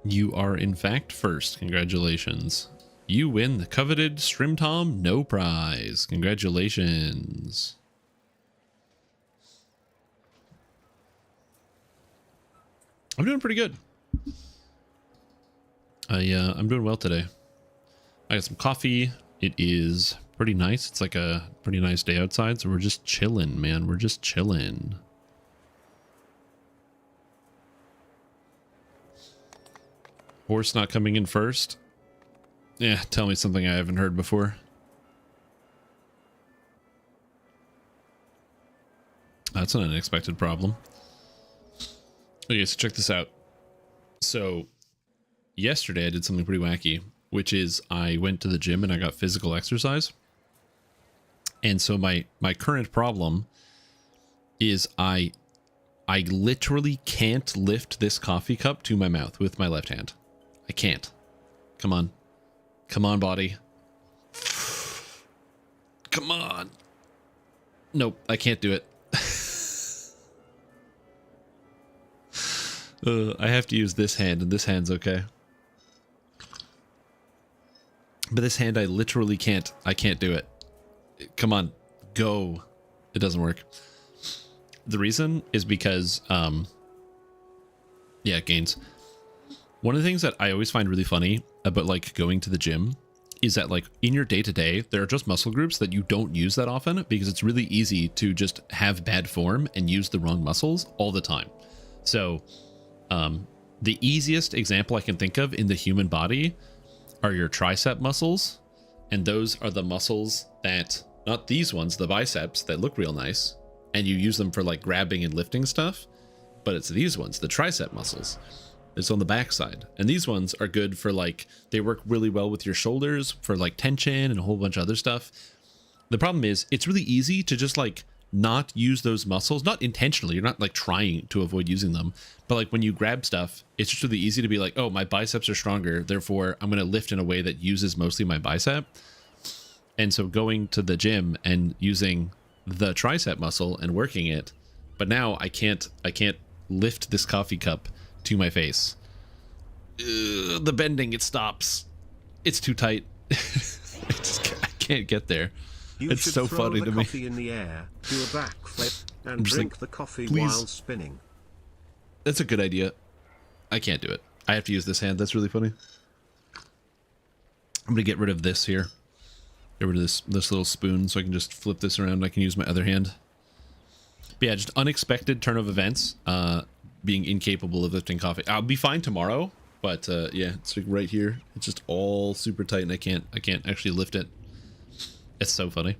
You are in fact first. Congratulations. You win the coveted Strim Tom No Prize. Congratulations. I'm doing pretty good. I'm doing well today. I got some coffee. It is pretty nice. It's like a pretty nice day outside, so we're just chilling, man. We're just chilling. Horse not coming in first. Yeah, tell me something I haven't heard before. That's an unexpected problem. Okay, so check this out. So yesterday I did something pretty wacky, which is I went to the gym and I got physical exercise. And so my current problem is I literally can't lift this coffee cup to my mouth with my left hand. I can't. Come on. Come on, body. Come on. Nope, I can't do it. I have to use this hand, and this hand's okay. But this hand, I literally can't. I can't do it. Come on. Go. It doesn't work. The reason is because, yeah, gains. One of the things that I always find really funny about like going to the gym is that like in your day-to-day, there are just muscle groups that you don't use that often because it's really easy to just have bad form and use the wrong muscles all the time. So the easiest example I can think of in the human body are your tricep muscles. And those are the muscles that, not these ones, the biceps that look real nice. And you use them for like grabbing and lifting stuff. But it's these ones, the tricep muscles. It's on the backside. And these ones are good for like, they work really well with your shoulders for like tension and a whole bunch of other stuff. The problem is it's really easy to just like not use those muscles, not intentionally. You're not like trying to avoid using them, but like when you grab stuff, it's just really easy to be like, oh, my biceps are stronger. Therefore I'm going to lift in a way that uses mostly my bicep. And so going to the gym and using the tricep muscle and working it, but now I can't lift this coffee cup to my face. The bending, it stops. It's too tight. I can't get there. It's so funny to me. Coffee in the air, do a backflip, and drink like, the coffee please. while spinning. That's a good idea. I can't do it. I have to use this hand. That's really funny. I'm gonna get rid of this here. Get rid of this little spoon so I can just flip this around. I can use my other hand. But yeah, just unexpected turn of events. Being incapable of lifting coffee. I'll be fine tomorrow, but yeah, it's like right here. It's just all super tight, and I can't actually lift it. It's so funny.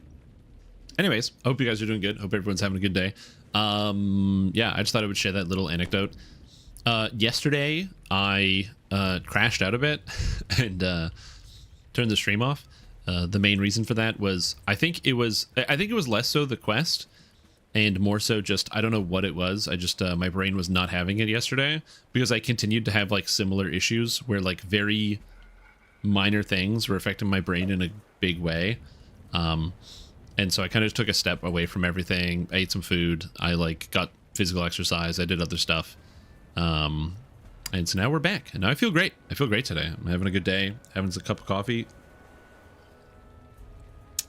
Anyways, I hope you guys are doing good. Hope everyone's having a good day. Yeah, I just thought I would share that little anecdote. Yesterday, I crashed out a bit and turned the stream off. The main reason for that was I think it was less so the quest. And more so just, I don't know what it was. I just, my brain was not having it yesterday because I continued to have like similar issues where like very minor things were affecting my brain in a big way. And so I kind of took a step away from everything. I ate some food. I like got physical exercise. I did other stuff. And so now we're back and now I feel great. I feel great today. I'm having a good day, having a cup of coffee.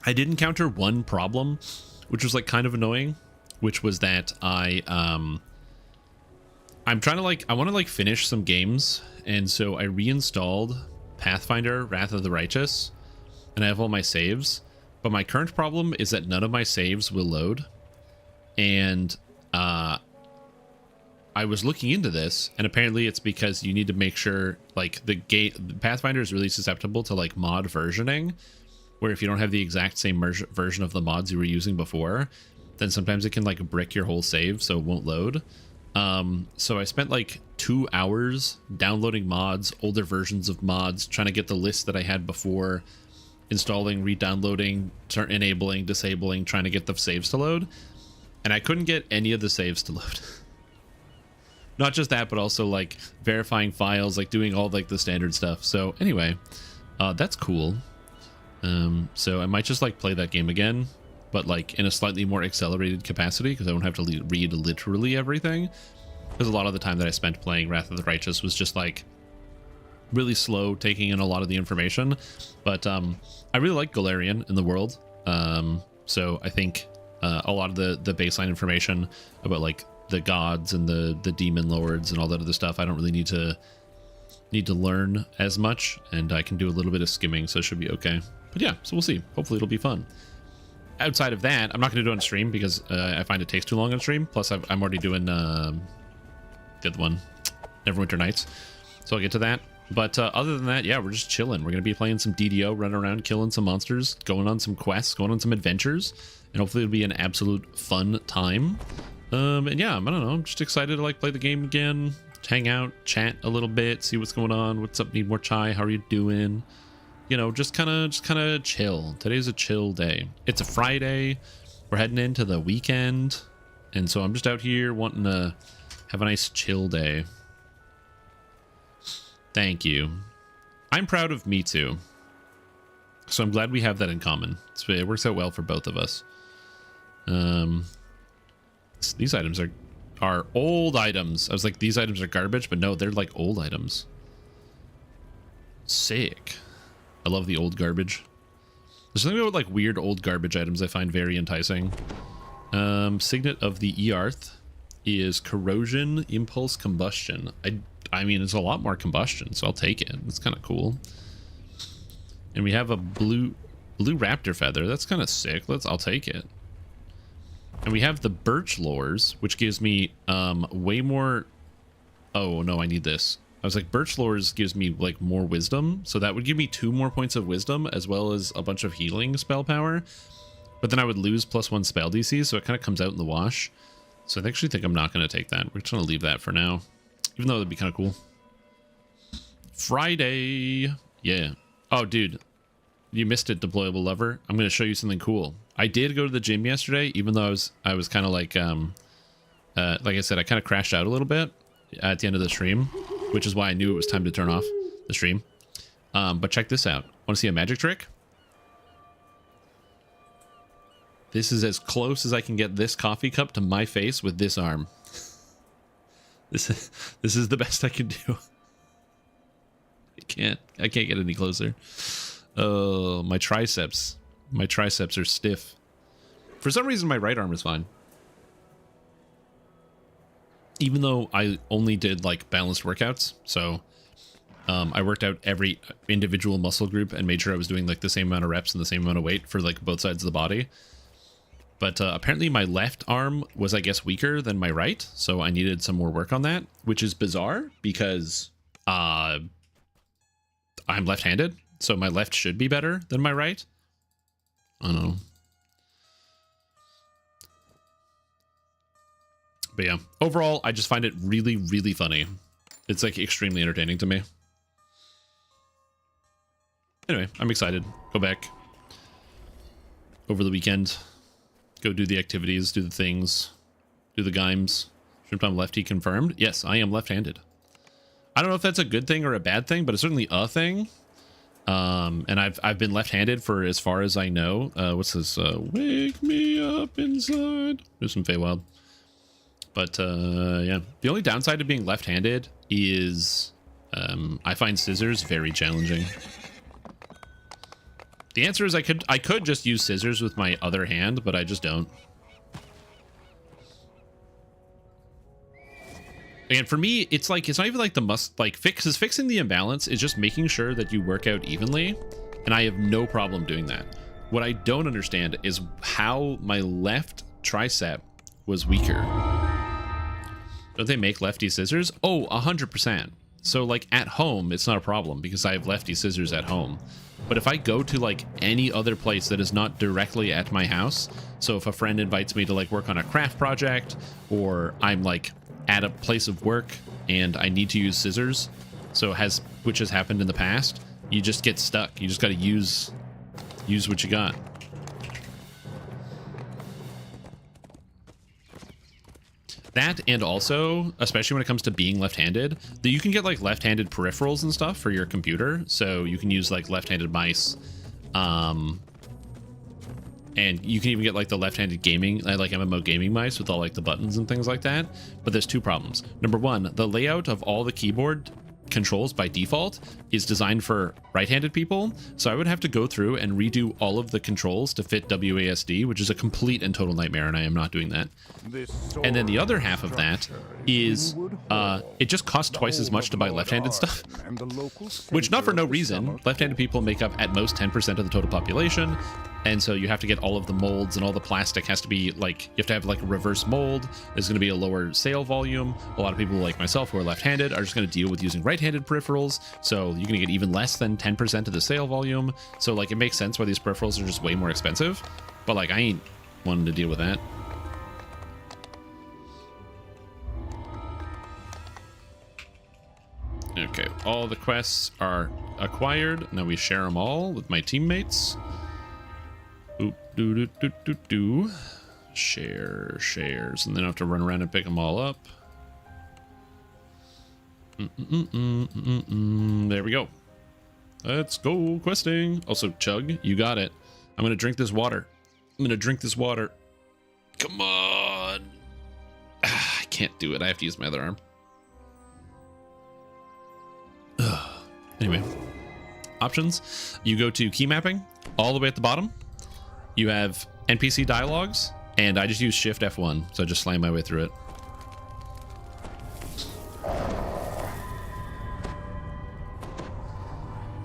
I did encounter one problem, which was like kind of annoying. Which was that I'm trying to like, I want to like finish some games. And so I reinstalled Pathfinder, Wrath of the Righteous, and I have all my saves. But my current problem is that none of my saves will load. And I was looking into this, and apparently it's because you need to make sure like the Pathfinder is really susceptible to like mod versioning, where if you don't have the exact same version of the mods you were using before, then sometimes it can like brick your whole save so it won't load. So I spent like 2 hours downloading mods, older versions of mods, trying to get the list that I had before, installing, re-downloading, enabling, disabling, trying to get the saves to load. And I couldn't get any of the saves to load. Not just that, but also like verifying files, like doing all like the standard stuff. So anyway, that's cool. So I might just like play that game again, but like in a slightly more accelerated capacity because I don't have to read literally everything. Because a lot of the time that I spent playing Wrath of the Righteous was just like really slow taking in a lot of the information. But I really like Galarian in the world. So I think a lot of the baseline information about like the gods and the demon lords and all that other stuff, I don't really need to learn as much, and I can do a little bit of skimming, so it should be okay. But yeah, so we'll see. Hopefully it'll be fun. Outside of that, I'm not going to do it on stream because I find it takes too long on stream. Plus, I'm already doing the other one, Neverwinter Nights, so I'll get to that. But other than that, yeah, we're just chilling. We're going to be playing some DDO, running around, killing some monsters, going on some quests, going on some adventures, and hopefully it'll be an absolute fun time. And yeah, I don't know, I'm just excited to like play the game again, hang out, chat a little bit, see what's going on, what's up, need more chai, how are you doing? You know, just kind of chill. Today's a chill day. It's a Friday. We're heading into the weekend, and so I'm just out here wanting to have a nice chill day. Thank you. I'm proud of me too. So I'm glad we have that in common. It works out well for both of us. These items are old items. I was like, these items are garbage, but no, they're like old items. Sick. I love the old garbage. There's something about like weird old garbage items I find very enticing. Signet of the Earth is corrosion, impulse, combustion. I mean, it's a lot more combustion, so I'll take it. It's kind of cool. And we have a blue raptor feather. That's kind of sick. I'll take it. And we have the birch lores, which gives me way more. Oh no, I need this. I was like, birch lores gives me like more wisdom, so that would give me 2 more points of wisdom as well as a bunch of healing spell power. But then I would lose +1 spell DC, so it kind of comes out in the wash. So I actually think I'm not going to take that. We're just going to leave that for now, even though it'd be kind of cool. Friday, yeah. Oh, dude, you missed it, deployable lover. I'm going to show you something cool. I did go to the gym yesterday, even though I was kind of like I said, I kind of crashed out a little bit at the end of the stream, which is why I knew it was time to turn off the stream. But check this out. Want to see a magic trick? This is as close as I can get this coffee cup to my face with this arm. This is the best I can do. I can't get any closer. Oh, my triceps. My triceps are stiff. For some reason, my right arm is fine. Even though I only did like balanced workouts, so I worked out every individual muscle group and made sure I was doing like the same amount of reps and the same amount of weight for like both sides of the body. But apparently my left arm was, I guess, weaker than my right, so I needed some more work on that, which is bizarre because I'm left-handed, so my left should be better than my right. I don't know. But yeah, overall, I just find it really, really funny. It's like extremely entertaining to me. Anyway, I'm excited. Go back over the weekend. Go do the activities, do the things, do the games. Shrimp I'm lefty confirmed. Yes, I am left-handed. I don't know if that's a good thing or a bad thing, but it's certainly a thing. And I've been left-handed for as far as I know. What's this? Wake me up inside. There's some Feywild. But yeah, the only downside to being left-handed is I find scissors very challenging. The answer is I could just use scissors with my other hand, but I just don't. And for me, it's like, it's not even like fixing the imbalance is just making sure that you work out evenly. And I have no problem doing that. What I don't understand is how my left tricep was weaker. Don't they make lefty scissors? Oh, 100%. So like at home, it's not a problem because I have lefty scissors at home. But if I go to like any other place that is not directly at my house, so if a friend invites me to like work on a craft project, or I'm like at a place of work and I need to use scissors, which has happened in the past, you just get stuck. You just got to use what you got. That, and also, especially when it comes to being left-handed, that you can get like left-handed peripherals and stuff for your computer. So you can use like left-handed mice, and you can even get like the left-handed gaming, like MMO gaming mice with all like the buttons and things like that. But there's 2 problems. Number 1, the layout of all the keyboard controls by default is designed for right-handed people, so I would have to go through and redo all of the controls to fit WASD, which is a complete and total nightmare, and I am not doing that. And then the other half of that is it just costs twice as much to buy left-handed stuff, which not for no reason. Left-handed people make up at most 10% of the total population, and so you have to get all of the molds, and all the plastic has to be like, you have to have like a reverse mold. There's going to be a lower sale volume. A lot of people like myself who are left-handed are just going to deal with using right-handed peripherals, so you're going to get even less than 10% of the sale volume. So like it makes sense why these peripherals are just way more expensive, but like I ain't wanting to deal with that. Okay, all the quests are acquired. Now we share them all with my teammates. Shares, and then I have to run around and pick them all up. There we go. Let's go questing. Also, Chug, you got it. I'm gonna drink this water. Come on. I can't do it. I have to use my other arm. Anyway, options. You go to key mapping all the way at the bottom. You have NPC dialogues, and I just use Shift F1, so I just slam my way through it.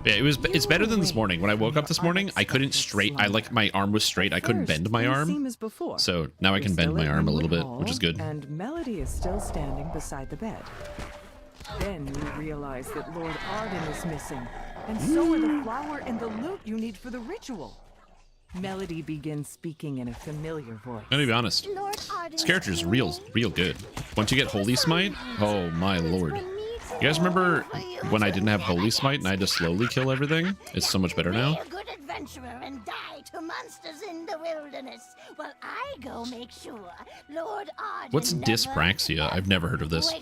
Yeah, it's better than this morning. When I woke up this morning, I couldn't straight. My arm was straight. I couldn't bend my arm. So now I can bend my arm a little bit, which is good. And Melody is still standing beside the bed. Then you realize that Lord Arden is missing, and so are the flower and the loot you need for the ritual. Melody begins speaking in a familiar voice. I'm gonna be honest. This character is real good. Once you get Holy Smite, oh my lord. You guys remember when I didn't have Holy Smite and I had to slowly kill everything? It's so much better now. Be a good adventurer and die to monsters in the wilderness while I go make sure Lord Arden What's dyspraxia? I've never heard of this.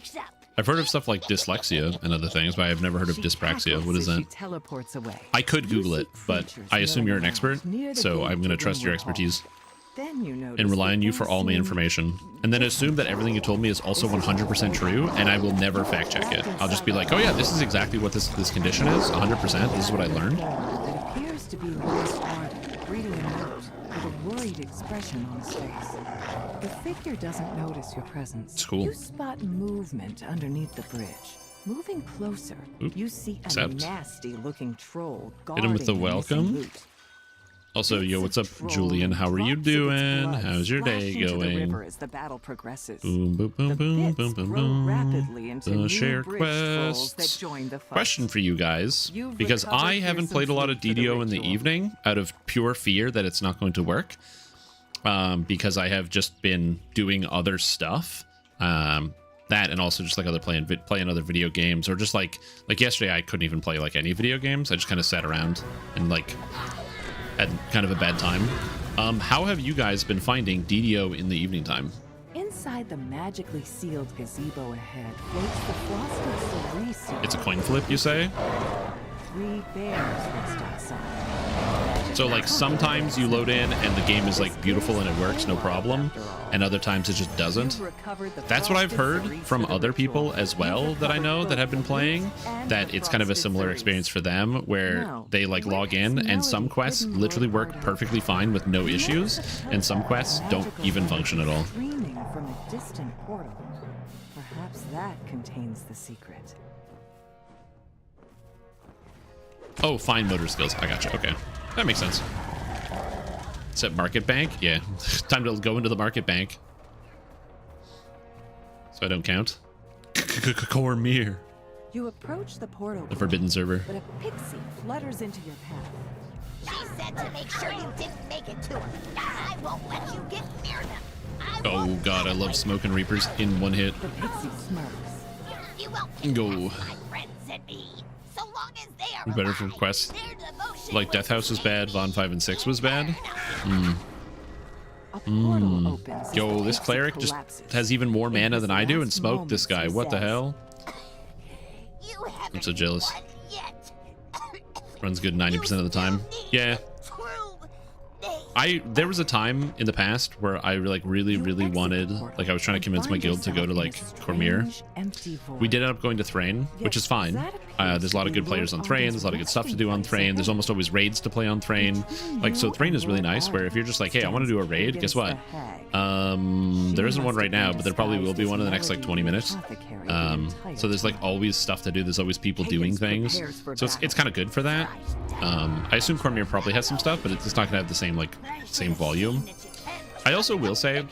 I've heard of stuff like dyslexia and other things, but I've never heard of dyspraxia. What is that? Teleports away. I could Google it, but I assume you're an expert, so I'm going to trust your expertise and rely on you for all my information. And then assume that everything you told me is also 100% true, and I will never fact check it. I'll just be like, oh yeah, this is exactly what this condition is, 100%. This is what I learned. It appears to be Lord Arden reading a note with a worried expression on his face. The figure doesn't notice your presence. It's cool. You spot movement underneath the bridge. Moving closer, you see a nasty-looking troll guarding hit him with the welcome. loot. Also, yo, what's up, Julian? How are you doing? How's your day going? As the battle progresses. Boom, boom, boom, boom, boom, boom, boom. The share quests. Question for you guys, because I haven't played a lot of DDO in the evening out of pure fear that it's not going to work. Because I have just been doing other stuff. That and also just like playing other video games, or just like yesterday I couldn't even play like any video games. I just kind of sat around and like had kind of a bad time. How have you guys been finding DDO in the evening time? Inside the magically sealed gazebo ahead floats the frosted cerise. It's a coin flip, you say? 3 bears rest outside. So like sometimes you load in and the game is like beautiful and it works, no problem, and other times it just doesn't. That's what I've heard from other people as well that I know that have been playing, that it's kind of a similar experience for them where they like log in and some quests literally work perfectly fine with no issues, and some quests don't even function at all. Streaming from a distant portal. Perhaps that contains the secret. Oh, fine motor skills. I gotcha. Okay. That makes sense. Except market bank? Yeah. Time to go into the market bank. So I don't count. Cormir. You approach the portal. The forbidden server. But a pixie flutters into your path. She said to make sure you didn't make it to her. I won't let you get near them. Oh god, I love smoking reapers in one hit. The pixie smirks. You won't Go. my friends and me. So long as they are Better for quests. Like Death House was bad, Von 5 and 6 was bad. Yo, this cleric just has even more mana than I do and smoked this guy. What the hell? I'm so jealous. Runs good 90% of the time. Yeah. there was a time in the past where I like really wanted, like I was trying to convince my guild to go to like Cormier. We did end up going to Thrain, which is fine. There's a lot of good players on Thrain. There's a lot of good stuff to do on Thrain. There's almost always raids to play on Thrain. Like, so Thrain is really nice, where if you're just like, hey, I want to do a raid, guess what? There isn't one right now, but there probably will be one in the next like 20 minutes. So there's like always stuff to do. There's always people doing things. So it's kind of good for that. I assume Cormier probably has some stuff, but it's not gonna have the same volume. I also will say,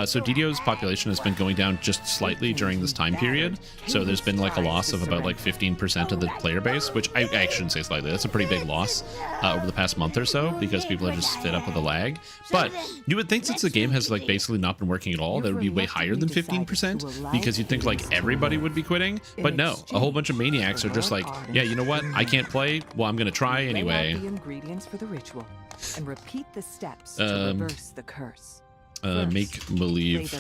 so DDO's population has been going down just slightly during this time period. So there's been like a loss of about like 15% of the player base, which I actually shouldn't say slightly. That's a pretty big loss over the past month or so, because people are just fed up with the lag. But you would think since the game has like basically not been working at all, that would be way higher than 15%, because you'd think like everybody would be quitting. But no, a whole bunch of maniacs are just like, yeah, you know what? I can't play. Well, I'm gonna try anyway. The ingredients for the ritual and repeat the steps to reverse the curse. Make believe.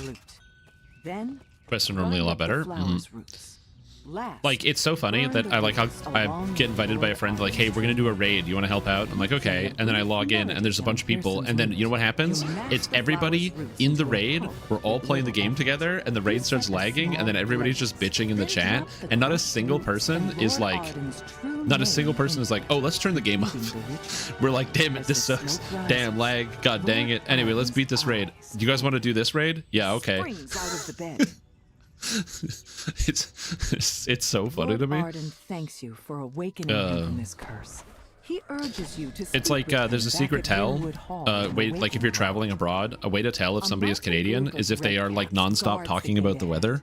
Then Quests are normally a lot better. Like, it's so funny that I get invited by a friend like, hey, we're gonna do a raid, you want to help out? I'm like, okay. And then I log in and there's a bunch of people, and then you know what happens? It's everybody in the raid. We're all playing the game together, and the raid starts lagging, and then everybody's just bitching in the chat, and not a single person is like, oh, let's turn the game off. We're like, damn it, this sucks. Damn lag, god dang it. Anyway, let's beat this raid. Do you guys want to do this raid? Yeah, okay. It's so funny to me. Arden thanks you for awakening him from this curse. He urges you to it's like there's a secret tell. Wait, like if you're traveling abroad, a way to tell if somebody is Canadian is if they are like nonstop talking about the weather.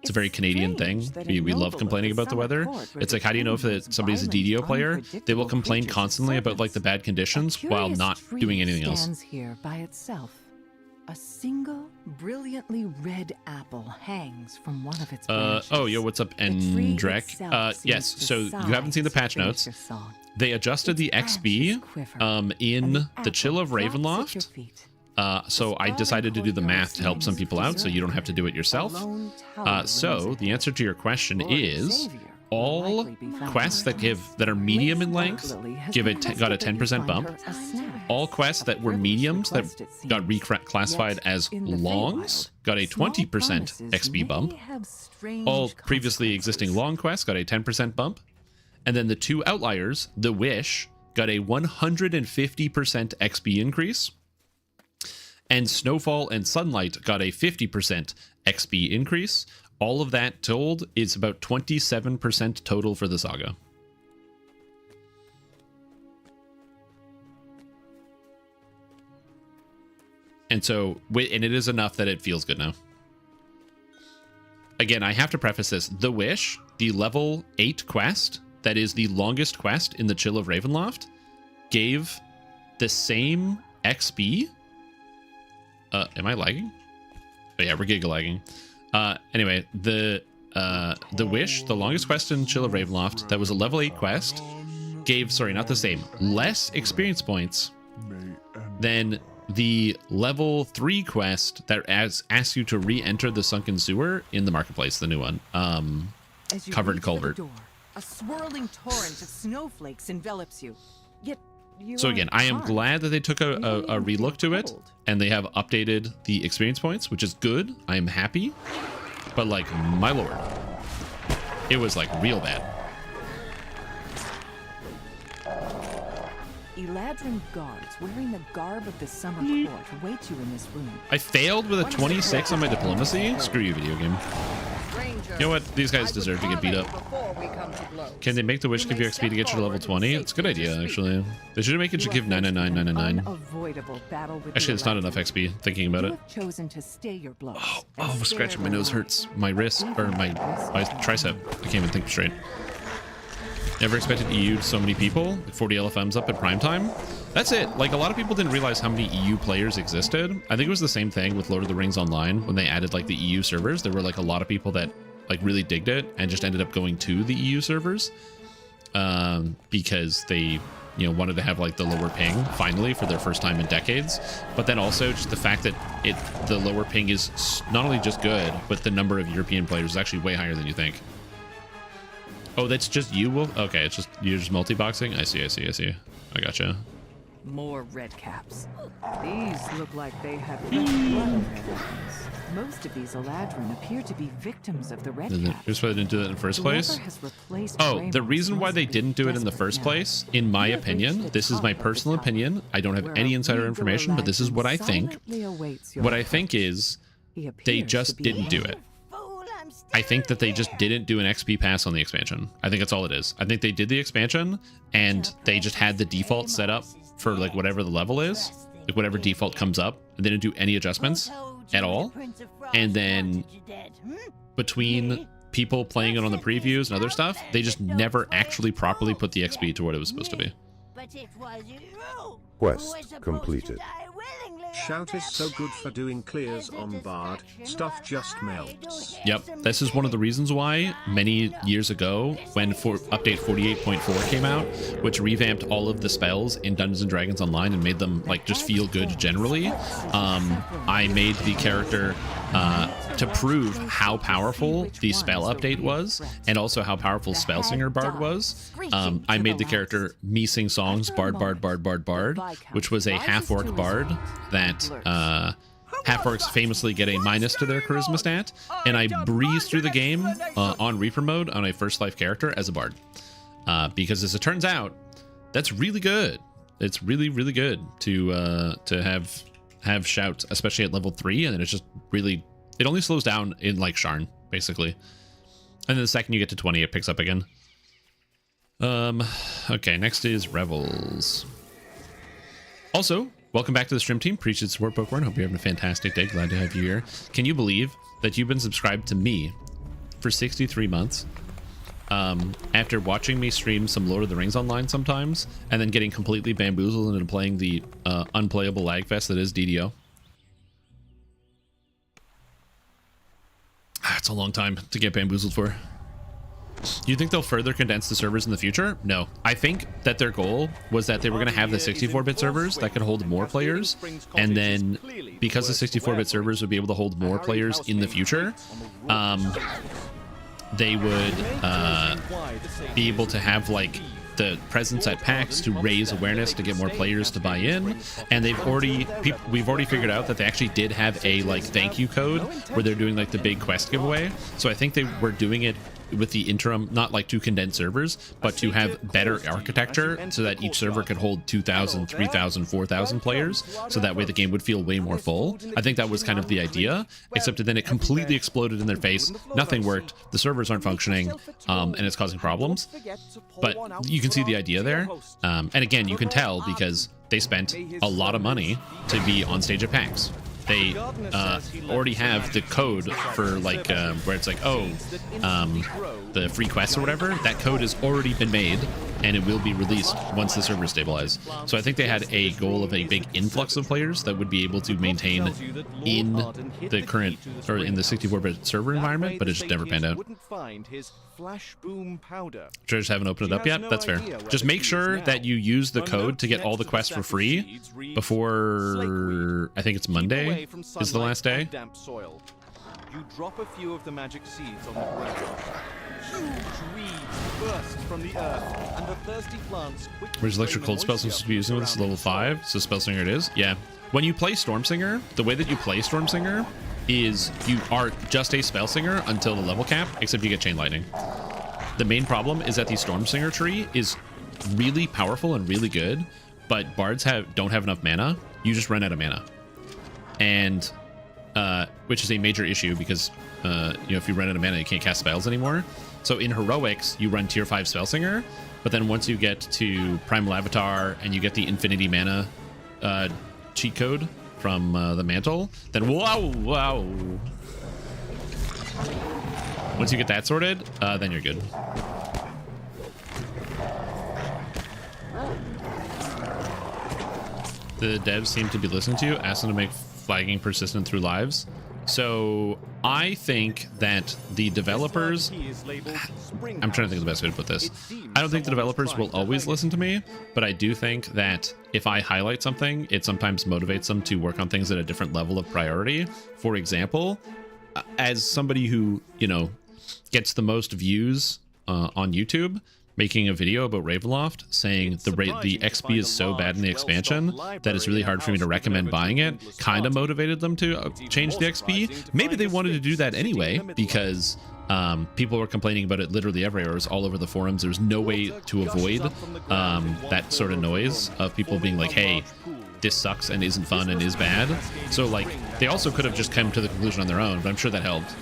It's a very Canadian thing. We love complaining about the weather. It's like, how do you know if somebody's a DDO player? They will complain constantly about like the bad conditions while not doing anything else. Here by itself. A single brilliantly red apple hangs from one of its branches. Oh, yo, what's up, Endrek? Yes, so you haven't seen the patch notes. They adjusted the XP in the Chill of Ravenloft. So I decided to do the math to help some people out, so you don't have to do it yourself. So the answer to your question is all quests that are medium in length got a 10% bump. All quests that were mediums that got reclassified as longs got a 20% XP bump. All previously existing long quests got a 10% bump. And then the two outliers, the Wish, got a 150% XP increase. And Snowfall and Sunlight got a 50% XP increase. All of that told is about 27% total for the saga. And so, and it is enough that it feels good now. Again, I have to preface this. The Wish, the level 8 quest, that is the longest quest in the Chill of Ravenloft, gave the same XP. Am I lagging? Oh yeah, we're giga lagging. Anyway, the Wish, the longest quest in Chill of Ravenloft, that was a level 8 quest, gave, sorry, not the same, less experience points than the level 3 quest that asks you to re-enter the sunken sewer in the marketplace, the new one. Covered culvert. A swirling torrent of snowflakes envelops you. Yet so again, I am glad that they took a relook to it, and they have updated the experience points, which is good. I am happy. But like, my lord, it was like real bad. Eladrin guards wearing the garb of the summer court await you in this room. I failed with a 26 on my diplomacy. Screw you, video game. You know what? These guys deserve to get beat up. Can they make the Wish give you XP to get you to level 20? It's a good idea, actually. They should make it to give 999. Actually, it's not enough XP, thinking about it. Oh, scratching my nose hurts. My wrist, or my tricep. I can't even think straight. Never expected EU so many people. 40 LFMs up at prime time. That's it. Like, a lot of people didn't realize how many EU players existed. I think it was the same thing with Lord of the Rings Online when they added like the EU servers. There were like a lot of people that like really digged it and just ended up going to the EU servers because they, you know, wanted to have like the lower ping finally for their first time in decades. But then also just the fact that the lower ping is not only just good, but the number of European players is actually way higher than you think. Oh, that's just you, Wolf? Okay, it's just, you're just multi-boxing? I see. I gotcha. More red caps. These look like they have fresh blood in their veins. Most of these Eladrin appear to be victims of the red caps. Here's why they didn't do that in the first place. Has replaced Oh, the Raymond's reason why must they be didn't do it in the desperate first now. place, in my opinion, this is my personal opinion. I don't have any insider information, but this is what I think. Silently awaits your What I think is He they appears to just be didn't do alone. it. Fool, I'm still I think that they just here. didn't do an XP pass on the expansion. I think that's all it is. I think they did the expansion and they just had the default set up for like whatever the level is, like whatever default comes up, and they didn't do any adjustments at all. And then between people playing it on the previews and other stuff, they just never actually properly put the XP to what it was supposed to be. But it was you who Quest was supposed completed. to die willingly, Shout is so good for doing clears on Bard. Stuff just melts. Yep, this is one of the reasons why many years ago, when update 48.4 came out, which revamped all of the spells in Dungeons and Dragons Online and made them like just feel good generally, I made the character to prove how powerful the spell update was, and also how powerful Spellsinger Bard was. I made the character me sing songs, Bard, Bard, Bard, Bard, Bard, which was a half-orc bard that half-orcs famously get a minus to their charisma stat, and I breezed through the game on Reaper mode on a first life character as a bard. Because as it turns out, that's really good. It's really, really good to have shout, especially at level 3, and then it's just really, it only slows down in like Sharn, basically. And then the second you get to 20, it picks up again. Okay, next is Revels. Also, welcome back to the stream team. Appreciate the support, Pokemon. Hope you're having a fantastic day. Glad to have you here. Can you believe that you've been subscribed to me for 63 months? After watching me stream some Lord of the Rings online sometimes, and then getting completely bamboozled into playing the unplayable lagfest that is DDO. It's a long time to get bamboozled for. Do you think they'll further condense the servers in the future? No. I think that their goal was that they were going to have the 64-bit servers that could hold more players, and then because the 64-bit servers would be able to hold more players in the future, they would be able to have like the presence at PAX to raise awareness to get more players to buy in. And we've already figured out that they actually did have a like thank you code where they're doing like the big quest giveaway. So I think they were doing it with the interim, not like to condense servers, but to have better architecture so that each server could hold 2,000, 3,000, 4,000 players, so that way the game would feel way more full. I think that was kind of the idea, except that then it completely exploded in their face. Nothing worked. The servers aren't functioning, and it's causing problems. But you can see the idea there. And again, you can tell because they spent a lot of money to be on stage at PAX. They already have the code for like where it's like, oh, the free quests or whatever. That code has already been made, and it will be released once the servers stabilize. So I think they had a goal of a big influx of players that would be able to maintain in the current or in the 64-bit server environment, but it just never panned out. Treasures haven't opened it up yet. That's fair. Just make sure that you use the code to get all the quests for free before, I think it's Monday is the last day. You drop a few of the magic seeds on the ground. Huge weeds burst from the earth, and the thirsty plants quickly. Where's Electric Cold Spell supposed to be using this? Level 5, so Spellsinger it is. Yeah. When you play Stormsinger, the way that you play Stormsinger is you are just a Spellsinger until the level cap, except you get Chain Lightning. The main problem is that the Stormsinger tree is really powerful and really good, but bards don't have enough mana. You just run out of mana. And which is a major issue because if you run out of mana, you can't cast spells anymore. So in heroics, you run tier 5 Spellsinger, but then once you get to Primal Avatar and you get the infinity mana cheat code from the mantle, then wow. Once you get that sorted, then you're good. The devs seem to be listening to you. Ask them to make flagging persistent through lives. So I think that the developers, I'm trying to think of the best way to put this. I don't think the developers will always listen to me, but I do think that if I highlight something, it sometimes motivates them to work on things at a different level of priority. For example, as somebody who, gets the most views on YouTube, making a video about Ravenloft saying the XP is so bad in the expansion that it's really hard for me to recommend buying it, kind of motivated them to change the XP. Maybe they wanted to do that anyway because people were complaining about it literally everywhere. It was all over the forums. There's no way to avoid that sort of noise of people being like, hey, this sucks and isn't fun and is bad. So like they also could have just come to the conclusion on their own, but I'm sure that helped.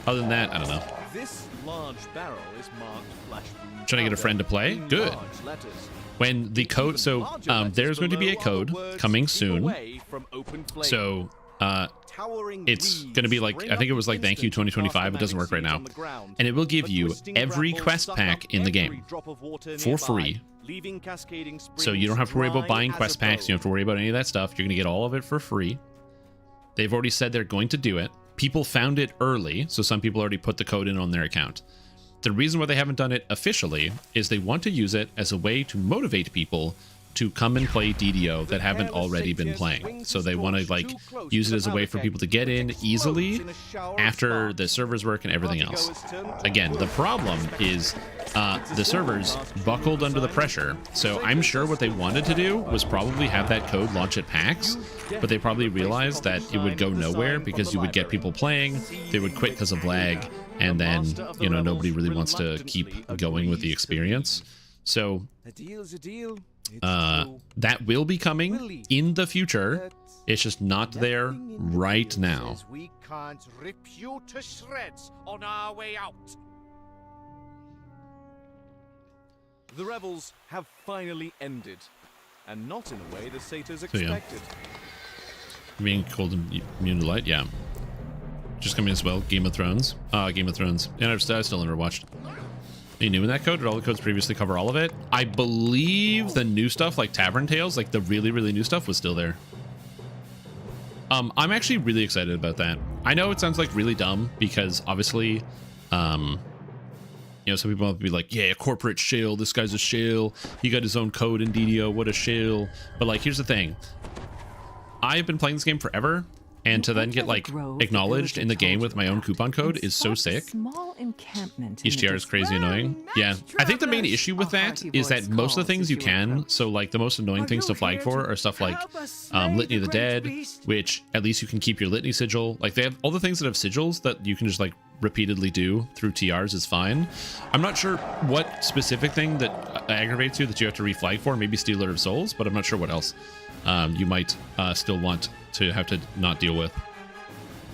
Other than that, I don't know. This large barrel is marked flash wound. Trying to get a friend to play? Good. When the code, so there's going to be a code coming soon. So it's going to be like, I think it was like thank you 2025. It doesn't work right now. And it will give you every quest pack in the game for free. So you don't have to worry about buying quest packs. You don't have to worry about any of that stuff. You're going to get all of it for free. They've already said they're going to do it. People found it early, so some people already put the code in on their account. The reason why they haven't done it officially is they want to use it as a way to motivate people to come and play DDO that haven't already been playing. So they want to like use it as a way for people to get in easily after the servers work and everything else. Again, the problem is the servers buckled under the pressure. So I'm sure what they wanted to do was probably have that code launch at PAX, but they probably realized that it would go nowhere because you would get people playing, they would quit because of lag, and then, you know, nobody really wants to keep going with the experience. So that will be coming in the future. It's just not there right now. We can't rip you to shreds on our way out. The revels have finally ended, and not in a way the satyrs expected. Being cold and immune to light, yeah. Just coming as well. Game of Thrones. Game of Thrones. And I still never watched. Are you new in that code? Did all the codes previously cover all of it? I believe the new stuff, like Tavern Tales, like the really, really new stuff, was still there. I'm actually really excited about that. I know it sounds like really dumb because obviously, you know, some people will be like, yeah, corporate shill, this guy's a shill. He got his own code in DDO, what a shill. But like, here's the thing. I've been playing this game forever, and to then get like acknowledged in the game with my own coupon code is so sick. HDR is crazy annoying. Yeah, I think the main issue with that is that most of the things you can, so like the most annoying things to flag for are stuff like Litany of the Dead, which at least you can keep your Litany sigil. Like they have all the things that have sigils that you can just like repeatedly do through TRs is fine. I'm not sure what specific thing that aggravates you that you have to reflag for, maybe Stealer of Souls, but I'm not sure what else you might still want to have to not deal with.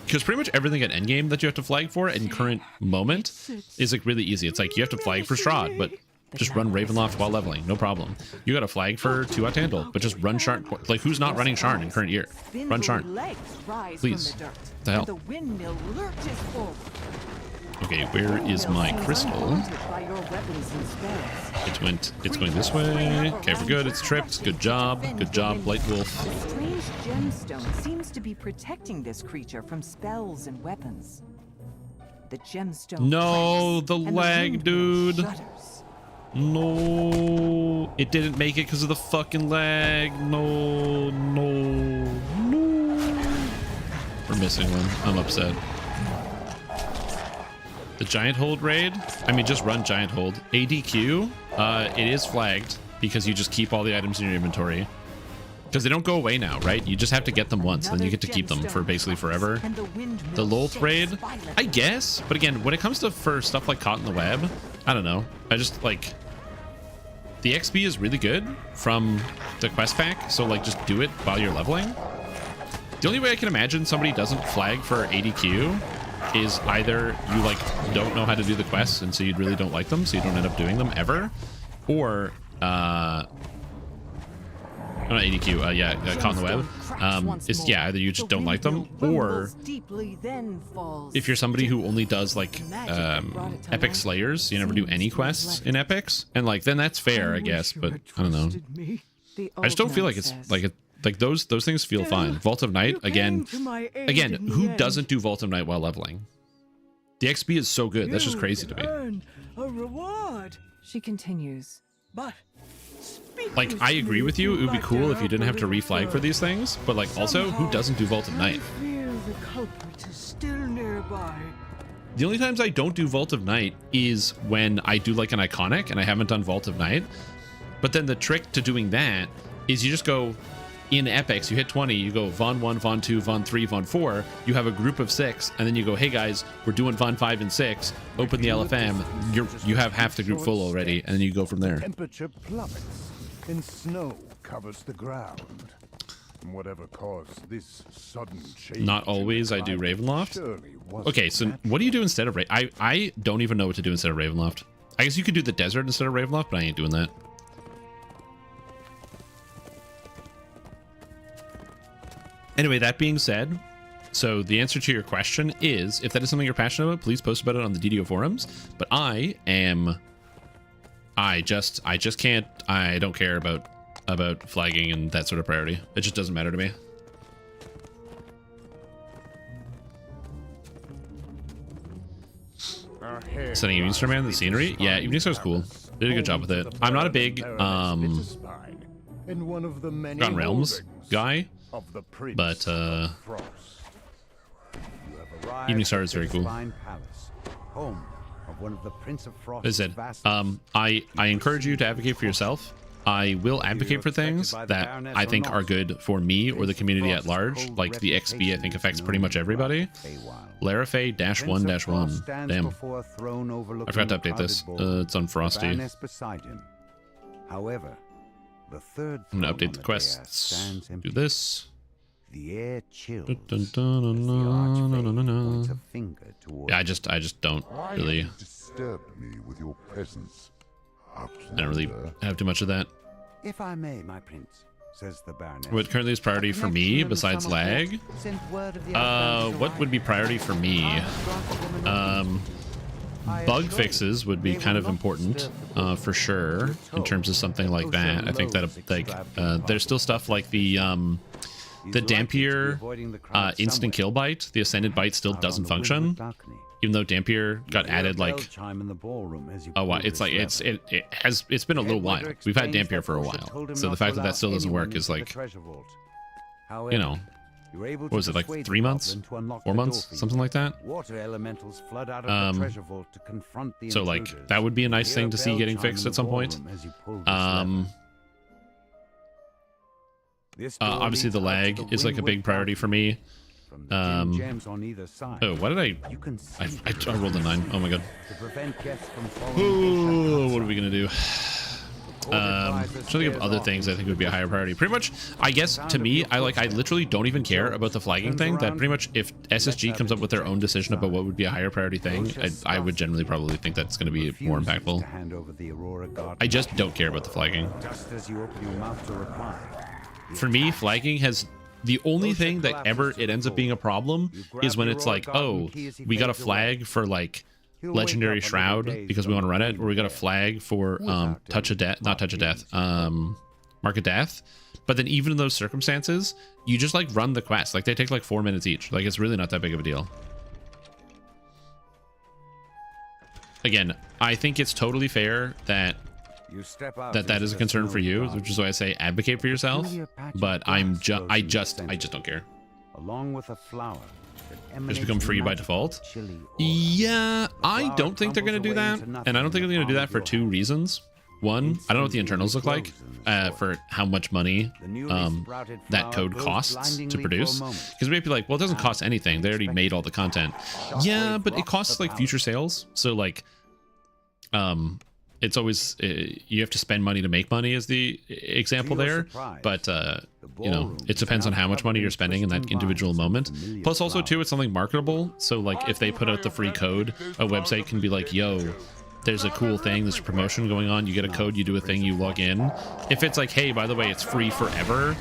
Because pretty much everything at endgame that you have to flag for in current moment is like really easy. It's like you have to flag for Strahd, but just run Ravenloft while leveling, no problem. You got to flag for Tuat Tandil, but just run Sharn. Like who's not running Sharn in current year? Run Sharn, please. What the hell? Okay, where is my crystal? It's going this way. Okay, we're good. It's tripped. Good job. Good job, Blight Wolf. A strange gemstone seems to be protecting this creature from spells and weapons. The gemstone. No, the cracks, lag, and the dude. shudders. No, it didn't make it because of the fucking lag. No. We're missing one. I'm upset. The Giant Hold raid? I mean, just run Giant Hold. ADQ, it is flagged because you just keep all the items in your inventory. Because they don't go away now, right? You just have to get them once, then you get to keep them for basically forever. The Lolth raid? I guess. But again, when it comes to for stuff like Caught in the Web, I don't know. I just, like... The XP is really good from the quest pack, so, like, just do it while you're leveling. The only way I can imagine somebody doesn't flag for ADQ is either you like don't know how to do the quests and so you really don't like them, so you don't end up doing them ever, or not ADQ, yeah, Caught in the Web. It's yeah, either you just don't like them, or if you're somebody who only does like epic slayers, you never do any quests in epics, and like then that's fair, I guess, but I don't know. I just don't feel like it's like those things feel fine. Vault of Night, again, who doesn't do Vault of Night while leveling? The XP is so good. That's just crazy to me. A reward. She continues. But like, I agree with you. It would be cool if you didn't have to reflag for these things. But like, also, who doesn't do Vault of Night? The culprit is still nearby. The only times I don't do Vault of Night is when I do like an iconic and I haven't done Vault of Night. But then the trick to doing that is you just go in epics, you hit 20, you go Von 1, Von 2, Von 3, Von 4, you have a group of 6, and then you go, hey guys, we're doing Von 5 and 6, open the LFM, you have half the group full already, and then you go from there. Temperature plummets and snow covers the ground. Whatever caused this sudden change. Not always I do Ravenloft. Okay, so what do you do instead of I don't even know what to do instead of Ravenloft. I guess you could do the desert instead of Ravenloft, but I ain't doing that. Anyway, that being said, so the answer to your question is, if that is something you're passionate about, please post about it on the DDO forums. But I just can't, I don't care about flagging and that sort of priority. It just doesn't matter to me. Setting Evening Star Man, the scenery? Yeah, Evening Star's cool. Did a good job with it. I'm not a big Gone Realms guy, but Evening Star is very cool. As I said, I encourage you to advocate for yourself. I will advocate for things that I think are good for me or the community at large, like the XP I think affects pretty much everybody. Larafay -1-1. Damn. I forgot to update this. It's on Frosty. However, the third I'm gonna update the quests. Do this. The air chills. Yeah, I just don't really. Me with your presence. I don't really have too much of that. If I may, my prince, says the Baroness. What currently is priority for me besides lag? What would be priority for me? Bug fixes would be kind of important for sure in terms of something like that. I think that like there's still stuff like the Dampier instant kill bite. The Ascended bite still doesn't function. Even though Dampier got added like it's like it's been a little while. We've had Dampier for a while, so the fact that that still doesn't work is like, you know, what was it, like 3 months, 4 months, something like that. So like that would be a nice thing to see getting fixed at some point. Obviously the lag is like a big priority for me. Oh, what did I rolled a 9. Oh my god. Ooh, what are we gonna do? Trying to think of other things I think would be a higher priority. Pretty much, I guess to me, I literally don't even care about the flagging thing. That pretty much, if SSG comes up with their own decision about what would be a higher priority thing, I would generally probably think that's going to be more impactful. I just don't care about the flagging. For me, flagging has. The only thing that ever it ends up being a problem is when it's like, oh, we got a flag for like Legendary Shroud because we want to run it, or we got a flag for Touch of Death, not Touch of Death, Mark of Death. But then even in those circumstances, you just like run the quest. Like they take like 4 minutes each. Like it's really not that big of a deal. Again, I think it's totally fair that that is a concern for you, which is why I say advocate for yourself. But I just don't care. Along with a flower Just become free by default. Yeah, I don't think they're gonna do that, and I don't think they're gonna do that for 2 reasons. One, I don't know what the internals look like for how much money that code costs to produce. Because we might be like, well, it doesn't cost anything. They already made all the content. Yeah, but it costs like future sales. So like, it's always you have to spend money to make money is the example there. But you know, it depends on how much money you're spending in that individual moment. Plus also too, it's something marketable. So like if they put out the free code, a website can be like, yo, there's a cool thing, there's a promotion going on, you get a code, you do a thing, you log in. If it's like, hey, by the way, it's free forever,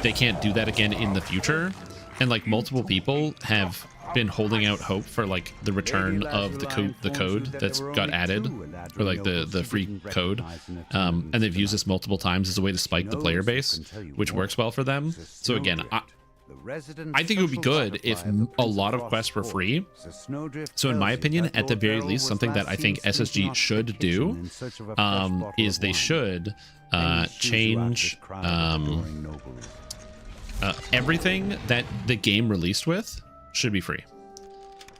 they can't do that again in the future. And like multiple people have been holding out hope for like the return of the code that's got added, or like the free code, and they've used this multiple times as a way to spike the player base, which works well for them. So again, I think it would be good if a lot of quests were free. So in my opinion, at the very least, something that I think SSG should do is they should change everything that the game released with should be free.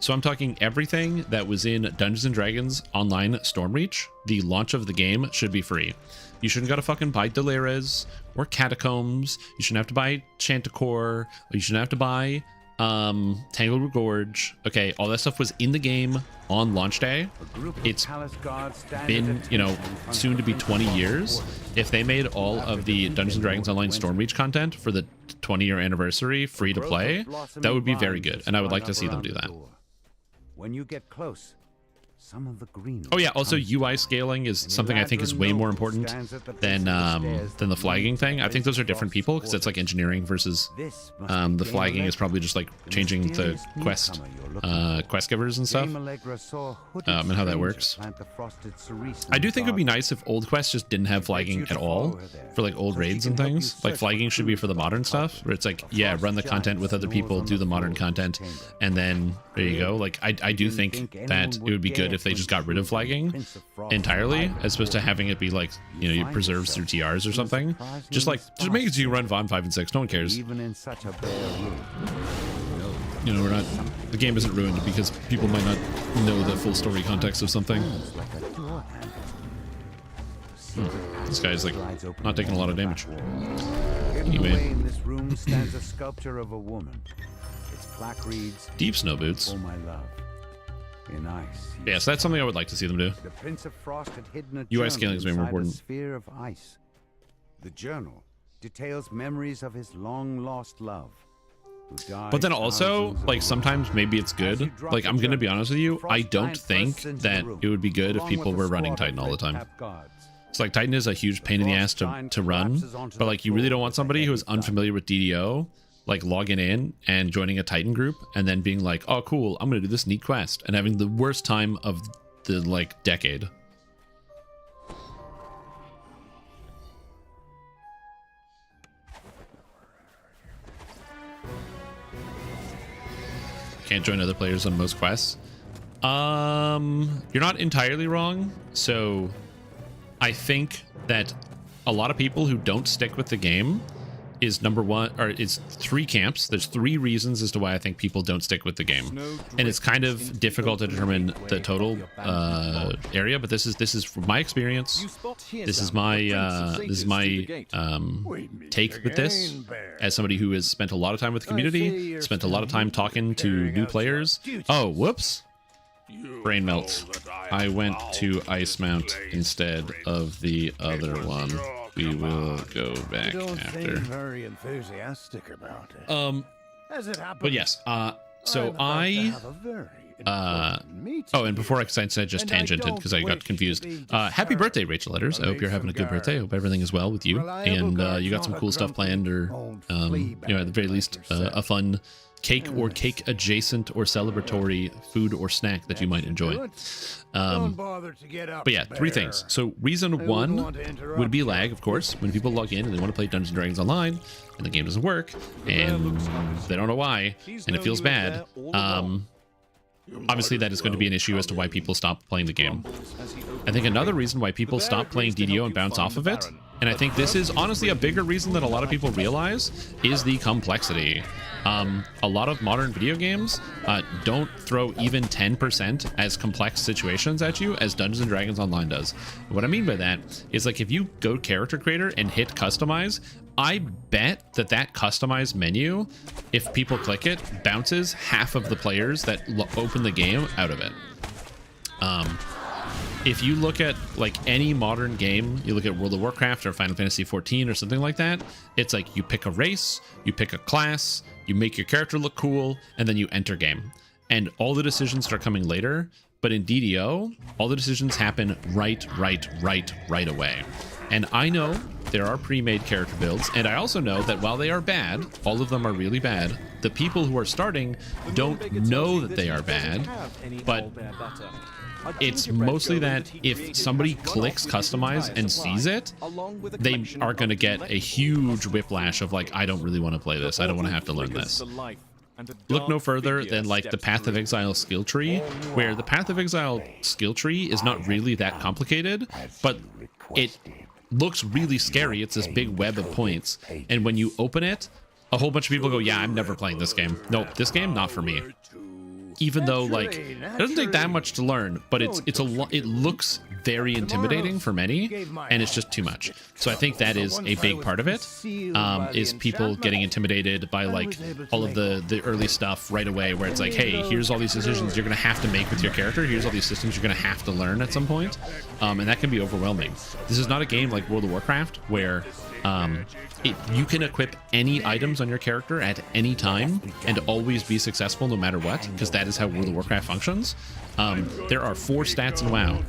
So I'm talking everything that was in Dungeons and Dragons Online Stormreach. The launch of the game should be free. You shouldn't gotta fucking buy Delares or Catacombs. You shouldn't have to buy Chanticleer. Or you shouldn't have to buy Tanglewood Gorge. Okay, all that stuff was in the game on launch day. It's been, you know, soon to be 20 years. If they made all of the Dungeons and Dragons Online Stormreach content for the 20-year anniversary free to play, that would be very good, and I would like to see them do that. When you get close, some of the green. Oh yeah, also UI scaling is something I think is way more important than the flagging thing. I think those are different people because it's like engineering versus the flagging is probably just like changing the quest givers and stuff, and how that works. I do think it would be nice if old quests just didn't have flagging at all for like old raids and things. Like flagging should be for the modern stuff, where it's like, yeah, run the content with other people, do the modern content, and then there you go. Like I do think that it would be good if they just got rid of flagging entirely, as opposed to having it be like, you know, you preserves through TRs or something. Just make it so you run VOD 5 and 6. No one cares. Even in such a bare room. You know, the game isn't ruined because people might not know the full story context of something. This guy's like not taking a lot of damage. Anyway, In this room stands a sculpture of a woman. Its plaque reads, deep snow boots. "Oh my love." In ice. Yeah, so that's something I would like to see them do. The Prince of Frost had hidden a UI journal scaling is way more inside a important. sphere of ice. The journal details memories of his long-lost love. Who died But then also, thousands of like, years sometimes maybe it's As you good. drop Like, the I'm gonna be journal, honest with you, I Frost don't giant think bursts into that the room, it would be good if along people with a were running squad of Titan all the red time. cap guards. It's like Titan is a huge pain in the ass to run, but like you really don't want somebody who is unfamiliar with DDO like logging in and joining a Titan group and then being like, oh cool, I'm gonna do this neat quest, and having the worst time of the like decade. Can't join other players on most quests. You're not entirely wrong. So I think that a lot of people who don't stick with the game is number one, or it's three camps. There's three reasons as to why I think people don't stick with the game, and it's kind of difficult to determine the total area. But this is from my experience. This is my take with this, as somebody who has spent a lot of time with the community, spent a lot of time talking to new players. Oh, whoops. Brain melt. I went to Ice Mount instead of the other one. We will go back after. Very enthusiastic about it. As it happens, But yes, so I oh, and before I said just tangented because I got confused. Happy birthday, Rachel Letters. I hope you're having a good birthday. I hope everything is well with you, and you got some cool stuff planned, or you know, at the very least, a fun cake or cake adjacent or celebratory food or snack that you might enjoy. But yeah, three things. So reason one would be lag, of course. When people log in and they want to play Dungeons & Dragons online and the game doesn't work and they don't know why and it feels bad, obviously that is going to be an issue as to why people stop playing the game. I think another reason why people stop playing DDO and bounce off of it, and I think this is honestly a bigger reason than a lot of people realize, is the complexity. A lot of modern video games don't throw even 10% as complex situations at you as Dungeons & Dragons Online does. What I mean by that is, like, if you go character creator and hit customize, I bet that customize menu, if people click it, bounces half of the players that open the game out of it. If you look at like any modern game, you look at World of Warcraft or Final Fantasy XIV or something like that, it's like you pick a race, you pick a class, you make your character look cool, and then you enter game. And all the decisions start coming later. But in DDO, all the decisions happen right away. And I know there are pre-made character builds, and I also know that while they are bad, all of them are really bad, the people who are starting don't know that they are bad, but it's mostly that if somebody clicks customize and sees it, they are going to get a huge whiplash of like, I don't really want to play this. I don't want to have to learn this. Look no further than like the Path of Exile skill tree, where the Path of Exile skill tree is not really that complicated, but it looks really scary. It's this big web of points. And when you open it, a whole bunch of people go, yeah, I'm never playing this game. Nope, this game, not for me. even though like it doesn't take that much to learn, but it's a lot. It looks very intimidating for many, and it's just too much. So I think that is a big part of it, is people getting intimidated by like all of the early stuff right away, where it's like, hey, here's all these decisions you're gonna have to make with your character, here's all these systems you're gonna have to learn at some point, and that can be overwhelming. This is not a game like World of Warcraft where you can equip any items on your character at any time and always be successful no matter what, because that is how World of Warcraft functions. There are 4 stats in WoW.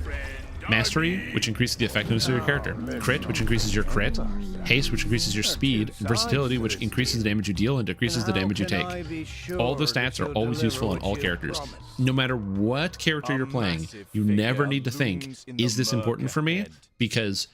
Mastery, which increases the effectiveness of your character. Crit, which increases your crit. Haste, which increases your speed. Versatility, which increases the damage you deal and decreases the damage you take. All the stats are always useful on all characters. No matter what character you're playing, you never need to think, is this important for me? Because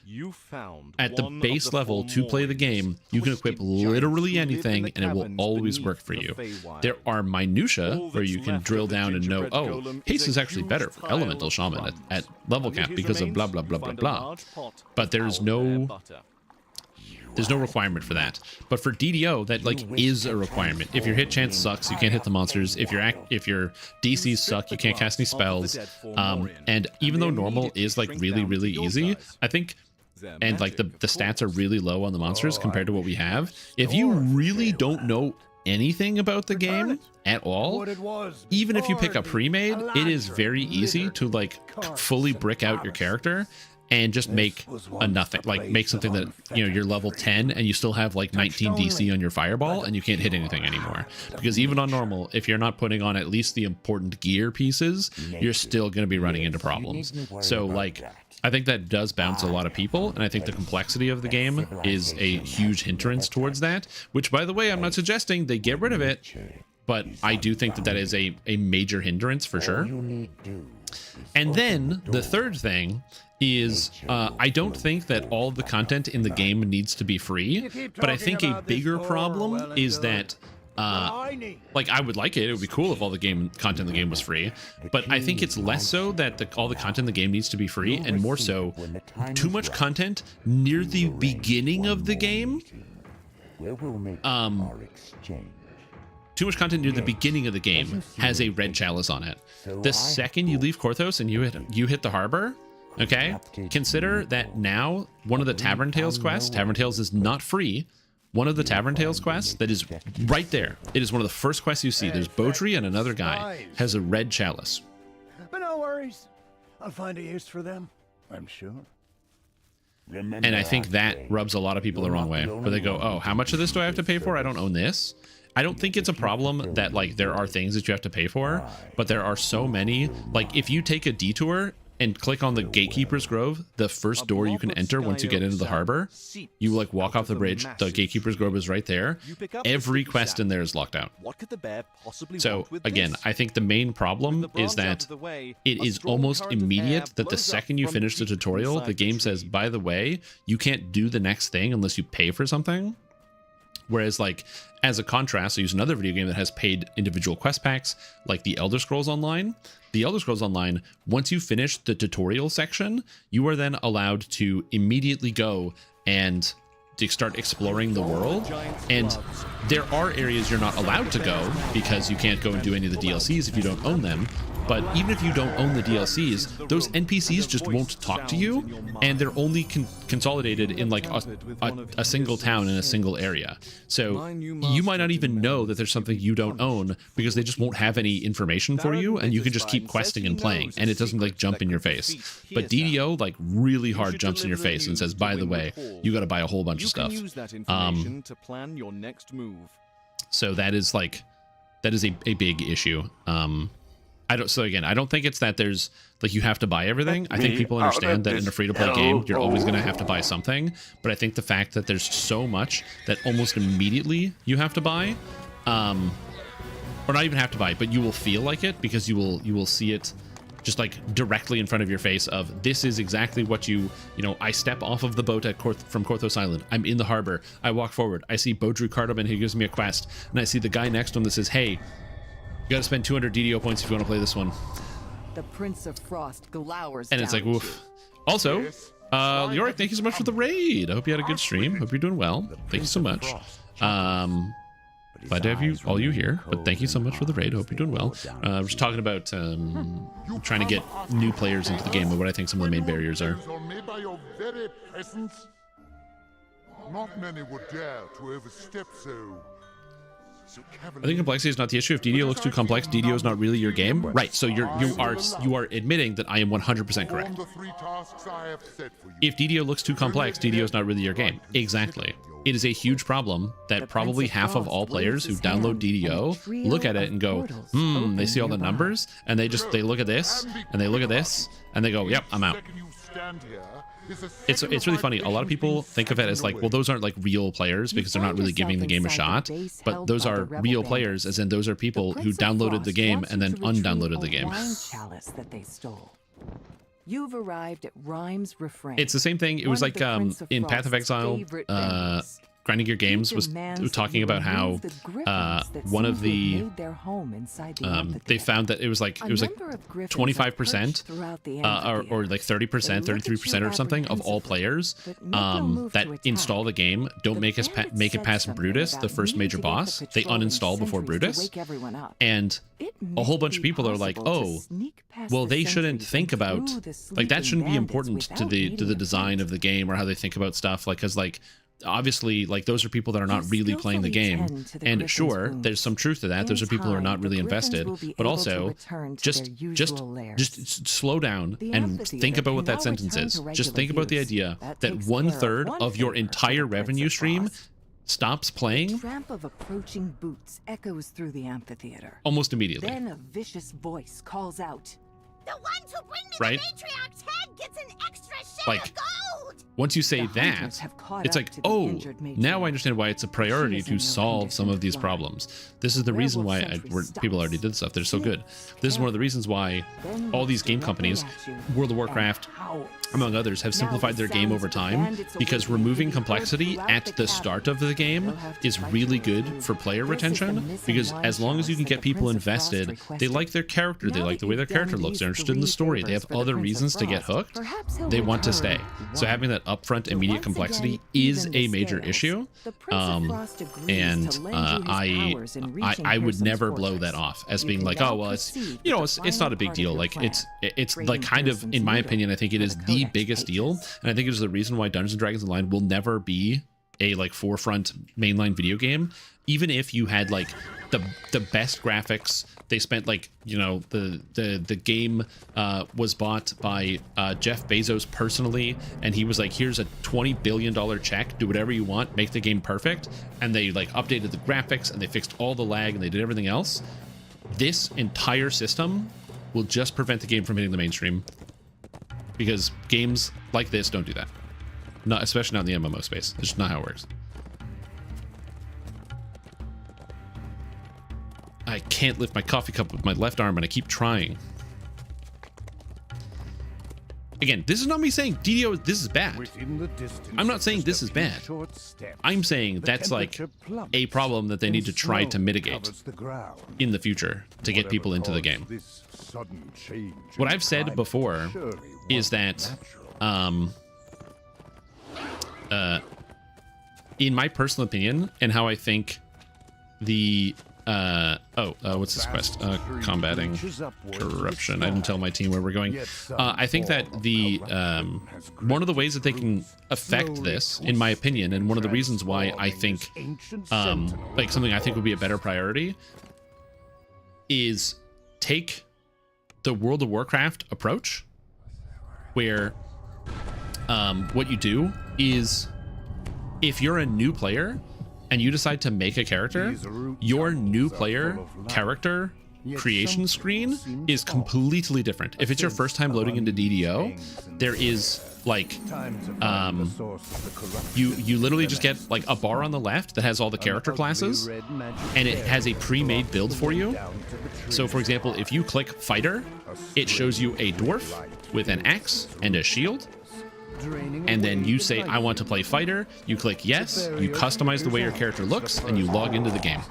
at the base level to play the game, you can equip literally anything and it will always work for you. There are minutia where you can drill down and know, oh, haste is actually better for elemental shaman at level cap because of blah blah blah blah blah. But there's no requirement for that. But for DDO, that like is a requirement. If your hit chance sucks, you can't hit the monsters. If your DCs suck, you can't cast any spells. And even though normal is like really easy, I think, and like the stats are really low on the monsters compared to what we have. If you really don't know anything about the game at all, even if you pick up pre-made, it is very easy to like fully brick out your character and just make a nothing, like make something that, you know, you're level 10 and you still have like 19 DC on your fireball and you can't hit anything anymore. Because even on normal, if you're not putting on at least the important gear pieces, you're still going to be running into problems. So like, I think that does bounce a lot of people, and I think the complexity of the game is a huge hindrance towards that, which, by the way, I'm not suggesting they get rid of it, but I do think that that is a major hindrance for sure. And then the third thing is I don't think that all of the content in the game needs to be free, but I think a bigger problem is that like I would like it would be cool if all the content in the game was free, but I think it's less so that all the content in the game needs to be free, and more so too much content near the beginning of the game. Too much content near the beginning of the game has a red chalice on it. The second you leave Korthos and you hit the harbor, okay, consider that now one of the Tavern Tales quests, Tavern Tales is not free, one of the Tavern Tales quests that is right there, it is one of the first quests you see. There's Beaudry and another guy has a red chalice. But no worries, I'll find a use for them, I'm sure. And I think that rubs a lot of people the wrong way, where they go, oh, how much of this do I have to pay for? I don't own this. I don't think it's a problem that like there are things that you have to pay for, but there are so many. Like if you take a detour and click on the Gatekeeper's Grove, the first door you can enter once you get into the harbor, you like walk off the bridge, the Gatekeeper's Grove is right there. Every quest in there is locked out. So again, I think the main problem is that it is almost immediate that the second you finish the tutorial, the game says, by the way, you can't do the next thing unless you pay for something. Whereas like as a contrast, I use another video game that has paid individual quest packs like the Elder Scrolls Online. The Elder Scrolls Online, once you finish the tutorial section, you are then allowed to immediately go and to start exploring the world. And there are areas you're not allowed to go because you can't go and do any of the DLCs if you don't own them. But even if you don't own the DLCs, those NPCs just won't talk to you, and they're only consolidated in like a single town in a single area. So you might not even know that there's something you don't own because they just won't have any information for you, and you can just keep questing and playing, and it doesn't like jump in your face. But DDO like really hard jumps in your face and says, by the way, you got to buy a whole bunch of stuff. So that is a big issue. I don't think it's that there's like you have to buy everything. I think people understand that in a free-to-play game, you're always going to have to buy something. But I think the fact that there's so much that almost immediately you have to buy, or not even have to buy, but you will feel like it because you will see it just like directly in front of your face of this is exactly what you know, I step off of the boat from Korthos Island. I'm in the harbor. I walk forward. I see Beaudry Cardamon, he gives me a quest. And I see the guy next to him that says, hey, you got to spend 200 DDO points if you want to play this one. The Prince of Frost glowers and it's like, woof. Also, Yorick, thank you so much for the raid. I hope you had a good stream. Hope you're doing well. Thank you so much. Glad to have you all you here, but thank you so much for the raid. Hope you're doing well. We're just talking about trying to get new players into the game and what I think some of the main barriers are. By your very presence, not many would dare to overstep so. I think complexity is not the issue. If DDO looks too complex, DDO is not really your game. Right, so you are admitting that I am 100% correct. If DDO looks too complex, DDO is not really your game. Exactly. It is a huge problem that probably half of all players who download DDO look at it and go, they see all the numbers and they look at this and they look at this and they go, yep, I'm out. It's really funny. A lot of people think of it as like, well, those aren't like real players because they're not really giving the game a shot. But those are real players, as in those are people who downloaded the game and then undownloaded the game. You've arrived at Rhyme's Refrain. It's the same thing. It was like in Path of Exile, Grinding Your Games was talking about how one of the they found that it was like 25% or like 30%, 33% or something of all players that install the game don't make it past Brutus, the first major boss. They uninstall before Brutus, and a whole bunch of people are like, oh, well, they shouldn't think about like that shouldn't be important to the design of the game or how they think about stuff, like, because like obviously like those are people that are not really playing the game, and sure, there's some truth to that. Those are people who are not really invested, but also just slow down and think about what that sentence is. Just think about the idea that 1/3 of your entire revenue stream stops playing. Tramp of approaching boots echoes through the amphitheater. Almost immediately. Then a vicious voice calls out, "The ones who bring me right? the matriarch's head gets an extra share Like, of gold!" Once you say that, it's like, oh, now I understand why it's a priority to solve some of these problems. This is the reason why people already did stuff. They're so good. This is one of the reasons why all these game companies, World of Warcraft, among others, have simplified their game over time, because removing complexity at the start of the game is really good for player retention, because as long as you can get people invested, they like their character, they like the way their character looks, they're interested in the story, they have other reasons to get hooked, they want to stay. So having that upfront immediate complexity is a major issue, and I would never blow that off as being like, oh well, it's not a big deal. Like it's like kind of, in my opinion, I think it is the biggest deal, and I think it is the reason why Dungeons and Dragons Online will never be a like forefront mainline video game, even if you had like the best graphics. They spent like, the game was bought by Jeff Bezos personally, and he was like, here's a $20 billion check, do whatever you want, make the game perfect. And they like updated the graphics and they fixed all the lag and they did everything else. This entire system will just prevent the game from hitting the mainstream, because games like this don't do that. Not especially not in the MMO space. It's just not how it works. I can't lift my coffee cup with my left arm, and I keep trying. Again, this is not me saying DDO, this is bad. I'm not saying this is bad. I'm saying that's like a problem that they need to try to mitigate in the future to get people into the game. What I've said before is that, in my personal opinion, and how I think the what's this quest? Combating corruption. I didn't tell my team where we're going. I think that the one of the ways that they can affect this, in my opinion, and one of the reasons why I think like something I think would be a better priority, is take the World of Warcraft approach, where what you do is, if you're a new player and you decide to make a character, your new player character creation screen is completely different. If it's your first time loading into DDO, there is like you literally just get like a bar on the left that has all the character classes, and it has a pre-made build for you. So for example, if you click fighter, it shows you a dwarf with an axe and a shield. And then you say, I want to play fighter, you click yes, you customize the way your character looks, and you log into the game.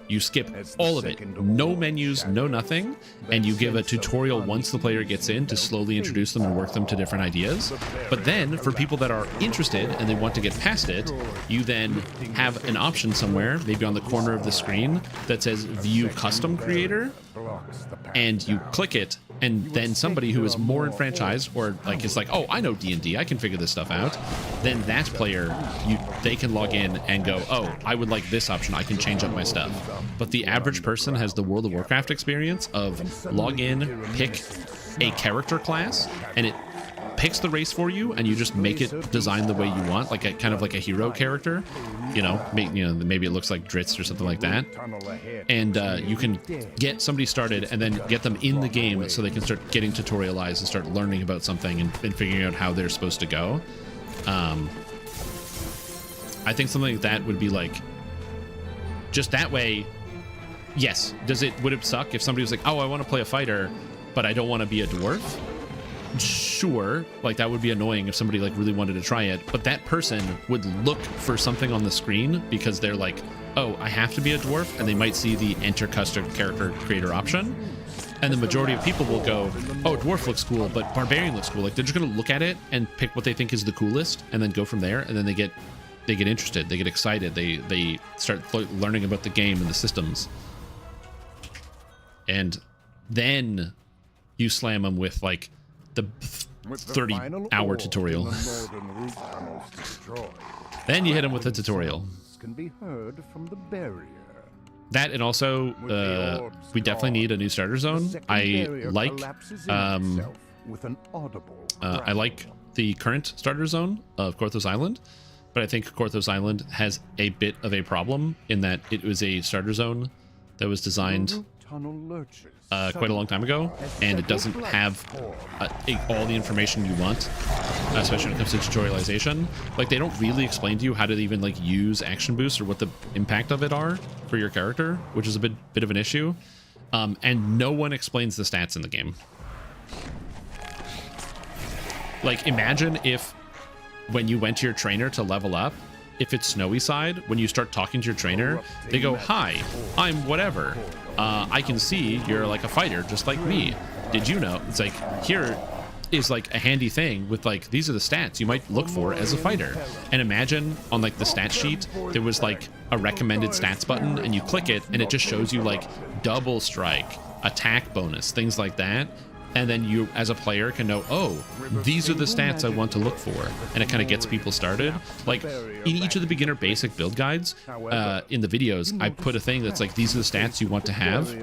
You skip all of it, no menus, no nothing, and you give a tutorial once the player gets in to slowly introduce them and work them to different ideas. But then for people that are interested and they want to get past it, you then have an option somewhere, maybe on the corner of the screen, that says View Custom Creator, and you click it, and then somebody who is more enfranchised or like is like, oh, I know D&D, I can figure this stuff out, then that player, they can log in and go, oh, I would like this option, I can change up my stuff. But the average person has the World of Warcraft experience of log in, pick a character class, and it picks the race for you, and you just make it designed the way you want, like a kind of like a hero character, maybe it looks like Dritz or something like that, and you can get somebody started and then get them in the game so they can start getting tutorialized and start learning about something and figuring out how they're supposed to go. I think something like that would be like, just that way. Yes, would it suck if somebody was like, oh, I want to play a fighter but I don't want to be a dwarf? Sure, like that would be annoying if somebody like really wanted to try it, but that person would look for something on the screen because they're like, oh, I have to be a dwarf, and they might see the enter custom character creator option, and the majority of people will go, oh, dwarf looks cool, but barbarian looks cool. Like they're just gonna look at it and pick what they think is the coolest and then go from there, and then they get interested, they get excited, they start learning about the game and the systems, and then you slam them with like the 30-hour tutorial. Then you hit him with a tutorial. Can be heard from the barrier. That, and also we definitely need a new starter zone. I like the current starter zone of Korthos Island, but I think Korthos Island has a bit of a problem in that it was a starter zone that was designed quite a long time ago, and it doesn't have all the information you want, especially when it comes to tutorialization. Like they don't really explain to you how to even like use action boosts or what the impact of it are for your character, which is a bit of an issue. And no one explains the stats in the game. Like imagine if when you went to your trainer to level up, if it's snowy side, when you start talking to your trainer, they go, hi, I'm whatever. I can see you're like a fighter, just like me. Did you know? It's like, here is like a handy thing with like, these are the stats you might look for as a fighter. And imagine on like the stat sheet, there was like a recommended stats button, and you click it and it just shows you like double strike, attack bonus, things like that. And then you, as a player, can know, oh, these are the stats I want to look for. And it kind of gets people started. Like, in each of the beginner basic build guides, in the videos, I put a thing that's like, these are the stats you want to have.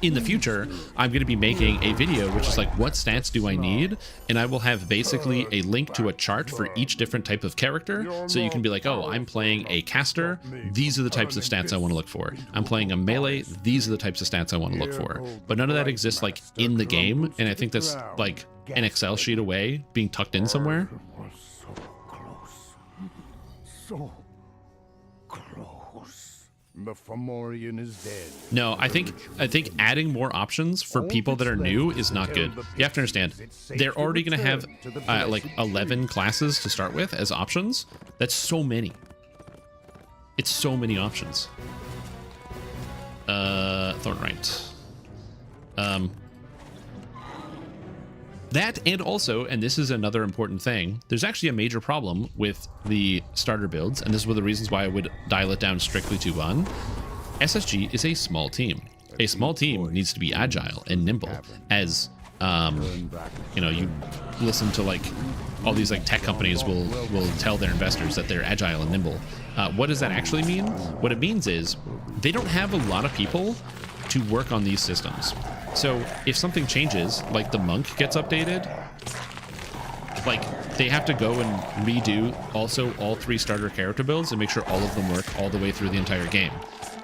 In the future, I'm going to be making a video, which is like, what stats do I need? And I will have basically a link to a chart for each different type of character. So you can be like, oh, I'm playing a caster. These are the types of stats I want to look for. I'm playing a melee. These are the types of stats I want to look for. But none of that exists like in the game. And I think that's like an Excel sheet away, being tucked in somewhere. So close. The Fomorian is dead. No, I think adding more options for people that are new is not good. You have to understand, they're already going to have like 11 classes to start with as options. That's so many. It's so many options. Thornright. That, and also, and this is another important thing, there's actually a major problem with the starter builds, and this is one of the reasons why I would dial it down strictly to 1. SSG is a small team. A small team needs to be agile and nimble, as you listen to like all these like tech companies will tell their investors that they're agile and nimble. What does that actually mean? What it means is they don't have a lot of people to work on these systems. So if something changes, like the monk gets updated, like they have to go and redo also all 3 starter character builds and make sure all of them work all the way through the entire game.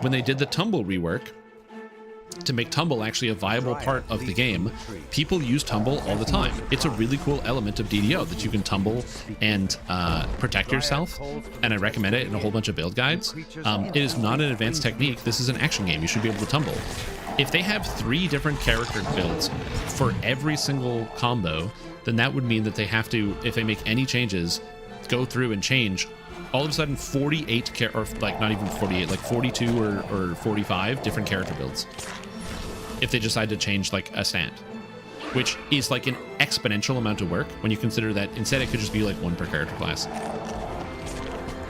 When they did the tumble rework, to make tumble actually a viable part of the game, people use tumble all the time. It's a really cool element of DDO that you can tumble and protect yourself, and I recommend it in a whole bunch of build guides. It is not an advanced technique. This is an action game. You should be able to tumble. If they have 3 different character builds for every single combo, then that would mean that they have to, if they make any changes, go through and change all of a sudden 48 or like not even 48, like 42 or 45 different character builds if they decide to change like a stat, which is like an exponential amount of work when you consider that instead it could just be like one per character class.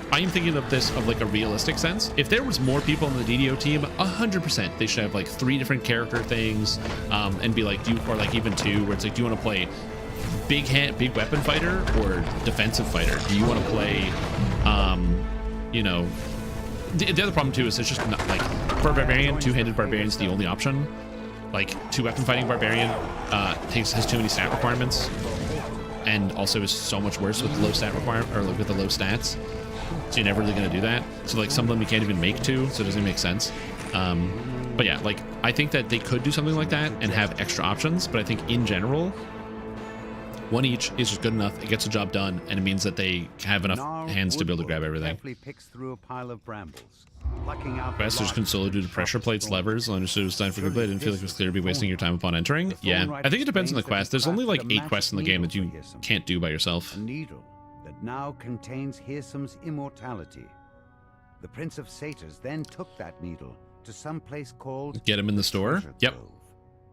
I am thinking of this of like a realistic sense. If there was more people on the DDO team, 100% they should have like 3 different character things, and be like, or like even 2, where it's like, do you want to play big weapon fighter or defensive fighter? Do you want to play, you know, the other problem too is it's just not like for a barbarian, 2-handed barbarian's the only option. Like 2 weapon fighting barbarian has too many stat requirements, and also is so much worse with low stat requirement or like with the low stats. So you're never really going to do that. So like some of them you can't even make 2, so it doesn't make sense. But yeah, like I think that they could do something like that and have extra options. But I think in general, 1 each is just good enough. It gets the job done, and it means that they have enough hands to be able to grab everything. Picks through a pile of brambles, plucking out Quest is console due to pressure plates, levers. I understood it was time for good play. I didn't feel like it was clear to be wasting your time upon entering. Yeah, I think it depends on the quest. There's only like 8 quests in the game that you can't do by yourself. A needle that now contains Hirsum's immortality. The Prince of Satyrs then took that needle to some place called... Get him in the store? Yep.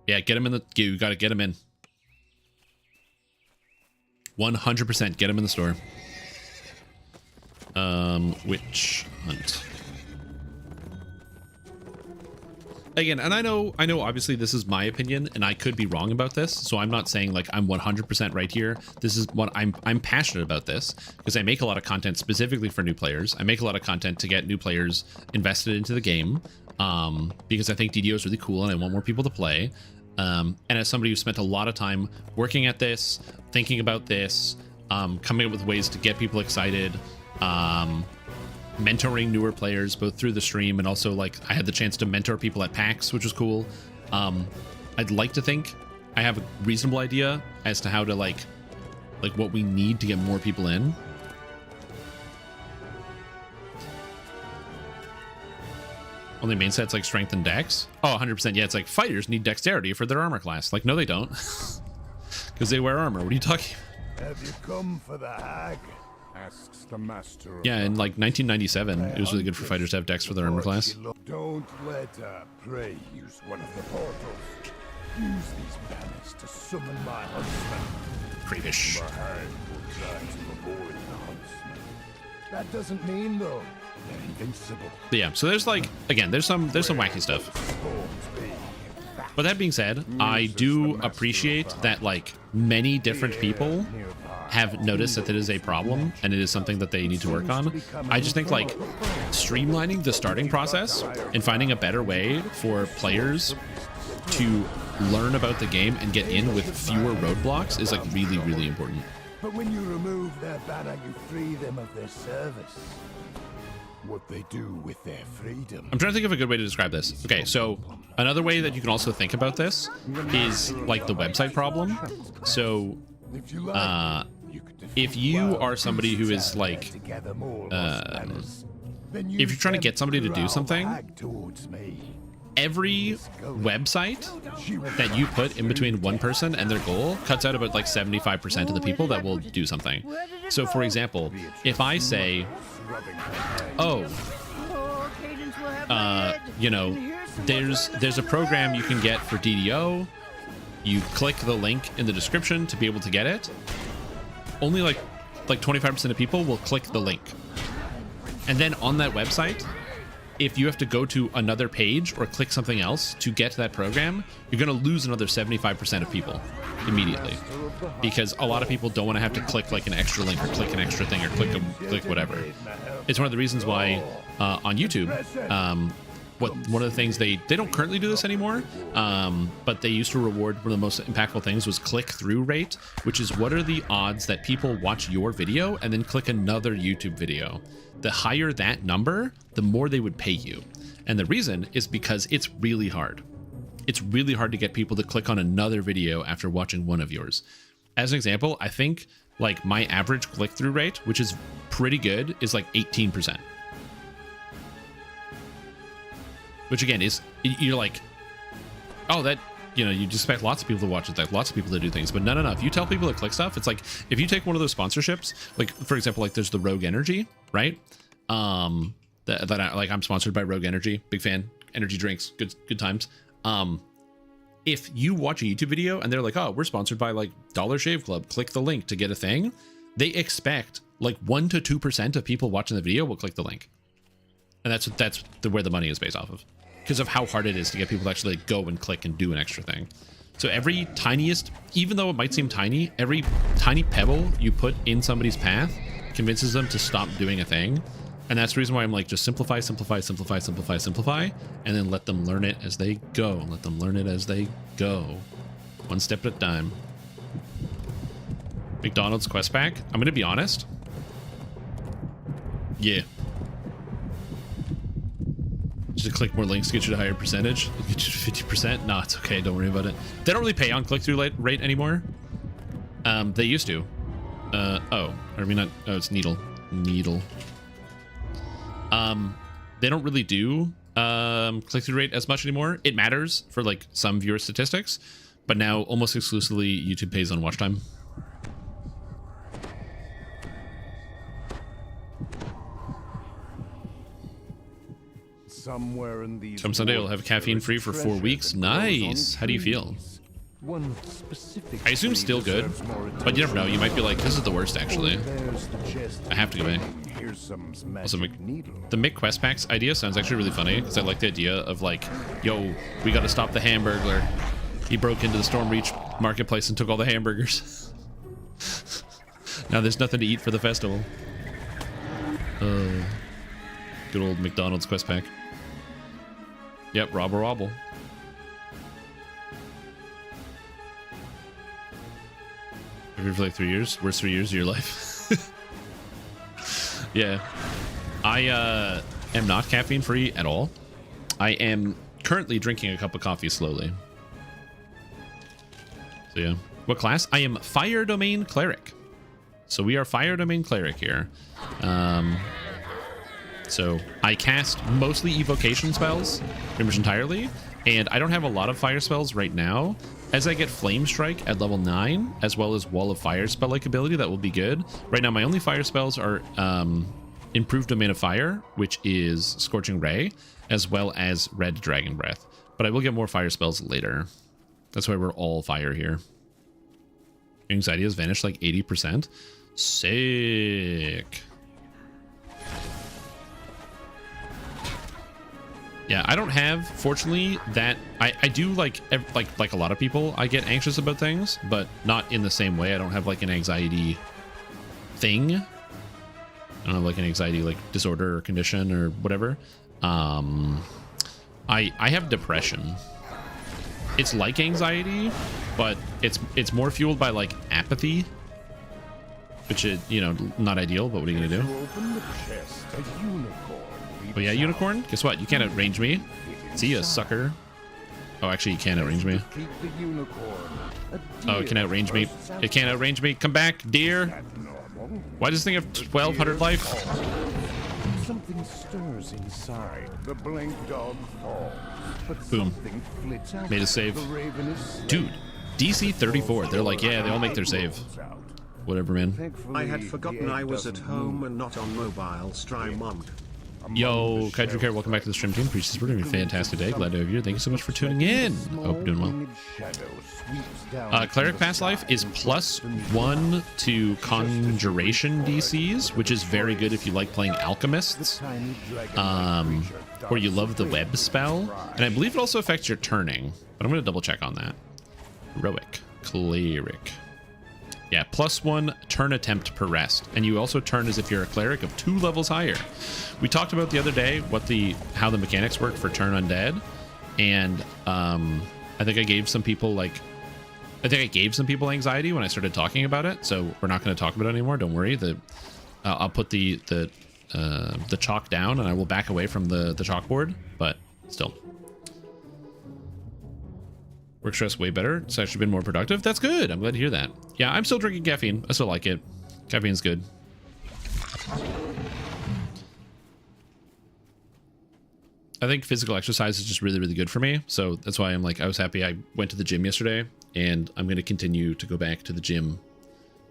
Yeah, get him in the... You gotta get him in. 100% get him in the store. Witch hunt. Again, and I know obviously this is my opinion and I could be wrong about this, so I'm not saying like I'm 100% right here. This is what I'm passionate about this because I make a lot of content specifically for new players. I make a lot of content to get new players invested into the game, because I think DDO is really cool and I want more people to play. And as somebody who spent a lot of time working at this, thinking about this, coming up with ways to get people excited, mentoring newer players both through the stream and also like I had the chance to mentor people at PAX, which was cool. I'd like to think I have a reasonable idea as to how to like what we need to get more people in. Only main sets like strength and dex. Oh, 100%. Yeah, it's like fighters need dexterity for their armor class. Like, no, they don't. Because they wear armor. What are you talking about? Have you come for the hag? Asks the master. Yeah, in like 1997, it was really good for fighters to have dex for their armor class. Don't let a prey use one of the portals. Use these banners to summon my huntsman. Crayfish. My hag will try to avoid the huntsman. That doesn't mean though they're invincible. But yeah, so there's like, again, there's some wacky stuff. But that being said, I do appreciate that like many different people have noticed that it is a problem and it is something that they need to work on. I just think like streamlining the starting process and finding a better way for players to learn about the game and get in with fewer roadblocks is like really, really important. But when you remove their banner, you free them of their service. What they do with their freedom. I'm trying to think of a good way to describe this. Okay, so another way that you can also think about this is like the website problem. So if you are somebody who is like if you're trying to get somebody to do something, every website that you put in between one person and their goal cuts out about like 75% of the people that will do something. So for example, if I say, oh, you know, there's a program you can get for DDO, you click the link in the description to be able to get it, only like 25% of people will click the link. And then on that website, if you have to go to another page or click something else to get to that program, you're going to lose another 75% of people immediately, because a lot of people don't want to have to click like an extra link or click an extra thing or click whatever. It's one of the reasons why on YouTube, one of the things they don't currently do this anymore, but they used to reward, one of the most impactful things was click-through rate, which is what are the odds that people watch your video and then click another YouTube video. The higher that number, the more they would pay you. And the reason is because it's really hard. It's really hard to get people to click on another video after watching one of yours. As an example, I think like my average click-through rate, which is pretty good, is like 18%. Which again is, you're like, oh, you know, you just expect lots of people to watch it, like lots of people to do things, but no. If you tell people to click stuff, it's like if you take one of those sponsorships, like for example, like there's the Rogue Energy, right? I'm sponsored by Rogue Energy, big fan, energy drinks, good times. If you watch a YouTube video and they're like, oh, we're sponsored by like Dollar Shave Club, click the link to get a thing, they expect like 1 to 2% of people watching the video will click the link, and that's where the money is based off of, because of how hard it is to get people to actually like, go and click and do an extra thing. So every tiniest, even though it might seem tiny, every tiny pebble you put in somebody's path convinces them to stop doing a thing. And that's the reason why I'm like, just simplify, and then let them learn it as they go. Let them learn it as they go. One step at a time. McDonald's quest pack. I'm going to be honest. Yeah. Just click more links to get you to a higher percentage. Get you to 50%. No, it's okay. Don't worry about it. They don't really pay on click-through rate anymore. They used to. It's needle. They don't really do click-through rate as much anymore. It matters for like some viewer statistics, but now almost exclusively YouTube pays on watch time. Somewhere in these Come Sunday, we'll have caffeine free for 4 weeks. Nice. How do you feel? One specific I assume still good, but you never know. You might be like, this is the worst, actually. I have to go in. Also, the Mick quest packs idea sounds actually really funny, because I like the idea of like, yo, we got to stop the Hamburglar. He broke into the Stormreach marketplace and took all the hamburgers. Now there's nothing to eat for the festival. Good old McDonald's quest pack. Yep, robble wobble. For like 3 years, worst 3 years of your life. Yeah, I am not caffeine free at all. I am currently drinking a cup of coffee slowly. So yeah, what class? I am Fire Domain Cleric. So we are Fire Domain Cleric here. So I cast mostly evocation spells, pretty much entirely, and I don't have a lot of fire spells right now. As I get Flame Strike at level 9, as well as Wall of Fire spell-like ability, that will be good. Right now, my only fire spells are Improved Domain of Fire, which is Scorching Ray, as well as Red Dragon Breath. But I will get more fire spells later. That's why we're all fire here. Anxiety has vanished like 80%. Sick. Yeah, I don't have, fortunately, that I do like a lot of people, I get anxious about things, but not in the same way. I don't have like an anxiety thing. I don't have like an anxiety like disorder or condition or whatever. I have depression. It's like anxiety, but it's more fueled by like apathy, which is, you know, not ideal, but what are you gonna do? Oh yeah, unicorn? Guess what? You can't outrange me. See ya, sucker. Oh, actually, you can't outrange me. Oh, it can outrange me. It can't outrange me. Come back, deer. Why does this thing have 1200 life? Something stirs inside. The blink dog falls. But boom. Made a save. Dude, DC 34. They're like, yeah, they all make their save. Whatever, man. I had forgotten I was at home and not on mobile stream on. Yo, Kaiju Care, welcome back to the stream team. Appreciate it. It's a fantastic day. Glad to have you. Thank you so much for tuning in. Hope you're doing well. Cleric Past Life is +1 to Conjuration DCs, which is very good if you like playing Alchemists, or you love the web spell. And I believe it also affects your turning, but I'm going to double check on that. Heroic Cleric. Yeah, +1 turn attempt per rest, and you also turn as if you're a cleric of 2 levels higher. We talked about the other day how the mechanics work for turn undead, and I think I gave some people anxiety when I started talking about it. So we're not going to talk about it anymore. Don't worry. I'll put the chalk down, and I will back away from the chalkboard. But still. Work stress way better. It's actually been more productive. That's good. I'm glad to hear that. Yeah, I'm still drinking caffeine. I still like it. Caffeine's good. I think physical exercise is just really, really good for me. So that's why I'm like, I was happy I went to the gym yesterday, and I'm going to continue to go back to the gym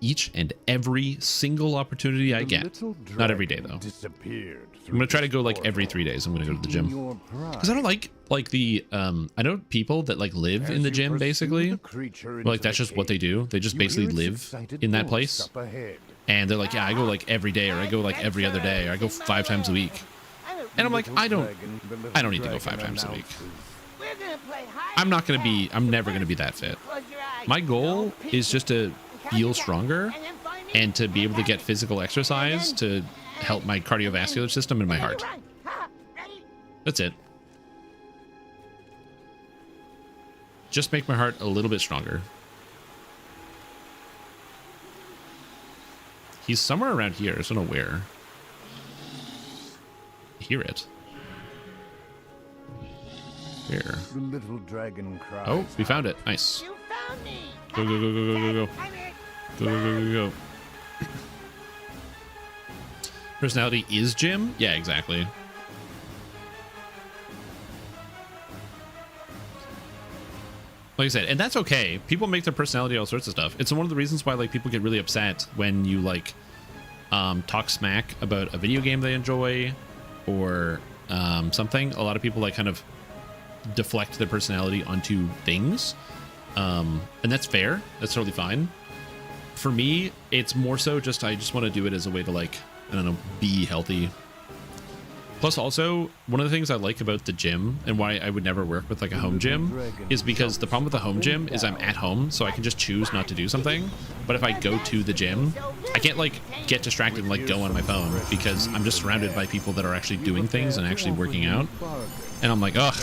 each and every single opportunity I get. Not every day though. I'm gonna try to go like every 3 days. I'm gonna go to the gym because I don't like the I know people that like live in the gym basically. Like that's just what they do. They just basically live in that place, and they're like, yeah, I go like every day, or I go like every other day, or I go 5 times a week. And I'm like, I don't need to go 5 times a week. I'm never gonna be that fit. My goal is just to feel stronger and to be able to get physical exercise to help my cardiovascular system and my heart. That's it. Just make my heart a little bit stronger. He's somewhere around here. I just don't know where. I hear it. Where? The little dragon cries. Oh, we found it. Nice. You found me. Go, go, go, go, go, go, go. Go, go, go, go, go. Personality is Jim? Yeah, exactly. Like I said, and that's okay. People make their personality all sorts of stuff. It's one of the reasons why like people get really upset when you like talk smack about a video game they enjoy or something. A lot of people like kind of deflect their personality onto things. And that's fair. That's totally fine. For me, it's more so just I just want to do it as a way to like, I don't know, be healthy. Plus also, one of the things I like about the gym and why I would never work with like a home gym is because the problem with the home gym is I'm at home, so I can just choose not to do something. But if I go to the gym, I can't like get distracted and like go on my phone because I'm just surrounded by people that are actually doing things and actually working out. And I'm like, ugh.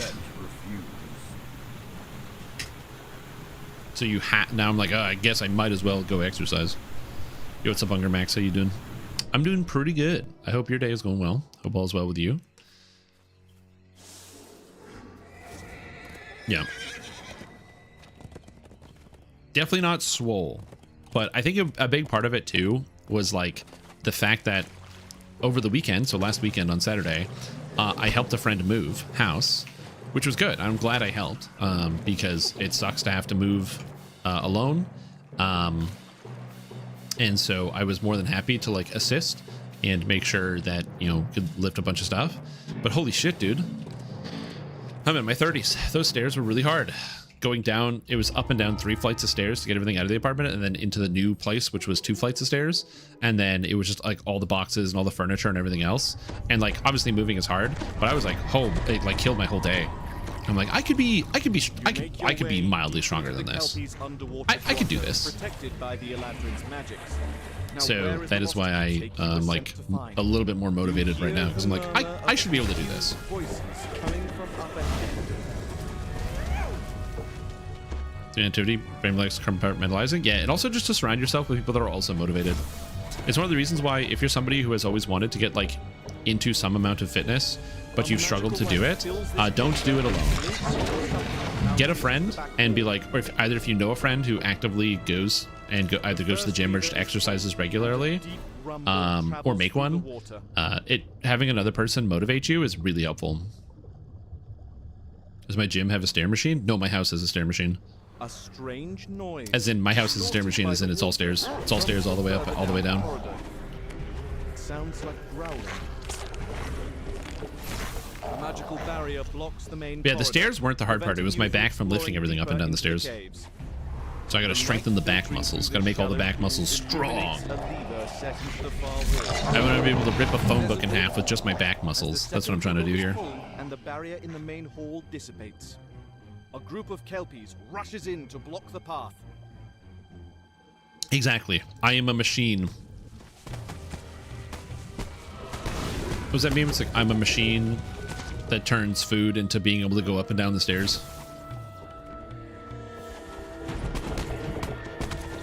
So now I'm like, oh, I guess I might as well go exercise. Yo, what's up, Hunger Max? How you doing? I'm doing pretty good. I hope your day is going well. Hope all is well with you. Yeah. Definitely not swole. But I think a big part of it too was like the fact that over the weekend, so last weekend on Saturday, I helped a friend move house, which was good. I'm glad I helped because it sucks to have to move alone. And so I was more than happy to like assist and make sure that, you know, could lift a bunch of stuff. But holy shit, dude. I'm in my 30s. Those stairs were really hard. Going down, it was up and down 3 flights of stairs to get everything out of the apartment and then into the new place, which was 2 flights of stairs. And then it was just like all the boxes and all the furniture and everything else. And like obviously moving is hard, but I was like, oh, it like killed my whole day. I'm like, I could be mildly stronger than this. I could do this. So that is why I'm like a little bit more motivated right now because I'm like, I should be able to do this. The activity, Ravenloft compartmentalizing. Yeah, and also just to surround yourself with people that are also motivated. It's one of the reasons why if you're somebody who has always wanted to get like into some amount of fitness, but you've struggled to do it, don't do it alone. Get a friend and be like, or if you know a friend who actively goes and either goes to the gym or just exercises regularly, or make one. Having another person motivate you is really helpful. Does my gym have a stair machine? No, my house has a stair machine. A strange noise. As in, my house is a stair machine, as in it's all stairs. It's all stairs all the way up, all the way down. It sounds like growling. A magical barrier blocks the main Yeah, the stairs weren't the hard part. It was my back from lifting everything up and down the stairs. So I gotta strengthen the back muscles. Gotta make all the back muscles strong. I want to be able to rip a phone book in half with just my back muscles. That's what I'm trying to do here. And the barrier in the main hall dissipates. A group of Kelpies rushes in to block the path. Exactly. I am a machine. What does that mean? It's like I'm a machine that turns food into being able to go up and down the stairs.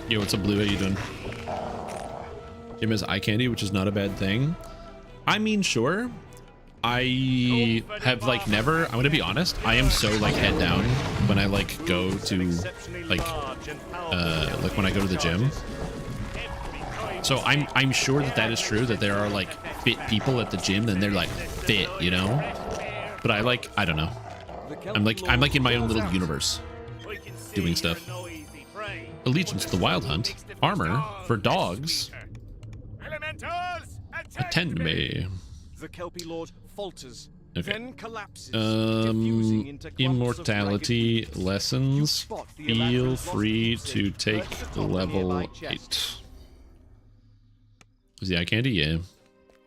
Yo, what's up, Blue? How you doing? Jim has eye candy, which is not a bad thing. I mean, sure. I have like never, I'm gonna be honest, I am so like head down when I like go to like when I go to the gym. So I'm sure that is true, that there are like fit people at the gym and they're like fit, you know? But I don't know. I'm like in my own little universe doing stuff. Allegiance to the Wild Hunt. Armor for dogs. Attend me. The Kelpie Lord falters, Okay. then collapses, diffusing into clumps of Immortality ragged lessons. You spot the Feel elaborate free blossom to perched take atop the level nearby chest. 8. Is the eye candy? Yeah.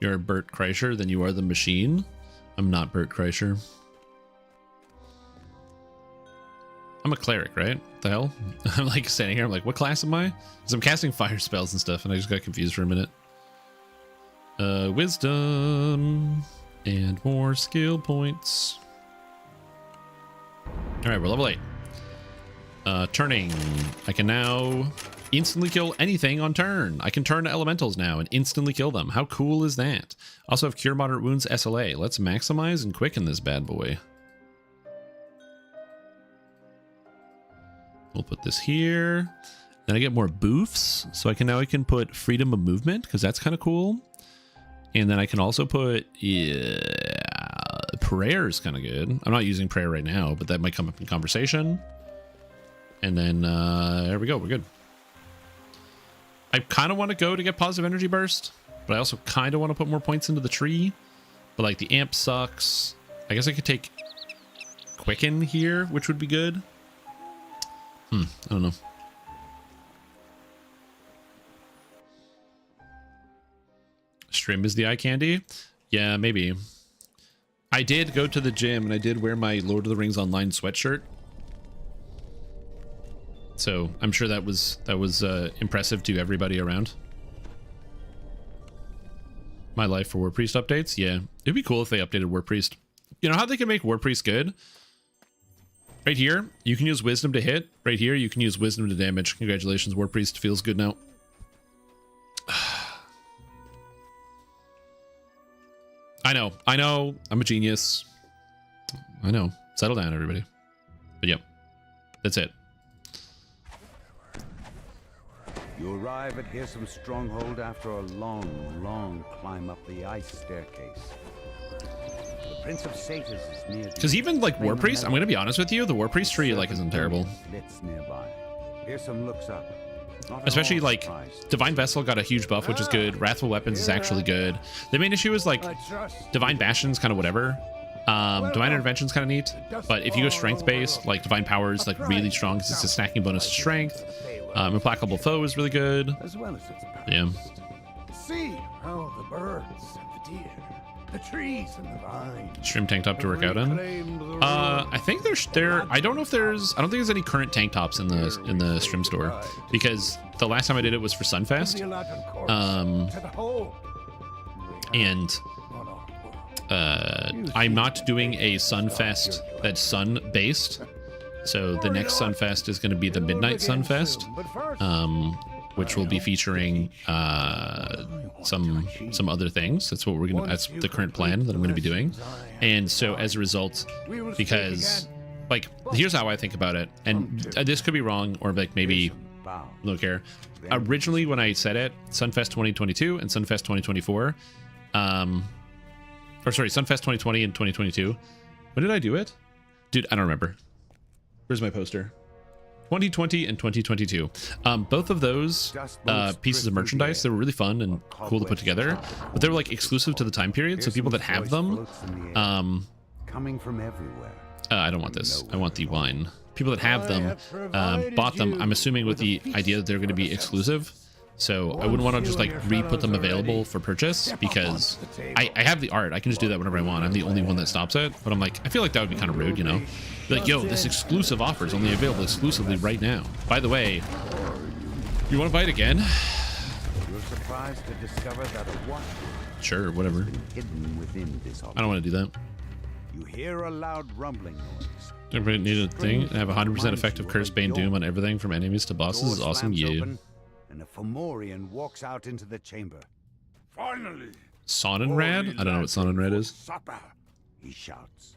You're Bert Kreischer, then you are the machine. I'm not Bert Kreischer. I'm a cleric, right? What the hell? I'm like standing here, I'm like, what class am I? Because I'm casting fire spells and stuff, and I just got confused for a minute. Wisdom and more skill points. All right, we're level 8. Turning. I can now instantly kill anything on turn. I can turn to elementals now and instantly kill them. How cool is that? Also have Cure Moderate Wounds SLA. Let's maximize and quicken this bad boy. We'll put this here. Then I get more boofs. So I can put Freedom of Movement because that's kind of cool. And then I can also put Prayer is kind of good. I'm not using Prayer right now, but that might come up in conversation. And then there we go. We're good. I kind of want to go to get Positive Energy Burst, but I also kind of want to put more points into the tree. But like the amp sucks. I guess I could take Quicken here, which would be good. I don't know. Strim is the eye candy? Yeah, maybe. I did go to the gym and I did wear my Lord of the Rings Online sweatshirt. So I'm sure that was impressive to everybody around. My life for War Priest updates? Yeah. It'd be cool if they updated War Priest. You know how they can make War Priest good? Right here, you can use Wisdom to hit. Right here, you can use Wisdom to damage. Congratulations, War Priest feels good now. I know, I'm a genius. I know. Settle down, everybody. But yep, that's it. You arrive at Hearsome Stronghold after a long climb up the ice staircase. The Prince of Satyrs is near. Because even like War Priest, I'm gonna be honest with you, the War Priest tree like isn't terrible. Nearby. Hearsome looks up. Especially like Divine Vessel got a huge buff, which is good. Wrathful Weapons is actually good. The main issue is like Divine Bastion's kind of whatever. Divine Intervention's kind of neat, but if you go strength based, like Divine Power is like really strong because it's a stacking bonus to strength. Implacable Foe is really good. Yeah. See how the birds and the deer, the trees and the vines. Stream tank top to work out in. I think I don't know if I don't think there's any current tank tops in the stream store because the last time I did it was for Sunfest. I'm not doing a Sunfest that's sun based. So the next Sunfest is going to be the Midnight Sunfest, which will be featuring some other things. That's what that's the current plan that I'm going to be doing. And so as a result, because like here's how I think about it, and this could be wrong or like maybe I don't care. Originally when I said it, Sunfest 2022 and Sunfest 2024, or sorry, Sunfest 2020 and 2022. When did I do it? Dude, I don't remember. Where's my poster? 2020 and 2022. Both of those pieces of merchandise, they were really fun and cool to put together, but they were like exclusive to the time period. So people that have them, coming from everywhere. I don't want this. I want the wine. People that have them bought them, I'm assuming with the idea that they're going to be exclusive. So I wouldn't want to just like re-put them available for purchase because I have the art. I can just do that whenever I want. I'm the only one that stops it. But I'm like, I feel like that would be kind of rude, you know? Be like, yo, this exclusive offer is only available exclusively right now. By the way, you want to buy it again? You're surprised to discover that a watch Sure, whatever. hidden within this I don't want to do that. You hear a loud rumbling noise. Everybody need a thing and have 100% effective Curse, Bane, Doom on everything from enemies to bosses is awesome. Yeah. And a Fomorian walks out into the chamber. Finally! Sonnenrad? I don't know what Sonnenrad is. Supper! He shouts.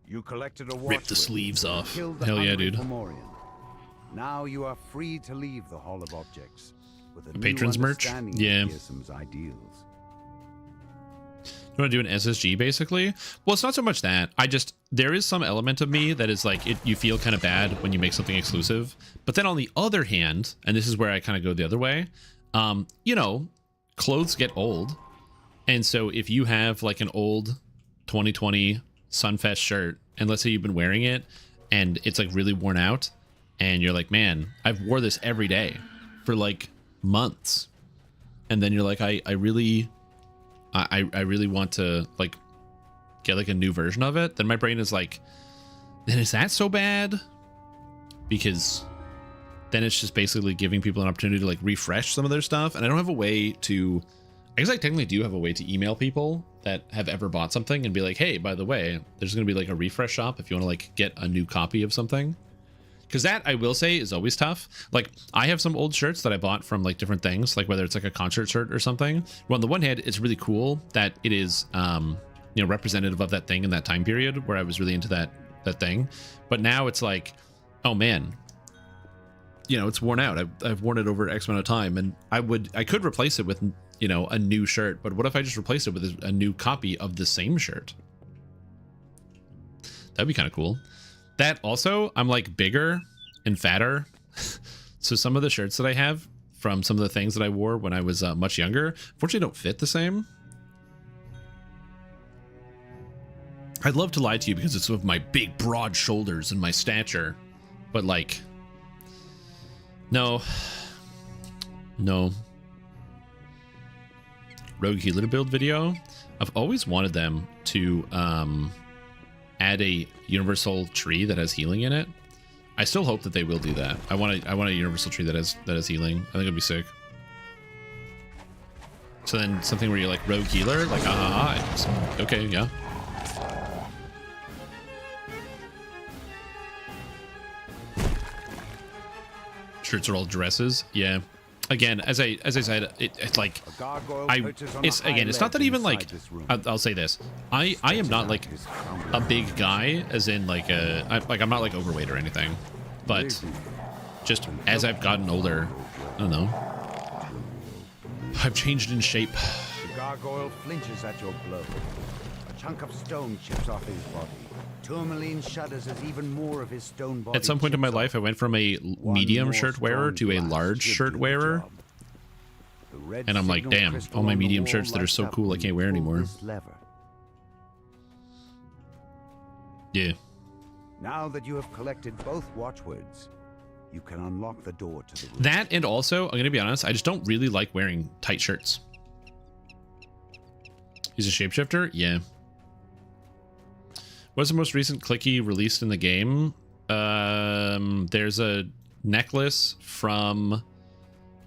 You collected a watch. Rip the sleeves off. Killed the Hell yeah, hungry dude. Fomorian. Now you are free to leave the Hall of Objects with a new Patrons merch? understanding of Yeah. Fearsome's ideals. want to do an SSG basically? Well, it's not so much that. There is some element of me that is like, you feel kind of bad when you make something exclusive. But then on the other hand, and this is where I kind of go the other way, you know, clothes get old. And so if you have like an old 2020 Sunfest shirt, and let's say you've been wearing it and it's like really worn out, and you're like, man, I've wore this every day for like months. And then you're like, I really want to like get like a new version of it. Then my brain is like, then is that so bad? Because then it's just basically giving people an opportunity to like refresh some of their stuff. And I don't have a way to, I guess I technically do have a way to email people that have ever bought something and be like, hey, by the way, there's going to be like a refresh shop if you want to like get a new copy of something. Because that, I will say, is always tough. Like, I have some old shirts that I bought from like different things, like whether it's like a concert shirt or something. Well, on the one hand, it's really cool that it is, you know, representative of that thing in that time period where I was really into that thing. But now it's like, oh man, you know, it's worn out. I've worn it over X amount of time, and I could replace it with, you know, a new shirt. But what if I just replace it with a new copy of the same shirt? That'd be kind of cool. That also, I'm like bigger and fatter. So some of the shirts that I have from some of the things that I wore when I was much younger, unfortunately don't fit the same. I'd love to lie to you because it's with my big broad shoulders and my stature, but like, no. Rogue Healer build video. I've always wanted them to add a universal tree that has healing in it. I still hope that they will do that. I want a universal tree that has healing. I think it'd be sick. So then something where you're like rogue healer, like okay, yeah. Shirts are all dresses, yeah. Again, as I said, it's like it's not that even like I'll say this. I am not like a big guy, as in like I'm not like overweight or anything, but just as I've gotten older, I don't know, I've changed in shape. The gargoyle flinches at your blow. A chunk of stone chips off his body. Tourmaline shudders as even more of his stone body. At some point in my life, I went from a medium shirt wearer to a large shirt wearer. And I'm like, damn, all my medium shirts that are so cool I can't wear anymore. Yeah. Now that you have collected both watchwords, you can unlock the door to the room. That, and also, I'm going to be honest, I just don't really like wearing tight shirts. He's a shapeshifter? Yeah. What's the most recent clicky released in the game? There's a necklace from...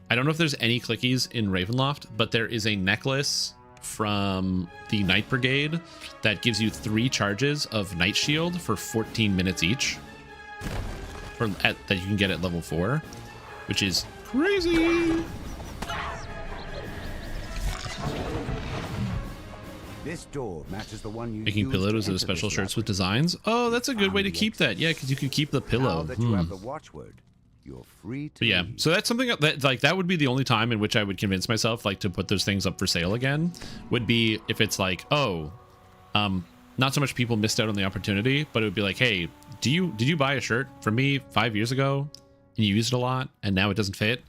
I don't know if there's any clickies in Ravenloft, but there is a necklace from the Night Brigade that gives you 3 charges of Night Shield for 14 minutes each. That you can get at level 4, which is crazy. This door matches the one you Making pillows of special shirts with designs. Oh, that's a good way to keep that. Yeah, because you could keep the pillow. Now that you have the watchword, you're free to yeah, so that's something that like that would be the only time in which I would convince myself like to put those things up for sale again, would be if it's like, oh, not so much people missed out on the opportunity, but it would be like, hey, did you buy a shirt from me 5 years ago and you used it a lot and now it doesn't fit?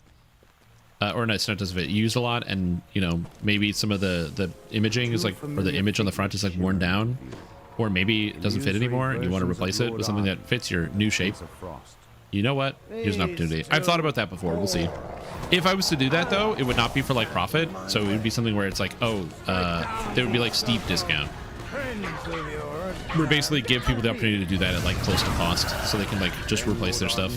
Or no, it's not doesn't fit. You used a lot, and you know maybe some of the imaging is like, or the image on the front is like worn down, or maybe it doesn't fit anymore, and you want to replace it with something that fits your new shape. You know what? Here's an opportunity. I've thought about that before. We'll see. If I was to do that though, it would not be for like profit. So it would be something where it's like, oh, there would be like steep discount. Where basically give people the opportunity to do that at like close to cost, so they can like just replace their stuff.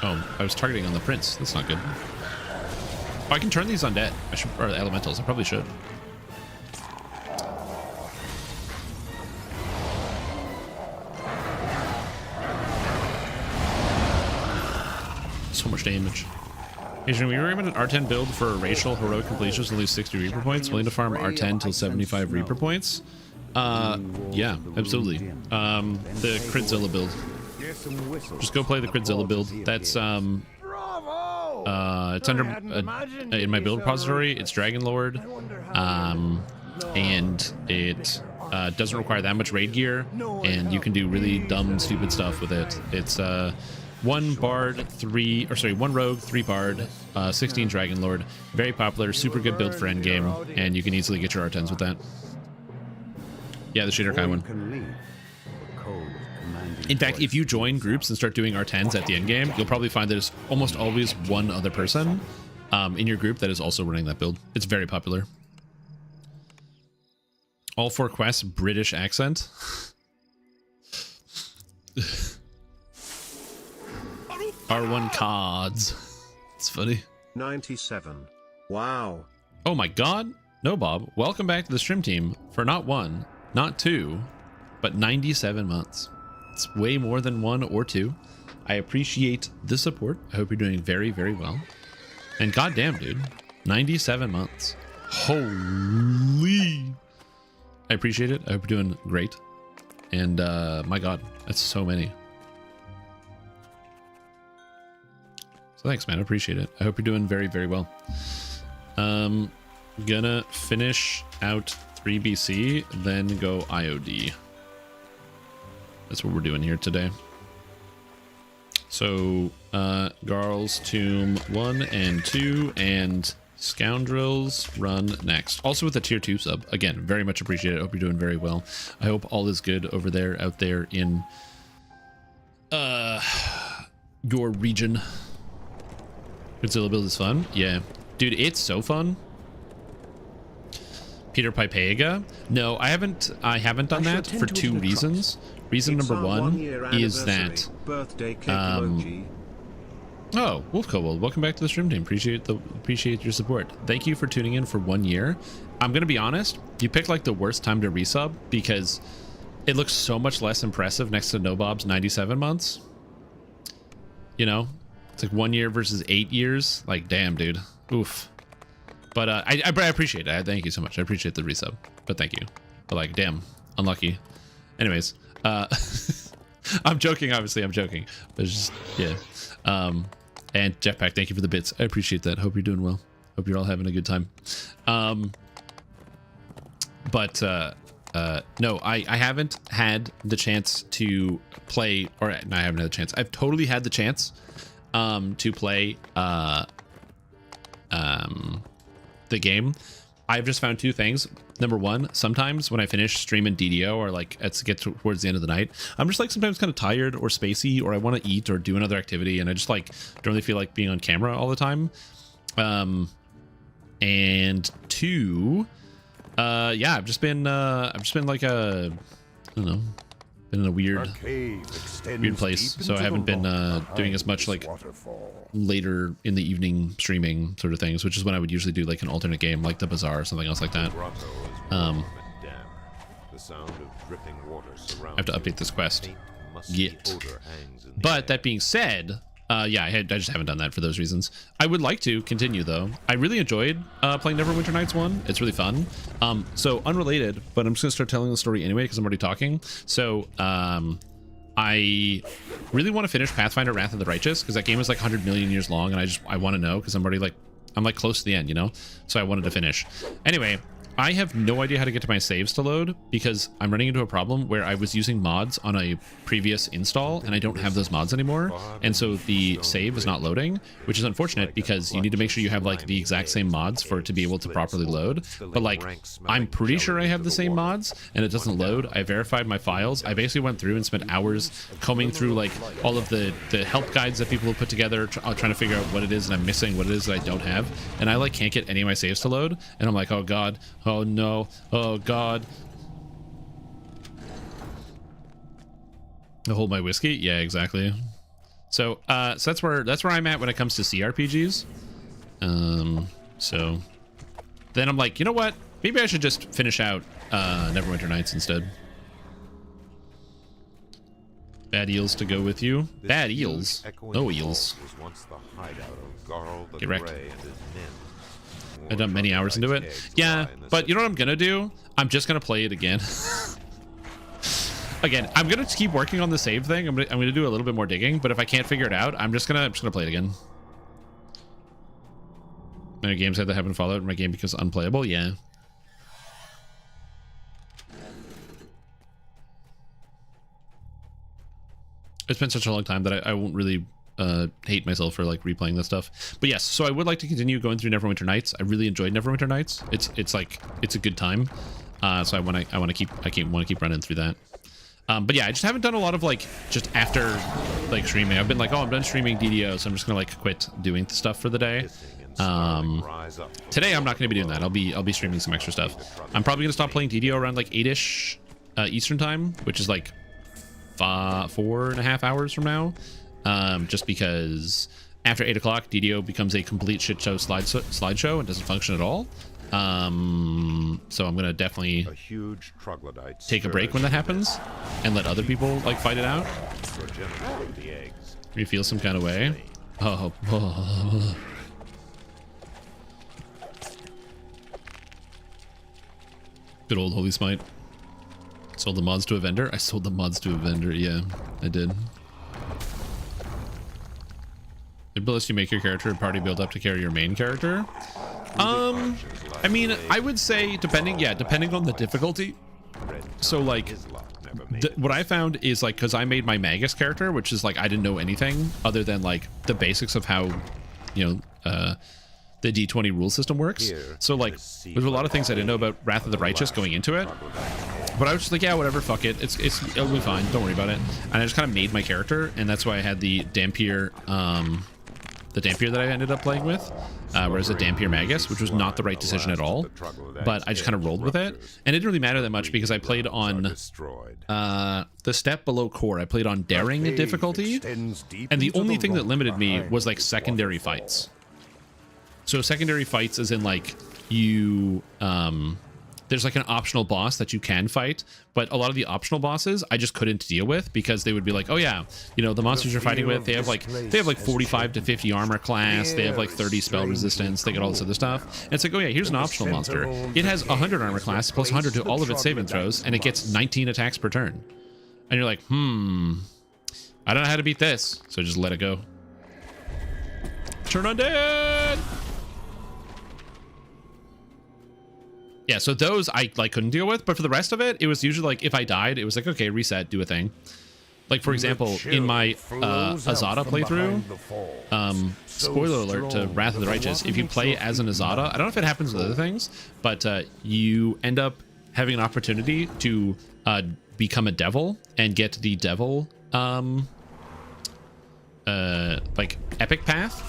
Oh, I was targeting on the prince. That's not good. Oh, I can turn these undead. I should, or elementals. I probably should. So much damage. Asian, we recommend an R10 build for a racial heroic completions at least 60 Reaper points. Willing to farm R10 till 75 Reaper points. Yeah, absolutely. The Critzilla build. Hear some whistles. Just go play the Cridzilla build. That's it's under in my build repository. It's Dragon Lord, and it doesn't require that much raid gear, and you can do really dumb, stupid stuff with it. It's 1 rogue, 3 bard, 16 Dragon Lord. Very popular, super good build for endgame, and you can easily get your R10s with that. Yeah, the Shader Kai one. In fact, if you join groups and start doing R10s at the end game, you'll probably find there's almost always one other person in your group that is also running that build. It's very popular. All 4 quests, British accent. R1 cards. It's funny. 97. Wow. Oh my god. No, Bob. Welcome back to the stream team for not 1, not 2, but 97 months. It's way more than 1 or 2. I appreciate the support. I hope you're doing very, very well. And goddamn, dude, 97 months. Holy. I appreciate it. I hope you're doing great. And my god, that's so many. So thanks, man. I appreciate it. I hope you're doing very, very well. Gonna finish out 3BC, then go IOD. That's what we're doing here today. So, Garl's Tomb 1 and 2, and Scoundrels run next. Also with a tier 2 sub. Again, very much appreciate it. Hope you're doing very well. I hope all is good over there, out there in your region. Godzilla build is fun. Yeah. Dude, it's so fun. Peter Pipaga? No, I haven't done that for 2 reasons. Reason number 1 is that oh, Wolf Kobold, welcome back to the stream team. Appreciate your support. Thank you for tuning in for 1 year. I'm gonna be honest, you picked like the worst time to resub because it looks so much less impressive next to Nobob's 97 months. You know, it's like 1 year versus 8 years. Like, damn, dude. Oof. But I appreciate it. Thank you so much. I appreciate the resub. But thank you. But like, damn, unlucky. Anyways, I'm joking. Obviously, I'm joking. But it's just, yeah. And Jetpack, thank you for the bits. I appreciate that. Hope you're doing well. Hope you're all having a good time. No, I haven't had the chance to play, or no, I haven't had the chance. I've totally had the chance to play the game. I've just found 2 things. Number 1, sometimes when I finish streaming DDO or like get towards the end of the night, I'm just like sometimes kind of tired or spacey, or I want to eat or do another activity, and I just like don't really feel like being on camera all the time. And 2, yeah, I've just been like a, I don't know, been in a weird place, so I haven't been doing as much like later in the evening streaming sort of things, which is when I would usually do like an alternate game like the Bazaar or something else like that. I have to update this quest yet. But that being said, yeah, I just haven't done that for those reasons. I would like to continue though. I really enjoyed playing Neverwinter Nights 1. It's really fun. So unrelated, but I'm just gonna start telling the story anyway because I'm already talking. So I really want to finish Pathfinder Wrath of the Righteous because that game is like 100 million years long, and I want to know because I'm like close to the end, you know? So I wanted to finish. Anyway, I have no idea how to get to my saves to load because I'm running into a problem where I was using mods on a previous install and I don't have those mods anymore, and so the save is not loading, which is unfortunate because you need to make sure you have like the exact same mods for it to be able to properly load. But like, I'm pretty sure I have the same mods and it doesn't load. I verified my files. I basically went through and spent hours combing through like all of the help guides that people have put together, trying to figure out what it is that I'm missing, what it is that I don't have, and I like can't get any of my saves to load, and I'm like, oh god, oh no, oh god. I hold my whiskey. Yeah, exactly. So that's where I'm at when it comes to CRPGs. So then I'm like, you know what? Maybe I should just finish out Neverwinter Nights instead. Bad eels to go with you. Bad eels. No eels. Get wrecked. I dumped many hours into it. Yeah, but you know what I'm gonna do? I'm just gonna play it again. again, I'm gonna keep working on the save thing. I'm gonna do a little bit more digging, but if I can't figure it out, I'm just gonna play it again. My games had that happen in Fallout, and my game becomes unplayable. Yeah. It's been such a long time that I won't really hate myself for like replaying this stuff. But yes, so I would like to continue going through Neverwinter Nights. I really enjoyed Neverwinter Nights. It's a good time. So I want to keep running through that. But yeah, I just haven't done a lot of like just after like streaming. I've been like, oh, I'm done streaming DDO, so I'm just gonna like quit doing stuff for the day. Today I'm not gonna be doing that. I'll be streaming some extra stuff. I'm probably gonna stop playing DDO around like 8ish Eastern time, which is like 4.5 hours from now. Just because after 8 o'clock DDO becomes a complete shit show slideshow and doesn't function at all. So I'm gonna definitely take a break when that happens and let other people like fight it out. You feel some kind of way. Oh. Good old Holy Smite. Sold the mods to a vendor. I sold the mods to a vendor. Yeah, I did. It lets you make your character a party build up to carry your main character. I mean, I would say depending on the difficulty. So like, what I found is like, because I made my Magus character, which is like I didn't know anything other than like the basics of how, you know, the D20 rule system works. So like, there's a lot of things I didn't know about Wrath of the Righteous going into it. But I was just like, yeah, whatever, fuck it. It'll be fine. Don't worry about it. And I just kind of made my character, and that's why I had the Dampier that I ended up playing with, whereas the Dampier Magus, which was not the right decision at all. But I just kind of rolled with it, and it didn't really matter that much because I played on the step below core. I played on daring difficulty, and the only thing that limited me was like secondary fights. So secondary fights is in like you there's like an optional boss that you can fight, but a lot of the optional bosses I just couldn't deal with because they would be like, oh yeah, you know, the monsters you're fighting with, they have like 45 to 50 armor class, they have like 30 spell resistance, they get all this other stuff. And it's like, oh yeah, here's an optional monster. It has 100 armor class plus 100 to all of its saving throws, and it gets 19 attacks per turn. And you're like, I don't know how to beat this, so just let it go. Turn undead. Yeah, so those I like couldn't deal with, but for the rest of it, it was usually like if I died, it was like, okay, reset, do a thing. Like for example, in my Azada playthrough, spoiler alert to Wrath of the Righteous, if you play as an Azada, I don't know if it happens with other things, but you end up having an opportunity to become a devil and get the devil like epic path,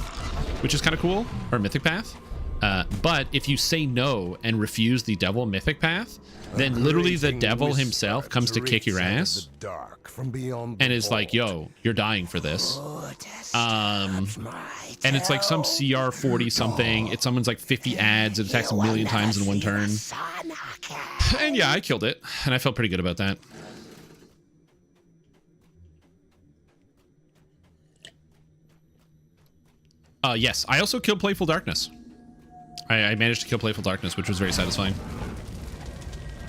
which is kind of cool, or mythic path. But if you say no and refuse the devil mythic path, then literally the devil himself comes to kick your ass and is like, yo, you're dying for this. And it's like some CR 40 something. It summons like 50 ads. It attacks a million times in one turn. And yeah, I killed it. And I felt pretty good about that. Yes, I also killed Playful Darkness. I managed to kill Playful Darkness, which was very satisfying.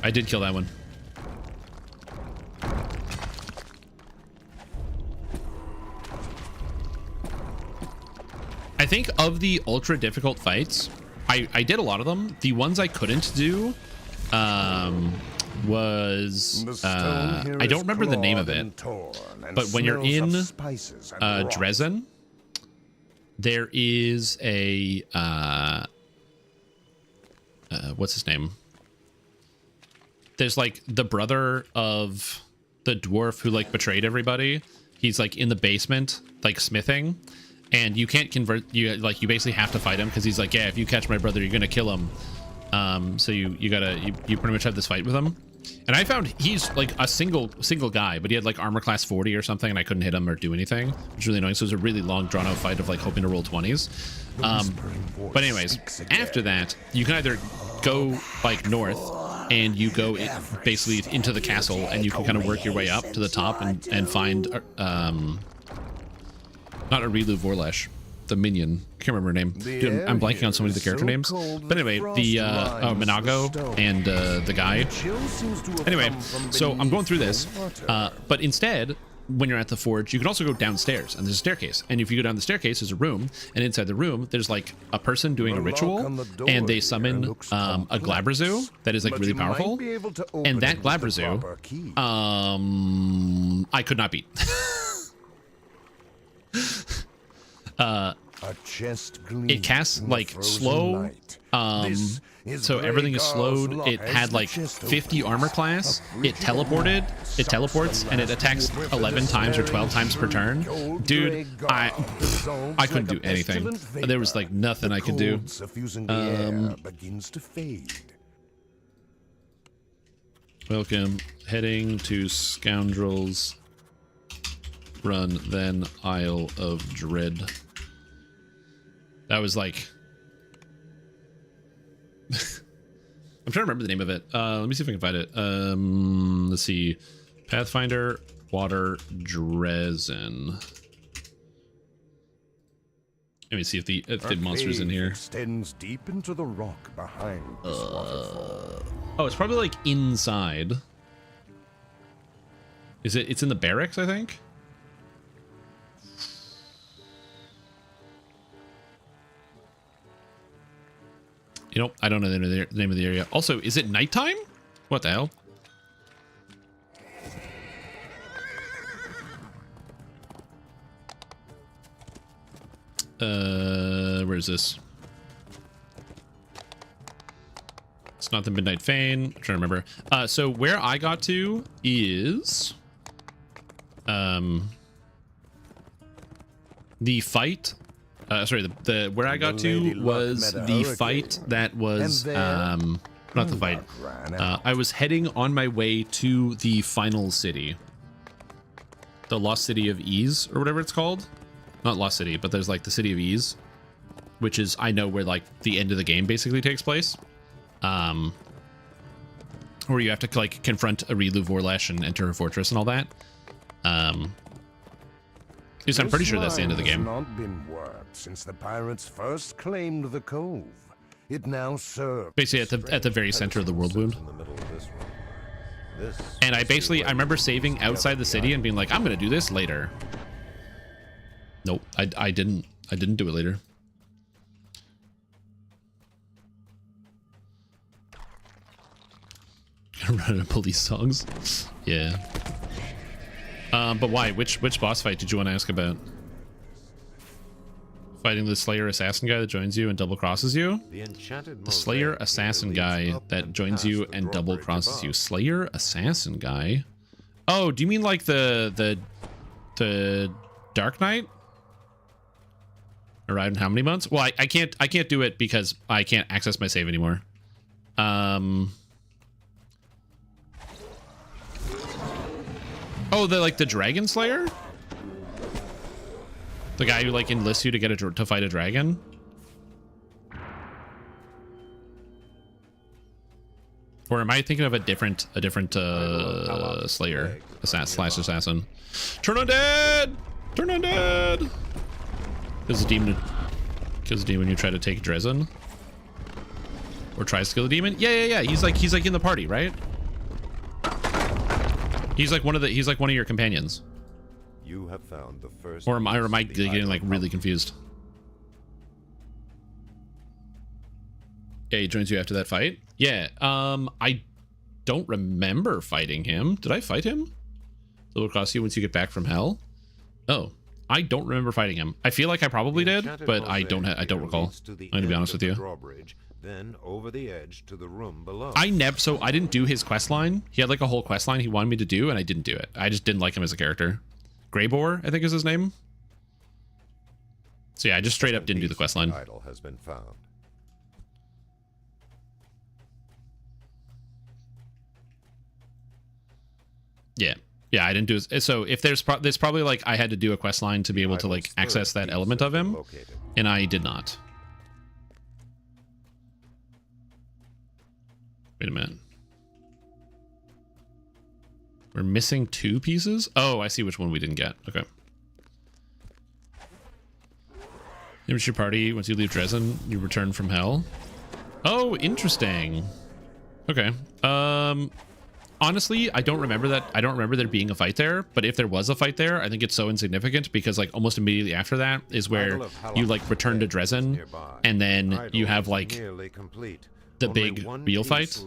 I did kill that one. I think of the ultra difficult fights, I did a lot of them. The ones I couldn't do was I don't remember the name of it, but when you're in Dresden, there is a what's his name? There's like the brother of the dwarf who like betrayed everybody. He's like in the basement, like smithing, and you can't convert. You basically have to fight him because he's like, yeah, if you catch my brother, you're gonna kill him. So you pretty much have this fight with him. And I found he's like a single guy, but he had like armor class 40 or something, and I couldn't hit him or do anything, which is really annoying. So it was a really long drawn out fight of like hoping to roll 20s. But anyways, after that, you can either go like north and you go basically into the castle, and you can kind of work your way up to the top and find not Arilu Vorlesh, the minion. I can't remember her name. Dude, I'm blanking on so many of the character names. But anyway, the Minago and the guy. Anyway, so I'm going through this, but instead, when you're at the forge, you can also go downstairs, and there's a staircase. And if you go down the staircase, there's a room, and inside the room, there's like a person doing a ritual, and they summon a Glabrazu that is like really powerful. And that Glabrazu, I could not beat. It casts like slow, so everything is slowed. It had like 50 armor class. It teleports, and it attacks 11 times or 12 times per turn. Dude, I couldn't do anything. There was like nothing I could do. Welcome, heading to Scoundrels Run, then Isle of Dread. That was like I'm trying to remember the name of it. Let me see if I can find it. Let's see. Pathfinder Water Drezen. Let me see if the monster's in here. Extends deep into the rock behind this waterfall. Oh, it's probably like inside. Is it? It's in the barracks, I think. You know, I don't know the name of the area. Also, is it nighttime? What the hell? Where is this? It's not the Midnight Fane. I'm trying to remember. So where I got to is the fight. Sorry, the where I got to was the fight that was not the fight. I was heading on my way to the final city, the Lost City of Ease or whatever it's called. Not Lost City, but there's like the City of Ease, which is I know where like the end of the game basically takes place. Where you have to like confront Arilu Vorlesh and enter her fortress and all that. Because I'm pretty sure that's the end of the game. Not been worked since the pirates first claimed the cove. It now serves basically at the very center of the world wound. And I remember saving outside the city and being like, I'm gonna do this later. Nope, I didn't do it later. Gonna run out of police songs. Yeah. But why? Which boss fight did you want to ask about? Fighting the Slayer Assassin guy that joins you and double crosses you? The Slayer Assassin guy that joins you and double crosses you. Slayer Assassin guy? Oh, do you mean like the Dark Knight? Arrived in how many months? Well, I can't do it because I can't access my save anymore. Oh, the Dragon Slayer? The guy who like enlists you to get to fight a dragon? Or am I thinking of a different Slayer slash assassin? Turn undead! Turn undead! Kills a demon when you try to take Drezen. Or tries to kill a demon? Yeah. He's like in the party, right? He's like one of your companions. You have found the first. Or am I getting like really confused? Yeah, he joins you after that fight. Yeah. I don't remember fighting him. Did I fight him? It'll cost you once you get back from hell. Oh, I don't remember fighting him. I feel like I probably did, but I don't recall. I'm gonna be honest with you. Then over the edge to the room below. I didn't do his quest line. He had like a whole quest line he wanted me to do, and I didn't do it. I just didn't like him as a character. Greybore, I think is his name. So yeah, I just straight up didn't do the quest line. Idol has been found. Yeah, I didn't do it. So if there's probably like I had to do a quest line to be able to like access that element of him, and I did not. Wait a minute. We're missing 2 pieces? Oh, I see which one we didn't get. Okay. Image your party. Once you leave Dresden, you return from hell. Oh, interesting. Okay. Honestly, I don't remember that. I don't remember there being a fight there, but if there was a fight there, I think it's so insignificant because like almost immediately after that is where you like return to Dresden and then you have like the big real fight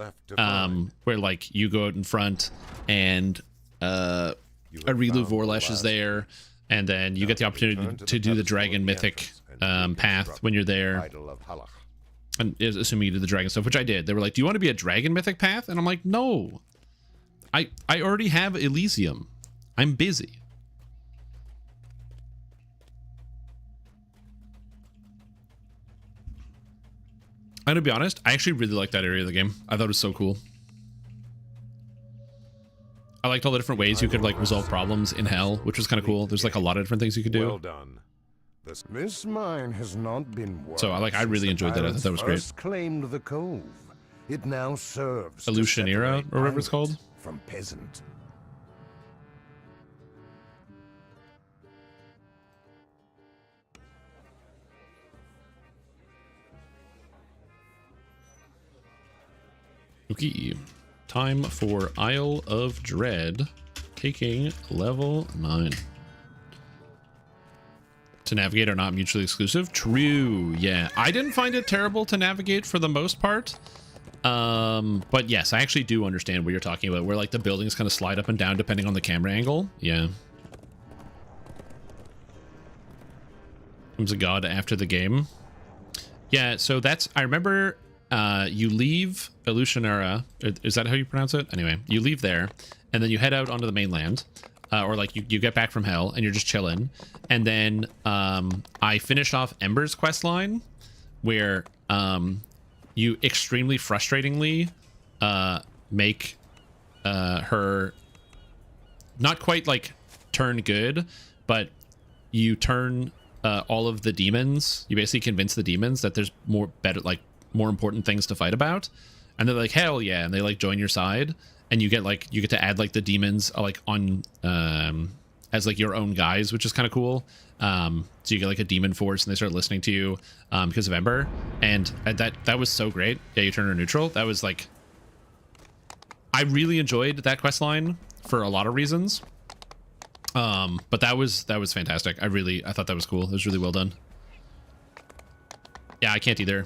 where like you go out in front and a Relu Vorlash is there and then you get the opportunity to do the dragon mythic path when you're there. And assuming you did the dragon stuff, which I did. They were like, do you want to be a dragon mythic path? And I'm like, no. I already have Elysium. I'm busy. I'm gonna be honest, I actually really liked that area of the game. I thought it was so cool. I liked all the different ways you could like resolve problems in hell, which was kind of cool. There's like a lot of different things you could do. Well done. This mine has not been worked So I really enjoyed that. I thought that was great. First claimed the cove. It now serves to Illusionera, separate or whatever it's called. pirate from peasant. Okay, time for Isle of Dread, taking level 9. To navigate are not mutually exclusive. True, yeah. I didn't find it terrible to navigate for the most part. But yes, I actually do understand what you're talking about, where like the buildings kind of slide up and down depending on the camera angle. Yeah. Comes a god after the game. Yeah, so that's, I remember you leave Illusionera, is that how you pronounce it? Anyway, you leave there, and then you head out onto the mainland, or like you get back from hell, and you're just chilling. And then I finished off Ember's quest line, where you extremely frustratingly make her not quite like turn good, but you turn all of the demons. You basically convince the demons that there's more important things to fight about, and they're like, hell yeah, and they like join your side, and you get to add like the demons like on as like your own guys, which is kind of cool. So you get like a demon force and they start listening to you because of Ember, and that was so great. Yeah, you turn her neutral. That was like, I really enjoyed that quest line for a lot of reasons. But that was fantastic. I thought that was cool. It was really well done. Yeah, I can't either.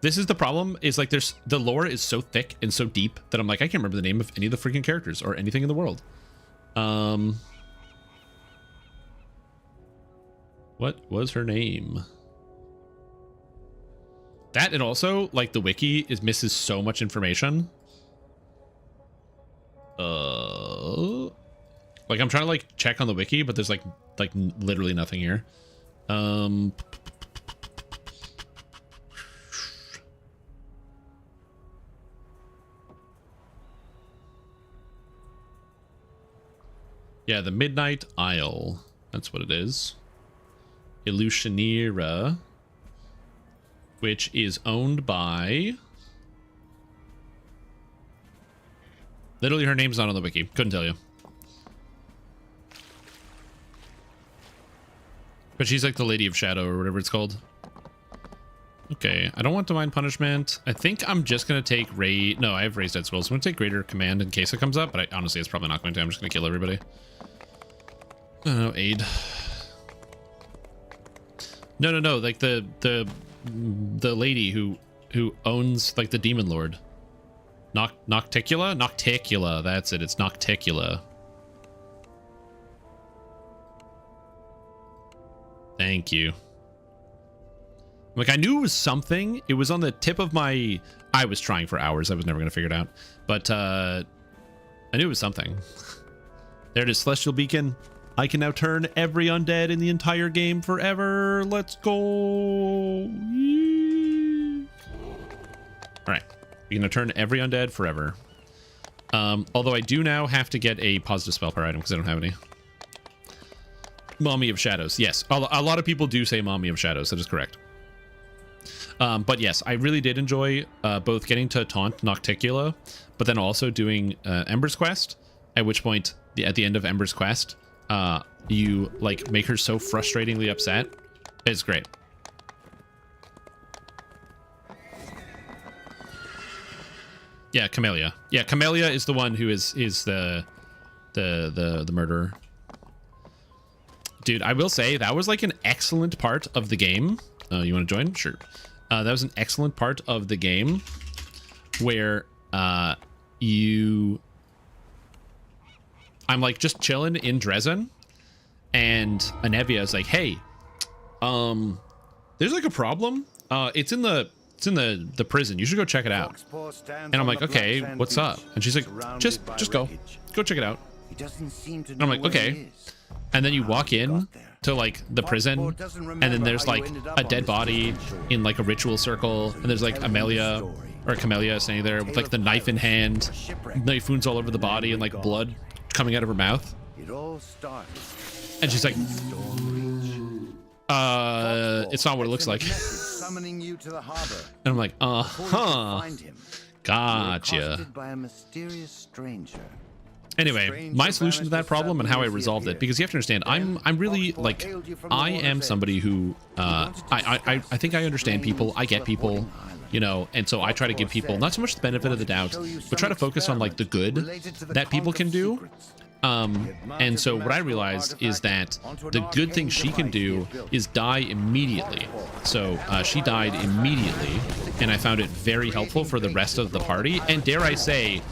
This is the problem, is like the lore is so thick and so deep that I'm like, I can't remember the name of any of the freaking characters or anything in the world. What was her name? That, and also like the wiki misses so much information. Like I'm trying to like check on the wiki, but there's like literally nothing here. Yeah, the Midnight Isle. That's what it is. Illusionera, which is owned by... Literally, her name's not on the wiki. Couldn't tell you. But she's like the Lady of Shadow or whatever it's called. Okay, I don't want Divine Punishment. I think I'm just going to take Ray... No, I have Raised Dead Scrolls. I'm going to take Greater Command in case it comes up, but honestly, it's probably not going to. I'm just going to kill everybody. I don't know, aid. No, like the lady who owns like the Demon Lord. Nocticula, that's it. It's Nocticula. Thank you. Like, I knew it was something. It was on the tip of my... I was trying for hours. I was never going to figure it out. But I knew it was something. There it is, Celestial Beacon. I can now turn every undead in the entire game forever. Let's go. Yeah. All right. We can now turn every undead forever. Although I do now have to get a positive spell per item because I don't have any. Mommy of Shadows. Yes. A lot of people do say Mommy of Shadows. That is correct. But yes, I really did enjoy both getting to taunt Nocticula, but then also doing Ember's Quest, at which point at the end of Ember's Quest, you like make her so frustratingly upset. It's great. Yeah, Camellia. Yeah, Camellia is the one who is the murderer. Dude, I will say that was like an excellent part of the game. You want to join? Sure. That was an excellent part of the game where I'm like just chilling in Dresden, and Anevia is like, "Hey, there's like a problem. It's in the prison. You should go check it out." And I'm like, "Okay, what's up?" And she's like, "Just go check it out." And I'm like, "Okay." And then you walk in to like the prison, and then there's like a dead body in like a ritual circle, and there's like Amelia or Camellia standing there with like the knife in hand, knife wounds all over the body, and like blood coming out of her mouth. And she's like, it's not what it looks like. And I'm like, gotcha. Anyway, my solution to that problem and how I resolved it, because you have to understand, I'm really like, I am somebody who, I think I understand people, I get people, you know, and so I try to give people not so much the benefit of the doubt, but try to focus on like the good that people can do. And so what I realized is that the good thing she can do is die immediately. So she died immediately, and I found it very helpful for the rest of the party, and dare I say,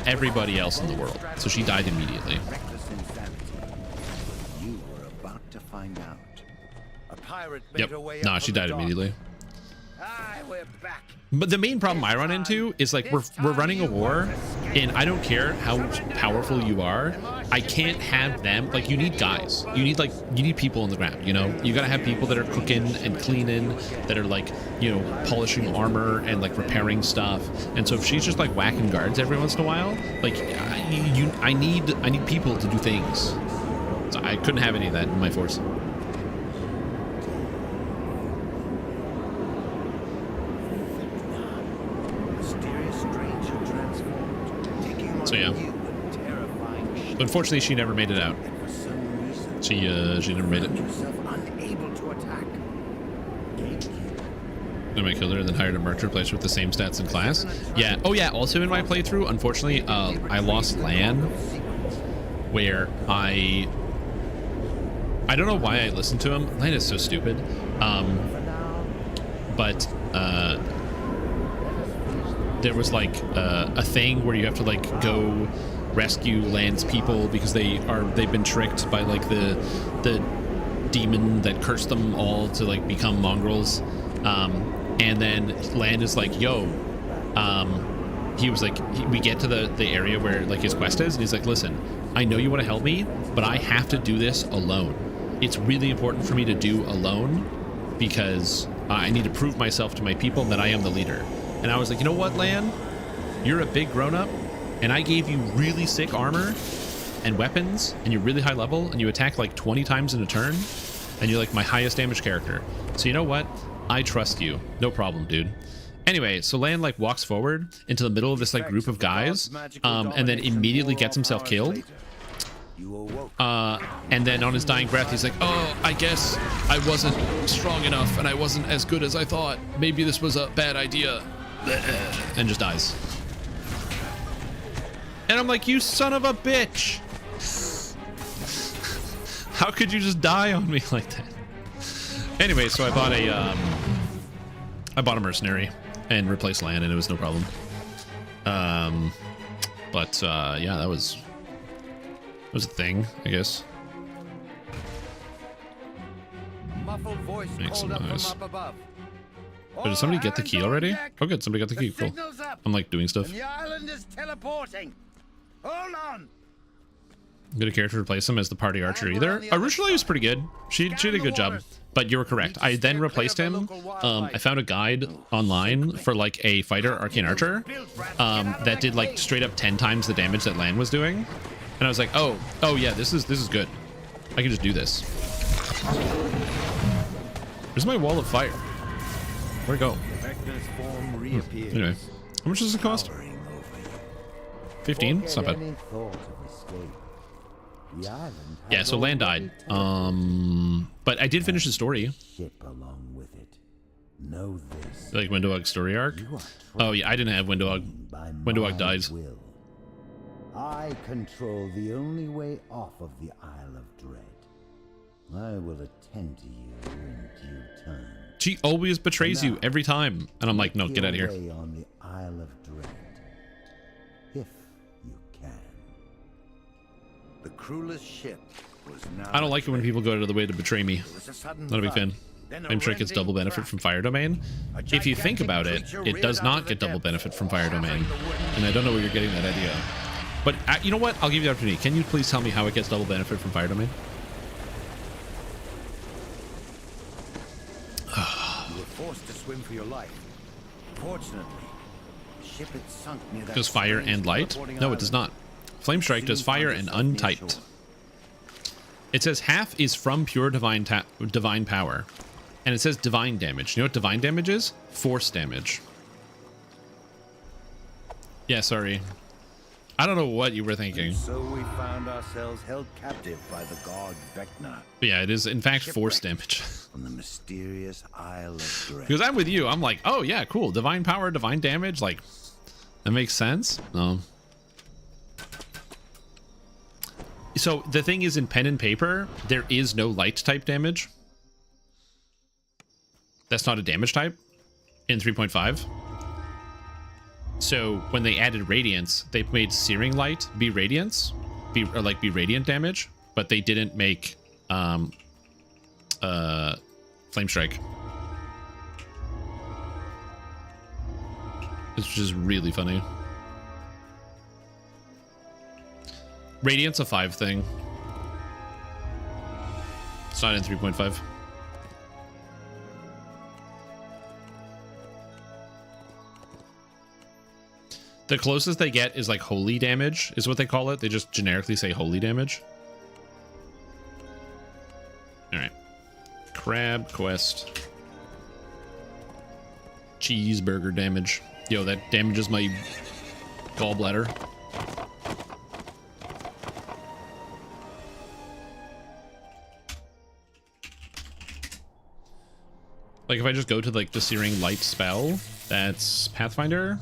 everybody else in the world. So she died immediately. Yep. No, she died immediately. But the main problem I run into is like we're running a war, and I don't care how powerful you are, I can't have them. Like, you need guys, you need people on the ground, you know, you gotta have people that are cooking and cleaning, that are like, you know, polishing armor and like repairing stuff. And so if she's just like whacking guards every once in a while, like I need people to do things. So I couldn't have any of that in my force. So yeah, unfortunately she never made it out. She never made it. Then I killed her and then hired a merc to replace her with the same stats in class. Yeah. Oh yeah, also in my playthrough, unfortunately, I lost Lan, where I don't know why I listened to him. Lan is so stupid. But there was like a thing where you have to like go rescue Lan's people because they've been tricked by like the demon that cursed them all to like become mongrels. And then Lan is like, yo, he was like, we get to the area where like his quest is, and he's like, listen, I know you want to help me, but I have to do this alone. It's really important for me to do alone because I need to prove myself to my people that I am the leader. And I was like, you know what, Lan? You're a big grown-up, and I gave you really sick armor and weapons, and you're really high level, and you attack like 20 times in a turn, and you're like my highest damage character. So you know what? I trust you. No problem, dude. Anyway, so Lan like walks forward into the middle of this like group of guys, and then immediately gets himself killed. And then on his dying breath, he's like, oh, I guess I wasn't strong enough, and I wasn't as good as I thought. Maybe this was a bad idea. And just dies. And I'm like, you son of a bitch. How could you just die on me like that? Anyway, so I bought a mercenary and replaced Lan, and it was no problem. Yeah, that was a thing, I guess. Make some noise. Oh, did somebody get the key already? Oh, good. Somebody got the key. Cool. I'm like doing stuff. The island is teleporting. Hold on. Good a character to replace him as the party archer either. Originally, he was pretty good. She did a good job. But you were correct. I then replaced him. I found a guide online for like a fighter arcane archer that did like straight up 10 times the damage that Lan was doing. And I was like, oh yeah, this is good. I can just do this. Where's my wall of fire? Where'd it go? Anyway, how much does it cost? 15? It's not bad. Yeah, so Lan died. But I did finish the story. Know this. Like Windowhog story arc? Oh yeah, I didn't have Windowhog. Windowhog dies. Will. I control the only way off of the Isle of Dread. I will attend to you in due time. She always betrays you every time. And I'm like, no, get out of here. On the Isle of Dread, if you can. The crewless ship was now. I don't like it when people go out of the way to betray me. Not a big fan. Flamestrike gets double benefit from Fire Domain. If you think about it, it does not get double benefit from Fire Domain. And I don't know where you're getting that idea. But you know what? I'll give you the opportunity. Can you please tell me how it gets double benefit from Fire Domain? You were forced to swim for your life. Fortunately, the ship had sunk near that. Does fire and light? No, it does not. Flamestrike does fire and untyped. It says half is from pure divine power. And it says divine damage. You know what divine damage is? Force damage. Yeah, sorry. I don't know what you were thinking. And so we found ourselves held captive by the god Vecna. But yeah, it is in fact force damage. On the mysterious Isle of Dread. Because I'm with you. I'm like, oh yeah, cool. Divine power, divine damage. Like, that makes sense. No. So the thing is, in pen and paper, there is no light type damage. That's not a damage type in 3.5. So when they added Radiance, they made Searing Light be Radiance, be radiant damage, but they didn't make Flamestrike. It's just really funny. Radiant's a 5 thing. It's not in 3.5. The closest they get is like holy damage, is what they call it. They just generically say holy damage. All right. Crab quest. Cheeseburger damage. Yo, that damages my gallbladder. Like if I just go to like the Searing Light spell, that's Pathfinder.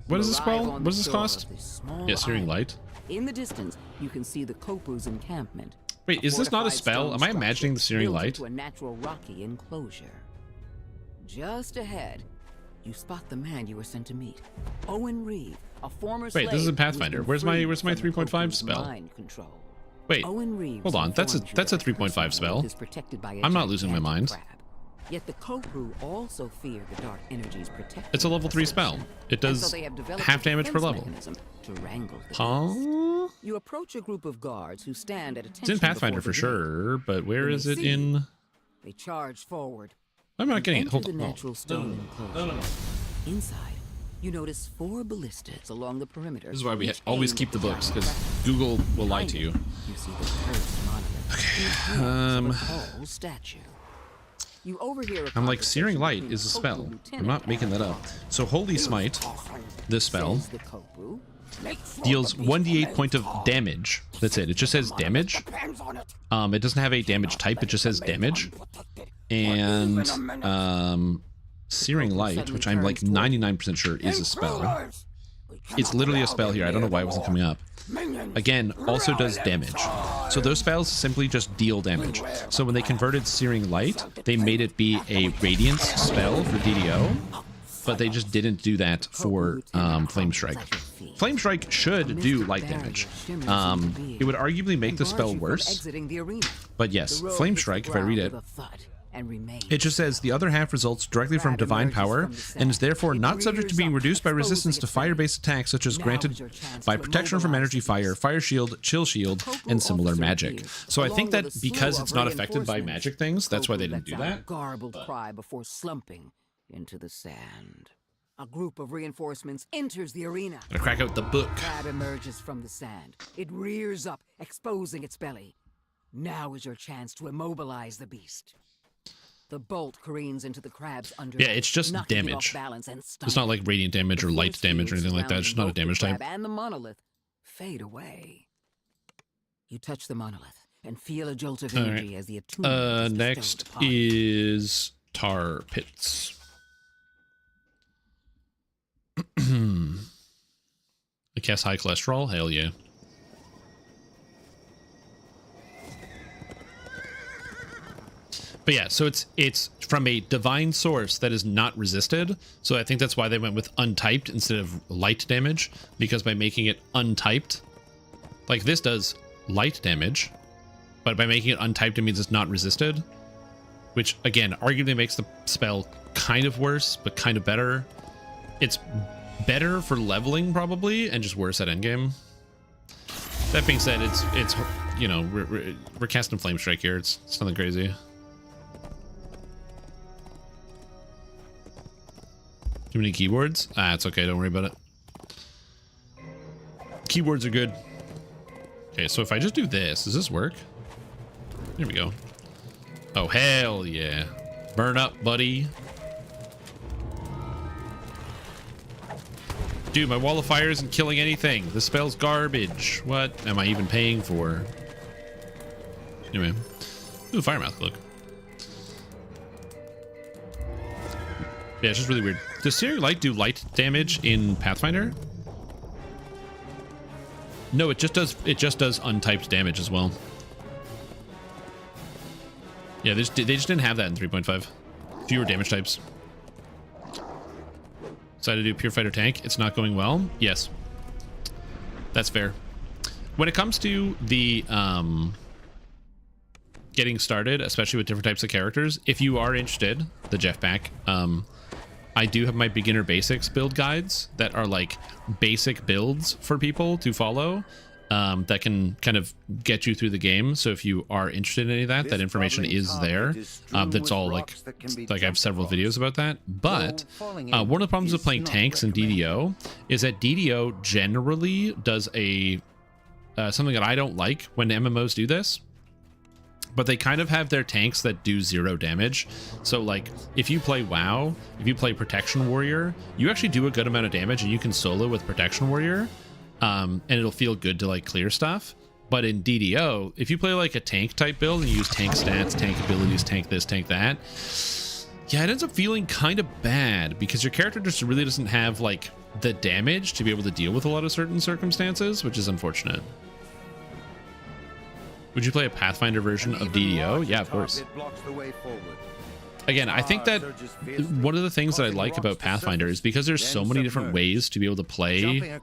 What does this spell? What does this cost? Yeah, Searing Light. In the distance, you can see the Kopu's encampment. Wait, is this not a spell? Am I imagining the Searing Light? To a natural rocky enclosure. Just ahead, you spot the man you were sent to meet, Owen Reeve, a former slave. Wait, this is a Pathfinder. Where's my 3.5 spell? Wait, hold on. That's a 3.5 spell. I'm not losing my mind. Yet the Kopu also fear the dark energies protecting. It's a level 3 spell. It does half damage per level. Huh? You approach a group of guards who stand at attention. It's in Pathfinder for sure, but where is it in? They charge forward. I'm not getting it. Hold on. No. Inside, you notice 4 ballistas along the perimeter. This is why we always keep the books, because Google will lie to you. You see the cursed monolith. Okay. Statue. You overhear I'm like, Searing Light is a spell. I'm not making that up. So Holy Smite, this spell, deals 1d8 point of damage. That's it. It just says damage. It doesn't have a damage type. It just says damage. And Searing Light, which I'm like 99% sure is a spell. It's literally a spell here. I don't know why it wasn't coming up. Again, also does damage. So those spells simply just deal damage. So when they converted Searing Light, they made it be a Radiance spell for DDO, but they just didn't do that for Flamestrike. Flamestrike should do light damage. It would arguably make the spell worse, but yes, Flamestrike, if I read it, it just says the other half results directly from divine power and is therefore not subject to being reduced by resistance to fire-based attacks such as granted by protection from energy fire, fire shield, chill shield, and similar magic. So I think that because it's not affected by magic things, that's why they didn't do that. Garbled cry before slumping into the sand. A group of reinforcements enters the arena. Gonna crack out the book. Crab emerges from the sand. It rears up, exposing its belly. Now is your chance to immobilize the beast. The bolt careens into the crab's under. Yeah, it's just damage. It's not like radiant damage or light damage or anything like that. It's just not a damage type. And the monolith fade away. You touch the monolith, and feel a jolt of All right. energy as the attunement is bestowed Next upon you. is tar pits. I cast high cholesterol. Hell yeah. But yeah, so it's from a divine source that is not resisted. So I think that's why they went with untyped instead of light damage, because by making it untyped, like this does light damage, but by making it untyped, it means it's not resisted, which again, arguably makes the spell kind of worse, but kind of better. It's better for leveling probably, and just worse at endgame. That being said, it's you know, we're casting Flame Strike here. It's nothing crazy. Too many keywords? Ah, it's okay. Don't worry about it. Keywords are good. Okay, so if I just do this, does this work? Here we go. Oh, hell yeah. Burn up, buddy. Dude, my wall of fire isn't killing anything. This spell's garbage. What am I even paying for? Anyway. Ooh, Firemouth Cloak. Yeah, it's just really weird. Does Searing Light do light damage in Pathfinder? No, it just does untyped damage as well. Yeah, they just didn't have that in 3.5. Fewer damage types. Decided to do Pure Fighter Tank. It's not going well. Yes. That's fair. When it comes to the getting started, especially with different types of characters, if you are interested, the Jeff back, I do have my beginner basics build guides that are like basic builds for people to follow, that can kind of get you through the game. So if you are interested in any of that, that information is there. That's all like I have several videos about that. But one of the problems with playing tanks in DDO is that DDO generally does a something that I don't like when MMOs do this. But they kind of have their tanks that do 0 damage. So like if you play WoW, if you play Protection Warrior, you actually do a good amount of damage and you can solo with Protection Warrior. And it'll feel good to like clear stuff. But in DDO, if you play like a tank type build and you use tank stats, tank abilities, tank this, tank that, yeah, it ends up feeling kind of bad because your character just really doesn't have like the damage to be able to deal with a lot of certain circumstances, which is unfortunate. Would you play a Pathfinder version of DDO? Yeah, of course. Again, I think that one of the things that I like about Pathfinder is because there's so many different ways to be able to play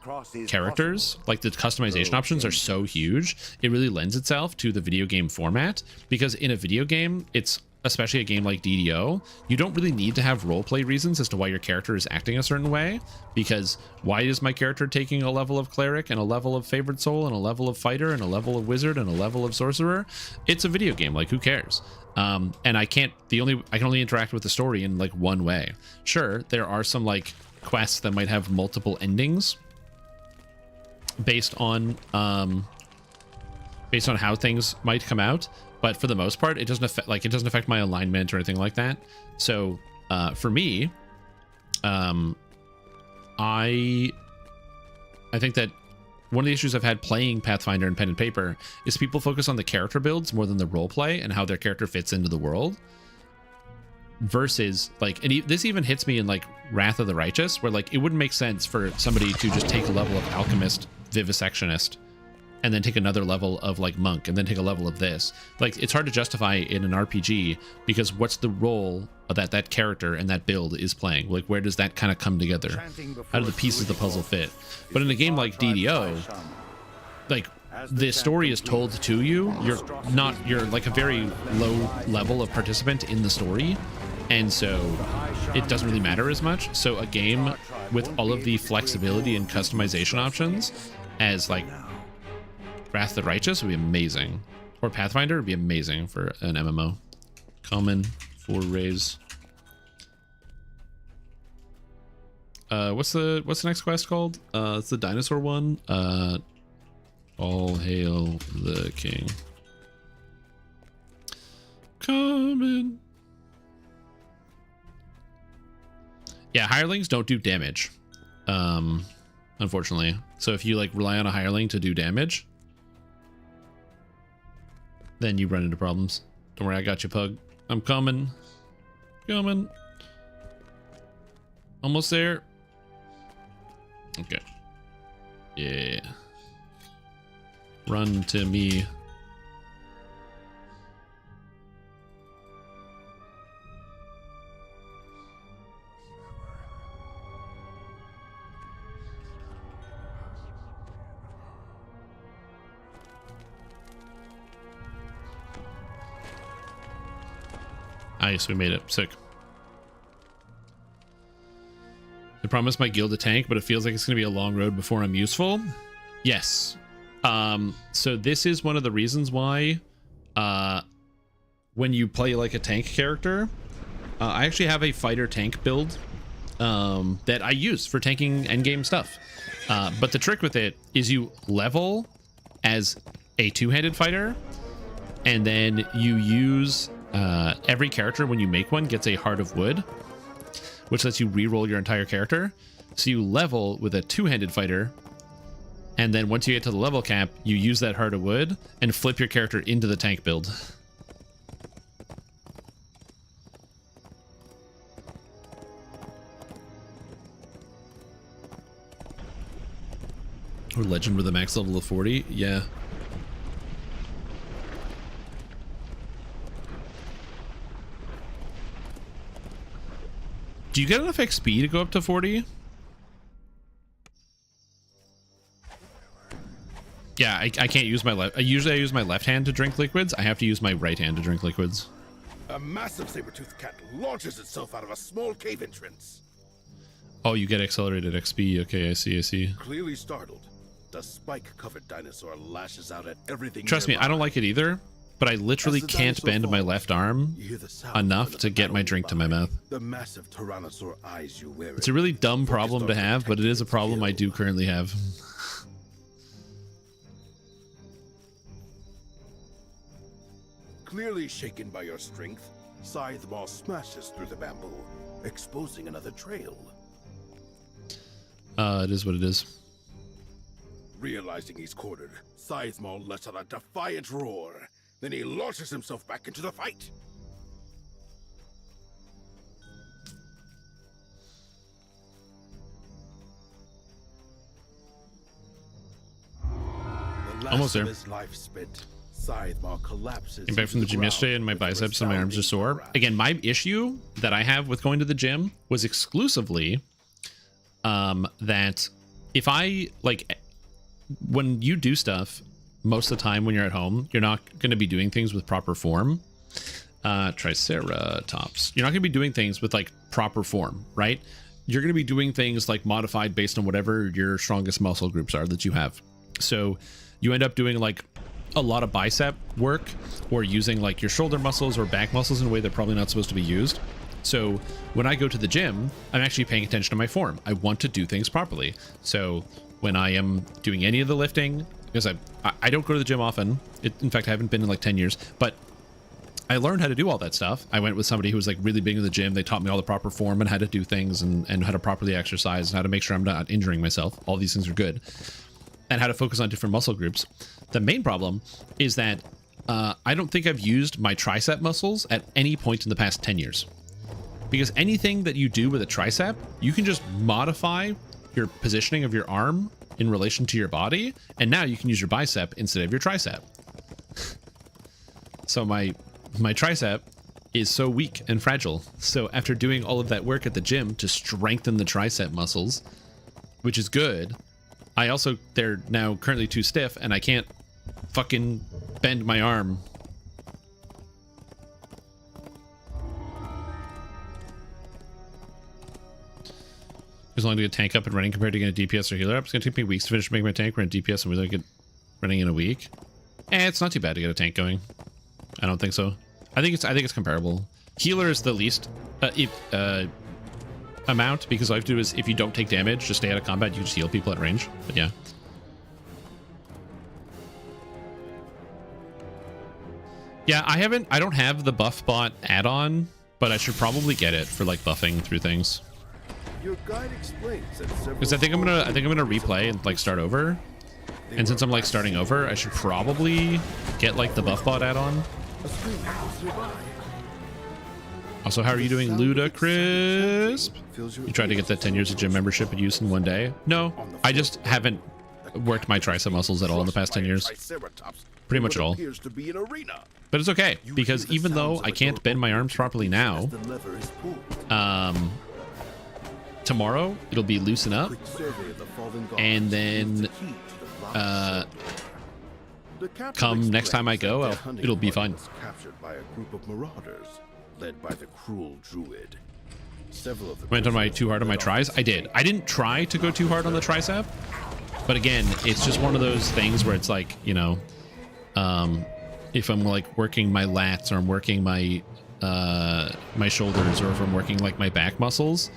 characters, like the customization options are so huge, it really lends itself to the video game format. Because in a video game, it's especially a game like DDO, you don't really need to have roleplay reasons as to why your character is acting a certain way. Because why is my character taking a level of Cleric and a level of Favored Soul and a level of Fighter and a level of Wizard and a level of Sorcerer? It's a video game, like who cares? And I can only interact with the story in like one way. Sure, there are some like quests that might have multiple endings based on how things might come out. But for the most part, it doesn't affect my alignment or anything like that. So for me, I think that one of the issues I've had playing Pathfinder and Pen and Paper is people focus on the character builds more than the role play and how their character fits into the world. Versus like, and this even hits me in like Wrath of the Righteous, where like it wouldn't make sense for somebody to just take a level of Alchemist, Vivisectionist, and then take another level of like Monk, and then take a level of this. Like, it's hard to justify in an RPG because what's the role that that character and that build is playing? Like, where does that kind of come together? How do the pieces of the puzzle fit? But in a game like DDO, like the story is told to you. You're like a very low level of participant in the story, and so it doesn't really matter as much. So a game with all of the flexibility and customization options as like Wrath of the Righteous would be amazing, or Pathfinder would be amazing for an MMO. Common for raise. What's the next quest called? It's the dinosaur one. All hail the king. Common. Yeah, hirelings don't do damage, unfortunately. So if you like rely on a hireling to do damage, then you run into problems. Don't worry, I got you, Pug. I'm coming. Coming. Almost there. Okay. Yeah. Run to me. Nice, we made it. Sick. I promised my guild a tank, but it feels like it's going to be a long road before I'm useful. Yes. So this is one of the reasons why when you play like a tank character, I actually have a fighter tank build that I use for tanking endgame stuff. But the trick with it is you level as a two-handed fighter, and then you use every character when you make one gets a Heart of Wood, which lets you re-roll your entire character. So you level with a two-handed fighter, and then once you get to the level cap, you use that Heart of Wood and flip your character into the tank build. Or Legend with a max level of 40, yeah. Do you get enough XP to go up to 40? Yeah, I can't use my left. Usually I use my left hand to drink liquids. I have to use my right hand to drink liquids. A massive saber-toothed cat launches itself out of a small cave entrance. Oh, you get accelerated XP. Okay, I see. Clearly startled, the spike-covered dinosaur lashes out at everything. Trust me, I don't like it either, but I literally can't bend my left arm enough to get my drink to my mouth. The massive tyrannosaur eyes you wear. It's a really dumb problem to have, but it is a problem I do currently have. Clearly shaken by your strength, Scythe Maw smashes through the bamboo, exposing another trail. It is what it is. Realizing he's cornered, Scythe Maw lets out a defiant roar. Then he launches himself back into the fight. The last Almost there. of his life spent, Scythe Maw collapses. Came back from the gym yesterday and my biceps and my arms are sore. Again, my issue that I have with going to the gym was exclusively that if I, like, when you do stuff, most of the time when you're at home, you're not going to be doing things with proper form. Triceratops. You're not going to be doing things with, like, proper form, right? You're going to be doing things, like, modified based on whatever your strongest muscle groups are that you have. So you end up doing, like, a lot of bicep work, or using like your shoulder muscles or back muscles in a way they're probably not supposed to be used. So when I go to the gym, I'm actually paying attention to my form. I want to do things properly. So when I am doing any of the lifting, because I don't go to the gym often. In fact, I haven't been in like 10 years, but I learned how to do all that stuff. I went with somebody who was like really big in the gym. They taught me all the proper form and how to do things and how to properly exercise and how to make sure I'm not injuring myself. All these things are good. And how to focus on different muscle groups. The main problem is that I don't think I've used my tricep muscles at any point in the past 10 years. Because anything that you do with a tricep, you can just modify your positioning of your arm in relation to your body, and now you can use your bicep instead of your tricep. So my tricep is so weak and fragile. So after doing all of that work at the gym to strengthen the tricep muscles, which is good, they're now currently too stiff and I can't fucking bend my arm. As long as I get tank up and running compared to getting a DPS or healer up, it's gonna take me weeks to finish making my tank run DPS, and we like it running in a week. It's not too bad to get a tank going. I don't think so. I think it's comparable. Healer is the least amount, because all you have to do is, if you don't take damage, just stay out of combat, you just heal people at range. But yeah. Yeah, I don't have the buff bot add-on, but I should probably get it for like buffing through things. Your guide explains that Because I think I'm gonna replay and like start over. And since I'm like starting over, I should probably get like the buff bot add-on. Also, how are you doing, Ludacris? You tried to get that 10 years of gym membership and use in one day? No, I just haven't worked my tricep muscles at all in the past 10 years. Pretty much at all. But it's okay, because even though I can't bend my arms properly now, tomorrow it'll be loosen up, and then come next time I go, it'll be fine. Captured by a group of marauders led by the cruel druid. Several of the Went on my too hard on my tris. I did. I didn't try to go too hard on the tricep, but again, it's just one of those things where it's like, you know, if I'm like working my lats, or I'm working my my shoulders, or if I'm working like my back muscles,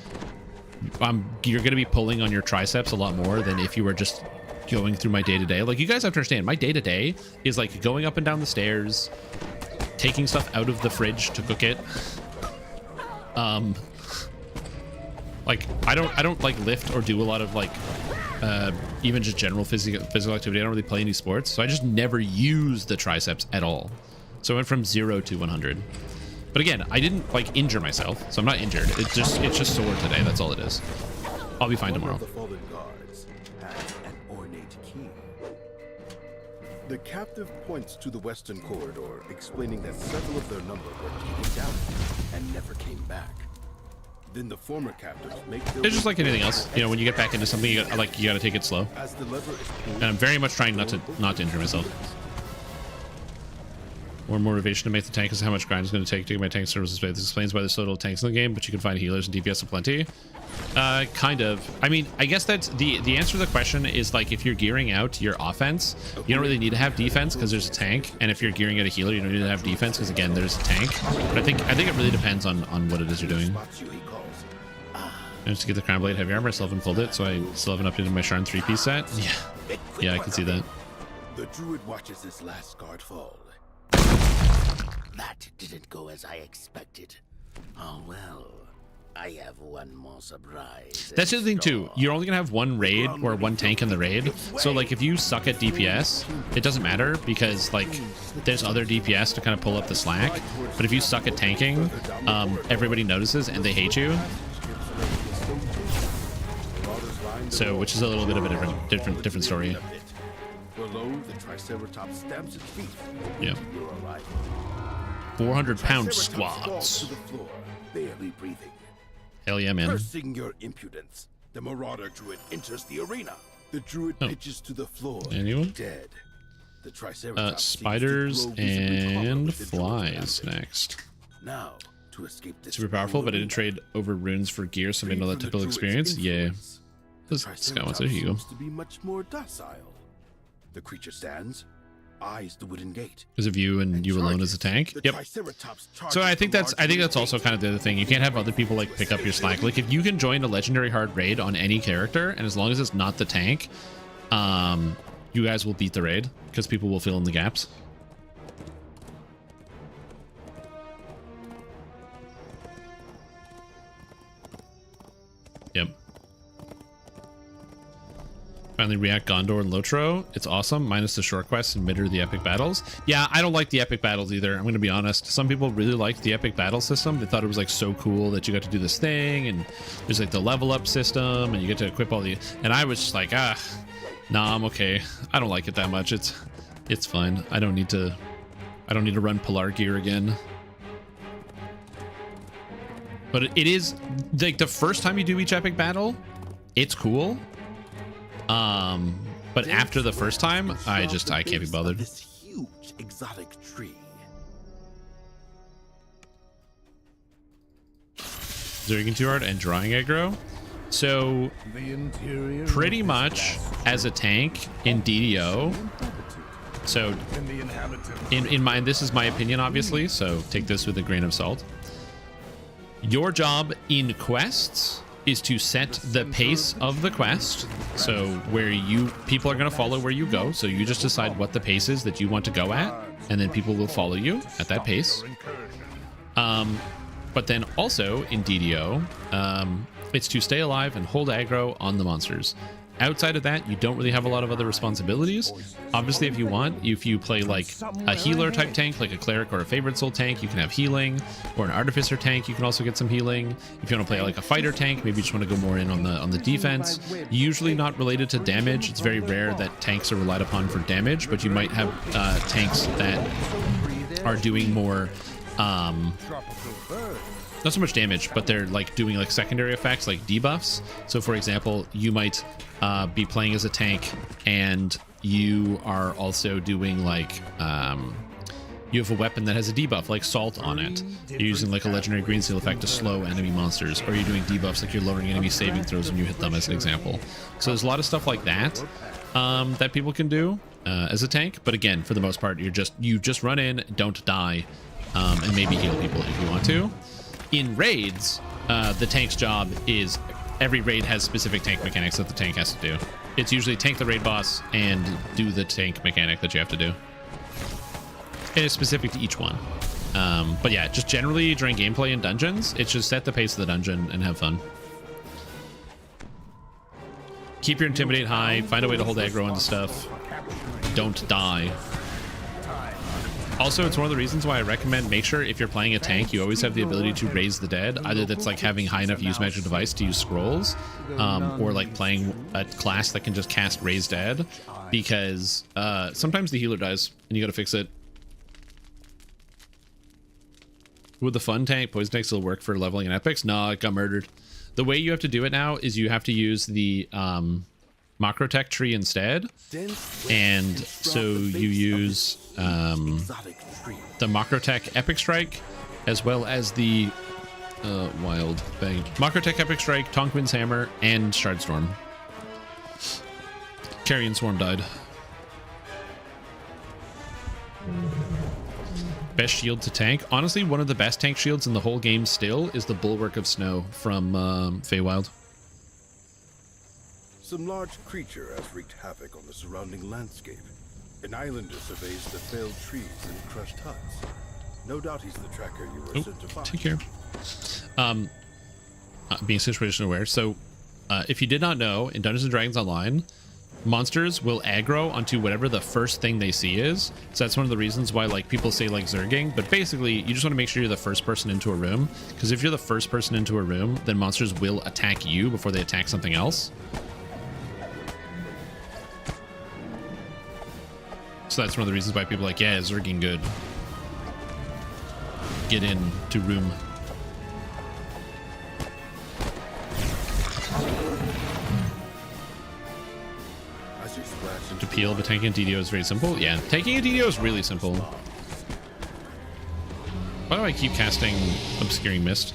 you're going to be pulling on your triceps a lot more than if you were just going through my day-to-day. Like, you guys have to understand, my day-to-day is like going up and down the stairs, taking stuff out of the fridge to cook it. Like I don't like lift or do a lot of like even just general physical activity. I don't really play any sports, so I just never use the triceps at all. So I went from 0 to 100. But again, I didn't like injure myself, so I'm not injured. It's just sore today. That's all it is. I'll be fine tomorrow. The fallen guards has an ornate key. The captive points to the western corridor, explaining that several of their number were taken down and never came back. Then the former captives make their It's just like anything else, you know. When you get back into something, you gotta take it slow. As the lever is pulled, And I'm very much trying not to injure myself. More motivation to make the tank is how much grind is going to take to get my tank services paid. This explains why there's so little tanks in the game, but you can find healers and DPS aplenty. Kind of. I mean, I guess that's the answer to the question is like, if you're gearing out your offense, you don't really need to have defense because there's a tank, and if you're gearing out a healer, you don't need to have defense because again, there's a tank. But I think it really depends on what it is you're doing. Just to get the crown blade heavy armor, I still haven't pulled it, so I still haven't updated my Sharn 3-piece set. Yeah, I can see that. The druid watches his last guard fall. That didn't go as I expected. Oh well, I have one more surprise. That's the other thing too. You're only gonna have one raid or one tank in the raid. So like, if you suck at DPS, it doesn't matter because like there's other DPS to kind of pull up the slack. But if you suck at tanking, everybody notices and they hate you. So, which is a little bit of a different story. Below, the Triceratops stamps its feet. Yeah. 400-pound squats. To the floor, barely breathing. Hell yeah, man. Cursing your impudence, the Marauder Druid enters the arena. The Druid pitches to the floor, Anyone? dead. The Triceratops spiders and flies next. Now, to escape this super powerful, but I didn't trade over runes for gear, so I made all that typical experience. Yeah. This guy wants a heal. To be much more docile. The creature stands, eyes the wooden gate. Because of you and you alone as a tank. Yep. So I think that's also kind of the other thing. You can't have other people like pick up your slack. Like, if you can join a legendary hard raid on any character, and as long as it's not the tank, you guys will beat the raid because people will fill in the gaps. Yep. Finally react Gondor and Lotro. It's awesome, minus the short quests and mid or the epic battles. Yeah, I don't like the epic battles either. I'm going to be honest. Some people really liked the epic battle system. They thought it was like so cool that you got to do this thing, and there's like the level up system, and you get to equip all the. And I was just like, nah, I'm okay. I don't like it that much. It's fine. I don't need to run Polar gear again. But it is like the first time you do each epic battle, it's cool. But after the first time, I can't be bothered. This huge exotic tree. Zerging too hard and drawing aggro. So pretty much as a tank in DDO. So in mind, this is my opinion, obviously, so take this with a grain of salt. Your job in quests is to set the pace of the quest, so where people are going to follow where you go, so you just decide what the pace is that you want to go at, and then people will follow you at that pace. But then also in DDO, it's to stay alive and hold aggro on the monsters. outside of that, you don't really have a lot of other responsibilities. Obviously, if you want, if you play like a healer type tank, like a cleric or a favorite soul tank, you can have healing, or an artificer tank, you can also get some healing. If you want to play like a fighter tank, maybe you just want to go more in on the defense. Usually not related to damage. It's very rare that tanks are relied upon for damage, but you might have tanks that are doing more not so much damage, but they're like doing like secondary effects like debuffs. So for example, you might be playing as a tank and you are also doing like you have a weapon that has a debuff like salt on it. You're using like a legendary green seal effect to slow enemy monsters, or you're doing debuffs like you're lowering enemy saving throws when you hit them, as an example. So there's a lot of stuff like that that people can do as a tank. But again, for the most part, you just run in, don't die, and maybe heal people if you want to. In raids, the tank's job is every raid has specific tank mechanics that the tank has to do. It's usually tank the raid boss and do the tank mechanic that you have to do. And it's specific to each one. But yeah, just generally during gameplay in dungeons, it's just set the pace of the dungeon and have fun. Keep your intimidate high, find a way to hold aggro into stuff. Don't die. Also, it's one of the reasons why I recommend make sure if you're playing a tank, you always have the ability to raise the dead. Either that's like having high enough use magic device to use scrolls, or like playing a class that can just cast raise dead, because sometimes the healer dies and you gotta fix it. Would the fun tank, poison tank, still work for leveling in epics? No, it got murdered. The way you have to do it now is you have to use the Macrotech tree instead, and so you use the Macrotech Epic Strike as well as the Wild Bang. Macrotech Epic Strike, Tonkwind's Hammer, and Shardstorm. Carrion Swarm died. Best shield to tank? Honestly, one of the best tank shields in the whole game still is the Bulwark of Snow from Feywild. Some large creature has wreaked havoc on the surrounding landscape. An islander surveys the felled trees and crushed huts. No doubt he's the tracker you were sent to find. Take care. Being situation aware. So, if you did not know, in Dungeons & Dragons Online, monsters will aggro onto whatever the first thing they see is. So that's one of the reasons why like people say like zerging, but basically you just want to make sure you're the first person into a room, because if you're the first person into a room, then monsters will attack you before they attack something else. So that's one of the reasons why people are like, yeah, zerging good. Get into room. To peel, but tanking a DDO is very simple. Yeah, tanking a DDO is really simple. Why do I keep casting Obscuring Mist?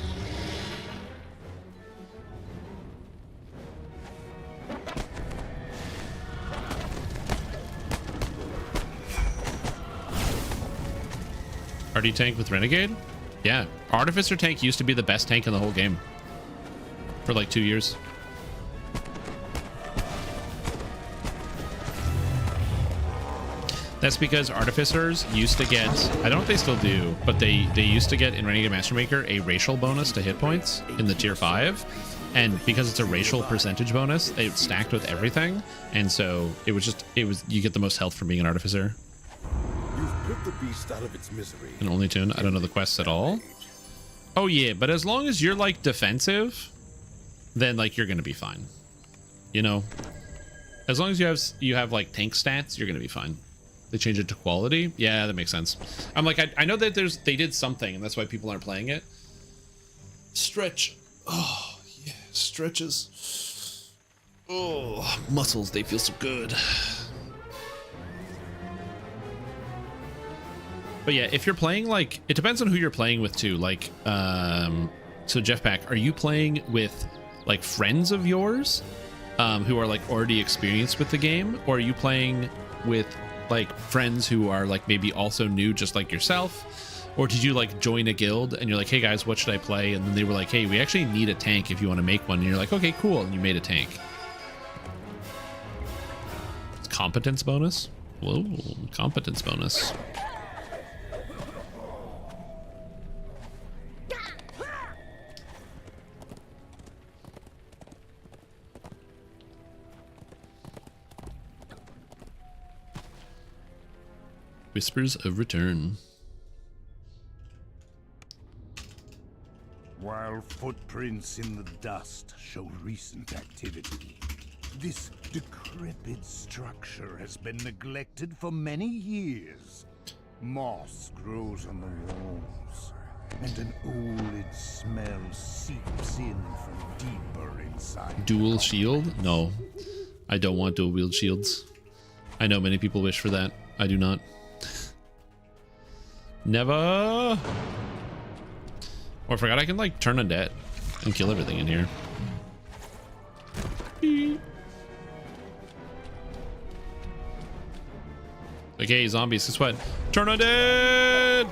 RD tank with Renegade? Yeah, Artificer tank used to be the best tank in the whole game for like 2 years. That's because Artificers used to get, I don't know if they still do, but they used to get in Renegade Mastermaker a racial bonus to hit points in the tier 5. And because it's a racial percentage bonus, it stacked with everything. And so you get the most health from being an Artificer. You've put the beast out of its misery. An only tune. I don't know the quests at all. Oh yeah, but as long as you're like defensive, then like you're gonna be fine. You know, as long as you have like tank stats, you're gonna be fine. They change it to quality. Yeah, that makes sense. I'm like, I know that they did something, and that's why people aren't playing it. Stretch. Oh yeah, stretches. Oh, muscles. They feel so good. But yeah, if you're playing like, it depends on who you're playing with too. Like, so Jeffpack, are you playing with like friends of yours, who are like already experienced with the game, or are you playing with like friends who are like maybe also new just like yourself? Or did you like join a guild and you're like, hey guys, what should I play? And then they were like, hey, we actually need a tank if you want to make one. And you're like, okay, cool. And you made a tank. It's competence bonus. Whoa, competence bonus. Whispers of Return. While footprints in the dust show recent activity, this decrepit structure has been neglected for many years. Moss grows on the walls, and an old smell seeps in from deeper inside. Dual shield? No. I don't want dual wield shields. I know many people wish for that. I do not. Never. Oh, I forgot I can like turn undead and kill everything in here. Okay, zombies, guess what? Turn undead!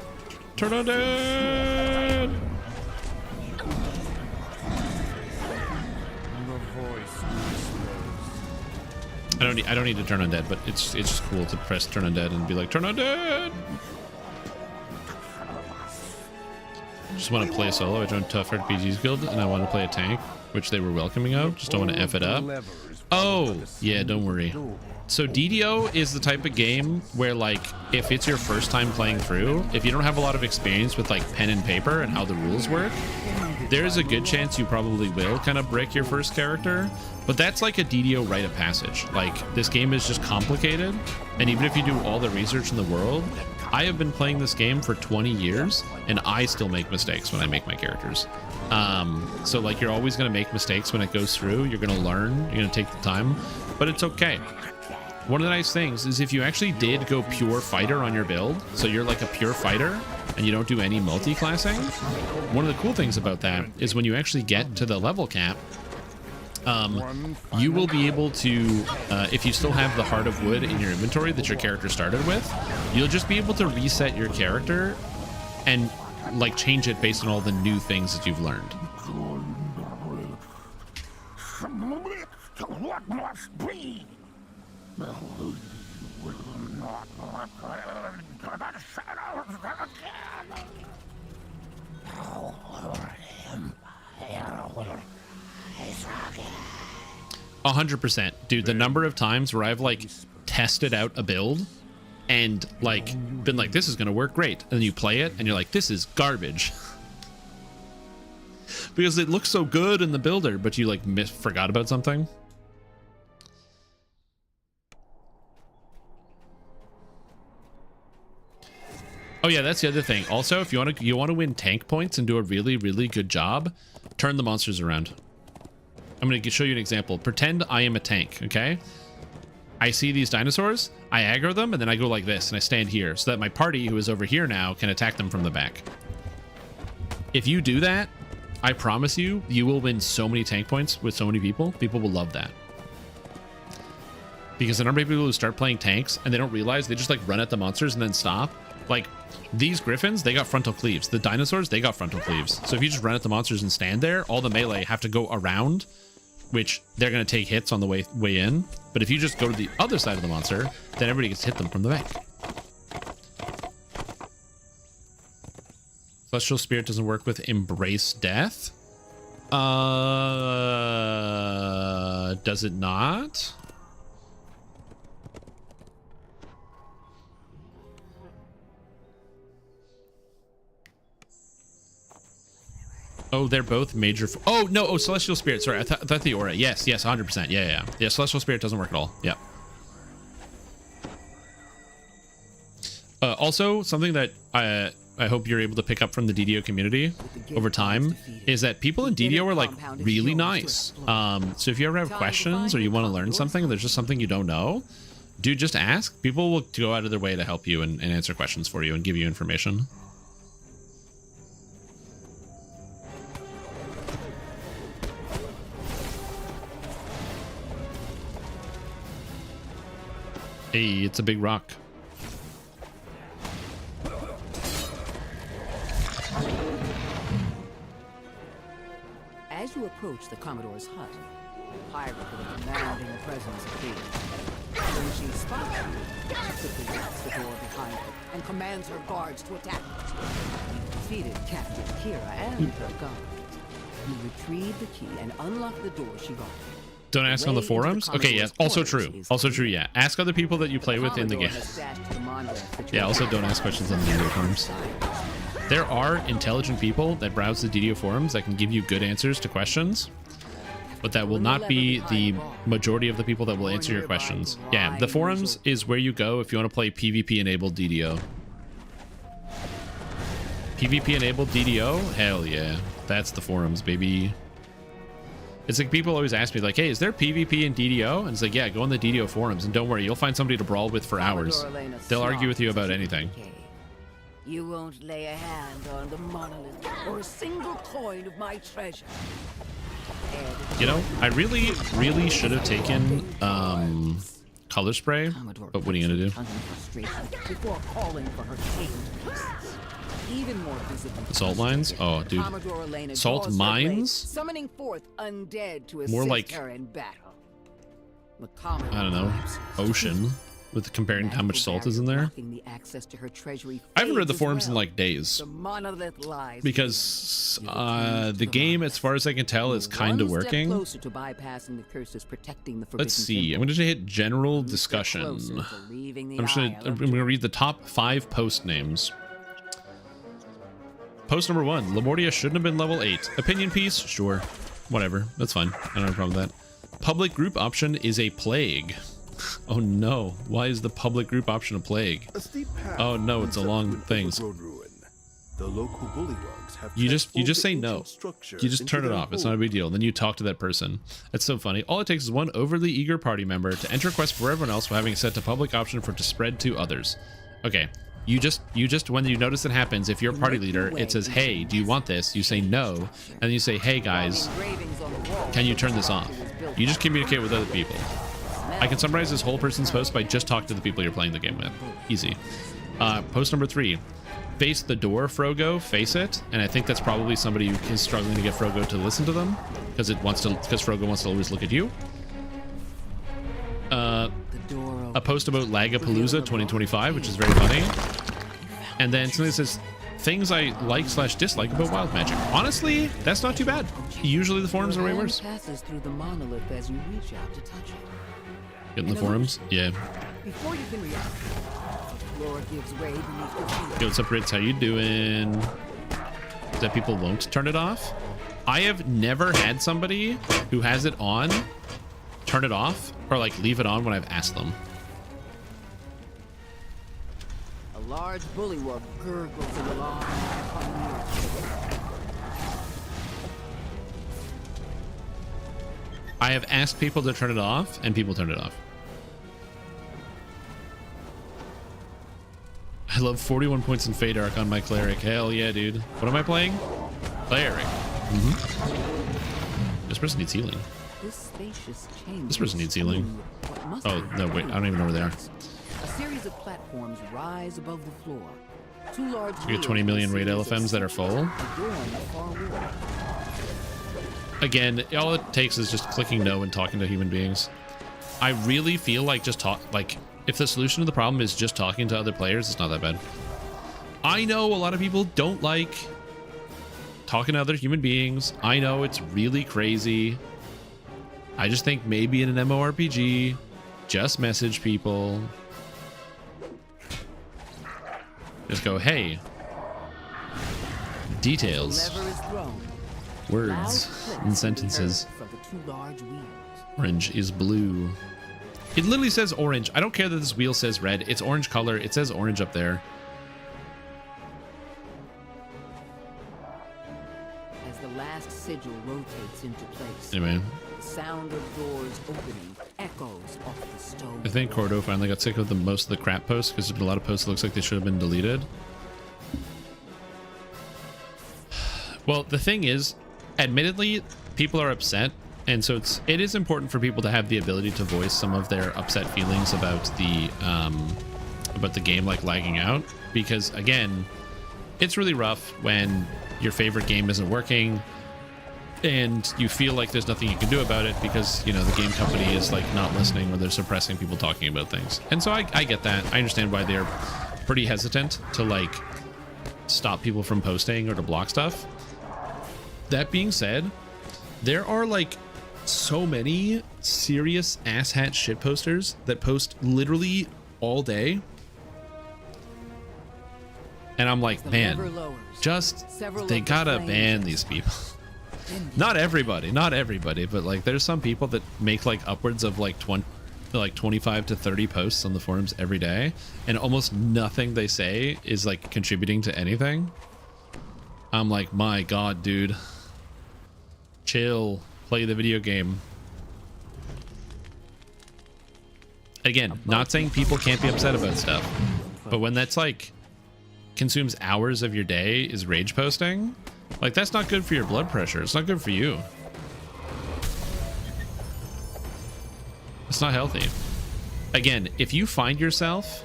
Turn undead! I don't need to turn undead, but it's just cool to press turn undead and be like, turn undead! Just want to play solo. I joined Tough RPG's guild and I want to play a tank, which they were welcoming of. Just don't want to F it up. Oh, yeah, don't worry. So DDO is the type of game where, like, if it's your first time playing through, if you don't have a lot of experience with like pen and paper and how the rules work, there's a good chance you probably will kind of brick your first character. But that's like a DDO rite of passage. Like, this game is just complicated, and even if you do all the research in the world, I have been playing this game for 20 years and I still make mistakes when I make my characters. So like, you're always going to make mistakes when it goes through. You're going to learn, you're going to take the time, but it's okay. One of the nice things is if you actually did go pure fighter on your build, so you're like a pure fighter and you don't do any multi-classing, one of the cool things about that is when you actually get to the level cap, you will be able to, if you still have the Heart of Wood in your inventory that your character started with, you'll just be able to reset your character and like change it based on all the new things that you've learned. What must be? A 100%, dude. The number of times where I've like tested out a build and like been like, this is gonna work great, and then you play it and you're like, this is garbage because it looks so good in the builder, but you like forgot about something. Oh yeah, that's the other thing. Also, if you want to win tank points and do a really, really good job, turn the monsters around. I'm going to show you an example. Pretend I am a tank, okay? I see these dinosaurs, I aggro them, and then I go like this, and I stand here, so that my party, who is over here now, can attack them from the back. If you do that, I promise you, you will win so many tank points with so many people. People will love that. Because the number of people who start playing tanks, and they don't realize, they just like run at the monsters and then stop. Like, these griffins, they got frontal cleaves. The dinosaurs, they got frontal cleaves. So if you just run at the monsters and stand there, all the melee have to go around, which they're going to take hits on the way in. But if you just go to the other side of the monster, then everybody gets to hit them from the back. Celestial Spirit doesn't work with Embrace Death. Does it not? Oh, they're both major. Oh, no. Oh, Celestial Spirit. Sorry. I thought the aura. Yes. 100%. Yeah. Celestial Spirit doesn't work at all. Yep. Also, something that I hope you're able to pick up from the DDO community over time is that people in DDO are like really nice. So if you ever have questions or you want to learn something, there's just something you don't know, dude, just ask. People will go out of their way to help you and answer questions for you and give you information. Hey, it's a big rock. As you approach the Commodore's hut, a pirate with a commanding presence appears. When she spots you, she quickly locks the door behind her and commands her guards to attack. You defeated Captain Kira and her guards. You retrieve the key and unlock the door she guarded. Don't ask on the forums? Okay, yeah. Also true. Also true, yeah. Ask other people that you play with in the game. monolith that Yeah, also don't ask questions on the DDO forums. There are intelligent people that browse the DDO forums that can give you good answers to questions, but that will not be the majority of the people that will answer your questions. Yeah, the forums is where you go if you want to play PvP enabled DDO. PvP enabled DDO? Hell yeah. That's the forums, baby. It's like people always ask me like, hey, is there PvP in DDO? And it's like, yeah, go on the DDO forums and don't worry, you'll find somebody to brawl with for hours. They'll argue with you about anything. You won't lay a hand on the monolith or a single coin of my treasure. You know, I really should have taken color spray, but what are you gonna do? Before calling for her even more visible. Salt mines? Oh, dude. Salt mines? Summoning forth undead to more like, her in battle. I don't know, ocean, with comparing how much salt is in there. I haven't read the forums in like days, because the game, as far as I can tell, is kind of working. Let's see, I'm going to hit general discussion. I'm gonna read the top 5 post names. Post number 1, Lamortia shouldn't have been level 8. Opinion piece? Sure. Whatever. That's fine. I don't have a problem with that. Public group option is a plague. Oh no. Why is the public group option a plague? Oh no, it's a long thing. You just say no. You just turn it off. It's not a big deal. Then you talk to that person. That's so funny. All it takes is one overly eager party member to enter a quest for everyone else while having it set to public option for it to spread to others. Okay. You just when you notice it happens, if you're a party leader, it says, hey, do you want this? You say no, and then you say, hey guys, can you turn this off? You just communicate with other people. I can summarize this whole person's post by just talking to the people you're playing the game with. Easy. Post number 3, face the door, Frogo, face it. And I think that's probably somebody who is struggling to get Frogo to listen to them, because Frogo wants to always look at you. A post about Lagapalooza 2025, which is very funny. And then something that says things I like/dislike about wild magic. Honestly, that's not too bad. Usually the forums are way worse. Passes through the monolith as you reach out to touch it. Get in the forums? Yeah. Before you can react, the floor gives way beneath your feet. Yo, what's up, Ritz? How you doing? That people won't turn it off? I have never had somebody who has it on turn it off or like leave it on when I've asked them. A large bullywug gurgles in the lawn. I have asked people to turn it off and people turned it off. I love 41 points in Fade Arc on my Cleric. Hell yeah, dude. What am I playing? Cleric. This person needs healing. This person needs healing. Oh, no, wait. I don't even know where they are. A series of platforms rise above the floor. Two large You get 20 million raid LFMs that are full. Again, all it takes is just clicking no and talking to human beings. I really feel like if the solution to the problem is just talking to other players, it's not that bad. I know a lot of people don't like talking to other human beings. I know it's really crazy. I just think maybe in an MMORPG, just message people. Just go, hey, details, words, and sentences. Orange is blue. It literally says orange. I don't care that this wheel says red. It's orange color. It says orange up there. As the last sigil rotates into place. Anyway. Sound of doors opening echoes off the stone. I think Cordo finally got sick of most of the crap posts because there's been a lot of posts that looks like they should have been deleted. Well, the thing is, admittedly, people are upset, and so it is important for people to have the ability to voice some of their upset feelings about the game like lagging out, because again, it's really rough when your favorite game isn't working and you feel like there's nothing you can do about it because, you know, the game company is like not listening or they're suppressing people talking about things. And so I get that. I understand why they're pretty hesitant to like stop people from posting or to block stuff. That being said, there are like so many serious asshat shit posters that post literally all day And I'm like, man, just they gotta ban these people. Not everybody, but like there's some people that make like upwards of like 25 to 30 posts on the forums every day, and almost nothing they say is like contributing to anything. I'm like, my god, dude, chill, play the video game. Again, not saying people can't be upset about stuff, but when that's like consumes hours of your day is rage posting, like that's not good for your blood pressure. It's not good for you. It's not healthy. Again, if you find yourself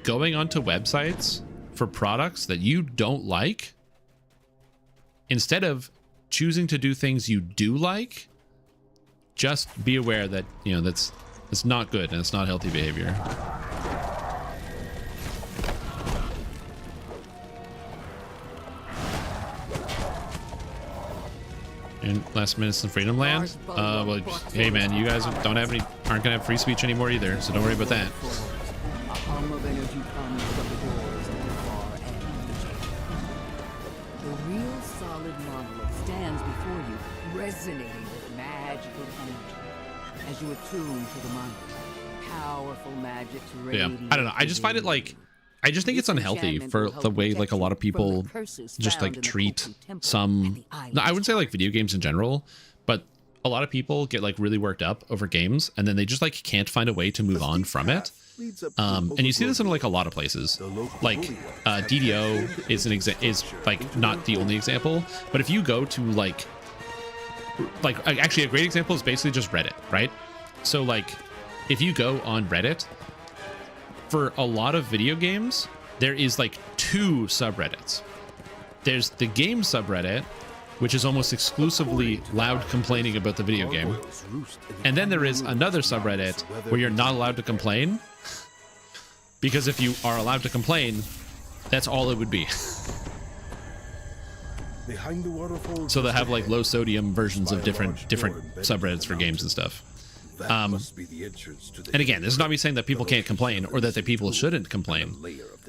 going onto websites for products that you don't like, instead of choosing to do things you do like, just be aware that, you know, that's not good and it's not healthy behavior. And last minute's in Freedom Land. Well, hey man, you guys aren't gonna have free speech anymore either, so don't worry about that. A hum of energy comes from the doors at the far end of the chamber. The real solid monolith stands before you, resonating with magical energy. As you attune to the monolith, powerful magic radiates. Yeah, I don't know. I just find it like, I just think it's unhealthy for the way like a lot of people just like treat some, no, I wouldn't say like video games in general, but a lot of people get like really worked up over games and then they just like can't find a way to move on from it. And you see this in like a lot of places. Like DDO is like not the only example, but if you go to like actually a great example is basically just Reddit, right? So like if you go on Reddit, for a lot of video games, there is like 2 subreddits. There's the game subreddit, which is almost exclusively loud complaining about the video game. And then there is another subreddit where you're not allowed to complain, because if you are allowed to complain, that's all it would be. So they have like low sodium versions of different subreddits for games and stuff. And again, this is not me saying that people can't complain or that the people shouldn't complain,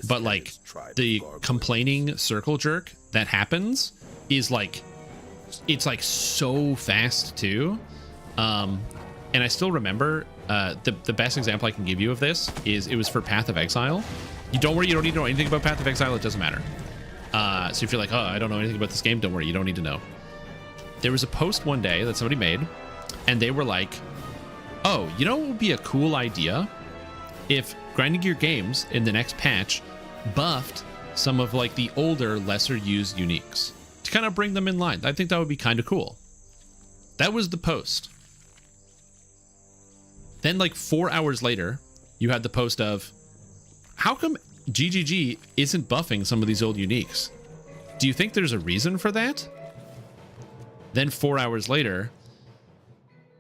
but like the complaining circle jerk that happens is like, it's like so fast too. And I still remember the best example I can give you of this is it was for Path of Exile. You don't worry, you don't need to know anything about Path of Exile, it doesn't matter. So if you're like, oh, I don't know anything about this game, don't worry, you don't need to know. There was a post one day that somebody made, and they were like, oh, you know what would be a cool idea? If Grinding Gear Games in the next patch buffed some of like the older, lesser used uniques to kind of bring them in line. I think that would be kind of cool. That was the post. Then like 4 hours later, you had the post of, how come GGG isn't buffing some of these old uniques? Do you think there's a reason for that? Then 4 hours later,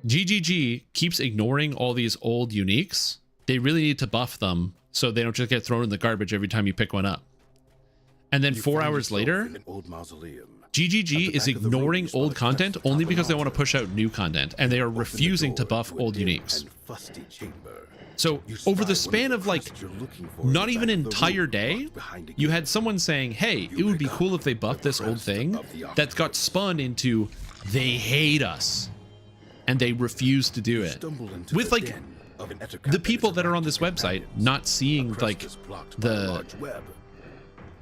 GGG keeps ignoring all these old uniques. They really need to buff them so they don't just get thrown in the garbage every time you pick one up. And then 4 hours later, GGG is ignoring old content only because they want to push out new content, and they are refusing to buff old uniques. So over the span of like not even an entire day, you had someone saying, hey, it would be cool if they buffed this old thing, that got spun into they hate us. And they refuse to do it, with like the people that are on this website not seeing like the,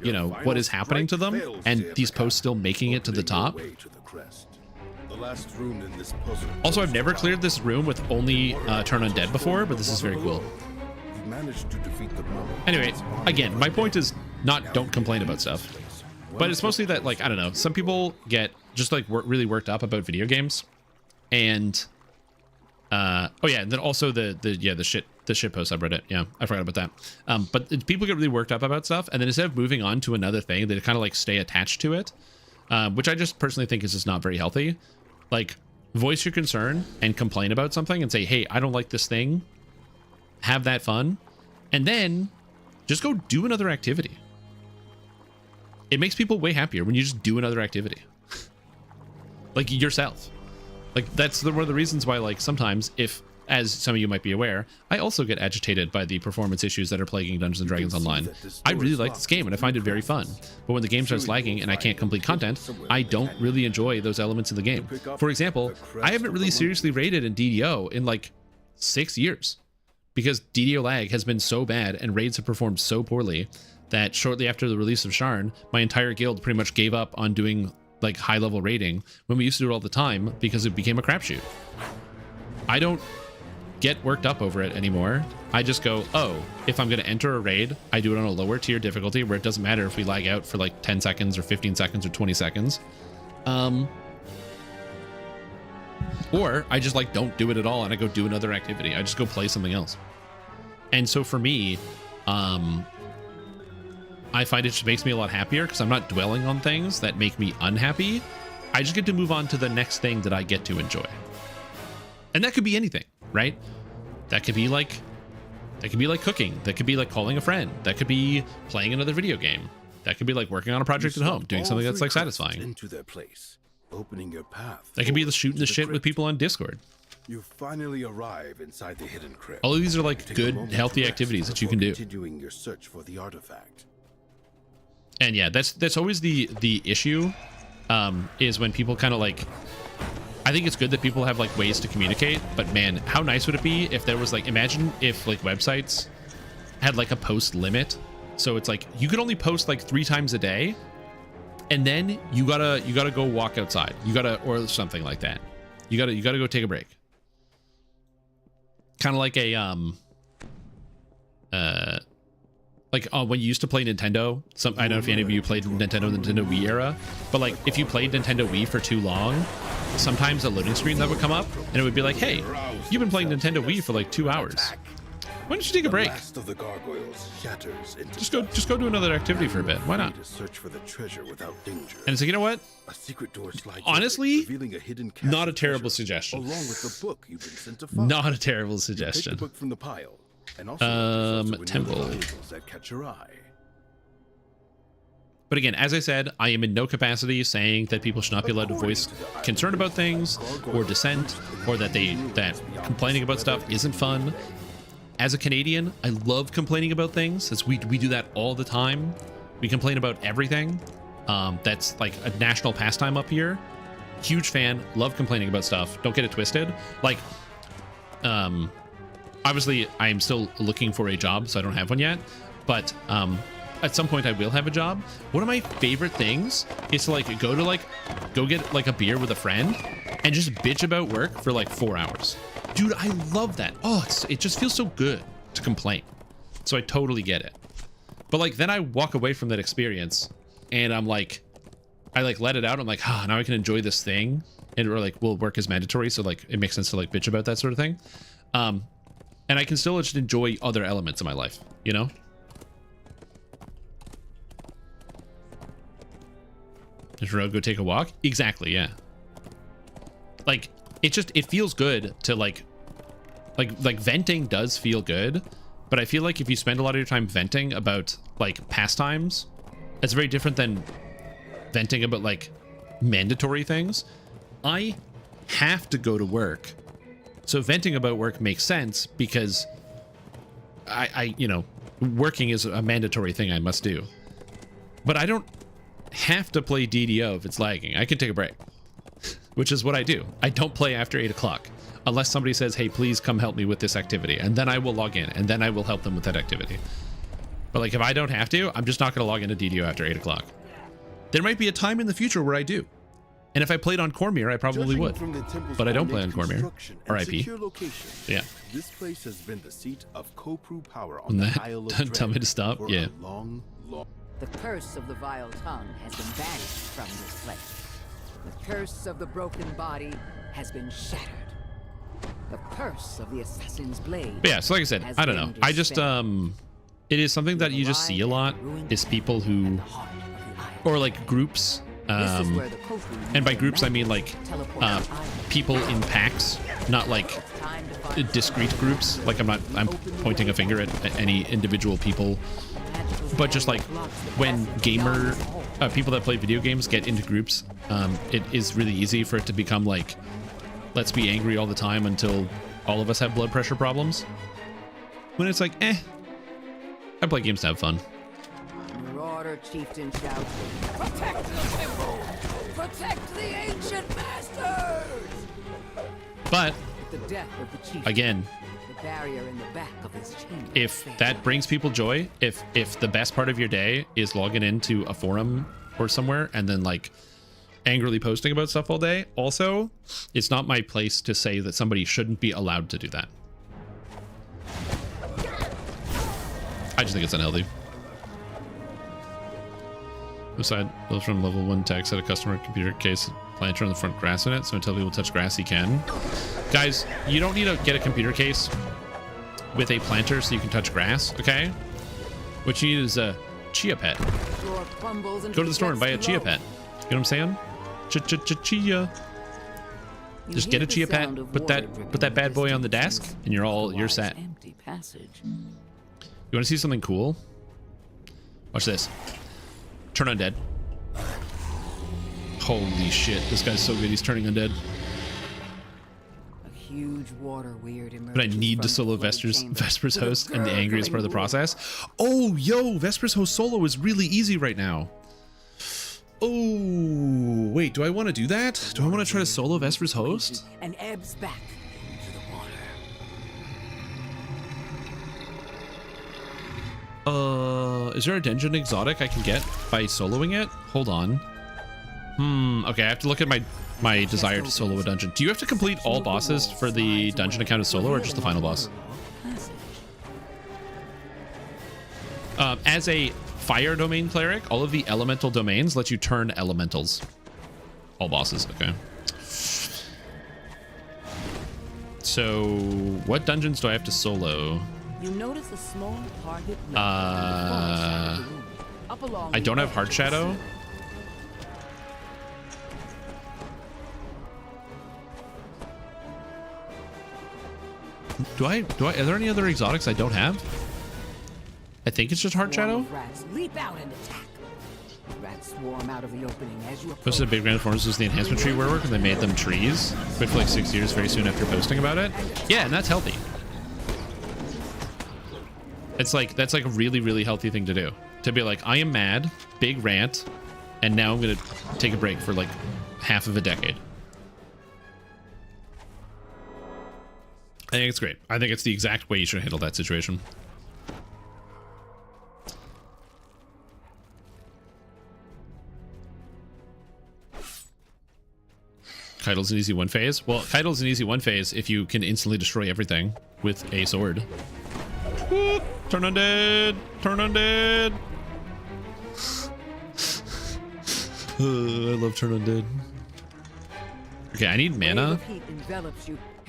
you know, what is happening to them, and these posts still making it to the top. Also, I've never cleared this room with only turn undead before, but this is very cool. Anyway, again, my point is not don't complain about stuff, but it's mostly that, like, I don't know, some people get just like really worked up about video games. And oh yeah, and then also the shitpost subreddit. Yeah, I forgot about that. But people get really worked up about stuff, and then instead of moving on to another thing, they kind of like stay attached to it, which I just personally think is just not very healthy. Like, voice your concern and complain about something and say, hey, I don't like this thing. Have that fun, and then just go do another activity. It makes people way happier when you just do another activity. Like yourself. Like, that's one of the reasons why, like, sometimes if as some of you might be aware, I also get agitated by the performance issues that are plaguing Dungeons & Dragons Online. I really like this game and I find it very fun, but when the game starts lagging and I can't complete content, I don't really enjoy those elements of the game. For example, I haven't really seriously raided in DDO in like 6 years because DDO lag has been so bad and raids have performed so poorly that shortly after the release of Sharn, my entire guild pretty much gave up on doing like high-level raiding when we used to do it all the time because it became a crapshoot. I don't get worked up over it anymore. I just go, oh, if I'm going to enter a raid, I do it on a lower tier difficulty where it doesn't matter if we lag out for like 10 seconds or 15 seconds or 20 seconds. Or I just like don't do it at all and I go do another activity. I just go play something else. And so for me, I find it just makes me a lot happier because I'm not dwelling on things that make me unhappy. I just get to move on to the next thing that I get to enjoy. And that could be anything, right? That could be like cooking. That could be like calling a friend. That could be playing another video game. That could be like working on a project at home, doing something that's like satisfying. Into their place, opening your path. That could be the shooting the shit with people on Discord. You finally arrive inside the hidden crypt. All of these are like good, healthy activities that you can do. Continuing your search for the artifact. And yeah, that's always the issue, is when people kind of like, I think it's good that people have like ways to communicate, but man, how nice would it be if there was like, imagine if like websites had like a post limit. So it's like, you could only post like 3 times a day and then you gotta go walk outside. Or something like that. You gotta go take a break. Kind of like a, when you used to play Nintendo, I don't know if any of you played Nintendo, the Nintendo Wii era, but like if you played Nintendo Wii for too long, sometimes a loading screen that would come up and it would be like, hey, you've been playing Nintendo Wii for like 2 hours. Why don't you take a break? Just go do another activity for a bit. Why not? And it's like, you know what? Honestly, not a terrible suggestion. Along with the book you've been sent to find. Not a terrible suggestion. Take the book from the pile. And also temple. That catch your eye. But again, as I said, I am in no capacity saying that people should not be allowed to voice concern about things or dissent, or that complaining about stuff isn't fun. As a Canadian, I love complaining about things, as we do that all the time. We complain about everything. That's like a national pastime up here. Huge fan, love complaining about stuff. Don't get it twisted. Like, obviously, I am still looking for a job, so I don't have one yet. But at some point, I will have a job. One of my favorite things is to like go get like a beer with a friend and just bitch about work for like 4 hours. Dude, I love that. Oh, it just feels so good to complain. So I totally get it. But like then I walk away from that experience and I'm like, I like let it out. I'm like, now I can enjoy this thing. And we're like, well, work is mandatory, so like it makes sense to like bitch about that sort of thing. And I can still just enjoy other elements of my life, you know? Just go take a walk? Exactly, yeah. Like, it feels good to like venting does feel good, but I feel like if you spend a lot of your time venting about like pastimes, it's very different than venting about like mandatory things. I have to go to work. So venting about work makes sense because I working is a mandatory thing I must do. But I don't have to play DDO if it's lagging. I can take a break, which is what I do. I don't play after 8 o'clock unless somebody says, hey, please come help me with this activity. And then I will log in and then I will help them with that activity. But like if I don't have to, I'm just not going to log into DDO after 8 o'clock. There might be a time in the future where I do. And if I played on Cormyr, I probably would. But I don't play on Cormyr. RIP. Yeah. This place has been the seat of Kopru power on the Isle of Dread. Tell me to stop. Yeah. The curse of the vile tongue has been banished from this place. The curse of the broken body has been shattered. The curse of the assassin's blade. But yeah, so like I said, I don't know. I just it is something that you just see a lot is people who, or like groups. And by groups, I mean like people in packs, not like discrete groups. Like I'm pointing a finger at any individual people, but just like when people that play video games get into groups, it is really easy for it to become like, let's be angry all the time until all of us have blood pressure problems. When it's like, I play games to have fun. Marauder chieftain shouts, "Protect the temple! Protect the ancient masters!" But With the death of the chieftain, again, the barrier in the back of his chamber. if that brings people joy, if the best part of your day is logging into a forum or somewhere and then like angrily posting about stuff all day, also, it's not my place to say that somebody shouldn't be allowed to do that. I just think it's unhealthy. Aside, those from level 1 text at a customer computer case, planter on the front grass in it, so until people touch grass, he can. Guys, you don't need to get a computer case with a planter so you can touch grass, okay? What you need is a chia pet. Go to the store and buy a chia pet. You know what I'm saying? Chia. Just get a chia pet, put that bad boy on the desk, and you're set. Empty passage. You want to see something cool? Watch this. Turn undead. Holy shit, this guy's so good. He's turning undead. A huge water weird emerges. But I need to solo Vesper's host and the angriest part of the process. Oh, yo, Vesper's host solo is really easy right now. Oh, wait, do I want to do that? Do I want to try to solo Vesper's host? And ebbs back into the water. Is there a dungeon exotic I can get by soloing it? Hold on. Okay, I have to look at my desire to solo a dungeon. Do you have to complete all bosses for the dungeon account as solo or just the final boss? As a fire domain cleric, all of the elemental domains let you turn elementals. All bosses, okay. So, what dungeons do I have to solo? You notice a small target. I don't have Heart Shadow. Are there any other exotics I don't have? I think it's just Heart Shadow. Rats leap out and attack. Rats swarm out of the opening as you approach. Posted a big grand performance was the enhancement tree work, and they made them trees. Quit for like 6 years very soon after posting about it. Yeah, and that's healthy. It's like, that's like a really, really healthy thing to do. To be like, I am mad, big rant, and now I'm going to take a break for like half of a decade. I think it's great. I think it's the exact way you should handle that situation. Kaido's an easy one phase. Well, Kaido's an easy one phase if you can instantly destroy everything with a sword. Turn undead! Turn undead! I love turn undead. Okay, I need mana.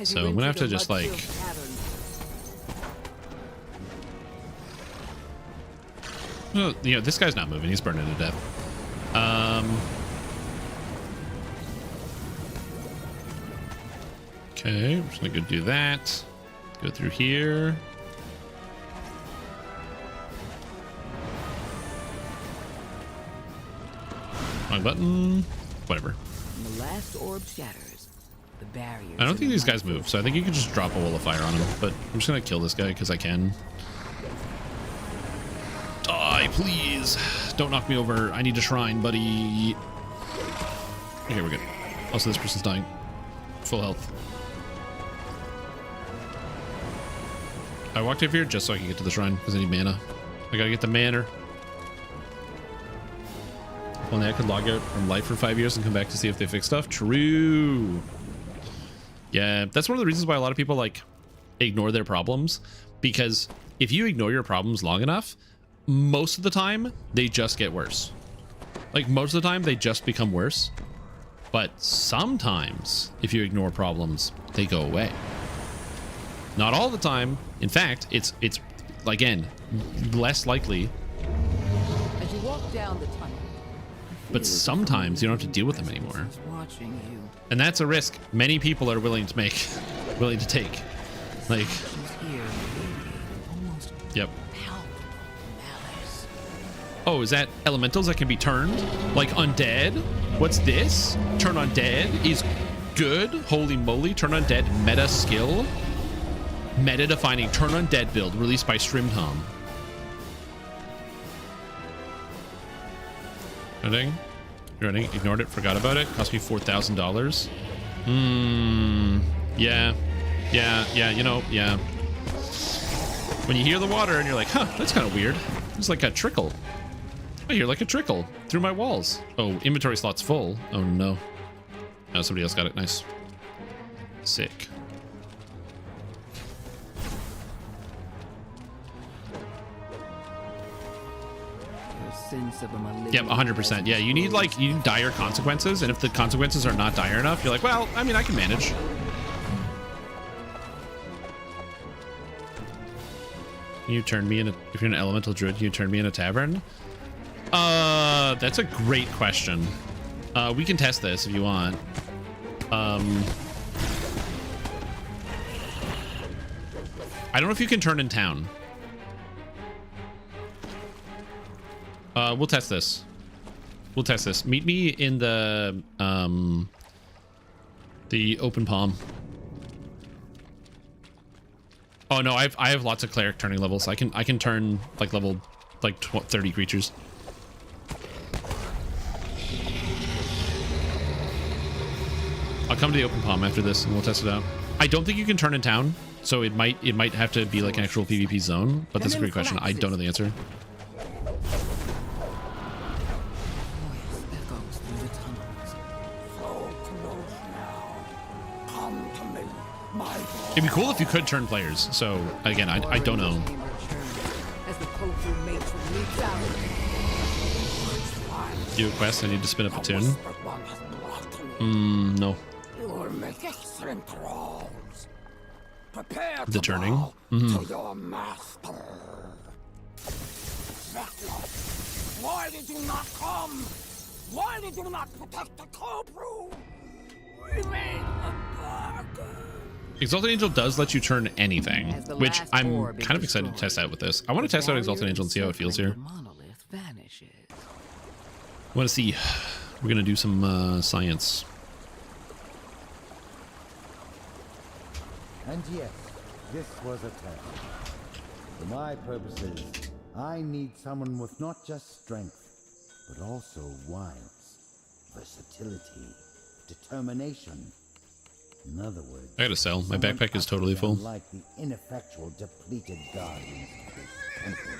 So I'm gonna have to just like... Well, you know, this guy's not moving. He's burning to death. Okay, I'm just gonna go do that. Go through here. Wrong button. Whatever. When the last orb shatters, the barrier. I don't think these guys move, so I think you can just drop a wall of fire on him. But I'm just gonna kill this guy because I can. Die, please. Don't knock me over. I need a shrine, buddy. Okay, we're good. Also, this person's dying. Full health. I walked over here just so I can get to the shrine because I need mana. I gotta get the mana. If only I could log out from life for 5 years and come back to see if they fix stuff. True. Yeah, that's one of the reasons why a lot of people like ignore their problems, because if you ignore your problems long enough, most of the time they just get worse. Like most of the time they just become worse. But sometimes if you ignore problems, they go away. Not all the time. In fact, it's again less likely. As you walk down the tunnel, but sometimes you don't have to deal with them anymore. And that's a risk many people are willing to take. Like, yep. Oh, is that elementals that can be turned? Like undead? What's this? Turn undead is good. Holy moly, turn undead meta skill. Meta-defining turn undead build released by Strimtom. Running. Running. Ignored it. Forgot about it. Cost me $4,000. Yeah. Yeah. You know, yeah. When you hear the water and you're like, huh, that's kind of weird. It's like a trickle. I hear like a trickle through my walls. Oh, inventory slot's full. Oh, no. Oh, somebody else got it. Nice. Sick. Yep, 100%. Yeah, you need dire consequences, and if the consequences are not dire enough, you're like, well, I mean, I can manage. Can you turn me in if you're an elemental druid, can you turn me in a tavern? That's a great question. We can test this if you want. I don't know if you can turn in town. We'll test this. We'll test this. Meet me in the open palm. Oh no, I have lots of cleric turning levels. I can turn like level 30 creatures. I'll come to the open palm after this and we'll test it out. I don't think you can turn in town, so it might have to be like an actual PvP zone, but that's a great question. I don't know the answer. It'd be cool if you could turn players. So again, I don't know. Do a quest. I need to spin up a tune. No. The turning. Why did you not come? Why did you not protect the co-brew? Remain a bargain. Exalted Angel does let you turn anything, which I'm kind of excited to test out with this. I want to test out Exalted Angel and see how it feels here. I want to see. We're going to do some science. And yes, this was a test. For my purposes, I need someone with not just strength, but also wiles, versatility, determination. In other words, I gotta sell. My backpack is totally full. Like the ineffectual, depleted guardians of this temple.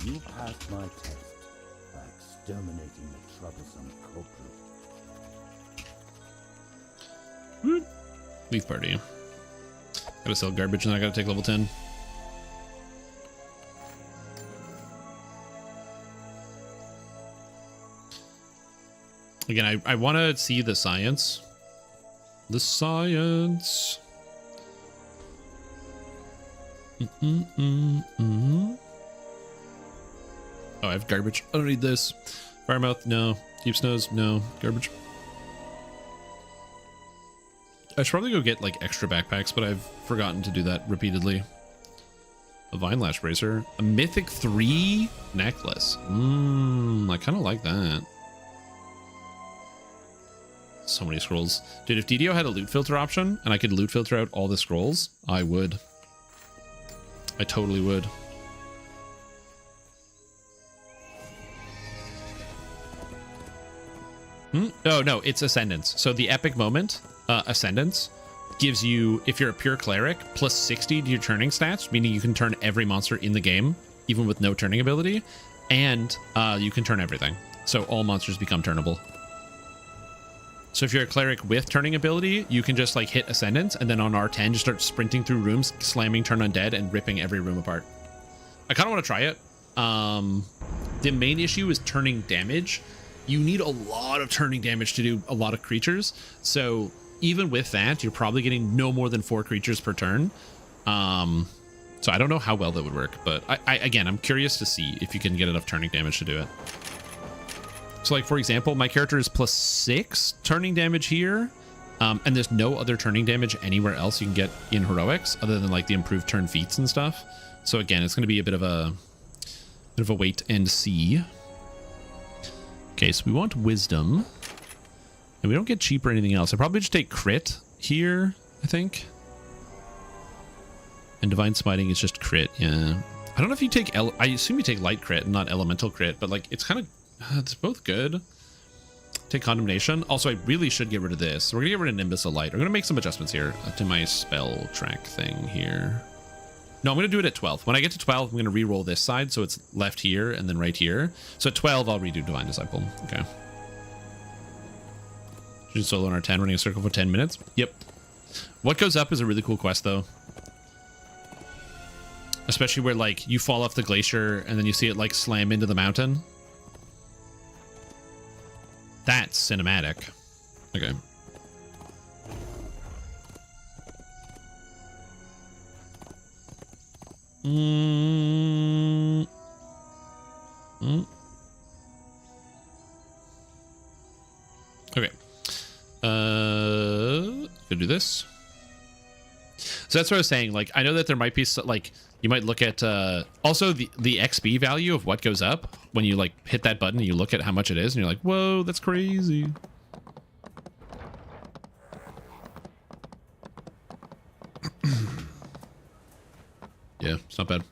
You passed my test by exterminating the troublesome culprit. Leaf party. Gotta sell garbage and I gotta take level 10. Again, I want to see the science. The science. Oh, I have garbage. I don't need this. Firemouth, no. Deep Snows, no. Garbage. I should probably go get like extra backpacks, but I've forgotten to do that repeatedly. A Vine Lash Bracer. A Mythic 3 necklace. I kind of like that. So many scrolls. Dude, if DDO had a loot filter option and I could loot filter out all the scrolls, I would. I totally would. Oh, no, it's Ascendance. So the epic moment, Ascendance, gives you, if you're a pure cleric, plus 60 to your turning stats, meaning you can turn every monster in the game, even with no turning ability, and you can turn everything. So all monsters become turnable. So if you're a cleric with turning ability, you can just like hit Ascendance and then on R10 just start sprinting through rooms, slamming turn undead and ripping every room apart. I kind of want to try it. The main issue is turning damage. You need a lot of turning damage to do a lot of creatures. So even with that, you're probably getting no more than 4 creatures per turn. So I don't know how well that would work, but again, I'm curious to see if you can get enough turning damage to do it. So like, for example, my character is plus 6 turning damage here. And there's no other turning damage anywhere else you can get in heroics other than like the improved turn feats and stuff. So again, it's going to be a bit of a wait and see. Okay, so we want wisdom. And we don't get cheap or anything else. I probably just take crit here, I think. And divine smiting is just crit. Yeah. I don't know if you take I assume you take light crit and not elemental crit, but like it's kind of it's both good. Take condemnation. Also, I really should get rid of this. We're gonna get rid of Nimbus of Light. I'm gonna make some adjustments here to my spell track thing here. No, I'm gonna do it at 12. When I get to 12, I'm gonna re-roll this side so it's left here and then right here. So at 12, I'll redo Divine Disciple. Okay. Should solo on our 10, running a circle for 10 minutes. Yep. What goes up is a really cool quest though. Especially where like you fall off the glacier and then you see it like slam into the mountain. That's cinematic. Okay. Okay. Gonna do this. So that's what I was saying. Like, I know that there might be like you might look at also the XP value of what goes up when you like hit that button and you look at how much it is and you're like, whoa, that's crazy. Yeah, it's not bad.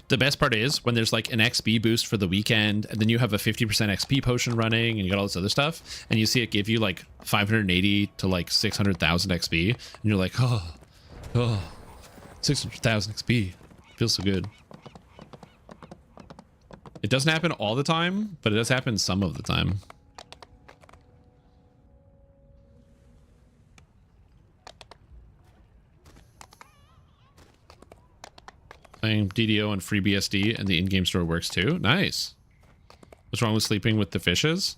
The best part is when there's like an XP boost for the weekend and then you have a 50% XP potion running and you got all this other stuff and you see it give you like 580 to like 600,000 XP and you're like, oh, 600,000 XP. Feels so good. It doesn't happen all the time, but it does happen some of the time. Playing DDO and FreeBSD and the in-game store works too. Nice. What's wrong with sleeping with the fishes?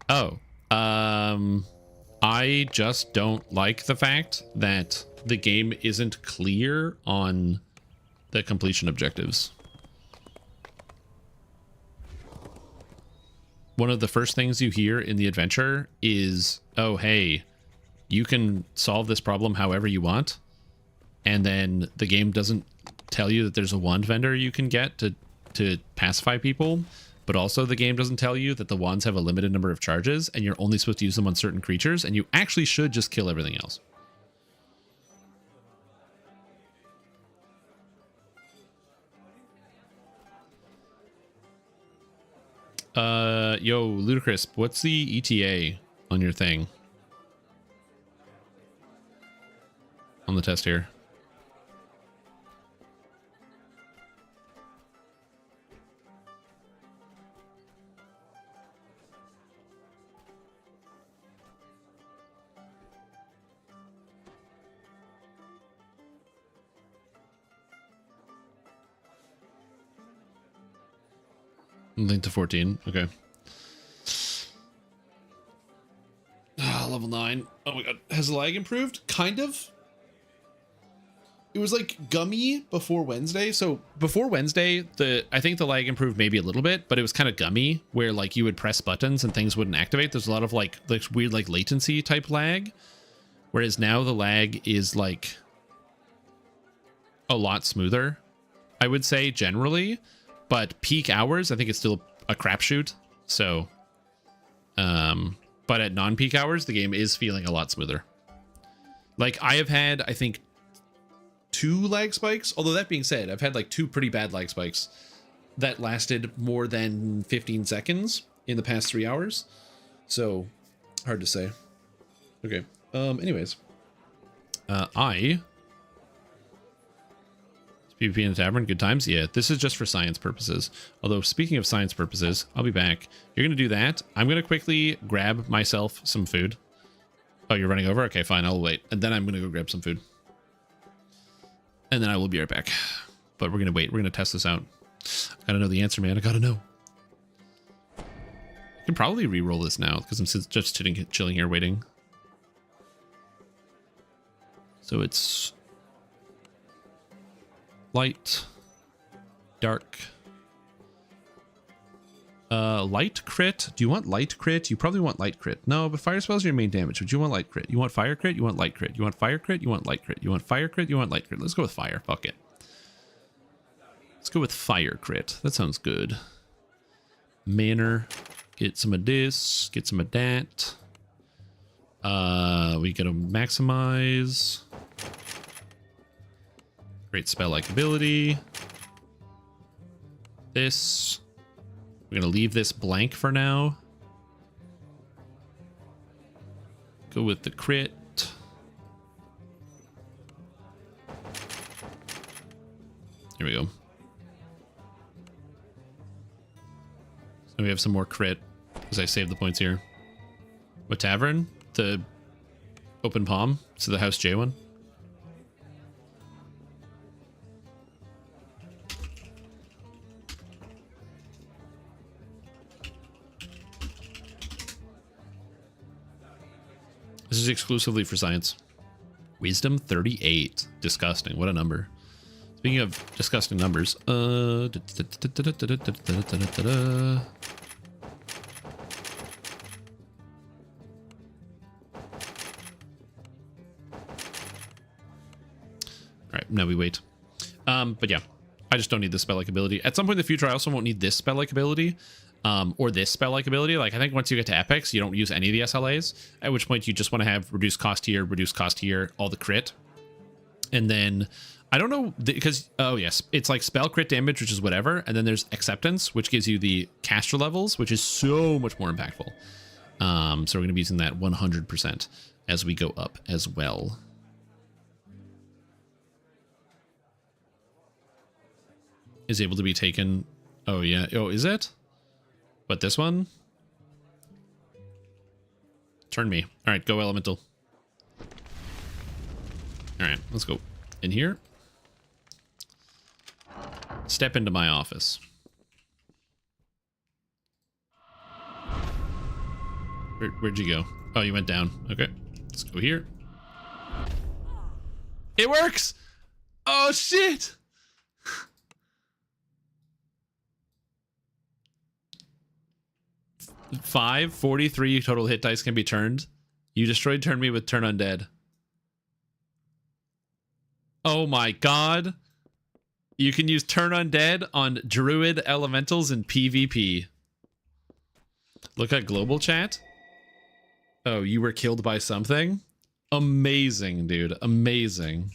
Oh, I just don't like the fact that the game isn't clear on the completion objectives. One of the first things you hear in the adventure is, oh, hey, you can solve this problem however you want. And then the game doesn't tell you that there's a wand vendor you can get to pacify people, but also the game doesn't tell you that the wands have a limited number of charges and you're only supposed to use them on certain creatures and you actually should just kill everything else. Yo, Ludicrous, what's the ETA on your thing? On the test here. Link to 14. Okay. Level 9. Oh my god. Has the lag improved? Kind of. It was like gummy before Wednesday. So before Wednesday, I think the lag improved maybe a little bit, but it was kind of gummy where like you would press buttons and things wouldn't activate. There's a lot of like weird like latency type lag. Whereas now the lag is like a lot smoother, I would say generally. But peak hours, I think it's still a crapshoot. So, but at non-peak hours, the game is feeling a lot smoother. Like I have had, I think, 2 lag spikes. Although that being said, I've had like 2 pretty bad lag spikes that lasted more than 15 seconds in the past 3 hours. So hard to say. Okay. Anyways, PvP in the tavern, good times. Yeah, this is just for science purposes. Although speaking of science purposes, I'll be back. You're going to do that. I'm going to quickly grab myself some food. Oh, you're running over? Okay, fine. I'll wait. And then I'm going to go grab some food. And then I will be right back. But we're going to wait. We're going to test this out. I got to know the answer, man. I got to know. I can probably re-roll this now because I'm just chilling here waiting. So it's light, dark, light crit. Do you want light crit? You probably want light crit. No, but fire spells are your main damage. But you want light crit. You want fire crit. You want light crit. You want fire crit. You want light crit. You want fire crit. You want light crit. Let's go with fire. Fuck it. Let's go with fire crit. That sounds good. Manner. Get some of this. Get some of that. We gotta maximize. Great spell-like ability. This. We're gonna leave this blank for now. Go with the crit. Here we go. So we have some more crit because I saved the points here. What tavern? The open palm? So the House J one? This is exclusively for science. Wisdom 38. Disgusting. What a number. Speaking of disgusting numbers, Alright, now we wait. But yeah, I just don't need this spell-like ability. At some point in the future, I also won't need this spell-like ability, or this spell-like ability. Like, I think once you get to epics, you don't use any of the SLAs, at which point you just want to have reduced cost here, all the crit. And then, I don't know, because, oh yes, it's like spell crit damage, which is whatever, and then there's acceptance, which gives you the caster levels, which is so much more impactful. So we're going to be using that 100% as we go up as well. Is able to be taken. Oh yeah. Oh, is it? But this one? Turn me. All right, go elemental. All right, let's go in here. Step into my office. Where'd you go? Oh, you went down. Okay, let's go here. It works! Oh, shit! Five, 43 total hit dice can be turned. You destroyed turn me with turn undead. Oh my god. You can use turn undead on druid elementals in PvP. Look at global chat. Oh, you were killed by something? Amazing, dude. Amazing.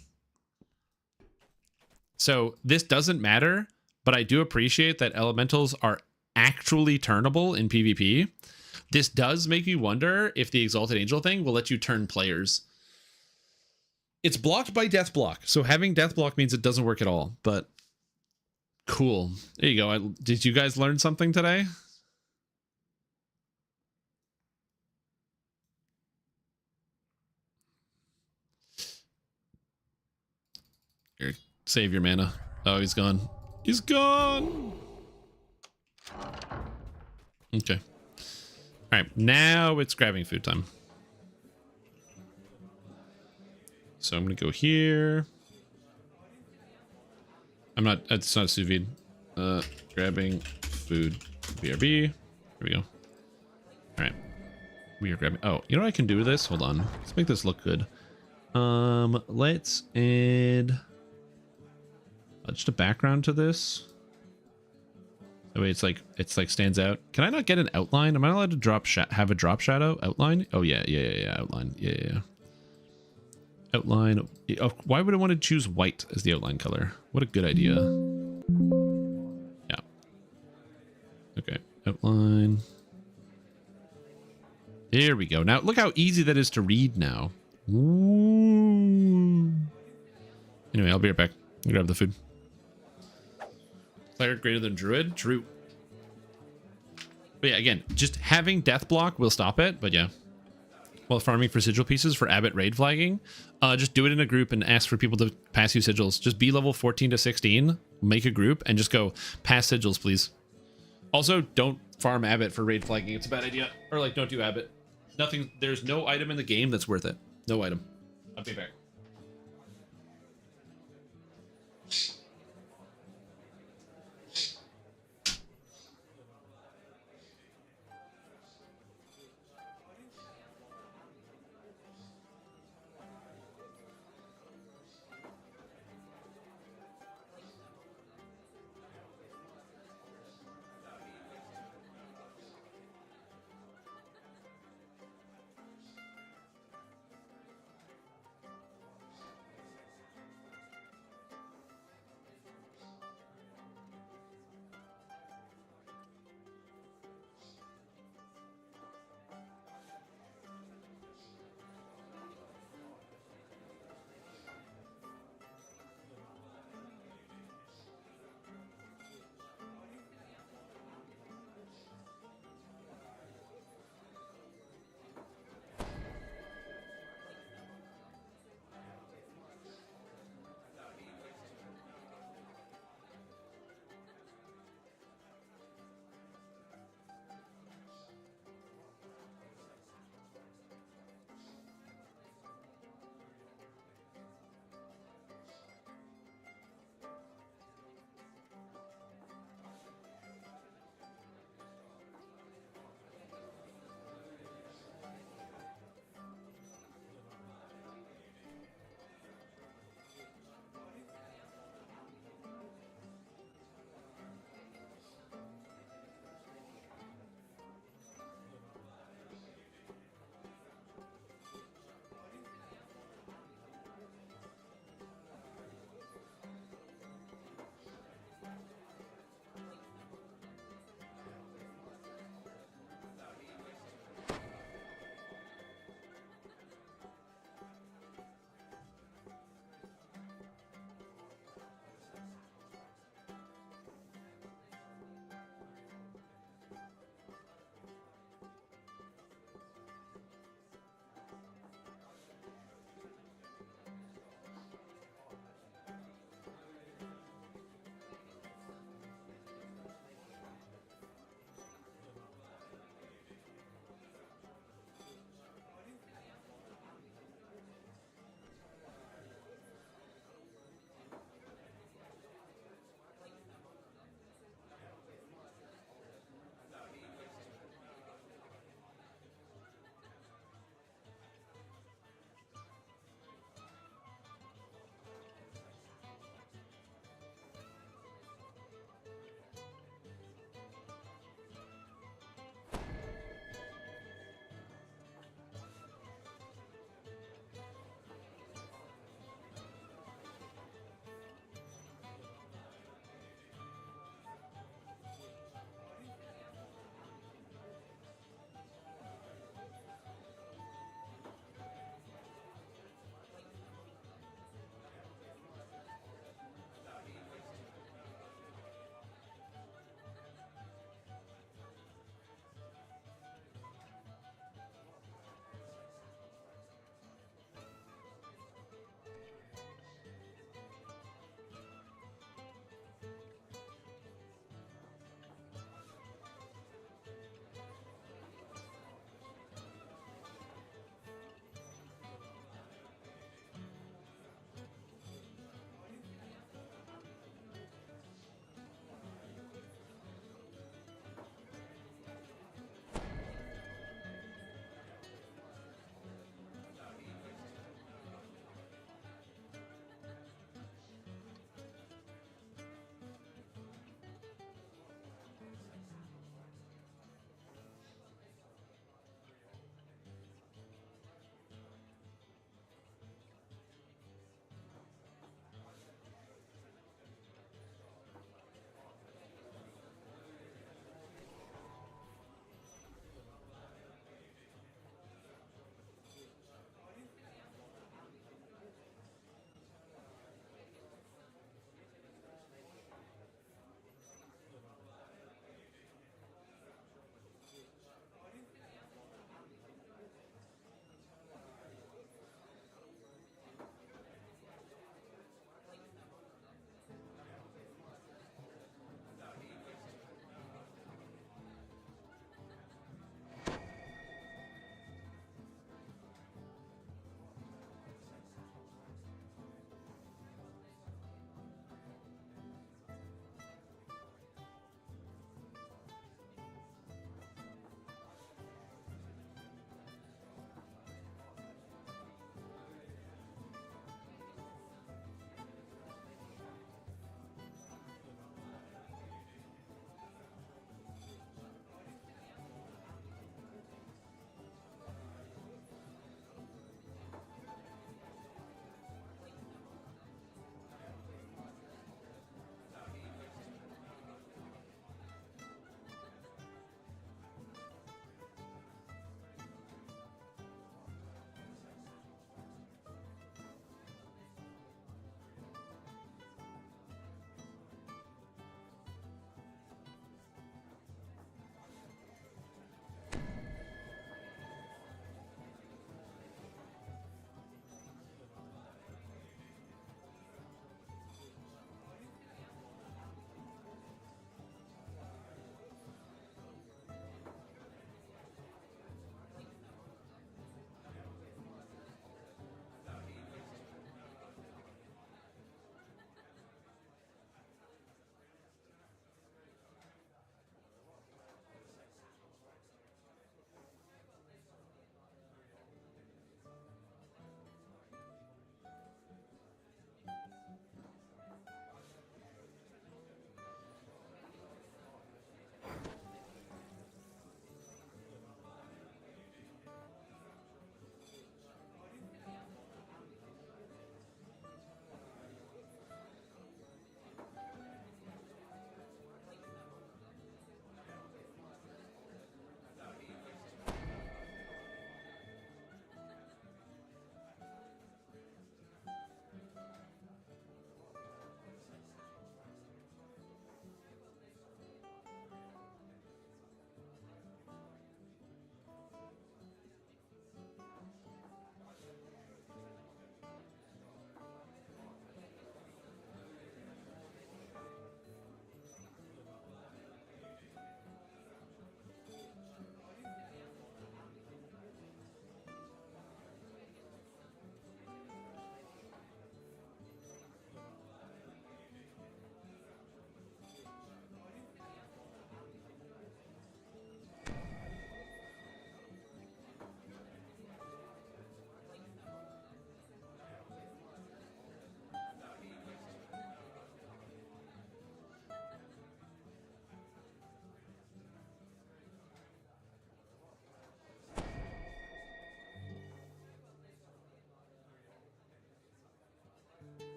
So this doesn't matter, but I do appreciate that elementals are actually turnable in PvP. This does make me wonder if the Exalted Angel thing will let you turn players. It's blocked by death block, so having death block means it doesn't work at all, but cool. There you go. Did you guys learn something today? Here, save your mana. Oh, he's gone. He's gone! Okay. Alright, now it's grabbing food time. So I'm gonna go here. It's not a sous vide. Grabbing food. BRB. Here we go. Alright. We are grabbing. Oh, you know what I can do with this? Hold on. Let's make this look good. Let's add just a background to this. That way it's like stands out. Can I not get an outline? Am I not allowed to have a drop shadow outline? Oh yeah, outline. Yeah. Outline. Oh, why would I want to choose white as the outline color? What a good idea. Yeah. Okay. Outline. There we go. Now look how easy that is to read now. Ooh. Anyway, I'll be right back. I'll grab the food. Cleric greater than druid? True. But yeah, again, just having death block will stop it, but yeah. While farming for sigil pieces for abbot raid flagging, just do it in a group and ask for people to pass you sigils. Just be level 14 to 16, make a group, and just go, pass sigils, please. Also, don't farm abbot for raid flagging. It's a bad idea. Or like, don't do abbot. Nothing, there's no item in the game that's worth it. No item. I'll be back.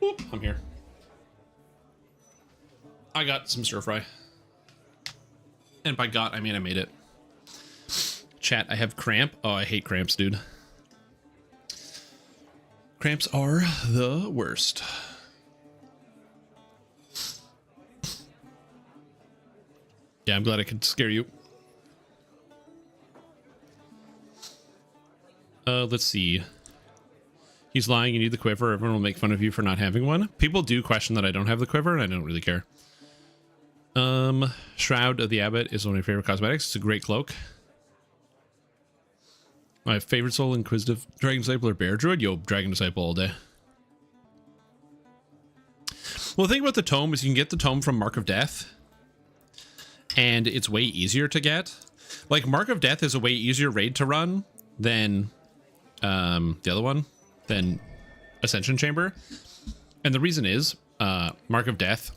Whoop, I'm here. I got some stir fry. And by got, I mean I made it. Chat, I have cramp. Oh, I hate cramps, dude. Cramps are the worst. Yeah, I'm glad I could scare you. Let's see. He's lying, you need the quiver. Everyone will make fun of you for not having one. People do question that I don't have the quiver, and I don't really care. Shroud of the Abbot is one of my favorite cosmetics. It's a great cloak. My favorite soul, Inquisitive Dragon Disciple or Bear Druid? Yo, Dragon Disciple all day. Well, the thing about the tome is you can get the tome from Mark of Death, and it's way easier to get. Like, Mark of Death is a way easier raid to run than the other one, than Ascension Chamber. And the reason is, Mark of Death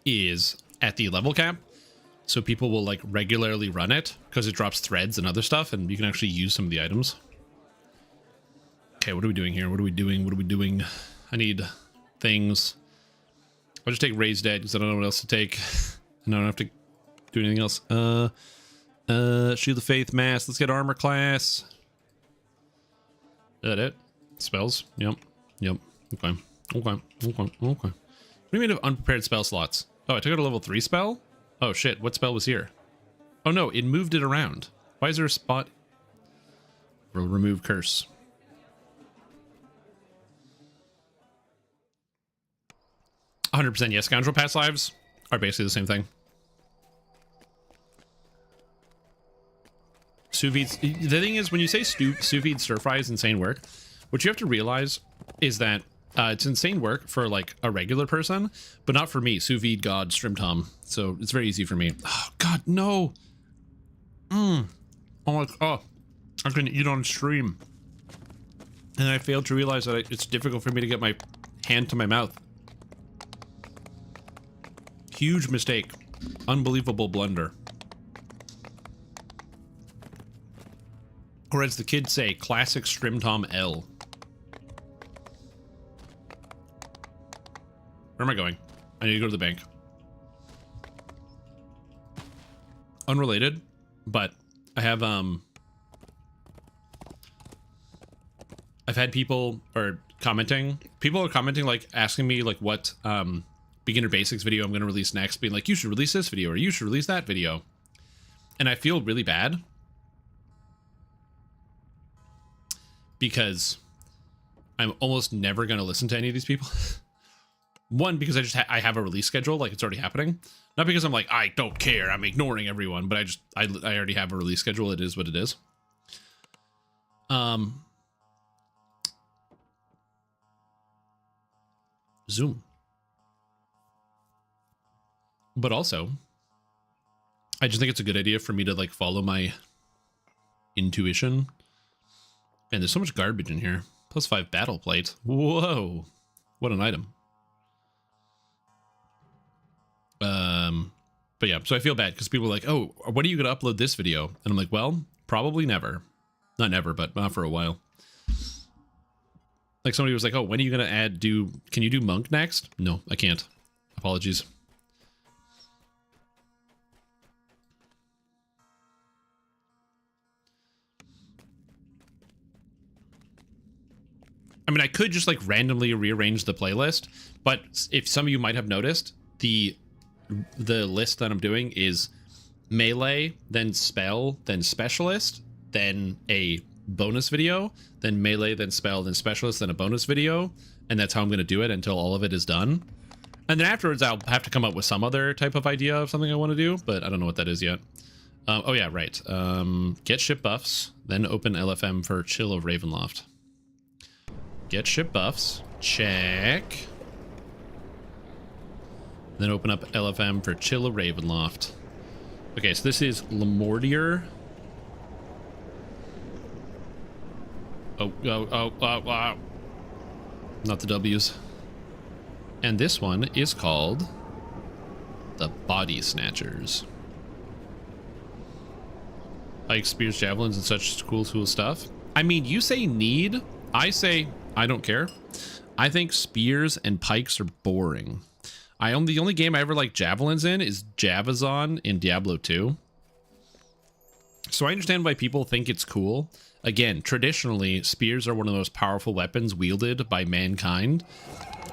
is at the level cap, so people will like regularly run it because it drops threads and other stuff, and you can actually use some of the items. Okay, what are we doing here? What are we doing? What are we doing? I need things. I'll just take Raised Dead because I don't know what else to take. And I don't have to do anything else. Shield of Faith, Mass. Let's get Armor class. Is that it? Spells? Yep. Yep. Okay. Okay. Okay. Okay. What do you mean of unprepared spell slots? Oh, I took out a level 3 spell? Oh shit, what spell was here? Oh no, it moved it around. Why is there a spot? We'll remove curse. %, yes. Scoundrel past lives are basically the same thing. Sous vide. The thing is, when you say sous vide stir fry is insane work, what you have to realize is that it's insane work for like a regular person, but not for me, sous vide god Strim Tom. So it's very easy for me. Oh god, no. Oh, I couldn't eat on stream, and I failed to realize that it's difficult for me to get my hand to my mouth. Huge mistake. Unbelievable blunder. Or as the kids say, classic Strim Tom L. Where am I going? I need to go to the bank. Unrelated, but I have I've had people commenting like asking me like what beginner basics video I'm going to release next, being like, you should release this video or you should release that video. And I feel really bad because I'm almost never going to listen to any of these people. One, because I have a release schedule, like it's already happening. Not because I'm like, I don't care, I'm ignoring everyone, but I already have a release schedule. It is what it is. Zoom. But also, I just think it's a good idea for me to like follow my intuition. And there's so much garbage in here. +5 battle plate. Whoa. What an item. But yeah, so I feel bad because people are like, oh, when are you going to upload this video? And I'm like, well, probably never. Not never, but not for a while. Like somebody was like, oh, when are you going to can you do Monk next? No, I can't. Apologies. I mean, I could just like randomly rearrange the playlist, but if some of you might have noticed, the list that I'm doing is melee, then spell, then specialist, then a bonus video, then melee, then spell, then specialist, then a bonus video, and that's how I'm going to do it until all of it is done. And then afterwards, I'll have to come up with some other type of idea of something I want to do, but I don't know what that is yet. Oh yeah, right. Get ship buffs, then open LFM for Chill of Ravenloft. Get ship buffs, check. Then open up LFM for Chill of Ravenloft. Okay, so this is Lemortier. Oh. Not the W's. And this one is called the Body Snatchers. Like spears, javelins, and such cool stuff. I mean, you say need, I say I don't care. I think spears and pikes are boring. The only game I ever like javelins in is Javazon in Diablo 2. So I understand why people think it's cool. Again, traditionally, spears are one of the most powerful weapons wielded by mankind.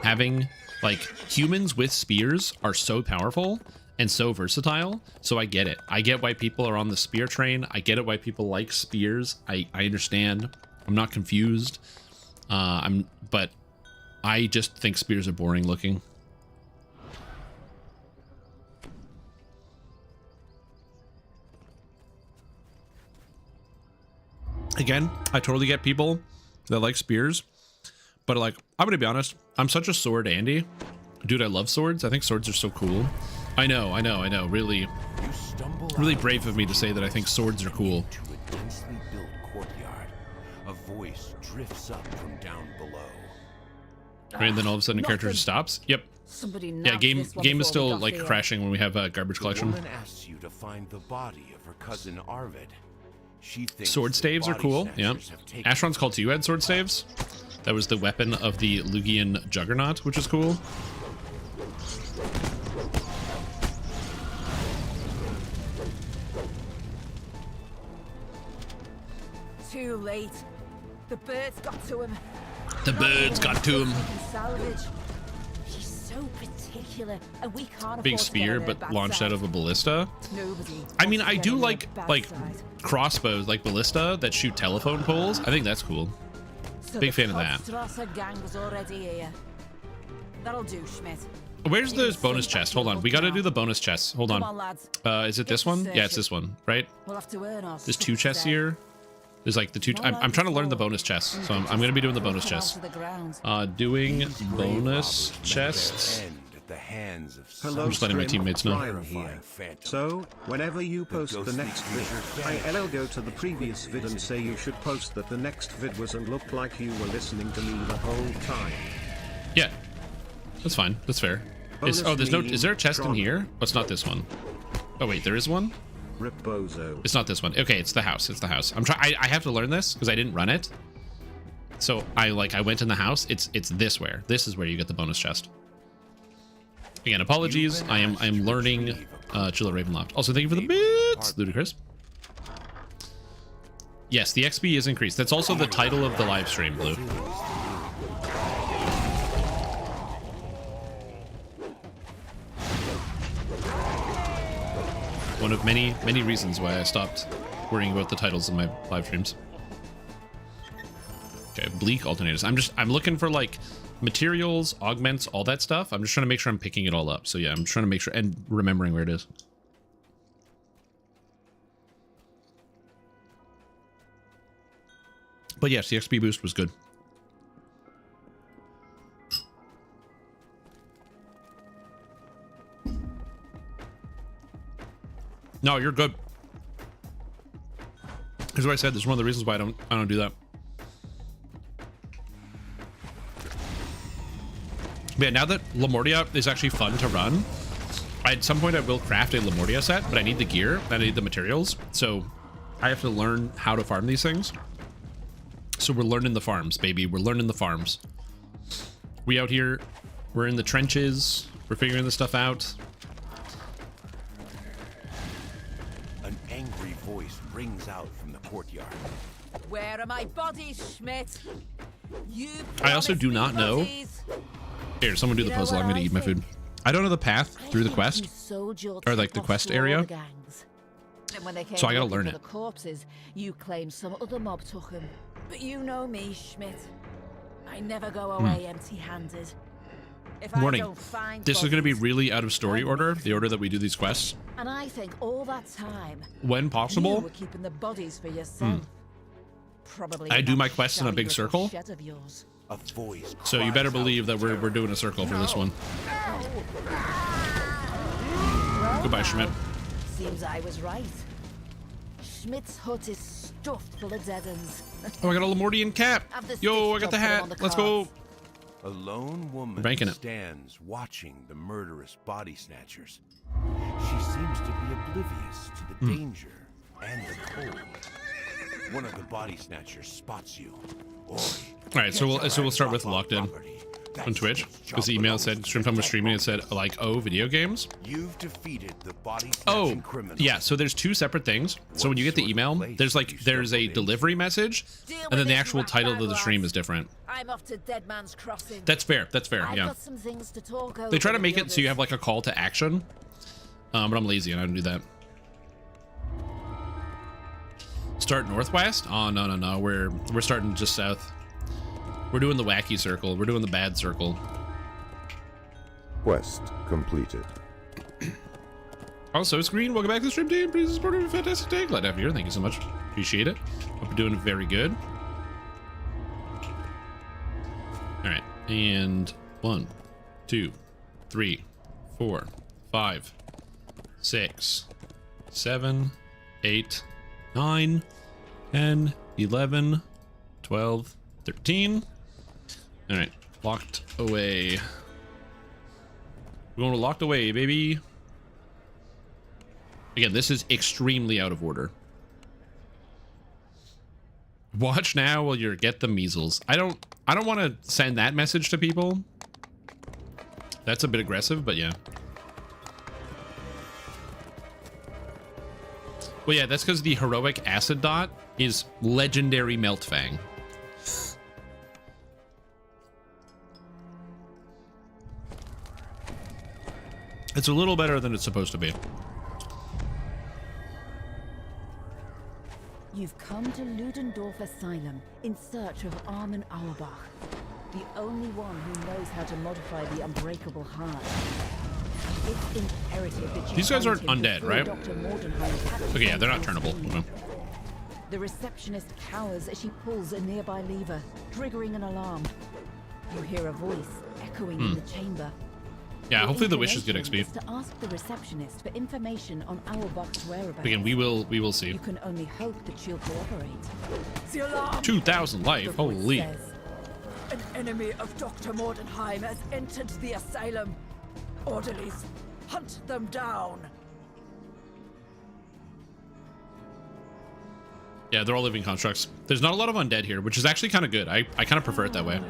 Having, like, humans with spears are so powerful and so versatile, so I get it. I get why people are on the spear train. I get it why people like spears. I understand. I'm not confused. But I just think spears are boring looking. Again, I totally get people that like spears, but like, I'm gonna be honest, I'm such a sword Andy. Dude, I love swords. I think swords are so cool. I know. Really brave of me to say that I think swords are cool. To a densely built courtyard, a voice drifts up from down below. Right, and then all of a sudden, the character just stops. Yep. Yeah, game is still like crashing when we have a garbage collection. The woman asks you to find the body of her cousin Arvid. She thinks sword staves are cool. Yeah. Ashron's Call to You had sword staves. That was the weapon of the Lugian Juggernaut, which is cool. Too late. The birds got to him. The birds got to him. Salvage. She's so particular, and we can't Big afford to spear, get her but bad launched side. out of a ballista. Nobody I mean, wants I to do get like her bad side. crossbows, like ballista that shoot telephone poles. I think that's cool. So Big the fan of that. Strasser gang was already here. That'll do, Schmidt. Where's the bonus chest? Hold on, we got to do the bonus chest. Hold Come on. on, lads. Is it this one? Yeah, it's this one, right? We'll have to earn our There's two chests here. There's like the two. I'm trying to learn the bonus chest, so I'm going to be doing the bonus chest. Doing bonus chests. Hello, I'm just letting my teammates know. Ryan here. So, whenever you post the next vid, I'll go to the previous vid and say you should post that the next vid was and look like you were listening to me the whole time. Yeah, that's fine. That's fair. Is there a chest in here? Oh, it's not this one. Oh wait, there is one. Rip Bozo. It's not this one. Okay, it's the house. It's the house. I have to learn this because I didn't run it. So I went in the house. It's this where. This is where you get the bonus chest. Again, apologies. I am learning Chill at Ravenloft. Also, thank you for the bits, Ludicrous. Yes, the XP is increased. That's also the title of the live stream, Blue. One of many reasons why I stopped worrying about the titles of my live streams. Okay, bleak alternators. I'm looking for like materials, augments, all that stuff. I'm just trying to make sure I'm picking it all up. So yeah, I'm trying to make sure and remembering where it is. But yes, the XP boost was good. No, you're good. Here's what I said. This is one of the reasons why I don't do that. But yeah, now that Lamortia is actually fun to run, at some point I will craft a Lamortia set, but I need the gear, I need the materials, so I have to learn how to farm these things. So we're learning the farms, baby. We're learning the farms. We out here, we're in the trenches, we're figuring this stuff out. An angry voice rings out from the courtyard. Where are my bodies, Schmidt? You I also do not know. Here, someone do the puzzle. I'm gonna eat my food. I don't know the path through the quest, or like the quest area, so I gotta learn it. The corpses, you claim some other mob took them, but you know me, Schmidt. I never go away empty-handed. Warning, this is gonna be really out of story order, the order that we do these quests. And I think all that time, when possible, you were keeping the bodies for yourself. Probably I do my quests in a big circle. A voice So you better believe that we're doing a circle for this one. Goodbye, Schmidt. Seems I was right. Schmidt's hut is stuffed full of dead-ends. Oh, I got a Lamortian cap. Yo, I got the hat. Let's go. A lone woman stands watching the murderous body snatchers. She seems to be oblivious to the danger and the cold. One of the body snatchers spots you. All right, so we'll start with locked in. on Twitch because the email said stream time was streaming. It said like, oh, video games. You've defeated the body Oh, snatching criminals. yeah. So there's two separate things. So when you get the email, there's a delivery message, and then the actual title of the stream is different. I'm off to Dead Man's Crossing. That's fair. That's fair. I've Yeah. got some things to talk over They try to with make the it so you have like a call to action, but I'm lazy and I don't do that. Start northwest? Oh no. We're starting just south. We're doing the wacky circle. We're doing the bad circle. Quest completed. Also, it's Green. Welcome back to the stream team. Please support a fantastic day. Glad to have you here. Thank you so much. Appreciate it. Hope you're doing very good. All right, and 1, 2, 3, 4, 5, 6, 7, 8, 9, 10, 11, 12, 13. All right, locked away. We're going to locked away, baby. Again, this is extremely out of order. Watch now while you get the measles. I don't want to send that message to people. That's a bit aggressive, but yeah. Well, yeah, that's because the heroic acid dot is legendary Meltfang. It's a little better than it's supposed to be. You've come to Ludendorff Asylum in search of Armin Auerbach, the only one who knows how to modify the unbreakable heart. It's imperative that you These guys find aren't him undead, before right? Dr. Mordenheim catches Okay, yeah, them they're not on turnable. scene. Okay. The receptionist cowers as she pulls a nearby lever, triggering an alarm. You hear a voice echoing in the chamber. Yeah, Your hopefully the wishes get inclination XP. is to ask the receptionist for information on Auerbach's whereabouts. Again, we will see. You can only hope that she'll cooperate. The alarm! 2,000 life. The voice Holy. says, An enemy of Dr. Mordenheim has entered the asylum. Orderlies, hunt them down. Yeah, they're all living constructs. There's not a lot of undead here, which is actually kind of good. I kind of prefer it that way.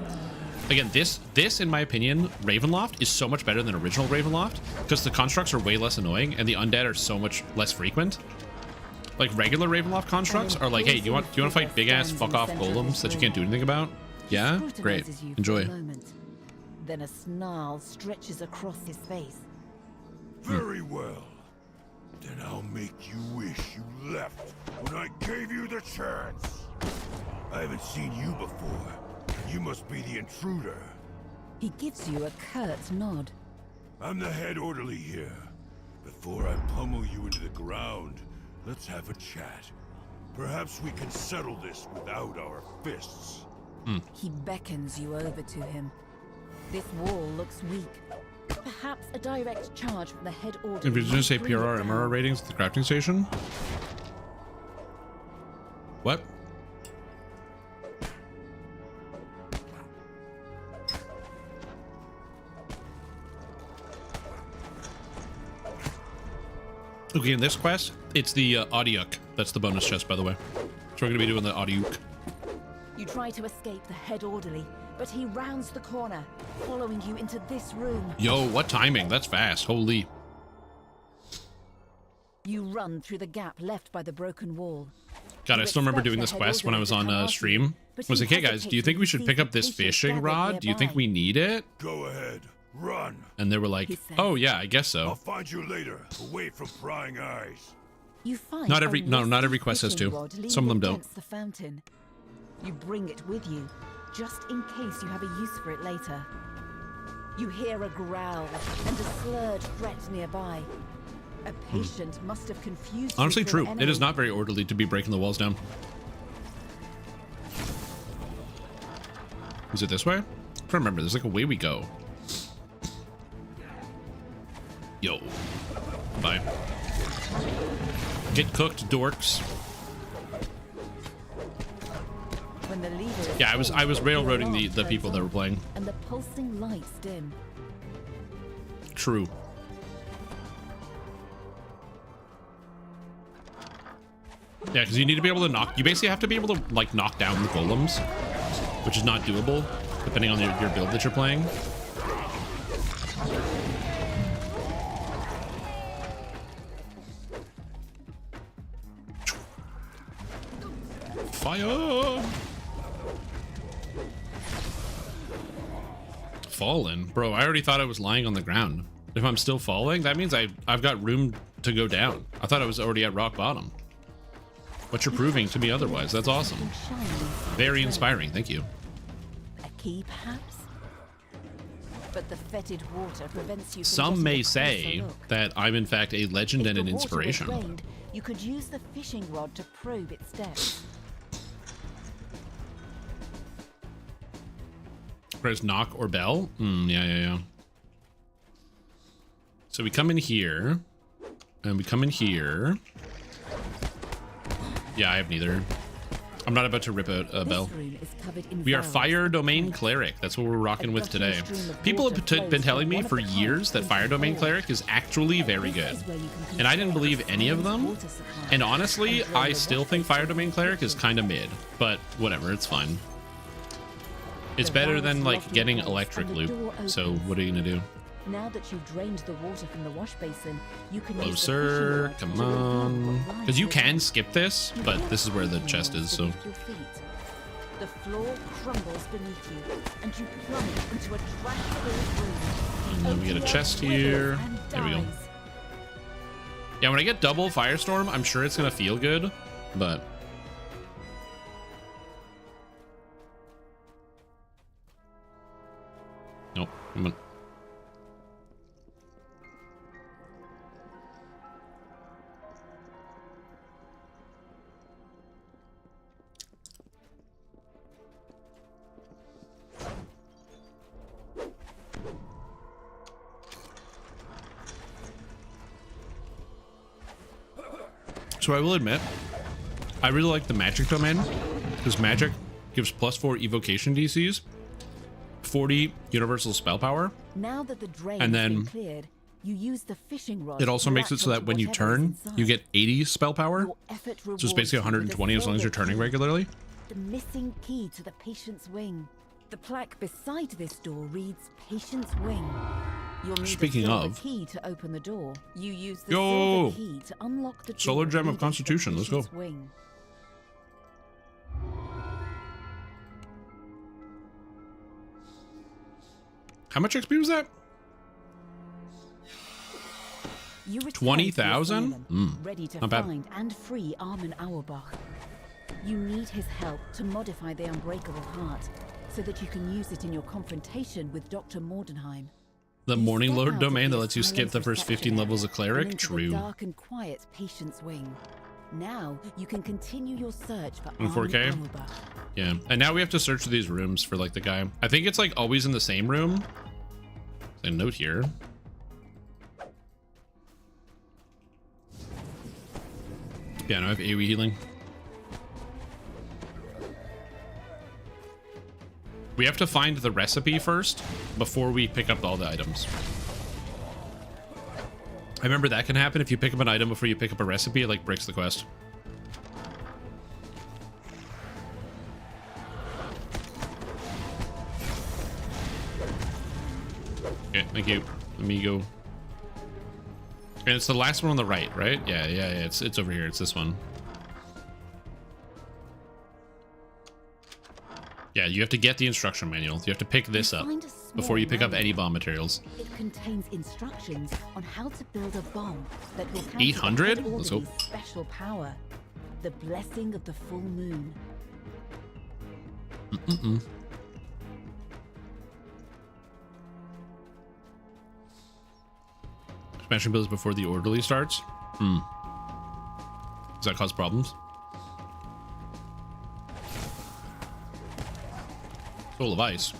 Again, this, in my opinion, Ravenloft is so much better than original Ravenloft because the constructs are way less annoying and the undead are so much less frequent. Like regular Ravenloft constructs are like, hey, do you want to fight big ass fuck off golems that you can't do anything about? Yeah, great, scrutinizes you for enjoy. a moment. Then a snarl stretches across his face. Very well. Then I'll make you wish you left when I gave you the chance. I haven't seen you before. You must be the intruder. He gives you a curt nod. I'm the head orderly here. Before I pummel you into the ground, let's have a chat. Perhaps we can settle this without our fists. He beckons you over to him. This wall looks weak. Perhaps a direct charge from the head orderly. If you're going to say might bring it PRR, down. MRR ratings at the crafting station? What? Okay, in this quest, it's the Audiuk. That's the bonus chest, by the way. So we're going to be doing the Audiuk. You try to escape the head orderly, but he rounds the corner, following you into this room. Yo, what timing? That's fast. Holy. You run through the gap left by the broken wall. God, I You still remember expect doing the this head quest when I orderly was to on come after stream. you, but I was he like, hey guys, hesitates do you think when we he should sees pick the up this patients fishing gathered rod? Do you think nearby. we need it? Go ahead, run. And they were like, He says. oh yeah, I guess I'll so. find you later, away from prying eyes. You find Not a every- no, not rusty every quest has fishing to. rod Some of leaning them don't. against the fountain. You bring it with you, just in case you have a use for it later. You hear a growl and a slurred threat nearby. A patient must have confused you Honestly, for an true. It enemy. is not very orderly to be breaking the walls down. Is it this way? I'm trying to remember. There's like a way we go. Yo. Bye. Get cooked, dorks. When the lever is Yeah, I was pulled, railroading alarm the people turns that were on, playing. and the pulsing lights dim. True. Yeah, because you need to be able to knock. You basically have to be able to like knock down the golems, which is not doable depending on your build that you're playing. Fire! Fallen? Bro, I already thought I was lying on the ground. If I'm still falling, that means I've got room to go down. I thought I was already at rock bottom. But you're proving to me otherwise. That's awesome. Very inspiring. Thank you. A key, perhaps? But the fetid water prevents you from Some may getting a say closer look. that I'm in fact a legend If and the an water was inspiration. drained, you could use the fishing rod to probe its depth. Press knock or bell? Yeah. So we come in here, and we come in here. Yeah, I have neither. I'm not about to rip out a bell. We are Fire Domain Cleric. That's what we're rocking with today. People have been telling me for years that Fire Domain Cleric is actually very good. And I didn't believe any of them. And honestly, I still think Fire Domain Cleric is kind of mid. But whatever, it's fine. It's better than like getting electric loop. So what are you gonna do? Now that you've drained the water from the wash basin, you can Closer, come on. Because you can skip this, but this is where the chest is, so. The floor crumbles beneath you, and you plummet into a trash-filled room. And then we get a chest here. There we go. Yeah, when I get double Firestorm, I'm sure it's gonna feel good, but. Nope. Come on. So I will admit, I really like the magic domain, because magic gives +4 evocation DCs, 40 universal spell power, Now that the drain and has been then cleared, you use the fishing rod. it also makes it so that when you turn, you get 80 spell power. Effort So it's basically 120 as long as you're turning regularly. The missing key to the patient's wing. The plaque beside this door reads Patient's Wing. You'll need Speaking a silver of- key to open the door. You use the Yo! silver key to unlock the door Solar Gem of leading to the Constitution, let's go. patient's wing. How much XP was that? You return to the 20,000? asylum, ready to not bad. find and free Armin Auerbach. You need his help to modify the Unbreakable Heart, so that you can use it in your confrontation with Dr. Mordenheim. The You Morning step Lord out of domain that the lets you skip the first 15 asylum's levels of reception Cleric? and into the True. dark and quiet Patient's Wing. Now you can continue your search for In Armin 4K? Auerbach. Yeah, and now we have to search for these rooms for like the guy. I think it's like always in the same room. A note here. Yeah, no, I have AoE healing. We have to find the recipe first before we pick up all the items. I remember that can happen if you pick up an item before you pick up a recipe, it like breaks the quest. Okay, thank you. Let me go. And it's the last one on the right, right? Yeah, it's over here. It's this one. Yeah, you have to get the instruction manual. You have to pick this up Find a small before you pick up manual. any bomb materials. It contains instructions on how to build a bomb that will counter 800? the Let's go. Orderly's special power, the blessing of the full moon. Smashing builds before the orderly starts. Does that cause problems? Soul of Ice.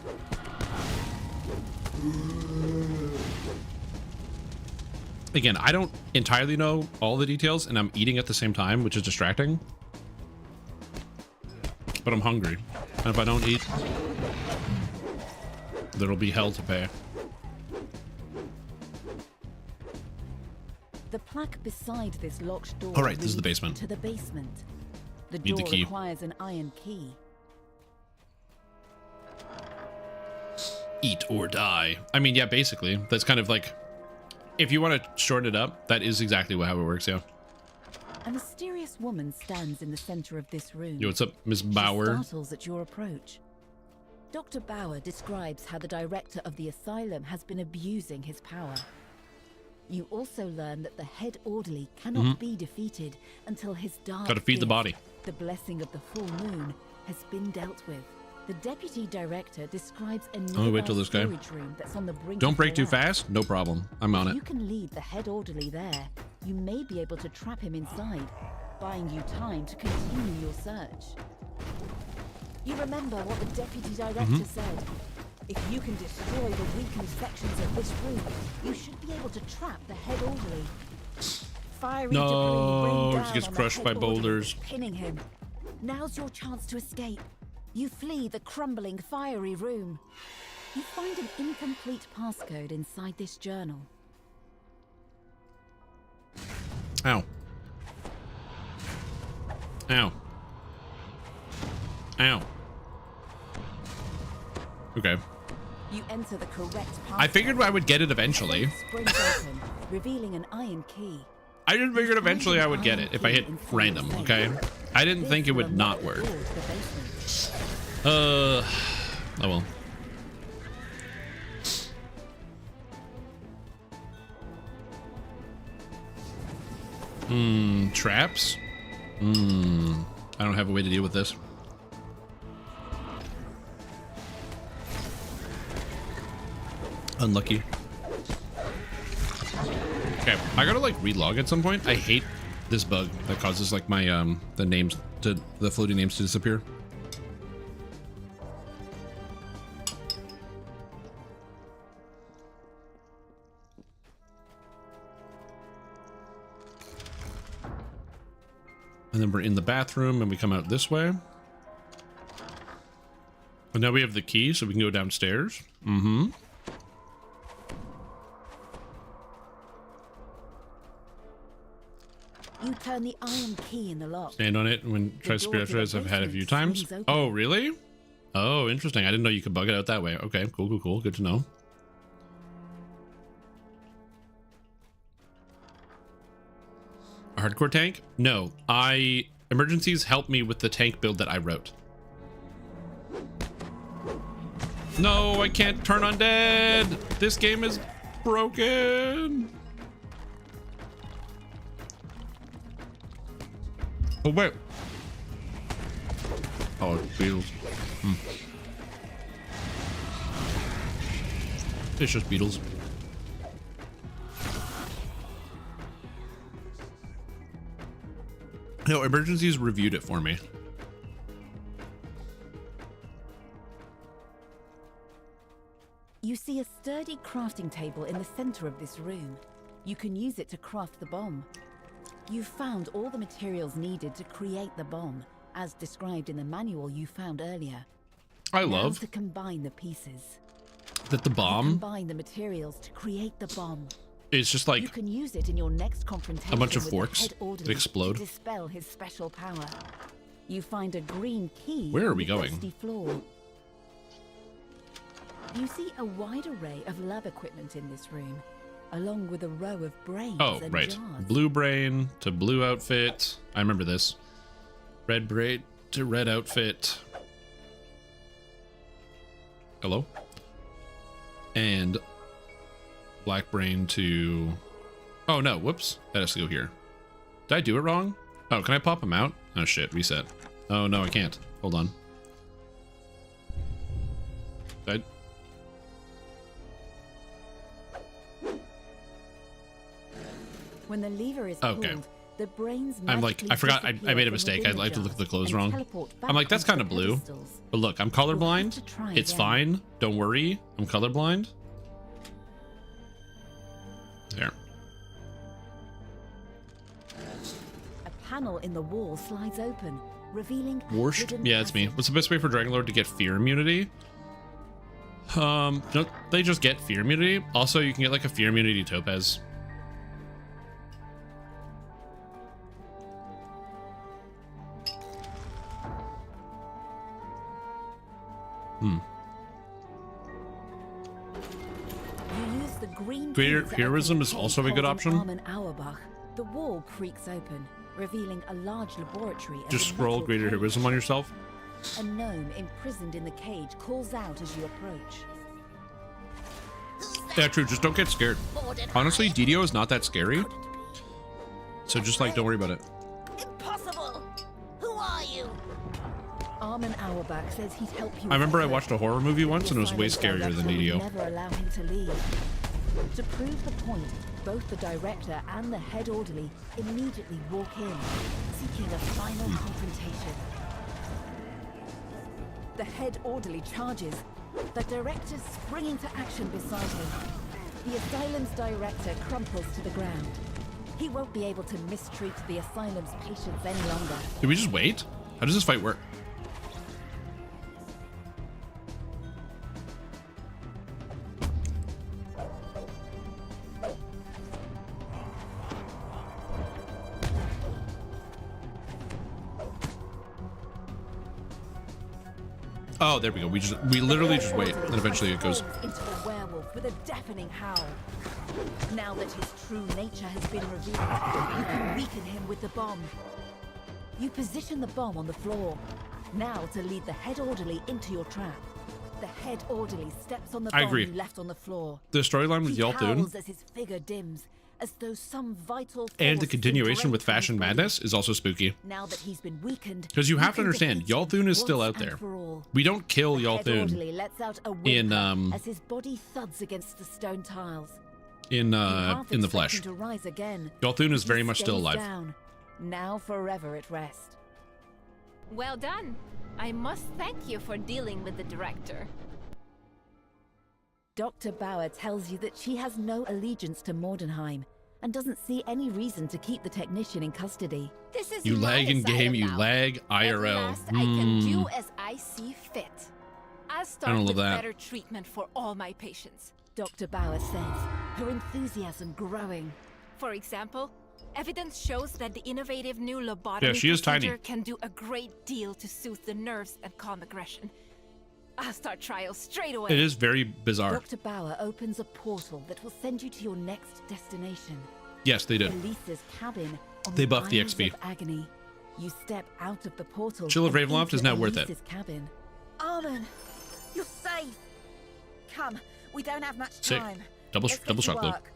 Again, I don't entirely know all the details, and I'm eating at the same time, which is distracting. But I'm hungry. And if I don't eat, there'll be hell to pay. The plaque beside this locked door. All right, this is the leads basement. To the basement. The Need the door key. requires an iron key. Eat or die. I mean, yeah, basically. That's kind of like, if you want to shorten it up, that is exactly how it works, yeah. A mysterious woman stands in the center of this room. Yo, what's up, Miss Bauer? She startles at your approach. Dr. Bauer describes how the director of the asylum has been abusing his power. You also learn that the head orderly cannot be defeated until his dark Gotta feed the gift, body. the blessing of the full moon, has been dealt with. The deputy director describes a Let me wait till this guy. storage room that's on the brink Don't of break too collapse. fast. No problem. I'm on If it. you can lead the head orderly there, you may be able to trap him inside, buying you time to continue your search. You remember what the deputy director said. If you can destroy the weakened sections of this room, you should be able to trap the head orderly. Fiery No, debris rain he down gets on the crushed head by orderly, boulders. pinning him. Now's your chance to escape. You flee the crumbling, fiery room. You find an incomplete passcode inside this journal. Ow. Ow. Ow. Okay. You enter the correct passcode. I figured I would get it eventually. Springs open, revealing an iron key. I just figured eventually I would get it if I hit random, okay? I didn't think it would not work. Oh well. Traps? I don't have a way to deal with this. Unlucky. Okay, I gotta like relog at some point. I hate this bug that causes like my the floating names to disappear. And then we're in the bathroom and we come out this way. And now we have the key so we can go downstairs. You turn the iron key in the lock. Stand on it when try spiritualize. I've had a few times. Oh, really? Oh, interesting. I didn't know you could bug it out that way. Okay, cool. Good to know. A hardcore tank? No, emergencies help me with the tank build that I wrote. No, I can't turn undead. This game is broken. Oh, wait. Oh, it's beetles. It's just beetles. No, emergencies reviewed it for me. You see a sturdy crafting table in the center of this room. You can use it to craft the bomb. You've found all the materials needed to create the bomb, as described in the manual you found earlier. I Now love to combine the pieces. that the You bomb combine the materials to create the bomb. is just You like can use it in your next confrontation a bunch of with the forks head that orderly explode. to dispel his special power. You find a green key. Where are on we the going? dusty floor. You see a wide array of lab equipment in this room, along with a row of brains Oh, and right. jars. Blue brain to blue outfit. I remember this. Red braid to red outfit. Hello? And black brain to... Oh, no. Whoops. That has to go here. Did I do it wrong? Oh, can I pop them out? Oh, shit. Reset. Oh, no, I can't. Hold on. Did I... When the lever is Okay. pulled, the brains I'm like, I forgot, I made a mistake. I like to look at the clothes wrong. I'm like, that's kind of blue. But look, I'm colorblind. It's fine. Don't worry. I'm colorblind. There. A panel in the wall slides open, revealing Worshed? hidden Yeah, it's me. What's the best way for Dragonlord to get fear immunity? Don't they just get fear immunity? Also, you can get like a fear immunity topaz. As the green Greater keys heroism open is the also a cage good holding option. Armin Auerbach, the wall creaks open, revealing a large laboratory. and Just a scroll metal greater cage. heroism on yourself. A gnome imprisoned in the cage calls out as you approach. Yeah, true. Just don't get scared. Honestly, DDO is not that scary. So just like, don't worry about it. Impossible! Who are you? Armin Auerbach says he'd help you. I remember I watched a horror movie once and it was way scarier than DDO. Never allow him to leave. To prove the point, both the director and the head orderly immediately walk in, seeking a final confrontation. The head orderly charges, the director springing to action beside him. The asylum's director crumples to the ground. He won't be able to mistreat the asylum's patients any longer. Did we just wait? How does this fight work? Oh, there we go. We literally just wait, and eventually it goes. Into a werewolf with a deafening howl. Now that his true nature has been revealed, you can weaken him with the bomb. You position the bomb on the floor. Now to lead the head orderly into your trap. The head orderly steps on the I bomb agree. you left on the floor. The storyline with He Yalthoon howls as his figure dims, as though some vital and the force continuation with break from his Fashion body. Madness is also spooky. Now that he's been weakened, Because you have to can understand, defeat him Yalthoon is still once out and there. for all. We don't kill The head orderly Yalthoon lets out a in whimper as his body thuds against the stone tiles. in You half the expect flesh. him to rise again. Yalthoon is He very much still stays alive. down, now forever at rest. Well done. I must thank you for dealing with the director. Dr. Bauer tells you that she has no allegiance to Mordenheim and doesn't see any reason to keep the technician in custody. This is You my lag in game, asylum you now. lag At IRL. last, I can do as I see fit. I'll start love with that. better treatment for all my patients. Dr. Bauer says, her enthusiasm growing. For example, evidence shows that the innovative new lobotomy she is tiny. procedure can do a great deal to soothe the nerves and calm aggression. I'll start trials straight away. It is very bizarre. Dr. Bauer opens a portal that will send you to your next destination. Yes, they did. Elisa's cabin on They buffed the Isles XP. of Agony. You step out of the portal. Chill of and Ravenloft is into now worth it. Elisa's cabin. Armin, you're safe. Come, we don't have much Sick. time. Double Let's get double to shot clip. work.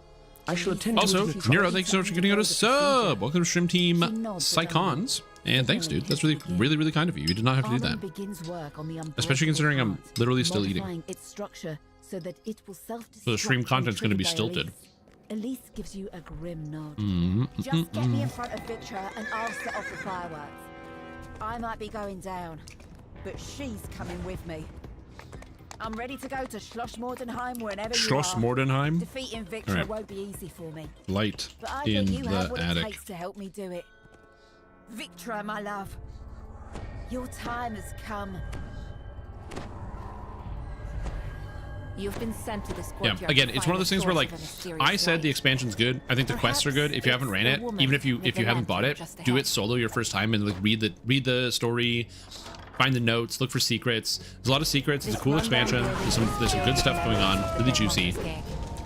I shall attend Also, to the Nero, thanks so much for getting out a sub. Welcome to Stream Team Psychons. And thanks, dude. That's really kind of you. You did not have to do Armin that. begins work on the Especially considering I'm heart, literally still eating. modifying its structure so that it will self-destruct. So the stream when content's going to be triggered by stilted. Elise gives you a grim nod. Just get me in front of Victra and I'll set off the fireworks. I might be going down, but she's coming with me. I'm ready to go to Schloss Mordenheim whenever Schloss you are. Mordenheim? Defeating Victra Alright. won't be easy for me. Light But I in bet you have the what it attic. takes to help me do it. Victra, my love. Your time has come. You've been sent to this Yeah, courtyard. again, to it's find one of those things where, source like, of a mysterious I said light. the expansion's good. I think the quests are good. If you haven't ran it, even if you haven't bought it, do it solo your first time and like read the story, find the notes, look for secrets. There's a lot of secrets. It's a cool expansion. There's some good stuff going on. Really juicy.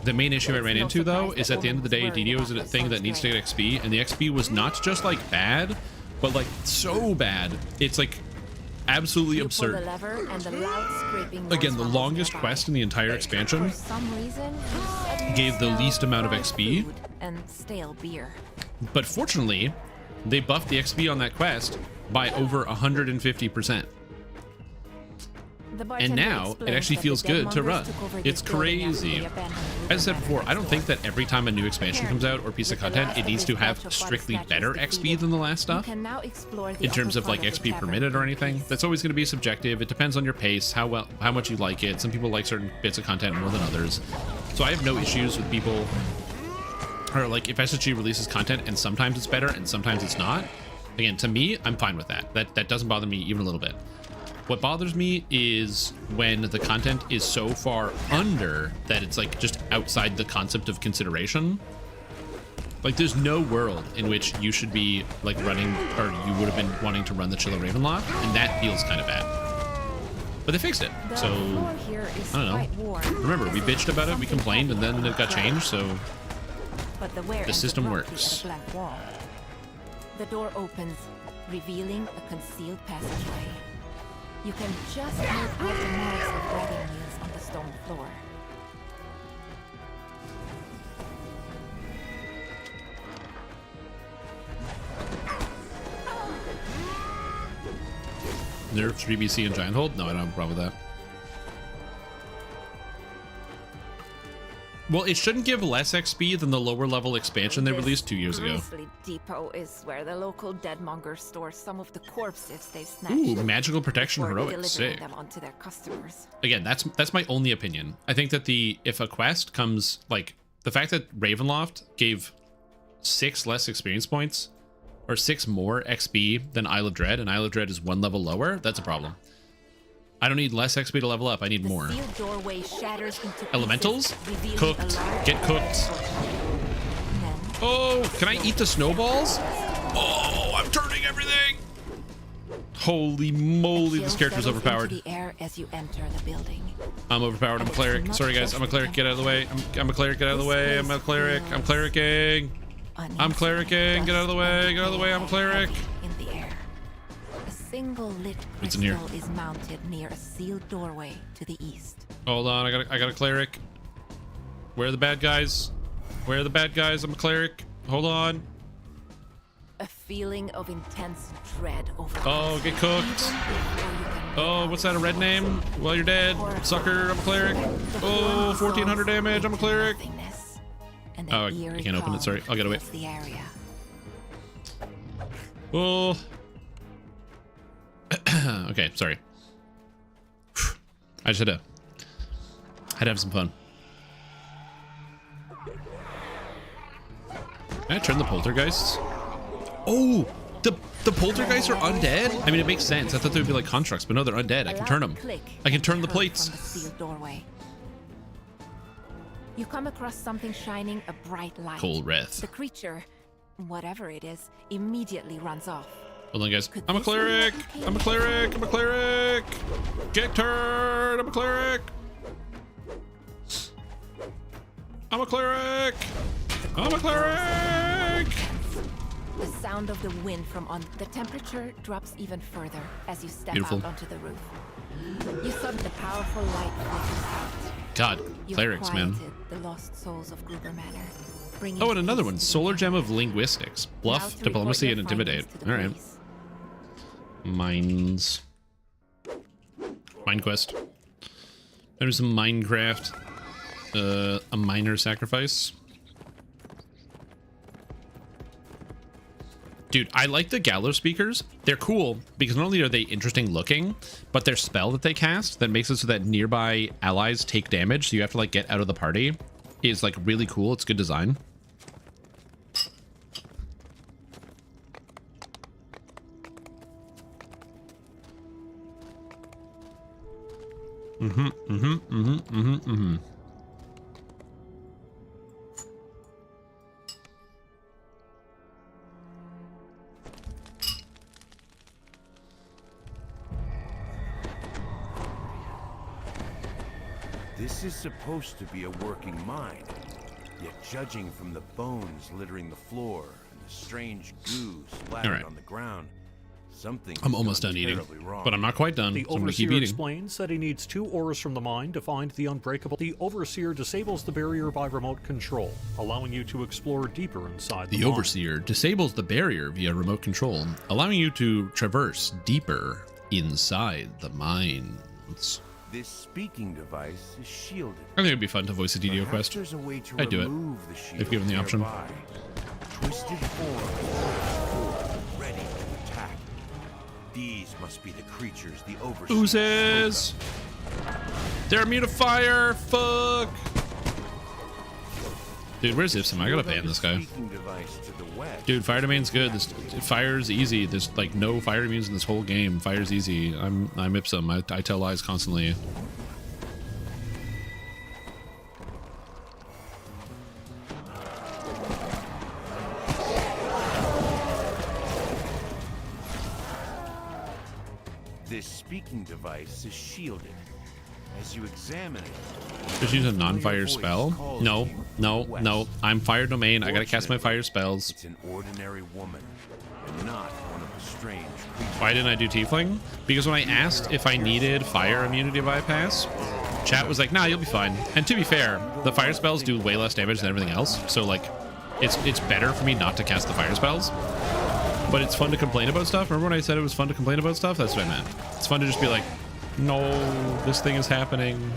The main issue I ran into though is at the end of the day, DDO is a thing that needs to get XP, and the XP was not just like bad, but like so bad. It's like absolutely You pull the absurd. lever and the loud scraping Again, noise the follows longest nearby. quest in the entire expansion For some reason, you suddenly gave the smell least amount of fried XP. food and stale beer. But fortunately, they buffed the XP on that quest by over 150%. The And bartender now it explains actually that feels the good to deadmongers run. took over It's this building after crazy. the abandoned As I said river before, I don't next think door. that every time a new expansion comes out or piece of content, it needs to have strictly better XP than the last You stuff. can now explore the In terms upper of like part the XP per tavern. minute or anything. That's always going to be subjective. It depends on your pace, how much you like it. Some people like certain bits of content more than others. So I have no issues with people, or like if SSG releases content and sometimes it's better and sometimes it's not. Again, to me, I'm fine with that. That doesn't bother me even a little bit. What bothers me is when the content is so far under that it's like just outside the concept of consideration. Like there's no world in which you should be like running, or you would have been wanting to run the Chill of Ravenloft, and that feels kind of bad. but they fixed it. The So floor here is I don't know. quite warm. Remember, we bitched about it, we complained, and then it got changed. So But the wear the ends system abruptly works. at a blank wall. The door opens, revealing a concealed passageway. You can just make out the marks of dragging wheels on the stone floor. Nerf 3BC and Giant Hold? No, I don't have a problem with that. Well, it shouldn't give less XP than the lower level expansion they released 2 years ago. Grisly Depot is where the local deadmonger stores some of the corpses they've snatched. Ooh, magical protection before heroic, delivering sick. them onto their customers. Again, that's my only opinion. I think that if a quest comes, like, the fact that Ravenloft gave 6 less experience points, or 6 more XP than Isle of Dread, and Isle of Dread is 1 level lower, that's a problem. I don't need less XP to level up, I need more. Sealed doorway shatters into Elementals? pieces, revealing Cooked. a large Get cooked. Oh, can I eat the snowballs? Oh, I'm turning everything. Holy moly, this character's settles overpowered. into the air as you enter the building. I'm overpowered, I'm a cleric. Sorry guys, I'm a cleric, get out of the way. I'm a cleric, get out of the way. I'm a cleric, I'm clericing. I'm clericing, get out of the way, get out of the way, I'm a cleric. In the air. A single lit What's in here? crystal is mounted near a sealed doorway to the east. Hold on, I got a cleric. Where are the bad guys? Where are the bad guys? I'm a cleric. Hold on. A feeling of intense dread over. Oh, get cooked. Oh, what's that, a red name? Well, you're dead. Sucker, I'm a cleric. Oh, 1400 damage, I'm a cleric. Oh, I can't open it, sorry. I'll get away. The area. Oh. Okay, sorry. I just had to have some fun. Can I turn the poltergeists? Oh, the poltergeists are undead? I mean, it makes sense. I thought they would be like constructs, but no, they're undead. I can turn them. I can turn the plates. From the sealed doorway. You come across something shining a bright light. Cold wrath. The creature, whatever it is, immediately runs off. Hold on, guys. I'm a cleric. I'm a cleric. I'm a cleric. Get turned. I'm a cleric. I'm a cleric. I'm a clerik! The sound of the wind from on the temperature drops even further as you step Beautiful. out onto the roof. You saw the powerful light flickers out. God, You've clerics, man. quieted the lost souls of Gruber Manor. Bringing Oh, and another peace one. to the Solar land. Gem of Linguistics. Now Bluff, to Diplomacy, report and your Intimidate. findings to the All right. police. Mines. Mine quest. There's some Minecraft. A minor sacrifice. Dude, I like the Gallows speakers. They're cool because not only are they interesting looking, but their spell that they cast that makes it so that nearby allies take damage, so you have to like get out of the party, is like really cool. It's good design. This is supposed to be a working mine, yet judging from the bones littering the floor and the strange goo splattered Alright. on the ground, something I'm has almost gone done eating, terribly wrong. but I'm not quite done. The So I'm gonna keep Overseer eating. explains that he needs 2 ores from the mine to find the Unbreakable. The Overseer disables the barrier by remote control, allowing you to explore deeper inside the The mine. Overseer disables the barrier via remote control, allowing you to traverse deeper inside the mines. This speaking device is shielded. I think it'd be fun to voice a DDO Perhaps quest. there's a way to I'd do it remove the shield if given the option. nearby. Twisted forms, ready to attack. These must be the creatures the Overseer Oozes! They're immune to fire! Fuck! Dude, where's Ipsum? I gotta ban this guy. speaking device to the west. Dude, fire domain's good. This fire's easy. There's like no fire immunes in this whole game. Fire's easy. I'm Ipsum. I tell lies constantly. This speaking device house is shielded. As you examine it, Just use a non-fire spell? No, no, no. I'm fire domain. I gotta cast my fire spells. it's an ordinary woman, and not one of the strange creatures. Why didn't I do tiefling? Because when I asked if I needed fire immunity bypass, chat was like, nah, you'll be fine. And to be fair, the fire spells do way less damage than everything else. So like, it's better for me not to cast the fire spells. But it's fun to complain about stuff. Remember when I said it was fun to complain about stuff? That's what I meant. It's fun to just be like, no, this thing is happening.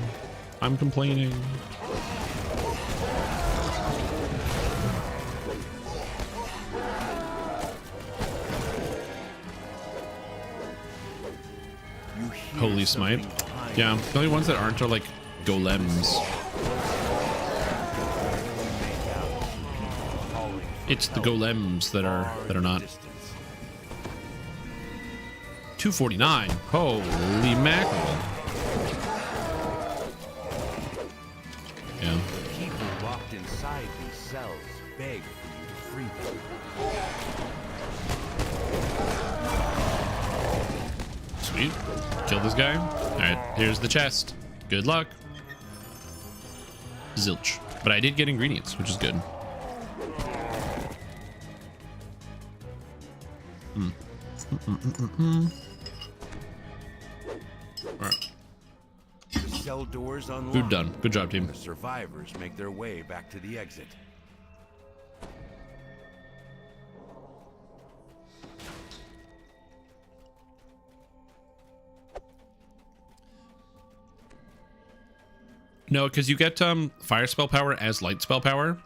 I'm complaining. Holy smite. Yeah, the only ones that aren't are like golems. It's the golems that are not. 249. Holy mackerel. Yeah. People locked inside these cells beg for you to free them. Sweet. Kill this guy. Alright, here's the chest. Good luck. Zilch. But I did get ingredients, which is good. Alright. The cell doors unlocked. Food done. Good job, team. The survivors make their way back to the exit. No, because you get fire spell power as light spell power.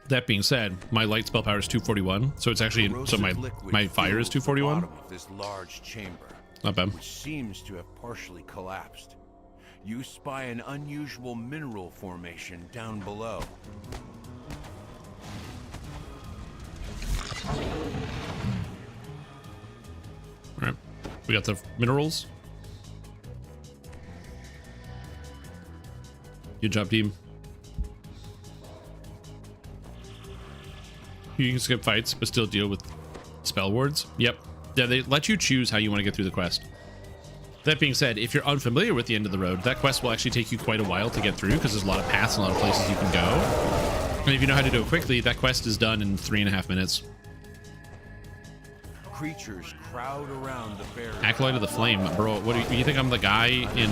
That being said, my light spell power is 241, so it's actually so my fire is 241. This large chamber, not bad. Which seems to have partially collapsed. You spy an unusual mineral formation down below. All right, we got the minerals. Good job, team. You can skip fights, but still deal with spell wards. Yep. Yeah, they let you choose how you want to get through the quest. That being said, if you're unfamiliar with the end of the road, that quest will actually take you quite a while to get through because there's a lot of paths and a lot of places you can go. And if you know how to do it quickly, that quest is done in 3.5 minutes. Creatures crowd around the barrier. Acolyte of the Flame, bro. What do you think? I'm the guy in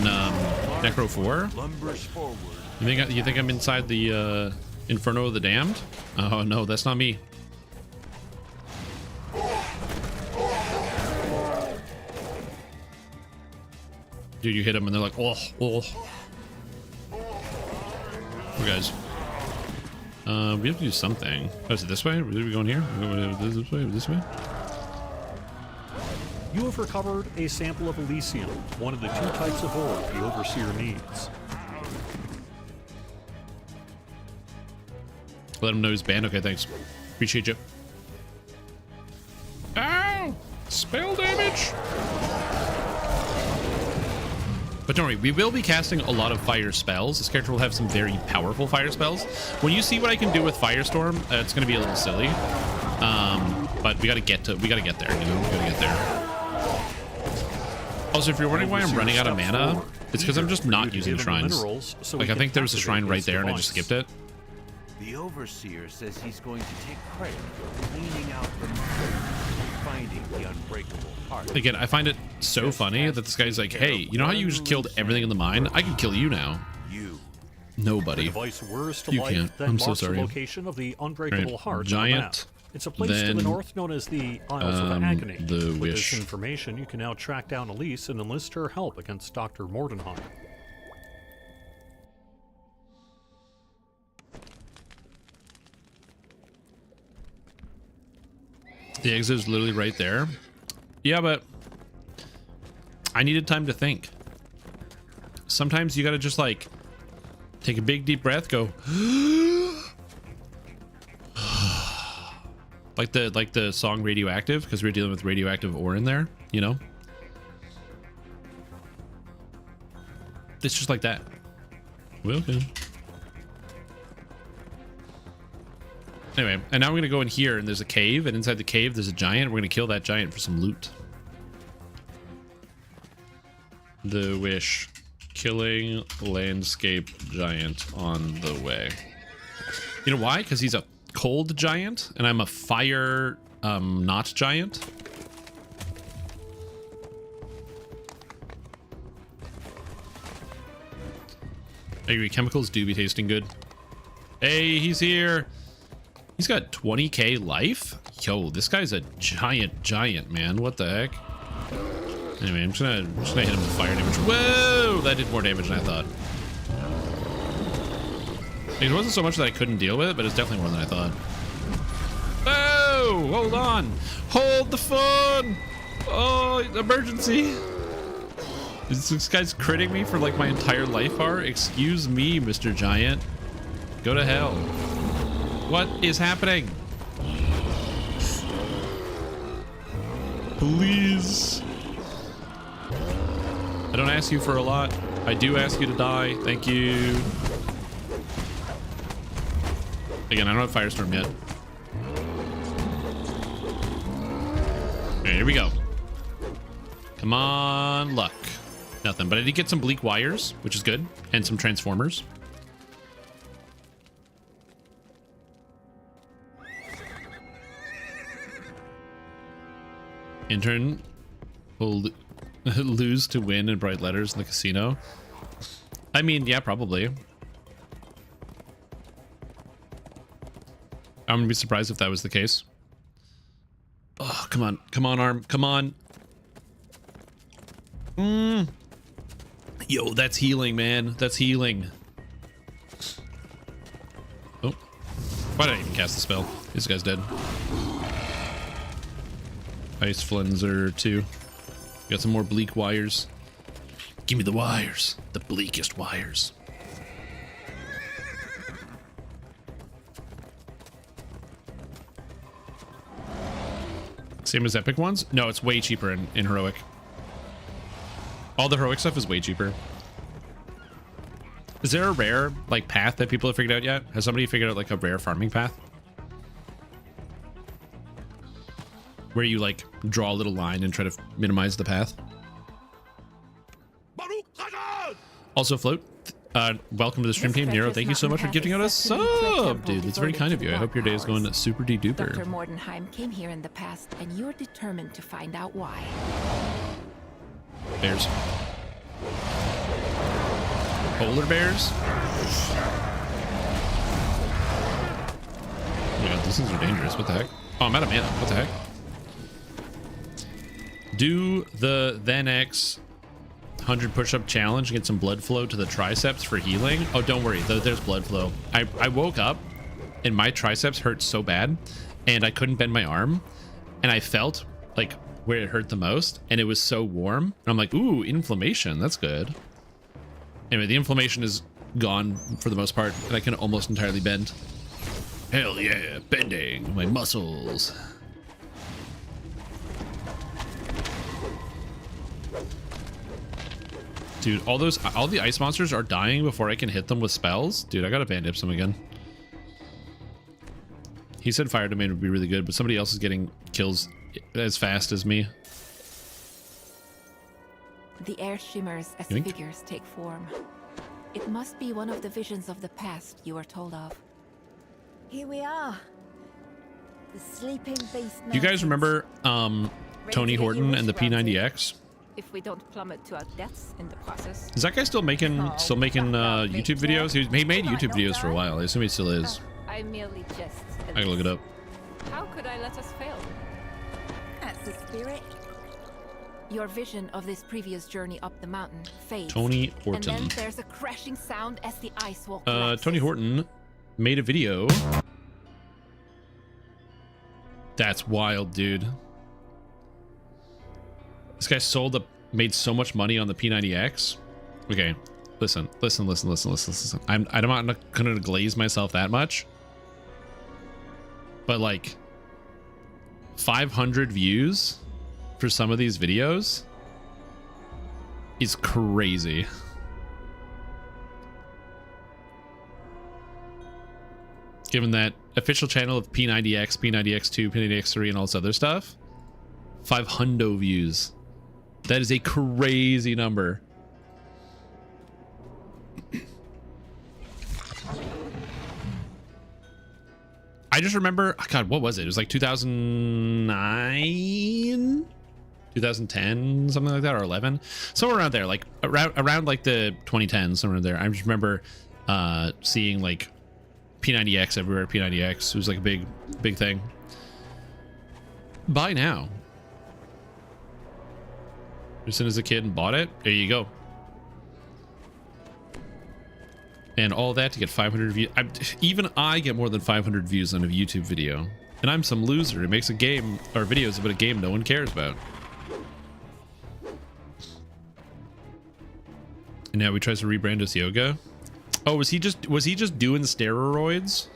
Necro 4? Lumbers forward. You think I'm inside the Inferno of the Damned? Oh no, that's not me. Dude, you hit them and they're like, oh. Oh, guys. We have to do something. Oh, is it this way? Are we going here? We're going this way? This way? You have recovered a sample of Elysium, one of the 2 types of ore the Overseer needs. Let him know he's banned. Okay, thanks. Appreciate you. Ow! Spell damage! But don't worry, we will be casting a lot of fire spells. This character will have some very powerful fire spells. When you see what I can do with Firestorm, it's going to be a little silly. But we got to get there. You know, we got to get there. Also, if you're wondering why I'm running out of mana, it's because I'm just not using shrines. Like, I think there was a shrine right there and I just skipped it. The Overseer says he's going to take credit for cleaning out the mine, finding the unbreakable heart. Again, I find it so funny that this guy's like, hey, you know how you just killed everything in the mine? I can kill you now. Nobody. The device whirs to You life can't. that I'm so marks sorry. the location of the unbreakable Right. heart Giant, on the map. It's a place to the then, north known as the Isles of Agony. the With Wish. this information, you can now track down Elise and enlist her help against Dr. Mordenheim. The exit is literally right there. Yeah, but I needed time to think. Sometimes you gotta just like take a big deep breath, go like the song Radioactive, because we're dealing with radioactive ore in there, you know? It's just like that. Welcome. Anyway, and now we're gonna go in here and there's a cave, and inside the cave there's a giant. We're gonna kill that giant for some loot. the wish. Killing landscape giant on the way. You know why? Because he's a cold giant and I'm a fire not giant. I agree, chemicals do be tasting good. Hey, he's here. He's got 20k life. Yo, this guy's a giant, man. What the heck? Anyway, I'm just gonna hit him with fire damage. Whoa, that did more damage than I thought. It wasn't so much that I couldn't deal with it, but it's definitely more than I thought. Oh, hold on. Hold the phone. Oh, emergency. This guy's critting me for like my entire life bar. Excuse me, Mr. Giant. Go to hell. What is happening? Please. I don't ask you for a lot. I do ask you to die. Thank you. Again, I don't have Firestorm yet. Okay, here we go. Come on, luck. Nothing, but I did get some bleak wires, which is good, and some transformers. Intern will lose to win in bright letters in the casino. I mean, yeah, probably. I'm gonna be surprised if that was the case. Oh, come on. Come on, arm. Come on. Yo, that's healing, man. That's healing. Oh. Why did I even cast the spell? This guy's dead. Ice Flenser 2. Got some more bleak wires. Give me the wires. The bleakest wires. Same as epic ones? No, it's way cheaper in heroic. All the heroic stuff is way cheaper. Is there a rare like path that people have figured out yet? Has somebody figured out like a rare farming path? Where you like draw a little line and try to minimize the path. Also, Float, welcome to the stream team. Nero, thank you so much for giving out a sub, dude. That's very kind of you. I hope your day is going super duper. Dr. Mordenheim came here in the past, and you're determined to find out why. Bears. Polar bears? Oh my god, these things are dangerous. What the heck? Oh, I'm out of mana. What the heck? Do the then X 100 push-up challenge and get some blood flow to the triceps for healing. Oh, don't worry. There's blood flow. I woke up and my triceps hurt so bad and I couldn't bend my arm. And I felt like where it hurt the most and it was so warm. And I'm like, ooh, inflammation. That's good. Anyway, the inflammation is gone for the most part and I can almost entirely bend. Hell yeah, bending my muscles. Dude, all the ice monsters are dying before I can hit them with spells. Dude, I gotta bandip some again. He said fire domain would be really good, but somebody else is getting kills as fast as me. The air shimmers as figures take form. It must be one of the visions of the past you were told of. Here we are. The sleeping beast. Do you guys remember Tony Horton and the P90X? If we don't plummet to our deaths in the process. Is that guy still making YouTube videos? He made YouTube videos for a while. I assume he still is. I merely jest. I gotta look it up. How could I let us fail? That's the spirit. Your vision of this previous journey up the mountain fades. Tony Horton. And then there's a crashing sound as the ice wall Tony Horton made a video. That's wild, dude. This guy made so much money on the P90X. Okay, listen. I'm not gonna glaze myself that much. But like 500 views for some of these videos is crazy. Given that official channel of P90X, P90X2, P90X3, and all this other stuff, 500 views. That is a crazy number. I just remember, oh God, what was it? It was like 2009, 2010, something like that, or 11, somewhere around there, like around like the 2010s, somewhere there. I just remember seeing like P90X everywhere. P90X, it was like a big thing. Buy now. Just as a kid and bought it. There you go. And all that to get 500 views. Even I get more than 500 views on a YouTube video. And I'm some loser who makes a game or videos about a game no one cares about. And now he tries to rebrand as yoga. Oh, was he just doing steroids?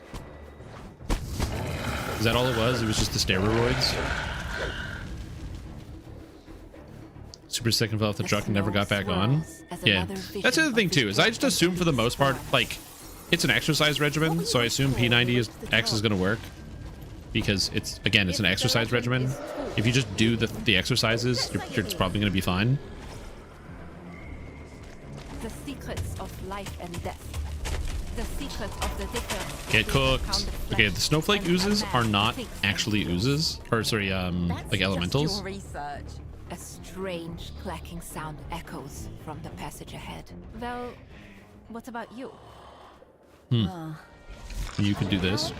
Is that all it was? It was just the steroids? Super sick and fell off the truck and never got back on. Yeah, that's the other thing too, is I just assume for the most part, like, it's an exercise regimen, so I assume P90X is going to work because it's an exercise regimen. If you just do the exercises, it's probably going to be fine. The secrets of life and death. The secrets of the difference. Get cooked. Okay, the snowflake oozes are not actually oozes, or sorry, like elementals. A strange clacking sound echoes from the passage ahead. Well, what about you? You can do this.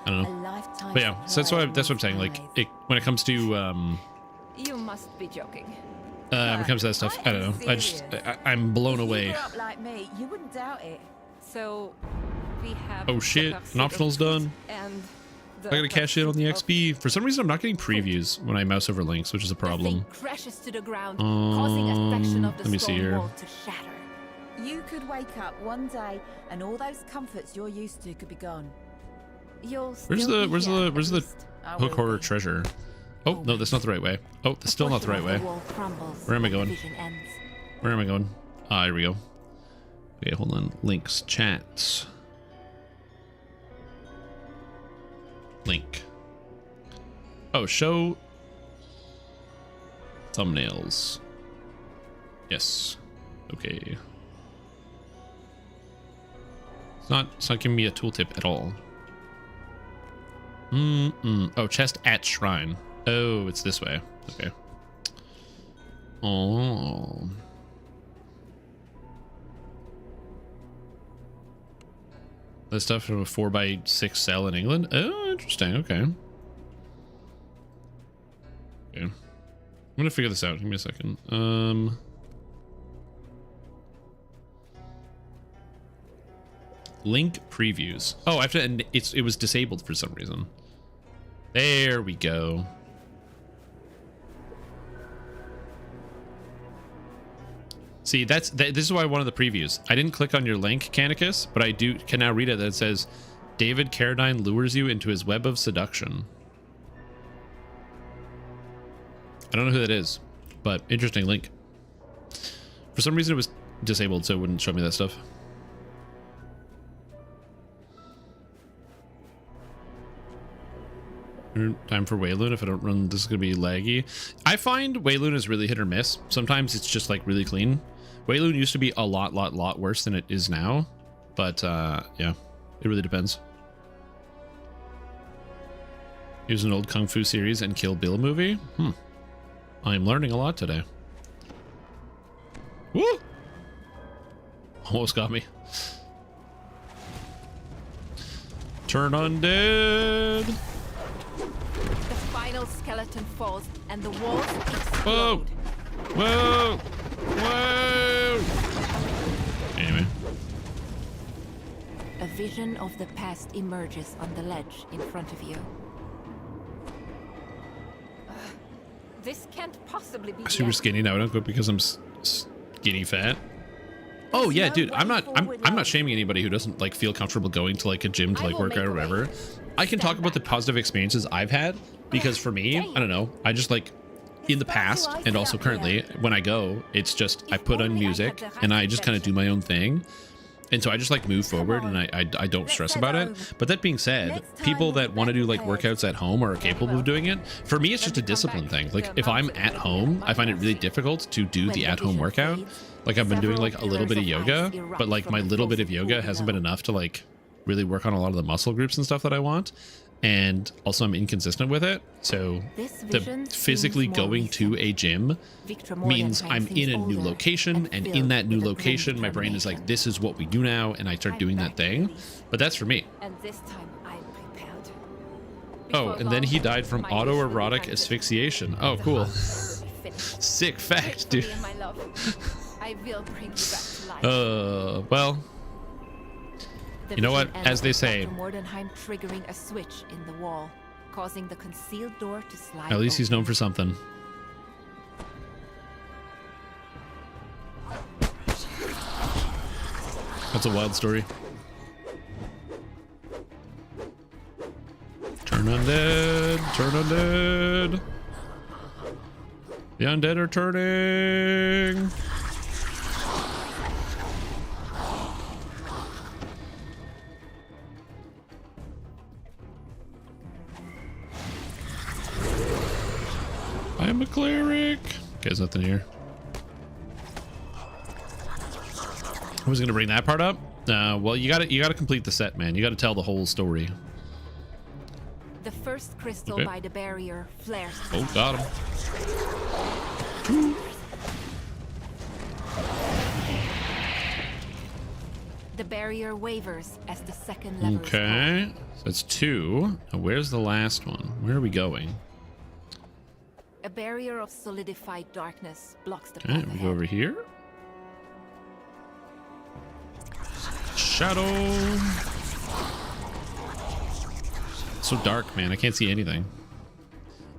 I don't know. But yeah, so that's what I'm saying. Like, when it comes to You must be joking. when it comes to that stuff, I don't know. I'm blown away. If you grew up like me, you wouldn't doubt it. So we have. Oh shit! An optional's done. And I gotta cash in on the XP. For some reason, I'm not getting previews when I mouse over links, which is a problem. Crashes to the ground, causing a section of the let me see here. Wall to shatter. You could wake up one day and all those comforts you're used to could be gone. Where's the hook horror treasure? Oh no, that's not the right way. Oh, that's still not the right way. Where am I going? Where am I going? Ah, here we go. Okay, hold on. Links, chats. Link. Oh, show thumbnails. Yes. Okay. It's not giving me a tooltip at all. Oh, chest at shrine. Oh, it's this way. Okay. Oh. That stuff from a 4x6 cell in England. Oh, interesting. Okay. Okay. I'm gonna figure this out. Give me a second. Link previews. Oh, I have to. And it was disabled for some reason. There we go. See, this is why I wanted the previews. I didn't click on your link, Canicus, but I can now read it. That it says, David Carradine lures you into his web of seduction. I don't know who that is, but interesting link. For some reason, it was disabled, so it wouldn't show me that stuff. Time for Wayloon. If I don't run, this is going to be laggy. I find Wayloon is really hit or miss. Sometimes it's just like really clean. Wayloon used to be a lot worse than it is now. But yeah, it really depends. It was an old Kung Fu series and Kill Bill movie. I'm learning a lot today. Woo! Almost got me. Turn undead. The final skeleton falls and the walls explode. Whoa! Whoa! Whoa! Anyway. A vision of the past emerges on the ledge in front of you. This can't possibly be Super skinny now, don't go because I'm skinny fat. Oh yeah, dude, I'm not shaming anybody who doesn't like feel comfortable going to like a gym to like work out or whatever. I can talk about the positive experiences I've had because for me, I don't know, I just like in the past and also currently when I go, it's just I put on music and I just kind of do my own thing. And so I just like move forward and I don't stress about it. But that being said, people that want to do like workouts at home or are capable of doing it, for me, it's just a discipline thing. Like if I'm at home, I find it really difficult to do the at-home workout. Like I've been doing like a little bit of yoga, but like my little bit of yoga hasn't been enough to like really work on a lot of the muscle groups and stuff that I want. And also I'm inconsistent with it. So the physically going to a gym means I'm in a new location, and in that new location, my brain is like, this is what we do now. And I start doing that thing, but that's for me. And this time I'm prepared. Oh, and then he died from autoerotic asphyxiation. Oh, cool. Sick fact, dude. I will bring you back to life. Well, you know what? As they say, Mordenheim triggering a switch in the wall, causing the concealed door to slide. At least he's known for something. That's a wild story. Turn undead, turn undead. The undead are turning. I am a cleric. Okay, there's nothing here. I was gonna bring that part up. Well, you gotta complete the set, man. You gotta tell the whole story. The first crystal by the barrier flares. Oh, got him. The barrier wavers as the second lever. Okay, so that's 2. Now, where's the last one? Where are we going? A barrier of solidified darkness blocks the Okay, path we go over here. Shadow. So dark, man. I can't see anything.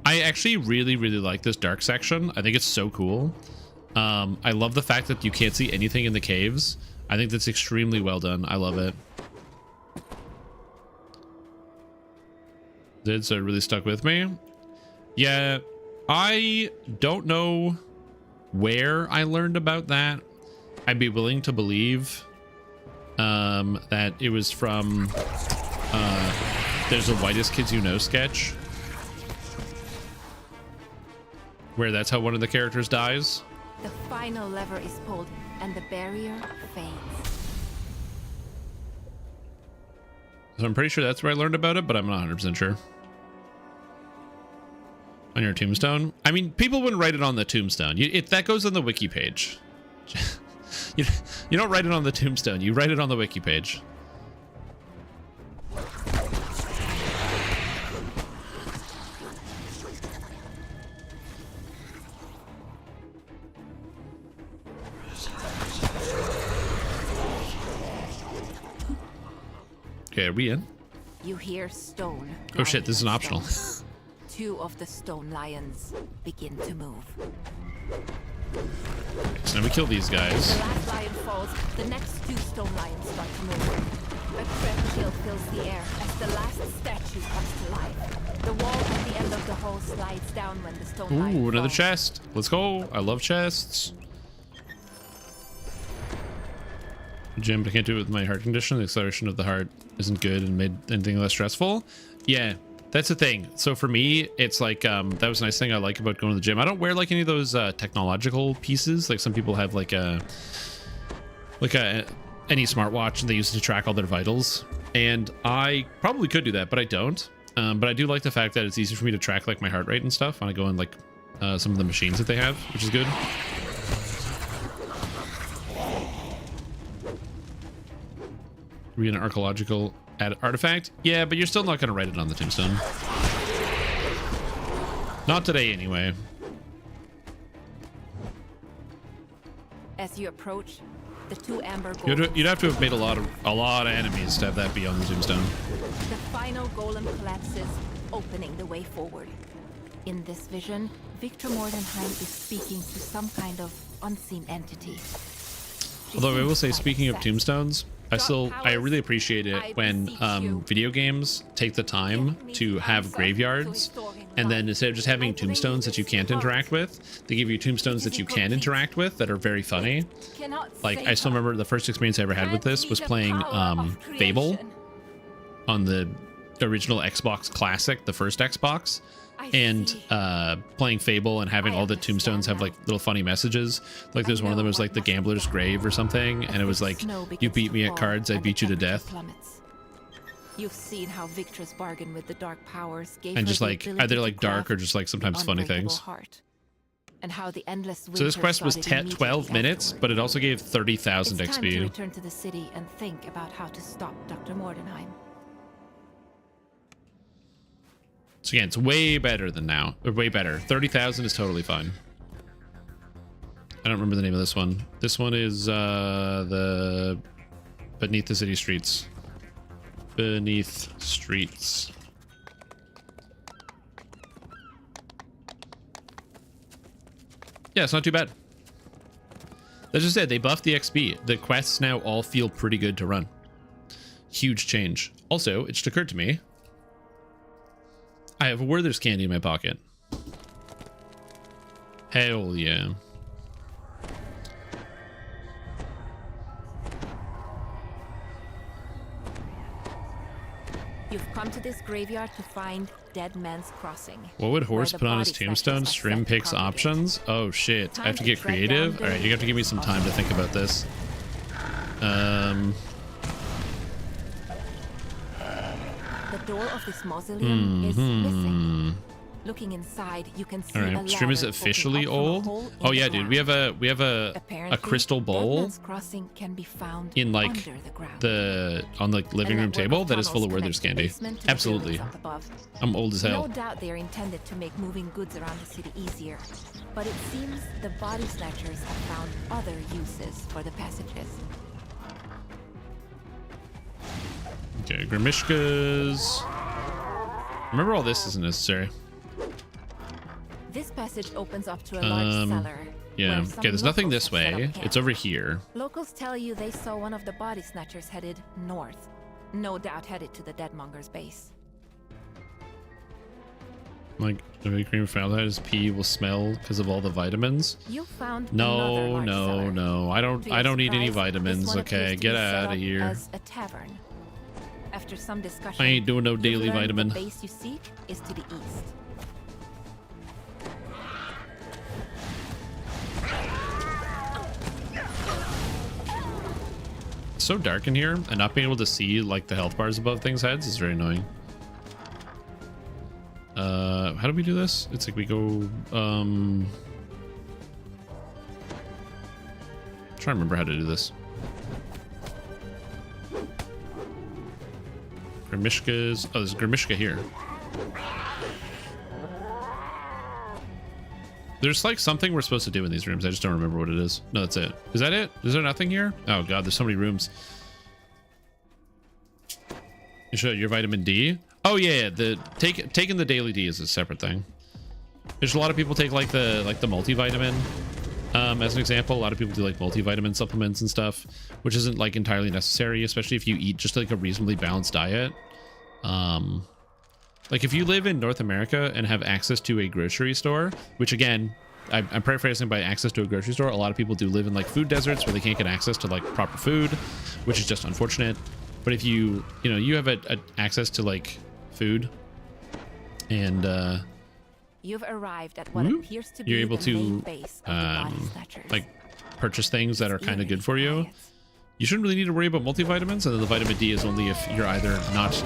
I actually really like this dark section. I think it's so cool. I love the fact that you can't see anything in the caves. I think that's extremely well done. I love it. So it really stuck with me. Yeah, I don't know where I learned about that. I'd be willing to believe that it was from there's a Whitest Kids You Know sketch where that's how one of the characters dies. The final lever is pulled and the barrier fades. So I'm pretty sure that's where I learned about it, but I'm not 100% sure. On your tombstone? I mean, people wouldn't write it on the tombstone. That goes on the wiki page. you don't write it on the tombstone. You write it on the wiki page. Okay, are we in? You hear stone. Oh shit, this is an optional. 2 of the stone lions begin to move. So now we kill these guys. The last lion falls, the next 2 stone lions start to move. A breath chill fills the air as the last statue comes to life. The wall at the end of the hall slides down when the stone lion Ooh, another falls. chest. Let's go. I love chests. Jim, I can't do it with my heart condition. The acceleration of the heart isn't good and made anything less stressful. Yeah, that's the thing. So for me, it's like that was a nice thing I like about going to the gym. I don't wear like any of those technological pieces. Like some people have like any smartwatch and they use it to track all their vitals. And I probably could do that, but I don't. But I do like the fact that it's easy for me to track like my heart rate and stuff when I go in like some of the machines that they have, which is good. Read an archaeological artifact? Yeah, but you're still not going to write it on the tombstone. Not today, anyway. As you approach, the 2 amber golems. You'd have to have made a lot of enemies to have that be on the tombstone. The final golem collapses, opening the way forward. In this vision, Victor Mordenheim is speaking to some kind of unseen entity. Although I will say, speaking of tombstones, I really appreciate it when video games take the time to have graveyards And then instead of just having tombstones that you can't interact with, they give you tombstones that you can interact with that are very funny. Like, I still remember the first experience I ever had with this was playing Fable on the original Xbox Classic, the first Xbox. And playing Fable and having all the tombstones have like little funny messages. Like there's one of them was like the gambler's grave or something, and it was like, you beat me at cards, I beat you to death. You've seen how Victra's bargain with the dark powers gave And her just the like ability either to like dark craft or just like sometimes funny unbreakable things. heart. And how the endless So this winter quest was started 12 minutes, afterward. but it also gave 30,000 It's time to XP. return to the city and think about how to stop Dr. Mordenheim. So again, it's way better than now. Or way better. 30,000 is totally fine. I don't remember the name of this one. This one is the Beneath the City Streets. Beneath Streets. Yeah, it's not too bad. As I said, they buffed the XP. The quests now all feel pretty good to run. Huge change. Also, it just occurred to me, I have a Werther's candy in my pocket. Hell yeah. You've come to this graveyard to find Dead Man's Crossing. What would Horse where the put on his body tombstone? snatchers are Stream set to picks congregate. options? Oh shit. I have to Time get to tread creative? down Alright, you have to give me some time to think about this. The door of this mausoleum is missing. Hmm. Looking inside, you can see Alright, stream is officially old? Oh yeah, dude, we have a crystal bowl Dead Man's Crossing can be found in like under the ground. on the living room table that is full of Werther's candy. Absolutely. I'm old as No hell. doubt they are intended to make moving goods around the city easier, but it seems the body snatchers have found other uses for the passages. Okay, Grimishka's. Remember, all this isn't necessary. This passage opens up to a large cellar. Yeah. where some Okay, there's nothing locals this have set up way. camp. It's over here. Locals tell you they saw one of the body snatchers headed north. No doubt headed to the Deadmonger's base. Like, the cream his pee will smell because of all the vitamins. You found No, another large no, cellar. no. I To your don't need any surprise, this vitamins. one Okay, appears to get be set out of up here. As a tavern. After some discussion, I ain't doing no you've daily learned vitamin. The base you seek is to the east. It's so dark in here, and not being able to see like the health bars above things' heads is very annoying. How do we do this? It's like we go trying to remember how to do this. Grimishka's. Oh, there's a Grimishka here. There's like something we're supposed to do in these rooms. I just don't remember what it is. No, that's it. Is that it? Is there nothing here? Oh god, there's so many rooms. You should your vitamin D. Oh yeah, taking the daily D is a separate thing. There's a lot of people take like the multivitamin as an example. A lot of people do like multivitamin supplements and stuff, which isn't like entirely necessary, especially if you eat just like a reasonably balanced diet. Like if you live in North America and have access to a grocery store, which again, I'm paraphrasing by access to a grocery store. A lot of people do live in like food deserts where they can't get access to like proper food, which is just unfortunate. But if you have a access to like food and You've arrived at what appears to be you're able the main to base of the body snatchers. like purchase things that are kind of good for you, you shouldn't really need to worry about multivitamins. And then the vitamin D is only if you're either not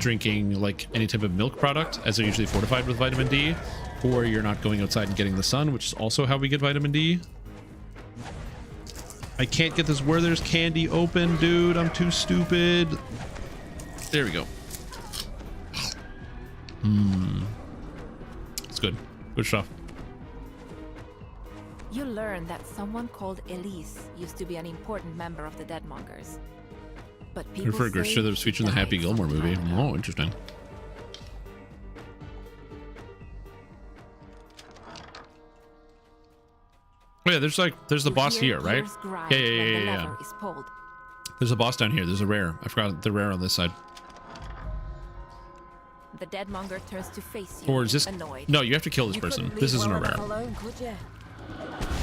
drinking like any type of milk product, as they're usually fortified with vitamin D, or you're not going outside and getting the sun, which is also how we get vitamin D. I can't get this Werther's candy open, dude. I'm too stupid. There we go. It's good. Good stuff. You learn that someone called Elise used to be an important member of the Deadmongers. But Good people for a say Grisha that was featured in the Happy Gilmore movie. Oh, interesting. Oh yeah, there's the boss here, right? Yeah. There's a boss down here. There's a rare. I forgot the rare on this side. The deadmonger turns to face you, Or is this... annoyed. No, you have to kill this You person. couldn't This leave isn't a well rare. enough alone, could you?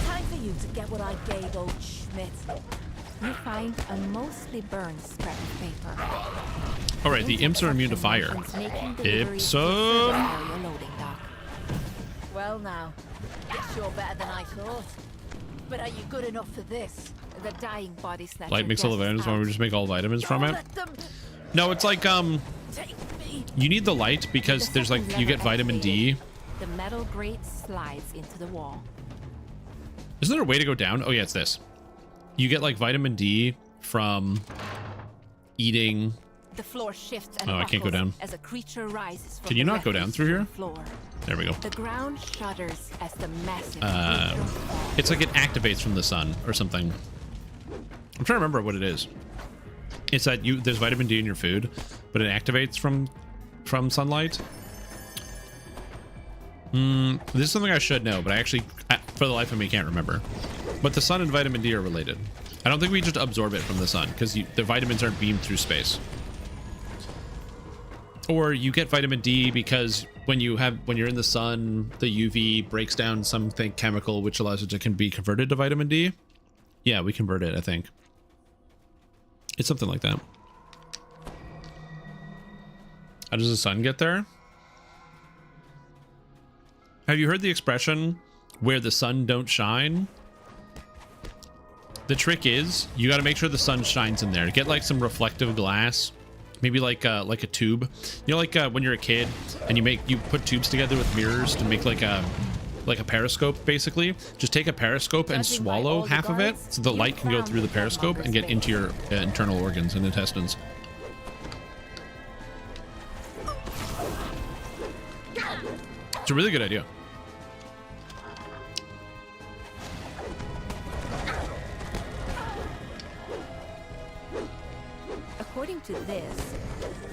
Time for you to get what I gave old Schmidt. You find a mostly burned scrap of paper. Alright, the imps are immune to fire. Ipsum! Well now, it's sure better than I thought. But are you good enough for this? The dying body snatcher. Light makes all the vitamins. Why don't we just make all vitamins from it? No, it's like, you need the light because there's like, you get vitamin D. The metal grate slides into the wall. Isn't there a way to go down? Oh yeah, it's this. You get like vitamin D from eating. The floor shifts and Oh, I can't go down. as a creature rises from Can you the not go down refuse through here? floor. There we go. The ground shudders as the massive It's like it activates from the sun or something. I'm trying to remember what it is. It's that there's vitamin D in your food, but it activates from sunlight. This is something I should know, but I actually, for the life of me, can't remember. But the sun and vitamin D are related. I don't think we just absorb it from the sun because the vitamins aren't beamed through space. Or you get vitamin D because when you're in the sun, the UV breaks down something chemical which allows it to can be converted to vitamin D. Yeah, we convert it, I think. It's something like that. How does the sun get there? Have you heard the expression where the sun don't shine? The trick is you got to make sure the sun shines in there. Get like some reflective glass. Maybe like a tube, you know, like when you're a kid and you put tubes together with mirrors to make like a periscope. Basically, just take a periscope and swallow half of it so the light can go through the periscope and get into your internal organs and intestines. It's a really good idea. According to this,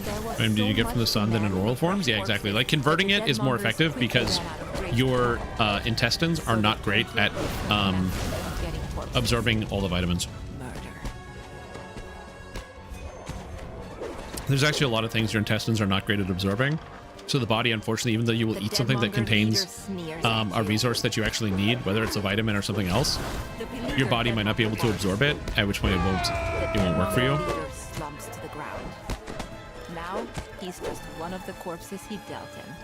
there was And did you get from the sun than in oral forms? Yeah, exactly. Like converting it is more effective because your intestines are not great at absorbing all the vitamins. There's actually a lot of things your intestines are not great at absorbing. So the body, unfortunately, even though you will eat something that contains a resource that you actually need, whether it's a vitamin or something else, your body might not be able to absorb it, at which point it won't work for you. Slumps to the ground. Now he's just one of the corpses he dealt in.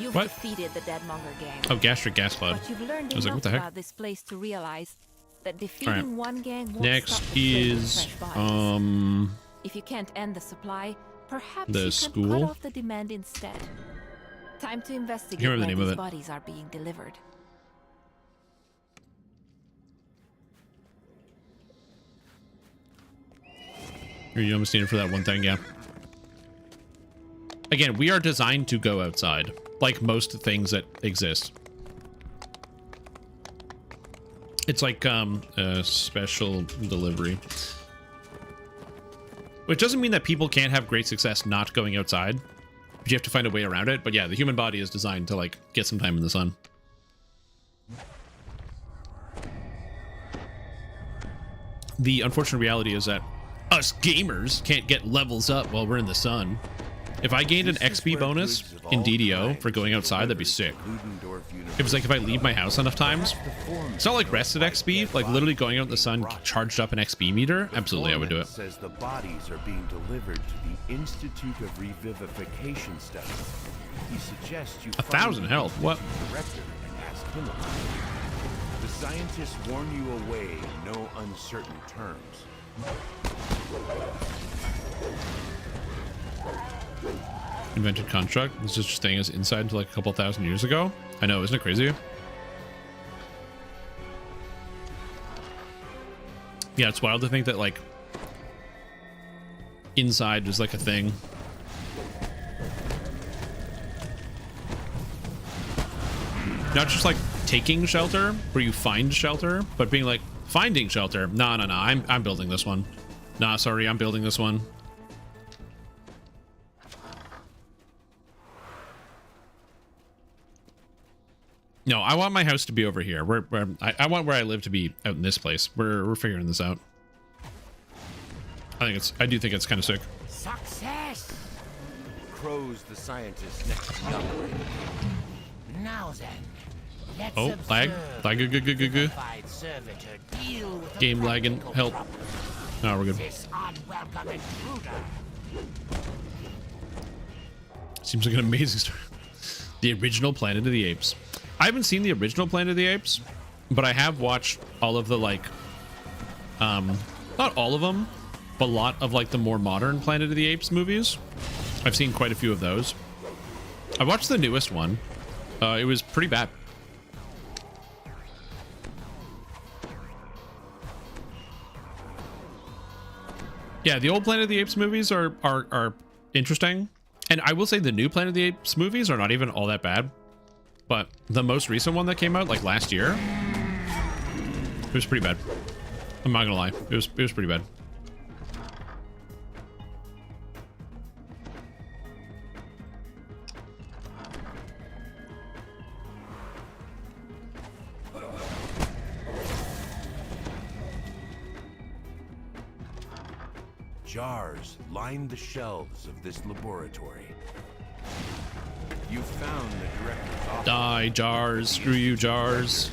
You've defeated the Deadmonger gang. Oh, gastric gas cloud. But you've learned I was like, what the heck? about this place to realize that defeating one gang won't Next stop the flow of is fresh bodies. If you can't end the supply, perhaps the you school? can cut off the demand instead. Time to investigate remember where the name of these it. bodies are being delivered. You almost need it for that one thing, yeah. Again, we are designed to go outside, like most things that exist. It's like a special delivery. Which doesn't mean that people can't have great success not going outside. But you have to find a way around it. But yeah, the human body is designed to like get some time in the sun. The unfortunate reality is that us gamers can't get levels up while we're in the sun. If I gained an XP bonus in DDO for going outside, that'd be sick. It was like if I leave my house enough times, it's not like rested XP, like literally going out in the sun charged up an XP meter. Absolutely, I would do it. Says the bodies are being delivered to the Institute of Revivification Studies. He suggests you 1,000 health. What? Director and ask him about it. The scientists warn you away in no uncertain terms. Invented construct. This is just staying us inside until like a couple thousand years ago. I know, isn't it crazy? Yeah, it's wild to think that like inside is like a thing. Not just like taking shelter where you find shelter, but being like finding shelter. No, I'm building this one. Nah, sorry, I'm building this one. No, I want my house to be over here. I want where I live to be out in this place. We're figuring this out. I do think it's kind of sick. Success! crows the scientists next to the operator. Now then, let's Oh, lag. Lag. Game lagging. Help. No, we're good. this unwelcome intruder. Seems like an amazing story. The original Planet of the Apes. I haven't seen the original Planet of the Apes, but I have watched all of the like, not all of them, but a lot of like the more modern Planet of the Apes movies. I've seen quite a few of those. I watched the newest one. It was pretty bad. Yeah, the old Planet of the Apes movies are interesting. And I will say the new Planet of the Apes movies are not even all that bad. But the most recent one that came out like last year, it was pretty bad. I'm not gonna lie. It was pretty bad. Jars line the shelves of this laboratory. You found the director's office. Die, Jars. Screw you, Jars.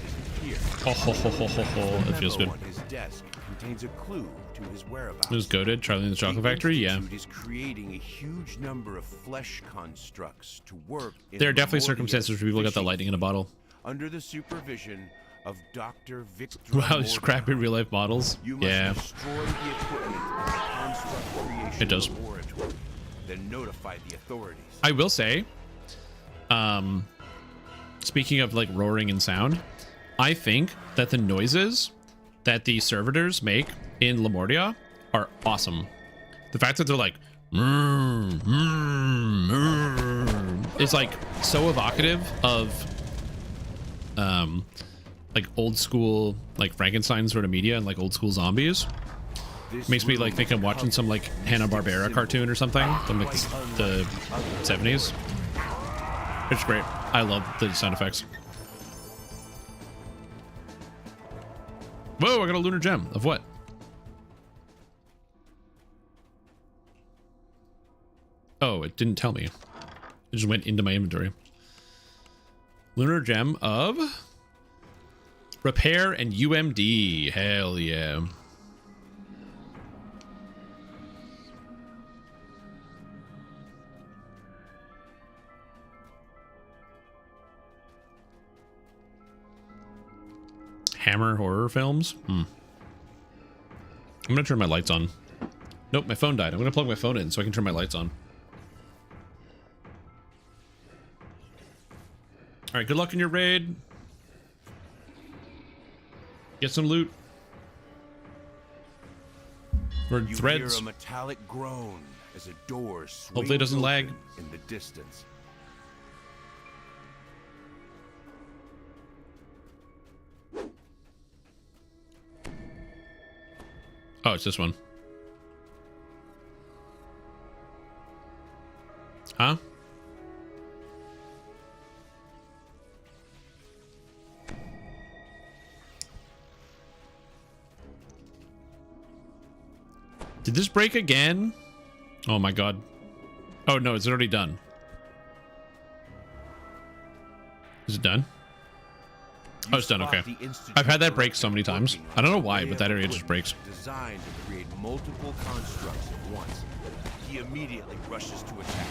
Ho ho ho ho ho ho. That feels good. His desk contains a clue to his whereabouts. It was goated. Charlie and the Chocolate Factory. Yeah. Is creating a huge number of flesh constructs to work. There are definitely circumstances where people got the lightning in a bottle. Under the supervision of Dr. Victor. Wow, these crappy real life models. Yeah. Destroy the equipment of the construct creation It does. laboratory, then notify the authorities. I will say, speaking of like roaring and sound, I think that the noises that the servitors make in Lamortia are awesome. The fact that they're like, it's like so evocative of, like old school, like Frankenstein sort of media and like old school zombies. Makes me like think I'm watching some like Hanna-Barbera cartoon or something from like the 70s. It's great. I love the sound effects. Whoa, I got a lunar gem. Of what? Oh, it didn't tell me. It just went into my inventory. Lunar gem of repair and UMD. Hell yeah. Hammer horror films? I'm gonna turn my lights on. Nope, my phone died. I'm gonna plug my phone in so I can turn my lights on. Alright, good luck in your raid. Get some loot. Or You threads. hear a metallic groan as a door swings Hopefully it doesn't lag. open in the distance. Oh, it's this one. Huh? Did this break again? Oh my god. Oh no, it's already done. Is it done? Oh, it's done. Okay. I've had that break so many times. I don't know why, but that area just breaks. Designed to create multiple constructs at once. He immediately rushes to attack.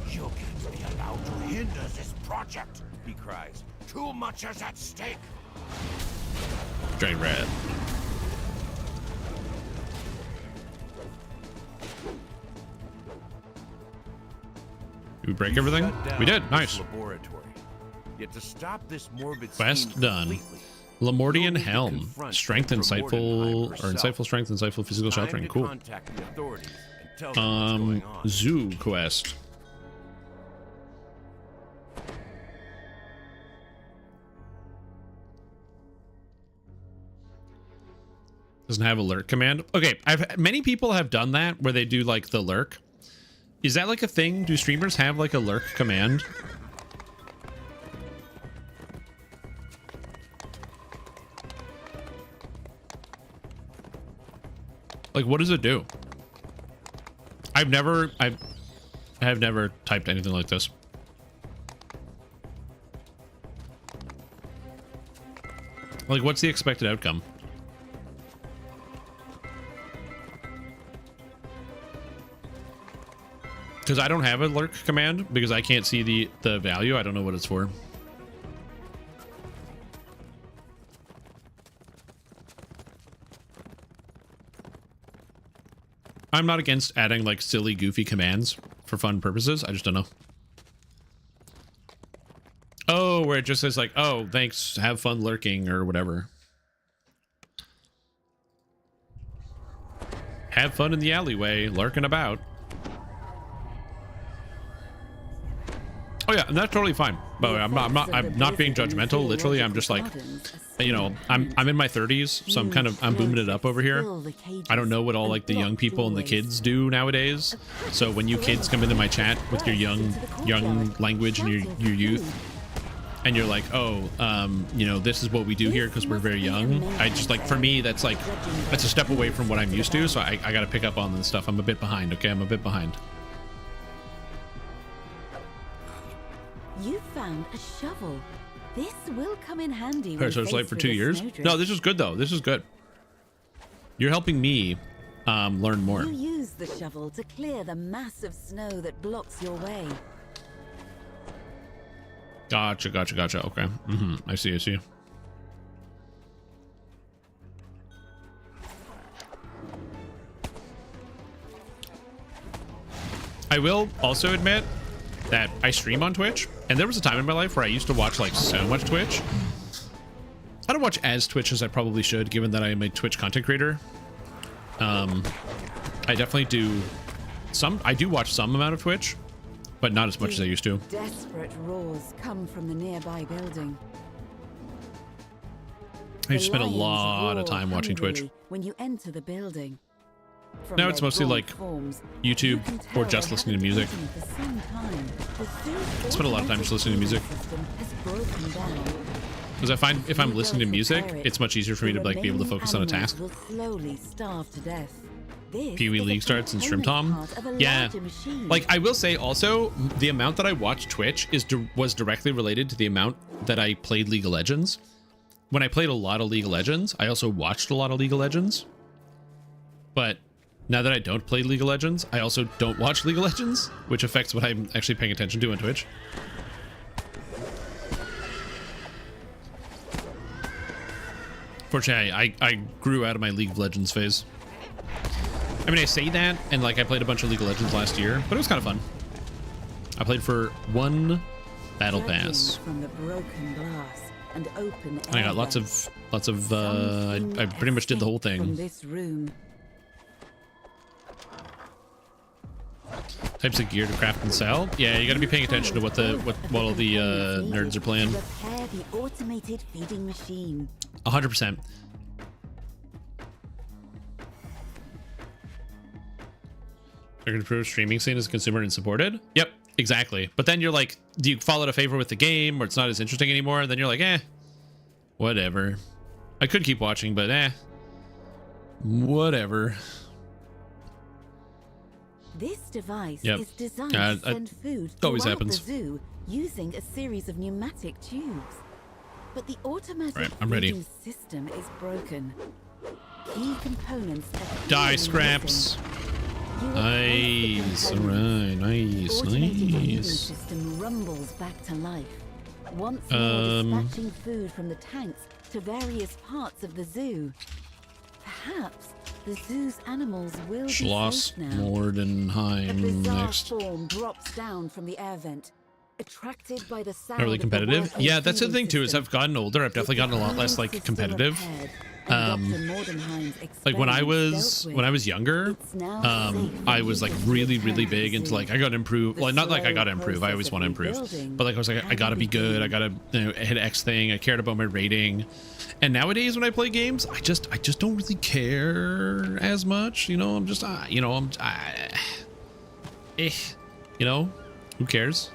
You can't be allowed to hinder this project, he cries. Too much is at stake. Drain rat. Did we break everything? We did. Nice. Laboratory. Yet to stop this morbid Quest scheme done. completely, Lamortian Helm. Strength, insightful, or insightful strength, insightful physical sheltering. Cool. contact the authorities and tell them what's going on. Zoo quest. Doesn't have alert command. Okay, many people have done that where they do like the lurk. Is that like a thing? Do streamers have like a lurk command? Like, what does it do? I have never typed anything like this. Like, what's the expected outcome? Because I don't have a lurk command because I can't see the value. I don't know what it's for. I'm not against adding like silly, goofy commands for fun purposes. I just don't know. Oh, where it just says like, oh, thanks, have fun lurking or whatever. Have fun in the alleyway, lurking about. Oh yeah, and that's totally fine. By the way, I'm not being judgmental. Literally, I'm just like, you know, I'm in my 30s, so I'm booming it up over here. I don't know what all like the young people and the kids do nowadays. So when you kids come into my chat with your young language and your youth, and you're like, oh, you know, this is what we do here because we're very young. I just like, for me, that's a step away from what I'm used to. So I got to pick up on this stuff. I'm a bit behind. Okay, I'm a bit behind. You found a shovel. This will come in handy. Okay, so it's late for 2 years. No, this is good though. This is good. You're helping me learn more. You use the shovel to clear the massive snow that blocks your way. Gotcha. Okay. I see. I will also admit that I stream on Twitch, and there was a time in my life where I used to watch like so much Twitch. I don't watch as Twitch as I probably should, given that I am a Twitch content creator. I definitely do I do watch some amount of Twitch, but not as much as I used to. Desperate roars come from the nearby building. I spent a lot of time watching Twitch. When you enter the building. Now it's mostly like YouTube or just listening to music. I spend a lot of time just listening to music. Because I find if I'm listening to music, it's much easier for me to like be able to focus on a task. Pee-wee League starts and Shrimp Tom. Yeah. Like I will say also, the amount that I watched Twitch was directly related to the amount that I played League of Legends. When I played a lot of League of Legends, I also watched a lot of League of Legends. But now that I don't play League of Legends, I also don't watch League of Legends, which affects what I'm actually paying attention to on Twitch. Fortunately, I grew out of my League of Legends phase. I mean, I say that, and like I played a bunch of League of Legends last year, but it was kind of fun. I played for one battle pass. From the broken glass and open and I got lots of I pretty much did the whole thing. From this room. Types of gear to craft and sell. Yeah, you got to be paying attention to what all the nerds are playing. Repair the automated feeding machine. 100%. They're going to improve streaming scene as a consumer and supported. Yep, exactly. But then you're like, do you fall out of favor with the game, or it's not as interesting anymore? And then you're like, eh, whatever. I could keep watching, but whatever. This device is designed to send food always throughout happens. the zoo using a series of pneumatic tubes. But the automatic I'm ready. feeding system is broken. Key components Die scraps. Nice. All right. Nice. Nice. System rumbles back to life. Once more dispatching food from the tanks to various parts of the zoo. Perhaps the zoo's animals will Schloss be safe now. Mordenheim next. Form drops down from the air vent. Attracted by the sound Not really competitive. Yeah, that's the thing too, is I've gotten older. I've definitely gotten a lot less like competitive. Like when I was younger, I was like really big into like I gotta improve. Well, not like I gotta improve. I always want to improve, but like I was like I gotta be good. I gotta hit X thing. I cared about my rating. And nowadays when I play games, I just don't really care as much. You know, I'm just you know who cares?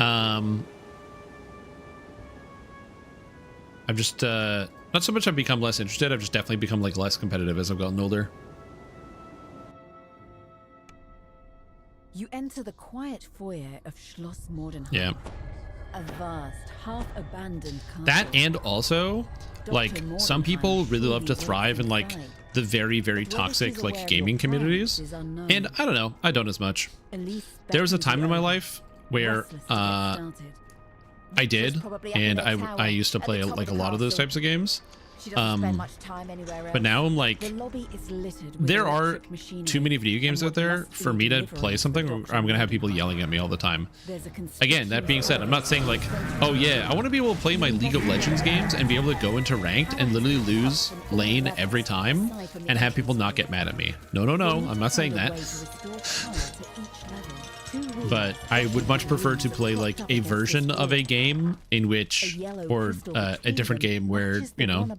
I've just not so much I've become less interested, I've just definitely become like less competitive as I've gotten older. You enter the quiet foyer of Schloss Mordenheim. Yeah. A vast, half-abandoned castle. That, and also, like, some people really love to thrive in, like, the very, very toxic, like, gaming communities. And I don't know, I don't as much. There was a time in my life where I did, and I used to play, like, a lot of those types of games. But now I'm like, there are too many video games out there for me to play something where I'm gonna have people yelling at me all the time. Again, that being said, I'm not saying like, oh yeah, I want to be able to play my League of Legends games and be able to go into ranked and literally lose lane every time and have people not get mad at me. No, I'm not saying that. But I would much prefer to play like a version of a game in which, or a different game where, you know,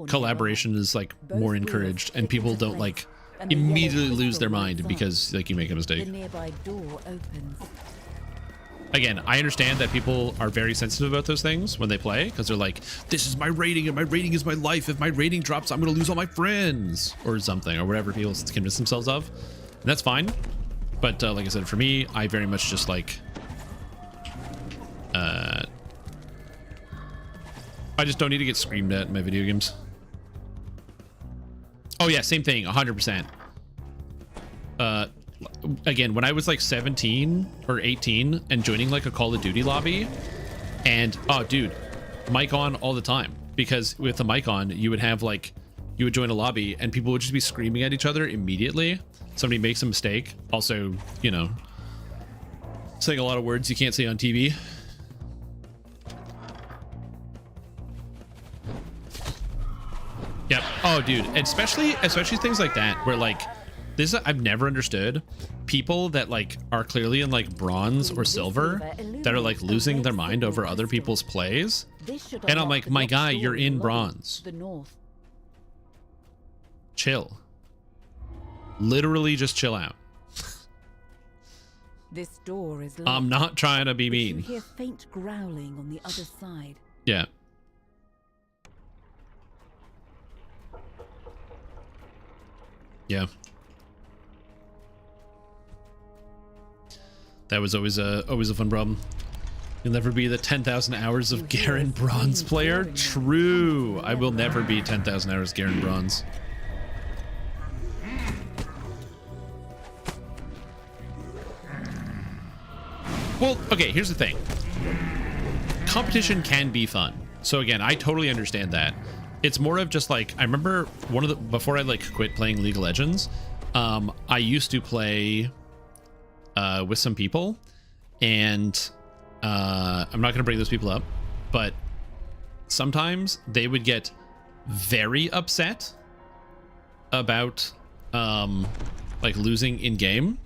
collaboration is like more encouraged and people don't like immediately lose their mind because like you make a mistake. Again, I understand that people are very sensitive about those things when they play because they're like, this is my rating and my rating is my life. If my rating drops, I'm going to lose all my friends or something or whatever people convince themselves of. And that's fine. But like I said, for me, I very much just like, I just don't need to get screamed at in my video games. Oh yeah, same thing, 100%. Again, when I was like 17 or 18 and joining like a Call of Duty lobby, and oh dude, mic on all the time, because with the mic on, you would have like, you would join a lobby and people would just be screaming at each other immediately. Somebody makes a mistake. Also, you know, saying a lot of words you can't say on TV. Yep. Oh, dude. Especially things like that where like this, I've never understood people that like are clearly in like bronze or silver that are like losing their mind over other people's plays. And I'm like, my guy, you're in bronze. Chill. Literally just chill out. This door is locked. I'm not trying to be mean. You hear faint growling on the other side. Yeah. Yeah. That was always a fun problem. You'll never be the 10,000 hours of Garen Bronze player. True. I will never be 10,000 hours Garen Bronze. Well, okay, here's the thing. Competition can be fun. So again, I totally understand that. It's more of just like, I remember before I like quit playing League of Legends, I used to play with some people, and I'm not going to bring those people up, but sometimes they would get very upset about like losing in game.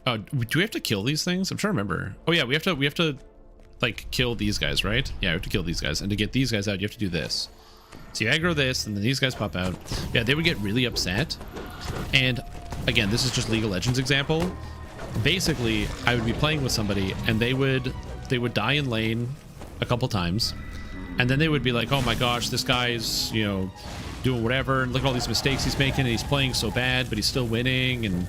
Oh, do we have to kill these things? I'm trying to remember. Oh yeah, we have to like kill these guys, right? Yeah, we have to kill these guys, and to get these guys out, you have to do this. So you aggro this, and then these guys pop out. Yeah, they would get really upset. And again, this is just League of Legends example. Basically, I would be playing with somebody, and they would die in lane a couple times, and then they would be like, "Oh my gosh, this guy's, you know, doing whatever, and look at all these mistakes he's making, and he's playing so bad, but he's still winning, and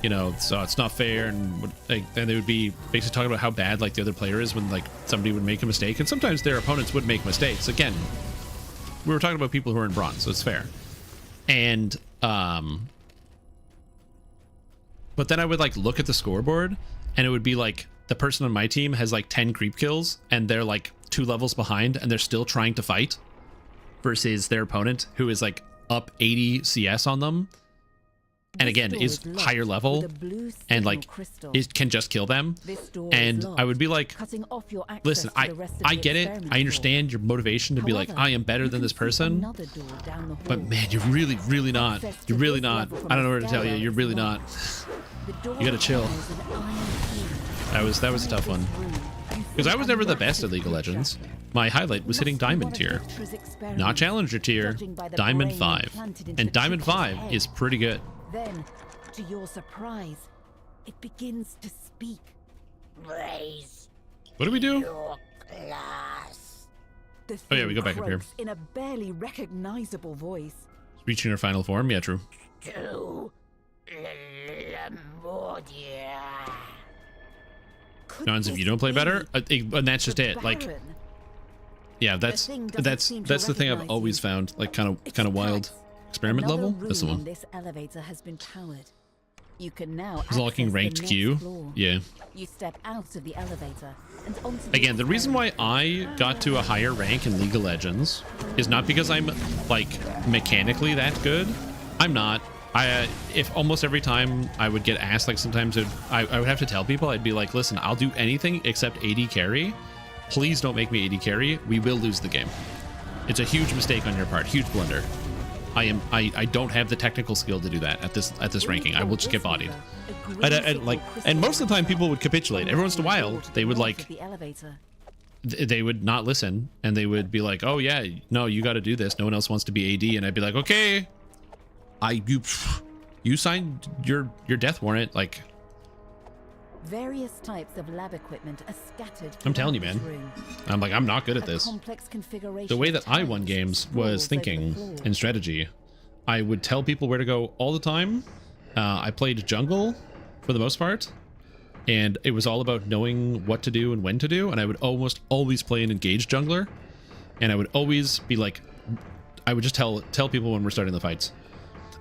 you know, so it's not fair." And like, then they would be basically talking about how bad like the other player is when like somebody would make a mistake, and sometimes their opponents would make mistakes. Again, we were talking about people who are in bronze, so it's fair. And but then I would like look at the scoreboard, and it would be like the person on my team has like 10 creep kills, and they're like 2 levels behind, and they're still trying to fight, versus their opponent who is like up 80 CS on them, and again is higher level, and like it can just kill them. And I would be like, listen, I get it, I understand your motivation to be like, I am better than this person, but man, you're really not. You're really not. I don't know what to tell you. You're really not. You gotta chill. That was a tough one, because I was never the best at League of Legends. My highlight was hitting Diamond tier, not Challenger tier, Diamond 5, and Diamond 5 is pretty good. Then, to your surprise, it begins to speak. Raise What do we do? your glass. The Oh yeah, we go back up here. croaks in a barely recognizable voice. Reaching her final form, yeah, true. To Nons, if you don't play better, and that's just it. Like, yeah, that's the thing I've always found, like, kind of wild. Experiment level. That's the one. This elevator has been powered. You can now Is locking ranked queue. Yeah. You step out of the elevator and onto Again, the reason why I got to a higher rank in League of Legends is not because I'm like mechanically that good. I'm not. If almost every time I would get asked, like sometimes I would have to tell people, I'd be like, listen, I'll do anything except AD carry. Please don't make me AD carry. We will lose the game. It's a huge mistake on your part. Huge blunder. I don't have the technical skill to do that at this ranking. I will just get bodied. And most of the time people would capitulate. Every once in a while they would like they would not listen and they would be like, oh yeah, no, you got to do this. No one else wants to be AD. And I'd be like, okay, you signed your death warrant. Like, various types of lab equipment are scattered. I'm telling you, man. I'm like, I'm not good at this. The way that I won games was thinking and strategy. I would tell people where to go all the time. I played jungle for the most part, and it was all about knowing what to do and when to do. And I would almost always play an engaged jungler, and I would always be like, I would just tell people when we're starting the fights.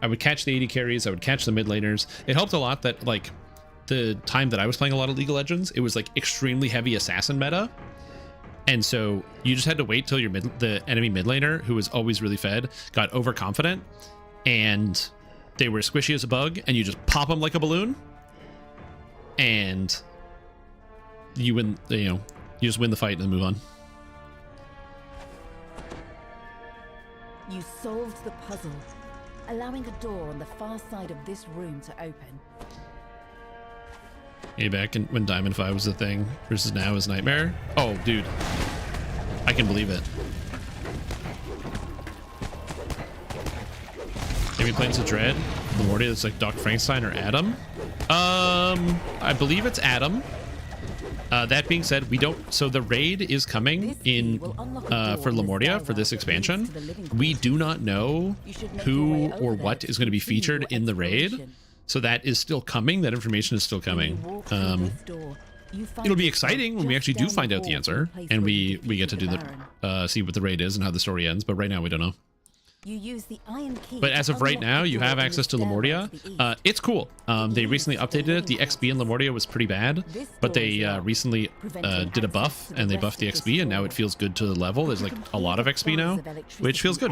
I would catch the AD carries. I would catch the mid laners. It helped a lot that like the time that I was playing a lot of League of Legends, it was like extremely heavy assassin meta, and so you just had to wait till the enemy mid laner, who was always really fed, got overconfident and they were squishy as a bug, and you just pop them like a balloon and you win. You just win the fight and then move on. You solved the puzzle, allowing a door on the far side of this room to open. Hey, back when Diamond 5 was the thing versus now is Nightmare. Oh, dude. I can believe it. Maybe Plains of Dread. The Morty that's like Dr. Frankenstein or Adam. I believe it's Adam. That being said, we don't. So the raid is coming in for Lamortia for this expansion. We do not know who or what is going to be featured in the raid. So that is still coming. That information is still coming. It'll be exciting when we actually do find out the answer and we get to do the see what the raid is and how the story ends. But right now we don't know. You use the iron key. But as of right now, you have access to Lamortia. It's cool. They recently updated it. The XP in Lamortia was pretty bad, but they recently did a buff and they buffed the XP, and now it feels good to the level. There's like a lot of XP now, which feels good.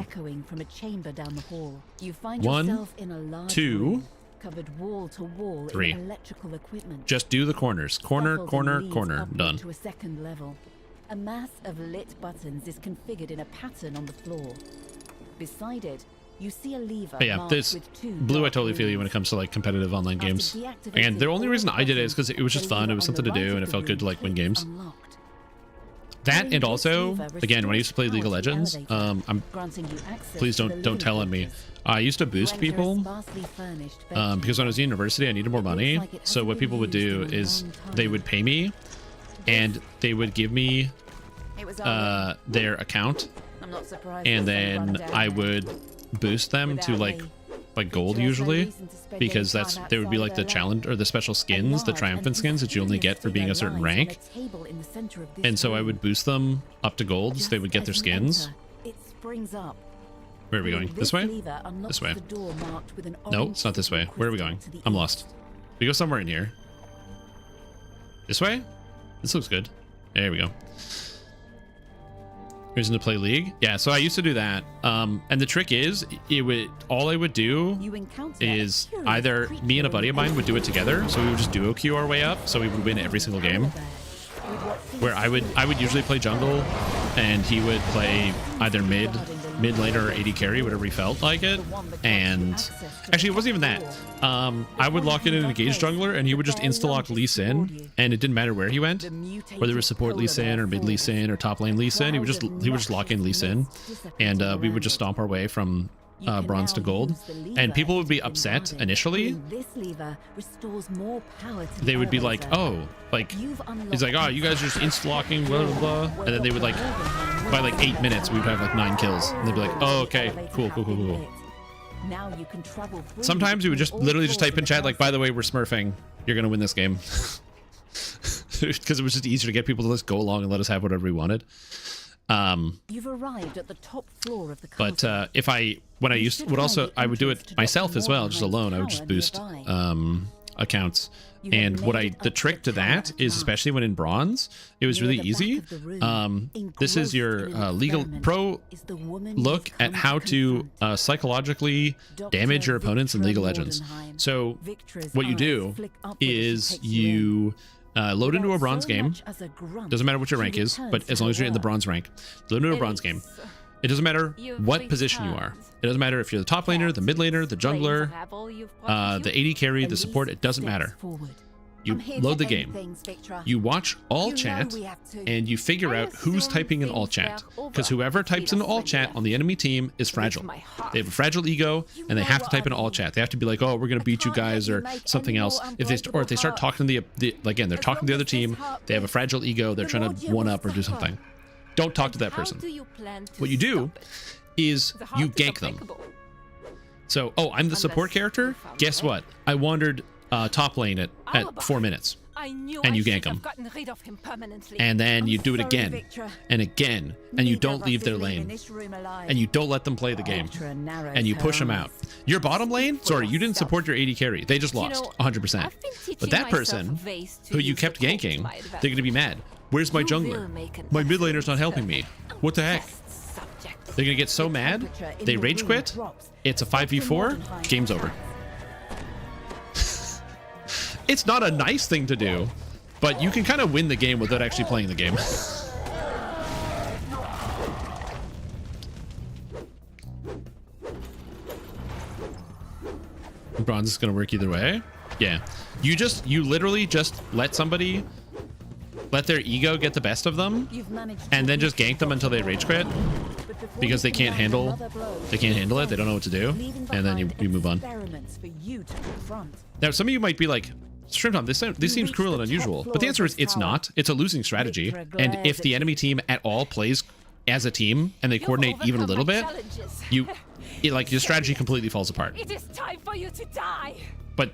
1, 2, covered wall to wall 3. in electrical equipment. Just do the corners. Corner, corner, corner. Done. To a second level. A mass of lit buttons is configured in a pattern on the floor. Beside it, you see a lever. But yeah, this blue, I totally feel you when it comes to like competitive online games. And the only reason I did it is because it was just fun. It was something to do, and it felt good to like win games. That, and also, again, when I used to play League of Legends, please don't tell on me. I used to boost people because when I was in university, I needed more money. So what people would do is they would pay me, and they would give me their account, and then I would boost them to like gold usually, because they would be like the challenge or the special skins, the triumphant skins that you only get for being a certain rank. And so I would boost them up to gold so they would get their skins. Where are we going? This way? This way. No, it's not this way. Where are we going? I'm lost. We go somewhere in here. This way? This looks good. There we go. Reason to play League? Yeah, so I used to do that. And the trick is, all I would do is either me and a buddy of mine would do it together, so we would just duo queue our way up, so we would win every single game. Where I would usually play jungle, and he would play either mid laner or AD carry, whatever he felt like it. And actually, it wasn't even that. I would lock in an engaged jungler, and he would just insta-lock Lee Sin, and it didn't matter where he went, whether it was support Lee Sin or mid Lee Sin or top lane Lee Sin. He would just lock in Lee Sin, and we would just stomp our way from bronze to gold. And people would be upset initially. They would be like, oh, like, he's like, oh, you guys are just insta-locking, blah, blah, blah. And then they would like, by like 8 minutes, we would have like 9 kills. And they'd be like, oh, okay, cool. Now you can travel. Sometimes we would just literally just type in chat like, by the way, we're smurfing. You're gonna win this game. because it was just easier to get people to just go along and let us have whatever we wanted. You've arrived at the top floor of the But castle. if I when I used would also I would do it myself as well, just alone. I would just boost accounts. And what the trick to that is, especially when in bronze, it was really easy. This is your legal pro look at how to psychologically damage your opponents in League of Legends. So what you do is you load into a bronze game. Doesn't matter what your rank is, but as long as you're in the bronze rank, load into a bronze game. It doesn't matter what position you are. It doesn't matter if you're the top laner, the mid laner, the jungler, the AD carry, the support. It doesn't matter. You load the game. You watch all chat, and you figure out who's typing in all chat. Because whoever types in all chat on the enemy team is fragile. They have a fragile ego, and they have to type in all chat. They have to be like, "Oh, we're gonna beat you guys," or something else. If they start talking to again, they're talking to the other team. They have a fragile ego. They're trying to one up or do something. Don't talk to that person. What you do is you gank them. So, oh, I'm the support character? Guess what? I wandered top lane at 4 minutes. And you gank them. And then you do it again and again. And you don't leave their lane. And you don't let them play the game. And you push them out. Your bottom lane? Sorry, you didn't support your AD carry. They just lost 100%. But that person who you kept ganking, they're going to be mad. Where's my jungler? My mid laner's not helping me. What the heck? They're gonna get so mad, they rage quit, it's a 5v4, game's over. It's not a nice thing to do, but you can kind of win the game without actually playing the game. Bronze is gonna work either way. Yeah. You literally just let somebody let their ego get the best of them, and then just gank them until they rage quit because they can't handle it. They don't know what to do, and then you move on. Now, some of you might be like, Shrimp Tom, this seems cruel and unusual, but the answer is it's not. It's a losing strategy, and if the enemy team at all plays as a team and they coordinate even a little bit, your strategy completely falls apart. It is time for you to die. But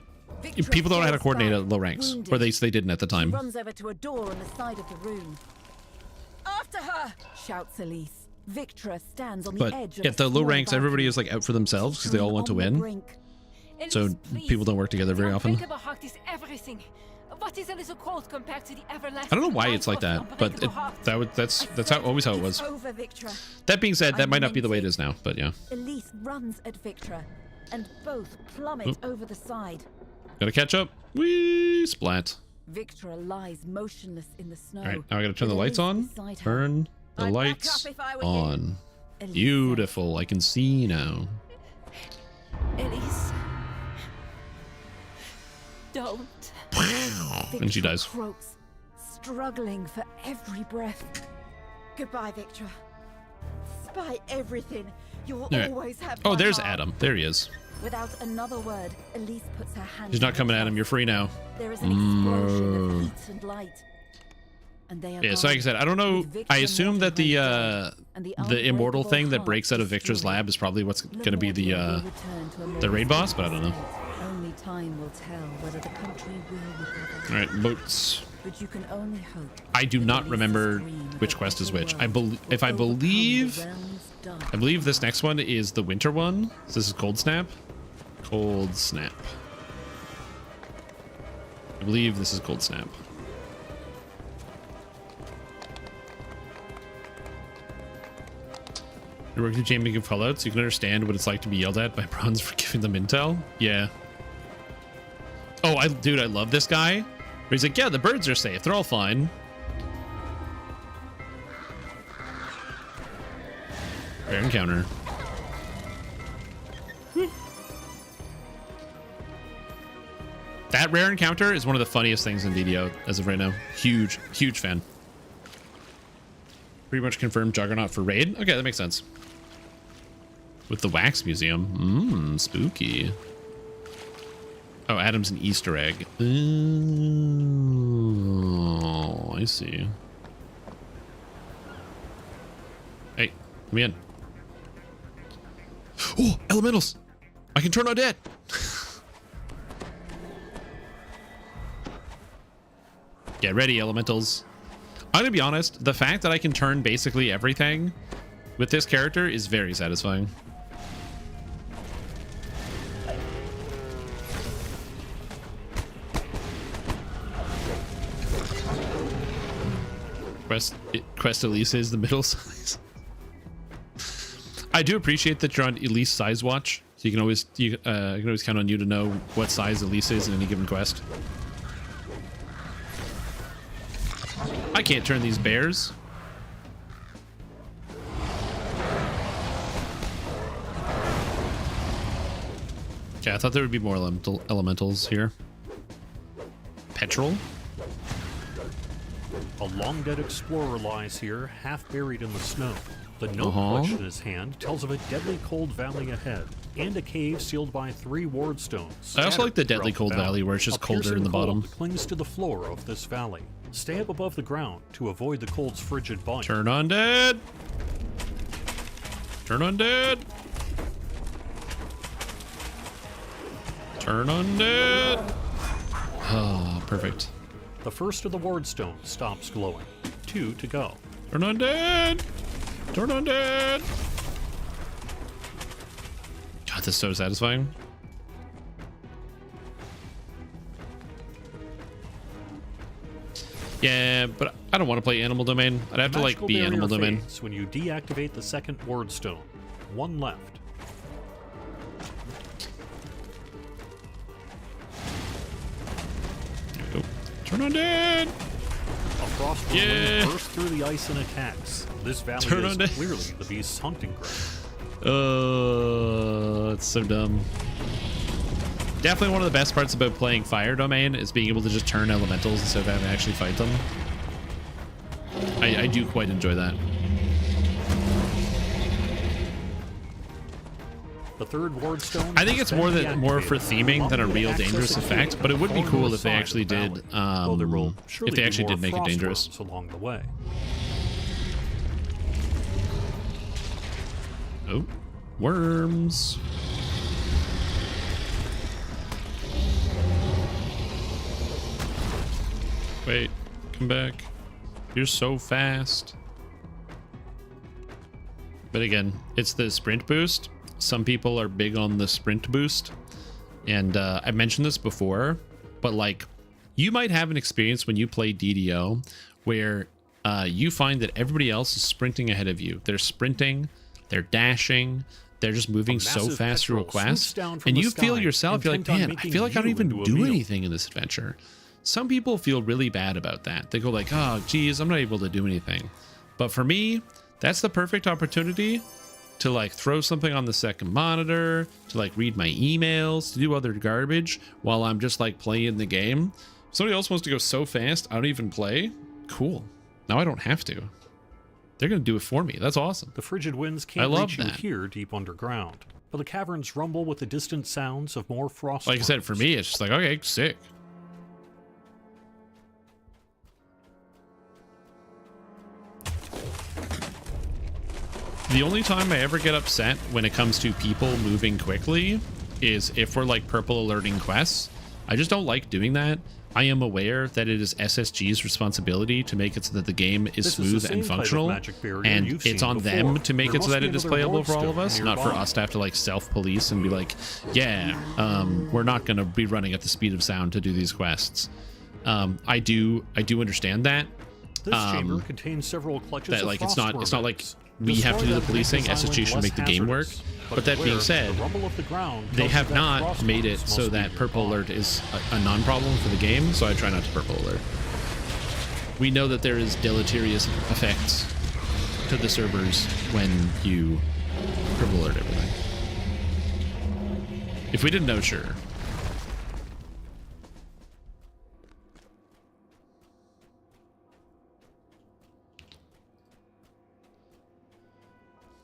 people don't know how to coordinate at low ranks, or they didn't at the time. Runs over to a door on the side of the room. After her! Shouts Elise. Victra stands on the edge of at the low ranks, everybody is like out for themselves because they all want to win. So people don't work together very often. I don't know why it's like that, but that's always how it was. That being said, that might not be the way it is now, but yeah. Elise runs at Victra, and both plummet over the side. Gotta catch up. Whee! Splat. Victra lies motionless in the snow. All right, now I gotta turn the lights on. Turn the lights on. Beautiful. I can see now. Elise. Don't. And she dies. Croaks, struggling for every breath. Goodbye, Victra. Despite everything, you'll always have. Oh, there's Adam. There he is. Without another word, Elise puts her hand. She's not coming at him. You're free now. There is an explosion of heat and light. And they are yeah, so like I said, I don't know. I assume that the immortal thing that breaks out of Victra's lab is probably what's going to be the raid boss, but I don't know. Only time will tell whether the country will recover. All right, boats. But you can only hope. I do not remember which quest is which. I believe this next one is the winter one. So this is Cold Snap. Cold Snap. I believe this is Cold Snap. You're working with Jamie of Fallout, so you can understand what it's like to be yelled at by Bronze for giving them intel. Yeah. Oh, dude, I love this guy. Where he's like, yeah, the birds are safe. They're all fine. Rare encounter. That rare encounter is one of the funniest things in DDO as of right now. Huge, huge fan. Pretty much confirmed Juggernaut for raid. Okay, that makes sense. With the wax museum. Spooky. Oh, Adam's an Easter egg. Oh, I see. Hey, let me in. Oh, elementals! I can turn undead! Get ready, elementals. I'm gonna be honest, the fact that I can turn basically everything with this character is very satisfying. Quest Elise is the middle size. I do appreciate that you're on Elise size watch, so you can always count on you to know what size Elise is in any given quest. I can't turn these bears. Okay, I thought there would be more elementals here. Petrol? A long-dead explorer lies here, half buried in the snow. The note clutched in his hand tells of a deadly cold valley ahead, and a cave sealed by 3 ward stones. I also like the deadly cold valley where it's just colder in the bottom. Clings to the floor of this valley. Stay up above the ground to avoid the cold's frigid bite. Turn on dead. Turn on dead. Turn on dead. Oh, perfect. The first of the ward stones stops glowing. 2 to go. Turn on dead. Turn on dead. God, this is so satisfying. Yeah, but I don't want to play Animal Domain. I'd have to like be Animal Domain. When you deactivate the second ward stone. 1 left. There we go. Turn on dead. A frost bursts through the ice and attacks. This valley is clearly the beast's hunting ground. It's so dumb. Definitely one of the best parts about playing Fire Domain is being able to just turn elementals instead of having to actually fight them. I do quite enjoy that. The third ward stone. I think it's more for theming than a real dangerous effect, but it would be cool if they actually did make it dangerous. Along the way. Oh, worms. Wait, come back. You're so fast. But again, it's the sprint boost. Some people are big on the sprint boost. And I've mentioned this before, but like you might have an experience when you play DDO where you find that everybody else is sprinting ahead of you. They're sprinting, they're dashing, they're just moving so fast through a quest. And you feel yourself, you're like, man, I feel like I don't even do anything in this adventure. Some people feel really bad about that. They go like, oh, geez, I'm not able to do anything. But for me, that's the perfect opportunity to like throw something on the second monitor, to like read my emails, to do other garbage while I'm just like playing the game. If somebody else wants to go so fast, I don't even play. Cool. Now I don't have to. They're going to do it for me. That's awesome. The frigid winds can't reach you here deep underground, but the caverns rumble with the distant sounds of more frost. Like I said, for me, it's just like, okay, sick. The only time I ever get upset when it comes to people moving quickly is if we're like purple alerting quests. I just don't like doing that. I am aware that it is SSG's responsibility to make it so that the game is smooth and functional, and it's on them to make it so that it is playable for all of us, not for us to have to like self-police and be like, yeah, we're not going to be running at the speed of sound to do these quests. I do understand that. This chamber contains several clutches that like it's not like we have to do the policing. SSG should make the game work. But that being said, they have not made it so that purple alert is a non-problem for the game, so I try not to purple alert. We know that there is deleterious effects to the servers when you purple alert everything. If we didn't know, sure.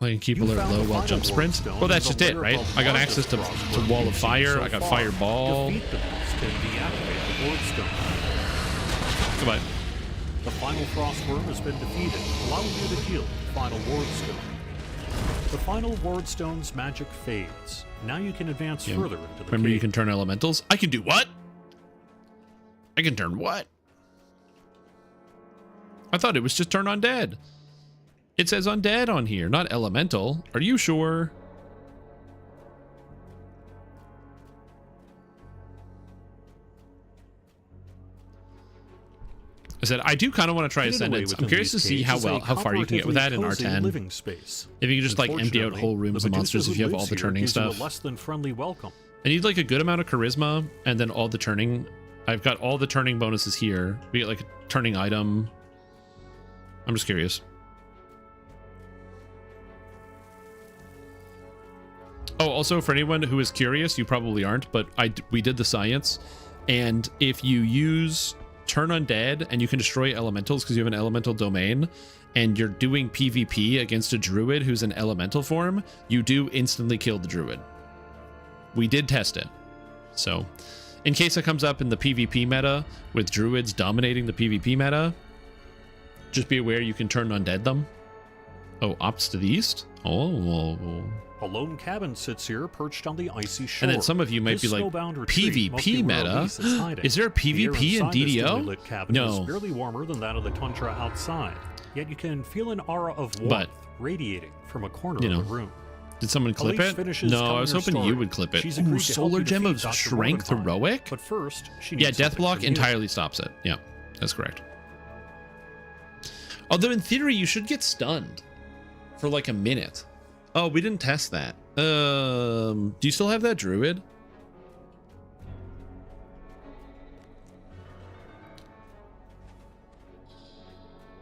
I can keep alert low while jump sprint. Well, that's just it, right? I got access to Wall of Fire. I got Fireball. Come on. The final frost worm has been defeated, allowing you to heal the final ward stone. The final ward stone's magic fades. Now you can advance further into the Remember, cave. you can turn elementals. I can do what? I can turn what? I thought it was just turn undead. It says undead on here, not elemental. Are you sure? I said, I do kind of want to try Ascendance. I'm curious to see how far you can get with that in R10. Living space. If you can just like empty out whole rooms of monsters if you have all the turning stuff. A less than friendly welcome. I need like a good amount of charisma and then all the turning. I've got all the turning bonuses here. We get like a turning item. I'm just curious. Oh, also for anyone who is curious, you probably aren't, but we did the science, and if you use turn undead and you can destroy elementals because you have an elemental domain and you're doing PvP against a druid who's an elemental form, you do instantly kill the druid. We did test it. So in case it comes up in the PvP meta with druids dominating the PvP meta, just be aware you can turn undead them. Oh, ops to the east? Oh. A lone cabin sits here perched on the icy shore. And then some of you might be like, PvP meta? Is there a PvP in DDO? No. Is barely warmer than that of the tundra outside. Yet you can feel an aura of warmth radiating from a corner of the room. Did someone clip it? No, I was hoping you would clip it. Ooh, Solar Gem of Strength Heroic? But first, she needs Deathblock entirely stops it. Yeah, that's correct. Although in theory, you should get stunned for like a minute. Oh, we didn't test that. Do you still have that druid?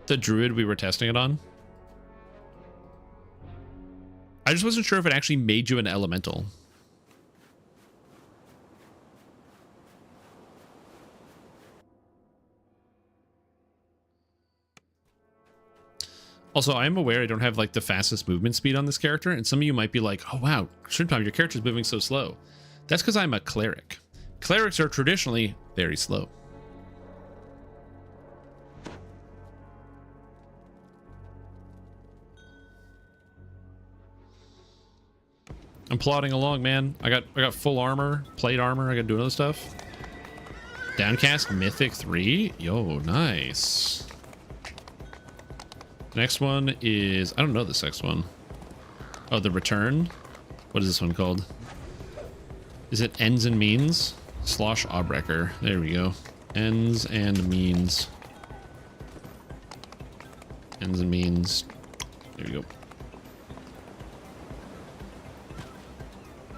The druid we were testing it on? I just wasn't sure if it actually made you an elemental. Also, I am aware I don't have like the fastest movement speed on this character, and some of you might be like, oh wow, Shrimptom, your character's moving so slow. That's because I'm a cleric. Clerics are traditionally very slow. I'm plodding along, man. I got full armor, plate armor, I gotta do other stuff. Downcast Mythic 3. Yo, nice. Next one is, I don't know this next one. Oh, the Return. What is this one called? Is it Ends and Means? Slosh Awbreaker. There we go. Ends and Means. Ends and Means. There we go.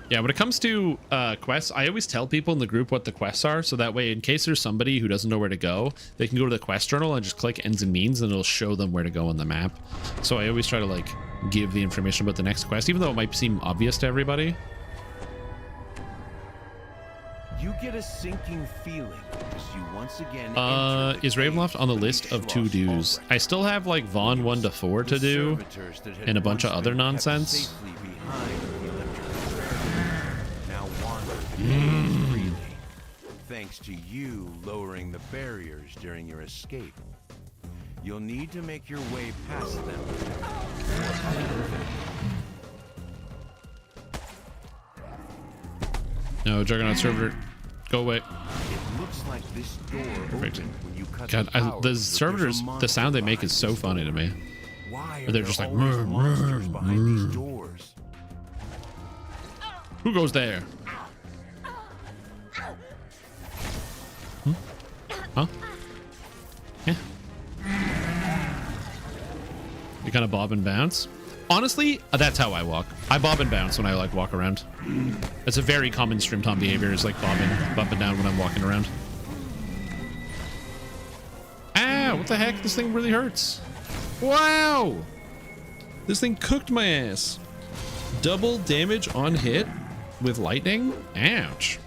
Yeah, when it comes to quests, I always tell people in the group what the quests are, so that way, in case there's somebody who doesn't know where to go, they can go to the quest journal and just click Ends and Means, and it'll show them where to go on the map. So I always try to, like, give the information about the next quest, even though it might seem obvious to everybody. You get a sinking feeling as you once again is Ravenloft on the list of to-dos? I still have, like, Vaughn 1 to 4 to do, and a bunch of other nonsense. Thanks to you lowering the barriers during your escape. You'll need to make your way past them. No, Juggernaut Servitor, go away. It looks like this door opened when you cut God, the servitors, the sound they make is so funny to me. Why are they're just like, monsters behind these doors? Who goes there? Huh? Yeah. You kind of bob and bounce. Honestly, that's how I walk. I bob and bounce when I like walk around. That's a very common Shrimptom behavior, is like bumping down when I'm walking around. Ah, what the heck? This thing really hurts. Wow! This thing cooked my ass. Double damage on hit with lightning? Ouch.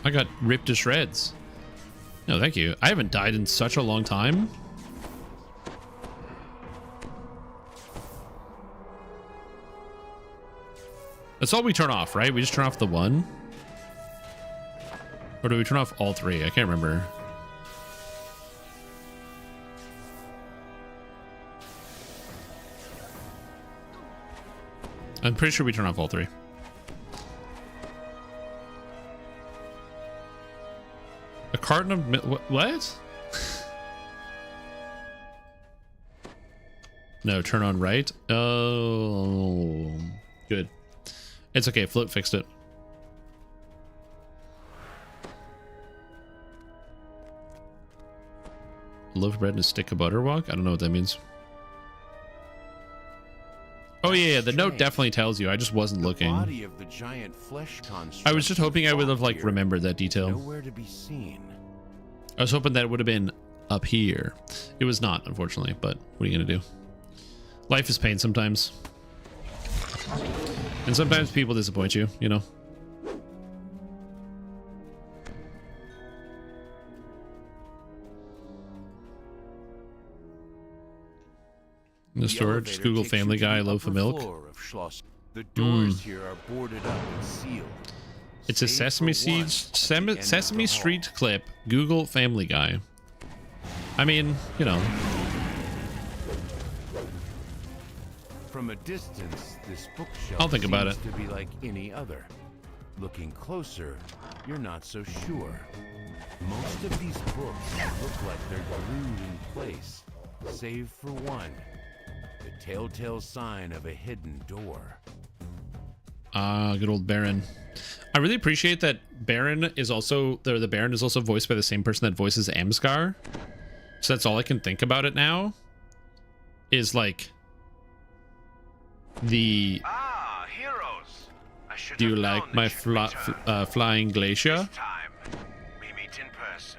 I got ripped to shreds. No, thank you. I haven't died in such a long time. That's all we turn off, right? We just turn off the one? Or do we turn off all three? I can't remember. I'm pretty sure we turn off all three. A carton of what? No, turn on right. Oh, good. It's okay. Float fixed it. A loaf of bread and a stick of butter walk? I don't know what that means. Oh yeah, the note definitely tells you. I just wasn't looking. Body of the giant flesh I was just hoping I would have like remembered that detail. Nowhere to be seen. I was hoping that it would have been up here. It was not, unfortunately, but what are you gonna do? Life is pain sometimes. And sometimes people disappoint you, you know. In the store, just Google Family Guy, loaf of milk. The doors here are boarded up and sealed. It's a Sesame Street clip. Google Family Guy. I mean, you know. From a distance, this bookshelf I'll think about it. seems to be like any other. Looking closer, you're not so sure. Most of these books look like they're glued in place, save for one. The telltale sign of a hidden door. Ah, good old Baron. I really appreciate that Baron is also the Baron is also voiced by the same person that voices Amscar. So that's all I can think about it now. Is like the. Ah, heroes! I should Do you have like known my that you'd flying glacier? This time, we meet in person.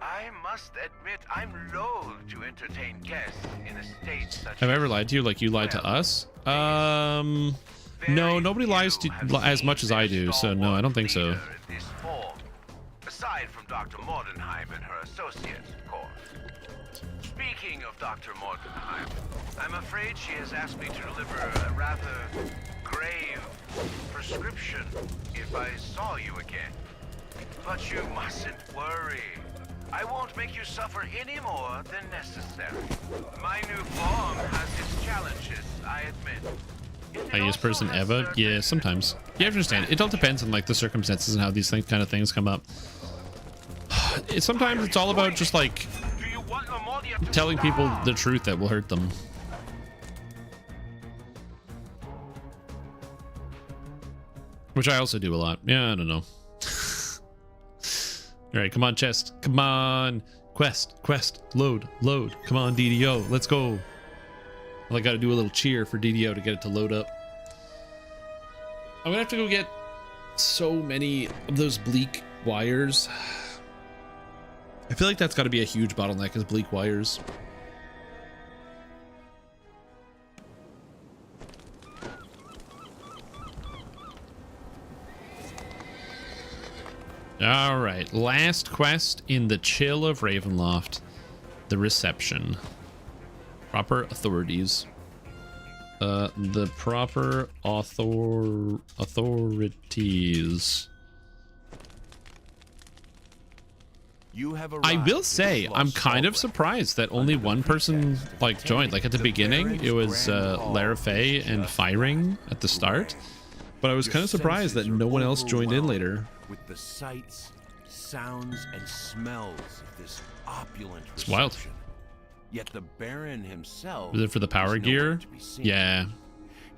I must admit, I'm loath to entertain guests in a state such. Have I ever lied to you like you lied to us? No, nobody lies to as much as I do, so no, I don't think so. This form, aside from Dr. Mordenheim and her associates, of course. Speaking of Dr. Mordenheim, I'm afraid she has asked me to deliver a rather grave prescription if I saw you again. But you mustn't worry. I won't make you suffer any more than necessary. My new form has its challenges, I admit. Highest person ever? Yeah, sometimes. You have to understand. It all depends on like the circumstances and how these kind of things come up. Sometimes it's all about just like telling people the truth that will hurt them. Which I also do a lot. Yeah, I don't know. All right, come on, chest. Come on. Quest. Load. Come on, DDO. Let's go. Well, I got to do a little cheer for DDO to get it to load up. I'm going to have to go get so many of those bleak wires. I feel like that's got to be a huge bottleneck is bleak wires. All right, last quest in the chill of Ravenloft, the reception. Proper authorities. The proper authorities. I will say, I'm kind of surprised that only one person like joined. Like at the beginning, it was Lara Faye and Firing at the start, but I was kind of surprised that no one else joined in later. With the sights, sounds, and smells of this opulent reception. It's wild. Yet the Baron himself Is it for the power gear? Yeah.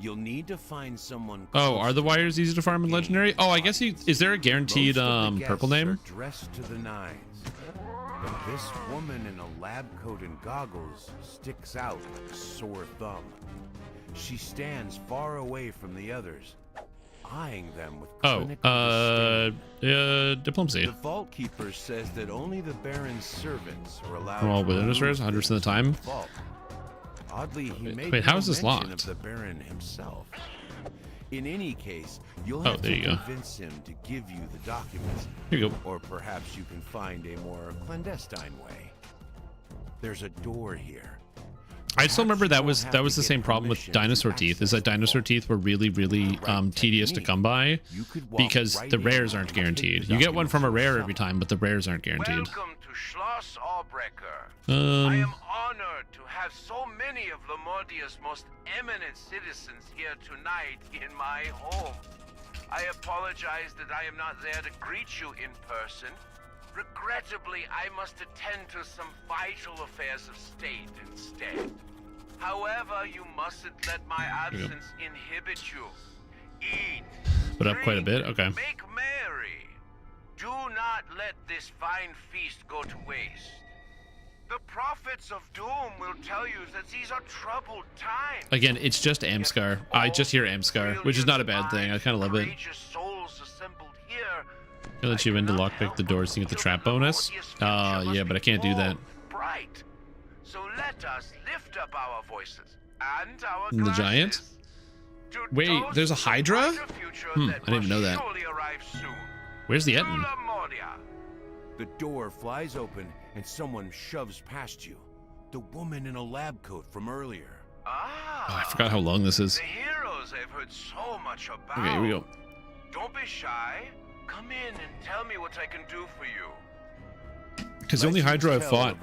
You'll need to find someone. Oh, are the wires easy to farm in Legendary? Oh, I guess is there a guaranteed purple name? Dressed to the nines. But this woman in a lab coat and goggles sticks out like a sore thumb. She stands far away from the others, eyeing them with diplomacy. The Vault Keeper says that only the Baron's servants are allowed. All within his rares 100% of the time. Oddly, he made Wait, how no is this mention locked? of the Baron himself. In any case, you'll Oh, have there to you go. convince him to give you the documents. Here you go. Or perhaps you can find a more clandestine way. There's a door here. I still remember that was the same problem with dinosaur teeth. Is that dinosaur teeth were really tedious to come by because the rares aren't guaranteed. You get one from a rare every time, but the rares aren't guaranteed. Welcome to Schloss Albrecker. I Um, am honored to have so many of Lamordia's most eminent citizens here tonight in my home. I apologize that I am not there to greet you in person. Regrettably, I must attend to some vital affairs of state instead. However, you mustn't let my absence inhibit you. Eat. Put up quite a bit. Okay. Make merry. Do not let this fine feast go to waste. The prophets of doom will tell you that these are troubled times. Again, it's just Amscar. I just hear Amscar, which is not a bad thing. I kind of love it. Souls assembled here. I'll let you in to lockpick the doors to get the trap bonus. Yeah, but I can't do that. Bright. So let us lift up our voices and our The giant? Wait, there's a Hydra? I didn't even know that. Where's the Etten? The door flies open and someone shoves past you. The woman in a lab coat from earlier. Oh, I forgot how long this is. The heroes I've heard so much about. Okay, here we go. Don't be shy. Come in and tell me what I can do for you. Because the only Hydra I've fought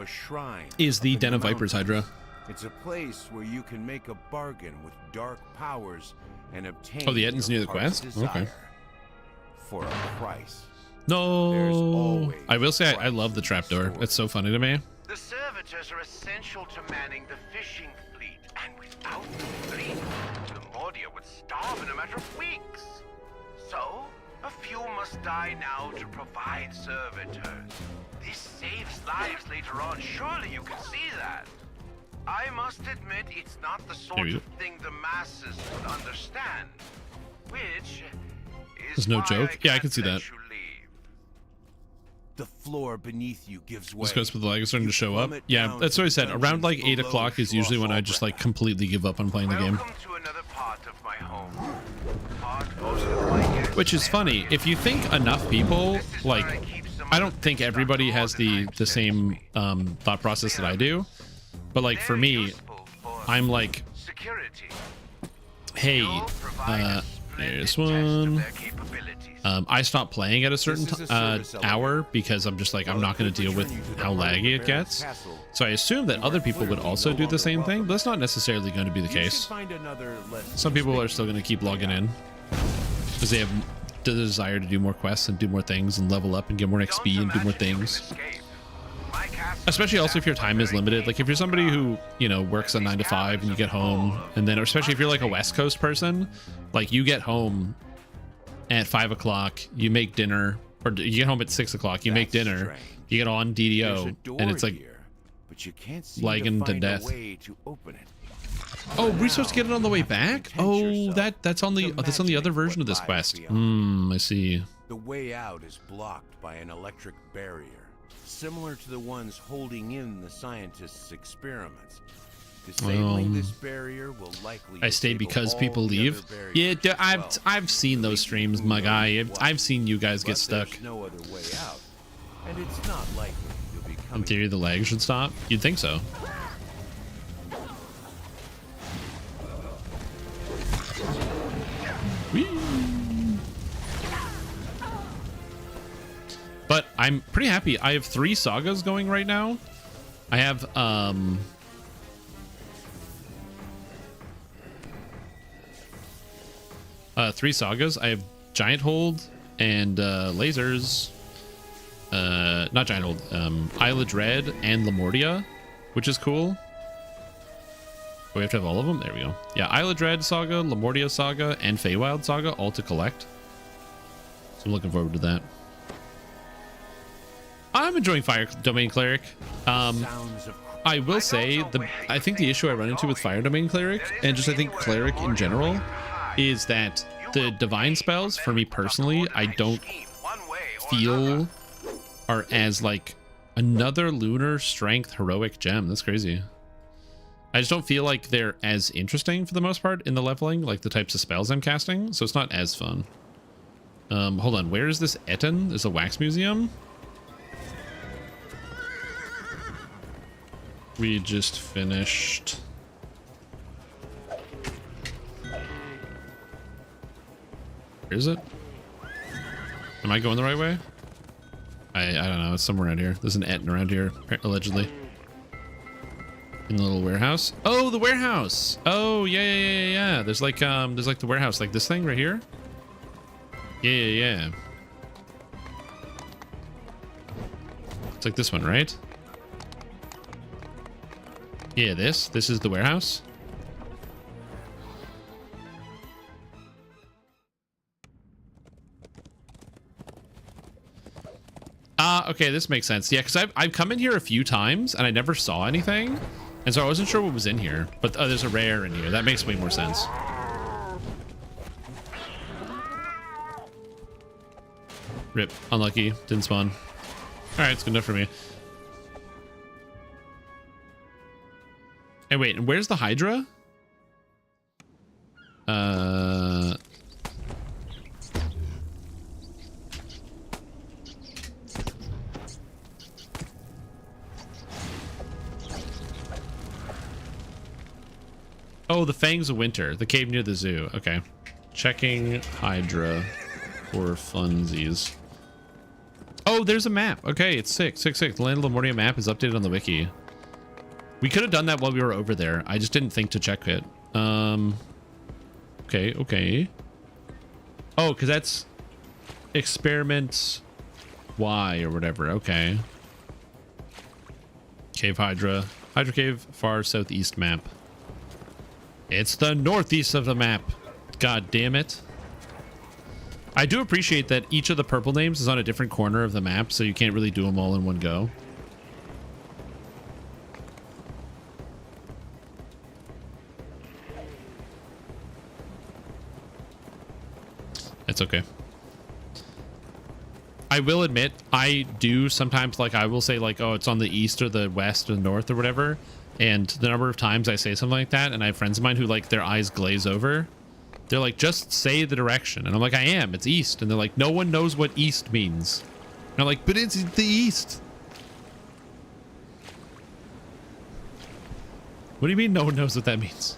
is the Den of Vipers Hydra. It's a place where you can make a bargain with dark powers and obtain. Oh, the Etten's near the quest? Okay. For a price. No. I will say I love the trapdoor. It's so funny to me. The servitors are essential to manning the fishing fleet, and without the fleet, the Mordia would starve in a matter of weeks. So, a few must die now to provide servitors. This saves lives later on. Surely you can see that. I must admit, it's not the sort of thing the masses would understand. Which is There's no joke. Yeah, I can see that. The floor beneath you gives way. This goes with the lag is starting to show up. Yeah, that's what I said. Around like 8 o'clock is usually when I just like completely give up on playing the game. Which is funny. If you think enough people, like, I don't think everybody has the same thought process that I do. But like for me, I'm like, hey, there's one. I stopped playing at a certain hour because I'm just like, I'm not going to deal with how laggy it gets. So I assume that other people would also do the same thing, but that's not necessarily going to be the case. Some people are still going to keep logging in because they have the desire to do more quests and do more things and level up and get more XP and do more things. Especially also if your time is limited. Like if you're somebody who, you know, works a 9 to 5 and you get home, and then especially if you're like a West Coast person, like you get home at 5 o'clock, you make dinner, or you get home at 6 o'clock, you make dinner, you get on DDO, and it's like lagging to death. Oh, we're supposed to get it on the way back? Oh, that's on the other version of this quest. I see. The way out is blocked by an electric barrier, similar to the ones holding in the scientists' experiments. Disabling this barrier will likely I stay because people leave. Yeah, I've seen those streams, my guy. I've seen you guys get stuck. No other way out, and it's not likely you'll be coming. In theory, the lag should stop. You'd think so. Whee! But I'm pretty happy. I have 3 sagas going right now. I have 3 sagas. I have Giant Hold and lasers. Not Giant Hold. Isle of Dread and Lamortia, which is cool. Oh, we have to have all of them? There we go. Yeah, Isle of Dread saga, Lamortia saga, and Feywild saga all to collect. So I'm looking forward to that. I'm enjoying Fire Domain Cleric. I will say, I think the issue I run into with Fire Domain Cleric, and just I think Cleric in general, is that the divine spells, for me personally, I don't feel are as like another lunar strength heroic gem. That's crazy. I just don't feel like they're as interesting for the most part in the leveling, like the types of spells I'm casting, so it's not as fun. Hold on, where is this Etten? There's a wax museum? We just finished. Where is it? Am I going the right way? I don't know. It's somewhere around here. There's an Etten around here, allegedly. In the little warehouse. Oh, the warehouse. Oh, yeah. There's like the warehouse, like this thing right here. Yeah. It's like this one, right? Yeah, this is the warehouse. Okay, this makes sense. Yeah, because I've come in here a few times and I never saw anything, and so I wasn't sure what was in here. But there's a rare in here. That makes way more sense. Rip. Unlucky. Didn't spawn. All right, it's good enough for me. Hey, wait, and where's the Hydra? Oh, the Fangs of Winter. The cave near the zoo. Okay. Checking Hydra for funsies. Oh, there's a map. Okay, it's 666. The Land of Lemuria map is updated on the wiki. We could have done that while we were over there. I just didn't think to check it. Okay. Oh, because that's experiment Y or whatever. Okay. Cave Hydra. Hydra Cave, far southeast map. It's the northeast of the map. God damn it. I do appreciate that each of the purple names is on a different corner of the map, so you can't really do them all in one go. It's okay. I will admit, I do sometimes, like, I will say, like, oh, it's on the east or the west or the north or whatever. And the number of times I say something like that, and I have friends of mine who, like, their eyes glaze over. They're like, just say the direction. And I'm like, I am. It's east. And they're like, no one knows what east means. And I'm like, but it's the east. What do you mean no one knows what that means?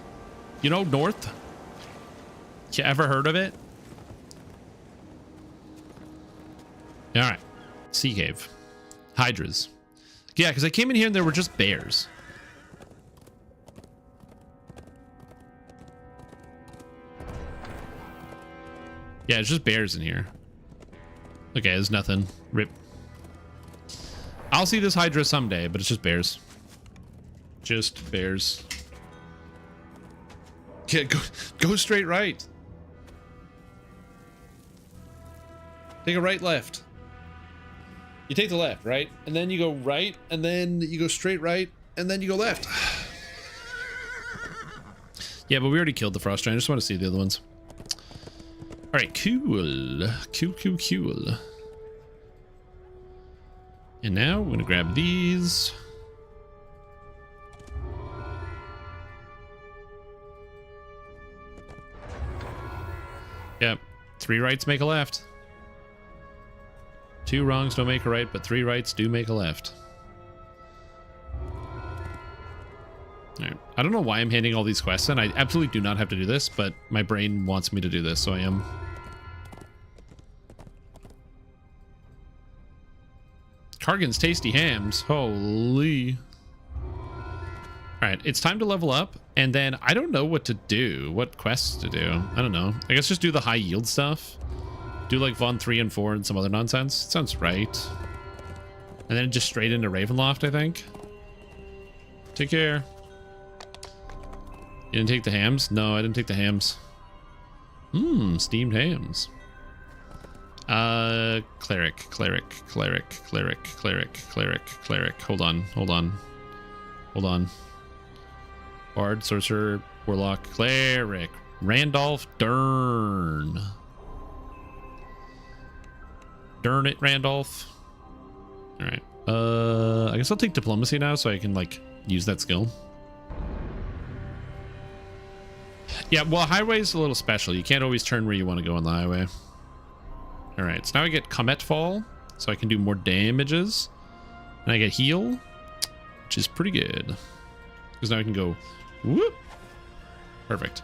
You know, north? You ever heard of it? All right. Sea cave. Hydras. Yeah, because I came in here and there were just bears. Yeah, it's just bears in here. Okay, there's nothing. Rip. I'll see this Hydra someday, but it's just bears. Just bears. Yeah, go straight right. Take a right left. You take the left, right? And then you go right, and then you go straight right, and then you go left. Yeah, but we already killed the frost giant. I just want to see the other ones. All right, cool. Cool. And now we're gonna grab these. Yep, 3 rights make a left. 2 wrongs don't make a right, but 3 rights do make a left. All right. I don't know why I'm handing all these quests in. I absolutely do not have to do this, but my brain wants me to do this, so I am. Kargan's Tasty Hams. Holy. All right, it's time to level up, and then I don't know what to do. What quests to do? I don't know. I guess just do the high yield stuff. Do like Von 3 and 4 and some other nonsense. Sounds right. And then just straight into Ravenloft, I think. Take care. You didn't take the hams? No, I didn't take the hams. Steamed hams. Cleric. Hold on. Bard, sorcerer, warlock, cleric. Randolph Dern. Darn it, Randolph. All right. I guess I'll take diplomacy now so I can like use that skill. Yeah, well, highway's a little special. You can't always turn where you want to go on the highway. All right, so now I get Comet Fall, so I can do more damages. And I get heal, which is pretty good. Because now I can go whoop. Perfect.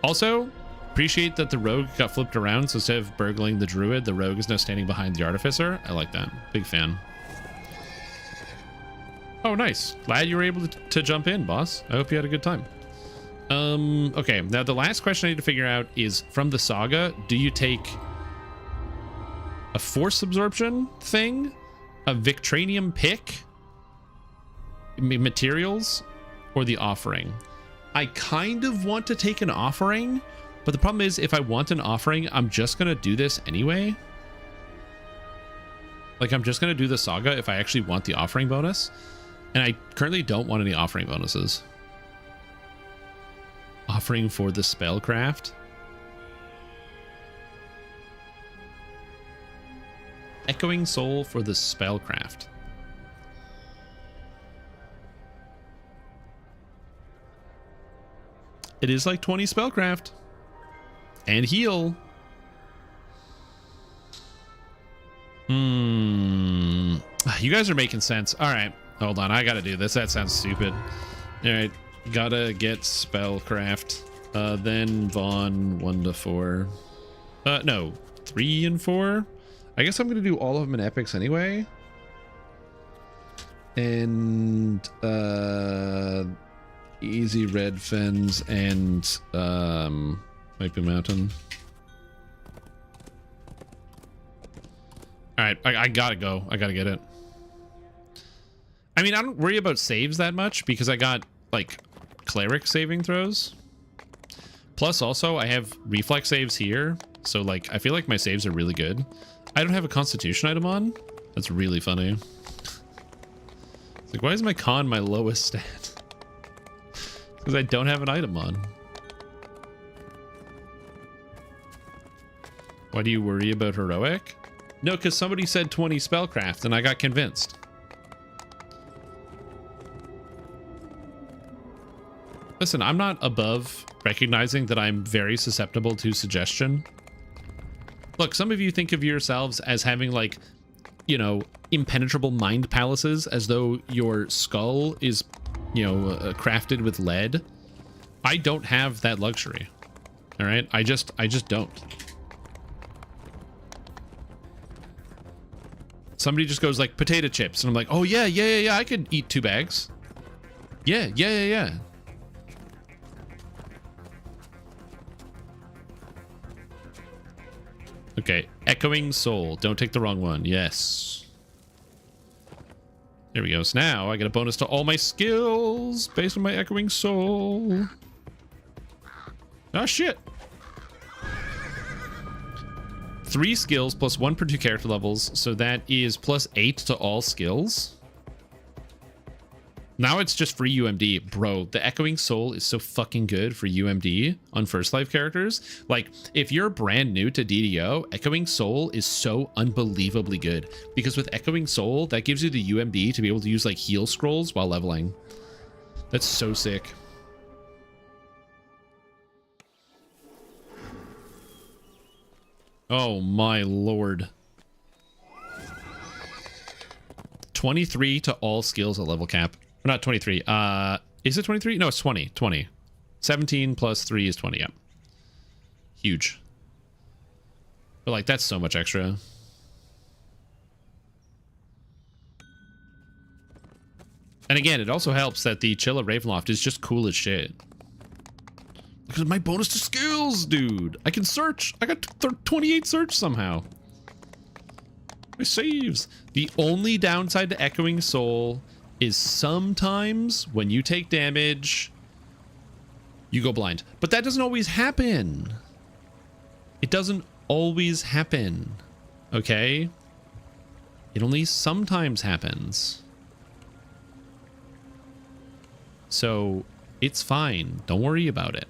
Also, appreciate that the rogue got flipped around, so instead of burgling the druid, the rogue is now standing behind the artificer. I like that. Big fan. Oh, nice. Glad you were able to jump in, boss. I hope you had a good time. Okay, now the last question I need to figure out is, from the saga, do you take a force absorption thing, a Victranium pick, materials, or the offering? I kind of want to take an offering, but the problem is if I want an offering, I'm just going to do this anyway. Like, I'm just going to do the saga if I actually want the offering bonus. And I currently don't want any offering bonuses. Offering for the spellcraft. Echoing Soul for the spellcraft. It is like 20 spellcraft. And heal. You guys are making sense. All right. Hold on. I got to do this. That sounds stupid. All right. Gotta get spellcraft. Then Vaughn 1 to 4. No. 3 and 4. I guess I'm going to do all of them in epics anyway. And easy red fens and Mighty Mountain. All right, I gotta go. I gotta get it. I mean, I don't worry about saves that much because I got like Cleric saving throws. Plus, also I have reflex saves here, so like I feel like my saves are really good. I don't have a Constitution item on. That's really funny. It's like, why is my con my lowest stat? Because I don't have an item on. Why do you worry about heroic? No, because somebody said 20 spellcraft and I got convinced. Listen, I'm not above recognizing that I'm very susceptible to suggestion. Look, some of you think of yourselves as having like, you know, impenetrable mind palaces as though your skull is, you know, crafted with lead. I don't have that luxury. All right? I just don't. Somebody just goes like potato chips and I'm like, oh yeah, I could eat 2 bags. Yeah. Okay, Echoing Soul. Don't take the wrong one. Yes. There we go. So now I get a bonus to all my skills based on my Echoing Soul. Ah, shit. 3 skills plus 1 per 2 character levels. So that is plus 8 to all skills. Now it's just free UMD. Bro, the Echoing Soul is so fucking good for UMD on First Life characters. Like, if you're brand new to DDO, Echoing Soul is so unbelievably good. Because with Echoing Soul, that gives you the UMD to be able to use, like, heal scrolls while leveling. That's so sick. Oh, my lord. 23 to all skills at level cap. Or not 23. Is it 23? No, it's 20. 20. 17 plus 3 is 20. Yeah. Huge. But like, that's so much extra. And again, it also helps that the Chill at Ravenloft is just cool as shit. Look at my bonus to skills, dude. I can search. I got 28 search somehow. My saves. The only downside to Echoing Soul is sometimes when you take damage, you go blind. But that doesn't always happen. It doesn't always happen. Okay? It only sometimes happens. So it's fine. Don't worry about it.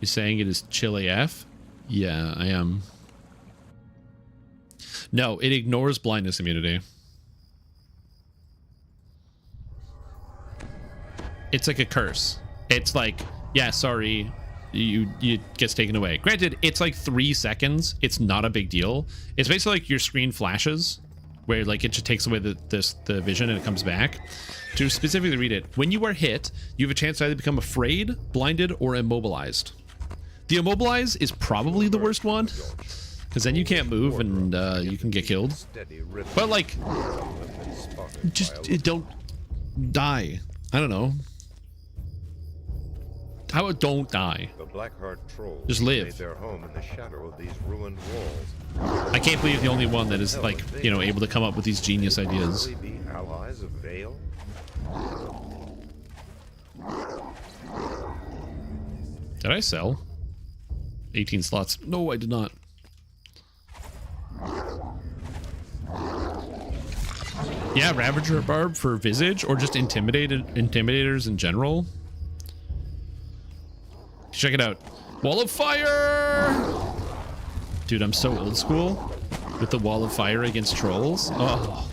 You're saying it is chill AF? Yeah, I am. No, it ignores blindness immunity. It's like a curse. It's like, yeah, sorry, it gets taken away. Granted, it's like 3 seconds. It's not a big deal. It's basically like your screen flashes, where like it just takes away the vision and it comes back. To specifically read it, when you are hit, you have a chance to either become afraid, blinded, or immobilized. The immobilize is probably the worst one, because then you can't move and you can get killed. But like, just don't die. I don't know. How about don't die? The Blackheart trolls just live. Made their home in the shadow of these ruined walls. I can't believe the only one that is like, you know, able to come up with these genius ideas. allies of Vale? Did I sell 18 slots? No, I did not. Yeah, Ravager Barb for Visage, or just Intimidators in general. Check it out. Wall of Fire! Dude, I'm so old school with the Wall of Fire against trolls. Oh.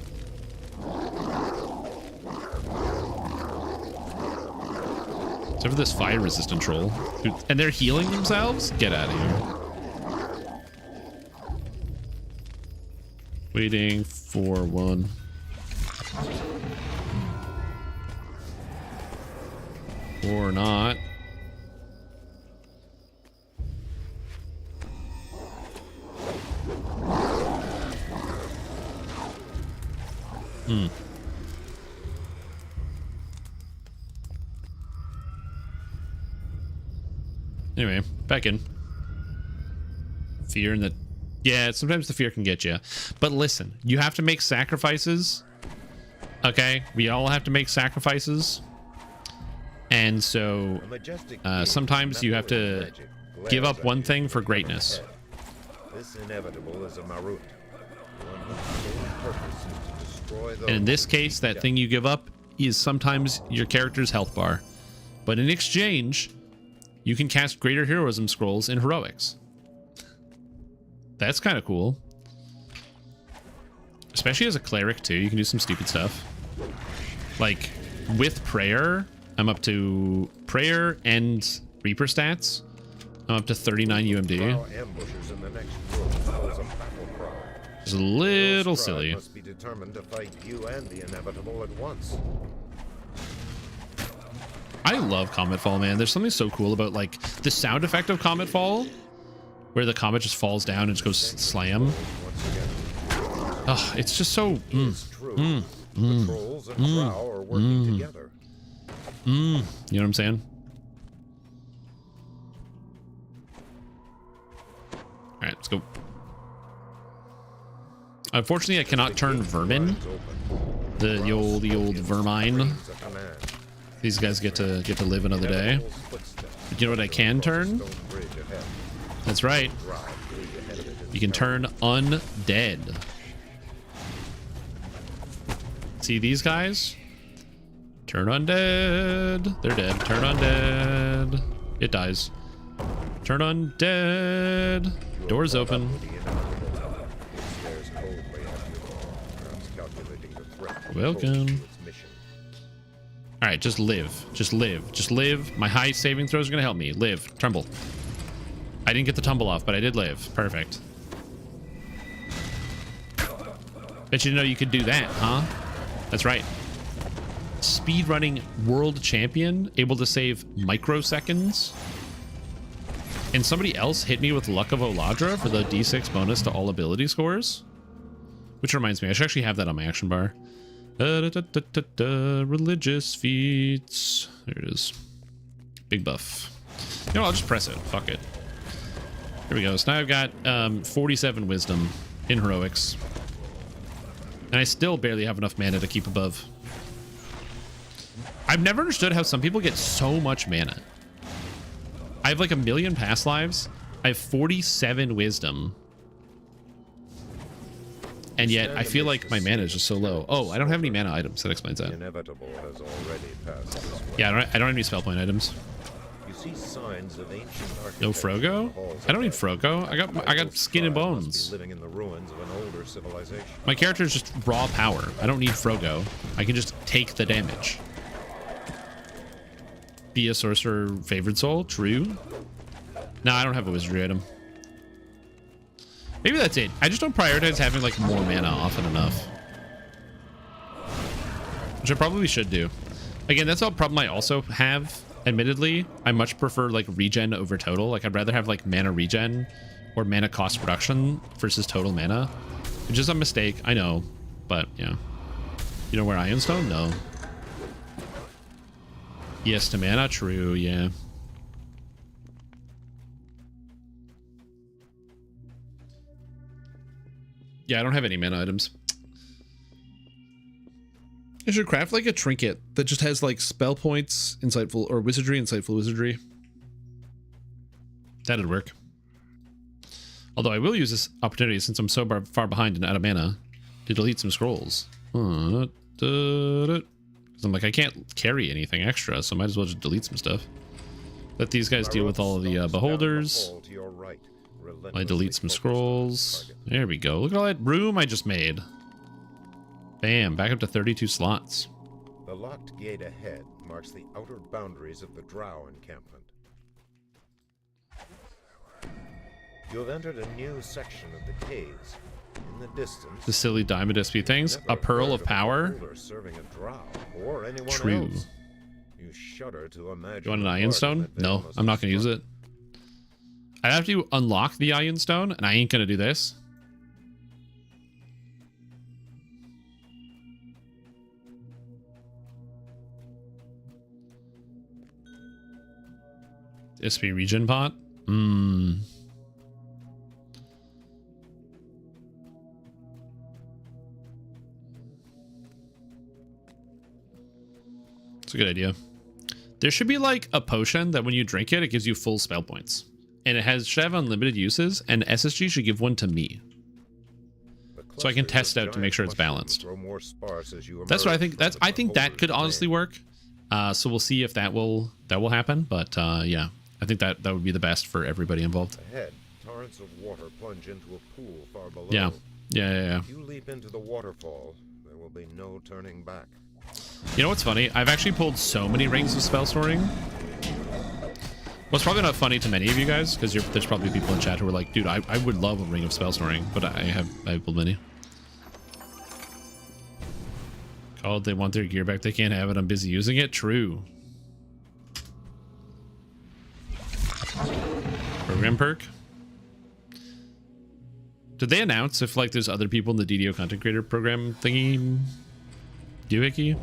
Except for this fire resistant troll. Dude, and they're healing themselves? Get out of here. Waiting for one. Or not. Anyway, back in. Fear and the... Yeah, sometimes the fear can get you. But listen, you have to make sacrifices. Okay? We all have to make sacrifices. And so, sometimes you have to give up one thing for greatness. This inevitable is a Marut. One whose sole purpose is to destroy those. And in this case, that thing you give up is sometimes your character's health bar. But in exchange, you can cast Greater Heroism Scrolls in Heroics. That's kind of cool. Especially as a Cleric, too. You can do some stupid stuff. Like, with Prayer, I'm up to Prayer and Reaper stats. I'm up to 39 UMD. It's a little silly. Must be determined to fight you and the inevitable at once. I love Comet Fall, man. There's something so cool about like the sound effect of Comet Fall, where the comet just falls down and just goes slam. Oh, it's just so. Trolls and Drow are working together. You know what I'm saying? All right, let's go. Unfortunately, I cannot turn Vermin. The old Vermine. These guys get to live another day. But you know what I can turn? That's right. You can turn undead. See these guys? Turn undead. They're dead. Turn undead. It dies. Turn undead. Doors open. Welcome. All right, just live. Just live. Just live. My high saving throws are going to help me. Live. Tremble. I didn't get the tumble off, but I did live. Perfect. Bet you didn't know you could do that, huh? That's right. Speedrunning world champion, able to save microseconds. And somebody else hit me with Luck of Oladra for the D6 bonus to all ability scores. Which reminds me, I should actually have that on my action bar. Religious feats. There it is. Big buff. You know, I'll just press it. Fuck it. Here we go. So now I've got 47 wisdom in heroics. And I still barely have enough mana to keep above. I've never understood how some people get so much mana. I have like 1 million past lives. I have 47 wisdom. And yet I feel like my mana is just so low. Oh, I don't have any mana items. That explains that. Inevitable has already passed this way. Yeah, I don't have any spell point items. You see signs of ancient No Frogo? I don't need Frogo. I got skin and bones. Living in the ruins of an older civilization. My character is just raw power. I don't need Frogo. I can just take the damage. Be a sorcerer favored soul? True. No, I don't have a wizardry item. Maybe that's it. I just don't prioritize having like more mana often enough. Which I probably should do. Again, that's a problem I also have. Admittedly, I much prefer like regen over total. Like I'd rather have like mana regen or mana cost reduction versus total mana. Which is a mistake, I know. But yeah. You know where Iron Stone? No. Yes to mana? True, yeah. Yeah, I don't have any mana items. I should craft like a trinket that just has like spell points, insightful, or wizardry, insightful wizardry. That'd work. Although I will use this opportunity since I'm so far behind and out of mana to delete some scrolls. Because I'm like, I can't carry anything extra, so I might as well just delete some stuff. Let these guys deal with all of the beholders. I delete some scrolls. There we go. Look at all that room I just made. Bam, back up to 32 slots. The locked gate ahead marks the outer boundaries of the Drow encampment. You have entered a new section of the caves. In the distance, The silly diamond SP things. A pearl of power. serving a Drow or anyone True. else. You shudder to imagine. You want an the iron stone? bargain that they No, must I'm not have going to use struck. it. I'd have to unlock the iron stone, and I ain't going to do this. SP regen pot? It's a good idea. There should be like a potion that when you drink it, it gives you full spell points. And it should have unlimited uses, and SSG should give one to me. So I can test it out to make sure it's balanced. That's what I think. I think that could honestly work. So we'll see if that will happen. But yeah, I think that would be the best for everybody involved. Ahead, torrents of water plunge into a pool far below. Yeah. If you leap into the waterfall, there will be no turning back. You know what's funny? I've actually pulled so many rings of spell storing. Well, it's probably not funny to many of you guys, because there's probably people in chat who are like, dude, I would love a ring of spell storing, but I've pulled many. Called, they want their gear back. They can't have it. I'm busy using it. True. Program perk. Did they announce if like there's other people in the DDO content creator program thingy? Doohickey?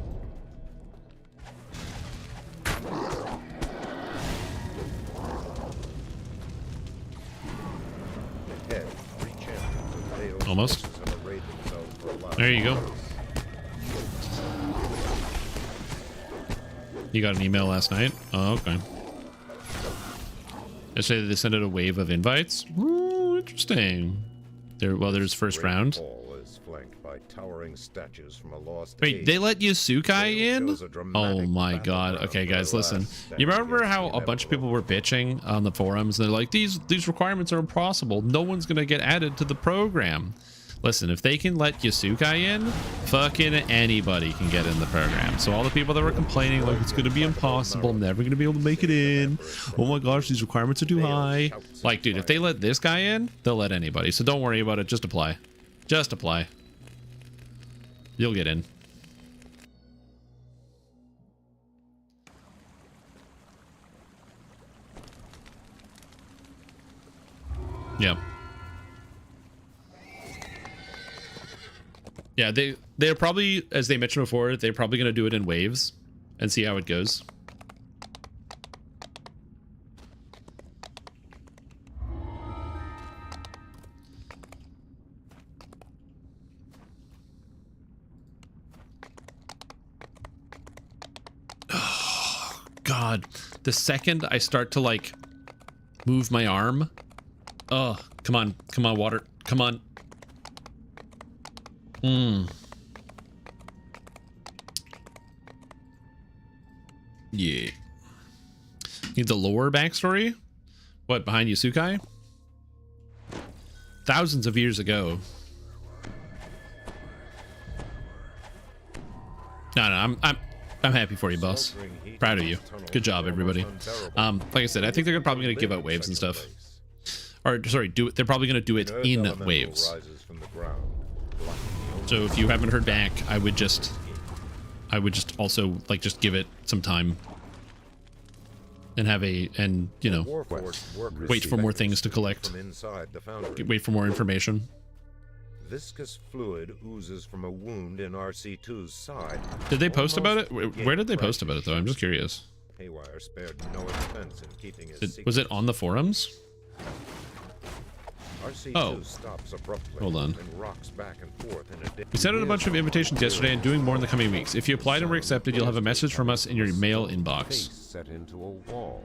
Almost. There you go. You got an email last night? Oh, okay. Yesterday they sent out a wave of invites. Ooh, interesting. There's first round. Wait, they let Yasukai in? Oh my god. Okay, guys, listen. You remember how a bunch of people were bitching on the forums? They're like, these requirements are impossible. No one's gonna get added to the program. Listen, if they can let Yasukai in, fucking anybody can get in the program. So all the people that were complaining, like, it's gonna be impossible, I'm never gonna be able to make it in. Oh my gosh, these requirements are too high. Like, dude, if they let this guy in, they'll let anybody. So don't worry about it. Just apply. Just apply. You'll get in. Yeah. Yeah, they're probably, as they mentioned before, they're probably going to do it in waves and see how it goes. Oh, God. The second I start to, like, move my arm. Oh, come on. Come on, water. Come on. Yeah. Need the lore backstory? What, behind Yasukai? Thousands of years ago. No, I'm happy for you, boss. Proud of you. Good job, everybody. Like I said, I think they're probably gonna give out waves and stuff. Or sorry, they're probably gonna do it in waves. So if you haven't heard back, I would just also like just give it some time and you know, wait for more things to collect. Wait for more information. Viscous fluid oozes from a wound in RC2's side. Did they post about it? Where did they post about it though? I'm just curious. Haywire spared no expense in keeping his Was it on the forums? RC2 stops abruptly hold on. and rocks back and forth in a We sent out a bunch of invitations yesterday and doing more in the coming weeks. If you applied and were accepted, you'll have a message from us in your mail inbox. set into a wall.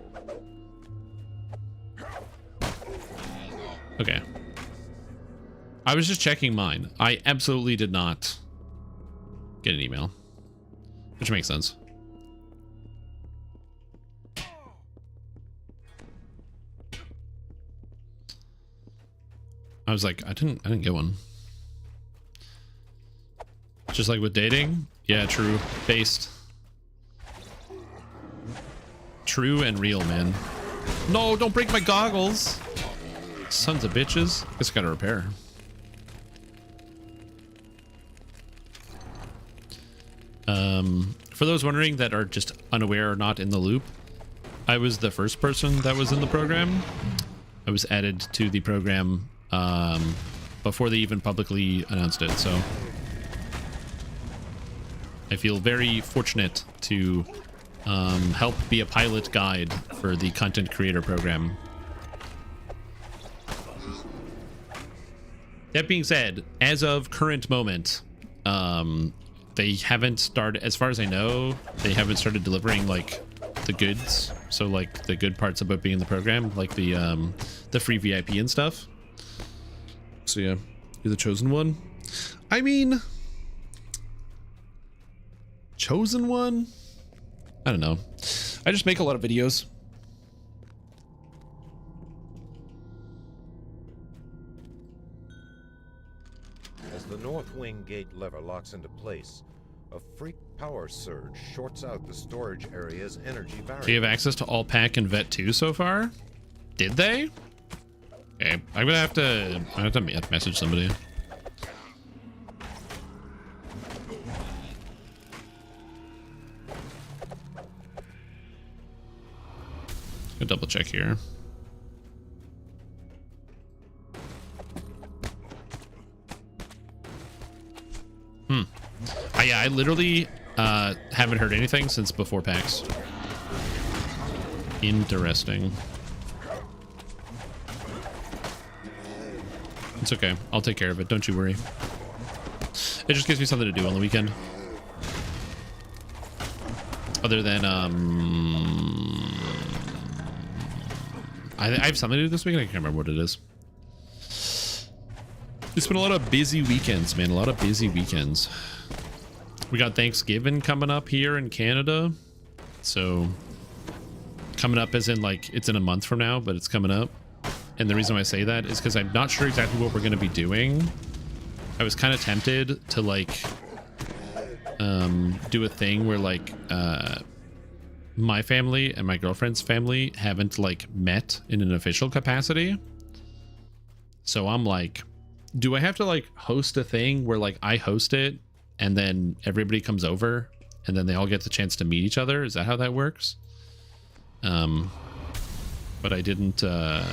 Okay. I was just checking mine. I absolutely did not get an email, which makes sense. I was like, I didn't get one. Just like with dating. Yeah, true. Based. True and real, man. No, don't break my goggles. Sons of bitches. Guess I gotta repair. For those wondering that are just unaware or not in the loop, I was the first person that was in the program. I was added to the program before they even publicly announced it, so I feel very fortunate to help be a pilot guide for the content creator program. That being said, as of current moment, they haven't started, as far as I know, they haven't started delivering like the goods. So like the good parts about being in the program, like the free VIP and stuff. So yeah, you're the chosen one. I mean, chosen one? I don't know. I just make a lot of videos. As the north wing gate lever locks into place, a freak power surge shorts out the storage area's energy barrier. Do you have access to all pack and vet 2 so far? Did they? Okay, I'm gonna have to message somebody. Go double check here. Yeah, I literally haven't heard anything since before PAX. Interesting. It's okay. I'll take care of it. Don't you worry. It just gives me something to do on the weekend. Other than, I have something to do this weekend. I can't remember what it is. It's been a lot of busy weekends, man. A lot of busy weekends. We got Thanksgiving coming up here in Canada. So, coming up as in, like, it's in a month from now, but it's coming up. And the reason why I say that is because I'm not sure exactly what we're going to be doing. I was kind of tempted to, like, do a thing where, like, my family and my girlfriend's family haven't, like, met in an official capacity. So I'm like, do I have to, like, host a thing where, like, I host it and then everybody comes over and then they all get the chance to meet each other? Is that how that works? But I didn't, I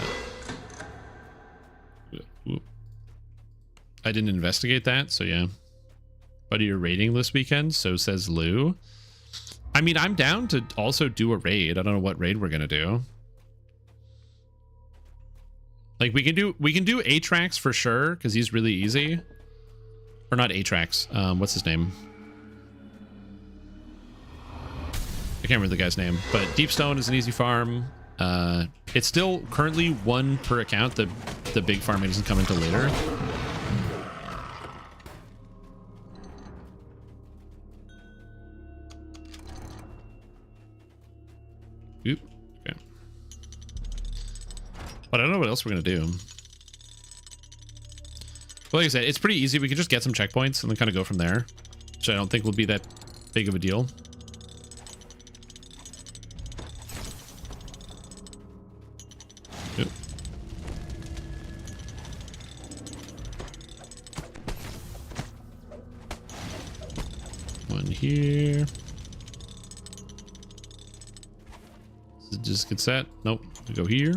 didn't investigate that, so yeah. But you're raiding this weekend, so says Lou. I mean, I'm down to also do a raid. I don't know what raid we're gonna do. Like we can do Atrax for sure, because he's really easy. Or not Atrax. What's his name? I can't remember the guy's name, but Deepstone is an easy farm. It's still currently 1 per account. The big farming doesn't come until later. Oop. Okay. But I don't know what else we're gonna do. But like I said, it's pretty easy. We can just get some checkpoints and then kind of go from there, which I don't think will be that big of a deal. Oop. One here. Does it just get set? Nope. We go here.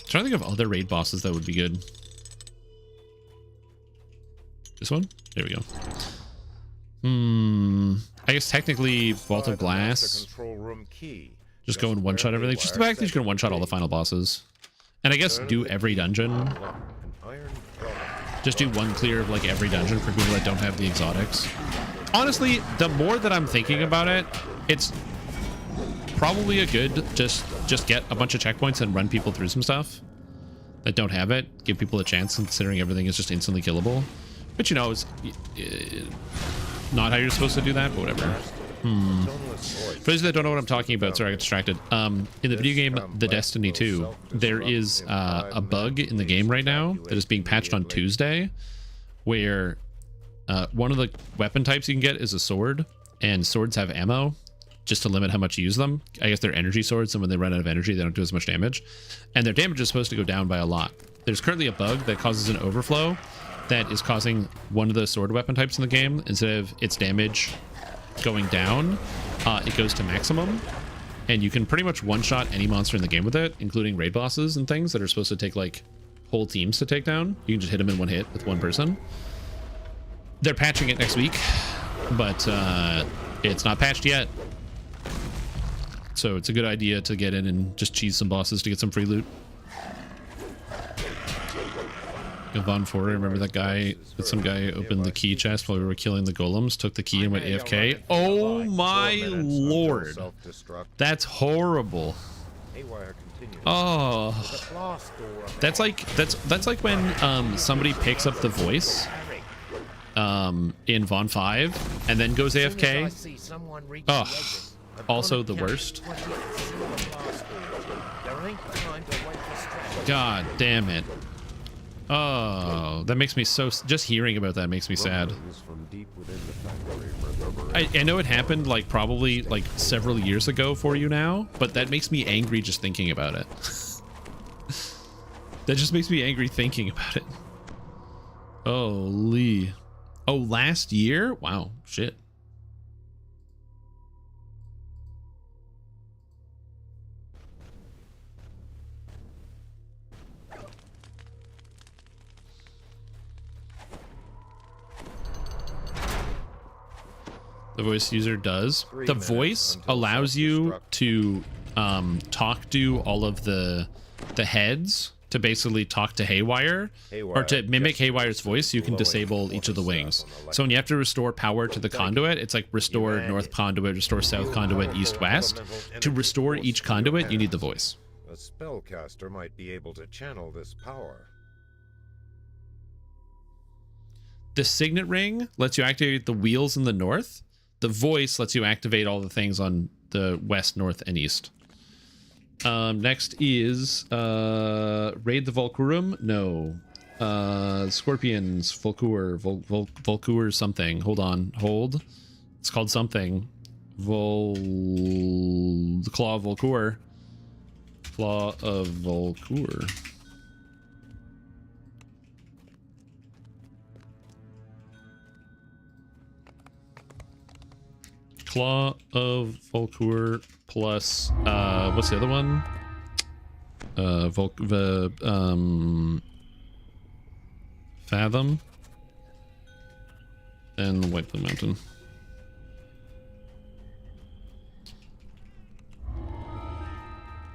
Trying to think of other raid bosses that would be good. This one? There we go. I guess technically Vault of Glass. Just go and one-shot everything. Just the fact that you can one-shot all the final bosses And I guess do every dungeon. Just do one clear of like every dungeon for people that don't have the exotics. Honestly, the more that I'm thinking about it, it's probably a good just get a bunch of checkpoints and run people through some stuff that don't have it. Give people a chance, considering everything is just instantly killable. But you know, it's not how you're supposed to do that, but whatever. For those that don't know what I'm talking about, sorry, I got distracted. In the video game The Destiny 2, there is a bug in the game right now that is being patched on Tuesday, where one of the weapon types you can get is a sword, and swords have ammo just to limit how much you use them. I guess they're energy swords, and when they run out of energy, they don't do as much damage, and their damage is supposed to go down by a lot. There's currently a bug that causes an overflow that is causing one of the sword weapon types in the game, instead of its damage going down, it goes to maximum, and you can pretty much one-shot any monster in the game with it, including raid bosses and things that are supposed to take like whole teams to take down. You can just hit them in one hit with one person. They're patching it next week, but it's not patched yet, so it's a good idea to get in and just cheese some bosses to get some free loot. Von Forder, remember that guy, that some guy opened the key chest while we were killing the golems, took the key and went AFK? Oh my lord. That's horrible. Oh. That's like when somebody picks up the voice in Von 5 and then goes AFK. Oh. Also the worst. God damn it. Oh, that makes me so... Just hearing about that makes me sad. I know it happened like probably like several years ago for you now, but that makes me angry just thinking about it. That just makes me angry thinking about it. Holy. Oh, last year? Wow, shit. The voice user does. The voice allows you to talk to all of the heads, to basically talk to Haywire, or to mimic Haywire's voice. You can disable each of the wings. So when you have to restore power to the conduit, it's like restore north conduit, restore south conduit, east west. To restore each conduit, you need the voice. A spellcaster might be able to channel this power. The signet ring lets you activate the wheels in the north. The voice lets you activate all the things on the west, north, and east. Next is Raid the Volcurum. No. Scorpions, Volcur, Volcur something. Hold on. Hold. It's called something. The Claw of Volcur. Claw of Volcur. Claw of Volcur plus what's the other one? Fathom and White Blue Mountain.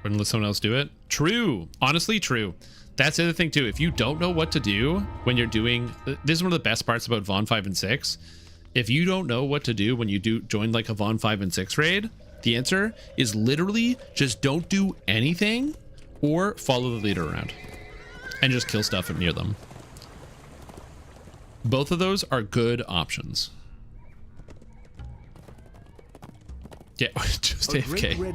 Wouldn't let someone else do it? True. Honestly, true. That's the other thing too. If you don't know what to do when you're doing, this is one of the best parts about Von 5 and 6. If you don't know what to do when you do join like a Von 5 and 6 raid, the answer is literally just don't do anything or follow the leader around and just kill stuff near them. Both of those are good options. Yeah, just AFK.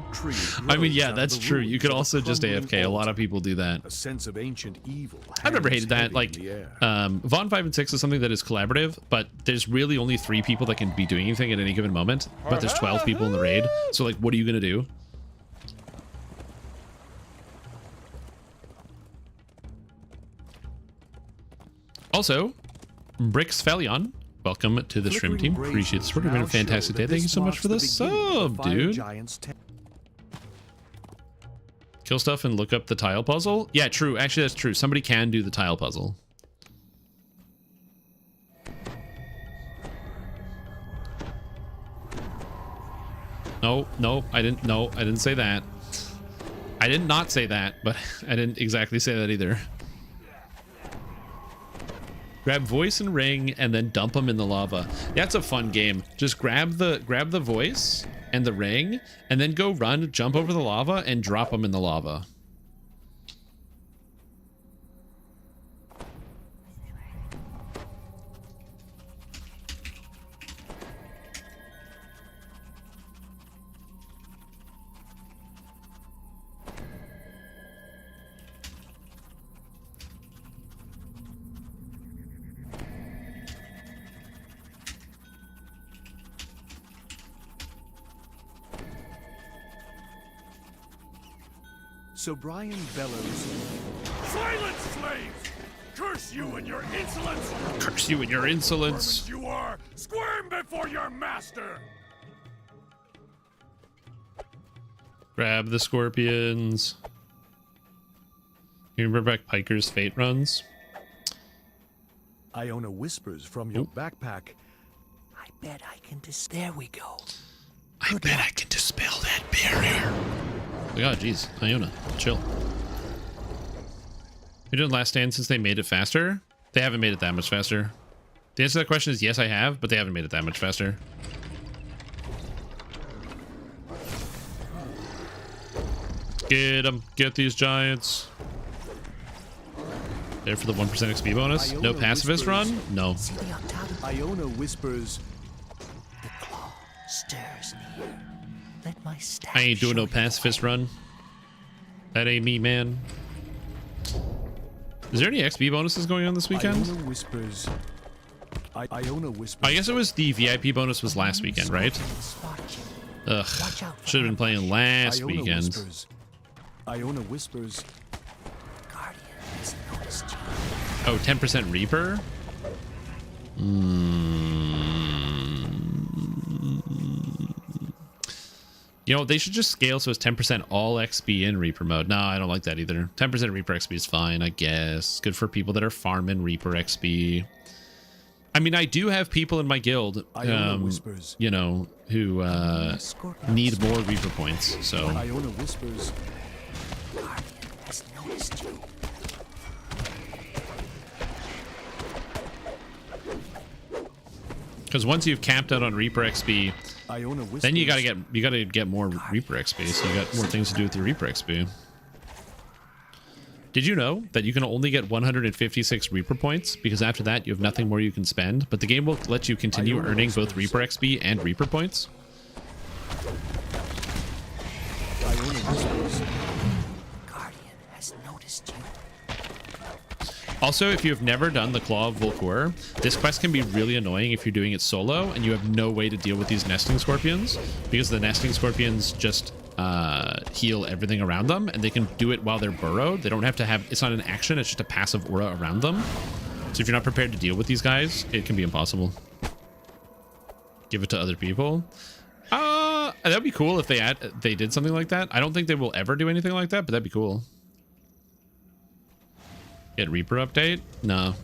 I mean, yeah, that's true. You could also just AFK. A lot of people do that. A sense of ancient evil. I've never hated that. Like, Von 5 and 6 is something that is collaborative, but there's really only 3 people that can be doing anything at any given moment. But there's 12 people in the raid. So, like, what are you going to do? Also, Brix Felion, welcome to the Shrimp Team. Appreciate the support. It's been a fantastic day. Thank you so much for the sub, dude. Kill stuff and look up the tile puzzle. Yeah, true. Actually, that's true. Somebody can do the tile puzzle. No, I didn't say that. I did not say that, but I didn't exactly say that either. Grab voice and ring and then dump them in the lava. That's a fun game. Just grab the voice and the ring and then go run, jump over the lava and drop them in the lava. So Brian bellows. Silence, slaves! Curse you and your insolence! Curse you and your insolence! Vermin you are! Squirm before your master! Grab the scorpions. You remember back Piker's Fate runs? Iona whispers from your backpack. I bet I can there we go. I bet I can dispel that barrier. Oh god, jeez. Iona, chill. You did Last Stand since they made it faster? They haven't made it that much faster. The answer to that question is yes, I have, but they haven't made it that much faster. Get them. Get these giants. There for the 1% XP bonus. Iona No pacifist whispers, run? No. Iona whispers. Stirs near. Let my staff I ain't doing no pacifist run. That ain't me, man. Is there any XP bonuses going on this weekend? Iona whispers. Iona whispers. I guess it was the VIP bonus was last weekend, right? Ugh. Should have been playing last Iona weekend. Whispers. Iona whispers. Oh, 10% Reaper? You know, they should just scale so it's 10% all XP in Reaper mode. No, I don't like that either. 10% Reaper XP is fine, I guess. Good for people that are farming Reaper XP. I mean, I do have people in my guild, you know, who need more Reaper points, so... Iona whispers. Guardian has noticed you. Because once you've capped out on Reaper XP, then you gotta get more Reaper XP, so you got more things to do with your Reaper XP. Did you know that you can only get 156 Reaper points? Because after that, you have nothing more you can spend, but the game will let you continue earning both Reaper XP and Reaper points. Guardian has noticed you. Also, if you have never done the Claw of Volkor, this quest can be really annoying if you're doing it solo and you have no way to deal with these nesting scorpions, because the nesting scorpions just heal everything around them, and they can do it while they're burrowed. They don't have to have, it's not an action, it's just a passive aura around them. So if you're not prepared to deal with these guys, it can be impossible. Give it to other people. That'd be cool if they did something like that. I don't think they will ever do anything like that, but that'd be cool. Get Reaper update? No.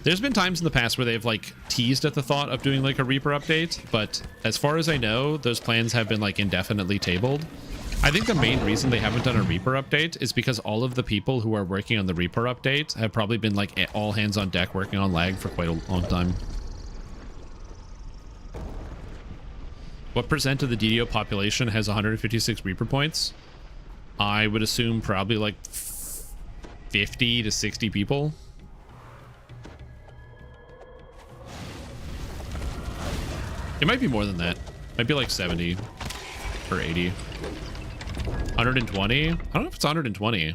There's been times in the past where they've like teased at the thought of doing like a Reaper update, but as far as I know, those plans have been like indefinitely tabled. I think the main reason they haven't done a Reaper update is because all of the people who are working on the Reaper update have probably been like all hands on deck working on lag for quite a long time. What percent of the DDO population has 156 Reaper points? I would assume probably like 50 to 60 people. It might be more than that. Might be like 70 or 80. 120? I don't know if it's 120.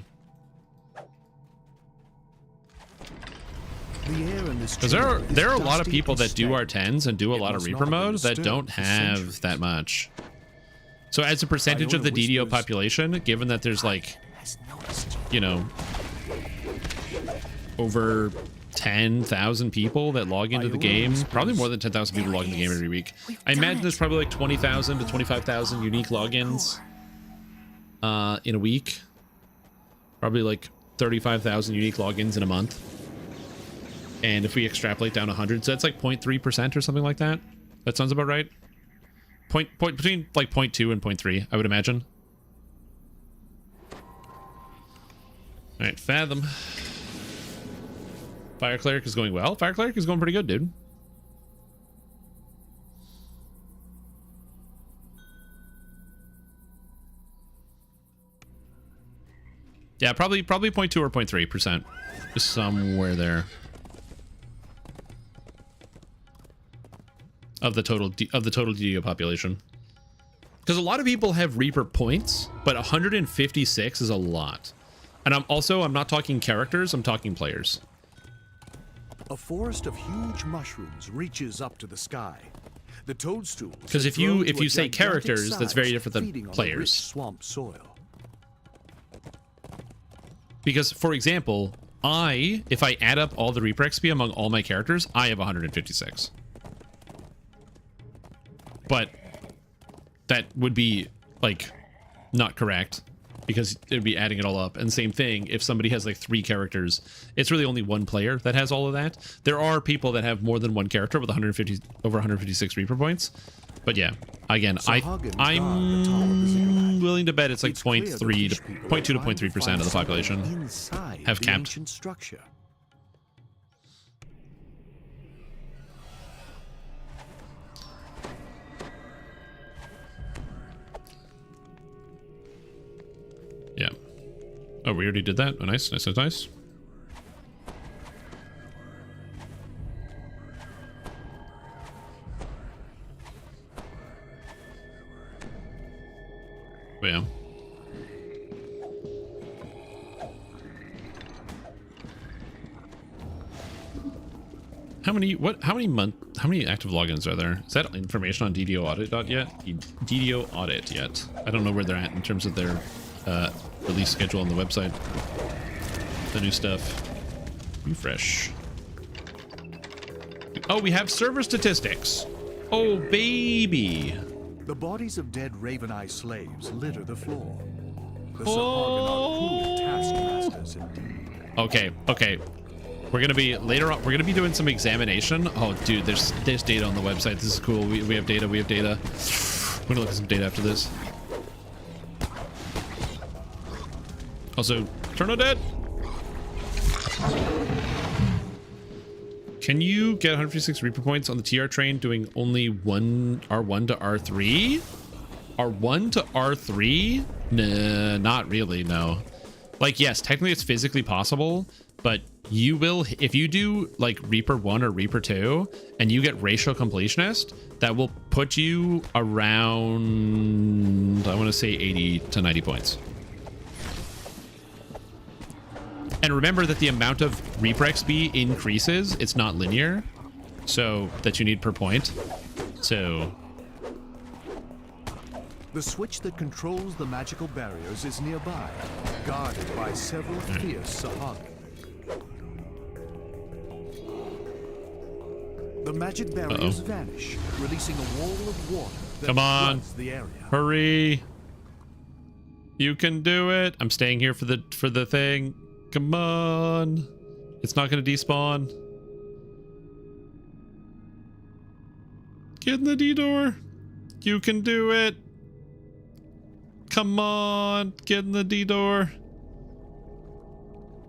Because there are a lot of people that do R10s and do a lot of Reaper mode that don't have that much. So as a percentage of the DDO population, given that there's like, you know, over 10,000 people that log into the game, probably more than 10,000 people log into the game every week. I imagine there's probably like 20,000 to 25,000 unique logins in a week. Probably like 35,000 unique logins in a month. And if we extrapolate down 100, so that's like 0.3% or something like that. That sounds about right. Between like 0.2 and 0.3, I would imagine. All right, Fathom. Fire Cleric is going well. Fire Cleric is going pretty good, dude. Yeah, probably 0.2 or 0.3%. Just somewhere there. Of the total DDO population. Because a lot of people have Reaper points, but 156 is a lot. And I'm not talking characters, I'm talking players. A forest of huge mushrooms reaches up to the sky. The toadstools. Because if you say characters, that's very different than players. Swamp soil. Because, for example, if I add up all the Reaper XP among all my characters, I have 156. But that would be, like, not correct. Because it would be adding it all up. And same thing, if somebody has, like, 3 characters, it's really only one player that has all of that. There are people that have more than one character with over 156 Reaper points. But yeah, again, I'm willing to bet it's like 0.2 to 0.3% of the population have capped. Yeah. Oh, we already did that. Oh, nice, nice, nice, nice. But yeah. How many active logins are there? Is that information on DDO Audit yet? DDO Audit yet? I don't know where they're at in terms of their release schedule on the website. The new stuff. Refresh. Oh, we have server statistics. Oh, baby. The bodies of dead Raven Eye slaves litter the floor. The Sahagin are cruel taskmasters indeed. Okay, okay. We're gonna be later on. We're gonna be doing some examination. Oh, dude, there's data on the website. This is cool. We have data. We have data. We're gonna look at some data after this. Also, turn on dead. Can you get 156 Reaper points on the TR train doing only R1 to R3? R1 to R3? Nah, not really, no. Like, yes, technically it's physically possible, but you will, if you do like Reaper 1 or Reaper 2 and you get Racial Completionist, that will put you around, I want to say 80 to 90 points. And remember that the amount of Reaper XP increases. It's not linear, so that you need per point. So the switch that controls the magical barriers is nearby, guarded by several fierce Sahagin. The magic barriers vanish, releasing a wall of water that floods the area. Hurry! You can do it. I'm staying here for the thing. Come on. It's not going to despawn. Get in the D door. You can do it. Come on. Get in the D door.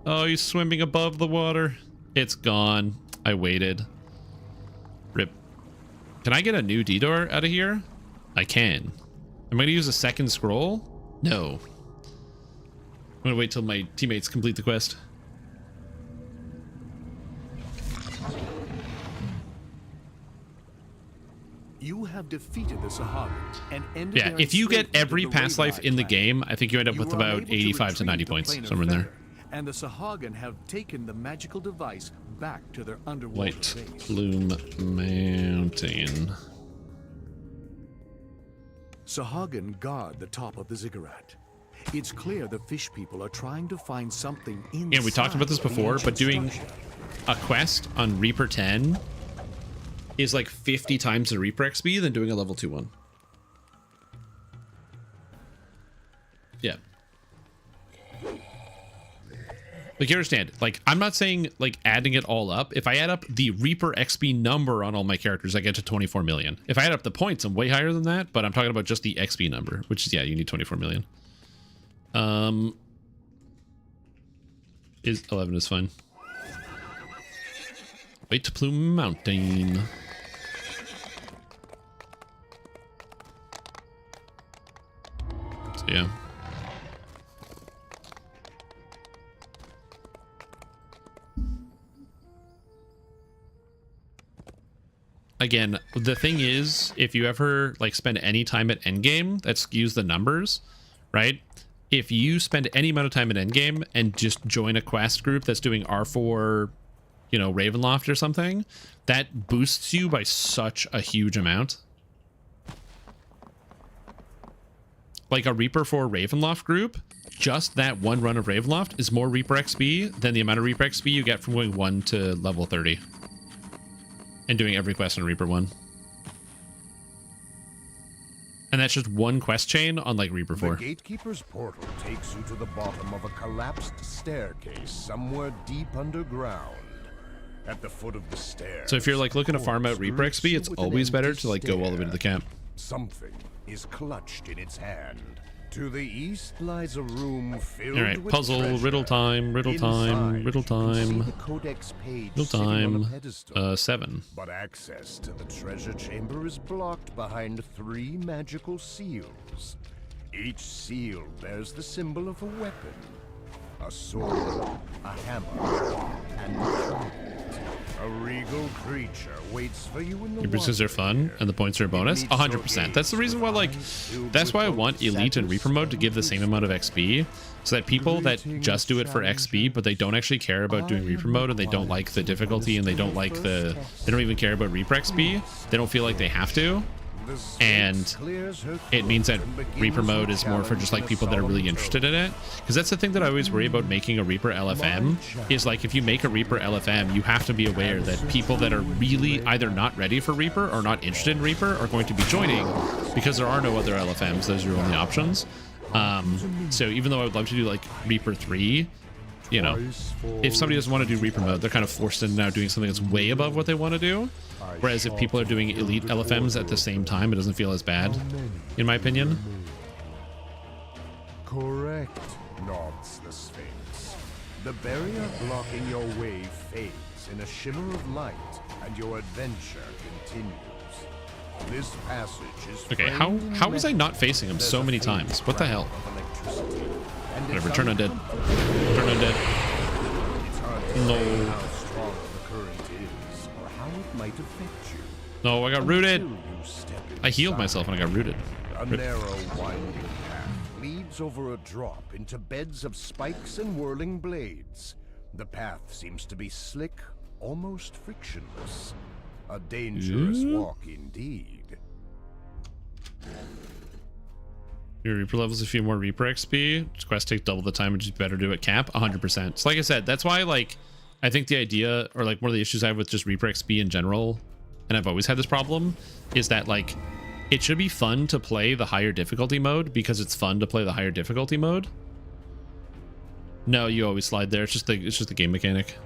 Oh, he's swimming above the water. It's gone. I waited. Rip. Can I get a new D door out of here? I can. Am I going to use a second scroll? No. I'm gonna wait till my teammates complete the quest. You have defeated the Sahagin and ended. Yeah, if you get every past life in the game, I think you end up with about 85 to 90 points, somewhere in there. And the Sahagin have taken the magical device back to their underwater White base. Plume Mountain. Sahagin guard the top of the ziggurat. It's clear the fish people are trying to find something inside. Yeah, we talked about this before, but doing a quest on Reaper 10 is like 50 times the Reaper XP than doing a level 2 one. Yeah. Like, you understand, like, I'm not saying, like, adding it all up. If I add up the Reaper XP number on all my characters, I get to 24 million. If I add up the points, I'm way higher than that, but I'm talking about just the XP number, which is, yeah, you need 24 million. 11 is fine. Wait to Plume Mountain. So yeah. Again, the thing is, if you ever like spend any time at endgame, that skews the numbers, right? If you spend any amount of time at endgame and just join a quest group that's doing R4, you know, Ravenloft or something, that boosts you by such a huge amount. Like a Reaper 4 Ravenloft group, just that one run of Ravenloft is more Reaper XP than the amount of Reaper XP you get from going 1 to level 30. And doing every quest on Reaper 1. And that's just one quest chain on like Reaper 4. The Gatekeeper's portal takes you to the bottom of a collapsed staircase somewhere deep underground. At the foot of the stairs. So if you're like looking to farm out Reaper XP, it's always better to like go all the way to the camp. Something is clutched in its hand. To the east lies a room filled all right, with puzzle, treasure. riddle time, riddle time, riddle time, The codex page riddle sitting on a time, pedestal. 7. But access to the treasure chamber is blocked behind 3 magical seals. Each seal bears the symbol of a weapon. A sword, a hammer, and a trident. A regal creature waits for you in the Your boosters are fun, and the points are a bonus. 100%. That's the reason why, like, that's why I want Elite and Reaper mode to give the same amount of XP, so that people that just do it for XP, but they don't actually care about doing Reaper mode, and they don't like the difficulty, and they don't like the, they don't even care about Reaper XP, they don't feel like they have to, and it means that Reaper mode is more for just like people that are really interested in it. Because that's the thing that I always worry about making a Reaper LFM, is like if you make a Reaper LFM, you have to be aware that people that are really either not ready for Reaper or not interested in Reaper are going to be joining, because there are no other LFMs. Those are your only options. So even though I would love to do like Reaper 3, you know, if somebody doesn't want to do Reaper mode, they're kind of forced into now doing something that's way above what they want to do. Whereas if people are doing Elite LFMs at the same time, it doesn't feel as bad, in my opinion. Correct, nods the Sphinx. The barrier blocking your way fades in a shimmer of light, and your adventure continues. This passage is Okay, how was I not facing him so many times? What the hell? Whatever, turn undead. Turn undead. No. Might affect you. No, I got rooted. I healed myself and I got rooted. A narrow, winding path leads over a drop into beds of spikes and whirling blades. The path seems to be slick, almost frictionless. A dangerous walk indeed. Your Reaper levels a few more Reaper XP. Quest takes double the time and just better do it cap. 100%. So like I said, that's why like I think the idea, or like one of the issues I have with just Reaper XP in general, and I've always had this problem, is that like it should be fun to play the higher difficulty mode because it's fun to play the higher difficulty mode. No, you always slide there. It's just the game mechanic.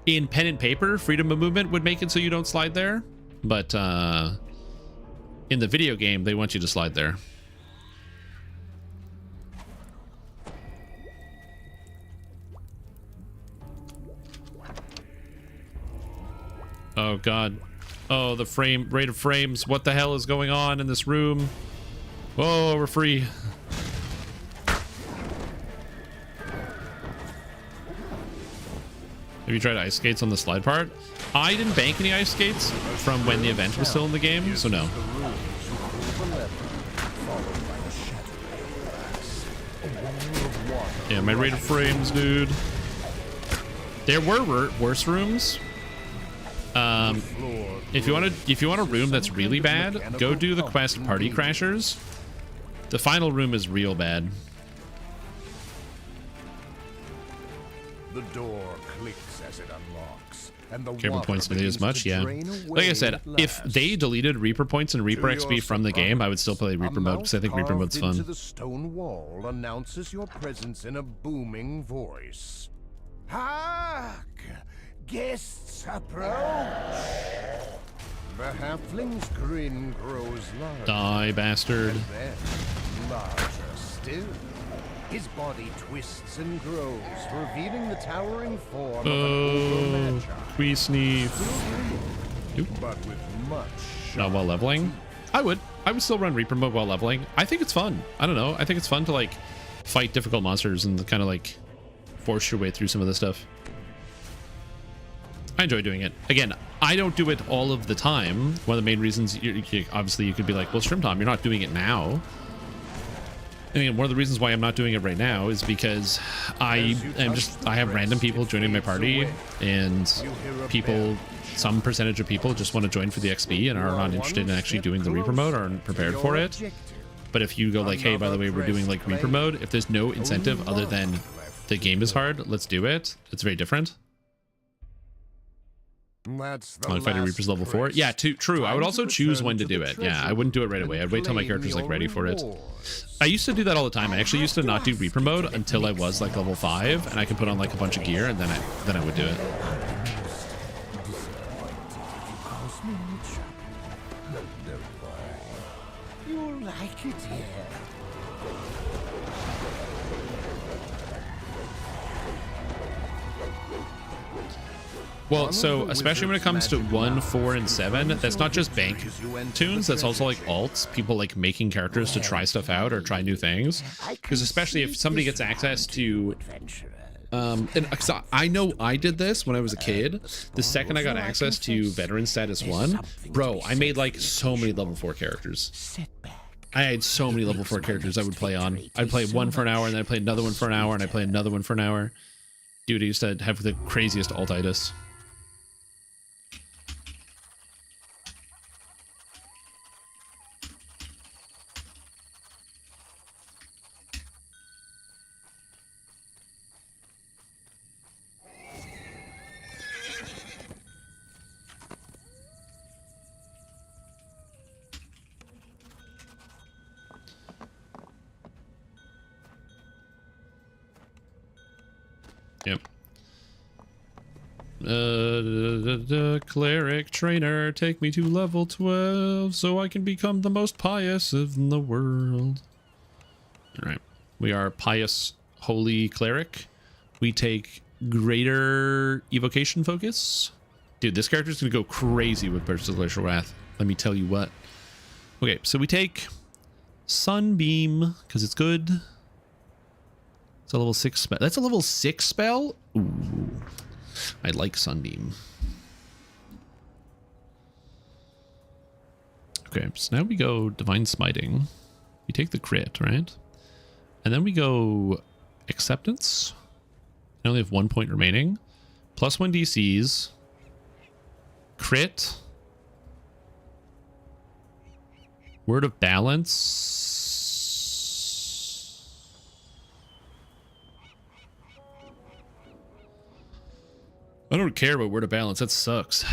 In pen and paper, freedom of movement would make it so you don't slide there, but in the video game, they want you to slide there. Oh god. Oh, the rate of frames. What the hell is going on in this room? Whoa, we're free. Have you tried ice skates on the slide part? I didn't bank any ice skates from when the event was still in the game, so no. Yeah, my rate of frames, dude. There were worse rooms. If you want a room that's really bad, go do the quest Party Crashers. The final room is real bad. The door clicks as it unlocks, and the Reaper points to do as much, yeah. Like I said, if they deleted Reaper points and Reaper XP from the game, I would still play Reaper mode because I think Reaper mode's fun. The stone wall announces your presence in a booming voice. Hark! Guests approach! The halfling's grin grows larger. Die, bastard. And then larger still. His body twists and grows, revealing the towering form of an ogre magi. We sneeze. But with much Not while leveling. I would still run Reaper mode while leveling. I think it's fun. I don't know. I think it's fun to like fight difficult monsters and kind of like force your way through some of this stuff. I enjoy doing it. Again, I don't do it all of the time. One of the main reasons, obviously, you could be like, well, Shrimp Tom, you're not doing it now. I mean, one of the reasons why I'm not doing it right now is because I have random people joining my party, and people, some percentage of people just want to join for the XP and are not interested in actually doing the Reaper mode or aren't prepared for it. But if you go like, hey, by the way, we're doing like Reaper mode, if there's no incentive other than the game is hard, let's do it. It's very different. Fighting Reaper's level 4. Yeah, true. I would also choose when to do it. Yeah, I wouldn't do it right away. I'd wait till my character's like ready for it. I used to do that all the time. I actually used to not do Reaper mode until I was like level 5 and I could put on like a bunch of gear, and then I would do it. You'll like it here. Well, so especially when it comes to 1, 4, and 7, that's not just bank tunes, that's also like alts, people like making characters to try stuff out or try new things. Because especially if somebody gets access to and I know I did this when I was a kid. The second I got access to veteran status 1, bro, I made like so many level 4 characters. I had so many level 4 characters I would play on. I'd play one for an hour, and then I'd play another one for an hour, and I'd play another one for an hour. Dude, I used to have the craziest altitis. Yep. Cleric trainer, take me to level 12 so I can become the most pious in the world. All right. We are pious, holy cleric. We take greater evocation focus. Dude, this character is going to go crazy with Burst of Glacial Wrath. Let me tell you what. Okay, so we take Sunbeam because it's good. It's a level 6 spell. That's a level 6 spell? Ooh. I like Sunbeam. Okay, so now we go Divine Smiting. We take the crit, right? And then we go Acceptance. I only have 1 point remaining. +1 DCs. Crit. Word of Balance. I don't care about Word of Balance. That sucks.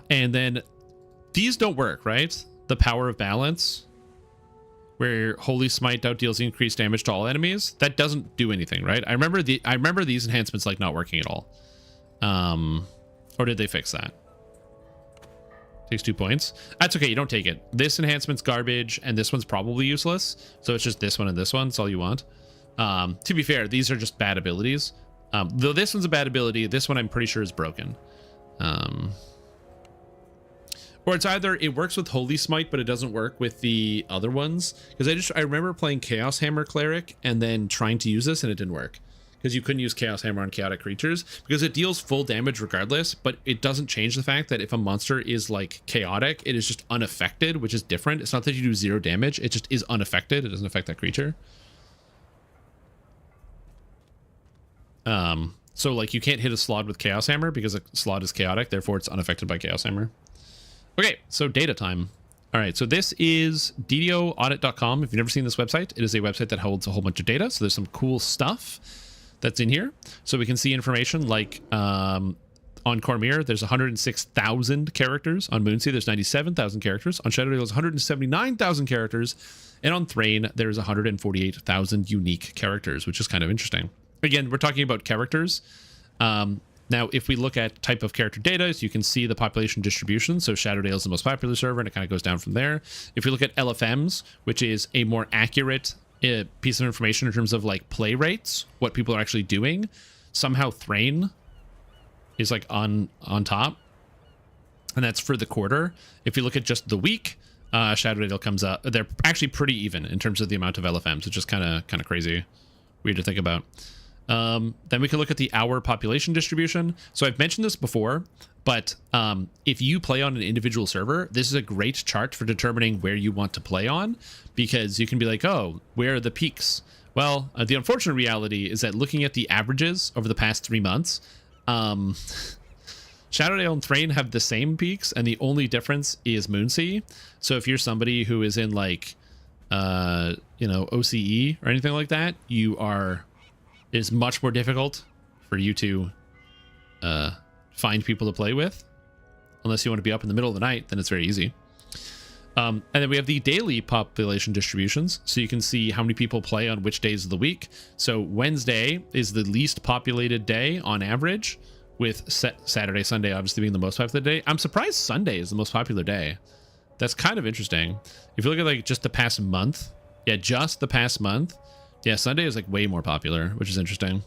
And then these don't work, right? The Power of Balance, where Holy Smite outdeals increased damage to all enemies. That doesn't do anything, right? I remember these enhancements like not working at all. Or did they fix that? Takes 2 points. That's okay. You don't take it. This enhancement's garbage, and this one's probably useless. So it's just this one and this one. That's all you want. To be fair, these are just bad abilities. Though this one's a bad ability, this one I'm pretty sure is broken. Or it's either it works with Holy Smite, but it doesn't work with the other ones. Because I remember playing Chaos Hammer Cleric and then trying to use this, and it didn't work. Because you couldn't use Chaos Hammer on chaotic creatures. Because it deals full damage regardless, but it doesn't change the fact that if a monster is like chaotic, it is just unaffected, which is different. It's not that you do 0 damage, it just is unaffected. It doesn't affect that creature. So like you can't hit a slot with Chaos Hammer because a slot is chaotic, therefore it's unaffected by Chaos Hammer. Okay, so data time. All right, so this is DDOaudit.com. If you've never seen this website, it is a website that holds a whole bunch of data. So there's some cool stuff that's in here. So we can see information like on Cormyr, there's 106,000 characters. On Moonsea, there's 97,000 characters. On Shadowdale, there's 179,000 characters. And on Thrain, there's 148,000 unique characters, which is kind of interesting. Again, we're talking about characters. Now, if we look at type of character data, so you can see the population distribution. So Shadowdale is the most popular server, and it kind of goes down from there. If you look at LFMs, which is a more accurate piece of information in terms of like play rates, what people are actually doing. Somehow Thrain is like on top, and that's for the quarter. If you look at just the week, Shadow comes up. They're actually pretty even in terms of the amount of LFMs, which is kind of crazy, weird to think about. Then we can look at the hour population distribution. So I've mentioned this before, but if you play on an individual server, this is a great chart for determining where you want to play on, because you can be like, oh, where are the peaks? Well, the unfortunate reality is that looking at the averages over the past 3 months, Shadowdale and Thrain have the same peaks, and the only difference is Moonsea. So if you're somebody who is in like, OCE or anything like that, it's much more difficult for you to find people to play with. Unless you want to be up in the middle of the night, then it's very easy. And then we have the daily population distributions, so you can see how many people play on which days of the week. So Wednesday is the least populated day on average, with Saturday, Sunday obviously being the most popular day. I'm surprised Sunday is the most popular day. That's kind of interesting. If you look at like just the past month, just the past month, Sunday is like way more popular, which is interesting.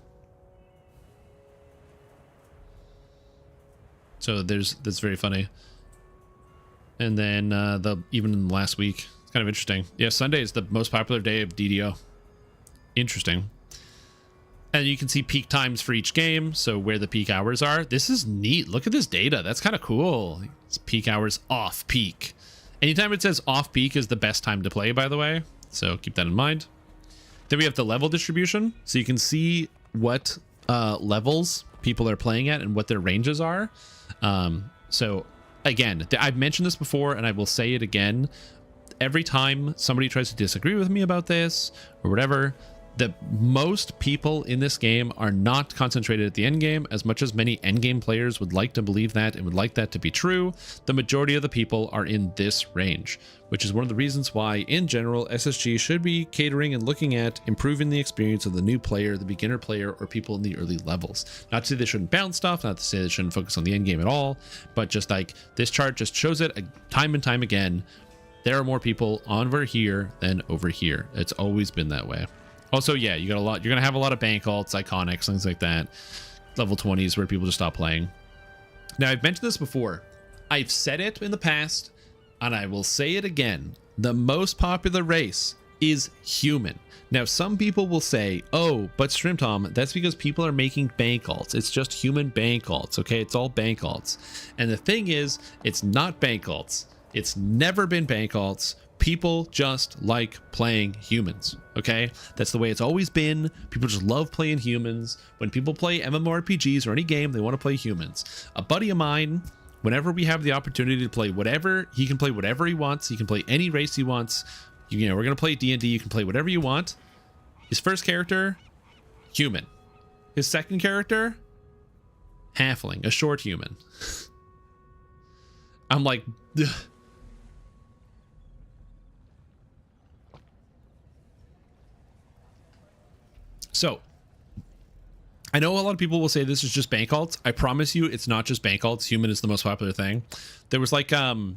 So that's very funny. And then even in the last week, it's kind of interesting. Sunday is the most popular day of DDO. Interesting. And you can see peak times for each game, so where the peak hours are. This is neat. Look at this data. That's kind of cool. It's peak hours off peak. Anytime it says off peak is the best time to play, by the way. So keep that in mind. Then we have the level distribution, so you can see what levels people are playing at and what their ranges are. So again, I've mentioned this before, and I will say it again. Every time somebody tries to disagree with me about this or whatever, the most people in this game are not concentrated at the end game as much as many end game players would like to believe that and would like that to be true. The majority of the people are in this range, which is one of the reasons why in general SSG should be catering and looking at improving the experience of the new player, the beginner player, or people in the early levels. Not to say they shouldn't bounce stuff, not to say they shouldn't focus on the end game at all, but just like this chart just shows it time and time again. There are more people over here than over here. It's always been that way. Also, you got a lot. You're gonna have a lot of bank alts, iconics, things like that. Level 20s where people just stop playing. Now, I've mentioned this before. I've said it in the past, and I will say it again. The most popular race is human. Now, some people will say, "Oh, but Strimtom, that's because people are making bank alts. It's just human bank alts. Okay, it's all bank alts." And the thing is, it's not bank alts. It's never been bank alts. People just like playing humans, okay? That's the way it's always been. People just love playing humans. When people play MMORPGs or any game, they want to play humans. A buddy of mine, whenever we have the opportunity to play whatever, he can play whatever he wants. He can play any race he wants. We're going to play D&D. You can play whatever you want. His first character, human. His second character, halfling, a short human. I'm like... Ugh. So, I know a lot of people will say this is just bank alts. I promise you it's not just bank alts. Human is the most popular thing. There was like the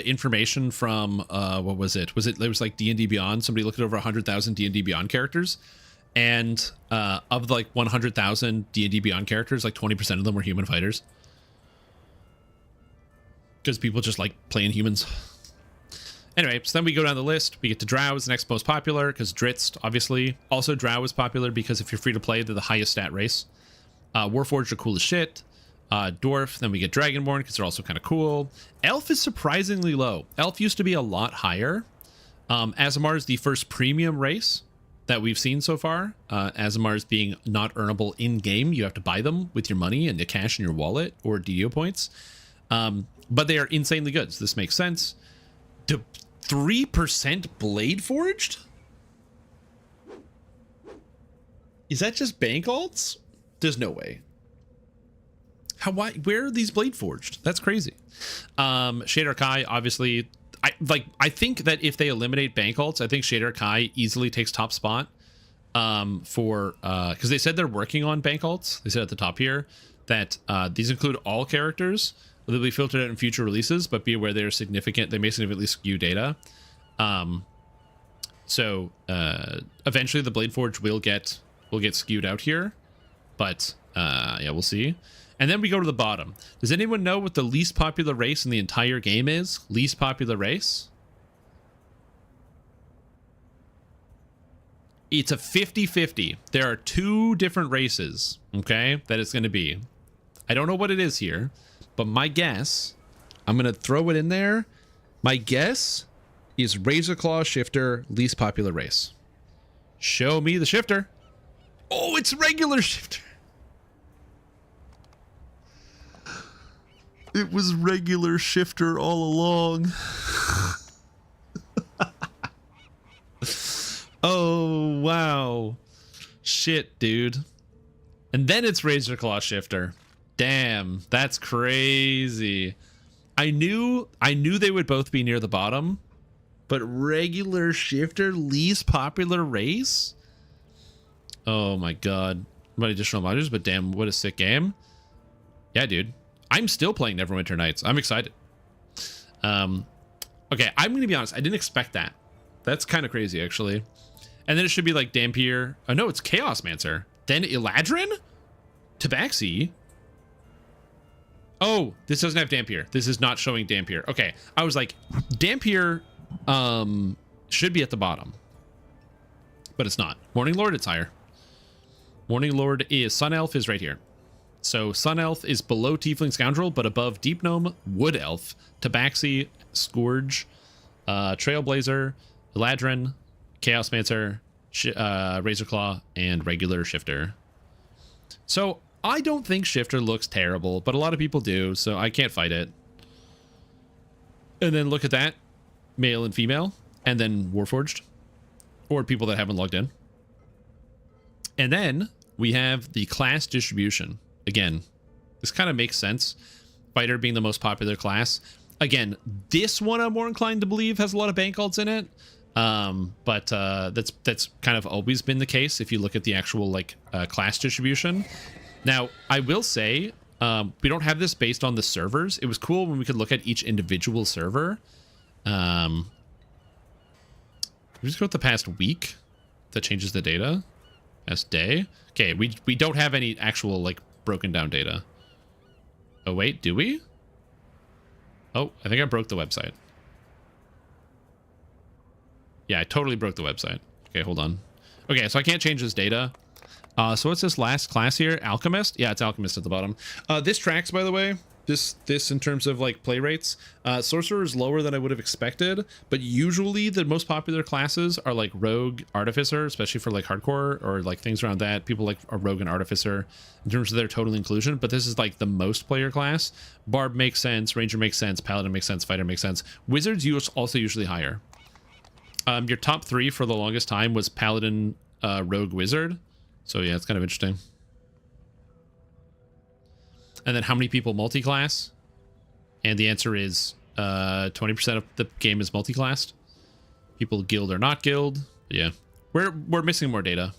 information from what was it? There was like D&D Beyond. Somebody looked at over 100,000 D&D Beyond characters, and of like 100,000 D&D Beyond characters, like 20% of them were human fighters, because people just like playing humans. Anyway, so then we go down the list. We get to Drow is the next most popular, because Dritz, obviously. Also, Drow is popular because if you're free to play, they're the highest stat race. Warforged are cool as shit. Dwarf, then we get Dragonborn, because they're also kind of cool. Elf is surprisingly low. Elf used to be a lot higher. Aasimar is the first premium race that we've seen so far. Aasimars being not earnable in-game. You have to buy them with your money and the cash in your wallet or DDO points. But they are insanely good, so this makes sense. 3% Blade Forged? Is that just bank alts? There's no way. Where are these Blade Forged? That's crazy. Shader Kai, obviously, I think that if they eliminate bank alts, I think Shader Kai easily takes top spot. Because they said they're working on bank alts. They said at the top here that these include all characters. They'll be filtered out in future releases, but be aware they're significant. They may significantly skew data. So eventually the Blade Forge will get skewed out here, but yeah, we'll see. And then we go to the bottom. Does anyone know what the least popular race in the entire game is? Least popular race? It's a 50-50. There are 2 different races, okay, that it's going to be. I don't know what it is here, but my guess, I'm going to throw it in there. My guess is Razorclaw Shifter, least popular race. Show me the shifter. Oh, it's regular shifter. It was regular shifter all along. Oh, wow. Shit, dude. And then it's Razorclaw Shifter. Damn, that's crazy. I knew they would both be near the bottom, but regular shifter, least popular race? Oh my god. What additional modules, but damn, what a sick game. Yeah, dude. I'm still playing Neverwinter Nights. I'm excited. Okay, I'm gonna be honest. I didn't expect that. That's kind of crazy, actually. And then it should be like Dampier. Oh no, it's Chaosmancer. Then Eladrin? Tabaxi? Oh, this doesn't have Dampier. This is not showing Dampier. Okay, I was like, Dampier should be at the bottom. But it's not. Morning Lord, it's higher. Morning Lord is Sun Elf is right here. So Sun Elf is below Tiefling Scoundrel, but above Deep Gnome, Wood Elf, Tabaxi, Scourge, Trailblazer, Eladrin, Chaosmancer, Razorclaw, and regular Shifter. So I don't think Shifter looks terrible, but a lot of people do, so I can't fight it. And then look at that. Male and female, and then Warforged. Or people that haven't logged in. And then we have the class distribution. Again, this kind of makes sense. Fighter being the most popular class. Again, this one I'm more inclined to believe has a lot of bank alts in it. But that's kind of always been the case if you look at the actual like class distribution. Now, I will say we don't have this based on the servers. It was cool when we could look at each individual server. We just go with the past week. That changes the data. Past day. Okay, we don't have any actual like broken down data. Oh wait, do we? Oh, I think I broke the website. Yeah, I totally broke the website. Okay, hold on. Okay, so I can't change this data. So what's this last class here? Alchemist? Yeah, it's Alchemist at the bottom. This tracks, by the way. This in terms of like play rates. Sorcerer is lower than I would have expected, but usually the most popular classes are like Rogue, Artificer, especially for like hardcore or like things around that. People like a Rogue and Artificer in terms of their total inclusion, but this is like the most player class. Barb makes sense, Ranger makes sense, Paladin makes sense, Fighter makes sense. Wizards also usually higher. Your top 3 for the longest time was Paladin, Rogue, Wizard. So yeah, it's kind of interesting. And then how many people multi-class? And the answer is 20% of the game is multi-classed. People guild or not guild. But yeah, we're missing more data.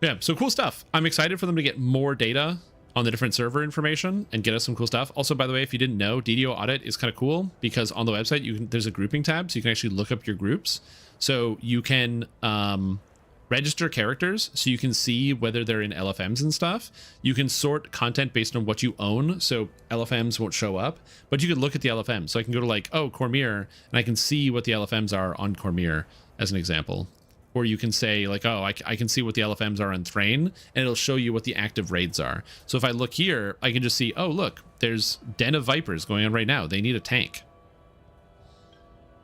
Yeah, so cool stuff. I'm excited for them to get more data on the different server information and get us some cool stuff. Also, by the way, if you didn't know, DDO Audit is kind of cool because on the website there's a grouping tab, so you can actually look up your groups. So you can register characters, so you can see whether they're in LFMs and stuff. You can sort content based on what you own, so LFMs won't show up, but you can look at the LFM. So I can go to like, oh, Cormyr, and I can see what the LFMs are on Cormyr as an example. Or you can say like, oh, I can see what the LFMs are on Thrain, and it'll show you what the active raids are. So if I look here, I can just see, oh, look, there's Den of Vipers going on right now. They need a tank.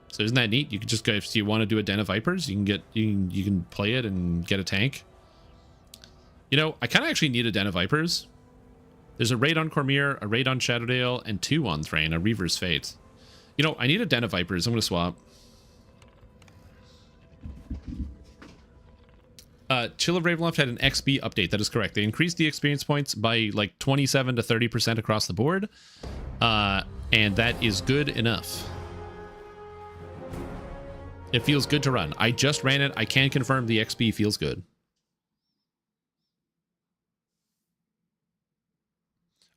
So isn't that neat? You can just go, if you want to do a Den of Vipers, you can play it and get a tank. You know, I kind of actually need a Den of Vipers. There's a raid on Cormyr, a raid on Shadowdale, and 2 on Thrain, a Reaver's Fate. You know, I need a Den of Vipers. I'm going to swap. Chill of Ravenloft had an XP update. That is correct. They increased the experience points by like 27 to 30% across the board. And that is good enough. It feels good to run. I just ran it. I can confirm the XP feels good.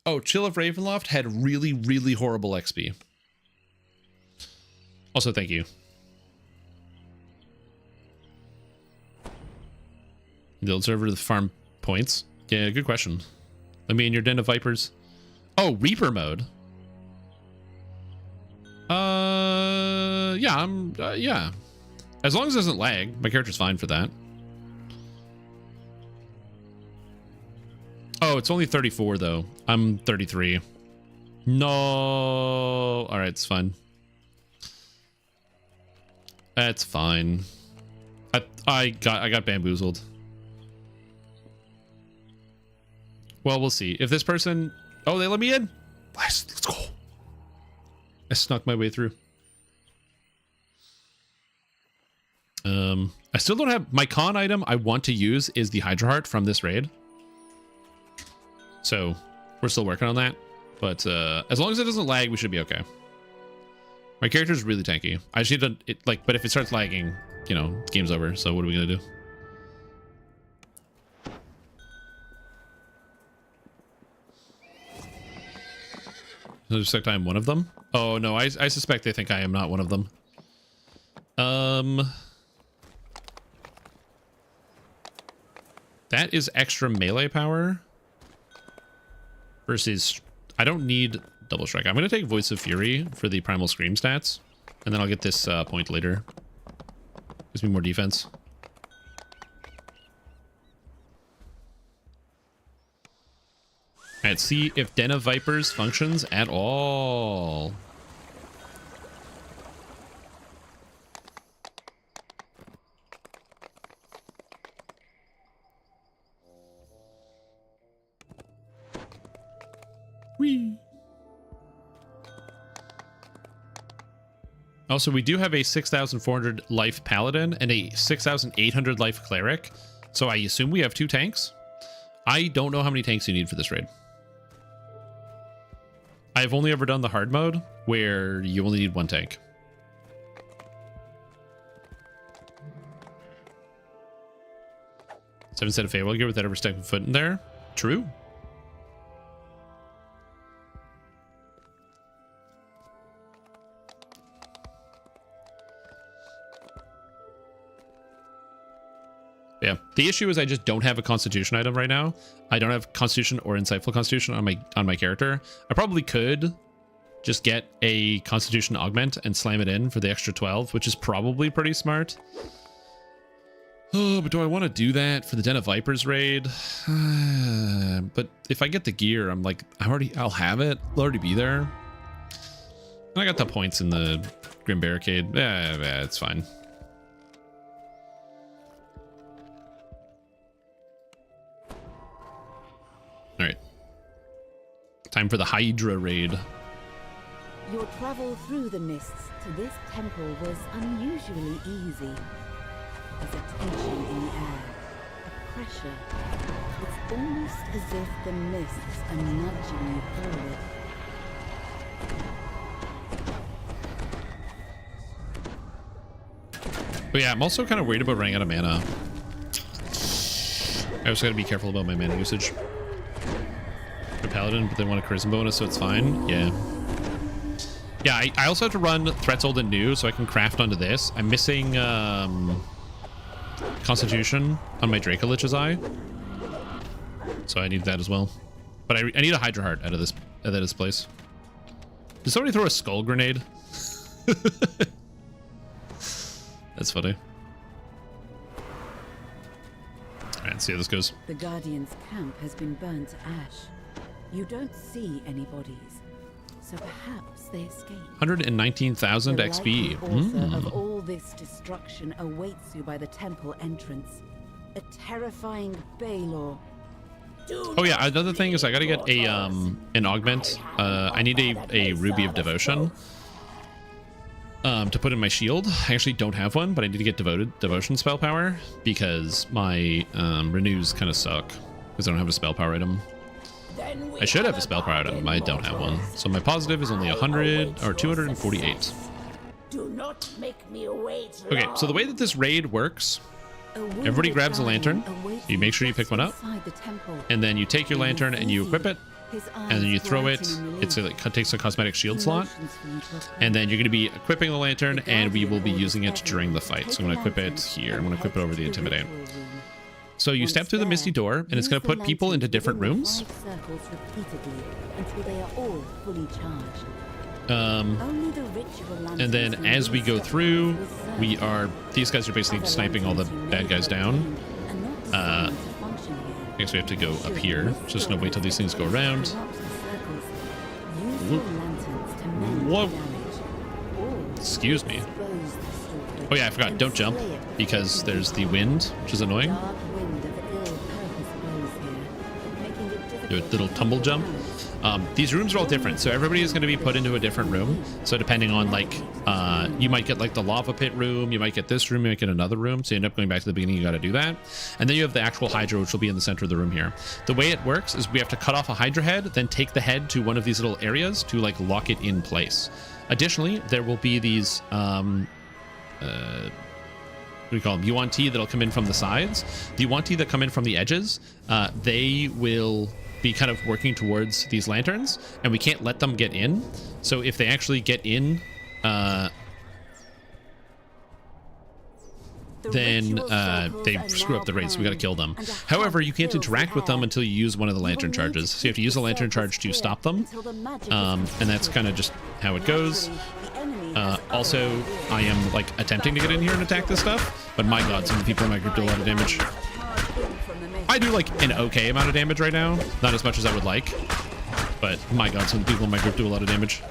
Oh, Chill of Ravenloft had really, really horrible XP. Also, thank you. Build server to the farm points. Yeah, good question. Let me in your den of vipers. Oh, Reaper mode. Yeah, yeah. As long as it doesn't lag, my character's fine for that. Oh, it's only 34 though. I'm 33. No. All right, it's fine. That's fine. I got bamboozled. Well, we'll see. If this person... Oh, they let me in? Let's go. I snuck my way through. I still don't have... My con item I want to use is the Hydra Heart from this raid. So, we're still working on that. But as long as it doesn't lag, we should be okay. My character's really tanky. I just need to... but if it starts lagging, you know, the game's over. So what are we going to do? I suspect I am one of them. Oh no, I suspect they think I am not one of them. That is extra melee power versus... I don't need double strike. I'm going to take Voice of Fury for the Primal Scream stats, and then I'll get this point later. Gives me more defense. Alright, see if Den of Vipers functions at all. Whee! Also, we do have a 6,400 life Paladin and a 6,800 life Cleric, so I assume we have 2 tanks. I don't know how many tanks you need for this raid. I've only ever done the hard mode where you only need 1 tank. 7 set of Feywild gear without ever stepping foot in there. True. Yeah, the issue is I just don't have a Constitution item right now. I don't have Constitution or Insightful Constitution on my character. I probably could just get a Constitution augment and slam it in for the extra 12, which is probably pretty smart. Oh, but do I want to do that for the Den of Vipers raid? But if I get the gear, I'm like, I'll have it. It'll already be there. And I got the points in the Grim Barricade. Yeah, it's fine. All right. Time for the Hydra raid. Your travel through the mists to this temple was unusually easy. There's a tension in the air, a pressure. It's almost as if the mists are nudging you forward. But yeah, I'm also kind of worried about running out of mana. I also gotta be careful about my mana usage. A paladin, but they want a charisma bonus, so it's fine. Yeah. Yeah, I also have to run threats old and new, so I can craft onto this. I'm missing Constitution on my Dracolich's Eye, so I need that as well. But I need a Hydra Heart out of this place. Did somebody throw a skull grenade? That's funny. All right, let's see how this goes. The Guardian's camp has been burnt to ash. You don't see any bodies, so perhaps they escaped. 119,000 XP. The author of all this destruction awaits you by the temple entrance. A terrifying Baylor. Oh yeah, another thing is I gotta get a an augment. I need a Ruby of Devotion to put in my shield. I actually don't have one, but I need to get devotion spell power because my renews kind of suck because I don't have a spell power item. I should have a spell power item. I don't have one. So my positive is only 100 or 248. Do not make me wait. Okay, so the way that this raid works, everybody grabs a lantern. You make sure you pick one up, and then you take your lantern and you equip it, and then you throw it. It takes a cosmetic shield slot, and then you're going to be equipping the lantern, and we will be using it during the fight. So I'm going to equip it here. I'm going to equip it over the Intimidate. So you step through the misty door, and it's going to put people into different rooms. And then as we go through, these guys are basically sniping all the bad guys down. I guess we have to go up here. Just gonna wait till these things go around. Whoa. Excuse me. Oh yeah, I forgot. Don't jump because there's the wind, which is annoying. Do a little tumble jump. These rooms are all different, so everybody is going to be put into a different room. So depending on you might get like the lava pit room, you might get this room, you might get another room. So you end up going back to the beginning. You got to do that, and then you have the actual Hydra, which will be in the center of the room here. The way it works is we have to cut off a Hydra head, then take the head to one of these little areas to like lock it in place. Additionally, there will be these what do we call them? Yuan-Ti that'll come in from the sides. The Yuan-Ti that come in from the edges, they will be kind of working towards these lanterns, and we can't let them get in. So if they actually get in, then they screw up the raid, so we got to kill them. However, you can't interact with them until you use one of the lantern charges. So you have to use a lantern charge to stop them, and that's kind of just how it goes. Also, I am like attempting to get in here and attack this stuff, but my god, some of the people in my group do a lot of damage. I do like an okay amount of damage right now, not as much as I would like, but my god, some of the people in my group do a lot of damage.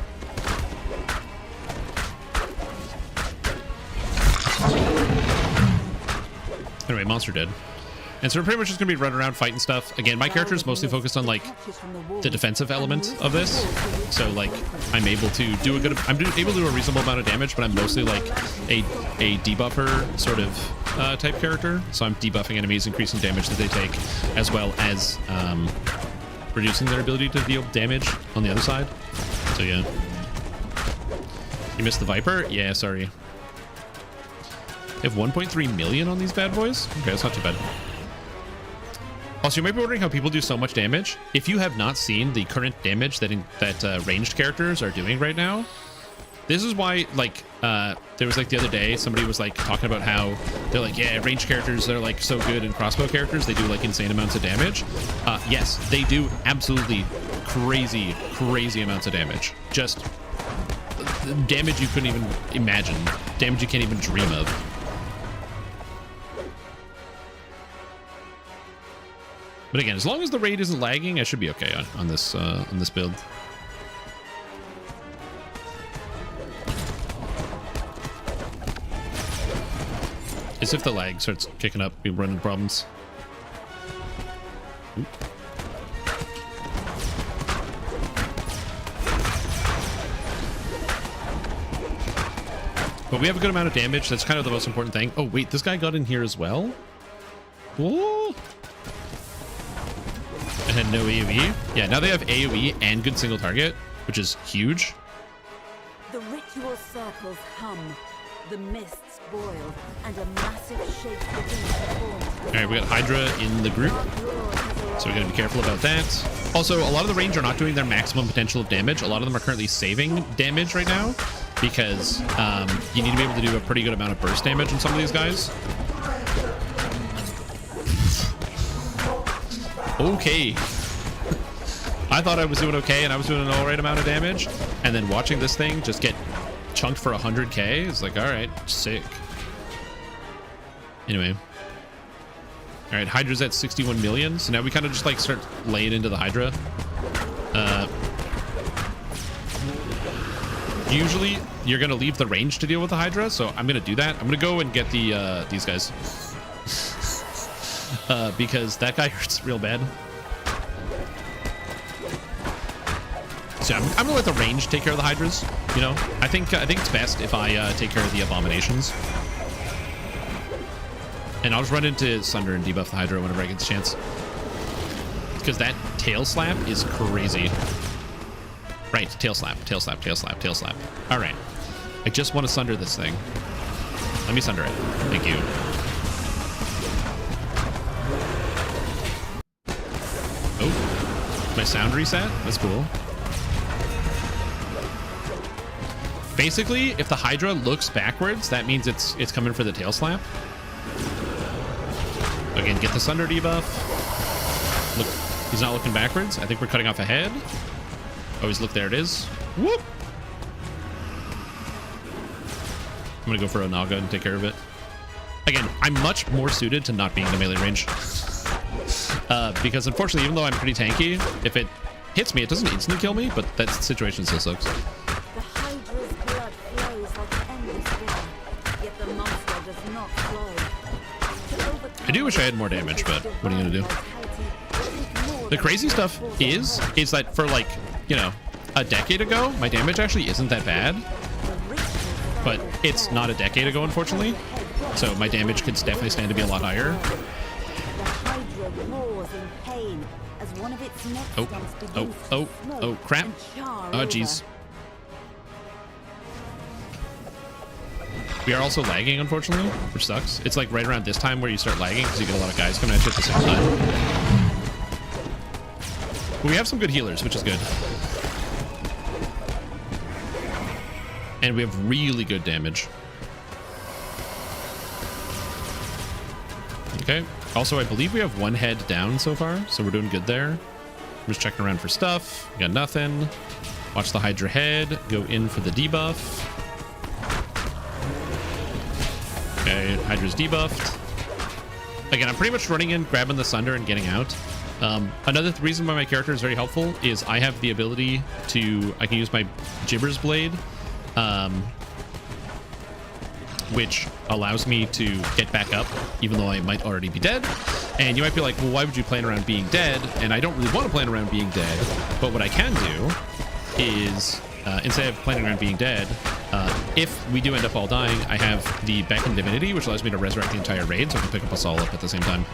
Anyway, monster dead. And so we're pretty much just gonna be running around fighting stuff. Again, my character is mostly focused on like the defensive element of this. So like I'm able to do able to do a reasonable amount of damage, but I'm mostly like a debuffer sort of type character. So I'm debuffing enemies, increasing damage that they take, as well as reducing their ability to deal damage on the other side. So yeah. You missed the Viper? Yeah, sorry. They have 1.3 million on these bad boys? Okay, that's not too bad. Also, you might be wondering how people do so much damage. If you have not seen the current damage that ranged characters are doing right now, this is why, like, there was like the other day, somebody was like talking about how they're like, yeah, ranged characters, they're like so good, and crossbow characters, they do like insane amounts of damage. Yes, they do absolutely crazy amounts of damage. Just damage you couldn't even imagine. Damage you can't even dream of. But again, as long as the raid isn't lagging, I should be okay on this build. As if the lag starts kicking up, we run into problems. Oop. But we have a good amount of damage. That's kind of the most important thing. Oh wait, this guy got in here as well? Whoa. And had no AoE. Yeah, now they have AoE and good single target, which is huge. The ritual circles hum, the mists boil, and a massive shake begins to form. All right, we got Hydra in the group, so we got to be careful about that. Also, a lot of the range are not doing their maximum potential of damage. A lot of them are currently saving damage right now because you need to be able to do a pretty good amount of burst damage on some of these guys. Okay. I thought I was doing okay and I was doing an alright amount of damage, and then watching this thing just get chunked for 100k is like, alright, sick. Anyway. Alright, Hydra's at 61 million, so now we kind of just like start laying into the Hydra. Usually you're gonna leave the range to deal with the Hydra, so I'm gonna do that. I'm gonna go and get the these guys. Because that guy hurts real bad. So I'm gonna let the range take care of the Hydras. You know, I think it's best if I take care of the abominations. And I'll just run into Sunder and debuff the Hydra whenever I get the chance. Because that tail slap is crazy. Right, tail slap, tail slap, tail slap, tail slap. All right, I just want to Sunder this thing. Let me Sunder it. Thank you. Oh, My sound reset. That's cool. Basically, if the Hydra looks backwards, that means it's coming for the tail slap. Again, get the Sunder debuff. Look, he's not looking backwards. I think we're cutting off a head. Always look, there it is. Whoop! I'm gonna go for Onaga and take care of it. Again, I'm much more suited to not being in the melee range. Because unfortunately, even though I'm pretty tanky, if it hits me, it doesn't instantly kill me, but that situation still sucks. The Hydra's blood flows like an endless river, yet the monster does not flow. I do wish I had more damage, but what are you gonna do? The crazy stuff is that for like, you know, a decade ago, my damage actually isn't that bad. But it's not a decade ago, unfortunately. So my damage could definitely stand to be a lot higher. Oh, crap. Oh, jeez. We are also lagging, unfortunately, which sucks. It's like right around this time where you start lagging because you get a lot of guys coming at you at the same time. But we have some good healers, which is good. And we have really good damage. Okay. Also, I believe we have one head down so far, so we're doing good there. I'm just checking around for stuff. We got nothing. Watch the Hydra head. Go in for the debuff. Okay, Hydra's debuffed. Again, I'm pretty much running in, grabbing the Sunder, and getting out. Another reason why my character is very helpful is I have the ability to... I can use my Gibber's Blade, which allows me to get back up even though I might already be dead. And you might be like, well, why would you plan around being dead? And I don't really want to plan around being dead, but what I can do is instead of planning around being dead, if we do end up all dying, I have the Beckon Divinity, which allows me to resurrect the entire raid, so I can pick up us all up at the same time.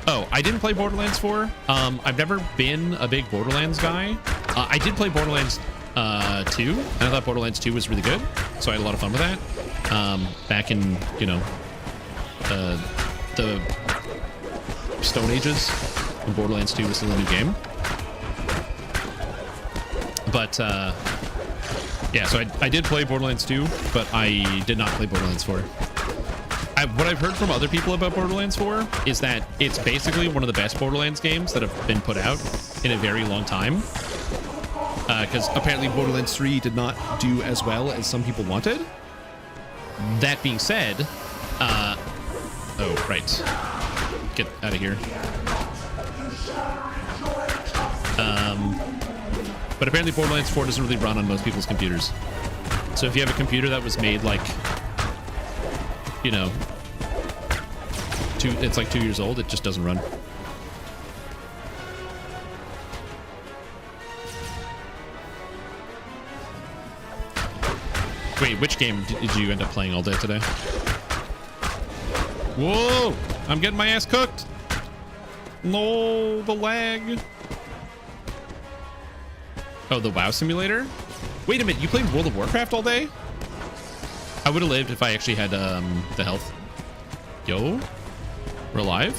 Oh, I didn't play Borderlands 4. I've never been a big Borderlands guy. I did play Borderlands 2, and I thought Borderlands 2 was really good, so I had a lot of fun with that. Back in, you know, the Stone Ages, when Borderlands 2 was still a new game. But, yeah, so I did play Borderlands 2, but I did not play Borderlands 4. What I've heard from other people about Borderlands 4 is that it's basically one of the best Borderlands games that have been put out in a very long time. Because apparently Borderlands 3 did not do as well as some people wanted. That being said, oh, right. Get out of here. But apparently Borderlands 4 doesn't really run on most people's computers. So if you have a computer that was made like, you know, it's like 2 years old, it just doesn't run. Wait, which game did you end up playing all day today? Whoa! I'm getting my ass cooked! No, the lag. Oh, the WoW simulator? Wait a minute, you played World of Warcraft all day? I would have lived if I actually had the health. Yo, we're alive?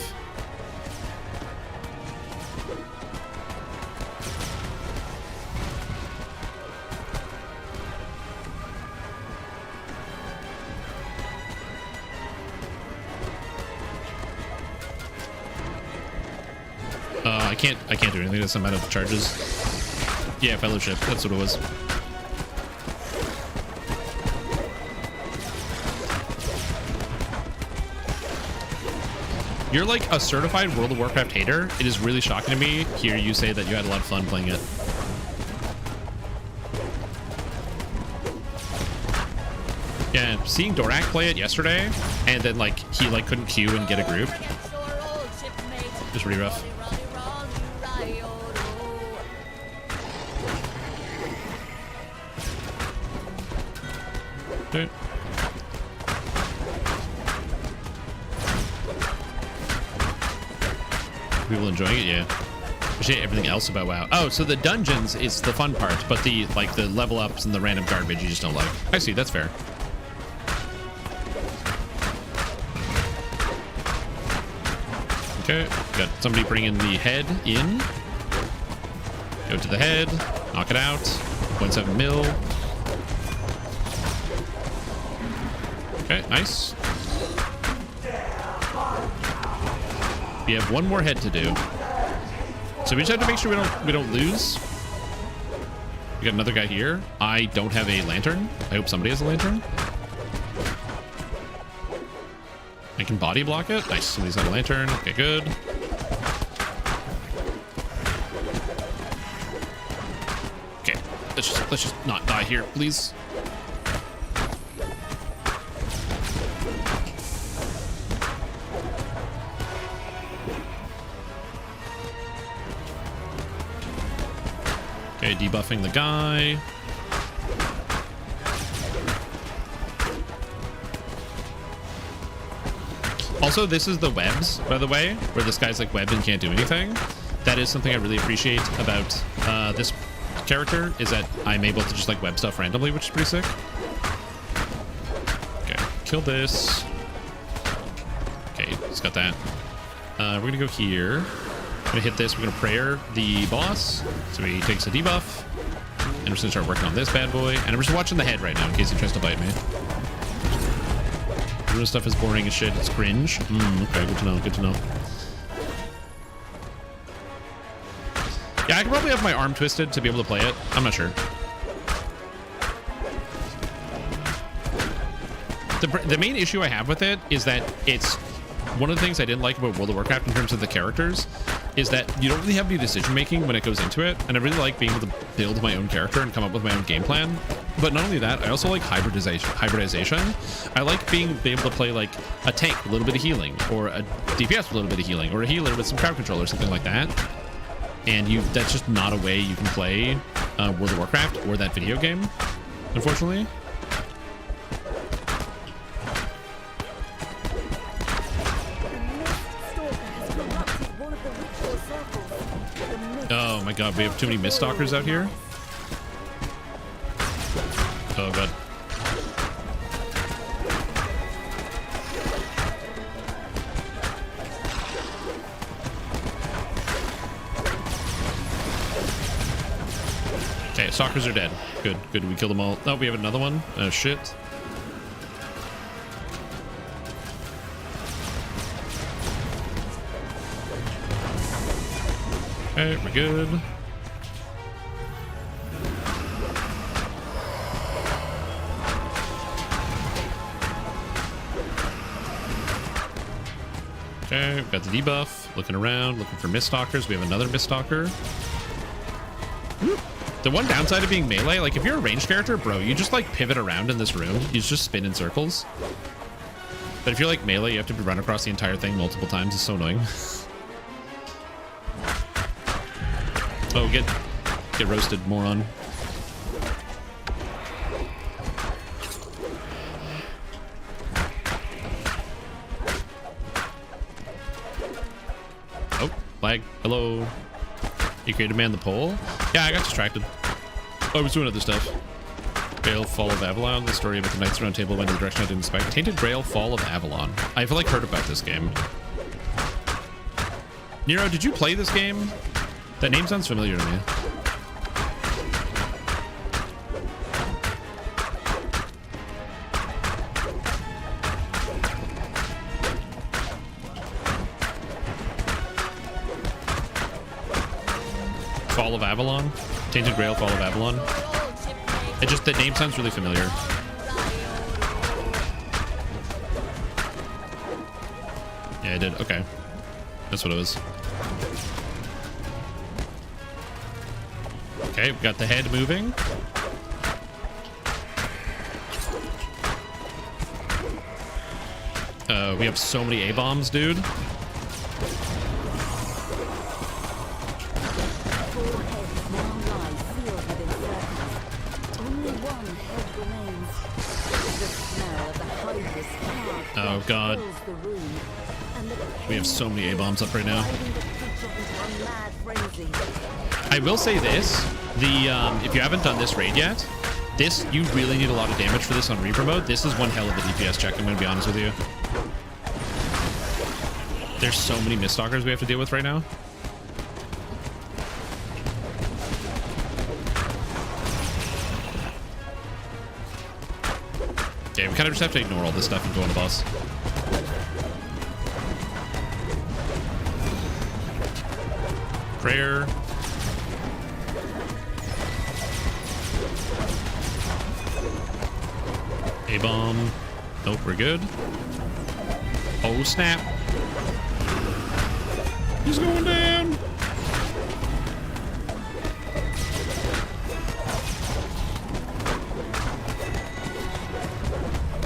I can't do anything. I'm out of charges. Yeah, fellowship. That's what it was. You're like a certified World of Warcraft hater. It is really shocking to me hear you say that you had a lot of fun playing it. Yeah, seeing Dorak play it yesterday, and then like he like couldn't queue and get a group. It was really rough. Okay. People enjoying it, yeah. Appreciate everything else about WoW. Oh, so the dungeons is the fun part, but the like the level ups and the random garbage you just don't like. I see, that's fair. Okay, got somebody bringing the head in. Go to the head, knock it out. 0.7 mil. Okay, nice. We have one more head to do. So we just have to make sure we don't lose. We got another guy here. I don't have a lantern. I hope somebody has a lantern. I can body block it. Nice. Somebody's got a lantern. Okay, good. Okay, let's just not die here, please. Okay, debuffing the guy. Also, this is the webs, by the way, where this guy's like webbed and can't do anything. That is something I really appreciate about this character, is that I'm able to just like web stuff randomly, which is pretty sick. Okay, kill this. Okay, he's got that. We're gonna go here. I'm gonna hit this. We're gonna prayer the boss, so he takes a debuff. And I'm just gonna start working on this bad boy. And I'm just watching the head right now in case he tries to bite me. This stuff is boring as shit. It's cringe. Okay, good to know. Good to know. Yeah, I could probably have my arm twisted to be able to play it. I'm not sure. The main issue I have with it is that it's one of the things I didn't like about World of Warcraft in terms of the characters is that you don't really have any decision making when it goes into it, and I really like being able to build my own character and come up with my own game plan. But not only that, I also like hybridization. I like being able to play like a tank with a little bit of healing, or a DPS with a little bit of healing, or a healer with some crowd control or something like that. And that's just not a way you can play World of Warcraft or that video game, unfortunately. Oh my god, we have too many Mist Stalkers out here. Oh god. Okay, Stalkers are dead. Good, good. We killed them all. Oh, we have another one. Oh shit. Okay, we're good. Okay, we've got the debuff. Looking around, looking for Mist Stalkers. We have another Mist Stalker. The one downside of being melee, like if you're a ranged character, bro, you just like pivot around in this room. You just spin in circles. But if you're like melee, you have to run across the entire thing multiple times. It's so annoying. Oh, get roasted, moron. Oh, lag. Hello. You created man the pole? Yeah, I got distracted. Oh, I was doing other stuff. Grail Fall of Avalon. The story about the Knights Round Table went in the direction I didn't expect. Tainted Grail Fall of Avalon. I've like heard about this game. Nero, did you play this game? That name sounds familiar to me. Fall of Avalon? Tainted Grail Fall of Avalon? The name sounds really familiar. Yeah, I did. Okay. That's what it was. Okay, we've got the head moving. We have so many A-bombs, dude. Oh god. We have so many A-bombs up right now. I will say this, if you haven't done this raid yet, you really need a lot of damage for this on Reaper mode. This is one hell of a DPS check, I'm going to be honest with you. There's so many Miststalkers we have to deal with right now. Okay, we kind of just have to ignore all this stuff and go on the boss. Prayer. A-bomb. Nope, we're good. Oh, snap. He's going down.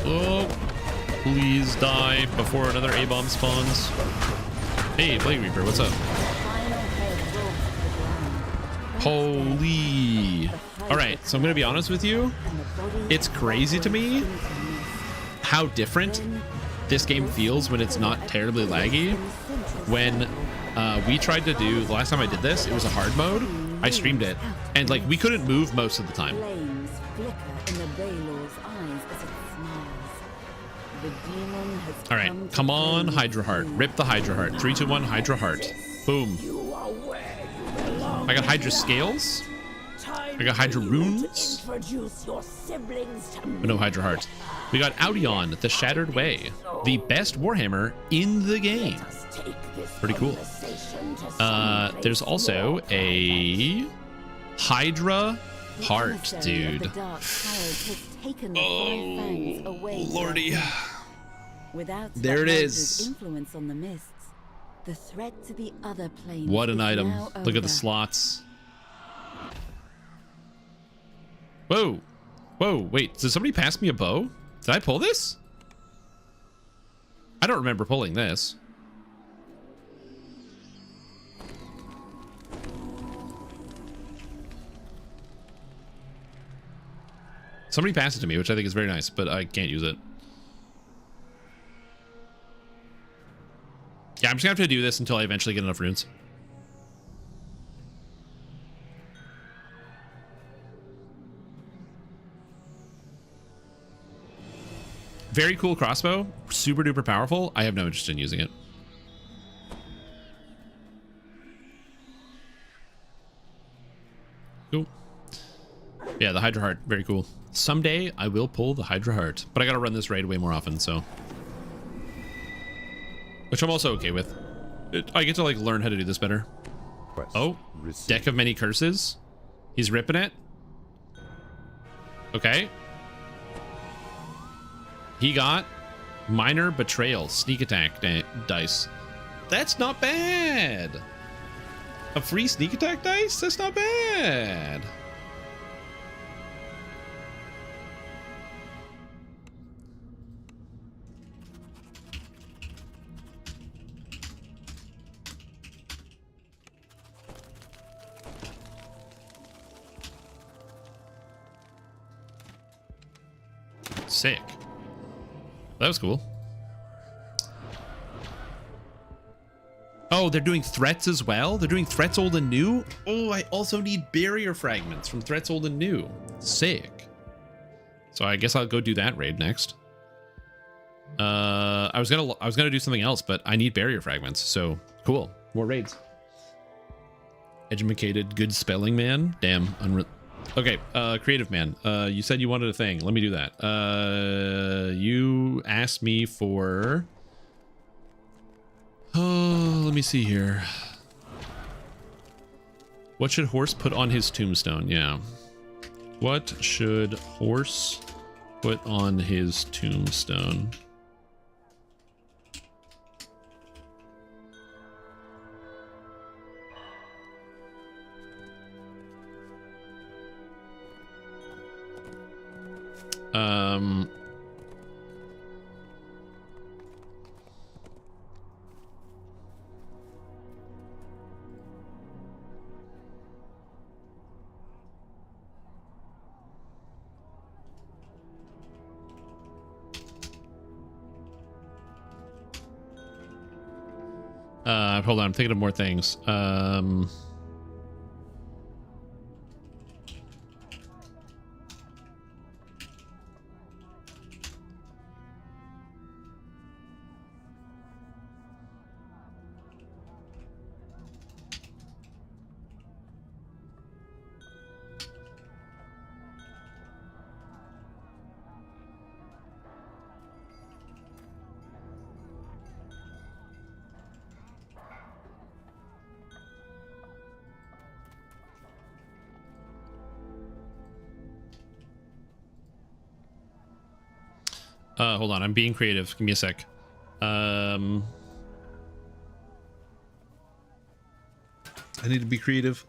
Oh, please die before another A-bomb spawns. Hey, Plague Reaper, what's up? Holy. All right, so I'm going to be honest with you. It's crazy to me how different this game feels when it's not terribly laggy. When we tried to do, the last time I did this, it was a hard mode. I streamed it, and like we couldn't move most of the time. All right, come on, Hydra Heart. Rip the Hydra Heart. 3, 2, 1, Hydra Heart. Boom. I got Hydra Scales. I got Hydra Runes. But no Hydra Heart. We got Audion, the Shattered Way. The best Warhammer in the game. Pretty cool. There's also a Hydra Heart, dude. Oh, lordy. There it is. Influence on the mists, the threat to the other planes. What an item. Look at the slots. Whoa. Whoa, wait. Did somebody pass me a bow? Did I pull this? I don't remember pulling this. Somebody passed it to me, which I think is very nice, but I can't use it. Yeah, I'm just gonna have to do this until I eventually get enough runes. Very cool crossbow, super duper powerful. I have no interest in using it. Cool. Yeah, the Hydra Heart, very cool. Someday I will pull the Hydra Heart, but I gotta run this raid way more often, so. Which I'm also okay with. I get to like learn how to do this better. Oh, deck of many curses. He's ripping it. Okay. He got minor betrayal, sneak attack dice. That's not bad. A free sneak attack dice? That's not bad. Sick. That was cool. Oh, they're doing threats as well? They're doing threats old and new? Oh, I also need barrier fragments from threats old and new. Sick. So I guess I'll go do that raid next. I was gonna do something else, but I need barrier fragments. So cool. More raids. Educated, good spelling man. Damn. Okay, creative man. You said you wanted a thing. Let me do that. You asked me for... Oh, let me see here. What should horse put on his tombstone? Yeah. What should horse put on his tombstone? Hold on, I'm thinking of more things. Hold on, I'm being creative. Give me a sec. I need to be creative.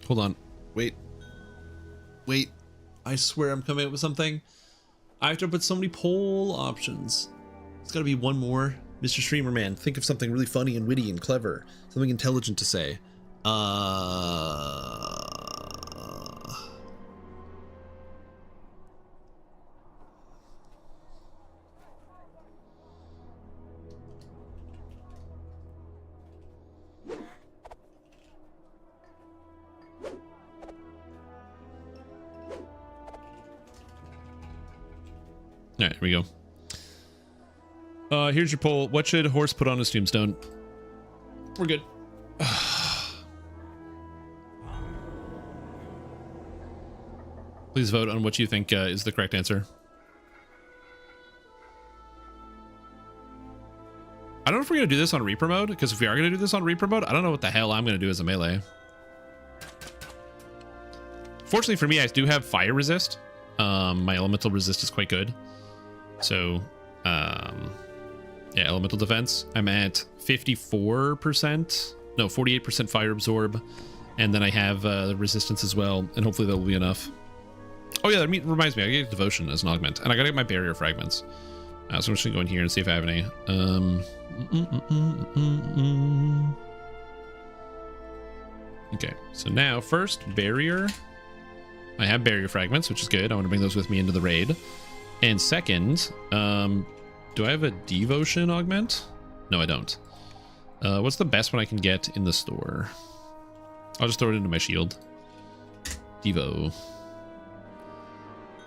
Hold on. Wait. I swear I'm coming up with something. I have to put so many poll options. It's got to be one more. Mr. Streamer Man, think of something really funny and witty and clever. Something intelligent to say. All right, here we go. Here's your poll. What should Horse put on his tombstone? We're good. Please vote on what you think is the correct answer. I don't know if we're going to do this on Reaper mode, because if we are going to do this on Reaper mode, I don't know what the hell I'm going to do as a melee. Fortunately for me, I do have fire resist. My elemental resist is quite good. So, yeah, elemental defense. I'm at 54%. No, 48% fire absorb. And then I have resistance as well. And hopefully that will be enough. Oh, yeah, that reminds me. I get devotion as an augment. And I got to get my barrier fragments. So I'm just going to go in here and see if I have any. Okay, so now first, barrier. I have barrier fragments, which is good. I want to bring those with me into the raid. And second, do I have a devotion augment? No, I don't. What's the best one I can get in the store? I'll just throw it into my shield. Devo.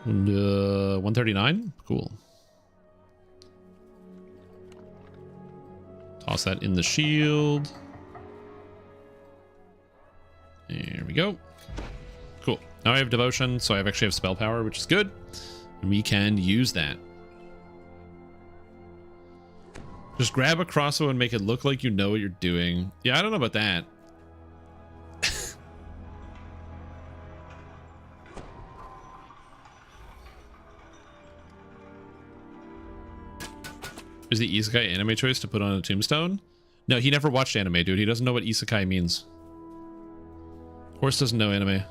And, 139? Cool. Toss that in the shield. There we go. Cool. Now I have devotion, so I actually have spell power, which is good. And we can use that. Just grab a crossbow and make it look like you know what you're doing. Yeah, I don't know about that. Is the isekai anime choice to put on a tombstone? No, he never watched anime, dude. He doesn't know what isekai means. Horse doesn't know anime.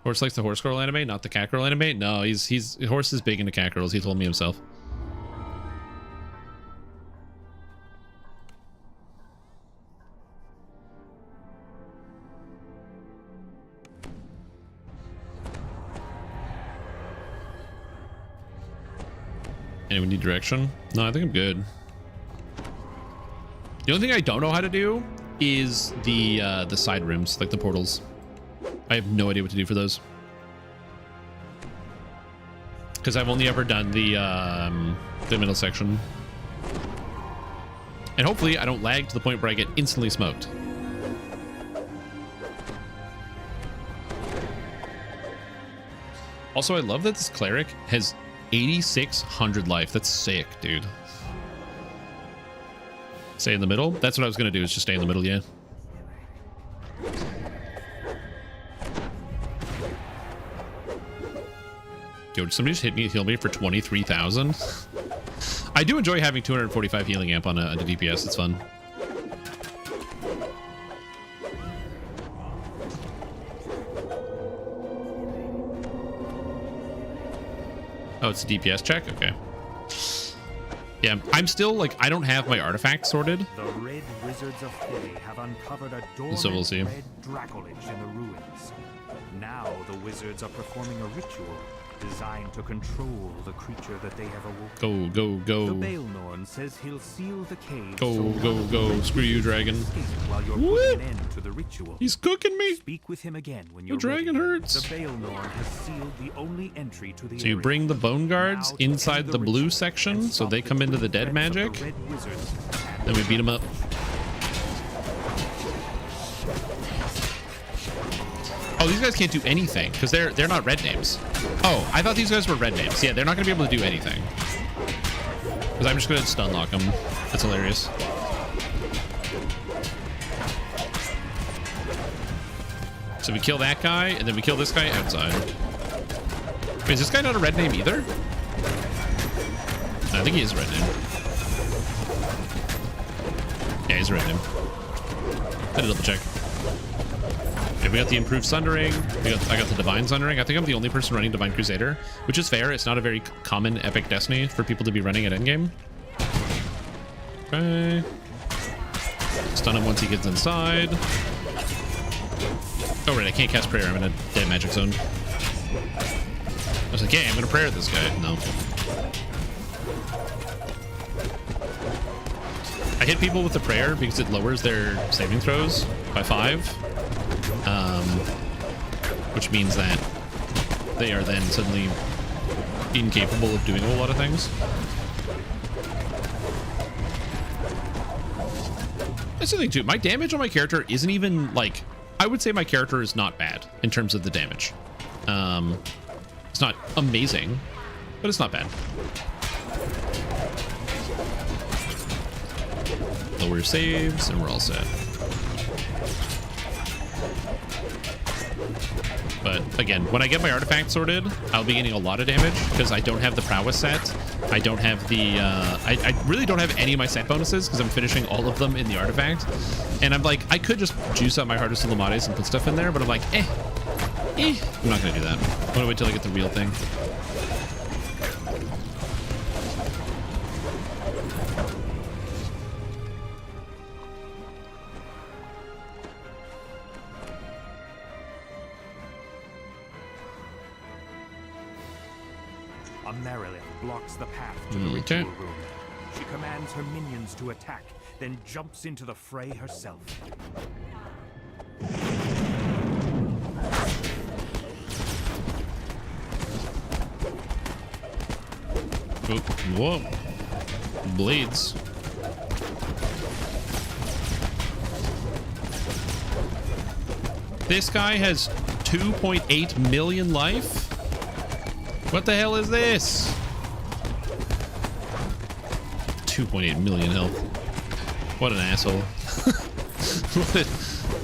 Horse likes the horse girl anime, not the cat girl anime. No, Horse is big into cat girls. He told me himself. Anyone need direction? No, I think I'm good. The only thing I don't know how to do is the side rooms, like the portals. I have no idea what to do for those. Because I've only ever done the middle section. And hopefully I don't lag to the point where I get instantly smoked. Also, I love that this cleric has 8,600 life. That's sick, dude. Stay in the middle? That's what I was going to do, is just stay in the middle, yeah. Yo, did somebody just heal me for 23,000? I do enjoy having 245 healing amp on a DPS. It's fun. Oh, it's a DPS check? Okay. Yeah, I'm still, like, I don't have my artifacts sorted. The Red Wizards of Fae have uncovered a dormant So we'll see. red dracolich in the ruins. Now the wizards are performing a ritual designed to control the creature that they have Go, awoken. go, go. The Baelnorn says he'll seal the cave. Go, go, go. Screw you, dragon. While you're putting an end to the ritual. He's cooking me. Speak with him again when you're The dragon ready. hurts. The Baelnorn has sealed the only entry to the So you area. bring the bone guards inside the blue section so they come into the dead magic. Then we beat them up. Oh, these guys can't do anything because they're not red names. Oh, I thought these guys were red names. Yeah, they're not gonna be able to do anything. Because I'm just gonna stun lock them. That's hilarious. So we kill that guy, and then we kill this guy outside. Wait, is this guy not a red name either? I think he is a red name. Yeah, he's a red name. Had to double check. Okay, we got the improved sundering. I got the divine sundering. I think I'm the only person running Divine Crusader, which is fair. It's not a very common epic destiny for people to be running at endgame. Okay. Stun him once he gets inside. Oh, right, I can't cast prayer. I'm in a dead magic zone. I was like, yeah, I'm gonna prayer this guy. No. I hit people with the prayer because it lowers their saving throws by 5. Which means that they are then suddenly incapable of doing a whole lot of things. That's the thing too. My damage on my character isn't even like, I would say my character is not bad in terms of the damage. It's not amazing, but it's not bad. Lower saves and we're all set. But again, when I get my artifact sorted, I'll be getting a lot of damage because I don't have the prowess set. I don't have the, I really don't have any of my set bonuses because I'm finishing all of them in the artifact. And I'm like, I could just juice up my Hardest of Lamades and put stuff in there, but I'm like, I'm not going to do that. I'm going to wait till I get the real thing. A Merilith blocks the path to the Okay. ritual room. She commands her minions to attack, then jumps into the fray herself. Oh, whoa. Blades. This guy has 2.8 million life? What the hell is this? 2.8 million health. What an asshole.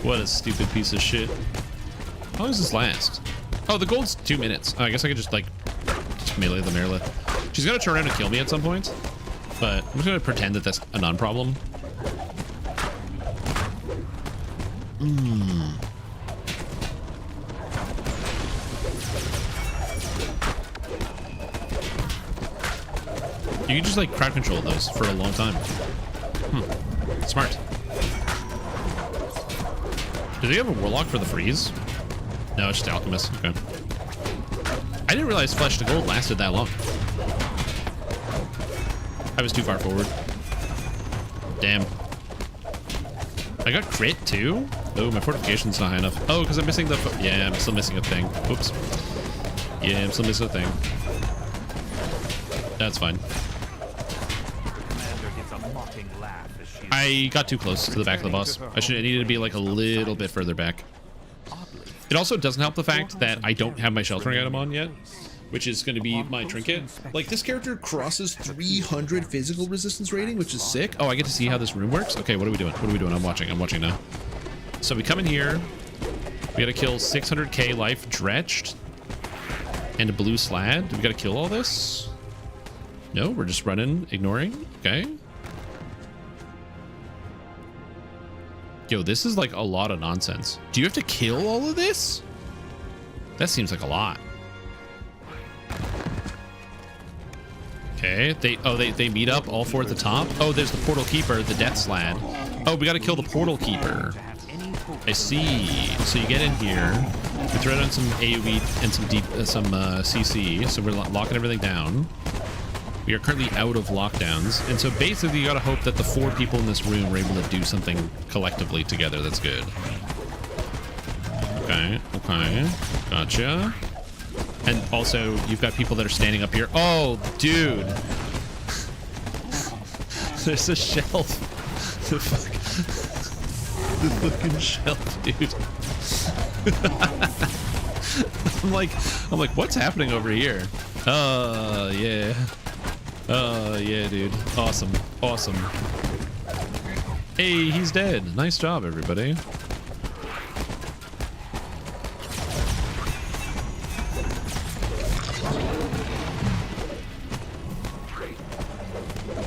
what a stupid piece of shit. How long does this last? Oh, the gold's 2 minutes. Oh, I guess I could just like melee the Merilith. She's gonna turn around and kill me at some point, but I'm just gonna pretend that that's a non-problem. You can just like crowd control those for a long time. Smart. Do they have a warlock for the freeze? No, it's just alchemist. Okay. I didn't realize Flesh to Gold lasted that long. I was too far forward. Damn. I got crit too? Oh, my fortification's not high enough. Oh, because I'm missing the... Yeah, I'm still missing a thing. Oops. Yeah, I'm still missing a thing. That's fine. I got too close to the back of the boss. I needed to be like a little bit further back. It also doesn't help the fact that I don't have my sheltering item on yet, which is going to be my trinket. Like, this character crosses 300 physical resistance rating, which is sick. Oh, I get to see how this room works? Okay, what are we doing? What are we doing? I'm watching now. So we come in here. We got to kill 600k life dredged and a blue slad. Do we got to kill all this? No, we're just running, ignoring. Okay. Yo, this is like a lot of nonsense. Do you have to kill all of this? That seems like a lot. Okay, they meet up all four at the top. Oh, there's the portal keeper, the death slad. Oh, we got to kill the portal keeper. I see. So you get in here, we throw down some AoE and some CC, so we're locking everything down. We are currently out of lockdowns, and so basically you gotta hope that the 4 people in this room are able to do something collectively together that's good. Okay, okay, gotcha. And also, you've got people that are standing up here. Oh, dude! There's a shelf. The fucking shelf, dude. I'm like, what's happening over here? Oh, yeah. Oh, yeah, dude. Awesome. Awesome. Hey, he's dead. Nice job, everybody.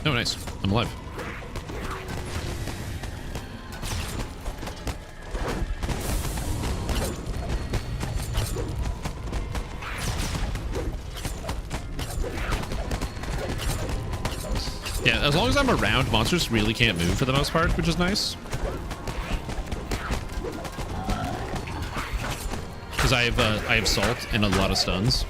Oh, nice. I'm alive. Yeah, as long as I'm around, monsters really can't move for the most part, which is nice. Because I have salt and a lot of stuns.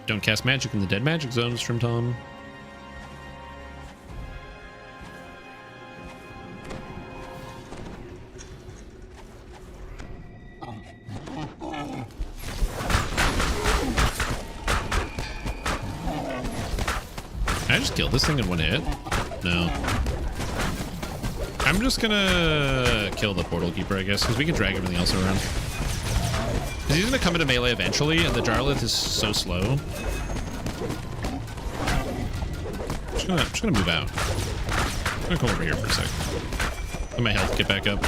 Don't cast magic in the dead magic zones from Tom. Can I just kill this thing in one hit? No. I'm just gonna kill the portal keeper, I guess, because we can drag everything else around. Because he's gonna come into melee eventually, and the Jarlath is so slow. I'm just gonna move out. I'm gonna come over here for a sec. Let my health get back up.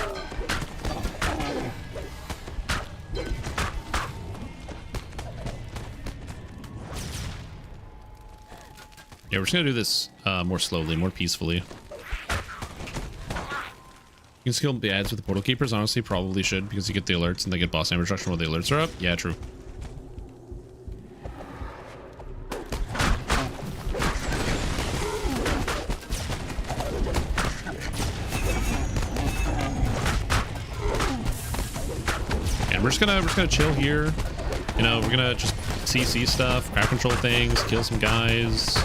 Yeah, we're just gonna do this more slowly, more peacefully. You can skill the ads with the portal keepers. Honestly, probably should, because you get the alerts and they get boss damage reduction while the alerts are up. Yeah, true. And we're just gonna chill here. You know, we're gonna just CC stuff, crowd control things, kill some guys.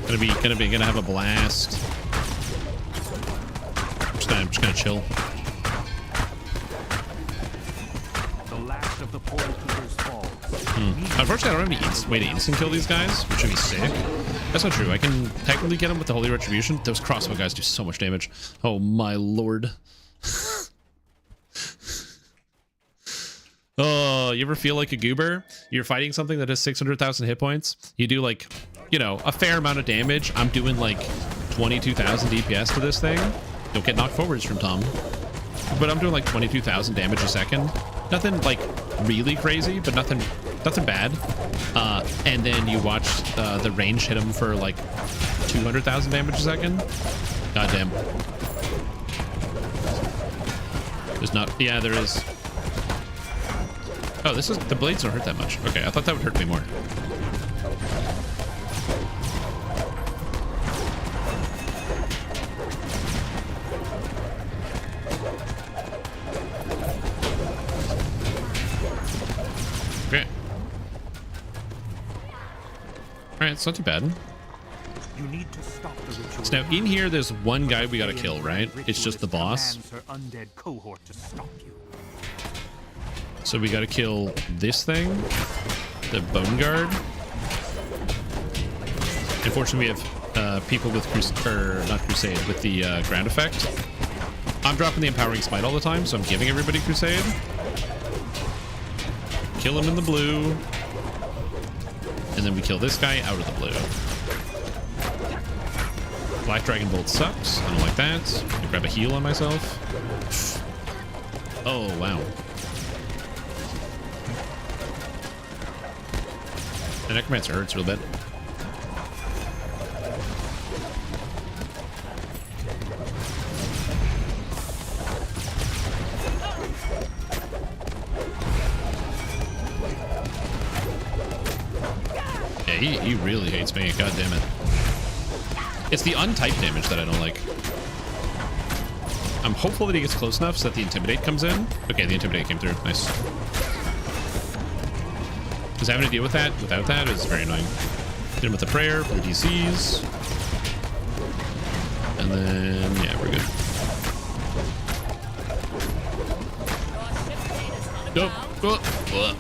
Gonna have a blast. I'm just gonna chill. The last of the portal keepers falls. Unfortunately, I don't have any way to instant kill these guys, which would be sick. That's not true. I can technically get them with the Holy Retribution. Those crossbow guys do so much damage. Oh my lord. Oh, you ever feel like a goober? You're fighting something that has 600,000 hit points. You do like, you know, a fair amount of damage. I'm doing like 22,000 DPS to this thing. Don't get knocked forwards from Tom. But I'm doing like 22,000 damage a second. Nothing like really crazy, but nothing bad. And then you watch the range hit him for like 200,000 damage a second. Goddamn. There's not. Yeah, there is. Oh, this is the blades don't hurt that much. Okay, I thought that would hurt me more. Okay. Alright, it's not too bad. You need to stop the ritual. So now in here, there's one guy we gotta kill, right? It's just the boss. Her undead cohort to stop you. So we gotta kill this thing, the Bone Guard. Unfortunately, we have people with not Crusade, with the ground effect. I'm dropping the Empowering Smite all the time, so I'm giving everybody Crusade. Kill him in the blue. And then we kill this guy out of the blue. Black Dragon Bolt sucks. I don't like that. I grab a heal on myself. Oh, wow. The Necromancer hurts real bad. he really hates me. God damn it. It's the untyped damage that I don't like. I'm hopeful that he gets close enough so that the Intimidate comes in. Okay, the Intimidate came through. Nice. Because having to deal with that without that is very annoying. Hit him with the prayer for the DCs. And then, yeah, we're good. Nope. Oh.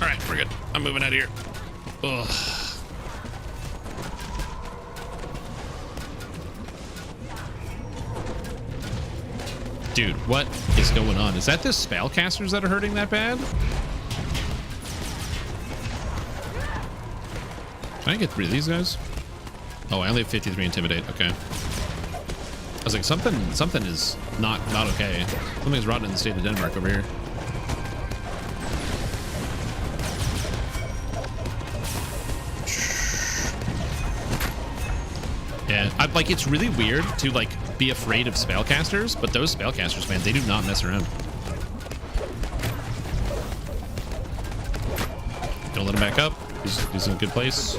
All right, we're good. I'm moving out of here. Ugh. Dude, what is going on? Is that the spellcasters that are hurting that bad? Can I get rid of these guys? Oh, I only have 53 Intimidate. Okay. I was like, something is not okay. Something's rotten in the state of Denmark over here. Yeah, like, it's really weird to like be afraid of spellcasters, but those spellcasters, man, they do not mess around. Don't let him back up. He's in a good place.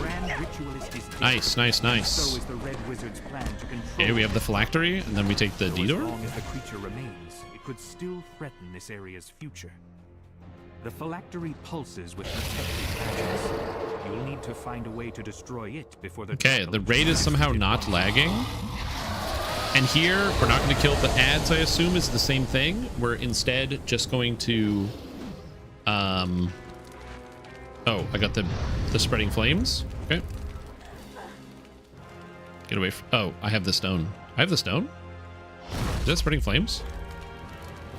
Nice, nice, nice. Okay, we have the phylactery, and then we take the D-door. As long as the creature remains, it could still threaten this area's future. The phylactery pulses with protective magics. You'll need to find a way to destroy it before the... Okay, the raid is somehow not lagging. And here, we're not going to kill the ads, I assume, is the same thing. We're instead just going to... Oh, I got the spreading flames. Okay. Get away from... Oh, I have the stone. I have the stone? Is that spreading flames?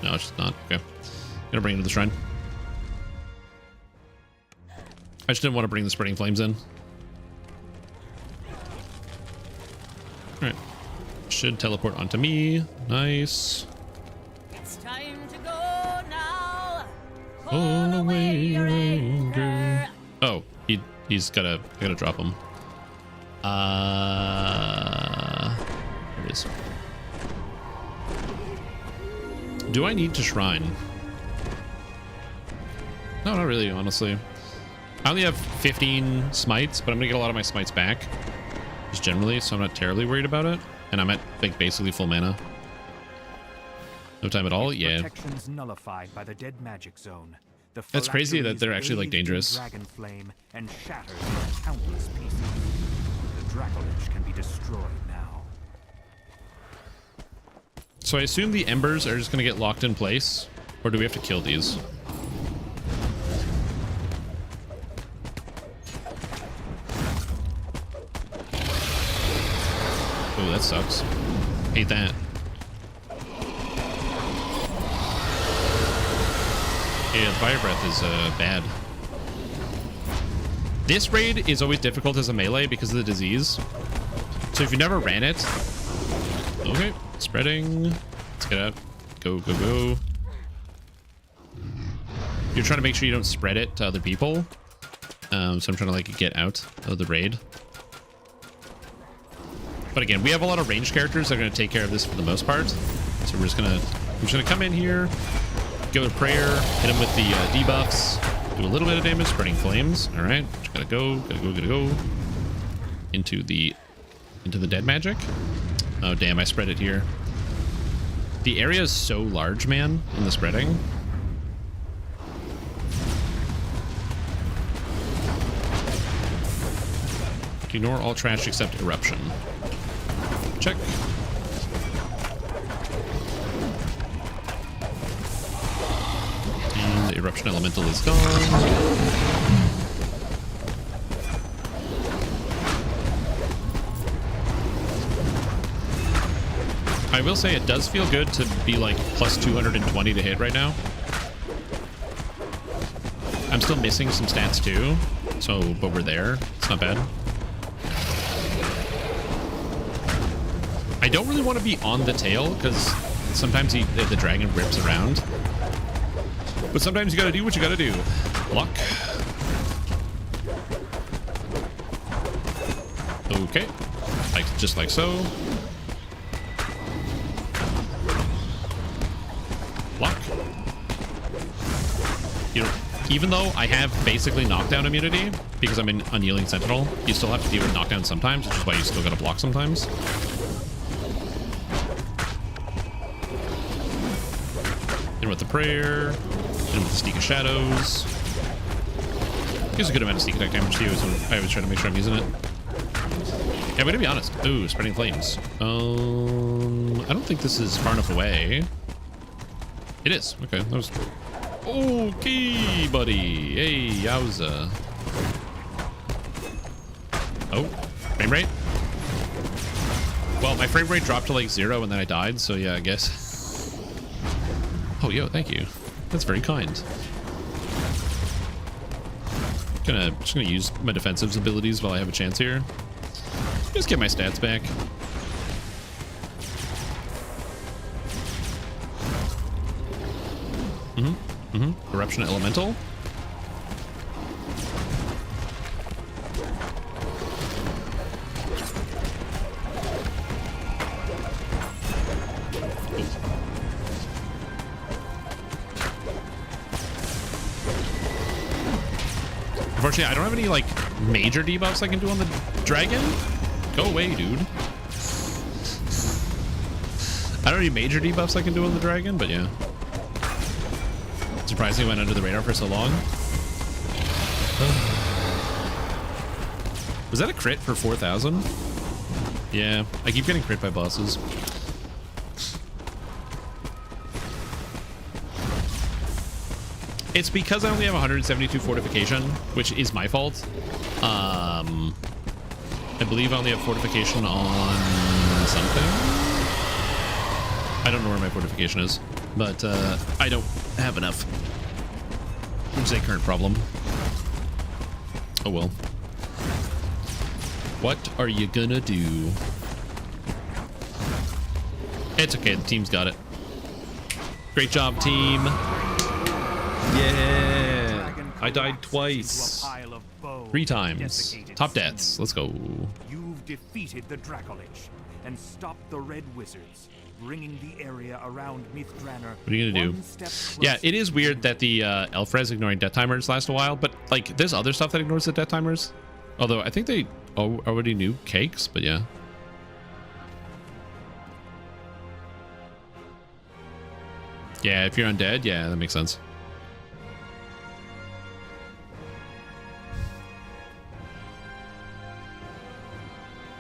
No, it's not. Okay. Gonna bring it to the shrine. I just didn't want to bring the spreading flames in. Alright. Should teleport onto me. Nice. It's time to go now. All away your anger. Oh, he's gotta drop him. There it is. Do I need to shrine? No, not really, honestly. I only have 15 smites, but I'm gonna get a lot of my smites back, just generally, so I'm not terribly worried about it. And I'm at like basically full mana. No time at all. Yeah. Protections nullified by the dead magic zone. That's crazy that they're actually like dangerous. Dragon flame and shattered in countless pieces. The Dracolich can be destroyed now. So I assume the embers are just gonna get locked in place, or do we have to kill these? Oh, that sucks. Hate that. Yeah, the fire breath is bad. This raid is always difficult as a melee because of the disease. So if you never ran it... Okay, spreading. Let's get out. Go, go, go. You're trying to make sure you don't spread it to other people. So I'm trying to like get out of the raid. But again, we have a lot of ranged characters that are going to take care of this for the most part. So we're just gonna come in here, go to prayer, hit him with the debuffs, do a little bit of damage, spreading flames. All right, just gotta go into the dead magic. Oh damn, I spread it here. The area is so large, man, in the spreading. Ignore all trash except eruption. Check. And the eruption elemental is gone. I will say it does feel good to be like plus 220 to hit right now. I'm still missing some stats too, but we're there. It's not bad. I don't really want to be on the tail because sometimes the dragon rips around. But sometimes you gotta do what you gotta do. Block. Okay. Just like so. Block. You even though I have basically knockdown immunity because I'm an unyielding sentinel, you still have to deal with knockdown sometimes, which is why you still gotta block sometimes. In with the prayer, in with the sneak of shadows. Gives a good amount of sneak attack damage too, so I always try to make sure I'm using it. Yeah, I'm gonna be honest. Ooh, spreading flames. I don't think this is far enough away. It is. Okay, that was okay, buddy. Hey, yowza. Oh, frame rate. Well, my frame rate dropped to like 0 and then I died, so yeah, I guess. Oh, yo, thank you. That's very kind. Just gonna use my defensive abilities while I have a chance here. Just get my stats back. Eruption Elemental. Unfortunately, I don't have any like major debuffs I can do on the dragon. Go away, dude. I don't have any major debuffs I can do on the dragon, but yeah. Surprisingly, went under the radar for so long. Was that a crit for 4,000? Yeah, I keep getting crit by bosses. It's because I only have 172 fortification, which is my fault. I believe I only have fortification on something. I don't know where my fortification is, but I don't have enough, which is a current problem. Oh well. What are you gonna do? It's okay, the team's got it. Great job, team. Yeah, I died twice. 3 times. Top deaths. Let's go. You've defeated the Dracolich and stopped the Red Wizards, bringing the area around Mithranor. What are you gonna do? Yeah, it is weird that the elf res ignoring death timers last a while, but like there's other stuff that ignores the death timers. Although I think they already knew cakes, but yeah. Yeah, if you're undead, yeah, that makes sense.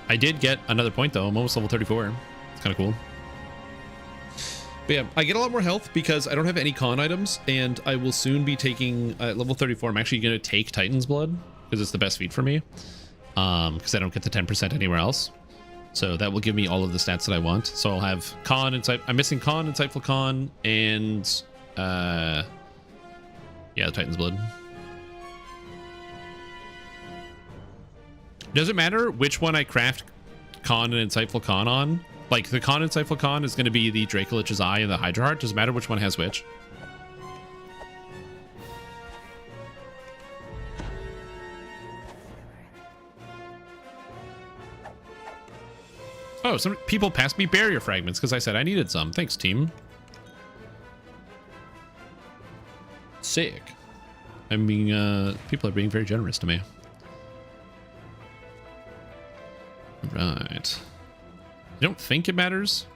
I did get another point though. I'm almost level 34. It's kind of cool. But yeah, I get a lot more health because I don't have any con items, and I will soon be taking level 34. I'm actually going to take Titan's Blood because it's the best feat for me. Because I don't get the 10% anywhere else. So that will give me all of the stats that I want. So I'll have con, insight. I'm missing con, insightful con, and yeah, the Titan's Blood. Does it matter which one I craft con and insightful con on? Like the con insightful con is going to be the Dracolich's Eye and the Hydra Heart. Does it matter which one has which? Oh, some people passed me barrier fragments because I said I needed some. Thanks, team. Sick. I mean, people are being very generous to me. Right. You don't think it matters?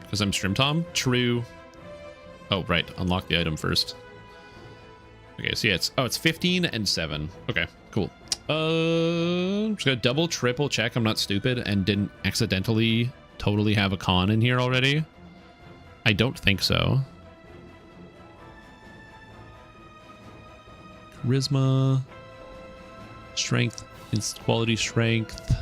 Because I'm Strim Tom? True. Oh, right. Unlock the item first. Okay, so yeah, it's 15 and 7. Okay, cool. I'm just gonna double, triple check I'm not stupid and didn't accidentally totally have a con in here already. I don't think so. Charisma. Strength. Quality strength.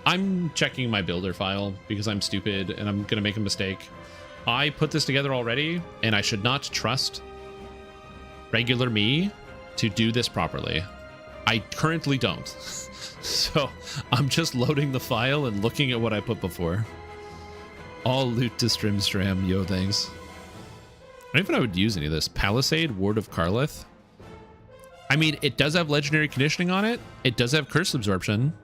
I'm checking my builder file because I'm stupid and I'm gonna make a mistake. I put this together already and I should not trust regular me to do this properly. I currently don't. So I'm just loading the file and looking at what I put before. All loot to Stram. Yo, thanks. I don't know if I would use any of this. Palisade, Ward of Karlith. I mean, it does have legendary conditioning on it. It does have curse absorption.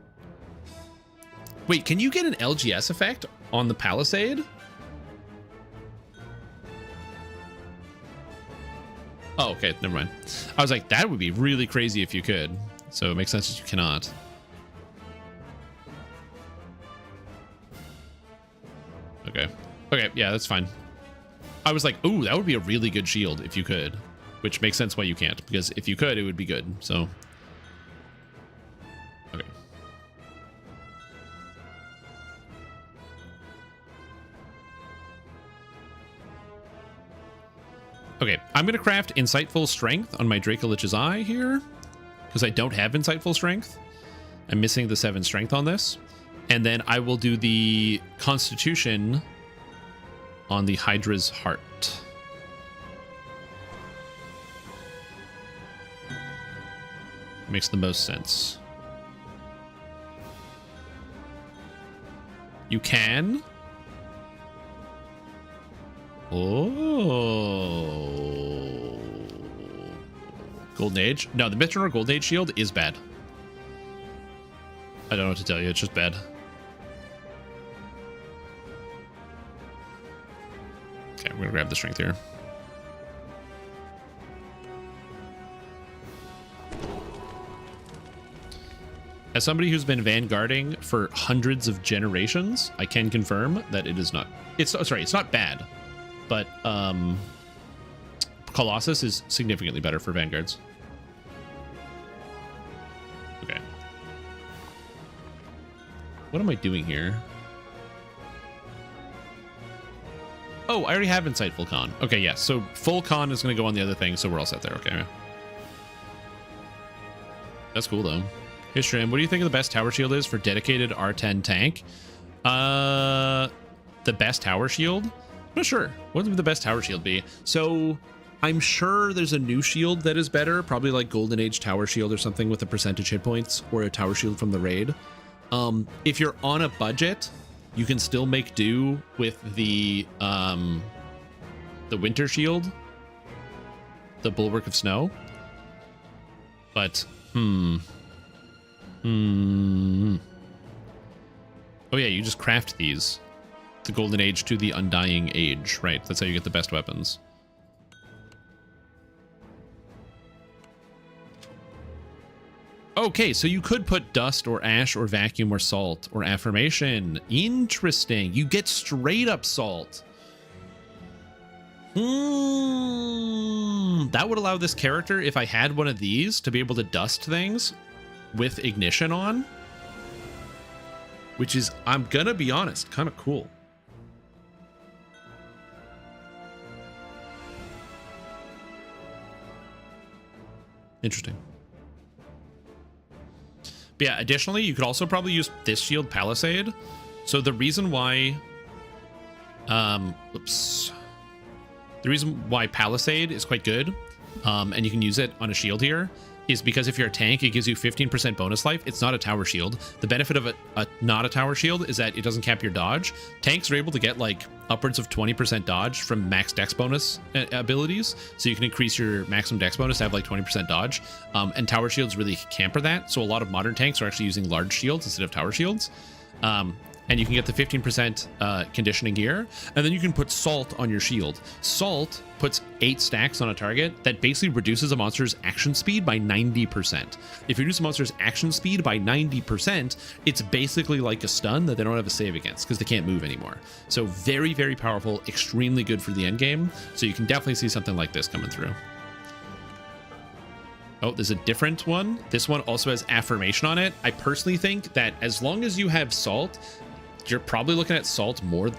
Wait, can you get an LGS effect on the Palisade? Oh, okay, never mind. I was like, that would be really crazy if you could. So it makes sense that you cannot. Okay. Okay, yeah, that's fine. I was like, ooh, that would be a really good shield if you could. Which makes sense why you can't. Because if you could, it would be good. So... Okay. Okay, I'm going to craft Insightful Strength on my Dracolich's Eye here, because I don't have Insightful Strength. I'm missing the 7 Strength on this. And then I will do the Constitution on the Hydra's Heart. Makes the most sense. You can? Oh. Golden Age? No, the Mithril Golden Age shield is bad. I don't know what to tell you, it's just bad. Okay, I'm gonna grab the strength here. As somebody who's been vanguarding for hundreds of generations, I can confirm that it is not. It's not bad, but Colossus is significantly better for vanguards. Okay. What am I doing here? Oh, I already have Insightful Con. Okay, yes. Yeah, so full con is going to go on the other thing, so we're all set there. Okay. That's cool, though. Hey, Shrim, what do you think of the best tower shield is for dedicated R10 tank? The best tower shield? I'm not sure. What would the best tower shield be? So I'm sure there's a new shield that is better, probably like Golden Age Tower Shield or something with a percentage hit points, or a tower shield from the raid. If you're on a budget, you can still make do with the winter shield, the Bulwark of Snow. But oh yeah, you just craft these. The Golden Age to the Undying Age, right? That's how you get the best weapons. Okay, so you could put dust or ash or vacuum or salt or affirmation. Interesting. You get straight up salt. That would allow this character, if I had one of these, to be able to dust things with ignition on, which is, I'm gonna be honest, kind of cool. Interesting. But yeah, additionally, you could also probably use this shield, Palisade. So the reason why the reason why Palisade is quite good, and you can use it on a shield here, is because if you're a tank, it gives you 15% bonus life. It's not a tower shield. The benefit of not a tower shield is that it doesn't cap your dodge. Tanks are able to get like upwards of 20% dodge from max dex bonus abilities. So you can increase your maximum dex bonus to have like 20% dodge. And tower shields really camper that. So a lot of modern tanks are actually using large shields instead of tower shields. And you can get the 15% conditioning gear, and then you can put salt on your shield. Salt puts 8 stacks on a target that basically reduces a monster's action speed by 90%. If you reduce a monster's action speed by 90%, it's basically like a stun that they don't have a save against because they can't move anymore. So very, very powerful, extremely good for the end game. So you can definitely see something like this coming through. Oh, there's a different one. This one also has affirmation on it. I personally think that as long as you have salt, you're probably looking at salt more.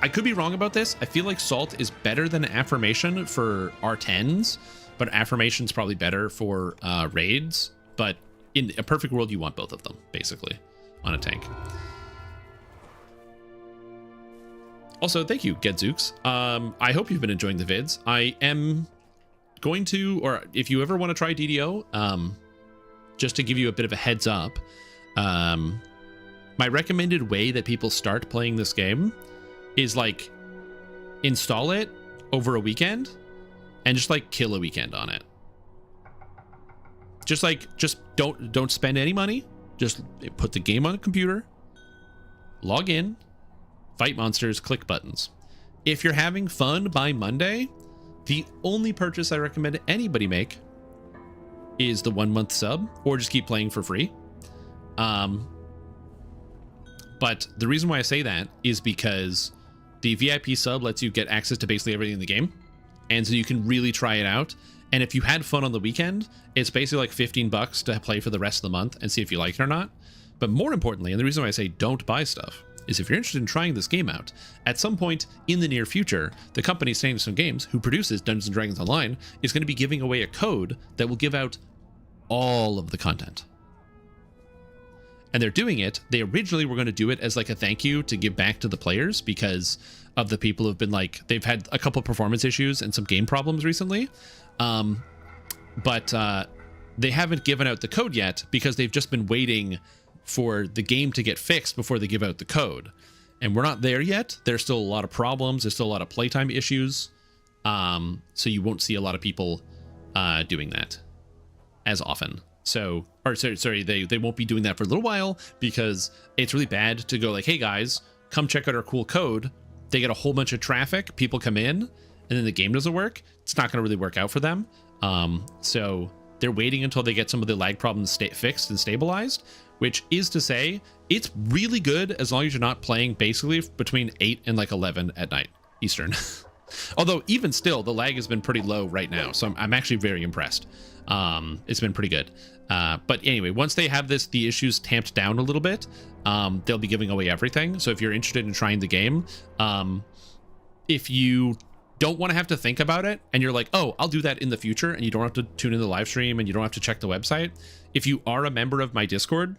I could be wrong about this. I feel like salt is better than affirmation for R10s, but affirmation's probably better for raids. But in a perfect world, you want both of them, basically, on a tank. Also, thank you, Gedzooks. I hope you've been enjoying the vids. I am going to, or if you ever want to try DDO, just to give you a bit of a heads up, my recommended way that people start playing this game is like install it over a weekend and just like kill a weekend on it. Just don't spend any money. Just put the game on the computer, log in, fight monsters, click buttons. If you're having fun by Monday, The only purchase I recommend anybody make is the 1 month sub, or just keep playing for free. But the reason why I say that is because the VIP sub lets you get access to basically everything in the game. And so you can really try it out. And if you had fun on the weekend, it's basically like $15 to play for the rest of the month and see if you like it or not. But more importantly, and the reason why I say don't buy stuff, is if you're interested in trying this game out, at some point in the near future, the company Standing Stone Games, who produces Dungeons & Dragons Online, is going to be giving away a code that will give out all of the content. And they're doing it. They originally were going to do it as like a thank you to give back to the players because of the people who've been like, they've had a couple performance issues and some game problems recently. But they haven't given out the code yet because they've just been waiting for the game to get fixed before they give out the code. And we're not there yet. There's still a lot of problems. There's still a lot of playtime issues. So you won't see a lot of people doing that as often. So, or sorry, they won't be doing that for a little while because it's really bad to go like, hey guys, come check out our cool code. They get a whole bunch of traffic, people come in, and then the game doesn't work. It's not going to really work out for them. So they're waiting until they get some of the lag problems fixed and stabilized, which is to say it's really good as long as you're not playing basically between 8 and like 11 at night Eastern. Although even still, the lag has been pretty low right now. So I'm actually very impressed. It's been pretty good. But anyway, once they have the issues tamped down a little bit, they'll be giving away everything. So if you're interested in trying the game, if you don't want to have to think about it and you're like, oh, I'll do that in the future, and you don't have to tune in the live stream and you don't have to check the website. If you are a member of my Discord,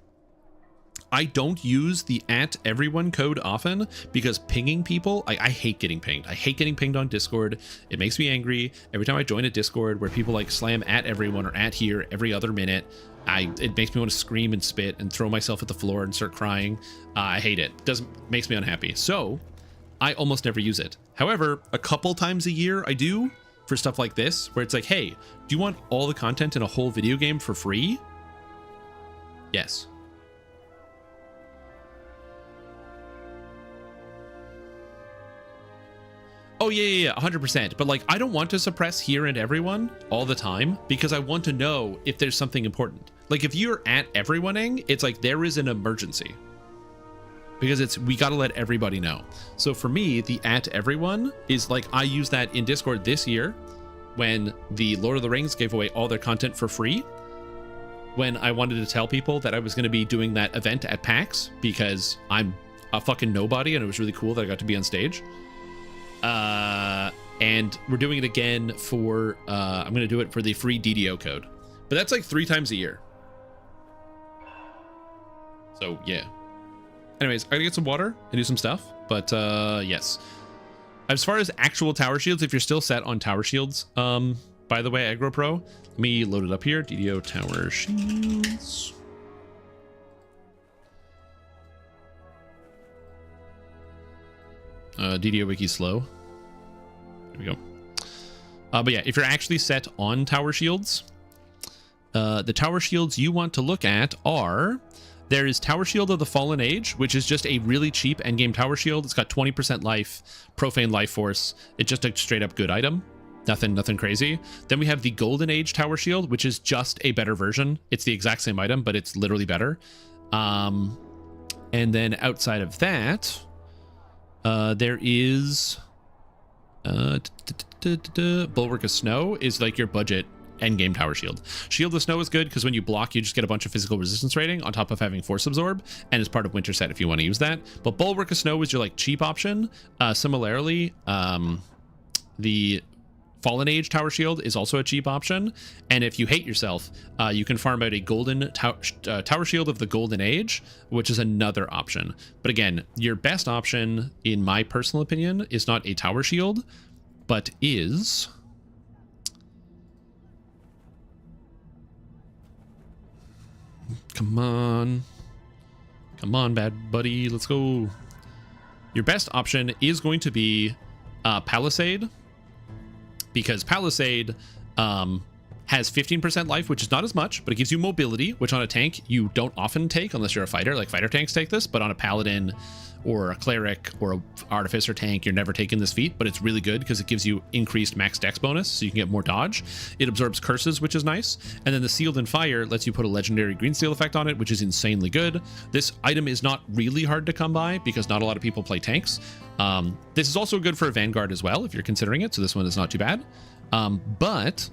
I don't use the @everyone code often because pinging people, I hate getting pinged. I hate getting pinged on Discord. It makes me angry. Every time I join a Discord where people like slam @everyone or @here every other minute, it makes me want to scream and spit and throw myself at the floor and start crying. I hate it. Makes me unhappy. So I almost never use it. However, a couple times a year I do for stuff like this, where it's like, hey, do you want all the content in a whole video game for free? Yes. Oh, yeah, 100%. But like, I don't want to suppress here and everyone all the time because I want to know if there's something important. Like if you're @everyoneing, it's like there is an emergency because we got to let everybody know. So for me, the @everyone is like, I use that in Discord this year when the Lord of the Rings gave away all their content for free. When I wanted to tell people that I was going to be doing that event at PAX because I'm a fucking nobody and it was really cool that I got to be on stage. And we're doing it again for, I'm going to do it for the free DDO code, but that's like 3 times a year. So yeah. Anyways, I gotta get some water and do some stuff, but, yes. As far as actual tower shields, if you're still set on tower shields, by the way, Aggro Pro, let me load it up here. DDO tower shields. DDO wiki slow. There we go. But yeah, if you're actually set on tower shields, the tower shields you want to look at are, there is Tower Shield of the Fallen Age, which is just a really cheap endgame tower shield. It's got 20% life, profane life force. It's just a straight up good item. Nothing crazy. Then we have the Golden Age Tower Shield, which is just a better version. It's the exact same item, but it's literally better. And then outside of that, there is Bulwark of Snow is like your budget endgame tower shield. Shield of Snow is good because when you block, you just get a bunch of physical resistance rating on top of having force absorb, and it's part of winter set if you want to use that. But Bulwark of Snow is your like cheap option. Similarly, the Fallen Age Tower Shield is also a cheap option, and if you hate yourself, you can farm out a Golden Tower Shield of the Golden Age, which is another option. But again, your best option, in my personal opinion, is not a Tower Shield, but is... Come on, bad buddy, let's go. Your best option is going to be Palisade, because Palisade has 15% life, which is not as much, but it gives you mobility, which on a tank you don't often take unless you're a fighter. Like fighter tanks take this, but on a paladin or a cleric or a artificer tank, you're never taking this feat, but it's really good because it gives you increased max dex bonus, so you can get more dodge. It absorbs curses, which is nice. And then the Sealed in Fire lets you put a legendary green steel effect on it, which is insanely good. This item is not really hard to come by because not a lot of people play tanks. This is also good for a Vanguard as well, if you're considering it, so this one is not too bad. But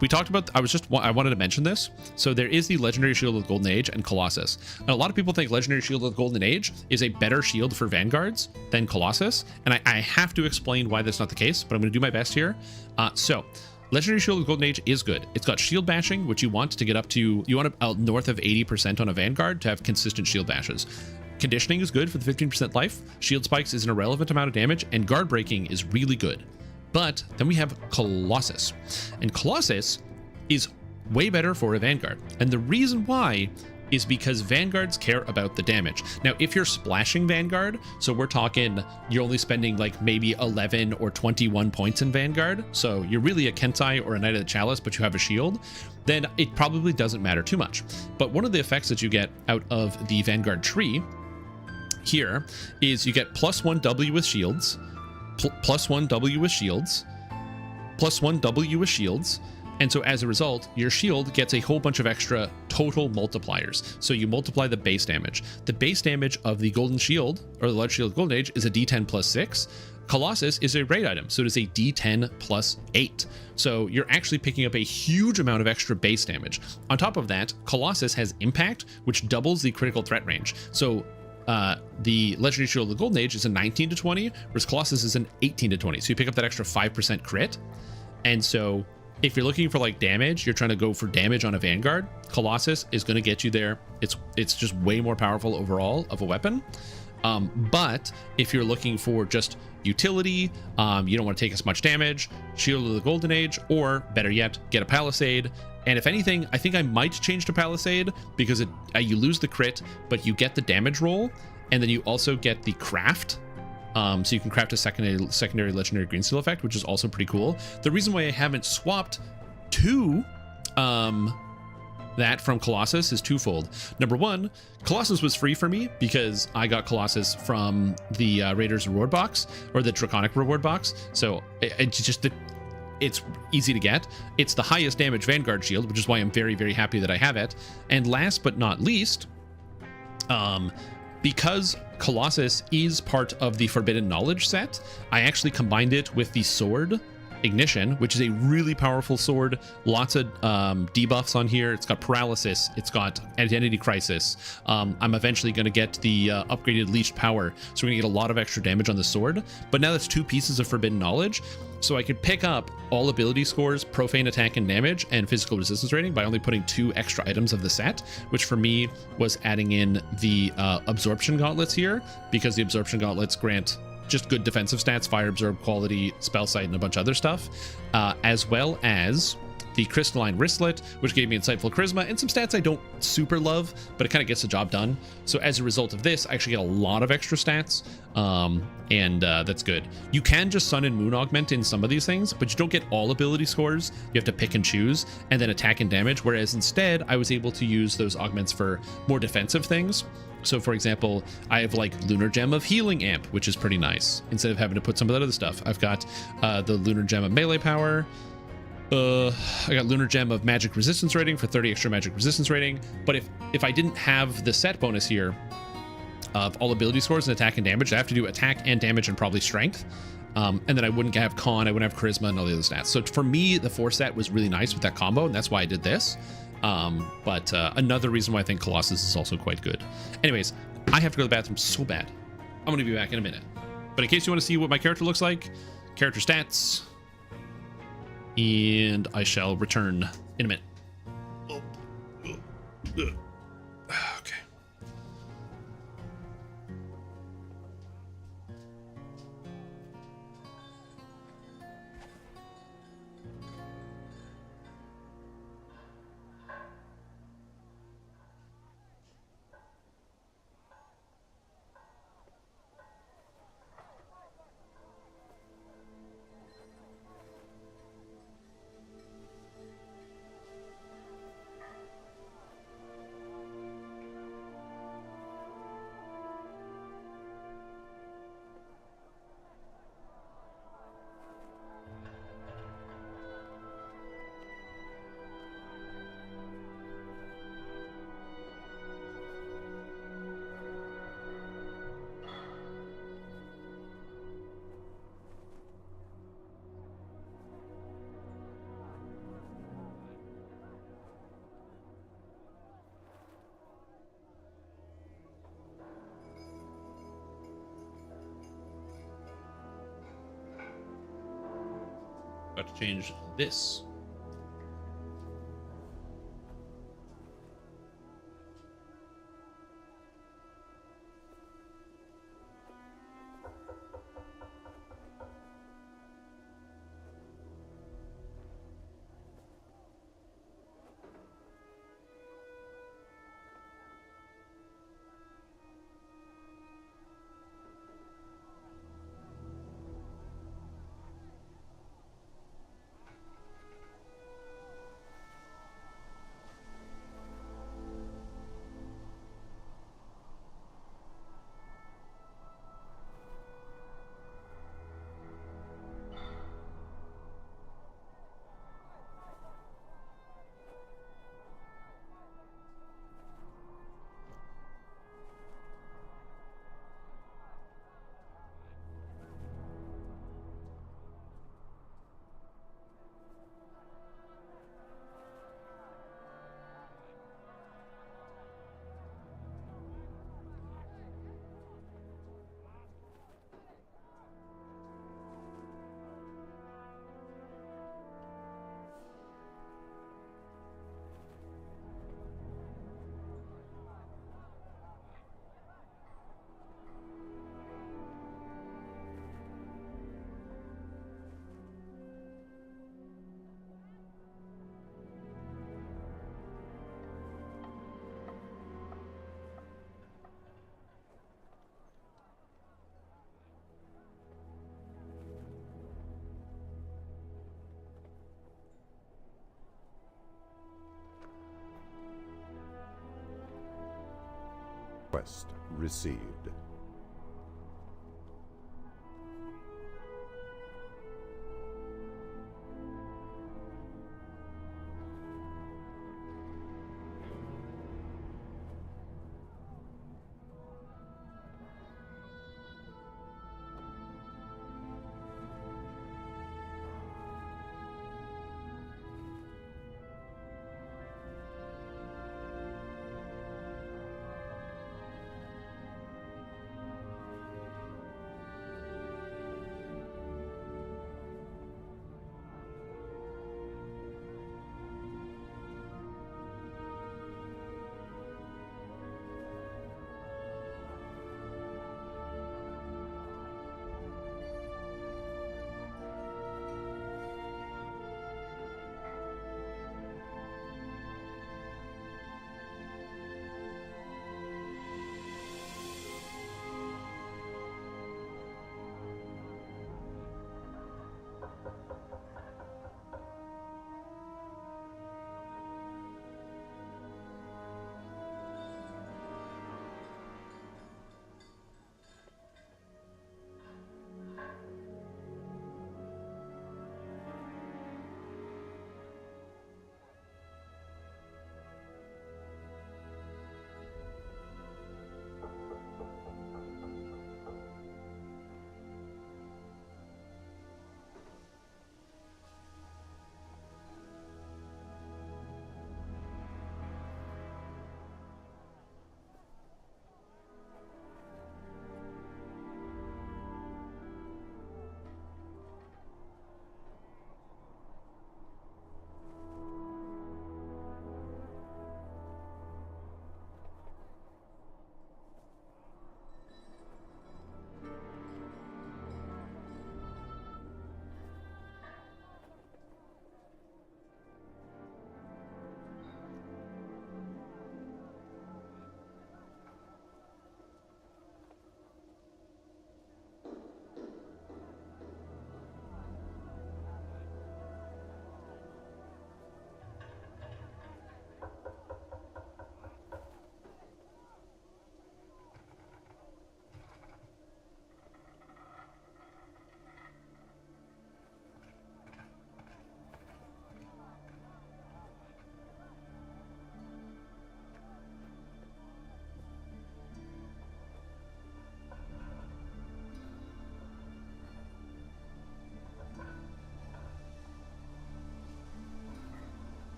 we talked about, I wanted to mention this. So there is the Legendary Shield of the Golden Age and Colossus. And a lot of people think Legendary Shield of the Golden Age is a better shield for Vanguards than Colossus. And I have to explain why that's not the case, but I'm going to do my best here. So Legendary Shield of the Golden Age is good. It's got shield bashing, which you want to get up to, you want north of 80% on a Vanguard to have consistent shield bashes. Conditioning is good for the 15% life. Shield spikes is an irrelevant amount of damage, and guard breaking is really good. But then we have Colossus, and Colossus is way better for a Vanguard. And the reason why is because Vanguards care about the damage. Now, if you're splashing Vanguard, so we're talking you're only spending like maybe 11 or 21 points in Vanguard, so you're really a Kentai or a Knight of the Chalice, but you have a shield, then it probably doesn't matter too much. But one of the effects that you get out of the Vanguard tree here is you get +1 W with shields, +1 W with shields, +1 W with shields, and so as a result, your shield gets a whole bunch of extra total multipliers. So you multiply the base damage. The base damage of the Golden Shield, or the Large Shield of Golden Age, is a D10 +6. Colossus is a raid item, so it is a D10 +8. So you're actually picking up a huge amount of extra base damage. On top of that, Colossus has Impact, which doubles the critical threat range. So the Legendary Shield of the Golden Age is a 19 to 20, whereas Colossus is an 18 to 20. So you pick up that extra 5% crit. And so if you're looking for like damage, you're trying to go for damage on a Vanguard, Colossus is going to get you there. It's just way more powerful overall of a weapon. But if you're looking for just utility, you don't want to take as much damage, Shield of the Golden Age, or better yet, get a Palisade. And if anything, I think I might change to Palisade because you lose the crit, but you get the damage roll, and then you also get the craft. So you can craft a secondary legendary green steel effect, which is also pretty cool. The reason why I haven't swapped to that from Colossus is twofold. Number one, Colossus was free for me because I got Colossus from the Raiders reward box, or the Draconic reward box. So it's easy to get. It's the highest damage Vanguard shield, which is why I'm very, very happy that I have it. And last but not least, because Colossus is part of the Forbidden Knowledge set, I actually combined it with the sword Ignition, which is a really powerful sword. Lots of debuffs on here. It's got paralysis. It's got identity crisis. I'm eventually going to get the upgraded leashed power, so we're going to get a lot of extra damage on the sword. But now that's 2 pieces of Forbidden Knowledge, so I could pick up all ability scores, profane attack and damage, and physical resistance rating by only putting 2 extra items of the set, which for me was adding in the absorption gauntlets here, because the absorption gauntlets grant just good defensive stats, fire absorb, quality, spell sight, and a bunch of other stuff, as well as the crystalline wristlet, which gave me insightful charisma and some stats I don't super love, but it kind of gets the job done. So as a result of this, I actually get a lot of extra stats, and that's good. You can just sun and moon augment in some of these things, but you don't get all ability scores. You have to pick and choose, and then attack and damage, whereas instead I was able to use those augments for more defensive things. So for example, I have like Lunar Gem of Healing Amp, which is pretty nice, instead of having to put some of that other stuff. I've got the Lunar Gem of Melee Power. I got Lunar Gem of Magic Resistance Rating for 30 extra magic resistance rating. But if I didn't have the set bonus here of all ability scores and attack and damage, I have to do attack and damage and probably strength. And then I wouldn't have con, I wouldn't have charisma and all the other stats. So for me, the 4 set was really nice with that combo, and that's why I did this. But another reason why I think Colossus is also quite good. Anyways, I have to go to the bathroom so bad. I'm going to be back in a minute. But in case you want to see what my character looks like, character stats, and I shall return in a minute. Okay. forgot to change this. Quest received.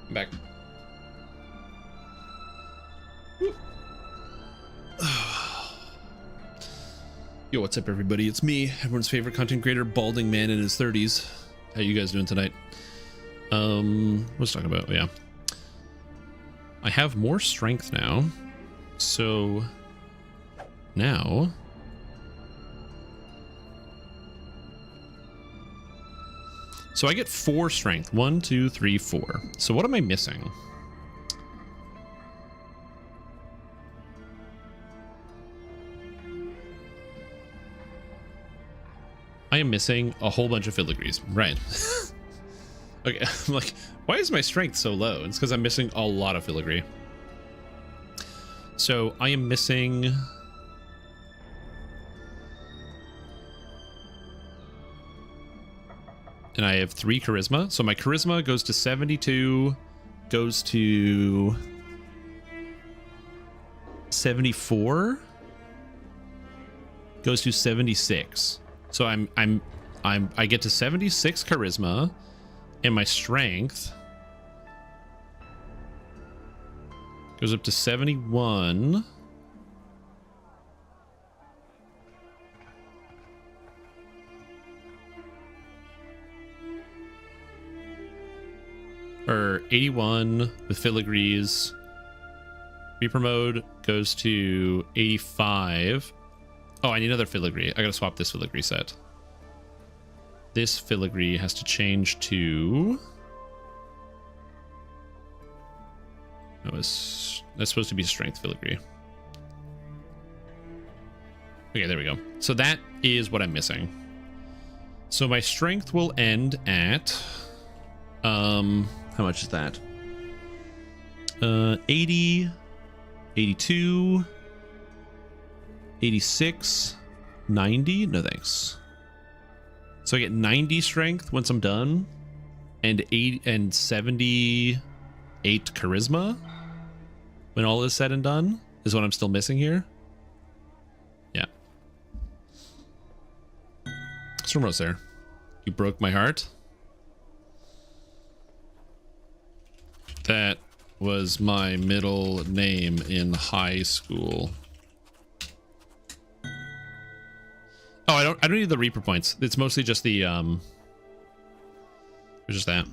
I'm back. Yo, what's up, everybody? It's me, everyone's favorite content creator, balding man in his 30s. How you guys doing tonight? Let's talk about, yeah. I have more strength now, so now I get 4 strength. 1, 2, 3, 4. So what am I missing? I am missing a whole bunch of filigrees. Right. Okay, I'm like, why is my strength so low? It's because I'm missing a lot of filigree. So I am missing... And I have 3 charisma. So my charisma goes to 72, goes to 74, goes to 76. So I get to 76 charisma, and my strength goes up to 71. Or 81 with filigrees. Reaper mode goes to 85. Oh, I need another filigree. I gotta swap this filigree set. This filigree has to change to... that's supposed to be strength filigree. Okay, there we go. So that is what I'm missing. So my strength will end at... how much is that? 80, 82, 86, 90. No thanks. So I get 90 strength once I'm done, and 78 charisma when all is said and done is what I'm still missing here. Yeah. Stormrose there. You broke my heart. That was my middle name in high school. Oh, I don't need the Reaper points. It's mostly just the just that.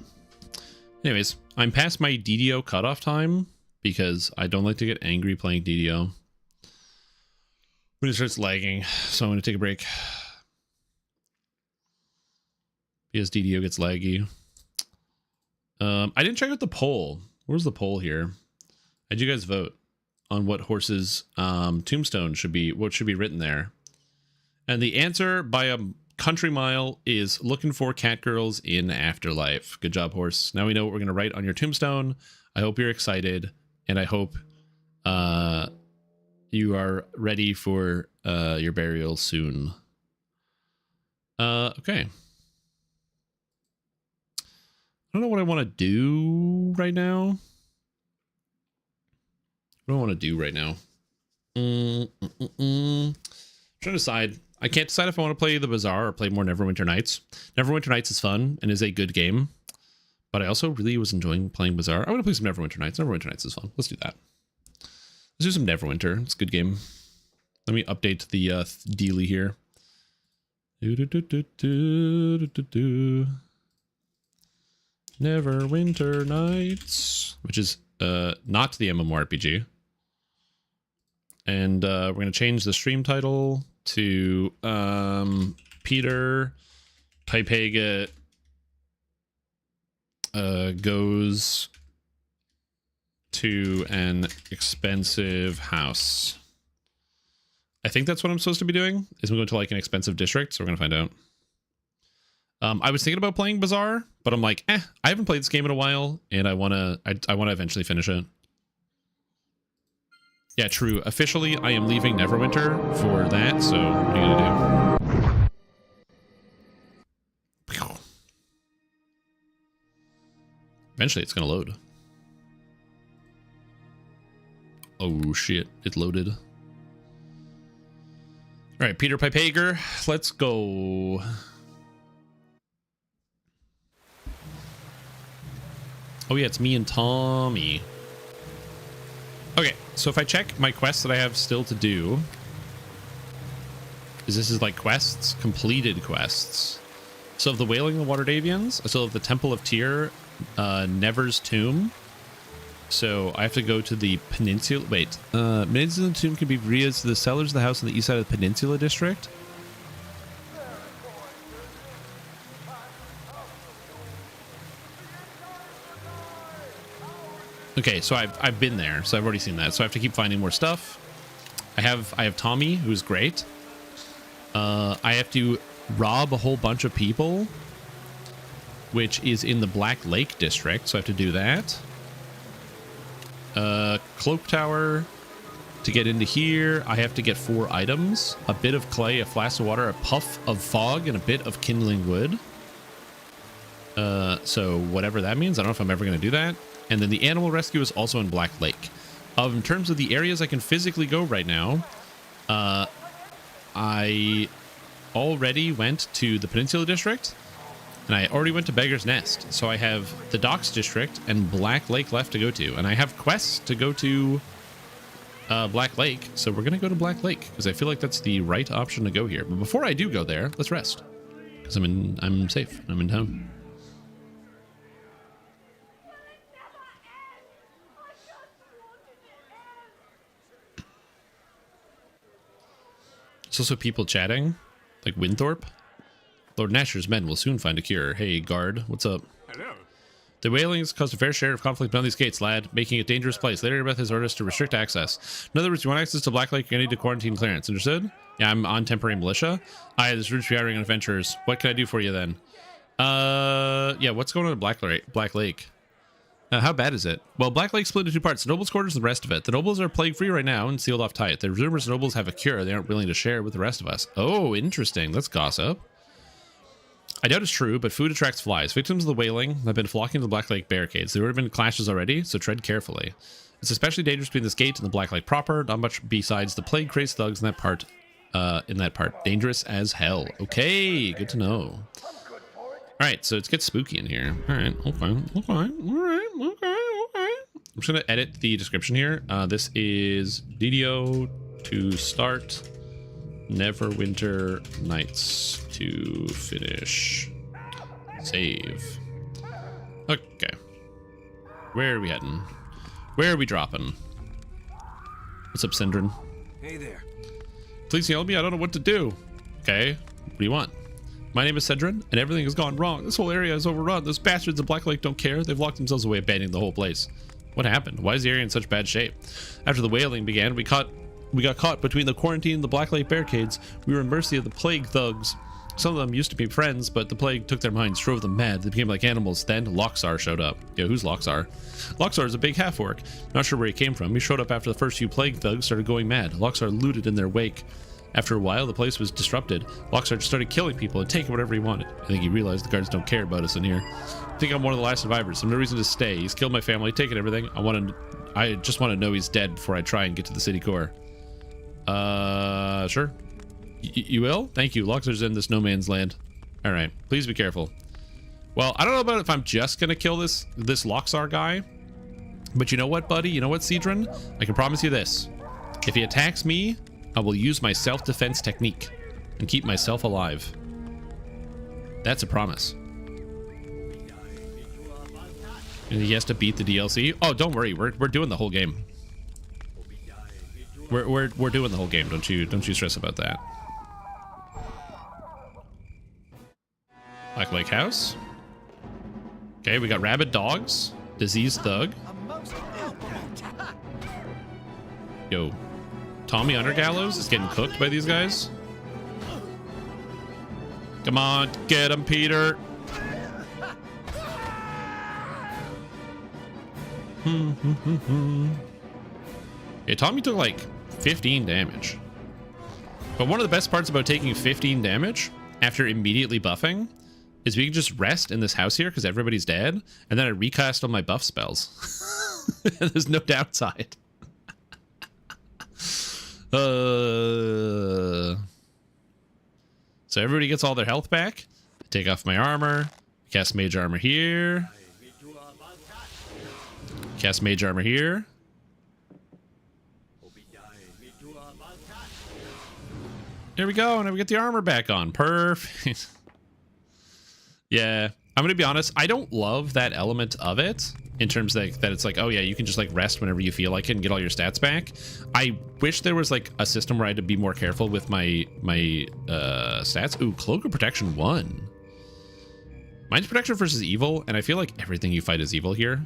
Anyways, I'm past my DDO cutoff time because I don't like to get angry playing DDO when it starts lagging. So I'm going to take a break because DDO gets laggy. I didn't check out the poll. Where's the poll here? How'd you guys vote on what horse's tombstone should be, what should be written there? And the answer by a country mile is looking for catgirls in afterlife. Good job, horse. Now we know what we're going to write on your tombstone. I hope you're excited, and I hope you are ready for your burial soon. Okay. I don't know what I want to do right now. What do I want to do right now? I'm trying to decide. I can't decide if I want to play the Bazaar or play more Neverwinter Nights. Neverwinter Nights is fun and is a good game, but I also really was enjoying playing Bazaar. I want to play some Neverwinter Nights. Neverwinter Nights is fun. Let's do that. Let's do some Neverwinter. It's a good game. Let me update the dealie here. Neverwinter Nights, which is not the MMORPG. And we're going to change the stream title to Peter Pipega goes to an expensive house. I think that's what I'm supposed to be doing, is I'm going to like an expensive district, so we're going to find out. I was thinking about playing Bazaar, but I'm like, I haven't played this game in a while, and I want to eventually finish it. Yeah, true. Officially, I am leaving Neverwinter for that, so what are you gonna do? Eventually, it's gonna load. Oh shit, it loaded. All right, Peter Pipager, let's go. Oh yeah, it's me and Tommy. Okay, so if I check my quests that I have still to do, this is like quests, completed quests. So of the Wailing of the Water Davians, I still have the Temple of Tyr, Never's Tomb. So I have to go to the Peninsula. Wait, Peninsula Tomb can be reused to the cellars of the house on the east side of the Peninsula District. Okay, so I've been there, so I've already seen that. So I have to keep finding more stuff. I have Tommy, who's great. I have to rob a whole bunch of people, which is in the Black Lake district, so I have to do that. Cloak Tower. To get into here, I have to get 4 items: a bit of clay, a flask of water, a puff of fog, and a bit of kindling wood. So whatever that means, I don't know if I'm ever going to do that. And then the animal rescue is also in Black Lake. In terms of the areas I can physically go right now, I already went to the Peninsula District, and I already went to Beggar's Nest. So I have the Docks District and Black Lake left to go to. And I have quests to go to Black Lake. So we're going to go to Black Lake because I feel like that's the right option to go here. But before I do go there, let's rest. Because I'm safe. I'm in town. There's also people chatting, like Winthorpe. Lord Nasher's men will soon find a cure. Hey, guard, what's up? Hello. The Wailings caused a fair share of conflict beyond these gates, lad, making it a dangerous place. Later, Beth has orders to restrict access. In other words, you want access to Black Lake, you're going to need to quarantine clearance. Understood? Yeah, I'm on temporary militia. There's routes rehiring on adventurers. What can I do for you then? Yeah, what's going on at Black Lake? How bad is it? Well, Black Lake split into 2 parts, the nobles' quarters and the rest of it. The nobles are plague-free right now and sealed off tight. The rumors nobles have a cure they aren't willing to share with the rest of us. Oh, interesting. Let's gossip. I doubt it's true, but food attracts flies. Victims of the Wailing have been flocking to the Black Lake barricades. There have been clashes already, so tread carefully. It's especially dangerous between this gate and the Black Lake proper. Not much besides the plague-crazed thugs in that part. Dangerous as hell. Okay, good to know. Alright, so it gets spooky in here. Alright, okay. I'm just gonna edit the description here. This is DDO To Start, Neverwinter Nights to finish. Save. Okay. Where are we heading? Where are we dropping? What's up, Syndrin? Hey there. Please help me, I don't know what to do. Okay, what do you want? My name is Cedrin, and everything has gone wrong. This whole area is overrun. Those bastards of Black Lake don't care. They've locked themselves away, abandoning the whole place. What happened? Why is the area in such bad shape? After the Wailing began, we got caught between the quarantine and the Black Lake barricades. We were in mercy of the plague thugs. Some of them used to be friends, but the plague took their minds, drove them mad. They became like animals. Then Loxar showed up. Yo, who's Loxar? Loxar is a big half-orc. Not sure where he came from. He showed up after the first few plague thugs started going mad. Loxar looted in their wake. After a while, the place was disrupted. Loxar just started killing people and taking whatever he wanted. I think he realized the guards don't care about us in here. I think I'm one of the last survivors. There's no reason to stay. He's killed my family, taken everything. I just want to know he's dead before I try and get to the city core. Sure. You will? Thank you. Loxar's in this no man's land. All right. Please be careful. Well, I don't know about if I'm just going to kill this Loxar guy. But you know what, buddy? You know what, Cedrin? I can promise you this. If he attacks me, I will use my self-defense technique and keep myself alive. That's a promise. And he has to beat the DLC. Oh, don't worry. We're doing the whole game. We're doing the whole game. Don't you stress about that. Black Lake House. Okay, we got rabid dogs, diseased thug. Yo, Tommy Undergallows is getting cooked by these guys. Come on, get him, Peter. Yeah, Tommy took like 15 damage. But one of the best parts about taking 15 damage after immediately buffing is we can just rest in this house here because everybody's dead, and then I recast all my buff spells. There's no downside. So everybody gets all their health back. I take off my armor, cast mage armor here. Cast mage armor here. There we go, and we get the armor back on. Perfect. Yeah, I'm gonna be honest. I don't love that element of it in terms of that it's like, oh yeah, you can just like rest whenever you feel like it and get all your stats back. I wish there was like a system where I had to be more careful with my stats. Ooh, Cloak of Protection 1. Mine's protection versus evil, and I feel like everything you fight is evil here.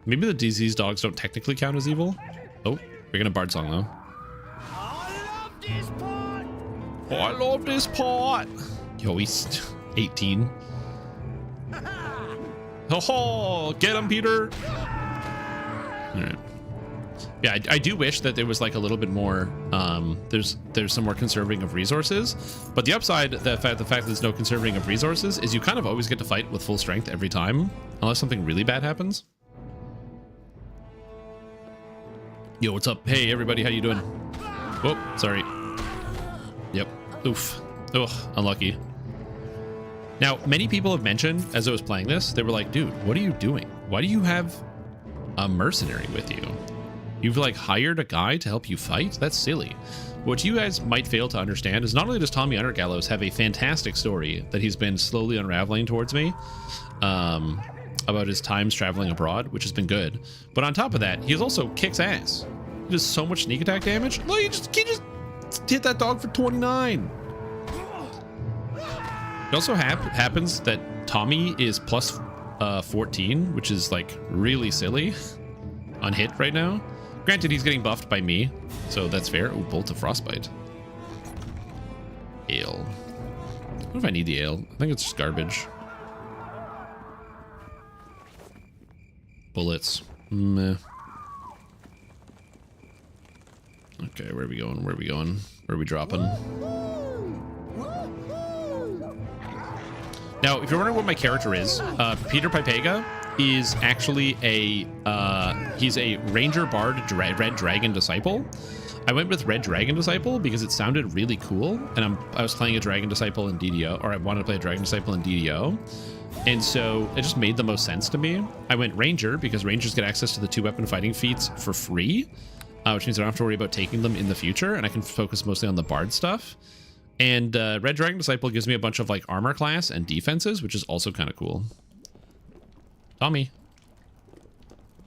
Maybe the disease dogs don't technically count as evil. Oh, we're gonna bard song though. Oh, I love this part. Yo, he's 18. Oh, get him, Peter. All right. Yeah, I do wish that there was like a little bit more. There's some more conserving of resources, but the upside, the fact that there's no conserving of resources, is you kind of always get to fight with full strength every time, unless something really bad happens. Yo, what's up? Hey, everybody, how you doing? Whoa, sorry. Yep. Oof. Ugh, unlucky. Now, many people have mentioned, as I was playing this, they were like, dude, what are you doing? Why do you have a mercenary with you? You've like hired a guy to help you fight? That's silly. What you guys might fail to understand is not only does Tommy Undergallows have a fantastic story that he's been slowly unraveling towards me, about his times traveling abroad, which has been good, but on top of that, he also kicks ass. He does so much sneak attack damage. Look, he just hit that dog for 29. It also happens that Tommy is plus 14, which is like really silly on hit right now. Granted, he's getting buffed by me, so that's fair. Oh, Bolt of Frostbite. Ale. I don't know if I need the ale. I think it's just garbage. Bullets. Meh. Okay, where are we going? Where are we going? Where are we dropping? Now, if you're wondering what my character is, Peter Pipega is actually he's a Ranger Bard Red Dragon Disciple. I went with Red Dragon Disciple because it sounded really cool, and I was playing a Dragon Disciple in DDO, or I wanted to play a Dragon Disciple in DDO, and so it just made the most sense to me. I went Ranger because Rangers get access to the 2-weapon fighting feats for free, which means I don't have to worry about taking them in the future, and I can focus mostly on the Bard stuff. And Red Dragon Disciple gives me a bunch of like armor class and defenses, which is also kind of cool. Tommy,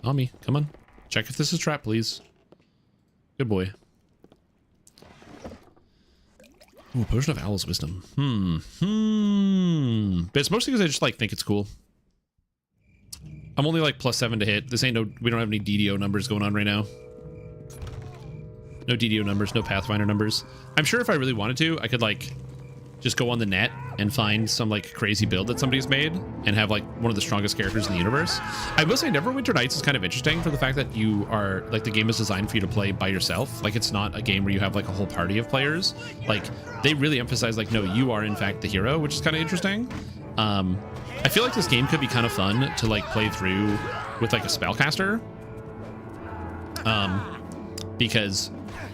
come on. Check if this is trap, please. Good boy. Ooh, Potion of Owl's Wisdom. But it's mostly because I just like think it's cool. I'm only like +7 to hit. This ain't we don't have any DDO numbers going on right now. No DDO numbers, no Pathfinder numbers. I'm sure if I really wanted to, I could like just go on the net and find some like crazy build that somebody's made and have like one of the strongest characters in the universe. I will say Neverwinter Nights is kind of interesting for the fact that you are like, the game is designed for you to play by yourself. Like, it's not a game where you have like a whole party of players. Like, they really emphasize like, no, you are in fact the hero, which is kind of interesting. I feel like this game could be kind of fun to like play through with like a spellcaster. Because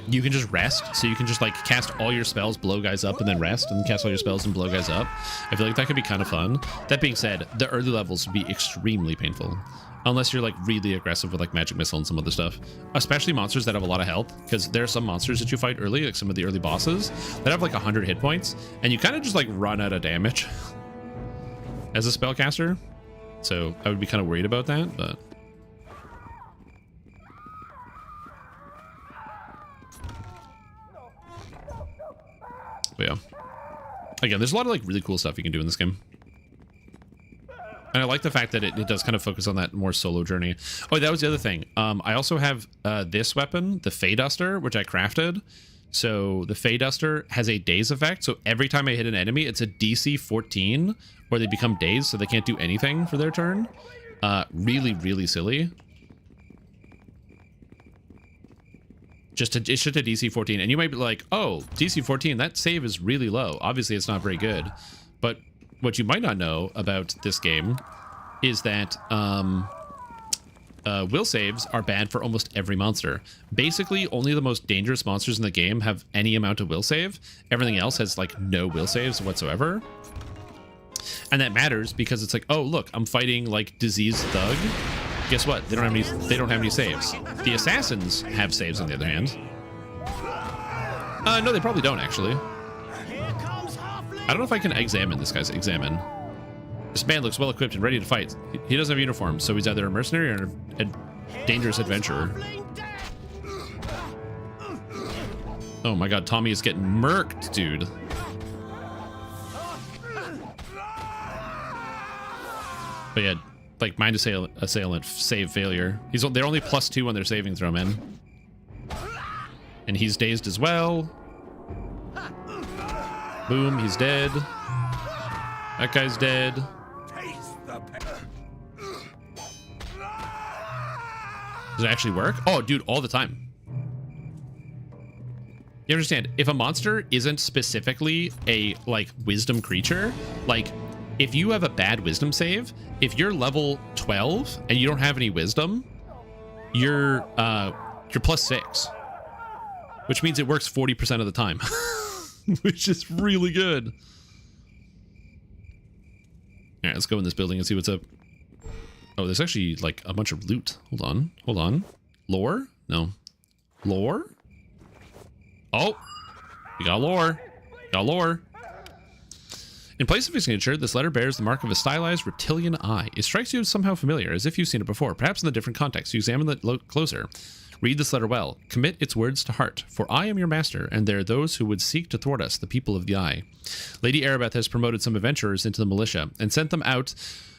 you can just rest, so you can just like cast all your spells, blow guys up, and then rest, and cast all your spells and blow guys up. I feel like that could be kind of fun. That being said, the early levels would be extremely painful, unless you're like really aggressive with like magic missile and some other stuff, especially monsters that have a lot of health, because there are some monsters that you fight early, like some of the early bosses that have like 100 hit points, and you kind of just like run out of damage as a spellcaster. So I would be kind of worried about that, but yeah, again, there's a lot of like really cool stuff you can do in this game, and I like the fact that it does kind of focus on that more solo journey. Oh, that was the other thing. I also have this weapon, the Fey Duster, which I crafted. So the Fey Duster has a daze effect, so every time I hit an enemy, it's a DC 14 where they become dazed, so they can't do anything for their turn. Really silly. It's just a DC 14, and you might be like, oh, DC 14, that save is really low. Obviously, it's not very good. But what you might not know about this game is that will saves are bad for almost every monster. Basically, only the most dangerous monsters in the game have any amount of will save. Everything else has like no will saves whatsoever. And that matters because it's like, oh, look, I'm fighting like Diseased Thug. guess what? They don't have any saves. The assassins have saves on the other hand. No, they probably don't actually. I don't know if I can examine this guy's examine. This man looks well equipped and ready to fight. He doesn't have a uniform, so he's either a mercenary or a dangerous adventurer. Oh my god, Tommy is getting murked, dude. But yeah, like mind assailant save failure. They're only +2 on their saving throw, man. And he's dazed as well. Boom, he's dead. That guy's dead. Does it actually work? Oh, dude, all the time. You understand, if a monster isn't specifically a, like, wisdom creature, like, if you have a bad wisdom save, if you're level 12 and you don't have any wisdom, you're +6. Which means it works 40% of the time. Which is really good. Alright, let's go in this building and see what's up. Oh, there's actually, like, a bunch of loot. Hold on, hold on. Lore? No. Lore? Oh! We got lore. Got lore. In place of his signature, this letter bears the mark of a stylized reptilian eye. It strikes you as somehow familiar, as if you've seen it before, perhaps in a different context. You examine it closer. Read this letter well. Commit its words to heart, for I am your master, and there are those who would seek to thwart us, the people of the Eye. Lady Erebeth has promoted some adventurers into the militia, and sent them out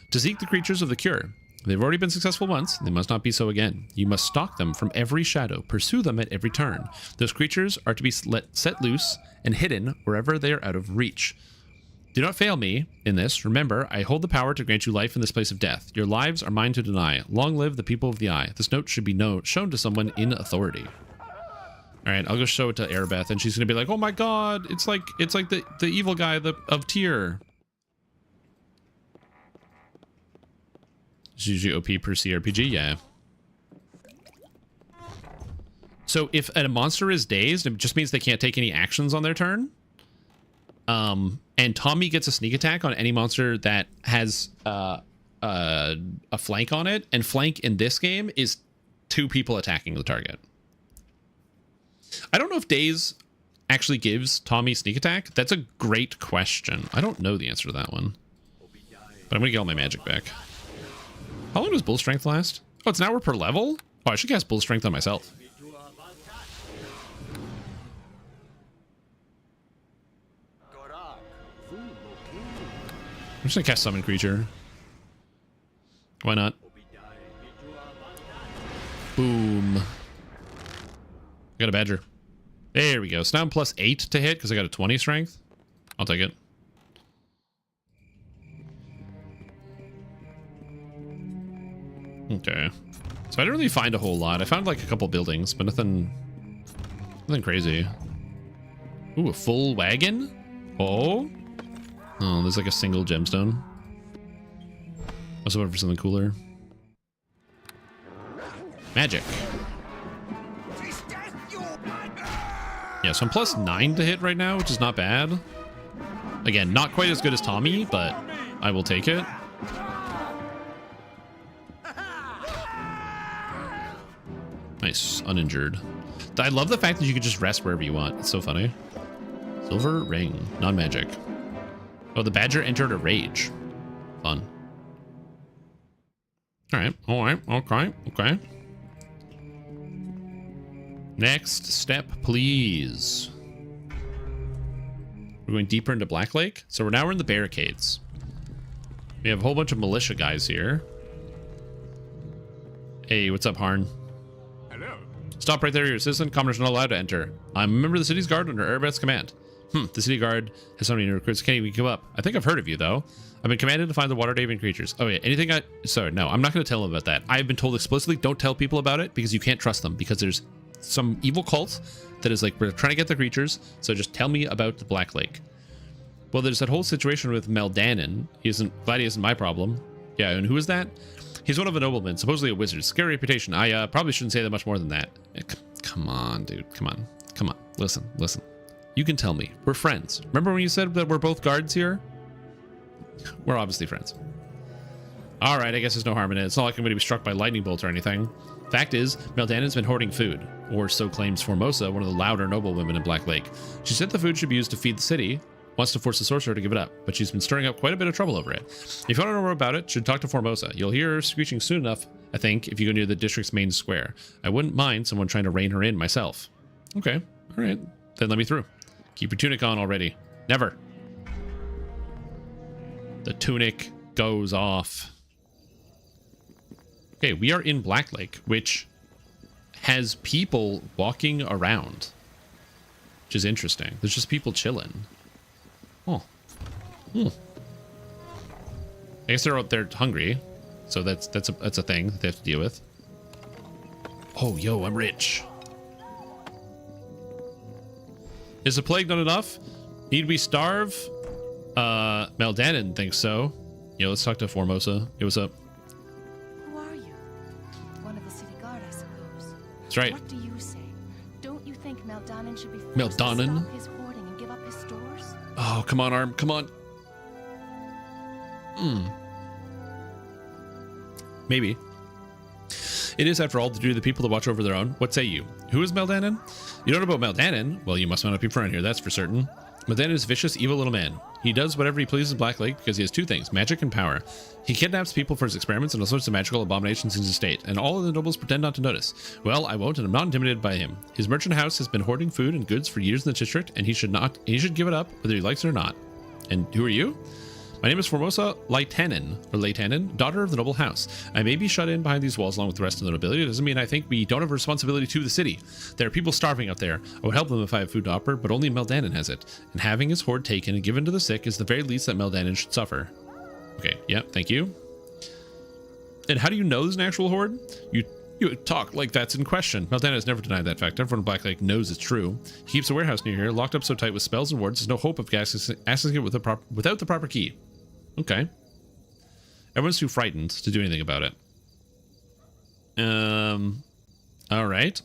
to seek the creatures of the cure. They've already been successful once, they must not be so again. You must stalk them from every shadow, pursue them at every turn. Those creatures are to be set loose and hidden wherever they are out of reach. Do not fail me in this. Remember, I hold the power to grant you life in this place of death. Your lives are mine to deny. Long live the people of the Eye. This note should be shown to someone in authority. All right, I'll go show it to Erebeth, and she's gonna be like, "Oh my God, it's like the evil guy of Tyr." It's usually OP per CRPG, yeah. So if a monster is dazed, it just means they can't take any actions on their turn. And Tommy gets a sneak attack on any monster that has a flank on it, and flank in this game is 2 people attacking the target. I don't know if Daze actually gives Tommy sneak attack. That's a great question. I don't know the answer to that one. But I'm gonna get all my magic back. How long does bull strength last? Oh, it's an hour per level? Oh, I should cast bull strength on myself. I'm just gonna cast summon creature. Why not? Boom. I got a badger. There we go. So now I'm +8 to hit because I got a 20 strength. I'll take it. Okay. So I didn't really find a whole lot. I found like a couple buildings, but nothing crazy. Ooh, a full wagon? Oh. Oh, there's like a single gemstone. I was hoping for something cooler. Magic. Yeah, so I'm +9 to hit right now, which is not bad. Again, not quite as good as Tommy, but I will take it. Nice, uninjured. I love the fact that you can just rest wherever you want. It's so funny. Silver ring, non-magic. Oh, the badger entered a rage. Fun. Alright, okay. Next step, please. We're going deeper into Black Lake. So we're in the barricades. We have a whole bunch of militia guys here. Hey, what's up, Harn? Hello. Stop right there, your assistant. Commoners are not allowed to enter. I'm a member of the city's guard under Erebeth's command. The city guard has so many recruits, can't even come up. I think I've heard of you, though. I've been commanded to find the water-daving creatures. Oh, yeah, sorry, no, I'm not going to tell them about that. I've been told explicitly, don't tell people about it, because you can't trust them, because there's some evil cult that is like, we're trying to get the creatures, so just tell me about the Black Lake. Well, there's that whole situation with Meldanin. Glad he isn't my problem. Yeah, and who is that? He's one of a nobleman, supposedly a wizard. Scary reputation. I probably shouldn't say that much more than that. Come on, dude. Come on. Listen. You can tell me. We're friends. Remember when you said that we're both guards here? We're obviously friends. All right, I guess there's no harm in it. It's not like I'm going to be struck by lightning bolt or anything. Fact is, Meldanon's been hoarding food, or so claims Formosa, one of the louder noblewomen in Black Lake. She said the food should be used to feed the city, wants to force the sorcerer to give it up, but she's been stirring up quite a bit of trouble over it. If you want to know more about it, you should talk to Formosa. You'll hear her screeching soon enough, I think, if you go near the district's main square. I wouldn't mind someone trying to rein her in myself. Okay, all right, then let me through. Keep your tunic on already. Never. The tunic goes off. Okay, we are in Black Lake, which has people walking around, which is interesting. There's just people chilling. Oh. I guess they're out there hungry, so that's a thing that they have to deal with. Oh, yo, I'm rich. Is the plague not enough? Need we starve? Meldanon thinks so. Yo, let's talk to Formosa. Hey, what's up? Who are you? One of the city guard, I suppose. That's right. What do you say? Don't you think Meldanon should be forced Meldanon? to stop his hoarding and give up his stores? Oh, come on, Arm. Come on. Maybe. It is, after all, the duty of the people to watch over their own. What say you? Who is Meldanon? You don't know about Meldanon? Well, you must not be around here, that's for certain. Meldanon is a vicious, evil little man. He does whatever he pleases in Black Lake because he has two things, magic and power. He kidnaps people for his experiments and all sorts of magical abominations in his estate, and all of the nobles pretend not to notice. Well, I won't, and I'm not intimidated by him. His merchant house has been hoarding food and goods for years in the district, and he should give it up, whether he likes it or not. And who are you? My name is Formosa Leitanen, daughter of the noble house. I may be shut in behind these walls along with the rest of the nobility. It doesn't mean I think we don't have a responsibility to the city. There are people starving out there. I would help them if I have food to offer, but only Meldanon has it. And having his hoard taken and given to the sick is the very least that Meldanon should suffer. Okay, yeah, thank you. And how do you know there's an actual hoard? You talk like that's in question. Meldanon has never denied that fact. Everyone in Black Lake knows it's true. He keeps a warehouse near here, locked up so tight with spells and wards, there's no hope of accessing it without the proper key. Okay. Everyone's too frightened to do anything about it. All right.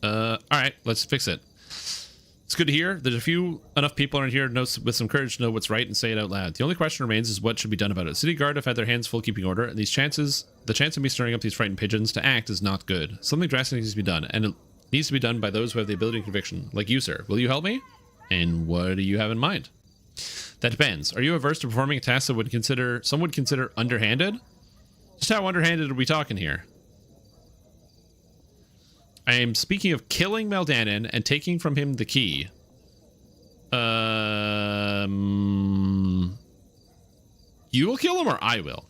All right, let's fix it. It's good to hear. There's enough people around here with some courage to know what's right and say it out loud. The only question remains is what should be done about it. City Guard have had their hands full keeping order, and the chance of me stirring up these frightened pigeons to act is not good. Something drastic needs to be done, and it needs to be done by those who have the ability and conviction, like you, sir. Will you help me? And what do you have in mind? That depends. Are you averse to performing a task that some would consider underhanded? Just how underhanded are we talking here? I am speaking of killing Meldanon and taking from him the key. You will kill him or I will?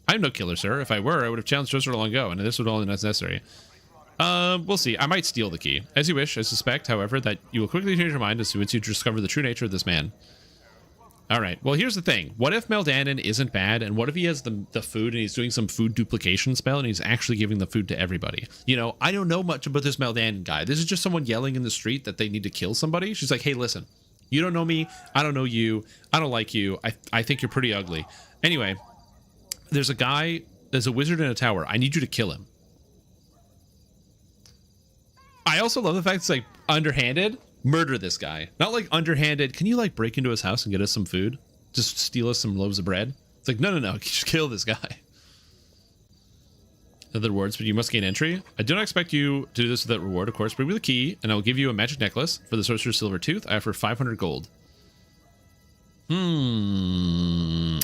I'm no killer, sir. If I were, I would have challenged Joseph long ago, and this would only be necessary. We'll see. I might steal the key. As you wish. I suspect, however, that you will quickly change your mind as soon as you discover the true nature of this man. All right. Well, here's the thing. What if Meldanon isn't bad, and what if he has the food and he's doing some food duplication spell and he's actually giving the food to everybody? You know, I don't know much about this Meldanon guy. This is just someone yelling in the street that they need to kill somebody. She's like, hey, listen, you don't know me. I don't know you. I don't like you. I think you're pretty ugly. Anyway, there's a wizard in a tower. I need you to kill him. I also love the fact it's like underhanded. Murder this guy. Not like underhanded. Can you like break into his house and get us some food? Just steal us some loaves of bread? It's like, no. Just kill this guy. In other words, but you must gain entry. I do not expect you to do this without reward, of course. Bring me the key, and I will give you a magic necklace. For the sorcerer's silver tooth, I offer 500 gold.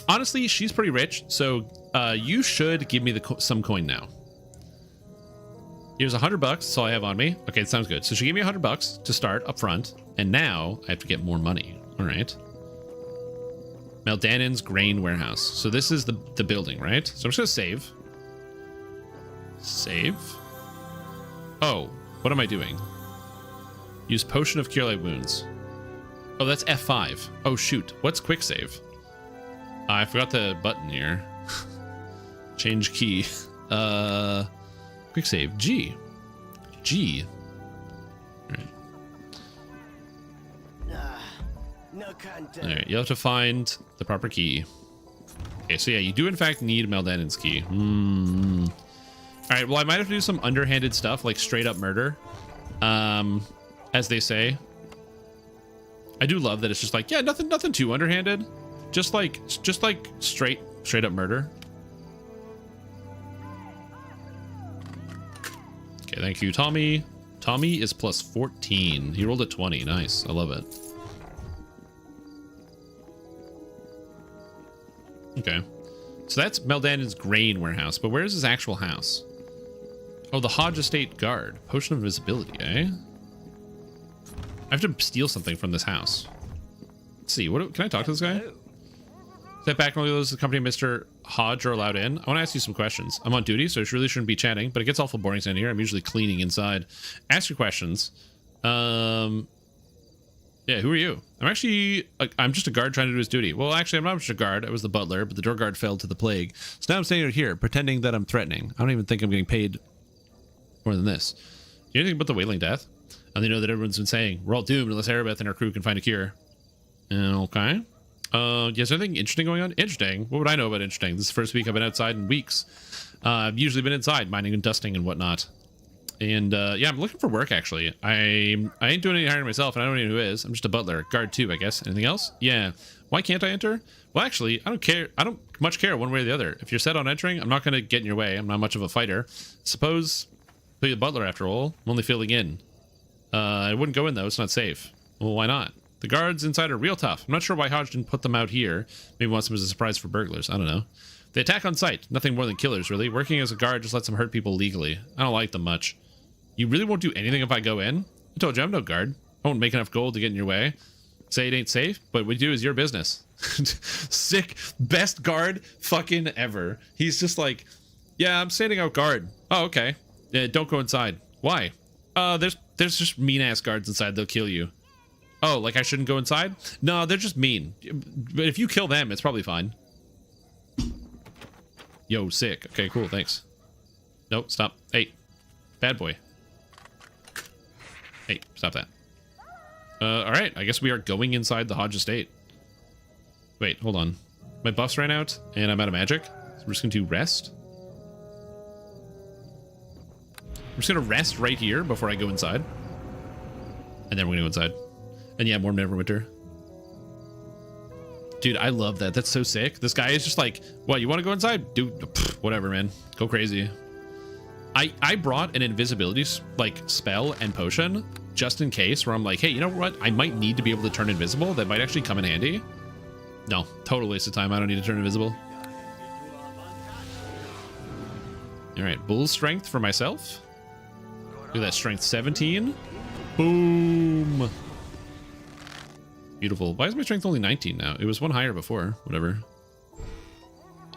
Honestly, she's pretty rich, so you should give me some coin now. Here's $100. That's all I have on me. Okay, that sounds good. So she gave me $100 to start up front, and now I have to get more money. All right. Meldanon's grain warehouse. So this is the building, right? So I'm just gonna save. Save. Oh, what am I doing? Use potion of cure light wounds. Oh, that's F5. Oh shoot. What's quick save? I forgot the button here. Change key. Quick save. G. Alright, you have to find the proper key. Okay, so yeah, you do in fact need Meldanon's key. Alright, well I might have to do some underhanded stuff, like straight up murder. As they say. I do love that it's just like, yeah, nothing too underhanded. Just like straight up murder. Okay, thank you, Tommy. Tommy is plus 14. He rolled a 20. Nice. I love it. Okay. So that's Meldanon's grain warehouse, but where's his actual house? Oh, the Hodge Estate Guard. Potion of Invisibility, eh? I have to steal something from this house. Let's see. What can I talk to this guy? Step back, only those of the company Mr. Hodge are allowed in. I want to ask you some questions. I'm on duty, so I really shouldn't be chatting, but it gets awful boring standing here. I'm usually cleaning inside. Ask your questions. Yeah, who are you? I'm just a guard trying to do his duty. Well, actually, I'm not just a guard. I was the butler, but the door guard fell to the plague. So now I'm standing here, pretending that I'm threatening. I don't even think I'm getting paid more than this. Do you know anything about the Wailing Death? And they know that everyone's been saying, we're all doomed unless Erebeth and her crew can find a cure. Okay. Is there anything interesting going on? Interesting? What would I know about interesting? This is the first week I've been outside in weeks. I've usually been inside, mining and dusting and whatnot. And yeah, I'm looking for work, actually. I ain't doing any hiring myself, and I don't know who is. I'm just a butler. Guard 2, I guess. Anything else? Yeah. Why can't I enter? Well, actually, I don't care. I don't much care one way or the other. If you're set on entering, I'm not going to get in your way. I'm not much of a fighter. Suppose be the butler, after all. I'm only filling in. I wouldn't go in, though. It's not safe. Well, why not? The guards inside are real tough. I'm not sure why Hodge didn't put them out here. Maybe wants them as a surprise for burglars. I don't know. They attack on sight. Nothing more than killers, really. Working as a guard just lets them hurt people legally. I don't like them much. You really won't do anything if I go in? I told you I'm no guard. I won't make enough gold to get in your way. Say it ain't safe, but what you do is your business. Sick. Best guard fucking ever. He's just like, yeah, I'm standing out guard. Oh, okay. Yeah, don't go inside. Why? There's just mean-ass guards inside. They'll kill you. Oh, like I shouldn't go inside? No, they're just mean. But if you kill them, it's probably fine. Yo, sick. Okay, cool. Thanks. Nope, stop. Hey, bad boy. Hey, stop that. All right. I guess we are going inside the Hodge Estate. Wait, hold on. My buffs ran out, and I'm out of magic. So we're just going to rest. I'm just going to rest right here before I go inside. And then we're going to go inside. And yeah, more Neverwinter. Dude, I love that. That's so sick. This guy is just like, what, you want to go inside? Dude, whatever, man. Go crazy. I brought an invisibility like spell and potion just in case, where I'm like, hey, you know what? I might need to be able to turn invisible. That might actually come in handy. No, total waste of time. I don't need to turn invisible. All right, bull strength for myself. Look at that, strength 17. Boom. Beautiful. Why is my strength only 19 now? It was one higher before. Whatever.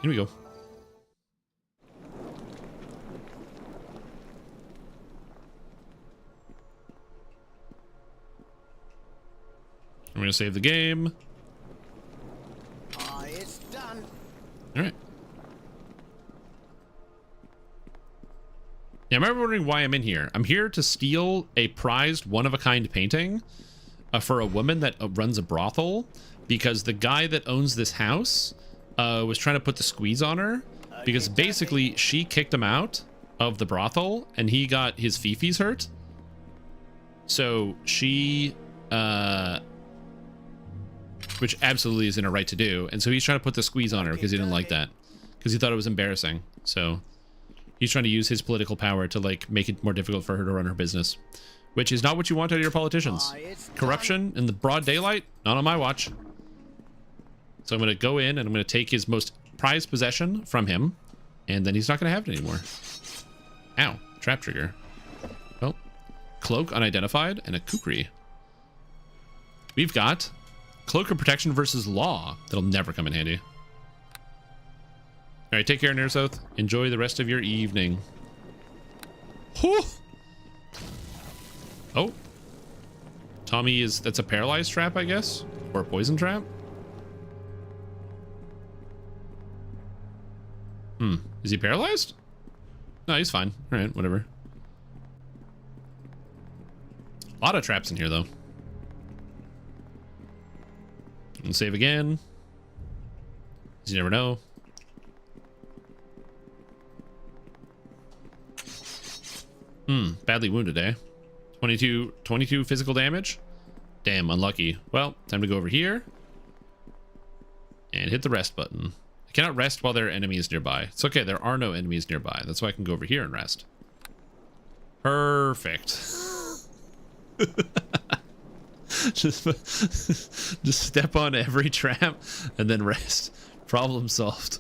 Here we go. I'm going to save the game. It's done. All right. Yeah, I'm wondering why I'm in here. I'm here to steal a prized one-of-a-kind painting for a woman that runs a brothel, because the guy that owns this house was trying to put the squeeze on her, because basically she kicked him out of the brothel and he got his fifis hurt. So she, which absolutely is in her right to do. And so he's trying to put the squeeze on her because he didn't like that, because he thought it was embarrassing. So he's trying to use his political power to like make it more difficult for her to run her business. Which is not what you want out of your politicians. Corruption in the broad daylight? Not on my watch. So I'm going to go in and I'm going to take his most prized possession from him. And then he's not going to have it anymore. Ow. Trap trigger. Well, cloak unidentified and a kukri. We've got cloak of protection versus law. That'll never come in handy. All right, take care, Nersouth. Enjoy the rest of your evening. Whew. Oh, Tommy that's a paralyzed trap, I guess, or a poison trap. Is he paralyzed? No, he's fine. All right, whatever. A lot of traps in here, though. And save again. You never know. Badly wounded, eh? 22 physical damage. Damn, unlucky. Well, time to go over here and hit the rest button. I cannot rest while there are enemies nearby. It's okay, there are no enemies nearby. That's why I can go over here and rest. Perfect. just step on every trap and then rest. Problem solved.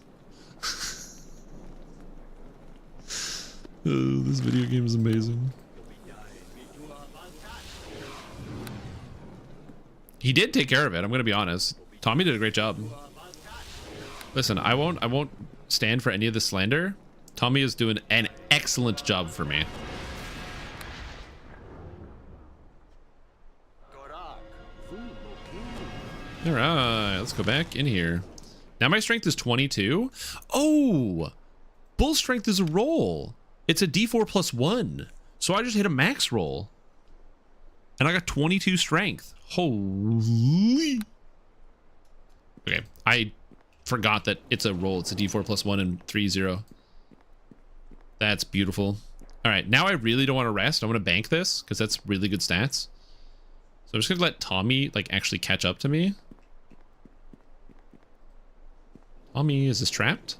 This video game is amazing. He did take care of it. I'm gonna be honest. Tommy did a great job. Listen, I won't stand for any of the slander. Tommy is doing an excellent job for me. All right, let's go back in here. Now my strength is 22. Oh, bull strength is a roll. It's a D4 plus 1. So I just hit a max roll. And I got 22 strength. Holy. Okay, I forgot that it's a roll. It's a D4 plus 1 and 3-0. That's beautiful. All right, now I really don't want to rest. I want to bank this because that's really good stats. So I'm just gonna let Tommy like actually catch up to me. Tommy, is this trapped?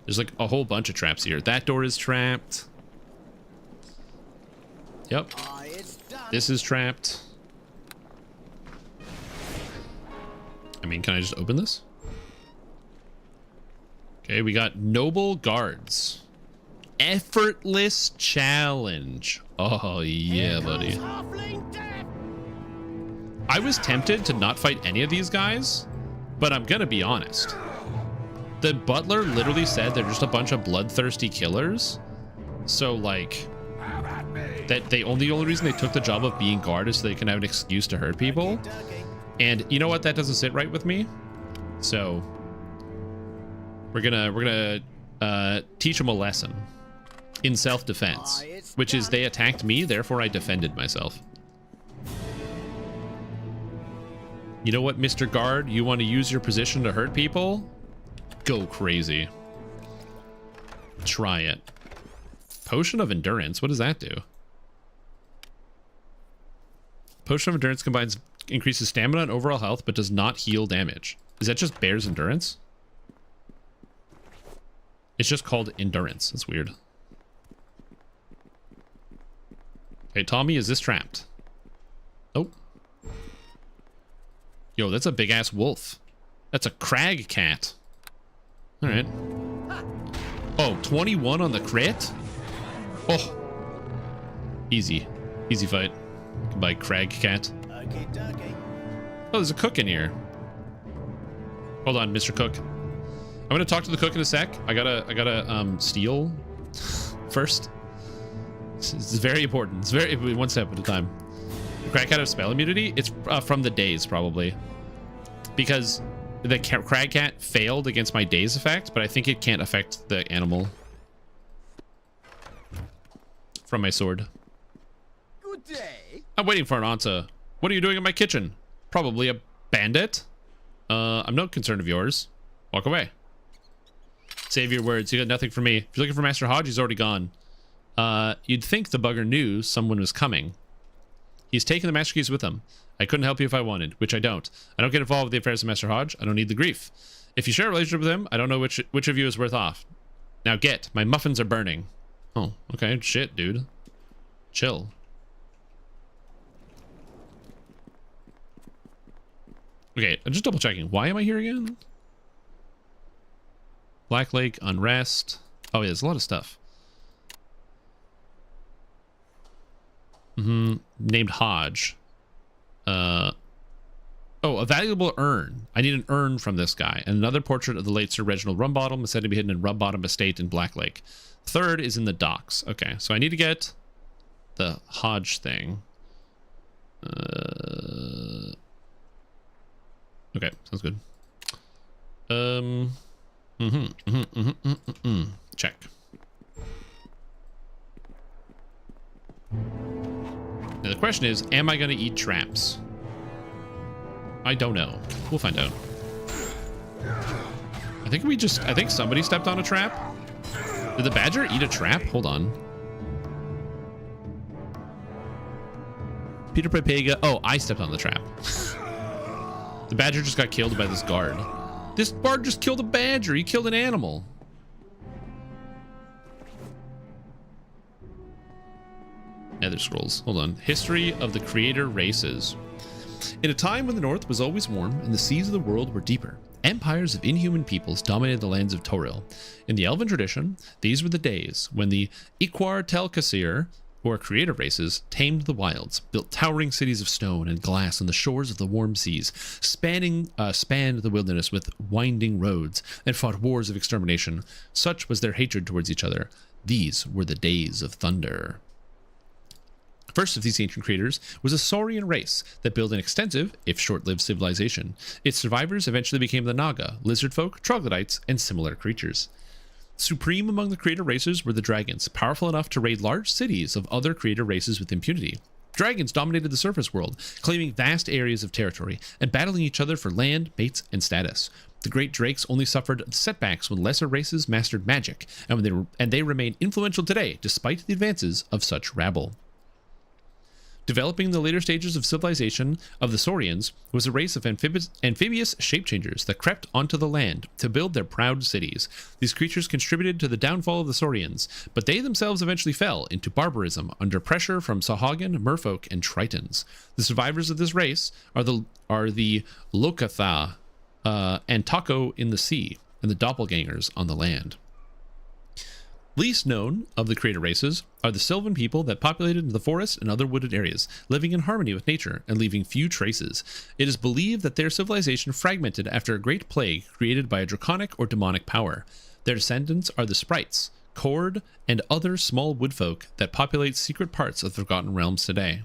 There's like a whole bunch of traps here. That door is trapped. Yep. This is trapped. I mean, can I just open this? Okay, we got noble guards. Effortless challenge. Oh, yeah, buddy. I was tempted to not fight any of these guys, but I'm gonna be honest. The butler literally said they're just a bunch of bloodthirsty killers. So, like, that the only reason they took the job of being guard is so they can have an excuse to hurt people. And you know what? That doesn't sit right with me. So we're gonna teach them a lesson in self-defense, which is they attacked me, therefore I defended myself. You know what, Mr. Guard? You want to use your position to hurt people? Go crazy. Try it. Potion of Endurance. What does that do? Potion of Endurance increases stamina and overall health, but does not heal damage. Is that just Bear's Endurance? It's just called Endurance. That's weird. Hey, Tommy, is this trapped? Oh. Yo, that's a big-ass wolf. That's a crag cat. All right. Oh, 21 on the crit? Oh. Easy. Easy fight. Goodbye, crag cat. Oh, there's a cook in here. Hold on, Mr. Cook. I'm gonna talk to the cook in a sec. I gotta steal first. It's very important. It's very one step at a time. Crag cat have spell immunity? It's from the daze, probably. Because the crag cat failed against my daze effect, but I think it can't affect the animal from my sword. Good day. I'm waiting for an answer. What are you doing in my kitchen? Probably a bandit. I'm no concern of yours. Walk away. Save your words. You got nothing for me. If you're looking for Master Hodge, he's already gone. You'd think the bugger knew someone was coming. He's taken the master keys with him. I couldn't help you if I wanted, which I don't. I don't get involved with the affairs of Master Hodge. I don't need the grief. If you share a relationship with him, I don't know which of you is worth off. Now get. My muffins are burning. Oh, okay. Shit, dude. Chill. Okay, I'm just double checking. Why am I here again? Black Lake, Unrest. Oh, yeah, there's a lot of stuff. Named Hodge. Oh, a valuable urn. I need an urn from this guy. And another portrait of the late Sir Reginald Rumbottom is said to be hidden in Rumbottom Estate in Black Lake. Third is in the docks. Okay, so I need to get the Hodge thing. Okay, sounds good. Check. Now the question is, am I going to eat traps? I don't know. We'll find out. I think somebody stepped on a trap. Did the badger eat a trap? Hold on. Peter Pepega. Oh, I stepped on the trap. The badger just got killed by this guard. This guard just killed a badger. He killed an animal. Nether Scrolls. Hold on. History of the creator races. In a time when the north was always warm and the seas of the world were deeper, empires of inhuman peoples dominated the lands of Toril. In the elven tradition, these were the days when the Iquar Telkasir, or creator races, tamed the wilds, built towering cities of stone and glass on the shores of the warm seas, spanned the wilderness with winding roads, and fought wars of extermination. Such was their hatred towards each other. These were the days of thunder. First of these ancient creators was a Saurian race that built an extensive, if short-lived, civilization. Its survivors eventually became the Naga, lizard folk, troglodytes, and similar creatures. Supreme among the creator races were the dragons, powerful enough to raid large cities of other creator races with impunity. Dragons dominated the surface world, claiming vast areas of territory and battling each other for land, mates, and status. The great drakes only suffered setbacks when lesser races mastered magic, and they remain influential today despite the advances of such rabble. Developing in the later stages of civilization of the Saurians was a race of amphibious shape-changers that crept onto the land to build their proud cities. These creatures contributed to the downfall of the Saurians, but they themselves eventually fell into barbarism under pressure from Sahuagin, merfolk, and tritons. The survivors of this race are the Lokatha and Taco in the sea, and the doppelgangers on the land. Least known of the creator races are the Sylvan people that populated the forests and other wooded areas, living in harmony with nature and leaving few traces. It is believed that their civilization fragmented after a great plague created by a draconic or demonic power. Their descendants are the sprites, Cord, and other small woodfolk that populate secret parts of the Forgotten Realms today.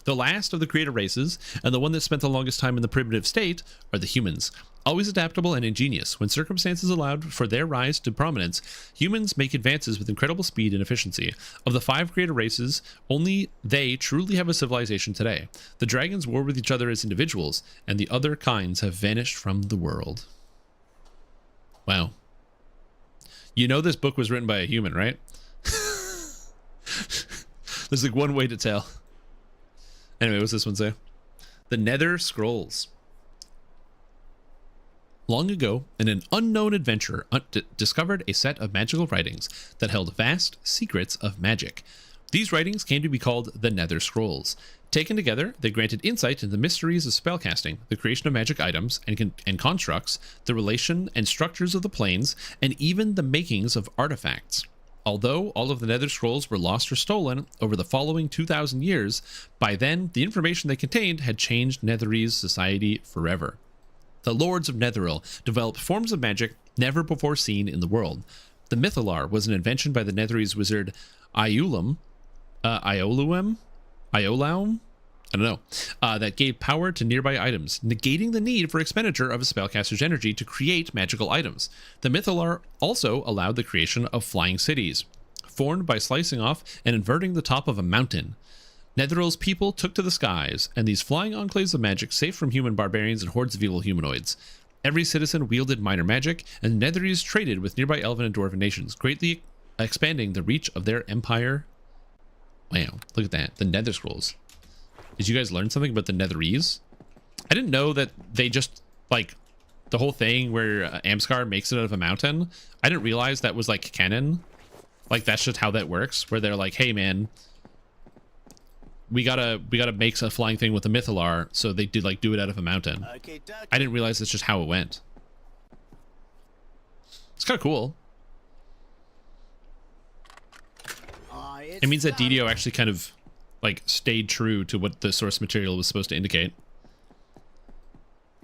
The last of the creator races, and the one that spent the longest time in the primitive state, are the humans. Always adaptable and ingenious, when circumstances allowed for their rise to prominence, humans make advances with incredible speed and efficiency. Of the 5 creator races, only they truly have a civilization today. The dragons war with each other as individuals, and the other kinds have vanished from the world. Wow. You know this book was written by a human, right? There's like one way to tell. Anyway, what's this one say? The Nether Scrolls. Long ago, an unknown adventurer discovered a set of magical writings that held vast secrets of magic. These writings came to be called the Nether Scrolls. Taken together, they granted insight into the mysteries of spellcasting, the creation of magic items and constructs, the relation and structures of the planes, and even the makings of artifacts. Although all of the Nether Scrolls were lost or stolen over the following 2,000 years, by then the information they contained had changed Netherese society forever. The Lords of Netheril developed forms of magic never before seen in the world. The Mythalar was an invention by the Netherese wizard Iolaum, that gave power to nearby items, negating the need for expenditure of a spellcaster's energy to create magical items. The Mythalar also allowed the creation of flying cities, formed by slicing off and inverting the top of a mountain. Netheril's people took to the skies, and these flying enclaves of magic safe from human barbarians and hordes of evil humanoids. Every citizen wielded minor magic, and the Netherese traded with nearby elven and dwarven nations, greatly expanding the reach of their empire. Wow, look at that. The Nether Scrolls. Did you guys learn something about the Netherese? I didn't know that they just, like, the whole thing where Amskar makes it out of a mountain. I didn't realize that was, like, canon. Like, that's just how that works, where they're like, hey, man, we gotta make a flying thing with the Mythalar, so they did, like, do it out of a mountain. I didn't realize that's just how it went. It's kind of cool. It means that DDO actually kind of, like, stayed true to what the source material was supposed to indicate.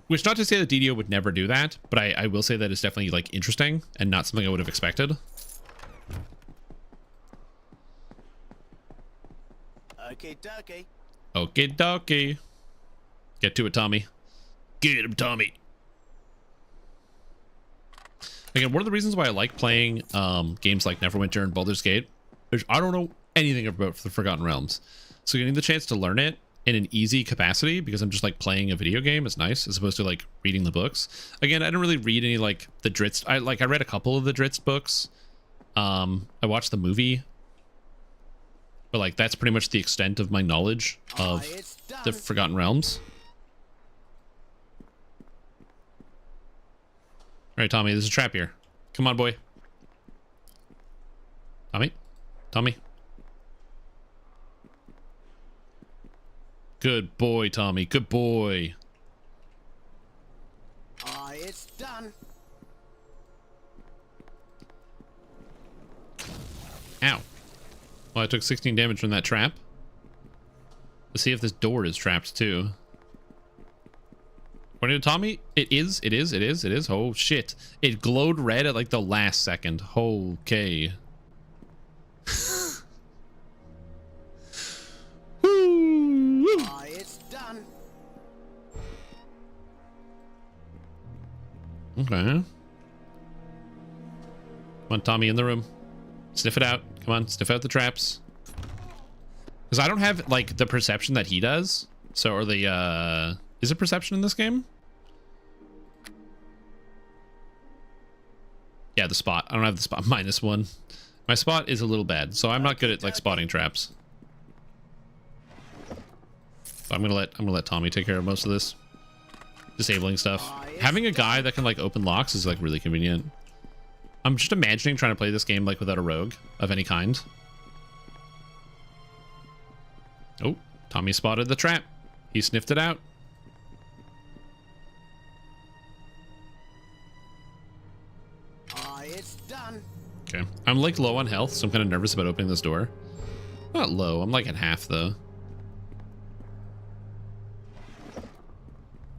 Which, not to say that DDO would never do that, but I will say that it's definitely, like, interesting and not something I would have expected. Okie dokie. Get to it, Tommy. Get him, Tommy. Again, one of the reasons why I like playing games like Neverwinter and Baldur's Gate is I don't know anything about the Forgotten Realms. So getting the chance to learn it in an easy capacity, because I'm just like playing a video game, is nice, as opposed to like reading the books. Again, I didn't really read any like the Dritz. I read a couple of the Dritz books. I watched the movie. But like that's pretty much the extent of my knowledge of the Forgotten Realms. Alright, Tommy, there's a trap here. Come on, boy. Tommy? Tommy? Good boy, Tommy. Good boy. It's done. Ow. Well, I took 16 damage from that trap. Let's see if this door is trapped too. According to Tommy, it is. Oh shit. It glowed red at like the last second. Okay. It's done. Okay. Come on, Tommy, in the room. Sniff it out. Come on, sniff out the traps. Because I don't have, like, the perception that he does. So, or the, is it perception in this game? Yeah, the spot. I don't have the spot. -1. My spot is a little bad, so I'm not good at, like, spotting traps. So I'm gonna let Tommy take care of most of this. Disabling stuff. Having a guy that can, like, open locks is, like, really convenient. I'm just imagining trying to play this game, like, without a rogue of any kind. Oh, Tommy spotted the trap. He sniffed it out. It's done. Okay. I'm, like, low on health, so I'm kind of nervous about opening this door. Not low. I'm, like, at half, though.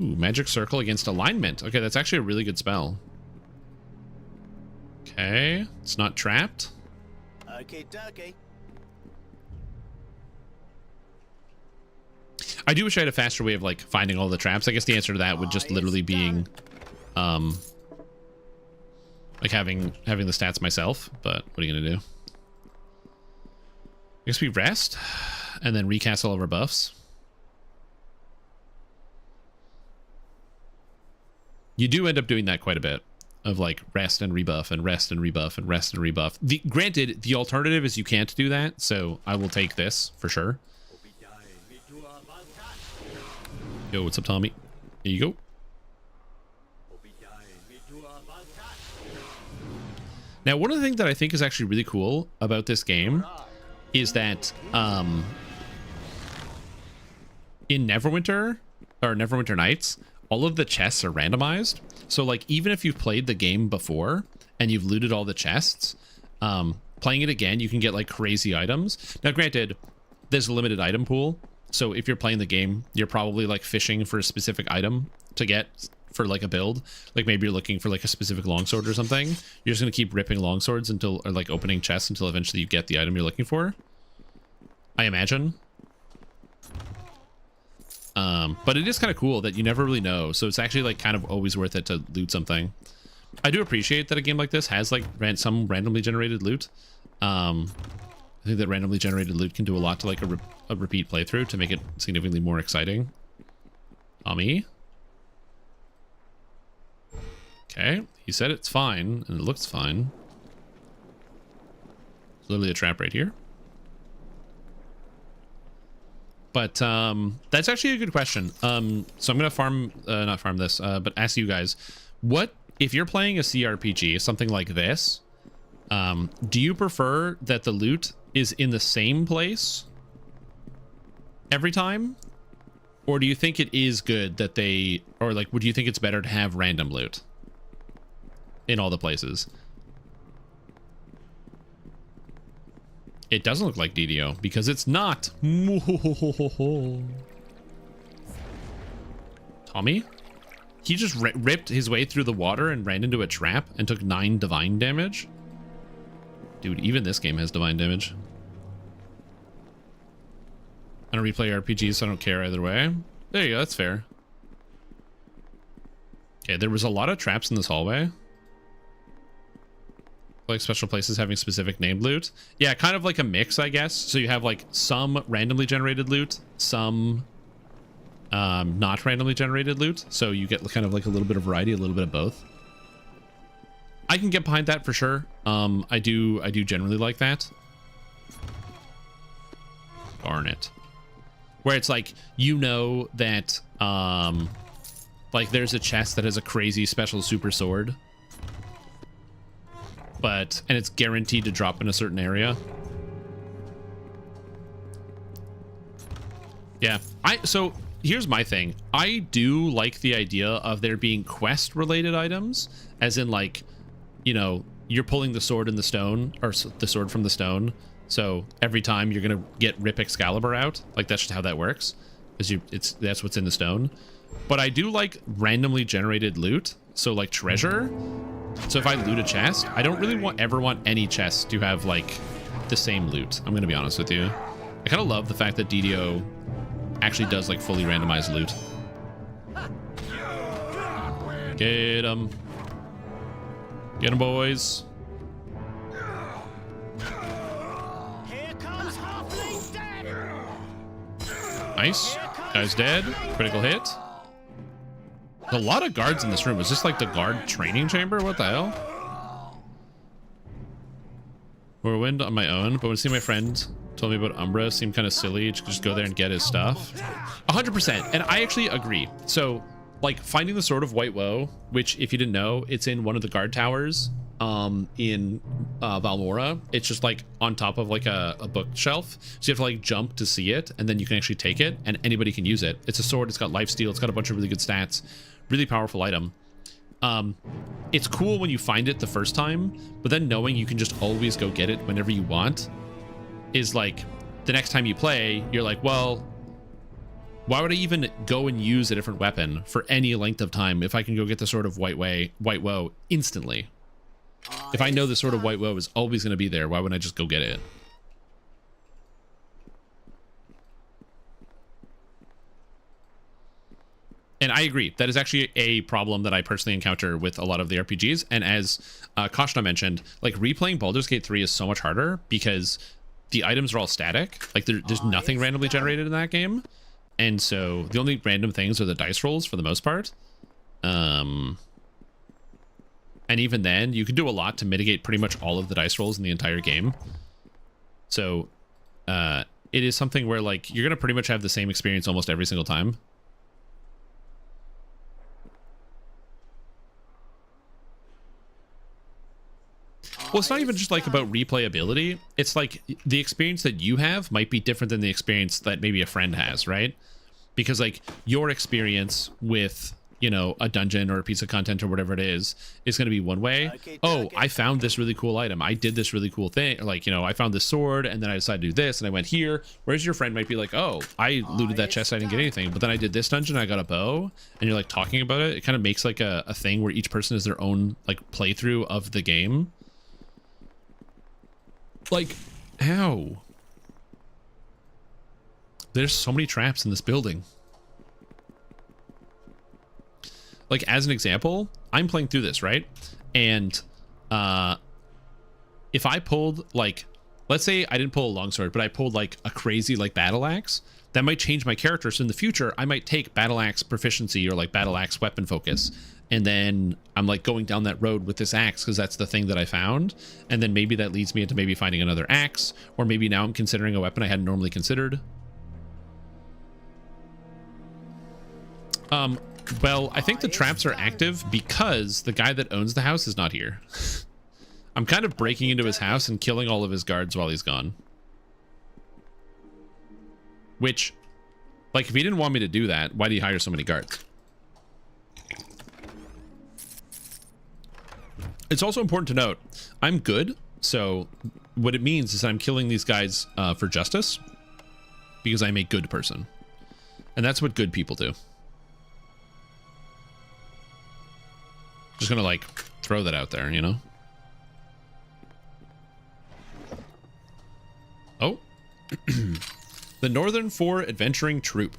Ooh, magic circle against alignment. Okay, that's actually a really good spell. Okay, it's not trapped. Okay, dokie. I do wish I had a faster way of like finding all the traps. I guess the answer to that would just literally being like having the stats myself, but what are you gonna do? I guess we rest and then recast all of our buffs. You do end up doing that quite a bit of like rest and rebuff and rest and rebuff and rest and rebuff. Granted, the alternative is you can't do that, so I will take this for sure. Yo, what's up, Tommy? Here you go. Now, one of the things that I think is actually really cool about this game is that in Neverwinter or Neverwinter Nights, all of the chests are randomized. So like even if you've played the game before and you've looted all the chests, playing it again, you can get like crazy items. Now granted, there's a limited item pool. So if you're playing the game, you're probably like fishing for a specific item to get for like a build. Like maybe you're looking for like a specific longsword or something. You're just gonna keep ripping longswords until, or like opening chests until eventually you get the item you're looking for, I imagine. But it is kind of cool that you never really know. So it's actually like kind of always worth it to loot something. I do appreciate that a game like this has like some randomly generated loot. I think that randomly generated loot can do a lot to like a repeat playthrough to make it significantly more exciting. Tommy. Okay, he said it's fine, and it looks fine. There's literally a trap right here. But that's actually a good question. So I'm gonna not farm this, but ask you guys, what if you're playing a CRPG, something like this? Do you prefer that the loot is in the same place every time, or do you think it is good that they, or like, would you think it's better to have random loot in all the places? It doesn't look like DDO because it's not. Tommy? He just ripped his way through the water and ran into a trap and took 9 divine damage. Dude, even this game has divine damage. I don't replay RPGs, so I don't care either way. There you go, that's fair. Okay, there was a lot of traps in this hallway. Like special places having specific named loot. Yeah, kind of like a mix, I guess. So you have like some randomly generated loot, some not randomly generated loot. So you get kind of like a little bit of variety, a little bit of both. I can get behind that for sure. I do generally like that. Darn it. Where it's like, you know that like there's a chest that has a crazy special super sword. And it's guaranteed to drop in a certain area. Yeah, so here's my thing. I do like the idea of there being quest related items, as in like, you know, you're pulling the sword in the stone, or the sword from the stone. So every time you're gonna get Rip Excalibur out, like that's just how that works. That's what's in the stone. But I do like randomly generated loot. So like treasure. So if I loot a chest, I don't really ever want any chests to have like the same loot. I'm gonna be honest with you. I kind of love the fact that DDO actually does like fully randomized loot. Get him. Get him, boys. Nice. Guy's dead. Critical hit. There's a lot of guards in this room. Is this like the guard training chamber? What the hell? Whirlwind on my own, but when I see my friend told me about Umbra, seemed kind of silly to just go there and get his stuff. 100%. And I actually agree. So like finding the Sword of White Woe, which if you didn't know, it's in one of the guard towers in Valmora. It's just like on top of like a bookshelf, so you have to like jump to see it, and then you can actually take it and anybody can use it. It's a sword, it's got lifesteal, it's got a bunch of really good stats, really powerful item. It's cool when you find it the first time, but then knowing you can just always go get it whenever you want is like the next time you play, you're like, well, why would I even go and use a different weapon for any length of time if I can go get the Sword of White Woe instantly? If I know the Sword of White Woe is always going to be there, why wouldn't I just go get it? And I agree. That is actually a problem that I personally encounter with a lot of the RPGs. And as Kashna mentioned, like replaying Baldur's Gate 3 is so much harder because the items are all static. Like there's nothing randomly generated in that game. And so the only random things are the dice rolls for the most part. And even then, you can do a lot to mitigate pretty much all of the dice rolls in the entire game. So it is something where like you're going to pretty much have the same experience almost every single time. Well, it's not even just like about replayability. It's like the experience that you have might be different than the experience that maybe a friend has, right? Because like your experience with, you know, a dungeon or a piece of content or whatever it is going to be one way. Oh, I found this really cool item. I did this really cool thing. Like, you know, I found this sword and then I decided to do this and I went here. Whereas your friend might be like, oh, I looted that chest. I didn't get anything. But then I did this dungeon. I got a bow. And you're like talking about it. It kind of makes like a thing where each person has their own like playthrough of the game. Like, how? There's so many traps in this building. Like, as an example, I'm playing through this, right? And if I pulled, like, let's say I didn't pull a longsword, but I pulled, like, a crazy, like, battle axe, that might change my character. So in the future, I might take battle axe proficiency or, like, battle axe weapon focus. And then I'm, like, going down that road with this axe because that's the thing that I found. And then maybe that leads me into maybe finding another axe. Or maybe now I'm considering a weapon I hadn't normally considered. Well, I think the traps are active because the guy that owns the house is not here. I'm kind of breaking into his house and killing all of his guards while he's gone. Which, like, if he didn't want me to do that, why do you hire so many guards? It's also important to note, I'm good. So what it means is I'm killing these guys for justice because I'm a good person. And that's what good people do. Just gonna like throw that out there, you know? Oh. The Northern Four Adventuring Troop.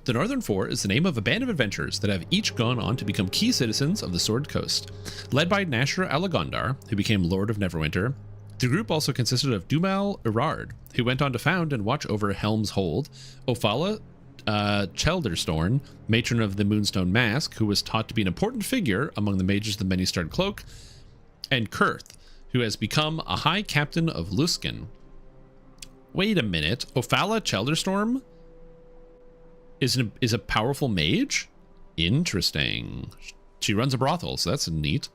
The Northern Four is the name of a band of adventurers that have each gone on to become key citizens of the Sword Coast. Led by Nashra Alagondar, who became Lord of Neverwinter, the group also consisted of Dumal Erard, who went on to found and watch over Helm's Hold, Ophala Chelderstorn, matron of the Moonstone Mask, who was taught to be an important figure among the mages of the Many-Starred Cloak, and Kurth, who has become a High Captain of Luskan. Wait a minute, Ophala Chelderstorm is a powerful mage? Interesting. She runs a brothel, so that's neat.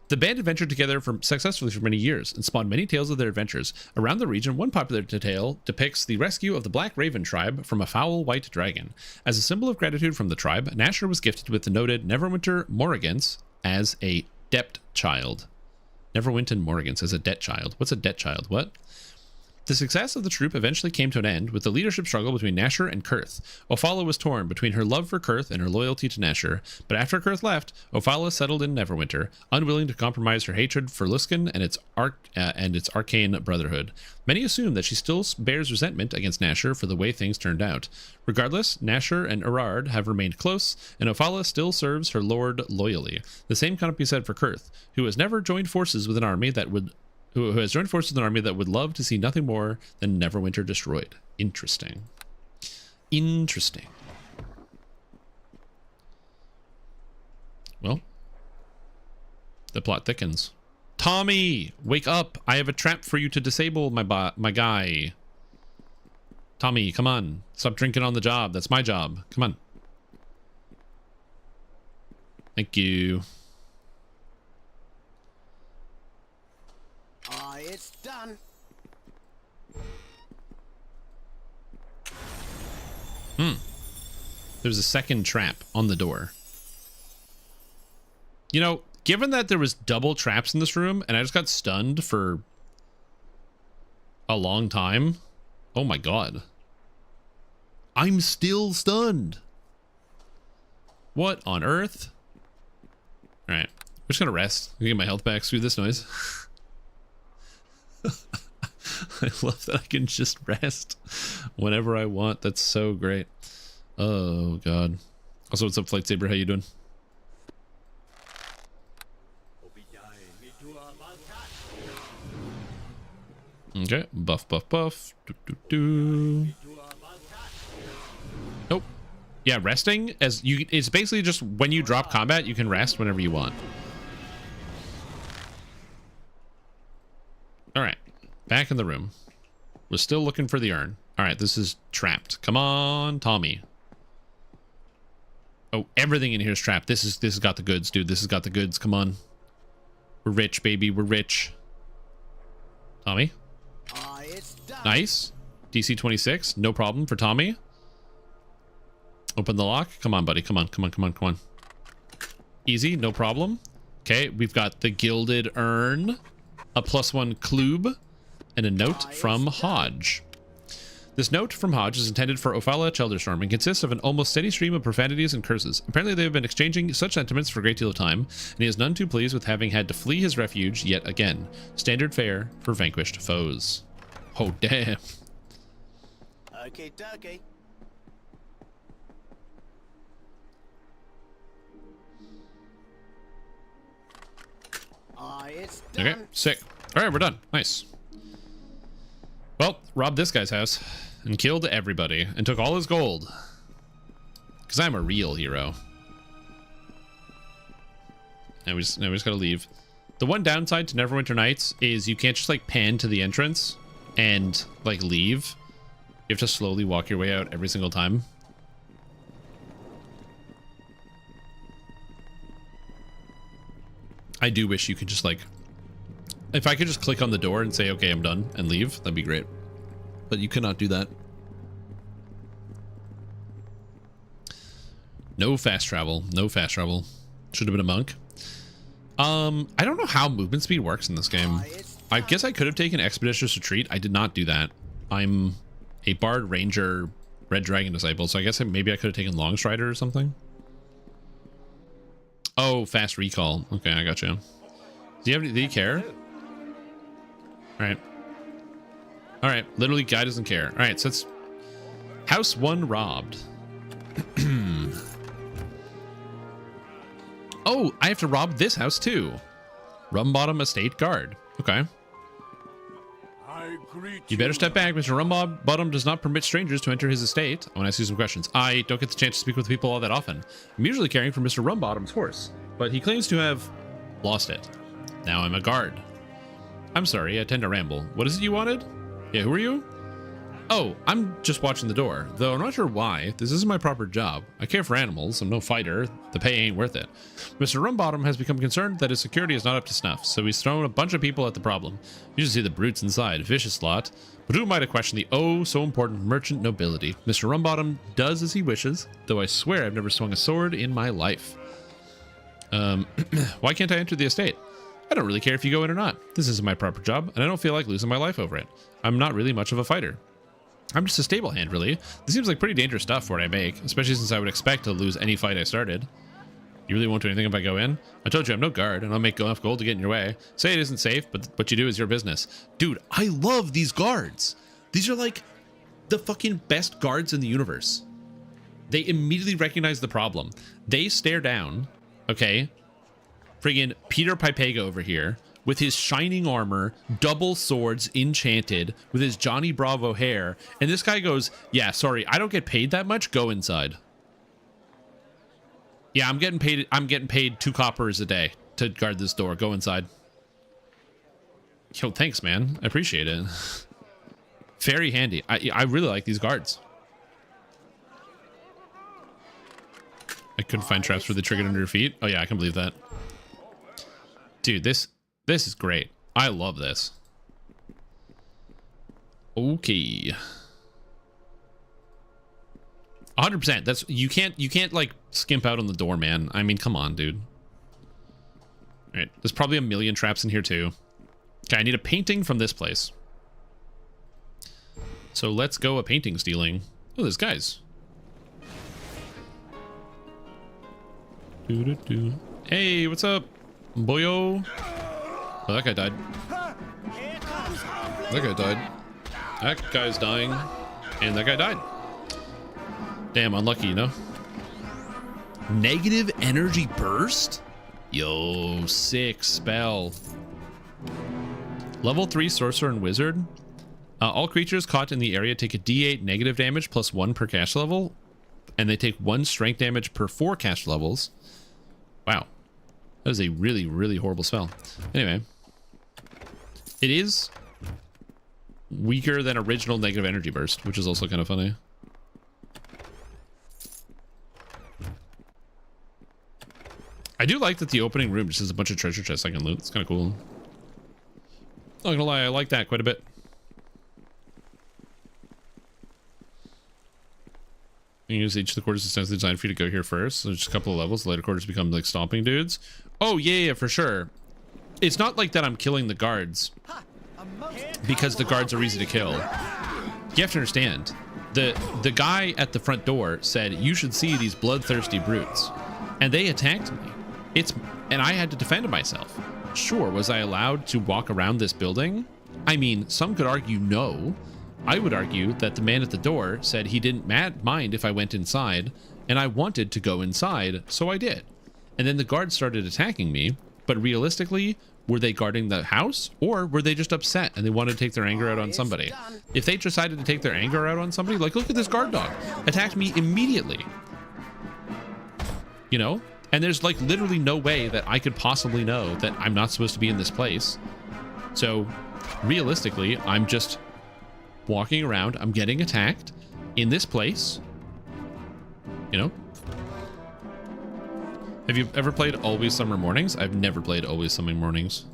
The band adventured together successfully for many years and spawned many tales of their adventures. Around the region, one popular tale depicts the rescue of the Black Raven tribe from a foul white dragon. As a symbol of gratitude from the tribe, Nasher was gifted with the noted Neverwinter Morrigan's as a debt child. Neverwinter Morrigan's as a debt child. What's a debt child? What? The success of the troop eventually came to an end with the leadership struggle between Nasher and Kurth. Ophala was torn between her love for Kurth and her loyalty to Nasher, but after Kurth left, Ophala settled in Neverwinter, unwilling to compromise her hatred for Luskan and its arcane brotherhood. Many assume that she still bears resentment against Nasher for the way things turned out. Regardless, Nasher and Erard have remained close, and Ophala still serves her lord loyally. The same cannot be said for Kurth, who has joined forces with an army that would love to see nothing more than Neverwinter destroyed. Interesting. Interesting. Well, the plot thickens. Tommy, wake up! I have a trap for you to disable, my guy. Tommy, come on. Stop drinking on the job. That's my job. Come on. Thank you. It's done. There's a second trap on the door. You know, given that there was double traps in this room and I just got stunned for a long time. Oh my god. I'm still stunned. What on earth? All right. I'm just going to rest. I'm going to get my health back. Screw this noise. I love that I can just rest whenever I want. That's so great. Oh god. Also, what's up, Flightsaber? How you doing? Okay, buff. Nope. Yeah, resting as you. It's basically just when you drop combat, you can rest whenever you want. All right, back in the room. We're still looking for the urn. All right, this is trapped. Come on, Tommy. Oh, everything in here is trapped. This has got the goods, dude. This has got the goods. Come on. We're rich, baby. We're rich. Tommy. Nice. DC 26. No problem for Tommy. Open the lock. Come on, buddy. Come on. Easy. No problem. Okay, we've got the gilded urn. A +1 klub, and a note from Hodge. This note from Hodge is intended for Ophala Chelderstorm and consists of an almost steady stream of profanities and curses. Apparently they have been exchanging such sentiments for a great deal of time, and he is none too pleased with having had to flee his refuge yet again. Standard fare for vanquished foes. Oh, damn. Okay, dokie. Okay, sick. All right, we're done. Nice. Well, robbed this guy's house and killed everybody and took all his gold. Because I'm a real hero. Now we just gotta leave. The one downside to Neverwinter Nights is you can't just like pan to the entrance and like leave. You have to slowly walk your way out every single time. I do wish you could just like, if I could just click on the door and say, okay, I'm done and leave, that'd be great. But you cannot do that. No fast travel. No fast travel. Should have been a monk. I don't know how movement speed works in this game. I guess I could have taken Expeditious Retreat. I did not do that. I'm a Bard Ranger Red Dragon Disciple, so I guess maybe I could have taken Long Strider or something. Oh, fast recall. Okay, I got you. Do you care? Alright. Alright, literally guy doesn't care. Alright, so it's House 1 robbed. Oh, I have to rob this house too. Rumbottom Estate Guard. Okay. You better step back. Mr. Rumbottom does not permit strangers to enter his estate. I want to ask you some questions. I don't get the chance to speak with people all that often. I'm usually caring for Mr. Rumbottom's horse, but he claims to have lost it. Now I'm a guard. I'm sorry, I tend to ramble. What is it you wanted? Yeah, who are you? Oh, I'm just watching the door, though I'm not sure why. This isn't my proper job. I care for animals. I'm no fighter. The pay ain't worth it. Mr. Rumbottom has become concerned that his security is not up to snuff, so he's thrown a bunch of people at the problem. You should see the brutes inside. Vicious lot. But who might have questioned the oh so important merchant nobility? Mr. Rumbottom does as he wishes, though I swear I've never swung a sword in my life. Why can't I enter the estate? I don't really care if you go in or not. This isn't my proper job, and I don't feel like losing my life over it. I'm not really much of a fighter. I'm just a stable hand, really. This seems like pretty dangerous stuff for what I make, especially since I would expect to lose any fight I started. You really won't do anything if I go in? I told you I'm no guard, and I'll make enough gold to get in your way. Say it isn't safe, but what you do is your business. Dude, I love these guards. These are like the fucking best guards in the universe. They immediately recognize the problem. They stare down, okay, friggin' Peter Pipega over here with his shining armor, double swords, enchanted, with his Johnny Bravo hair, and this guy goes, yeah, sorry, I don't get paid that much, go inside. Yeah, I'm getting paid 2 coppers a day to guard this door, go inside. Yo, thanks, man, I appreciate it. Very handy. I really like these guards. I couldn't find traps for the triggered under your feet. Oh yeah, I can believe that. Dude, this is great. I love this. Okay. 100%. That's you can't like skimp out on the door, man. I mean, come on, dude. All right, there's probably a million traps in here too. Okay, I need a painting from this place. So let's go a painting stealing. Oh, there's guys. Hey, what's up, boyo? Oh, that guy died. That guy died. That guy's dying. And that guy died. Damn, unlucky, you know? Negative energy burst? Yo, sick spell. Level 3 sorcerer and wizard. All creatures caught in the area take a d8 negative damage plus 1 per cast level. And they take 1 strength damage per 4 cast levels. Wow. That is a really, really horrible spell. Anyway. It is weaker than original negative energy burst, which is also kind of funny. I do like that the opening room just has a bunch of treasure chests I can loot. It's kind of cool. Not gonna lie, I like that quite a bit. You use each of the quarters ostensibly designed for you to go here first. So just a couple of levels. The later quarters become like stomping dudes. Oh yeah, for sure. It's not like that I'm killing the guards because the guards are easy to kill. You have to understand. The guy at the front door said you should see these bloodthirsty brutes, and they attacked me. And I had to defend myself. Sure, was I allowed to walk around this building? I mean, some could argue no. I would argue that the man at the door said he didn't mind if I went inside, and I wanted to go inside, so I did. And then the guards started attacking me, but realistically, were they guarding the house, or were they just upset and they wanted to take their anger out on somebody? If they decided to take their anger out on somebody, like look at this guard dog, attacked me immediately. You know? And there's like literally no way that I could possibly know that I'm not supposed to be in this place. So realistically, I'm just walking around, I'm getting attacked in this place, you know? Have you ever played Always Summer Mornings? I've never played Always Summer Mornings.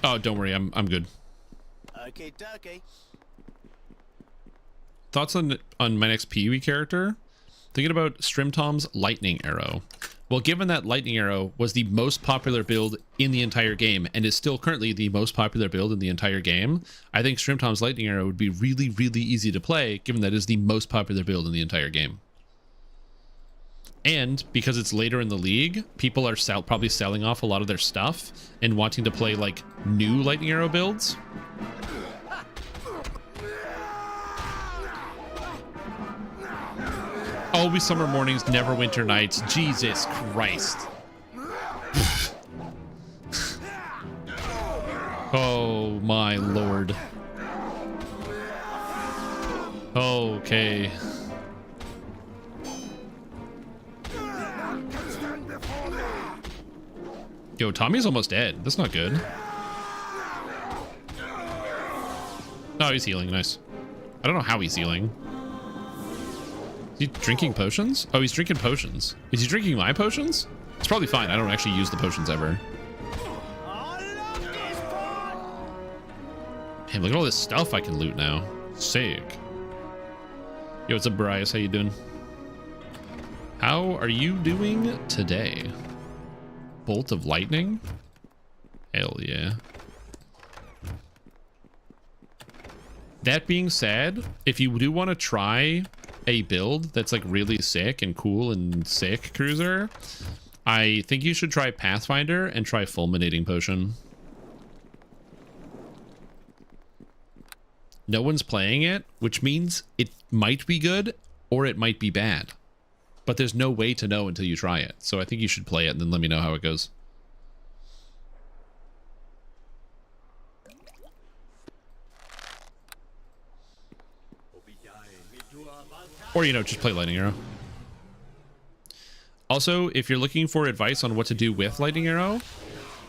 Oh, don't worry, I'm good. Okay, dokie. Thoughts on my next PoE character? Thinking about Strimtom's Lightning Arrow. Well, given that Lightning Arrow was the most popular build in the entire game and is still currently the most popular build in the entire game, I think Strimtom's Lightning Arrow would be really, really easy to play, given that it is the most popular build in the entire game. And because it's later in the league, people are probably selling off a lot of their stuff and wanting to play like new Lightning Arrow builds. Always Summer Mornings, Neverwinter Nights. Jesus Christ. Oh my lord. Okay. Yo, Tommy's almost dead. That's not good. Oh, he's healing. Nice. I don't know how he's healing. Is he drinking potions? Oh, he's drinking potions. Is he drinking my potions? It's probably fine. I don't actually use the potions ever. Damn, look at all this stuff I can loot now. Sick. Yo, what's up, Bryce? How you doing? How are you doing today? Bolt of lightning? Hell yeah. That being said, if you do want to try a build that's like really sick and cool and sick cruiser, I think you should try Pathfinder and try Fulminating Potion. No one's playing it, which means it might be good or it might be bad. But there's no way to know until you try it. So I think you should play it and then let me know how it goes. Or, you know, just play Lightning Arrow. Also, if you're looking for advice on what to do with Lightning Arrow,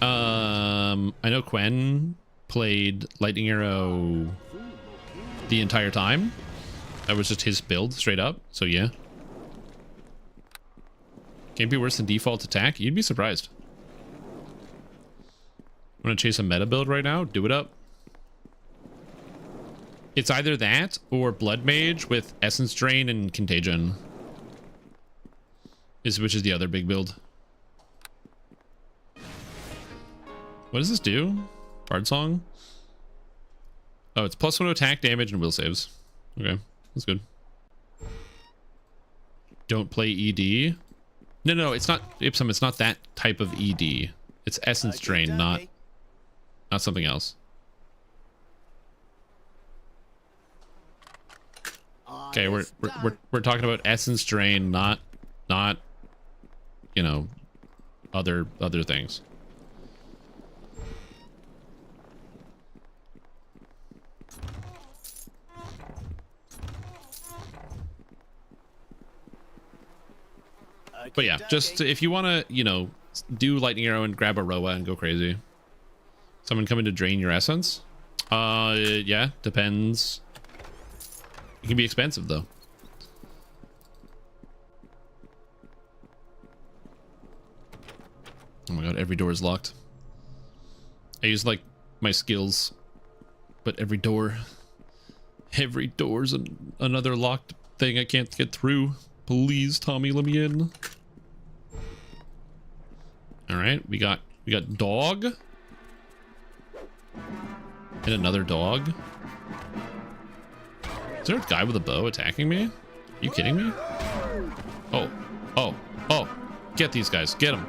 I know Quen played Lightning Arrow the entire time. That was just his build, straight up. So, yeah. Can't be worse than default attack. You'd be surprised. Want to chase a meta build right now? Do it up. It's either that or Blood Mage with Essence Drain and Contagion. Which is the other big build. What does this do? Bard Song? Oh, it's +1 attack damage and will saves. Okay, that's good. Don't play ED. No, it's not Ipsum. It's not that type of ED. It's Essence Drain, not something else. Okay, we're talking about Essence Drain, not you know, other things. But yeah, just if you want to, you know, do Lightning Arrow and grab a Roa and go crazy. Someone coming to drain your essence? Yeah, depends. It can be expensive though. Oh my god, every door is locked. I use like my skills, but every door's another locked thing I can't get through. Please, Tommy, let me in. All right, we got dog and another dog. Is there a guy with a bow attacking me? Are you kidding me? Oh, get these guys, get them.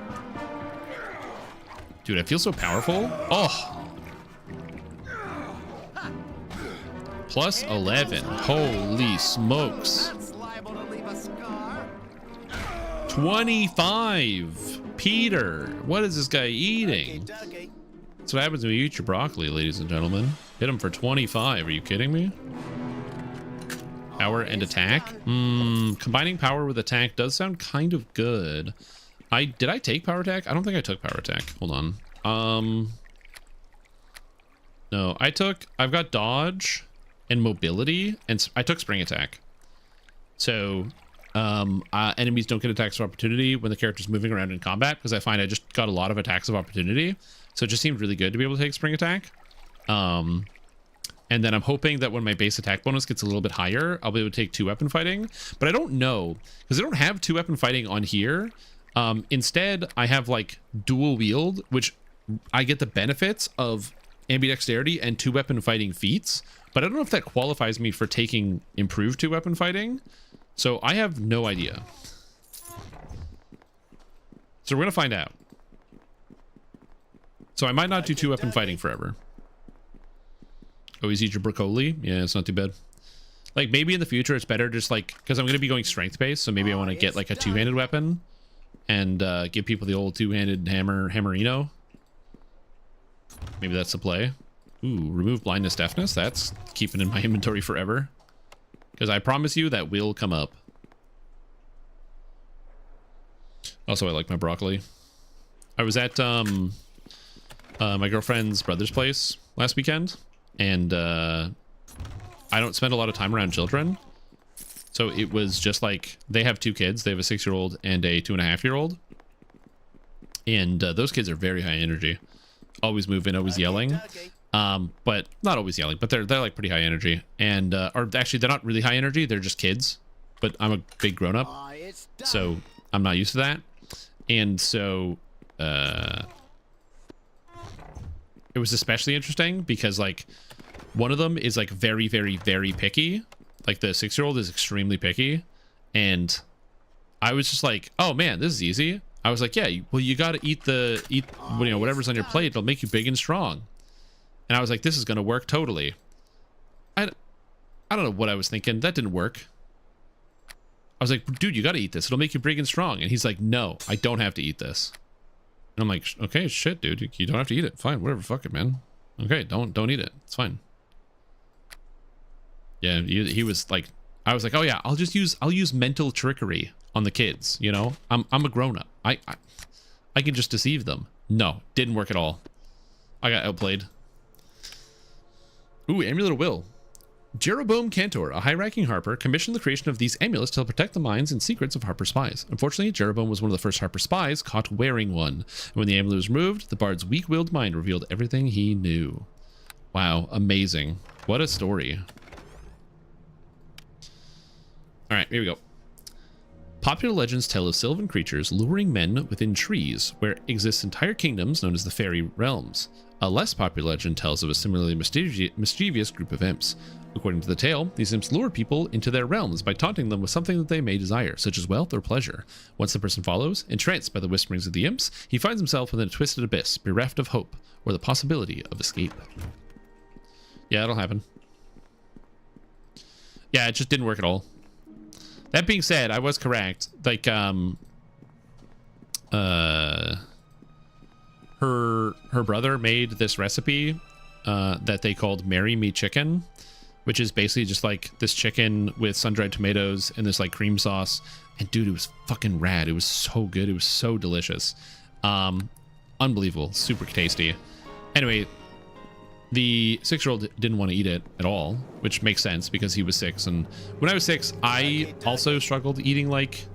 Dude, I feel so powerful. Oh, plus 11. Holy smokes. 25. Peter, what is this guy eating? That's what happens when you eat your broccoli, ladies and gentlemen. Hit him for 25. Are you kidding me? Power and attack. Combining power with attack does sound kind of good. Did I take power attack? I don't think I took power attack. Hold on. No, I've got dodge and mobility, and I took spring attack. So enemies don't get attacks of opportunity when the character's moving around in combat, because I find I just got a lot of attacks of opportunity. So it just seemed really good to be able to take spring attack. And then I'm hoping that when my base attack bonus gets a little bit higher, I'll be able to take 2-weapon fighting. But I don't know, because I don't have 2-weapon fighting on here. Instead, I have like dual wield, which I get the benefits of ambidexterity and 2-weapon fighting feats. But I don't know if that qualifies me for taking improved 2-weapon fighting. So I have no idea. So we're going to find out. So I might not do 2-weapon fighting forever. Always eat your broccoli. Yeah, it's not too bad. Like maybe in the future it's better just like, because I'm going to be going strength based. So maybe I want to get like a 2-handed weapon and give people the old 2-handed hammerino. Maybe that's the play. Ooh, remove blindness deafness. That's keeping in my inventory forever. Because I promise you that will come up. Also, I like my broccoli. I was at my girlfriend's brother's place last weekend, and I don't spend a lot of time around children. So it was just like, they have 2 kids. They have a 6-year-old and a 2.5-year-old. And those kids are very high energy. Always moving, always yelling. But not always yelling, but they're like pretty high energy. And, or actually they're not really high energy. They're just kids. But I'm a big grown up. So I'm not used to that. And so, it was especially interesting because like one of them is like very, very, very picky. Like the 6-year-old is extremely picky. And I was just like, oh man, this is easy. I was like, yeah, well, you got to eat whatever's on your plate. It'll make you big and strong. And I was like, this is going to work totally. I don't know what I was thinking. That didn't work. I was like, dude, you got to eat this. It'll make you big and strong. And he's like, no, I don't have to eat this. And I'm like, okay, shit, dude, you don't have to eat it. Fine, whatever, fuck it, man. Okay, don't eat it. It's fine. Yeah, he was like, I was like, oh yeah, I'll use mental trickery on the kids, you know? I'm a grown-up. I can just deceive them. No, didn't work at all. I got outplayed. Ooh, Amulet of Will. Jeroboam Cantor, a high-ranking harper, commissioned the creation of these amulets to protect the minds and secrets of Harper spies. Unfortunately, Jeroboam was one of the first Harper spies caught wearing one. And when the amulet was removed, the bard's weak-willed mind revealed everything he knew. Wow, amazing. What a story. Alright, here we go. Popular legends tell of sylvan creatures luring men within trees, where exist entire kingdoms known as the fairy realms. A less popular legend tells of a similarly mischievous group of imps. According to the tale, these imps lure people into their realms by taunting them with something that they may desire, such as wealth or pleasure. Once the person follows, entranced by the whisperings of the imps, he finds himself within a twisted abyss, bereft of hope or the possibility of escape. Yeah, that'll happen. Yeah, it just didn't work at all. That being said, I was correct. Like, her brother made this recipe that they called Marry Me Chicken, which is basically just like this chicken with sun-dried tomatoes and this like cream sauce. And dude, it was fucking rad. It was so good. It was so delicious. Unbelievable. Super tasty. Anyway, the 6-year-old didn't want to eat it at all, which makes sense because he was 6. And when I was 6, I also struggled eating like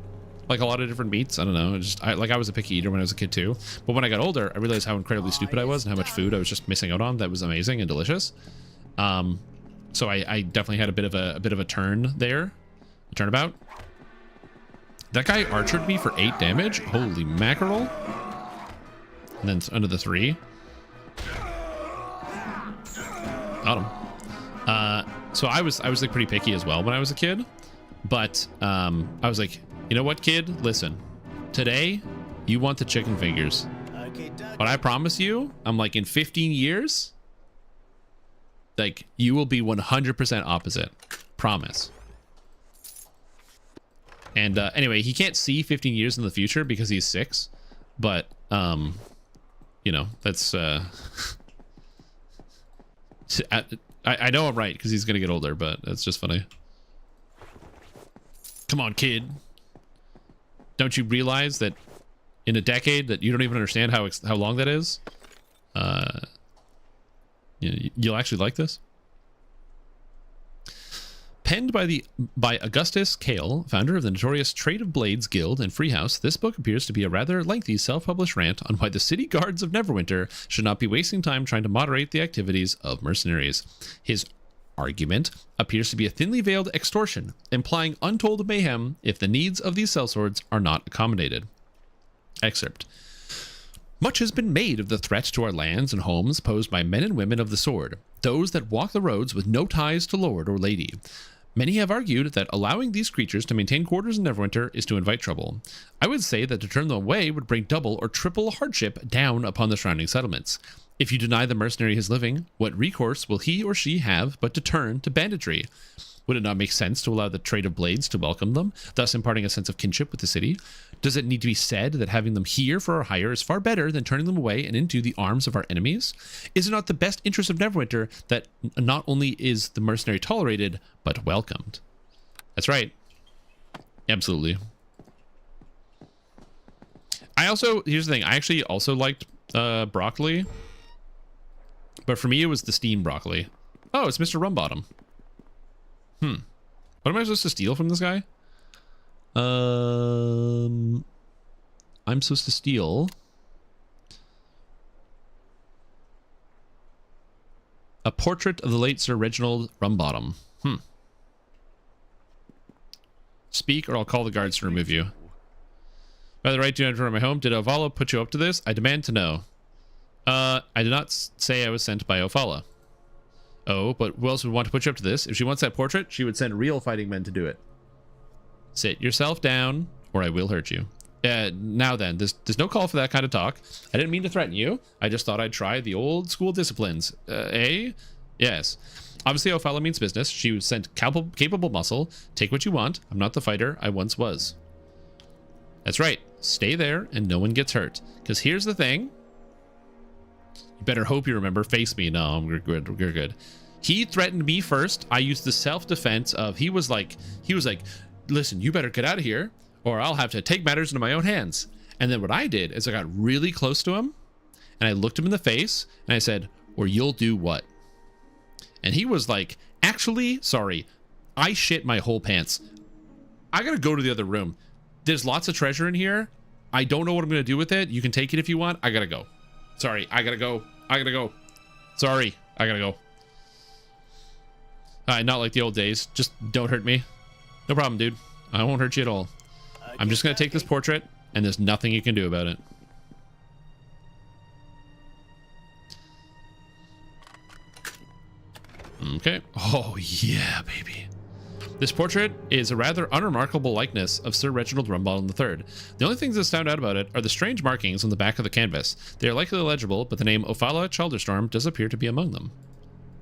a lot of different meats. I don't know. I was a picky eater when I was a kid too. But when I got older, I realized how incredibly stupid I was and how much food I was just missing out on that was amazing and delicious. So I definitely had a bit of a turn there, a turnabout. That guy archered me for 8 damage. Holy mackerel! And then under the 3. Got him. So I was like pretty picky as well when I was a kid, but I was like, you know what, kid? Listen, today you want the chicken fingers, but I promise you, I'm like in 15 years, like you will be 100% opposite. Promise. And anyway, he can't see 15 years in the future because he's 6, but you know, that's I know I'm right because he's gonna get older, but that's just funny. Come on, kid. Don't you realize that in a decade that you don't even understand how long that is? You'll actually like this. Penned by Augustus Kale, founder of the notorious Trade of Blades Guild and Free House, this book appears to be a rather lengthy self-published rant on why the city guards of Neverwinter should not be wasting time trying to moderate the activities of mercenaries. His argument appears to be a thinly veiled extortion, implying untold mayhem if the needs of these sellswords are not accommodated. Excerpt. Much has been made of the threat to our lands and homes posed by men and women of the sword, those that walk the roads with no ties to lord or lady. Many have argued that allowing these creatures to maintain quarters in Neverwinter is to invite trouble. I would say that to turn them away would bring double or triple hardship down upon the surrounding settlements. If you deny the mercenary his living, what recourse will he or she have but to turn to banditry? Would it not make sense to allow the Trade of Blades to welcome them, thus imparting a sense of kinship with the city? Does it need to be said that having them here for our hire is far better than turning them away and into the arms of our enemies? Is it not the best interest of Neverwinter that not only is the mercenary tolerated, but welcomed? That's right. Absolutely. Here's the thing. I actually also liked broccoli. But for me, it was the steamed broccoli. Oh, it's Mr. Rumbottom. What am I supposed to steal from this guy? I'm supposed to steal a portrait of the late Sir Reginald Rumbottom. Speak or I'll call the guards to remove you. By the right, do you enter my home? Did Ovala put you up to this? I demand to know. I did not say I was sent by Ophala. Oh, but who else would want to put you up to this? If she wants that portrait, she would send real fighting men to do it. Sit yourself down, or I will hurt you. Now then, there's no call for that kind of talk. I didn't mean to threaten you. I just thought I'd try the old school disciplines. Eh? Yes. Obviously, Ophala means business. She was sent capable muscle. Take what you want. I'm not the fighter I once was. That's right. Stay there, and no one gets hurt. Because here's the thing. You better hope you remember. Face me. No, we're good. We're good. He threatened me first. I used the self-defense of he was like, listen, you better get out of here, or I'll have to take matters into my own hands. And then what I did is I got really close to him, and I looked him in the face, and I said, or you'll do what? And he was like, actually, sorry, I shit my whole pants. I gotta go to the other room. There's lots of treasure in here. I don't know what I'm gonna do with it. You can take it if you want. I gotta go. Sorry, I gotta go. I gotta go. Sorry, I gotta go. Not like the old days. Just don't hurt me. No problem, dude. I won't hurt you at all. I'm just gonna take this portrait, and there's nothing you can do about it. Okay. Oh, yeah, baby. This portrait is a rather unremarkable likeness of Sir Reginald Rumbottom III. The only things that stand out about it are the strange markings on the back of the canvas. They are likely illegible, but the name Ophala Chalderstorm does appear to be among them.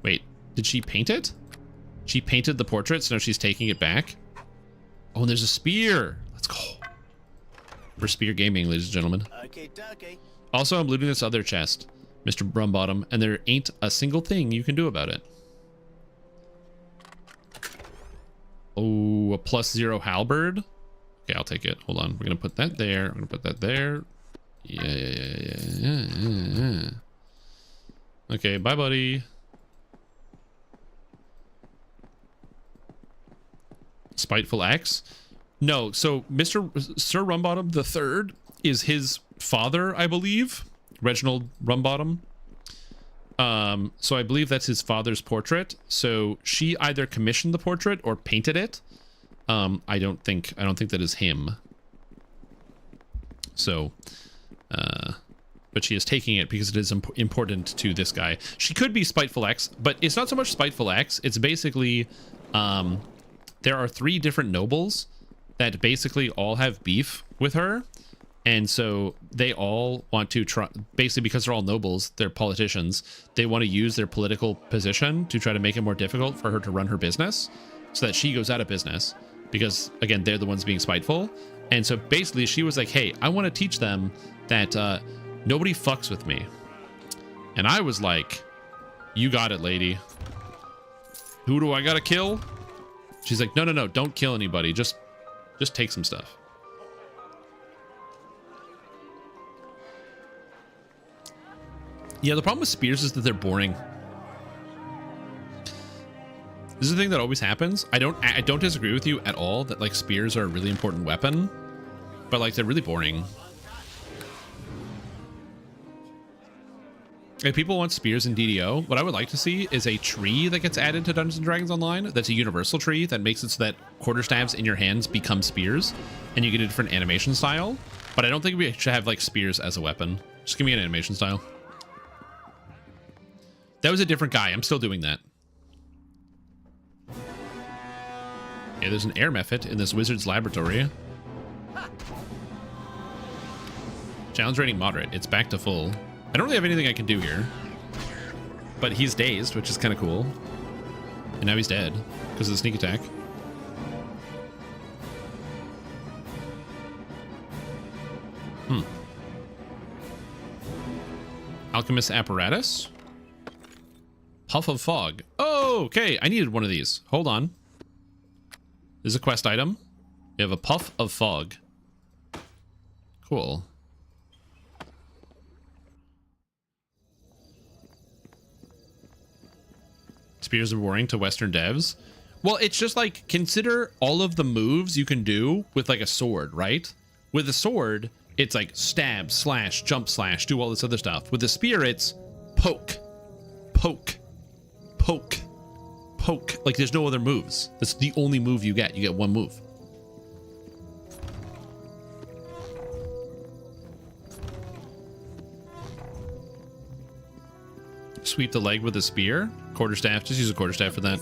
Wait, did she paint it? She painted the portrait, so now she's taking it back? Oh, and there's a spear! Let's go. For spear gaming, ladies and gentlemen. Also, I'm looting this other chest, Mr. Rumbottom, and there ain't a single thing you can do about it. Oh, a +0 halberd. Okay, I'll take it. Hold on. We're gonna put that there. I'm gonna put that there. Yeah. Okay, bye, buddy. Spiteful X? No. So, Sir Rumbottom III is his father, I believe. Reginald Rumbottom. So I believe that's his father's portrait. So she either commissioned the portrait or painted it. I don't think that is him. So, but she is taking it because it is important to this guy. She could be Spiteful X, but it's not so much Spiteful X. It's basically, there are 3 different nobles that basically all have beef with her. And so they all want to try, basically because they're all nobles, they're politicians, they want to use their political position to try to make it more difficult for her to run her business so that she goes out of business because, again, they're the ones being spiteful. And so basically she was like, hey, I want to teach them that nobody fucks with me. And I was like, you got it, lady. Who do I got to kill? She's like, no, don't kill anybody. Just take some stuff. Yeah, the problem with spears is that they're boring. This is the thing that always happens. I don't disagree with you at all that like spears are a really important weapon, but like they're really boring. If people want spears in DDO, what I would like to see is a tree that gets added to Dungeons & Dragons Online that's a universal tree that makes it so that quarterstaves in your hands become spears and you get a different animation style. But I don't think we should have like spears as a weapon. Just give me an animation style. That was a different guy. I'm still doing that. Okay, there's an air method in this wizard's laboratory. Challenge rating moderate. It's back to full. I don't really have anything I can do here. But he's dazed, which is kind of cool. And now he's dead because of the sneak attack. Alchemist apparatus. Puff of fog. Oh, okay. I needed one of these. Hold on. This is a quest item. We have a puff of fog. Cool. spears are boring to Western devs. Well, it's just like, consider all of the moves you can do with like a sword, right? With a sword, it's like stab, slash, jump slash, do all this other stuff. With the spear, it's poke, poke, poke, poke. Like there's no other moves. That's the only move you get. You get one move. Sweep the leg with a spear. Quarterstaff. Just use a quarterstaff for that.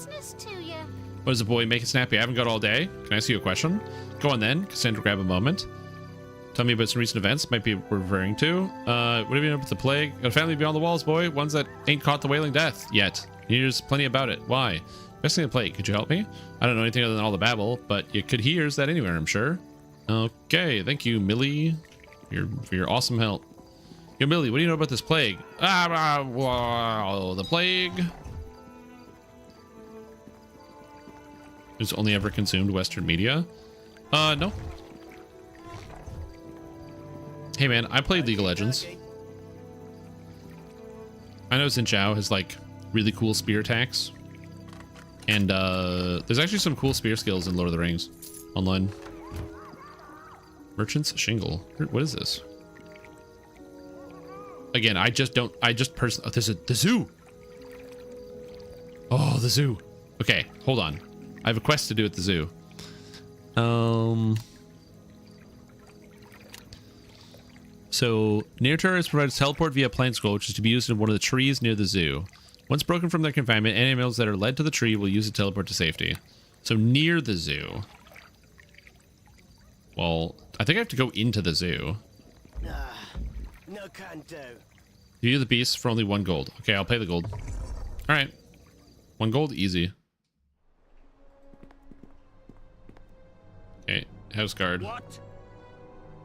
What does the boy make it snappy? I haven't got all day. Can I ask you a question? Go on then. Cassandra, grab a moment. Tell me about some recent events might be referring to. What have you done with the plague? Got a family beyond the walls, boy. Ones that ain't caught the wailing death yet. Here's plenty about it. Why? Best thing to plague. Could you help me? I don't know anything other than all the babble, but you could hear that anywhere, I'm sure. Okay, thank you, Millie, for your awesome help. Yo, Millie, what do you know about this plague? The plague. Who's only ever consumed Western media? No. Hey man, I played League of Legends. I know Xin Zhao has like really cool spear attacks. And there's actually some cool spear skills in Lord of the Rings online. Merchant's Shingle. What is this? Again, oh, there's the zoo. Oh, the zoo. Okay, hold on. I have a quest to do at the zoo. So, near tourists provides teleport via plant scroll, which is to be used in one of the trees near the zoo. Once broken from their confinement, animals that are led to the tree will use the teleport to safety. So, near the zoo. Well, I think I have to go into the zoo. No can do. You the beast for only 1 gold. Okay, I'll pay the gold. All right. 1 gold, easy. Okay, house guard. What?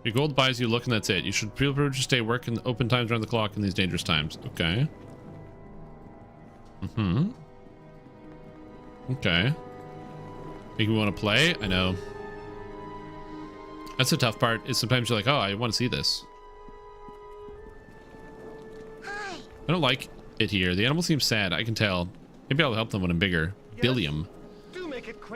Your gold buys you look and that's it. You should privilege to stay working open times around the clock in these dangerous times. Okay. Okay. Think we want to play? I know. That's the tough part, is sometimes you're like, oh, I want to see this. Hi. I don't like it here. The animal seems sad. I can tell. Maybe I'll help them when I'm bigger. Yes. Billiam.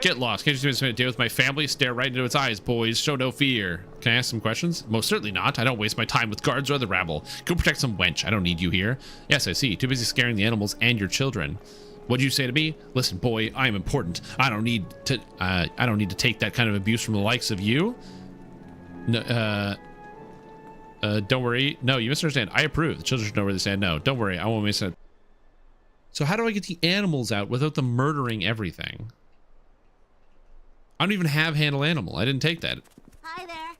Get lost. Can't you just deal with my family? Stare right into its eyes, boys. Show no fear. Can I ask some questions? Most certainly not. I don't waste my time with guards or other rabble. Go protect some wench. I don't need you here. Yes, I see. Too busy scaring the animals and your children. What'd you say to me? Listen, boy, I am important. I don't need to take that kind of abuse from the likes of you. No, don't worry. No, you misunderstand. I approve. The children should know where they stand. No, don't worry. I won't miss it. So how do I get the animals out without them murdering everything? I don't even have handle animal. I didn't take that. Hi there.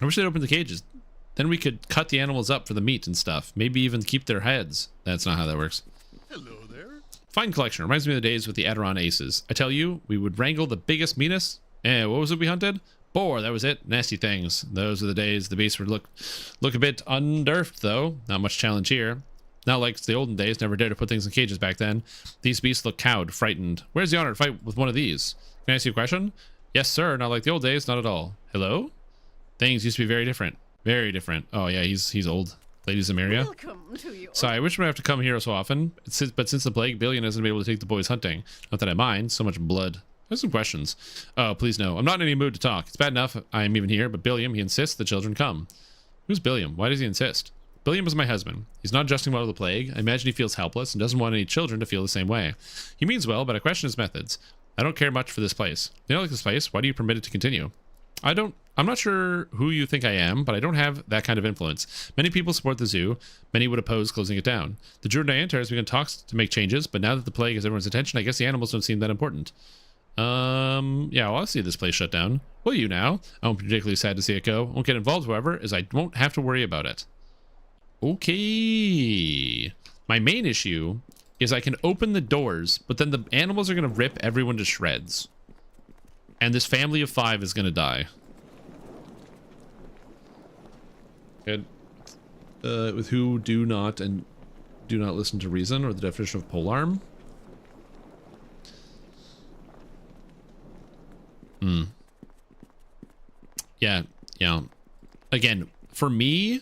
I wish they'd open the cages. Then we could cut the animals up for the meat and stuff. Maybe even keep their heads. That's not how that works. Hello there. Fine collection. Reminds me of the days with the Aderon aces. I tell you, we would wrangle the biggest, meanest. What was it we hunted? Boar, that was it. Nasty things. Those are the days. The beasts would look a bit underfed, though. Not much challenge here. Not like the olden days. Never dared to put things in cages back then. These beasts look cowed, frightened. Where's the honor to fight with one of these? Can I ask you a question? Yes, sir. Not like the old days. Not at all. Hello? Things used to be very different. Very different. Oh, yeah. He's old. Lady Zamaria. Welcome to you. Sorry, I wish we would have to come here so often. But since the plague, Billion hasn't been able to take the boys hunting. Not that I mind. So much blood. I have some questions. Oh, please no. I'm not in any mood to talk. It's bad enough I'm even here, but Billiam, he insists the children come. Who's Billiam? Why does he insist? Billiam is my husband. He's not adjusting well to the plague. I imagine he feels helpless and doesn't want any children to feel the same way. He means well, but I question his methods. I don't care much for this place. You don't like this place? Why do you permit it to continue? I'm not sure who you think I am, but I don't have that kind of influence. Many people support the zoo. Many would oppose closing it down. The Druid Niantar has begun talks to make changes, but now that the plague has everyone's attention, I guess the animals don't seem that important. Yeah, well, I'll see this place shut down. Will you now? I won't be particularly sad to see it go. I won't get involved, however, as I won't have to worry about it. Okay. My main issue is I can open the doors, but then the animals are going to rip everyone to shreds. And this family of 5 is going to die. Good. With who do not listen to reason, or the definition of polearm. Yeah. Again, for me,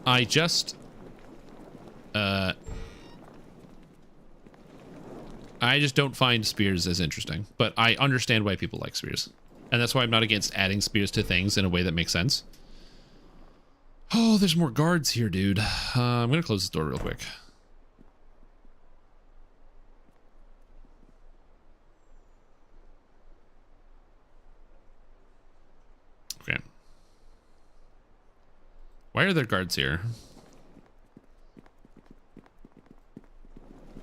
I just I just don't find spears as interesting, but I understand why people like spears. And that's why I'm not against adding spears to things in a way that makes sense. Oh, there's more guards here, dude. I'm going to close this door real quick. Okay. Why are there guards here?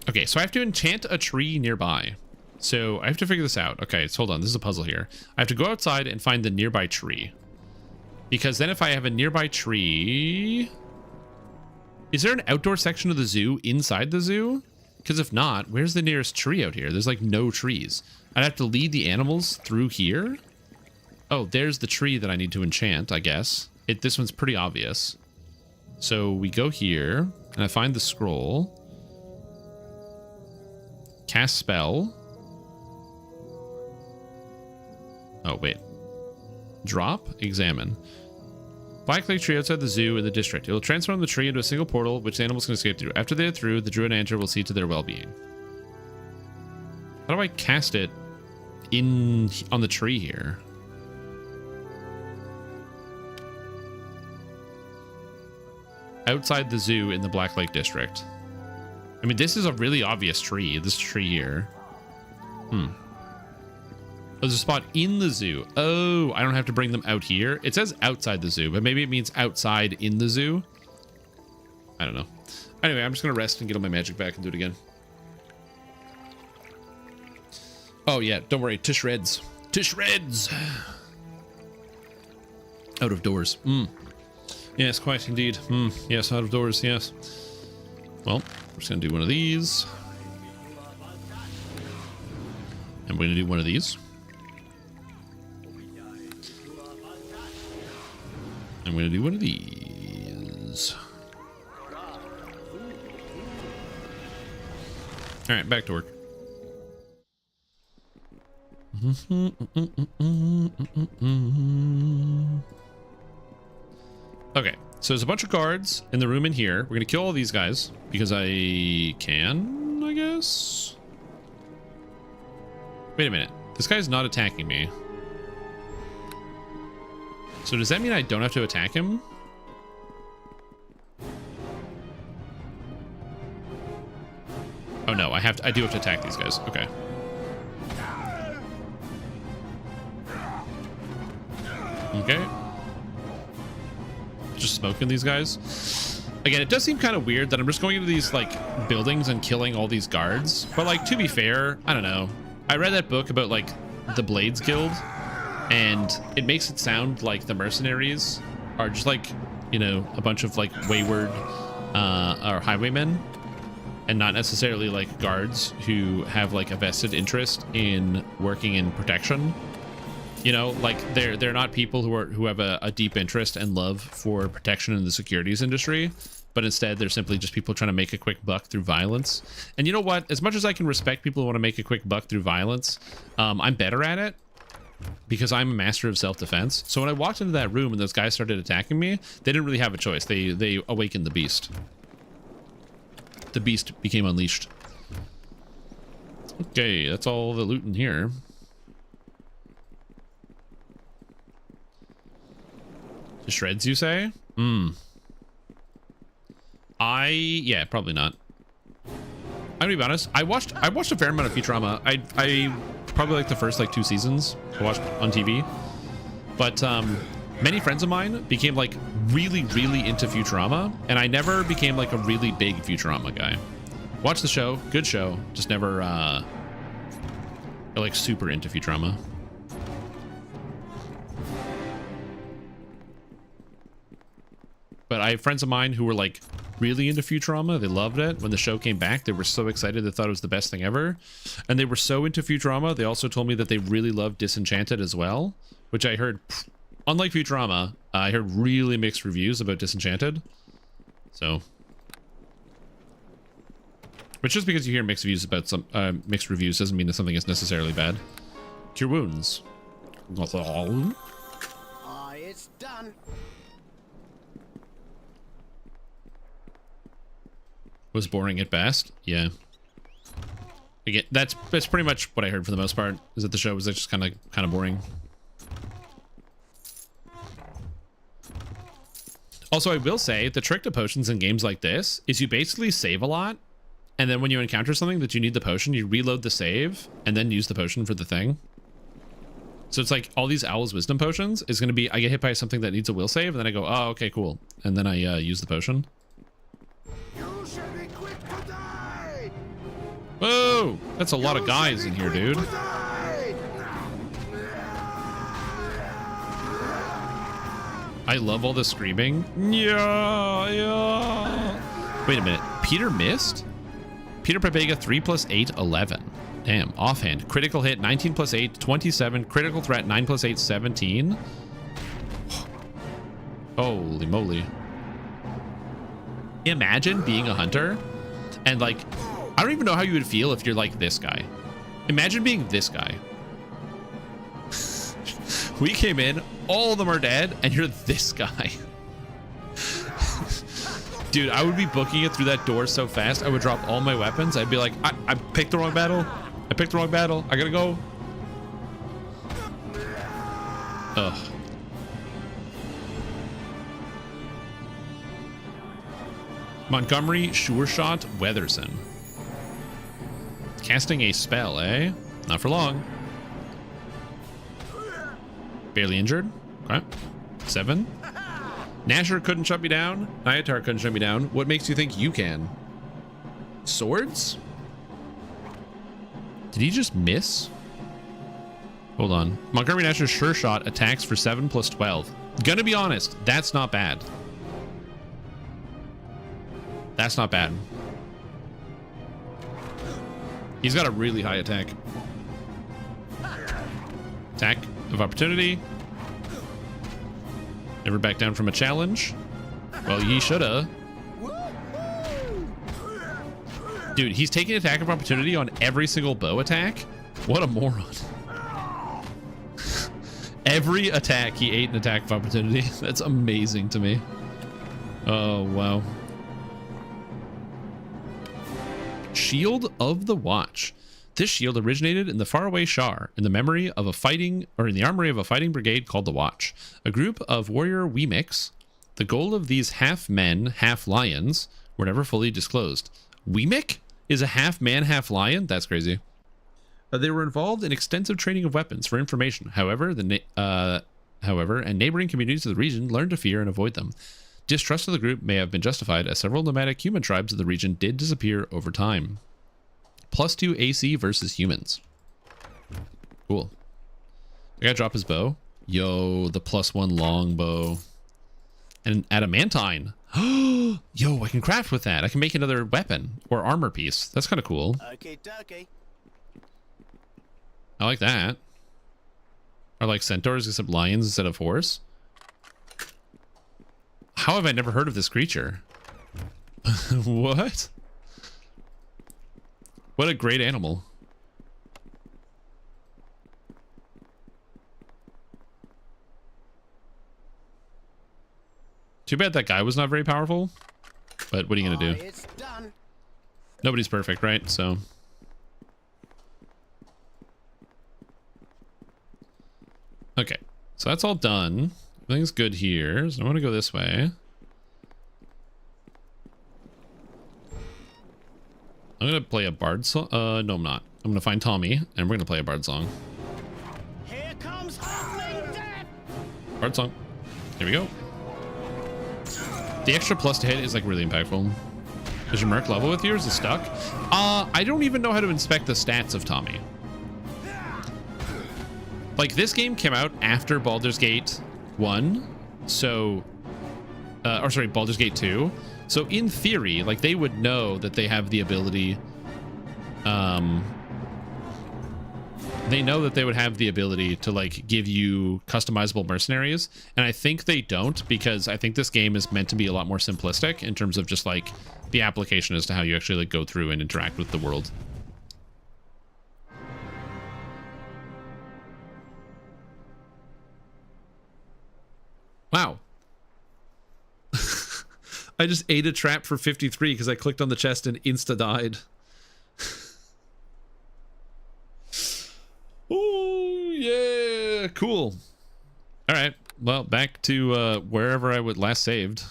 Okay, so I have to enchant a tree nearby. So I have to figure this out. Okay, so hold on. This is a puzzle here. I have to go outside and find the nearby tree. Because then if I have a nearby tree... Is there an outdoor section of the zoo inside the zoo? Because if not, where's the nearest tree out here? There's like no trees. I'd have to lead the animals through here? Oh, there's the tree that I need to enchant, I guess. This one's pretty obvious. So we go here, and I find the scroll. Cast spell. Oh, wait. Drop, examine. Black Lake tree outside the zoo in the district. It will transform the tree into a single portal, which the animals can escape through. After they are through, the druid enter will see to their well-being. How do I cast it on the tree here? Outside the zoo in the Black Lake district. I mean, this is a really obvious tree. This tree here. There's a spot in the zoo. Oh, I don't have to bring them out here. It says outside the zoo, but maybe it means outside in the zoo. I don't know. Anyway, I'm just going to rest and get all my magic back and do it again. Oh, yeah. Don't worry. To shreds. To shreds. Out of doors. Yes, quite indeed. Yes, out of doors. Yes. Well, we're just going to do one of these. And we're going to do one of these. I'm going to do one of these. All right, back to work. Okay, so there's a bunch of guards in the room in here. We're going to kill all these guys because I can, I guess. Wait a minute. This guy's not attacking me. So does that mean I don't have to attack him? Oh no, I do have to attack these guys. Okay. Okay. Just smoking these guys. Again, it does seem kind of weird that I'm just going into these like buildings and killing all these guards. But like, to be fair, I don't know. I read that book about like the Blades Guild, and it makes it sound like the mercenaries are just like, you know, a bunch of like wayward or highwaymen, and not necessarily like guards who have like a vested interest in working in protection. You know, like they're not people who have a deep interest and love for protection in the securities industry, but instead they're simply just people trying to make a quick buck through violence. And you know what? As much as I can respect people who want to make a quick buck through violence, I'm better at it because I'm a master of self-defense. So when I walked into that room and those guys started attacking me, they didn't really have a choice. They awakened the beast. The beast became unleashed. Okay, that's all the loot in here. To shreds, you say? Yeah, probably not. I'm gonna be honest. I watched a fair amount of Futurama. I probably like the first like 2 seasons I watched on TV. But many friends of mine became like really into Futurama, and I never became like a really big Futurama guy. Watch the show, good show, just never like super into Futurama. But I have friends of mine who were like really into Futurama. They loved it. When the show came back, they were so excited. They thought it was the best thing ever. And they were so into Futurama, they also told me that they really loved Disenchanted as well, which I heard, unlike Futurama, I heard really mixed reviews about Disenchanted. So, but just because you hear mixed reviews about some mixed reviews doesn't mean that something is necessarily bad. Cure wounds. It's done. Was boring at best. Yeah. Again, that's pretty much what I heard for the most part, is that the show was just kind of boring. Also, I will say the trick to potions in games like this is you basically save a lot, and then when you encounter something that you need the potion, you reload the save and then use the potion for the thing. So it's like all these Owl's Wisdom potions is going to be, I get hit by something that needs a will save, and then I go, oh, okay, cool. And then I use the potion. Whoa! That's a lot of guys in here, dude. I love all the screaming. Yeah, yeah. Wait a minute. Peter missed? Peter Pabega 3 + 8, 11. Damn, offhand. Critical hit 19 + 8, 27. Critical threat 9 + 8, 17. Holy moly. Imagine being a hunter and like, I don't even know how you would feel if you're like this guy. Imagine being this guy. We came in, all of them are dead, and you're this guy. Dude, I would be booking it through that door so fast, I would drop all my weapons. I'd be like, I picked the wrong battle. I picked the wrong battle. I gotta go. Ugh. Montgomery Sure Shot Weatherson. Casting a spell, eh? Not for long. Barely injured. Okay. 7. Nasher couldn't shut me down. Nyatar couldn't shut me down. What makes you think you can? Swords? Did he just miss? Hold on. Montgomery Nasher's Sure Shot attacks for 7 + 12. Gonna be honest, that's not bad. That's not bad. He's got a really high attack. Attack of opportunity. Never back down from a challenge. Well, he shoulda. Dude, he's taking attack of opportunity on every single bow attack? What a moron. Every attack he ate an attack of opportunity. That's amazing to me. Oh, wow. Shield of the Watch. This shield originated in the faraway Shar, in the memory of a fighting, or in the armory of a fighting brigade called the Watch, a group of warrior Weemics. The goal of these half men, half lions were never fully disclosed. Weemic is a half man, half lion? That's crazy. They were involved in extensive training of weapons for information. However, and neighboring communities of the region learned to fear and avoid them. Distrust of the group may have been justified, as several nomadic human tribes of the region did disappear over time. +2 AC versus humans. Cool. I gotta drop his bow. Yo, the +1 longbow. And adamantine. Yo, I can craft with that. I can make another weapon or armor piece. That's kind of cool. Okay, okay. I like that. Are like centaurs except lions instead of horse? How have I never heard of this creature? What? What a great animal. Too bad that guy was not very powerful. But what are you gonna do? It's done. Nobody's perfect, right? So. Okay. So that's all done. Everything's good here. So I want to go this way. I'm going to play a bard song. No, I'm not. I'm going to find Tommy, and we're going to play a bard song. Here comes hurtling death. Bard song. Here we go. The extra plus to hit is like really impactful. Does your merc level with you, or is it stuck? I don't even know how to inspect the stats of Tommy. Like, this game came out after Baldur's Gate 1, so... or sorry, Baldur's Gate 2. So in theory, like, they would know that they have the ability... they know that they would have the ability to, like, give you customizable mercenaries. And I think they don't, because I think this game is meant to be a lot more simplistic in terms of just, like, the application as to how you actually, like, go through and interact with the world. Wow. I just ate a trap for 53 because I clicked on the chest and insta died. Cool. All right. Well, back to wherever I would last saved.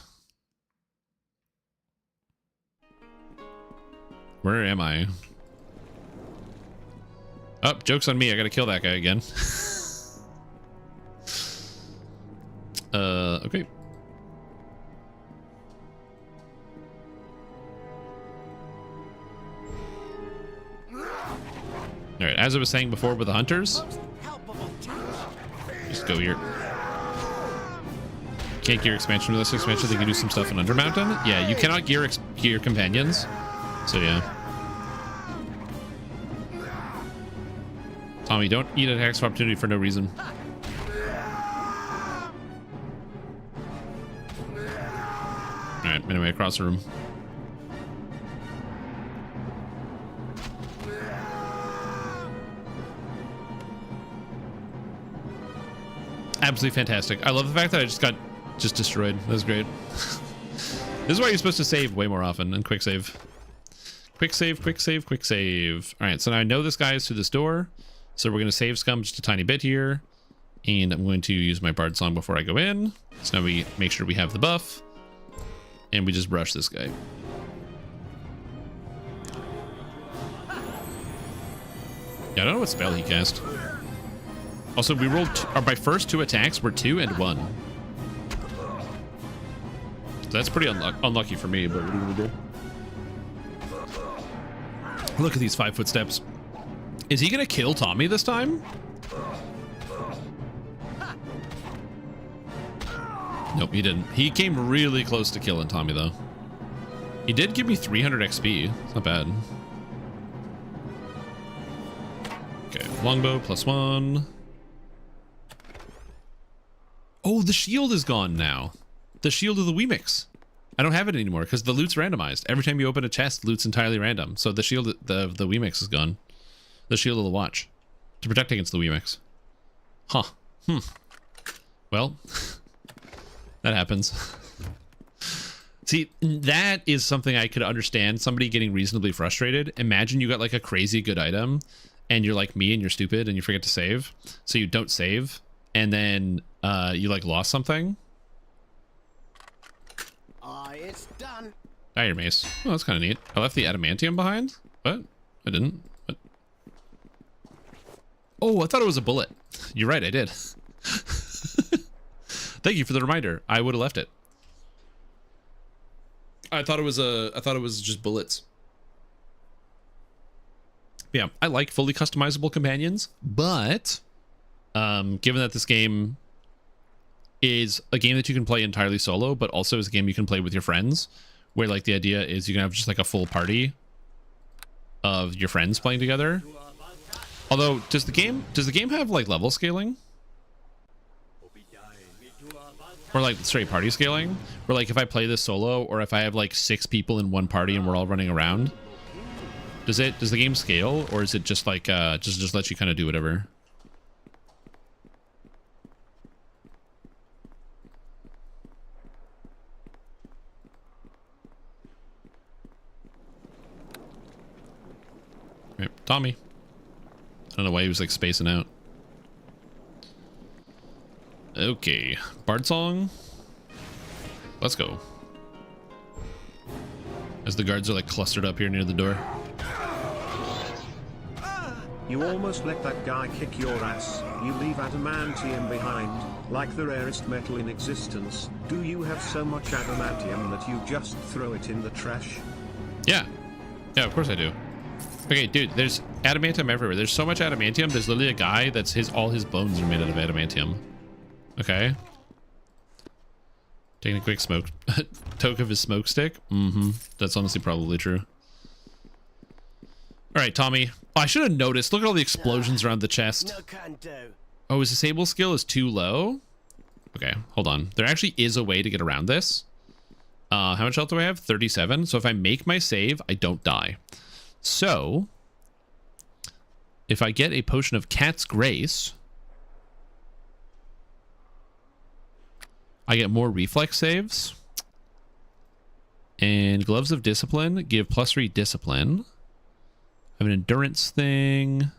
Where am I? Oh, joke's on me. I gotta kill that guy again. Okay. All right, as I was saying before with the hunters, just go here. Can't gear expansion with this expansion. They can do some stuff in Undermountain. Yeah, you cannot gear companions. So yeah. Tommy, don't eat attacks of opportunity for no reason. Alright, anyway, across the room. Absolutely fantastic. I love the fact that I just got destroyed. That was great. This is why you're supposed to save way more often and quick save. Quick save, quick save, quick save. All right, so now I know this guy is through this door. So we're going to save scum just a tiny bit here. And I'm going to use my bard song before I go in. So now we make sure we have the buff. And we just brush this guy. Yeah, I don't know what spell he cast. Also, we rolled, my first 2 attacks were 2 and 1. So that's pretty unlucky for me, but what are you gonna do? Look at these 5 footsteps. Is he gonna kill Tommy this time? Nope, he didn't. He came really close to killing Tommy, though. He did give me 300 XP. It's not bad. Okay, longbow +1. Oh, the shield is gone now. The shield of the Weemix. I don't have it anymore because the loot's randomized. Every time you open a chest, loot's entirely random. So the shield, the Weemix is gone. The shield of the watch to protect against the Weemix. Huh. Well, that happens. See, that is something I could understand. Somebody getting reasonably frustrated. Imagine you got like a crazy good item and you're like me and you're stupid and you forget to save. So you don't save and then you like lost something. It's done. Ah, your mace. Oh, that's kind of neat. I left the adamantium behind. What? I didn't. What? Oh, I thought it was a bullet. You're right, I did. Thank you for the reminder. I would have left it. I thought it was just bullets. Yeah, I like fully customizable companions, but given that this game is a game that you can play entirely solo, but also is a game you can play with your friends, where like the idea is you can have just like a full party of your friends playing together. Although, does the game have like level scaling? Or like straight party scaling? Where like if I play this solo, or if I have like 6 people in one party and we're all running around, does the game scale, or is it just like just let you kind of do whatever? Right, Tommy. I don't know why he was like spacing out. Okay, bard song. Let's go. As the guards are like clustered up here near the door. You almost let that guy kick your ass. You leave adamantium behind, like the rarest metal in existence. Do you have so much adamantium that you just throw it in the trash? Yeah. Yeah, of course I do. Okay, dude, there's adamantium everywhere. There's so much adamantium. There's literally a guy that's all his bones are made out of adamantium. Okay. Taking a quick smoke. Toke of his smoke stick. That's honestly probably true. All right, Tommy. Oh, I should have noticed. Look at all the explosions around the chest. Oh, his disable skill is too low? Okay, hold on. There actually is a way to get around this. How much health do I have? 37. So if I make my save, I don't die. So if I get a potion of Cat's Grace, I get more reflex saves. And Gloves of Discipline give +3 discipline. I have an endurance thing.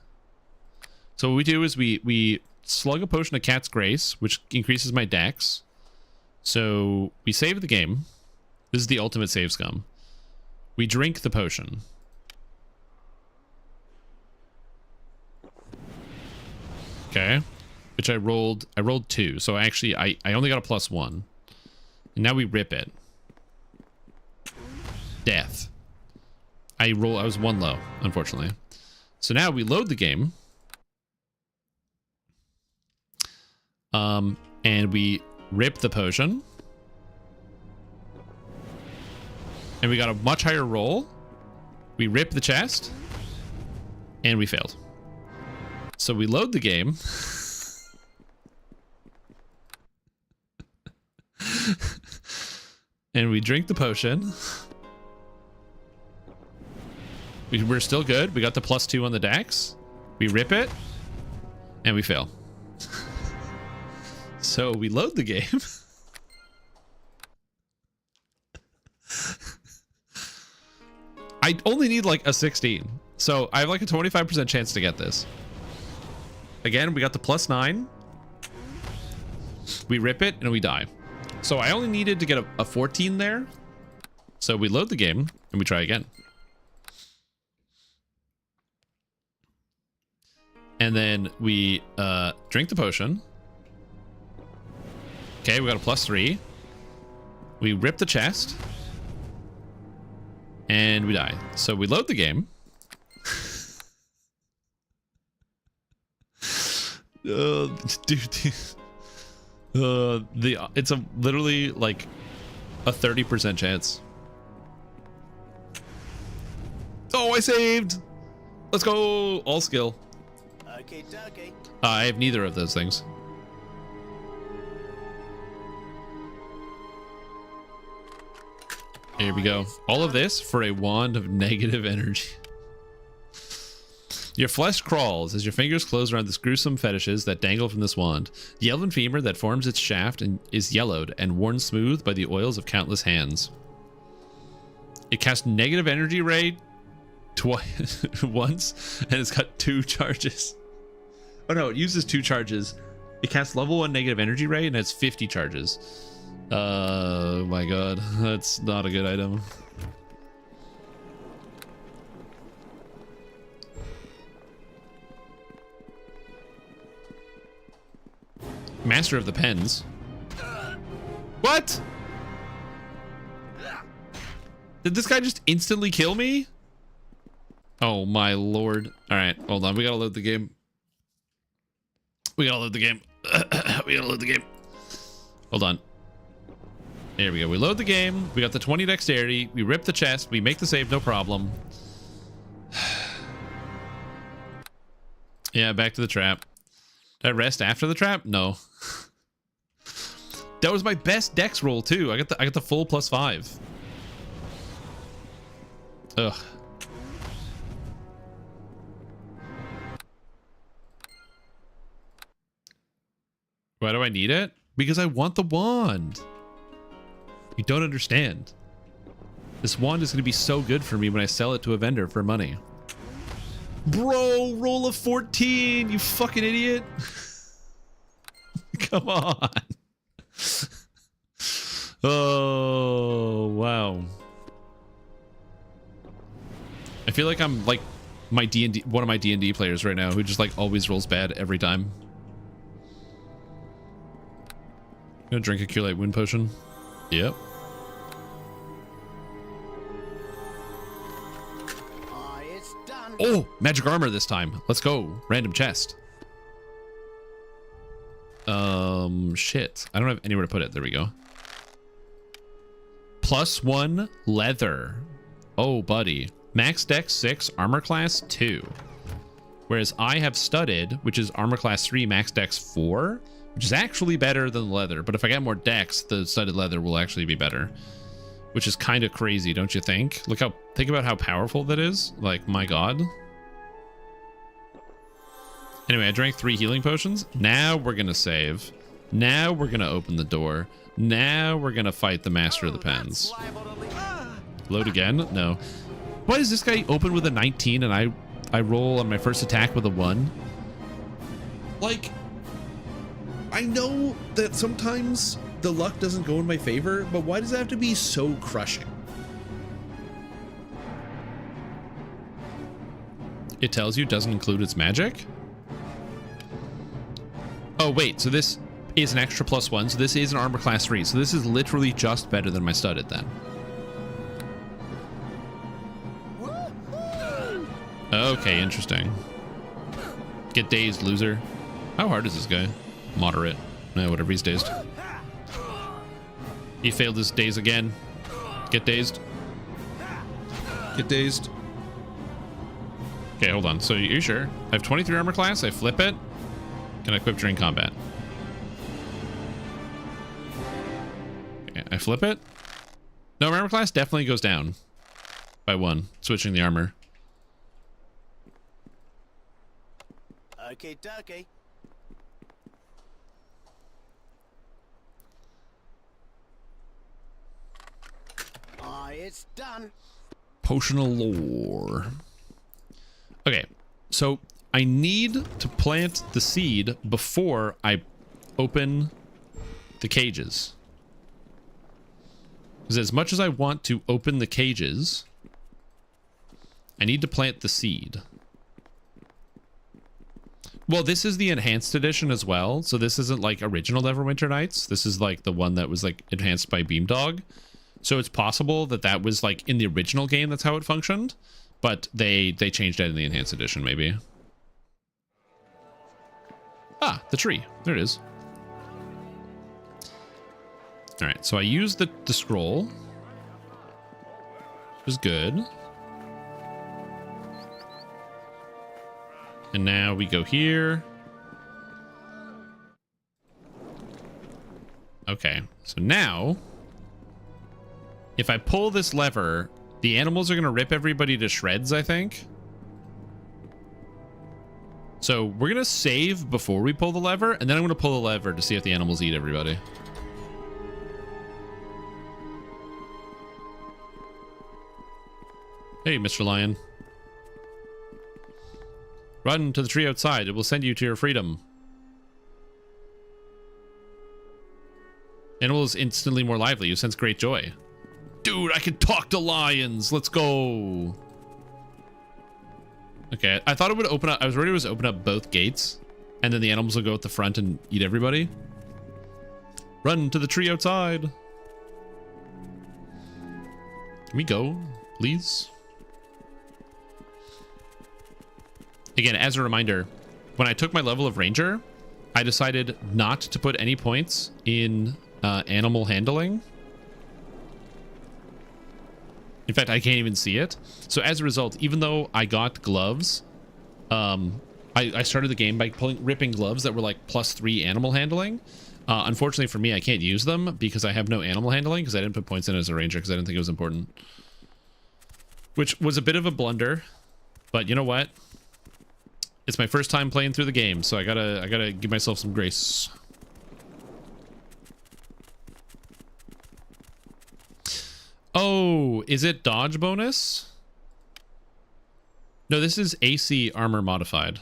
So what we do is we slug a potion of Cat's Grace, which increases my dex. So we save the game. This is the ultimate save scum. We drink the potion. Okay. Which I rolled 2. So actually I only got a +1. And now we rip it. Death. I was 1 low, unfortunately. So now we load the game. And we rip the potion. And we got a much higher roll. We rip the chest. And we failed. So we load the game. And we drink the potion. We're still good. We got the +2 on the dex. We rip it. And we fail. So we load the game. I only need like a 16. So I have like a 25% chance to get this. Again, we got the +9. We rip it and we die. So I only needed to get a 14 there. So we load the game and we try again. And then we drink the potion. Okay, we got a +3. We rip the chest. And we die. So we load the game. Dude. It's literally like a 30% chance. Oh, I saved. Let's go. All skill. Okay, dokie. I have neither of those things. Here we go. All of this for a wand of negative energy. Your flesh crawls as your fingers close around the gruesome fetishes that dangle from this wand. The elven femur that forms its shaft and is yellowed and worn smooth by the oils of countless hands. It casts negative energy ray twice once, and it's got 2 charges. Oh no, it uses 2 charges. It casts level 1 negative energy ray and has 50 charges. Oh my god, that's not a good item. Master of the Pens. What? Did this guy just instantly kill me? Oh my lord. Alright, hold on. We gotta load the game. We gotta load the game. We gotta load the game. Hold on. There we go. We load the game. We got the 20 dexterity. We rip the chest. We make the save, no problem. Yeah, back to the trap. Did I rest after the trap? No. That was my best dex roll too. I got the full +5. Ugh. Why do I need it? Because I want the wand. You don't understand. This wand is going to be so good for me when I sell it to a vendor for money. Bro, roll of 14, you fucking idiot. Come on. Oh, wow. I feel like I'm like my D&D, one of my D&D players right now who just like always rolls bad every time. I'm gonna drink a Cure Light Wound Potion. Yep. Oh, magic armor this time. Let's go. Random chest. Shit. I don't have anywhere to put it. There we go. +1 leather. Oh, buddy. Max dex 6, armor class 2. Whereas I have studded, which is armor class 3, max dex 4, which is actually better than leather. But if I get more dex, the studded leather will actually be better. Which is kind of crazy, don't you think? Think about how powerful that is. Like, my god. Anyway, I drank 3 healing potions. Now we're gonna save. Now we're gonna open the door. Now we're gonna fight the Master of the Pens. Load again? No. Why does this guy open with a 19 and I roll on my first attack with a 1? Like, I know that sometimes the luck doesn't go in my favor, but why does it have to be so crushing? It tells you it doesn't include its magic? Oh, wait, so this is an extra +1, so this is an armor class 3, so this is literally just better than my studded then. Okay, interesting. Get dazed, loser. How hard is this guy? Moderate. No, whatever, he's dazed. He failed his daze again. Get dazed. Get dazed. Okay, hold on. So, you sure? I have 23 armor class, I flip it. Can I equip during combat? Okay, I flip it. No, armor class definitely goes down by 1, switching the armor. Okay, dokie. It's done. Potional lore. Okay, so I need to plant the seed before I open the cages. Because as much as I want to open the cages, I need to plant the seed. Well, this is the enhanced edition as well. So this isn't like original Neverwinter Nights. This is like the one that was like enhanced by Beamdog. So it's possible that that was like in the original game, that's how it functioned. But they changed it in the enhanced edition, maybe. Ah, the tree. There it is. All right, so I used the scroll. Which was good. And now we go here. Okay, so now, if I pull this lever, the animals are going to rip everybody to shreds, I think. So we're going to save before we pull the lever, and then I'm going to pull the lever to see if the animals eat everybody. Hey, Mr. Lion. Run to the tree outside. It will send you to your freedom. Animal is instantly more lively. You sense great joy. Dude, I can talk to lions. Let's go. Okay, I thought it would open up. I was ready to open up both gates, and then the animals will go at the front and eat everybody. Run to the tree outside. Can we go, please? Again, as a reminder, when I took my level of Ranger, I decided not to put any points in animal handling. In fact, I can't even see it. So as a result, even though I got gloves, I started the game by ripping gloves that were like +3 animal handling. Unfortunately for me, I can't use them because I have no animal handling because I didn't put points in as a Ranger because I didn't think it was important. Which was a bit of a blunder, but you know what? It's my first time playing through the game, so I gotta give myself some grace. Oh, is it dodge bonus? No, this is AC armor modified.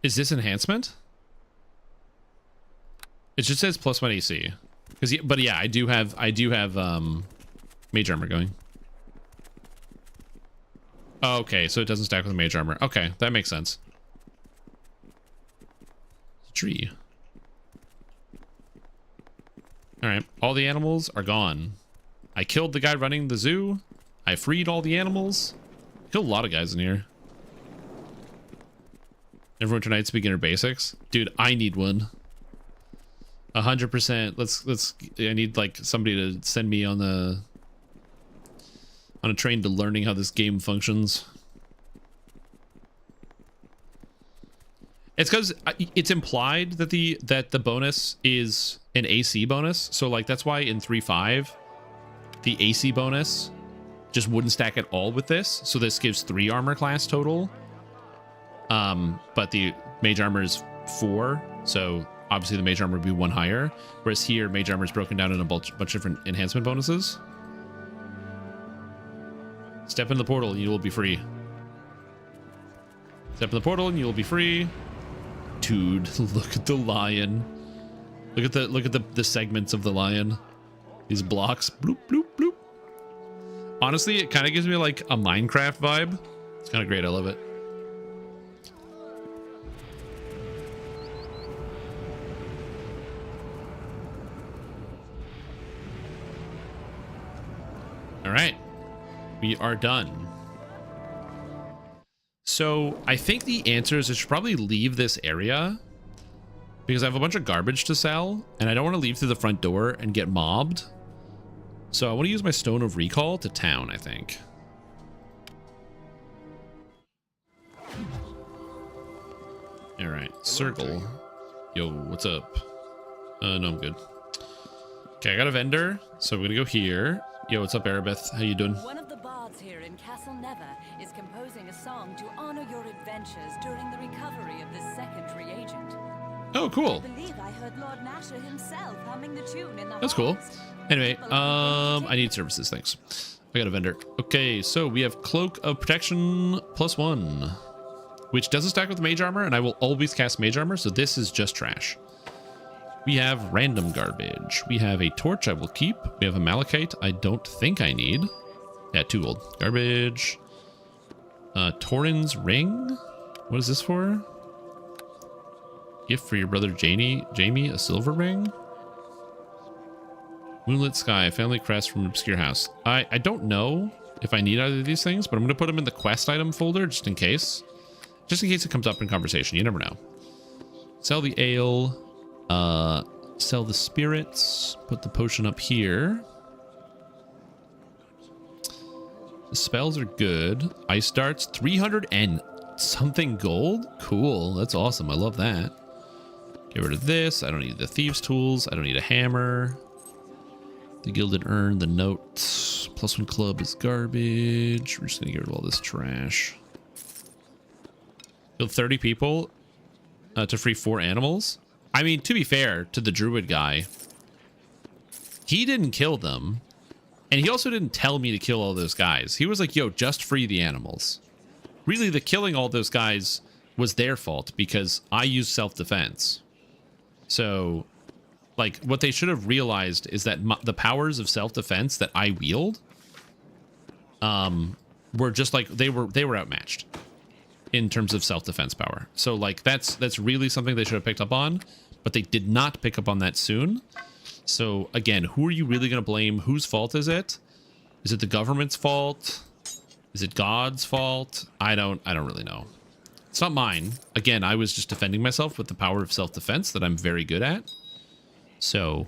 Is this enhancement? It just says +1 AC. But yeah, I do have mage armor going. Oh, okay, so it doesn't stack with the mage armor. Okay, that makes sense. Tree. All right, all the animals are gone. I killed the guy running the zoo. I freed all the animals. Killed a lot of guys in here. Neverwinter Nights beginner basics. Dude, I need one. 100%. I need like somebody to send me on a train to learning how this game functions. It's because it's implied that the bonus is an AC bonus. So like that's why in 3.5 the AC bonus just wouldn't stack at all with this. So this gives 3 armor class total. But the mage armor is 4. So obviously the mage armor would be 1 higher. Whereas here mage armor is broken down in a bunch of different enhancement bonuses. Step in the portal and you will be free. Step in the portal and you will be free. Dude, look at the lion. Look at the segments of the lion. These blocks. Bloop, bloop, bloop. Honestly, it kind of gives me like a Minecraft vibe. It's kind of great. I love it. All right. We are done. So I think the answer is I should probably leave this area because I have a bunch of garbage to sell and I don't want to leave through the front door and get mobbed. So I want to use my Stone of Recall to town, I think. All right, circle. Yo, what's up? No, I'm good. Okay, I got a vendor, so we're gonna go here. Yo, what's up, Arabeth? How you doing? One of the bards here in Castle Never is composing a song to honor your adventures during the recovery of the second reagent. Oh, cool. I believe I heard Lord Nasher himself humming the tune in the That's cool. Anyway, I need services, thanks. I got a vendor. Okay, so we have Cloak of Protection +1, which doesn't stack with Mage Armor, and I will always cast Mage Armor, so this is just trash. We have random garbage. We have a torch I will keep. We have a malachite I don't think I need. Yeah, 2 gold. Garbage. Torin's ring. What is this for? Gift for your brother Jamie, a silver ring. Moonlit sky, family crest from an obscure house. I don't know if I need either of these things, but I'm gonna put them in the quest item folder just in case. Just in case it comes up in conversation. You never know. Sell the ale. Sell the spirits. Put the potion up here. The spells are good. Ice darts, 300 and something gold. Cool. That's awesome. I love that. Get rid of this. I don't need the thieves tools. I don't need a hammer. The gilded urn, the note. +1 club is garbage. We're just gonna get rid of all this trash. Killed 30 people to free 4 animals. I mean, to be fair to the druid guy, he didn't kill them. And he also didn't tell me to kill all those guys. He was like, yo, just free the animals. Really, the killing all those guys was their fault because I used self-defense. So, like, what they should have realized is that the powers of self-defense that I wield were just like, they were outmatched in terms of self-defense power. So, like, that's really something they should have picked up on. But they did not pick up on that soon. So again, who are you really going to blame? Whose fault is it? Is it the government's fault? Is it God's fault? I don't really know. It's not mine. Again, I was just defending myself with the power of self-defense that I'm very good at. So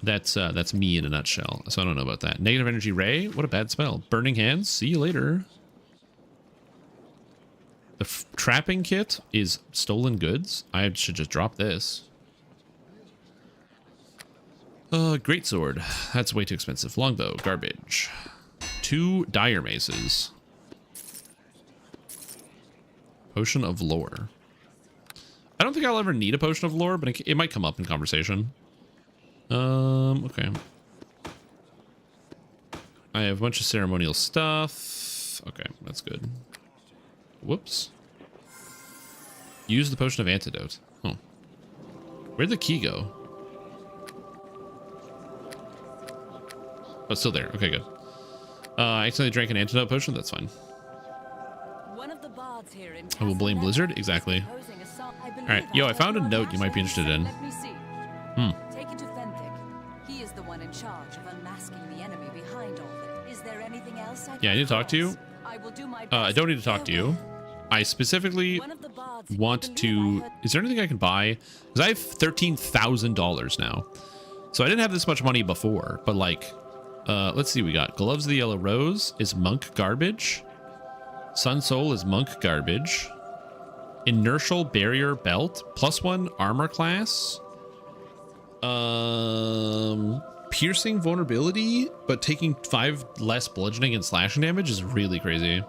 that's me in a nutshell. So I don't know about that. Negative energy ray. What a bad spell. Burning hands. See you later. The trapping kit is stolen goods. I should just drop this. Greatsword. That's way too expensive. Longbow. Garbage. 2 dire maces. Potion of lore. I don't think I'll ever need a potion of lore, but it might come up in conversation. Okay. I have a bunch of ceremonial stuff. Okay, that's good. Whoops. Use the potion of antidote. Oh. Where'd the key go? Oh, it's still there. Okay, good. I accidentally drank an antidote potion. That's fine. One of the bards here in I will blame Blizzard. Exactly. All right. Yo, I found a note you might be interested in. Let me see. Take it to Fenthic. He is the one in charge of unmasking the enemy behind all of it. Is there anything else I can Yeah, I need to talk to you. I will do my I don't need to talk to you. I specifically want to... Is there anything I can buy? Because I have $13,000 now. So I didn't have this much money before. But like, let's see. We got Gloves of the Yellow Rose is monk garbage. Sun Soul is monk garbage. Inertial Barrier Belt. +1 armor class. Piercing vulnerability, but taking 5 less bludgeoning and slashing damage is really crazy.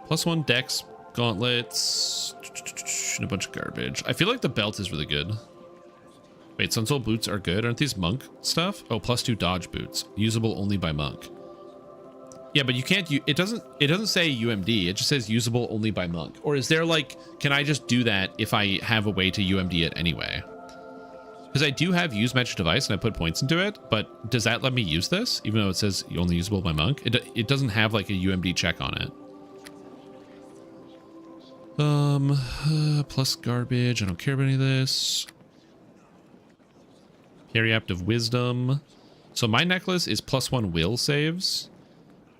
+1 dex, gauntlets, and a bunch of garbage. I feel like the belt is really good. Wait, Sun Soul boots are good. Aren't these monk stuff? Oh, +2 dodge boots. Usable only by monk. Yeah, but you can't. It doesn't say UMD. It just says usable only by monk. Or is there like, can I just do that if I have a way to UMD it anyway? Because I do have use magic device and I put points into it, but does that let me use this even though it says only usable by monk? It doesn't have like a UMD check on it. Plus garbage. I don't care about any of this. Periapt of wisdom. So my necklace is +1 will saves,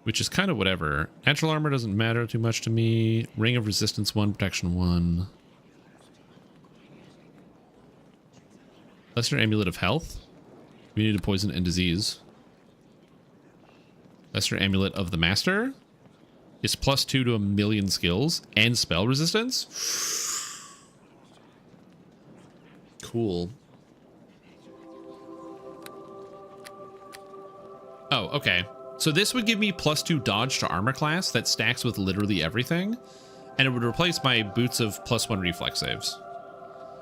which is kind of whatever. Natural armor doesn't matter too much to me. Ring of resistance 1, protection 1. Lesser amulet of health. Immunity to poison and disease. Lesser amulet of the master is +2 to 1,000,000 skills and spell resistance. Cool. Oh, okay. So this would give me +2 dodge to armor class that stacks with literally everything, and it would replace my boots of +1 reflex saves.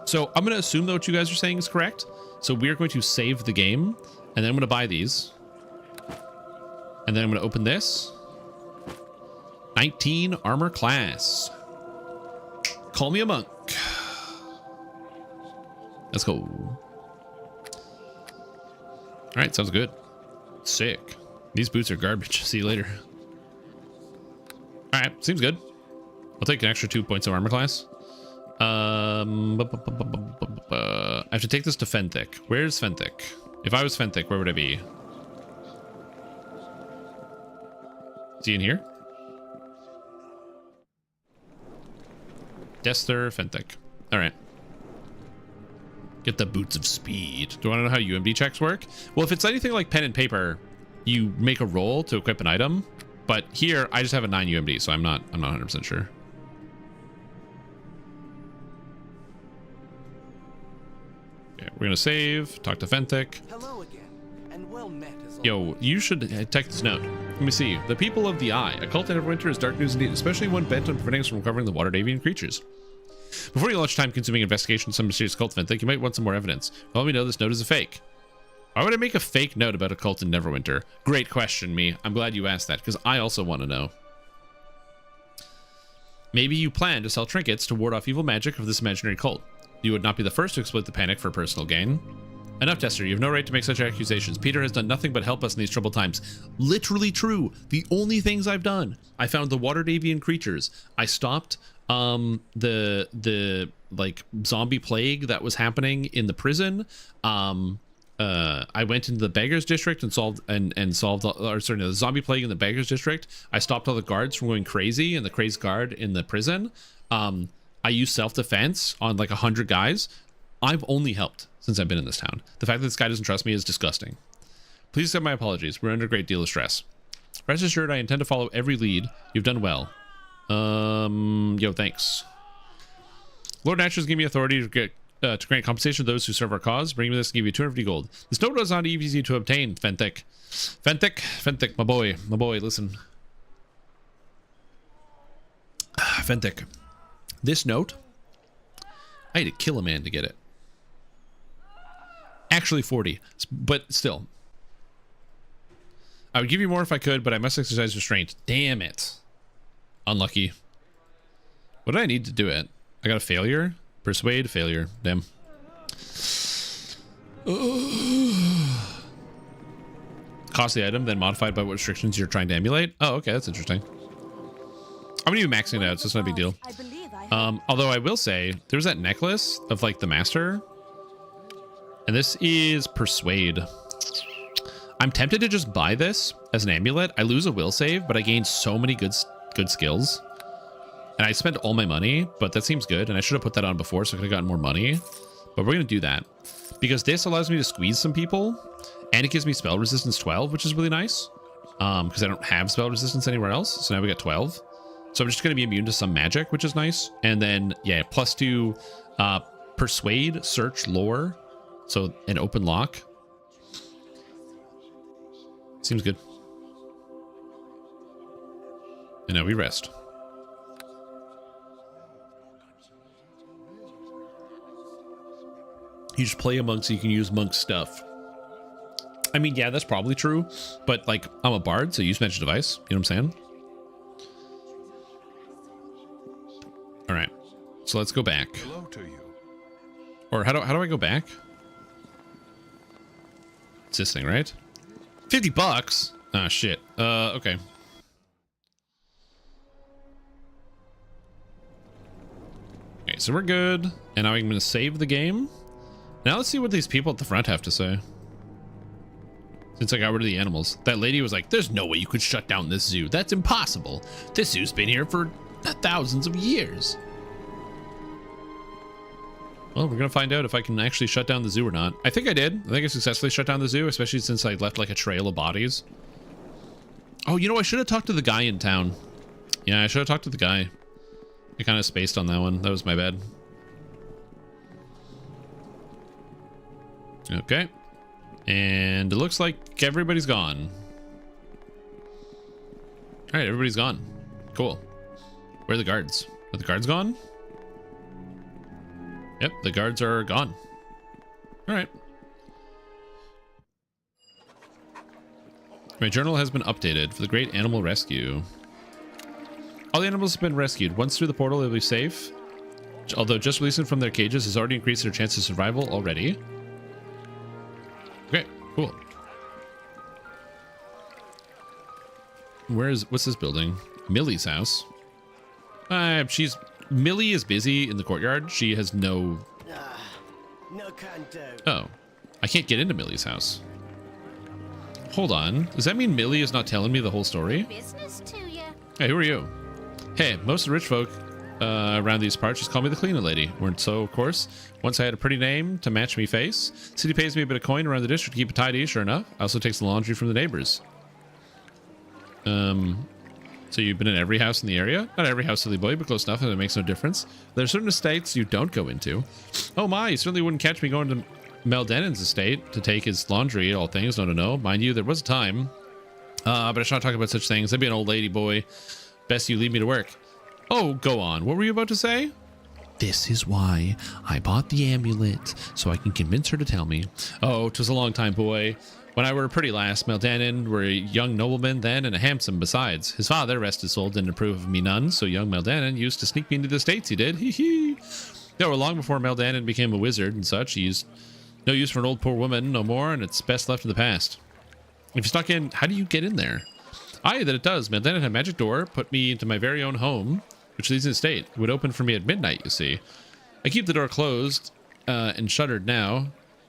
So I'm going to assume that what you guys are saying is correct. So we're going to save the game, and then I'm going to buy these. And then I'm going to open this. 19 armor class. Call me a monk. Let's go. All right, sounds good. Sick. These boots are garbage. See you later. All right, seems good. I'll take an extra 2 points of armor class. I have to take this to Fenthic. Where's Fenthic? If I was Fenthic, where would I be? Is he in here? Dester, Fenthic. All right. Get the boots of speed. Do you want to know how UMD checks work? Well, if it's anything like pen and paper, you make a roll to equip an item. But here, I just have a 9 UMD, so I'm not 100% sure. Okay, we're gonna save. Talk to Fenthic. Hello again, and well met as Yo, you should take this note. Let me see. The people of the Eye. A cult in Neverwinter is dark news indeed, especially one bent on preventing us from recovering the water avian creatures. Before you launch time-consuming investigation on some mysterious cult, Fenthic, you might want some more evidence. Let me know this note is a fake. Why would I make a fake note about a cult in Neverwinter? Great question, me. I'm glad you asked that, because I also want to know. Maybe you plan to sell trinkets to ward off evil magic of this imaginary cult. You would not be the first to exploit the panic for personal gain. Enough, Tester. You have no right to make such accusations. Peter has done nothing but help us in these troubled times. Literally true. The only things I've done. I found the water avian creatures. I stopped the like zombie plague that was happening in the prison. I went into the beggars district and solved the zombie plague in the beggars district. I stopped all the guards from going crazy and the crazed guard in the prison. I used self-defense on like 100 guys. I've only helped since I've been in this town. The fact that this guy doesn't trust me is disgusting. Please accept my apologies. We're under a great deal of stress. Rest assured, I intend to follow every lead. You've done well. Yo, thanks. Lord Naturals give me authority to grant compensation to those who serve our cause. Bring me this and give you 250 gold. This note was not easy to obtain, Fenthic. Fenthic, my boy, listen. Fenthic. This note, I had to kill a man to get it. Actually 40, but still. I would give you more if I could, but I must exercise restraint. Damn it. Unlucky. What did I need to do it? I got a failure? Persuade, failure. Damn. Costly item, then modified by what restrictions you're trying to emulate? Oh, okay, that's interesting. I'm gonna be maxing it out, so it's not a big deal. Although I will say, there's that necklace of like the master. And this is Persuade. I'm tempted to just buy this as an amulet. I lose a will save, but I gain so many good skills. And I spent all my money, but that seems good. And I should have put that on before, so I could have gotten more money. But we're going to do that. Because this allows me to squeeze some people. And it gives me spell resistance 12, which is really nice. Because I don't have spell resistance anywhere else. So now we got 12. So I'm just going to be immune to some magic, which is nice. And then, yeah, +2 Persuade, Search, Lore. So an open lock. Seems good. And now we rest. You just play a monk so you can use monk stuff. I mean, yeah, that's probably true, but like, I'm a bard, so use magic device. You know what I'm saying? All right, so let's go back. Hello to you. Or how do I go back? It's this thing, right? $50. Ah, shit. Okay. Okay, so we're good. And now I'm going to save the game. Now let's see what these people at the front have to say. Since I got rid of the animals. That lady was like, there's no way you could shut down this zoo. That's impossible. This zoo's been here for thousands of years. Well, we're going to find out if I can actually shut down the zoo or not. I think I did. I think I successfully shut down the zoo, especially since I left like a trail of bodies. Oh, you know, I should have talked to the guy in town. Yeah, I should have talked to the guy. I kind of spaced on that one. That was my bad. Okay. And it looks like everybody's gone. All right, everybody's gone. Cool. Where are the guards? Are the guards gone? Yep, the guards are gone. All right. My journal has been updated for the great animal rescue. All the animals have been rescued. Once through the portal, they'll be safe. Although just releasing from their cages has already increased their chance of survival already. Okay, cool. What's this building? Millie's house. Millie is busy in the courtyard. She has no... No canto. Oh. I can't get into Millie's house. Hold on. Does that mean Millie is not telling me the whole story? Business to you. Hey, who are you? Hey, most of the rich folk around these parts just call me the cleaner lady. Weren't so, of course. Once I had a pretty name to match me face. City pays me a bit of coin around the district to keep it tidy, sure enough. Also takes the laundry from the neighbors. So you've been in every house in the area? Not every house, silly boy, but close enough, and it makes no difference. There are certain estates you don't go into. Oh my, you certainly wouldn't catch me going to Meldenon's estate to take his laundry, all things. No. Mind you, there was a time. But I should not talk about such things. I'd be an old lady, boy. Best you leave me to work. Oh, go on. What were you about to say? This is why I bought the amulet, so I can convince her to tell me. Oh, 'twas a long time, boy. When I were a pretty lass, Meldanon were a young nobleman then, and a handsome besides. His father, rest his soul, didn't approve of me none, so young Meldanon used to sneak me into the States, he did. Hee hee. Yeah, well, long before Meldanon became a wizard and such, he's no use for an old poor woman no more, and it's best left in the past. If you're stuck in, how do you get in there? Aye, that it does. Meldanon had a magic door, put me into my very own home, which leads in the estate. It would open for me at midnight, you see. I keep the door closed and shuttered now.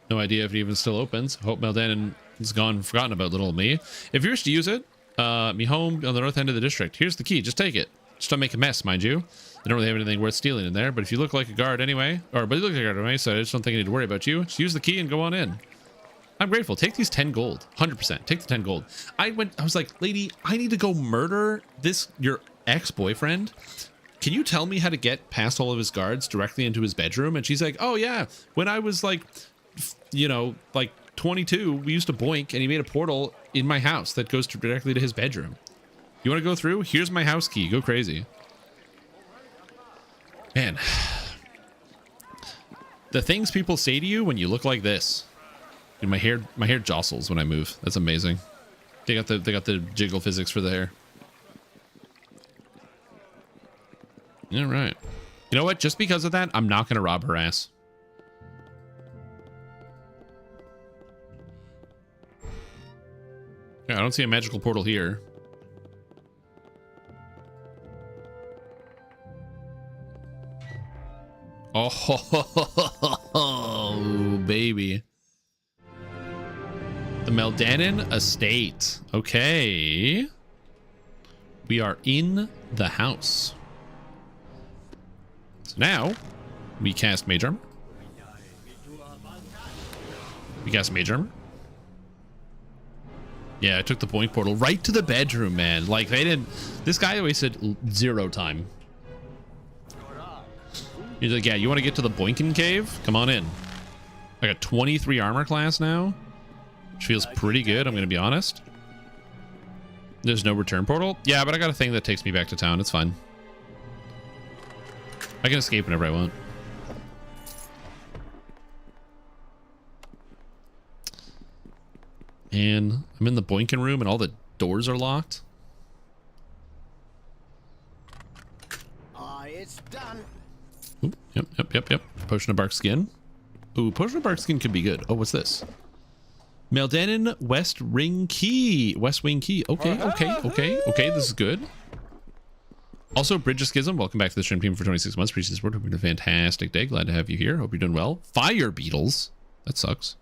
No idea if it even still opens. Hope Meldanon is gone and forgotten about little old me. If you wish to use it, me home on the north end of the district. Here's the key. Just take it. Just don't make a mess, mind you. I don't really have anything worth stealing in there, but if you look like a guard anyway, but you look like a guard anyway, so I just don't think I need to worry about you. Just use the key and go on in. I'm grateful. Take these 10 gold. 100%. Take the 10 gold. I was like, lady, I need to go murder your ex-boyfriend. Can you tell me how to get past all of his guards directly into his bedroom? And she's like, oh yeah, when I was like, like 22, we used to boink and he made a portal in my house that goes directly to his bedroom. You want to go through? Here's my house key. Go crazy. Man. The things people say to you when you look like this. Dude, my hair jostles when I move. That's amazing. They got the jiggle physics for the hair. All right. You know what? Just because of that, I'm not going to rob her ass. Yeah, I don't see a magical portal here. Oh, baby. The Meldanon estate. Okay. We are in the house. So now we cast Mage Armor. Yeah, I took the boink portal right to the bedroom, man. Like, they didn't... This guy wasted 0 time. He's like, yeah, you want to get to the boinking cave? Come on in. I got 23 armor class now. Which feels pretty good, I'm going to be honest. There's no return portal? Yeah, but I got a thing that takes me back to town. It's fine. I can escape whenever I want. And I'm in the boinking room and all the doors are locked. It's done. Ooh, yep. Potion of bark skin. Ooh, potion of bark skin could be good. Oh, what's this? Meldanin West Wing Key. Okay. This is good. Also, Bridge of Schism, welcome back to the stream team for 26 months. Appreciate the support. Hope you're having a fantastic day. Glad to have you here. Hope you're doing well. Fire beetles. That sucks.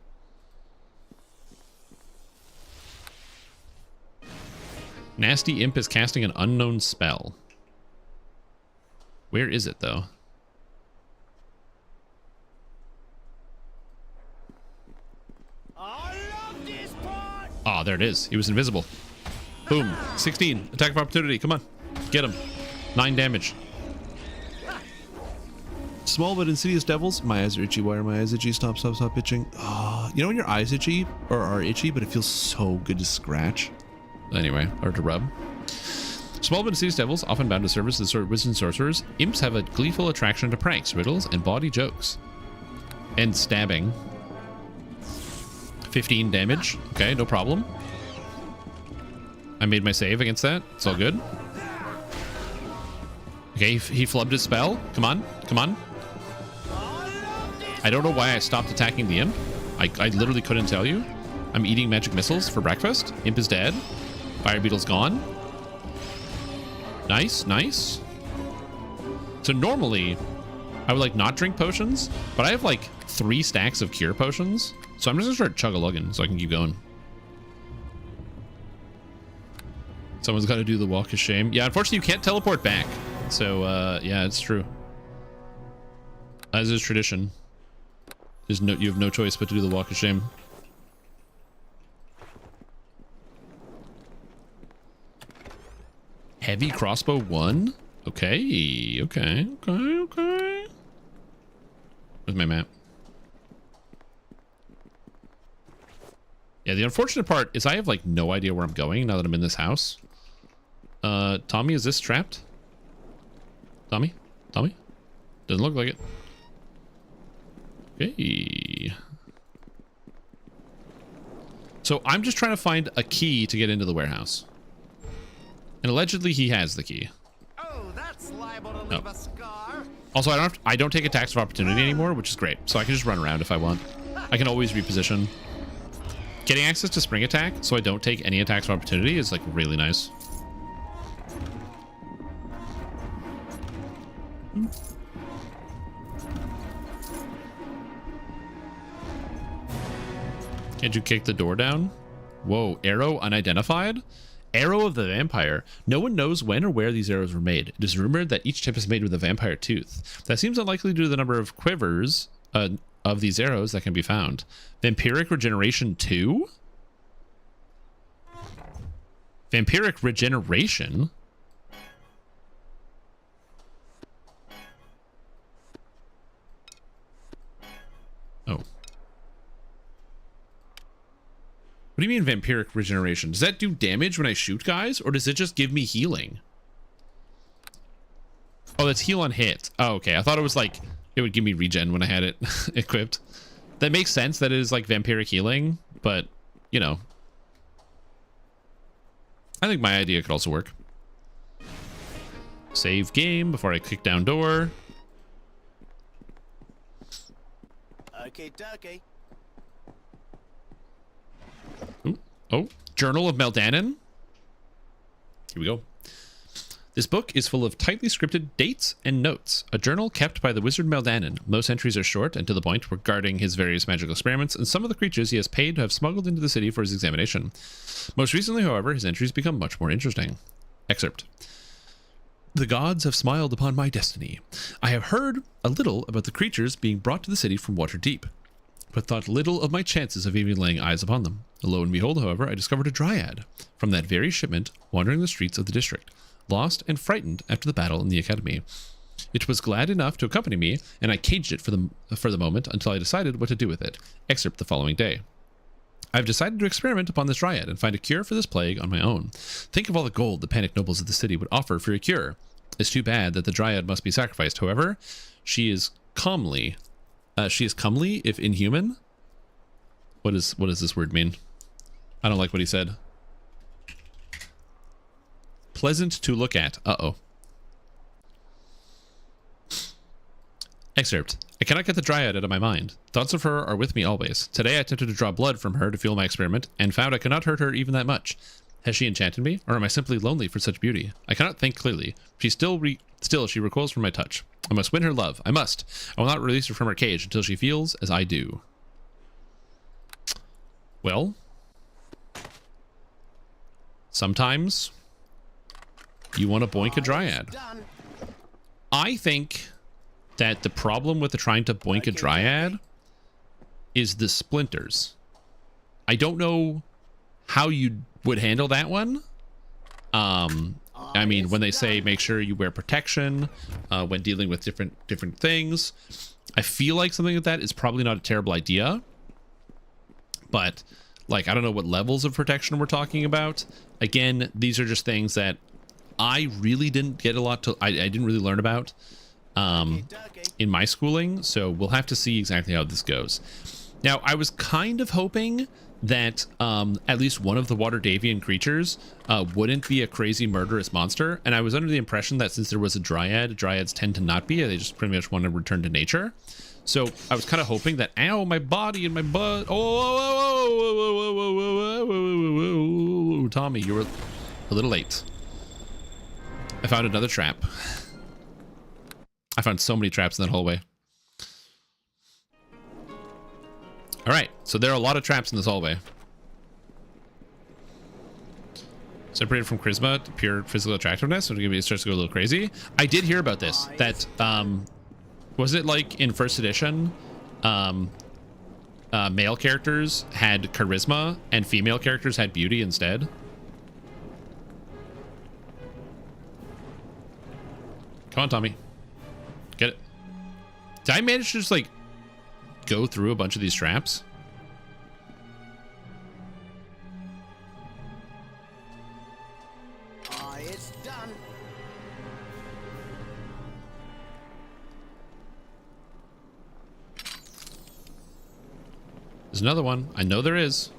Nasty Imp is casting an unknown spell. Where is it, though? Oh, there it is. He was invisible. Boom. 16. Attack of opportunity. Come on. Get him. 9 damage. Small but insidious devils. My eyes are itchy. Why are my eyes itchy? Stop itching. Oh, you know when your eyes itchy or are itchy, but it feels so good to scratch? Anyway, or to rub. Small but insidious devils, often bound to service as wizards and sorcerers. Imps have a gleeful attraction to pranks, riddles, and bawdy jokes. And stabbing. 15 damage. Okay, no problem. I made my save against that. It's all good. Okay, he flubbed his spell. Come on. I don't know why I stopped attacking the imp. I literally couldn't tell you. I'm eating magic missiles for breakfast. Imp is dead. Fire beetle's gone. Nice. So normally, I would like not drink potions, but I have like 3 stacks of cure potions. So I'm just gonna start chug-a-lugging so I can keep going. Someone's got to do the walk of shame. Yeah, unfortunately you can't teleport back. So yeah, it's true. As is tradition. You have no choice but to do the walk of shame. Heavy crossbow 1? Okay. Where's my map? Yeah, the unfortunate part is I have like no idea where I'm going now that I'm in this house. Tommy, is this trapped? Tommy? Doesn't look like it. Okay. So I'm just trying to find a key to get into the warehouse. And allegedly he has the key. Oh, that's liable to leave a scar. Also, I don't take attacks of opportunity anymore, which is great. So I can just run around if I want. I can always reposition. Getting access to spring attack so I don't take any attacks of opportunity is like really nice. Can't you kick the door down? Whoa, arrow unidentified? Arrow of the vampire. No one knows when or where these arrows were made. It is rumored that each tip is made with a vampire tooth. That seems unlikely due to the number of quivers of these arrows that can be found. Vampiric regeneration 2? Vampiric regeneration? Oh. What do you mean vampiric regeneration? Does that do damage when I shoot guys, or does it just give me healing? Oh, that's heal on hit. Oh, okay. I thought it was like, it would give me regen when I had it equipped. That makes sense that it is like vampiric healing, but, you know. I think my idea could also work. Save game before I kick down door. Okay. Ooh. Oh, Journal of Meldanin. Here we go. This book is full of tightly scripted dates and notes. A journal kept by the wizard Meldanin. Most entries are short and to the point regarding his various magical experiments and some of the creatures he has paid to have smuggled into the city for his examination. Most recently, however, his entries become much more interesting. Excerpt. The gods have smiled upon my destiny. I have heard a little about the creatures being brought to the city from Waterdeep, but thought little of my chances of even laying eyes upon them. Lo and behold, however, I discovered a dryad from that very shipment wandering the streets of the district, lost and frightened after the battle in the academy. It was glad enough to accompany me, and I caged it for the moment until I decided what to do with it. Excerpt the following day. I've decided to experiment upon this dryad and find a cure for this plague on my own. Think of all the gold the panicked nobles of the city would offer for a cure. It's too bad that the dryad must be sacrificed. However, she is comely if inhuman. What does this word mean? I don't like what he said. Pleasant to look at. Uh-oh. Excerpt. I cannot get the Dryad out of my mind. Thoughts of her are with me always. Today I attempted to draw blood from her to fuel my experiment, and found I cannot hurt her even that much. Has she enchanted me, or am I simply lonely for such beauty? I cannot think clearly. She still she recoils from my touch. I must win her love. I must. I will not release her from her cage until she feels as I do. Well, sometimes you want to boink a Dryad. I think that the problem with trying to boink a Dryad is the splinters. I don't know how you would handle that one. I mean, when they say make sure you wear protection when dealing with different things, I feel like something like that is probably not a terrible idea. But like, I don't know what levels of protection we're talking about. Again, these are just things that I really didn't get a lot to. I didn't really learn about in my schooling, so we'll have to see exactly how this goes. Now, I was kind of hoping that at least one of the Water Davian creatures wouldn't be a crazy murderous monster, and I was under the impression that since there was a Dryad, Dryads tend to not be. They just pretty much want to return to nature. So I was kind of hoping that, ow, my body and my butt. Oh, Tommy, you were a little late. I found another trap. I found so many traps in that hallway. All right, so there are a lot of traps in this hallway. Separated from charisma to pure physical attractiveness, so it starts to go a little crazy. I did hear about this. That was it like in first edition, male characters had charisma and female characters had beauty instead. Come on, Tommy. Get it. Did I manage to just like go through a bunch of these traps? It's done. There's another one. I know there is.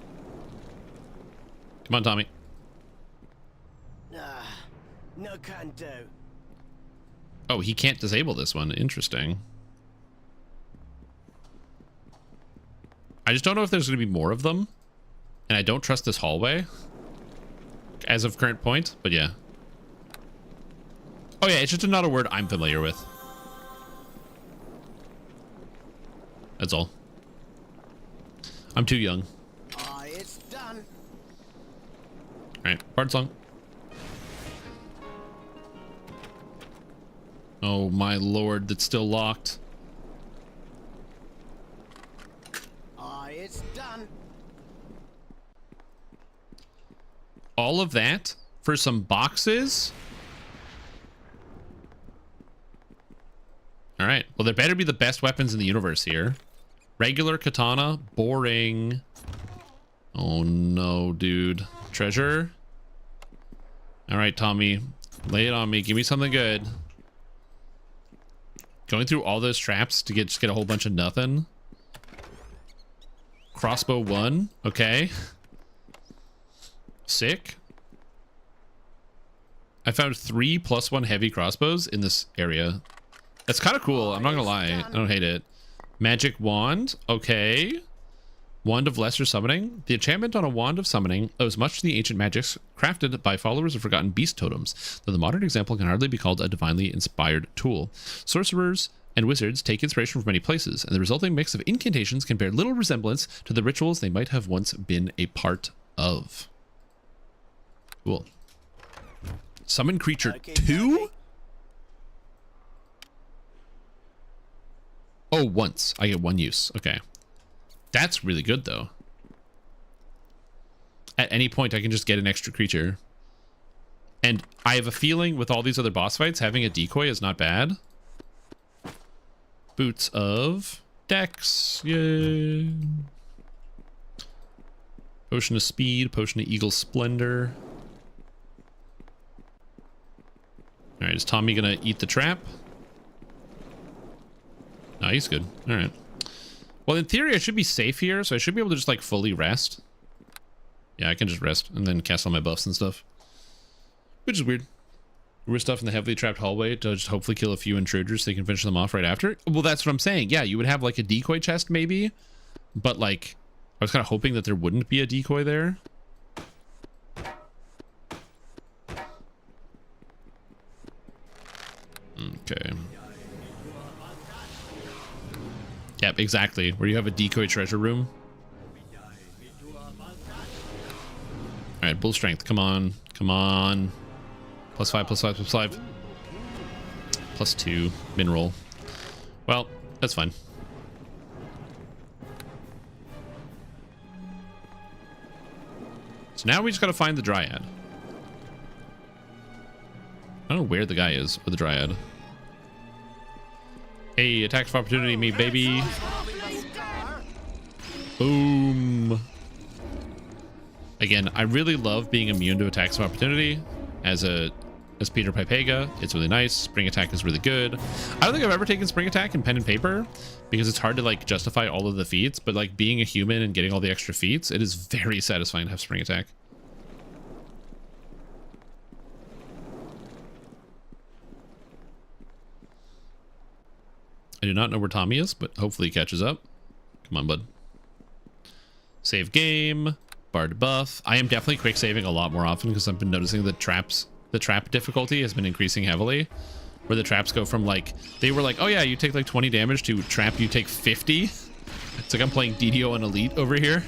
Come on, Tommy. No can do. Oh, he can't disable this one. Interesting. I just don't know if there's going to be more of them. And I don't trust this hallway as of current point, but yeah. Oh yeah, it's just another word I'm familiar with. That's all. I'm too young. It's done. All right, part song. Oh my lord, that's still locked. It's done. All of that for some boxes? All right, well, there better be the best weapons in the universe here. Regular katana, boring. Oh no, dude. Treasure? All right, Tommy, lay it on me. Give me something good. Going through all those traps to just get a whole bunch of nothing. Crossbow 1, okay. Sick. I found 3 +1 heavy crossbows in this area. That's kind of cool. I'm not gonna lie. I don't hate it. Magic wand, okay. Wand of lesser summoning. The enchantment on a wand of summoning owes much to the ancient magics crafted by followers of forgotten beast totems, though the modern example can hardly be called a divinely inspired tool. Sorcerers and wizards take inspiration from many places, and the resulting mix of incantations can bear little resemblance to the rituals they might have once been a part of. Cool. Summon creature 2? Oh, once. I get 1 use. Okay. That's really good, though. At any point, I can just get an extra creature. And I have a feeling with all these other boss fights, having a decoy is not bad. Boots of Dex. Yay. Potion of Speed. Potion of Eagle Splendor. Alright, is Tommy gonna eat the trap? No, he's good. Alright. Well, in theory, I should be safe here, so I should be able to just, like, fully rest. Yeah, I can just rest and then cast all my buffs and stuff. Which is weird. We're stuff in the heavily trapped hallway to just hopefully kill a few intruders so they can finish them off right after. Well, that's what I'm saying. Yeah, you would have like a decoy chest maybe. But like, I was kind of hoping that there wouldn't be a decoy there. Okay. Yep, exactly. Where you have a decoy treasure room. Alright, bull strength. Come on. Come on. +5, +5, +5. +2. Min roll. Well, that's fine. So now we just gotta find the Dryad. I don't know where the guy is, or the Dryad. Hey, attack of opportunity, me baby. Boom. Again, I really love being immune to attacks of opportunity as Peter Pipega. It's really nice. Spring attack is really good. I don't think I've ever taken spring attack in pen and paper because it's hard to like justify all of the feats, but like being a human and getting all the extra feats, it is very satisfying to have spring attack. I do not know where Tommy is, but hopefully he catches up. Come on, bud. Save game. Bard buff. I am definitely quick saving a lot more often because I've been noticing the trap difficulty has been increasing heavily. Where the traps go from like, they were like, oh yeah, you take like 20 damage to trap you take 50. It's like I'm playing DDO on Elite over here.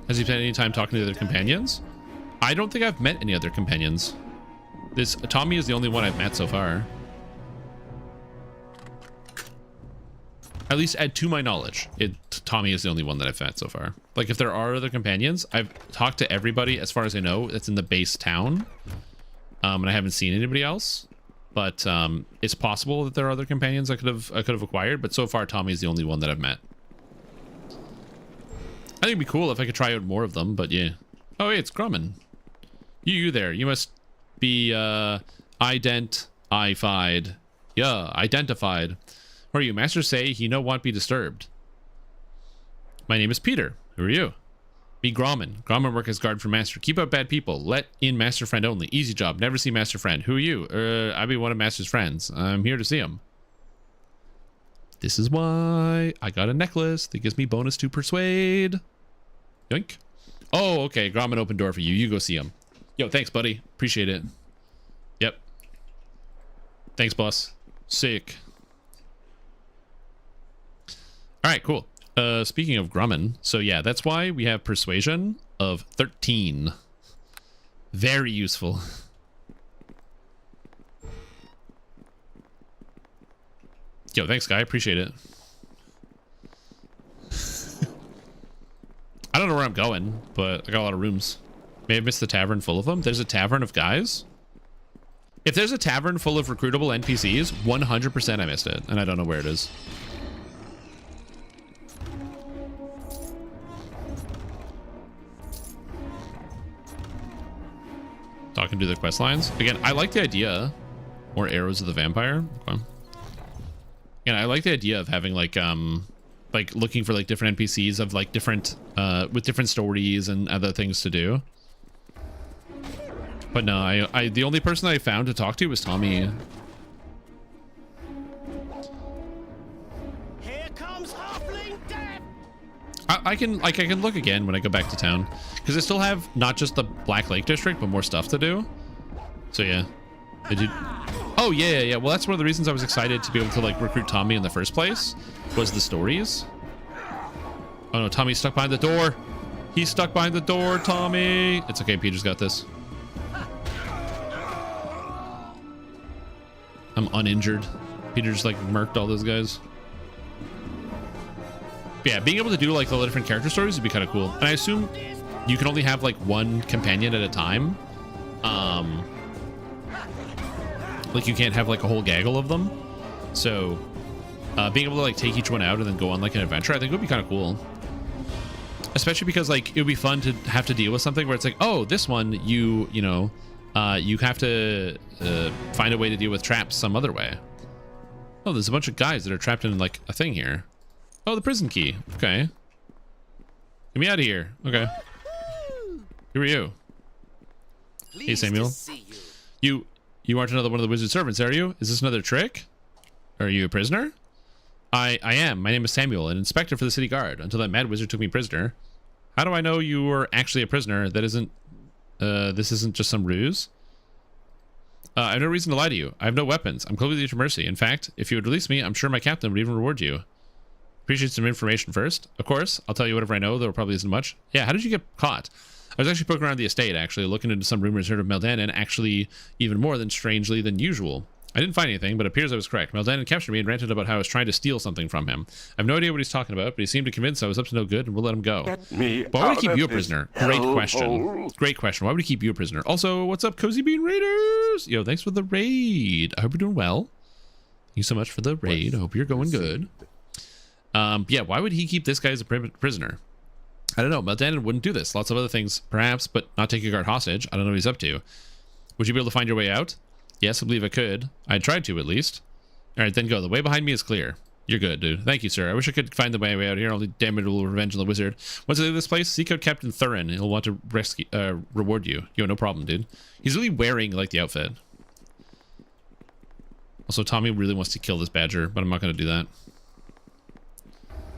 Has he spent any time talking to the other companions? I don't think I've met any other companions. This Tommy is the only one I've met so far. At least to my knowledge, Tommy is the only one that I've met so far. Like if there are other companions, I've talked to everybody as far as I know that's in the base town. And I haven't seen anybody else. But it's possible that there are other companions I could have acquired, but so far Tommy is the only one that I've met. I think it'd be cool if I could try out more of them, but yeah. Oh, hey, it's Grumman. You there. You must be identified. Yeah, identified. Who are you? Masters say he no want be disturbed. My name is Peter. Who are you? Me Grumman. Grumman work as guard for Master. Keep out bad people. Let in Master Friend only. Easy job. Never see Master Friend. Who are you? I be one of Master's friends. I'm here to see him. This is why I got a necklace that gives me bonus to persuade. Yoink. Oh, okay. Grumman open door for you. You go see him. Yo, thanks, buddy. Appreciate it. Yep. Thanks, boss. Sick. All right, cool. Speaking of Grumman, so yeah, that's why we have persuasion of 13. Very useful. Yo, thanks, guy. Appreciate it. I don't know where I'm going, but I got a lot of rooms. May have missed the tavern full of them. There's a tavern of guys. If there's a tavern full of recruitable NPCs, 100% I missed it, and I don't know where it is. Talking to the quest lines again. I like the idea. More arrows of the vampire. Okay. And I like the idea of having like looking for like different NPCs of like different with different stories and other things to do. But no, I the only person I found to talk to was Tommy. Here comes halfling death. I can look again when I go back to town because I still have not just the Black Lake district but more stuff to do. So yeah, did you? Oh yeah. Well, that's one of the reasons I was excited to be able to like recruit Tommy in the first place was the stories. Oh no, Tommy's stuck behind the door. He's stuck behind the door, Tommy. It's okay, Peter's got this. I'm uninjured. Peter just like murked all those guys. But yeah, being able to do like all the different character stories would be kind of cool. And I assume you can only have like one companion at a time. Like you can't have like a whole gaggle of them. So being able to like take each one out and then go on like an adventure, I think would be kind of cool. Especially because like it would be fun to have to deal with something where it's like, oh, this one you have to find a way to deal with traps some other way. Oh, there's a bunch of guys that are trapped in like a thing here. Oh, the prison key. Okay. Get me out of here. Okay. Who are you? Hey, Samuel. You aren't another one of the wizard servants, are you? Is this another trick? Are you a prisoner? I am. My name is Samuel, an inspector for the city guard, until that mad wizard took me prisoner. How do I know you were actually a prisoner? That isn't, this isn't just some ruse? I have no reason to lie to you. I have no weapons. I'm completely at your mercy. In fact, if you would release me, I'm sure my captain would even reward you. Appreciate some information first. Of course, I'll tell you whatever I know, though it probably isn't much. Yeah, how did you get caught? I was actually poking around the estate, actually, looking into some rumors heard of Meldanon, actually even more than strangely than usual. I didn't find anything, but it appears I was correct. Meldanon captured me and ranted about how I was trying to steal something from him. I have no idea what he's talking about, but he seemed to convince I was up to no good and we'll let him go. Why would he keep you a prisoner? Great question. Great question. Why would he keep you a prisoner? Also, what's up, Cozy Bean Raiders? Yo, thanks for the raid. I hope you're doing well. Thank you so much for the raid. I hope you're going good. Yeah, why would he keep this guy as a prisoner? I don't know. Meldanon wouldn't do this. Lots of other things, perhaps, but not take a guard hostage. I don't know what he's up to. Would you be able to find your way out? Yes, I believe I could. I tried to, at least. All right, then go. The way behind me is clear. You're good, dude. Thank you, sir. I wish I could find the way out here. Only damage will revenge on the wizard. Once I leave this place, seek out Captain Thurin. He'll want to rescue, reward you. Yo, no problem, dude. He's really wearing, like, the outfit. Also, Tommy really wants to kill this badger, but I'm not going to do that.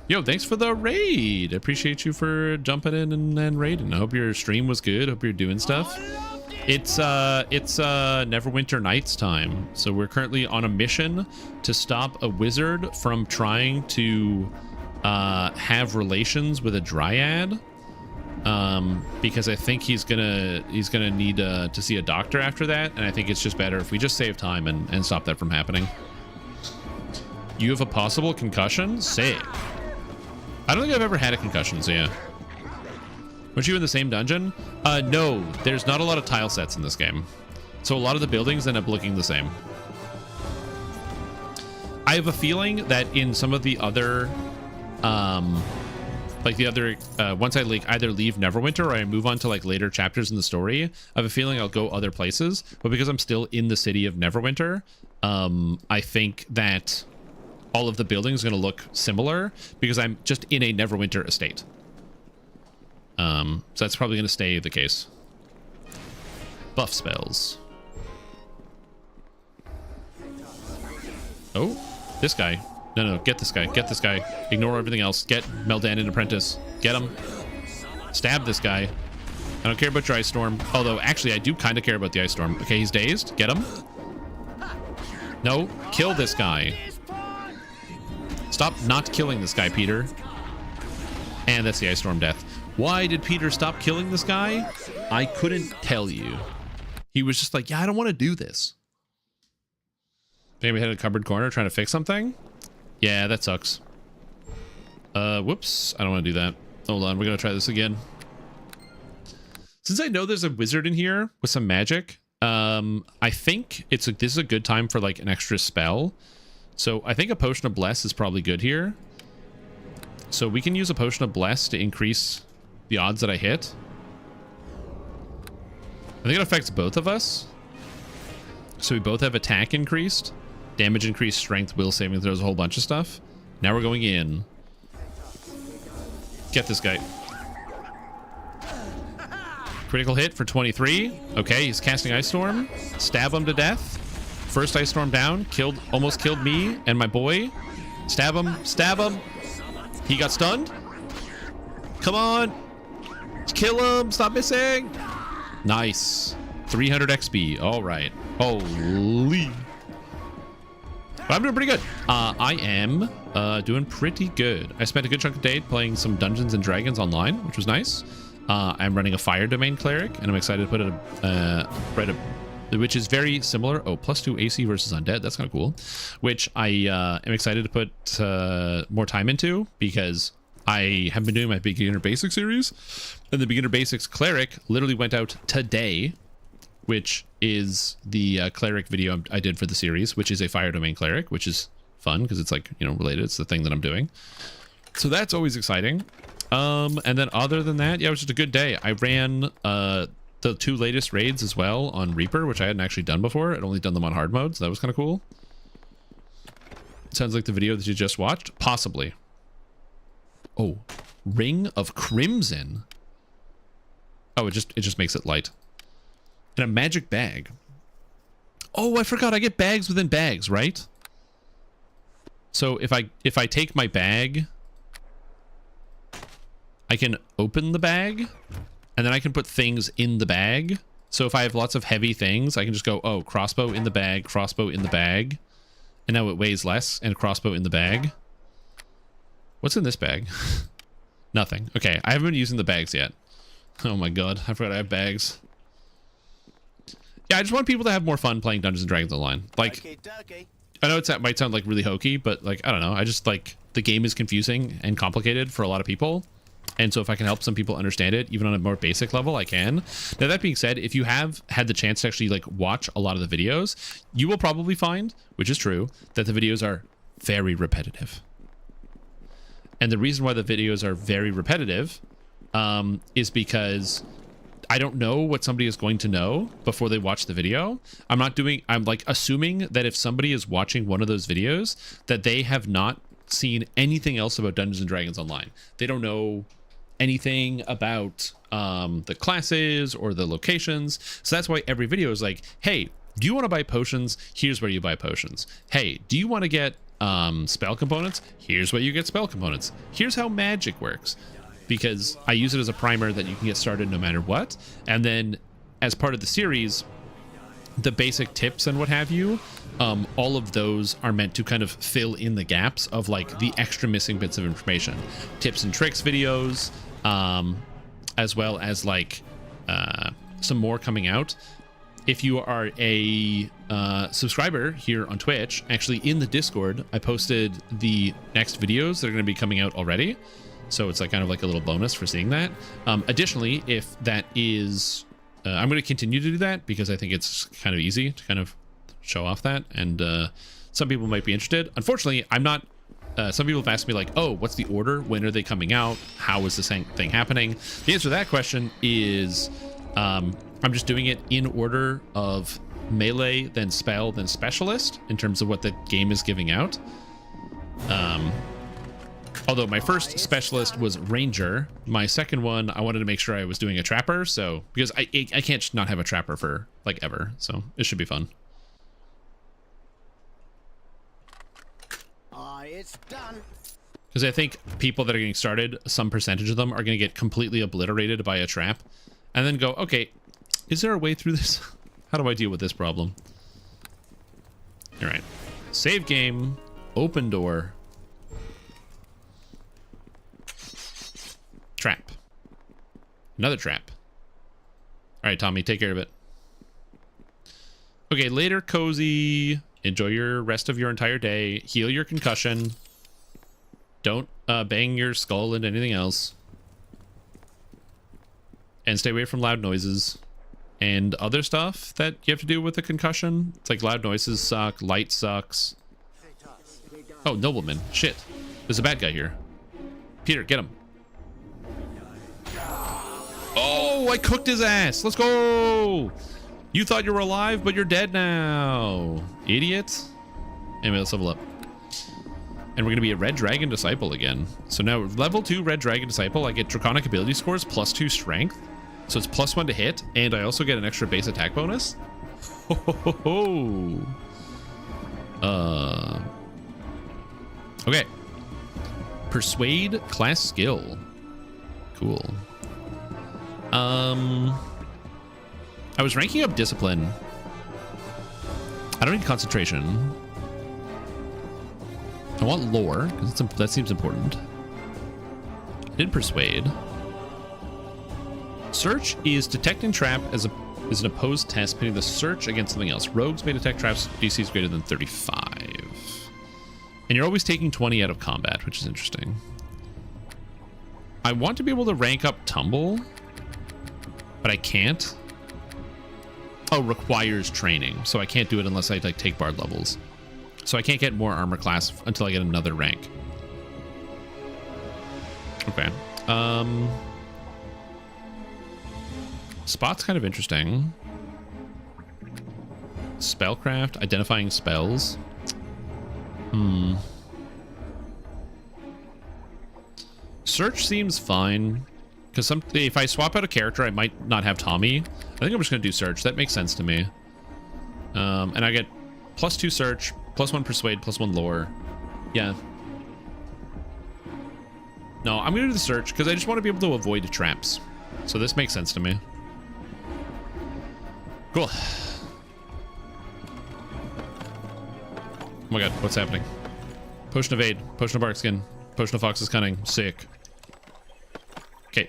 Yo, thanks for the raid. Appreciate you for jumping in and raiding. I hope your stream was good. Hope you're doing stuff. It's Neverwinter Nights time. So we're currently on a mission to stop a wizard from trying to have relations with a dryad. Because I think he's gonna need to see a doctor after that, and I think it's just better if we just save time and stop that from happening. You have a possible concussion? Sick. I don't think I've ever had a concussion, so yeah. Weren't you in the same dungeon? No, there's not a lot of tile sets in this game. So a lot of the buildings end up looking the same. I have a feeling that in some of the other, once I like either leave Neverwinter or I move on to like later chapters in the story, I have a feeling I'll go other places. But because I'm still in the city of Neverwinter, I think that all of the buildings are going to look similar because I'm just in a Neverwinter estate. So that's probably going to stay the case. Buff spells. Oh, this guy. No, get this guy. Get this guy. Ignore everything else. Get Meldanon Apprentice. Get him. Stab this guy. I don't care about your Ice Storm. Although, actually, I do kind of care about the Ice Storm. Okay, he's dazed. Get him. No, kill this guy. Stop not killing this guy, Peter. And that's the Ice Storm death. Why did Peter stop killing this guy? I couldn't tell you. He was just like, yeah, I don't want to do this. Maybe hit a cupboard corner trying to fix something? Yeah, that sucks. Whoops. I don't want to do that. Hold on. We're going to try this again. Since I know there's a wizard in here with some magic, I think this is a good time for like an extra spell. So I think a Potion of Bless is probably good here. So we can use a Potion of Bless to increase the odds that I hit. I think it affects both of us. So we both have attack increased, damage increased, strength, will saving throws, a whole bunch of stuff. Now we're going in. Get this guy. Critical hit for 23. Okay, he's casting Ice Storm. Stab him to death. First Ice Storm down. Almost killed me and my boy. Stab him. Stab him. He got stunned. Come on. Kill him. Stop missing. Nice. 300 XP. All right. Holy. But I'm doing pretty good. I am doing pretty good. I spent a good chunk of day playing some Dungeons and Dragons online, which was nice. I'm running a Fire Domain Cleric, and I'm excited to put it which is very similar. Oh, +2 AC versus Undead. That's kind of cool. Which I am excited to put more time into because I have been doing my Beginner Basics series. And the Beginner Basics Cleric literally went out today, which is the Cleric video I did for the series, which is a Fire Domain Cleric, which is fun because it's like, you know, related. It's the thing that I'm doing. So that's always exciting. And then other than that, yeah, it was just a good day. I ran the 2 latest raids as well on Reaper, which I hadn't actually done before. I'd only done them on hard mode, so that was kind of cool. Sounds like the video that you just watched. Possibly. Oh, Ring of Crimson. Oh, it just makes it light. And a magic bag. Oh, I forgot. I get bags within bags, right? So if I take my bag, I can open the bag, and then I can put things in the bag. So if I have lots of heavy things, I can just go, oh, crossbow in the bag, crossbow in the bag. And now it weighs less, and crossbow in the bag. What's in this bag? Nothing. Okay, I haven't been using the bags yet. Oh my god, I forgot I have bags. Yeah, I just want people to have more fun playing Dungeons & Dragons Online. Like, I know it might sound like really hokey, but like, I don't know. I just like, the game is confusing and complicated for a lot of people. And so if I can help some people understand it, even on a more basic level, I can. Now, that being said, if you have had the chance to actually like watch a lot of the videos, you will probably find, which is true, that the videos are very repetitive. And the reason why the videos are very repetitive is because I don't know what somebody is going to know before they watch the video. I'm like assuming that if somebody is watching one of those videos, that they have not seen anything else about Dungeons & Dragons Online. They don't know anything about the classes or the locations. So that's why every video is like, hey, do you want to buy potions? Here's where you buy potions. Hey, do you want to get spell components? Here's where you get spell components. Here's how magic works. Because I use it as a primer that you can get started no matter what. And then as part of the series, the basic tips and what have you, all of those are meant to kind of fill in the gaps of like the extra missing bits of information. Tips and tricks videos, as well as like some more coming out. If you are a subscriber here on Twitch, actually in the Discord, I posted the next videos that are going to be coming out already. So it's like kind of like a little bonus for seeing that. Additionally, if that is, I'm going to continue to do that because I think it's kind of easy to kind of show off that. And some people might be interested. Unfortunately, I'm not. Some people have asked me like, oh, what's the order? When are they coming out? How is this thing happening? The answer to that question is I'm just doing it in order of melee, then spell, then specialist in terms of what the game is giving out. Although my first specialist was ranger, my second one I wanted to make sure I was doing a trapper, so because I can't not have a trapper for like ever, so it should be fun. It's done. Because I think people that are getting started, some percentage of them are going to get completely obliterated by a trap, and then go, okay, is there a way through this? How do I deal with this problem? All right, save game, open door. Trap. Another trap. All right, Tommy, take care of it. Okay, later, Cozy. Enjoy your rest of your entire day. Heal your concussion. Don't bang your skull into anything else. And stay away from loud noises. And other stuff that you have to do with a concussion. It's like loud noises suck. Light sucks. Oh, nobleman. Shit. There's a bad guy here. Peter, get him. Oh, I cooked his ass. Let's go. You thought you were alive, but you're dead now. Idiot. Anyway, let's level up. And we're going to be a Red Dragon Disciple again. So now, level 2 Red Dragon Disciple, I get Draconic ability scores plus 2 strength. So it's plus 1 to hit, and I also get an extra base attack bonus. Ho, ho, ho, ho. Okay. Persuade class skill. Cool. I was ranking up discipline. I don't need concentration. I want lore, because that seems important. I did persuade. Search is detect and trap is an opposed test, pitting the search against something else. Rogues may detect traps DCs greater than 35. And you're always taking 20 out of combat, which is interesting. I want to be able to rank up tumble, but I can't. Oh, requires training, so I can't do it unless I like take bard levels. So I can't get more armor class until I get another rank. Okay. Spot's kind of interesting. Spellcraft, identifying spells. Search seems fine. Because if I swap out a character, I might not have Tommy. I think I'm just going to do Search. That makes sense to me. And I get +2 Search, +1 Persuade, +1 Lore. Yeah. No, I'm going to do the Search because I just want to be able to avoid traps. So this makes sense to me. Cool. Oh my god, what's happening? Potion of Aid, Potion of Barkskin, Potion of Fox's Cunning. Sick. Okay.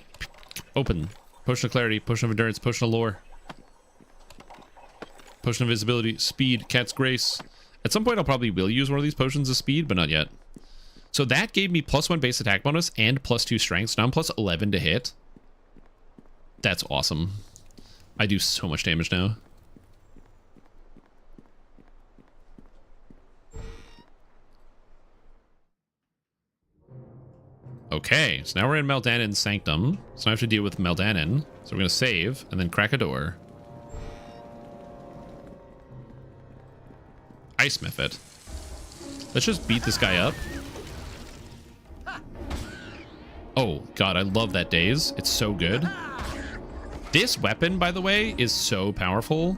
Open. Potion of Clarity, Potion of Endurance, Potion of Lore. Potion of Invisibility, Speed, Cat's Grace. At some point I'll probably will use one of these potions of speed, but not yet. So that gave me +1 base attack bonus and +2 strength. So now I'm +11 to hit. That's awesome. I do so much damage now. Okay, so now we're in Meldanon's Sanctum. So I have to deal with Meldanon. So we're going to save and then crack a door. Ice Method. Let's just beat this guy up. Oh, God, I love that Daze. It's so good. This weapon, by the way, is so powerful.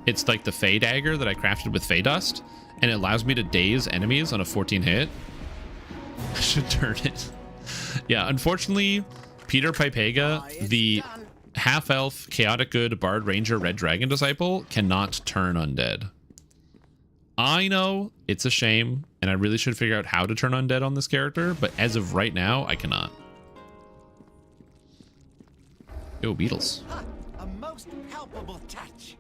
It's like the Fey Dagger that I crafted with Fey Dust, and it allows me to daze enemies on a 14 hit. I should turn it. Yeah, unfortunately, Peter Pipega, the half-elf, chaotic good, bard, ranger, red dragon disciple, cannot turn undead. I know it's a shame, and I really should figure out how to turn undead on this character, but as of right now, I cannot. Yo, beetles. A most palpable touch.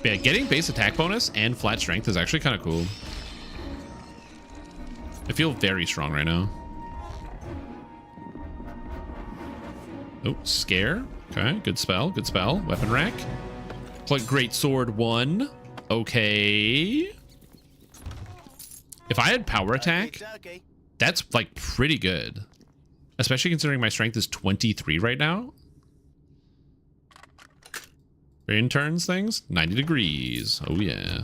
Yeah, getting base attack bonus and flat strength is actually kind of cool. I feel very strong right now. Oh, Scare. Okay, good spell, good spell. Weapon rack. Like Great Sword 1. Okay. If I had power attack, that's like pretty good. Especially considering my strength is 23 right now. Rain turns things 90 degrees. Oh yeah.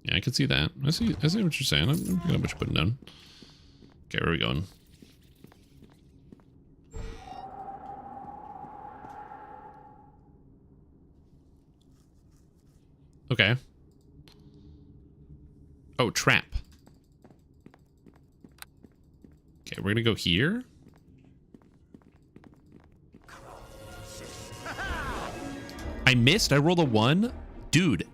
Yeah, I can see that. I see what you're saying. I'm getting what you're putting down. Okay, where are we going? Okay. Oh, trap. Okay, we're gonna go here. I missed. I rolled a 1. Dude.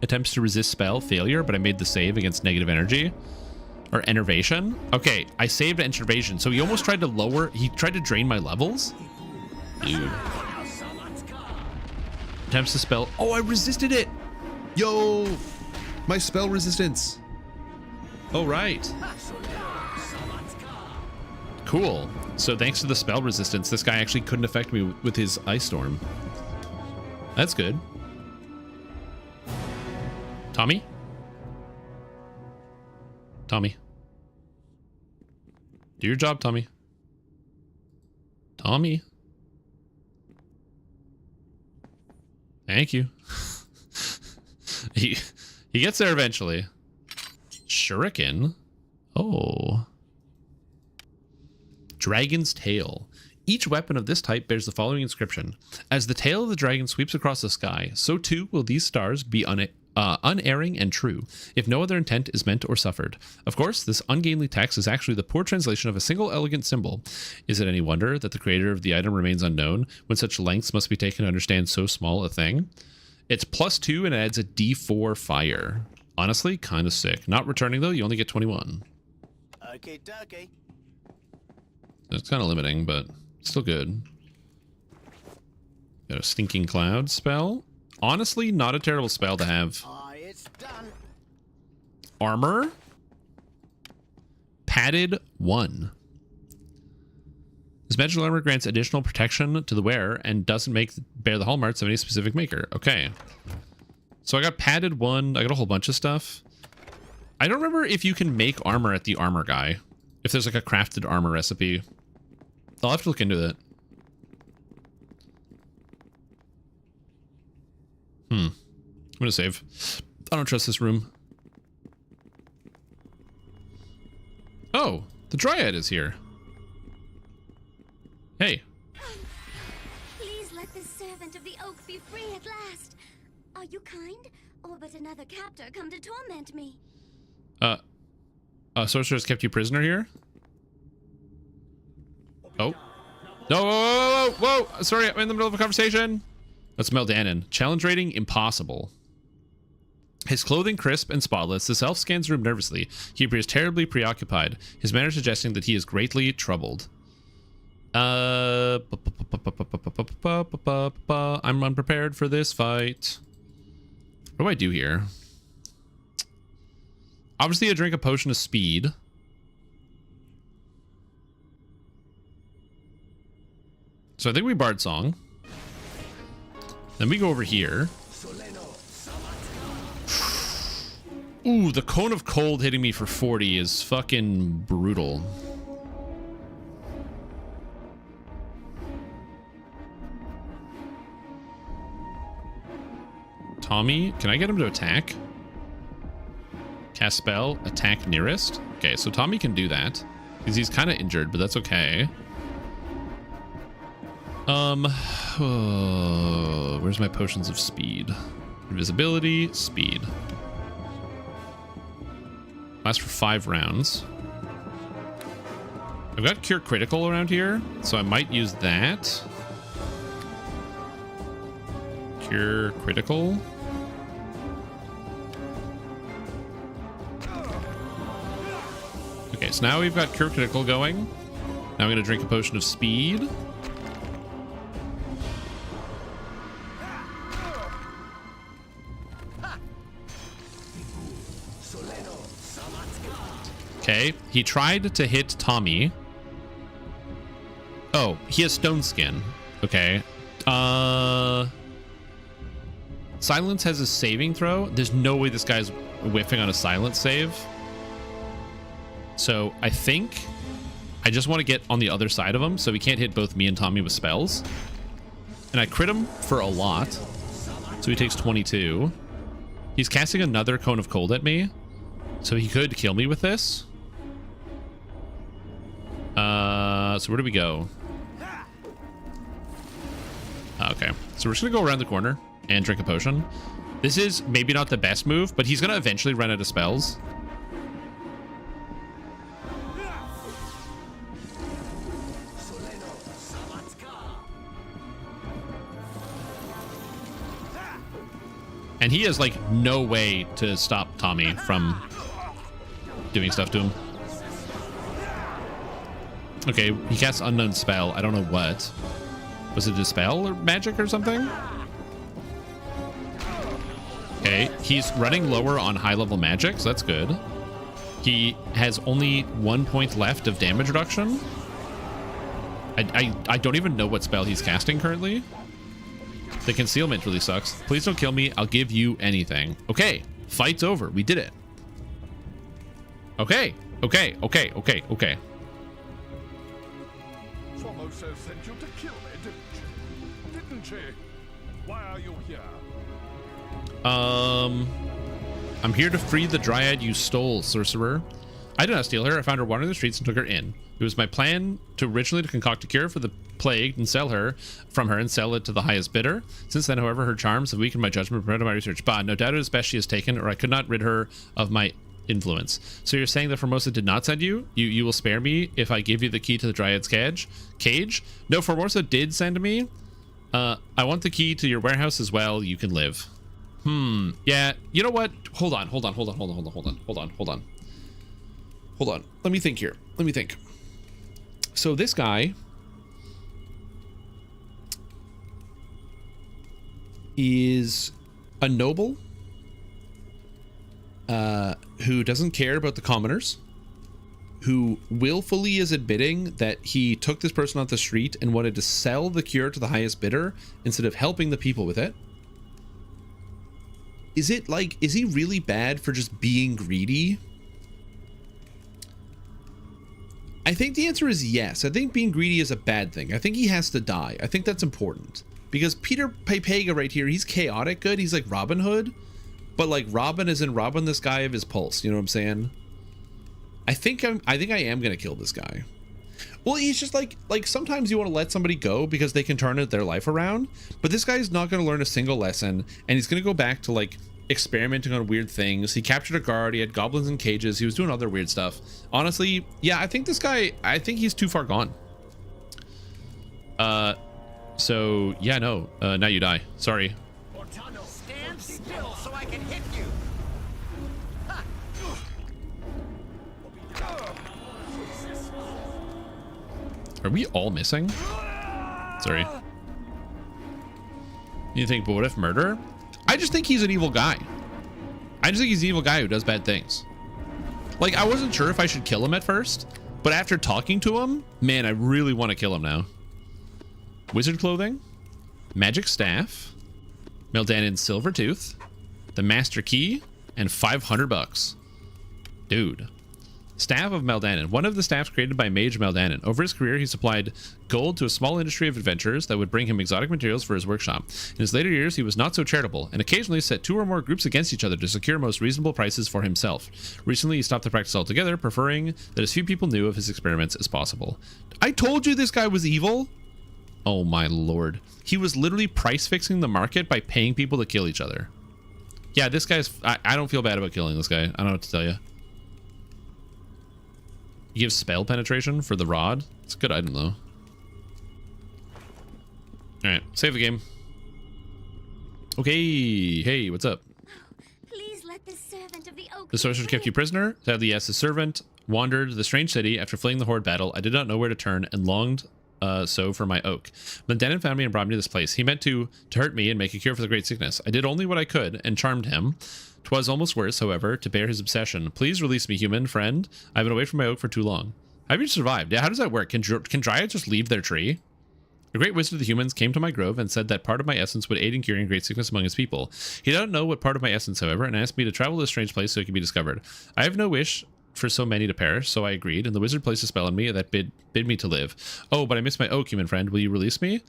Attempts to resist spell. Failure, but I made the save against negative energy. Or enervation. Okay, I saved enervation. So he almost tried to lower... He tried to drain my levels? Dude. Attempts to spell... Oh, I resisted it! Yo! My spell resistance. Oh, right. Cool. So thanks to the spell resistance, this guy actually couldn't affect me with his Ice Storm. That's good. Tommy? Tommy. Do your job, Tommy. Tommy. Thank you. He gets there eventually. Shuriken. Oh. Dragon's Tail. Each weapon of this type bears the following inscription. As the tail of the dragon sweeps across the sky, so too will these stars be unerring and true, if no other intent is meant or suffered. Of course, this ungainly text is actually the poor translation of a single elegant symbol. Is it any wonder that the creator of the item remains unknown, when such lengths must be taken to understand so small a thing? It's +2 and it adds a D4 fire. Honestly, kind of sick. Not returning though, you only get 21. Okay, dokie. That's kind of limiting, but still good. Got a Stinking Cloud spell. Honestly, not a terrible spell to have. It's done. Armor. Padded 1. This magical armor grants additional protection to the wearer and doesn't bear the hallmarks of any specific maker. Okay. So I got padded 1. I got a whole bunch of stuff. I don't remember if you can make armor at the armor guy. If there's like a crafted armor recipe. I'll have to look into that. I'm gonna save. I don't trust this room. The Dryad is here. Hey. Please let this servant of the oak be free at last. Are you kind, or but another captor come to torment me? Sorceress kept you prisoner here? Oh. No, whoa. Sorry, I'm in the middle of a conversation. Let's melt Danon. Challenge rating, impossible. His clothing crisp and spotless, this elf scans the room nervously. He appears terribly preoccupied, his manner suggesting that he is greatly troubled. I'm unprepared for this fight. What do I do here? Obviously, I drink a potion of speed. So I think we bard song. Then we go over here. Ooh, the cone of cold hitting me for 40 is fucking brutal. Tommy, can I get him to attack? Cast spell, attack nearest. Okay, so Tommy can do that because he's kind of injured, but that's okay. Where's my potions of speed? Invisibility, speed. Lasts for 5 rounds. I've got cure critical around here, so I might use that. Cure critical. Okay, so now we've got cure critical going. Now I'm going to drink a potion of speed. Okay, he tried to hit Tommy. Oh, he has stone skin. Okay. Silence has a saving throw. There's no way this guy's whiffing on a silence save. So I think I just want to get on the other side of him so he can't hit both me and Tommy with spells. And I crit him for a lot. So he takes 22. He's casting another cone of cold at me. So he could kill me with this. So where do we go? Okay, so we're just gonna go around the corner and drink a potion. This is maybe not the best move, but he's gonna eventually run out of spells. And he has like no way to stop Tommy from doing stuff to him. Okay, he casts unknown spell. I don't know what. Was it a spell or magic or something? Okay, he's running lower on high level magic, so that's good. He has only 1 point left of damage reduction. I don't even know what spell he's casting currently. The concealment really sucks. Please don't kill me. I'll give you anything. Okay, fight's over. We did it. Okay. Formosa sent you to kill me, didn't she? Why are you here? I'm here to free the Dryad you stole, sorcerer. I did not steal her. I found her wandering the streets and took her in. It was my plan to originally concoct a cure for the plague and sell her from her and sell it to the highest bidder. Since then, however, her charms have weakened my judgment and prevented my research. Bah, no doubt it is best she is taken, or I could not rid her of my influence. So you're saying that Formosa did not send you? You will spare me if I give you the key to the Dryad's cage? No, Formosa did send me. I want the key to your warehouse as well. You can live. Yeah, you know what? Hold on. Let me think here. So this guy is a noble who doesn't care about the commoners, who willfully is admitting that he took this person off the street and wanted to sell the cure to the highest bidder instead of helping the people with it. Is he really bad for just being greedy? I think the answer is yes. I think being greedy is a bad thing. I think he has to die. I think that's important. Because Peter Pepega right here, he's chaotic good. He's like Robin Hood. But like Robin is in robbing this guy of his pulse. You know what I'm saying? I think I am gonna kill this guy. Well, he's just like sometimes you want to let somebody go because they can turn their life around, but this guy's not going to learn a single lesson, and he's going to go back to like experimenting on weird things. He captured a guard, he had goblins in cages, he was doing other weird stuff. Honestly, yeah, I think this guy, I think he's too far gone. So yeah, no, now you die. Sorry. Stand still so I can hit you. Are we all missing? Sorry. You think, but what if murder? I just think he's an evil guy. I just think he's an evil guy who does bad things. Like, I wasn't sure if I should kill him at first, but after talking to him, man, I really want to kill him now. Wizard clothing, magic staff, Meldanon's silver tooth, the master key, and $500. Dude. Staff of Meldanon, one of the staffs created by Mage Meldanon. Over his career, he supplied gold to a small industry of adventurers that would bring him exotic materials for his workshop. In his later years, he was not so charitable, and occasionally set 2 or more groups against each other to secure most reasonable prices for himself. Recently, he stopped the practice altogether, preferring that as few people knew of his experiments as possible. I told you this guy was evil! Oh my lord. He was literally price fixing the market by paying people to kill each other. Yeah, this guy's... I don't feel bad about killing this guy. I don't know what to tell you. He gives spell penetration for the rod. It's a good item though. Alright, save the game. Okay, hey, what's up? Please let the servant of the oak. The sorcerer kept you prisoner? Sadly, yes, the servant wandered the strange city after fleeing the horde battle. I did not know where to turn and longed so for my oak. Meldanon found me and brought me to this place. He meant to hurt me and make a cure for the great sickness. I did only what I could and charmed him. 'Twas almost worse, however, to bear his obsession. Please release me, human friend. I've been away from my oak for too long. Have you survived? Yeah, how does that work? Can dryads just leave their tree? A great wizard of the humans came to my grove and said that part of my essence would aid in curing great sickness among his people. He did not know what part of my essence, however, and asked me to travel to this strange place so it could be discovered. I have no wish for so many to perish, so I agreed, and the wizard placed a spell on me that bid me to live. Oh, but I missed my oak, human friend. Will you release me?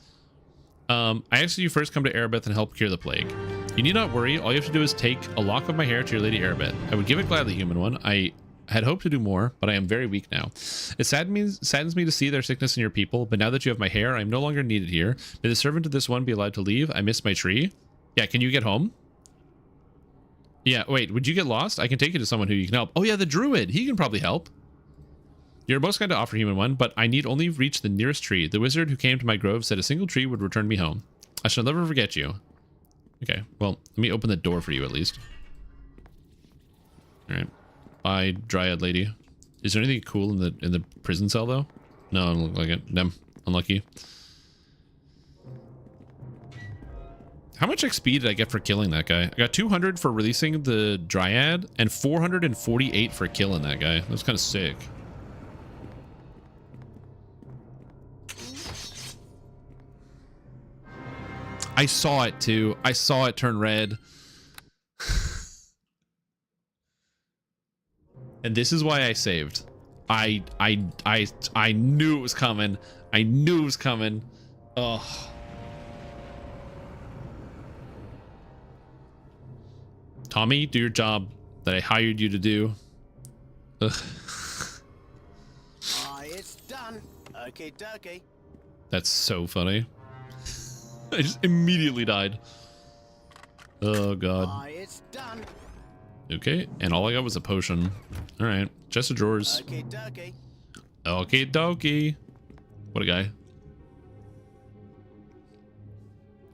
I asked you first come to Erebeth and help cure the plague. You need not worry. All you have to do is take a lock of my hair to your lady Erebeth. I would give it gladly, human one. I had hoped to do more, but I am very weak now. It saddens me to see their sickness in your people, but now that you have my hair, I am no longer needed here. May the servant of this one be allowed to leave. I miss my tree. Yeah, can you get home? Yeah, wait, would you get lost? I can take you to someone who you can help. Oh yeah, the druid. He can probably help. You're most kind to offer, human one, but I need only reach the nearest tree. The wizard who came to my grove said a single tree would return me home. I shall never forget you. Okay, well, let me open the door for you at least. All right, bye, dryad lady. Is there anything cool in the prison cell though? No, it doesn't look like it. Damn, unlucky. How much XP did I get for killing that guy? I got 200 for releasing the dryad and 448 for killing that guy. That's kind of sick. I saw it too. I saw it turn red. And this is why I saved. I knew it was coming. I knew it was coming. Ugh. Tommy, do your job that I hired you to do. Ugh. It's done. Okay, dokie. That's so funny. I just immediately died. Oh god. It's done. Okay, and all I got was a potion. All right, chest of drawers. Okay, dokie. Okay, dokie. What a guy.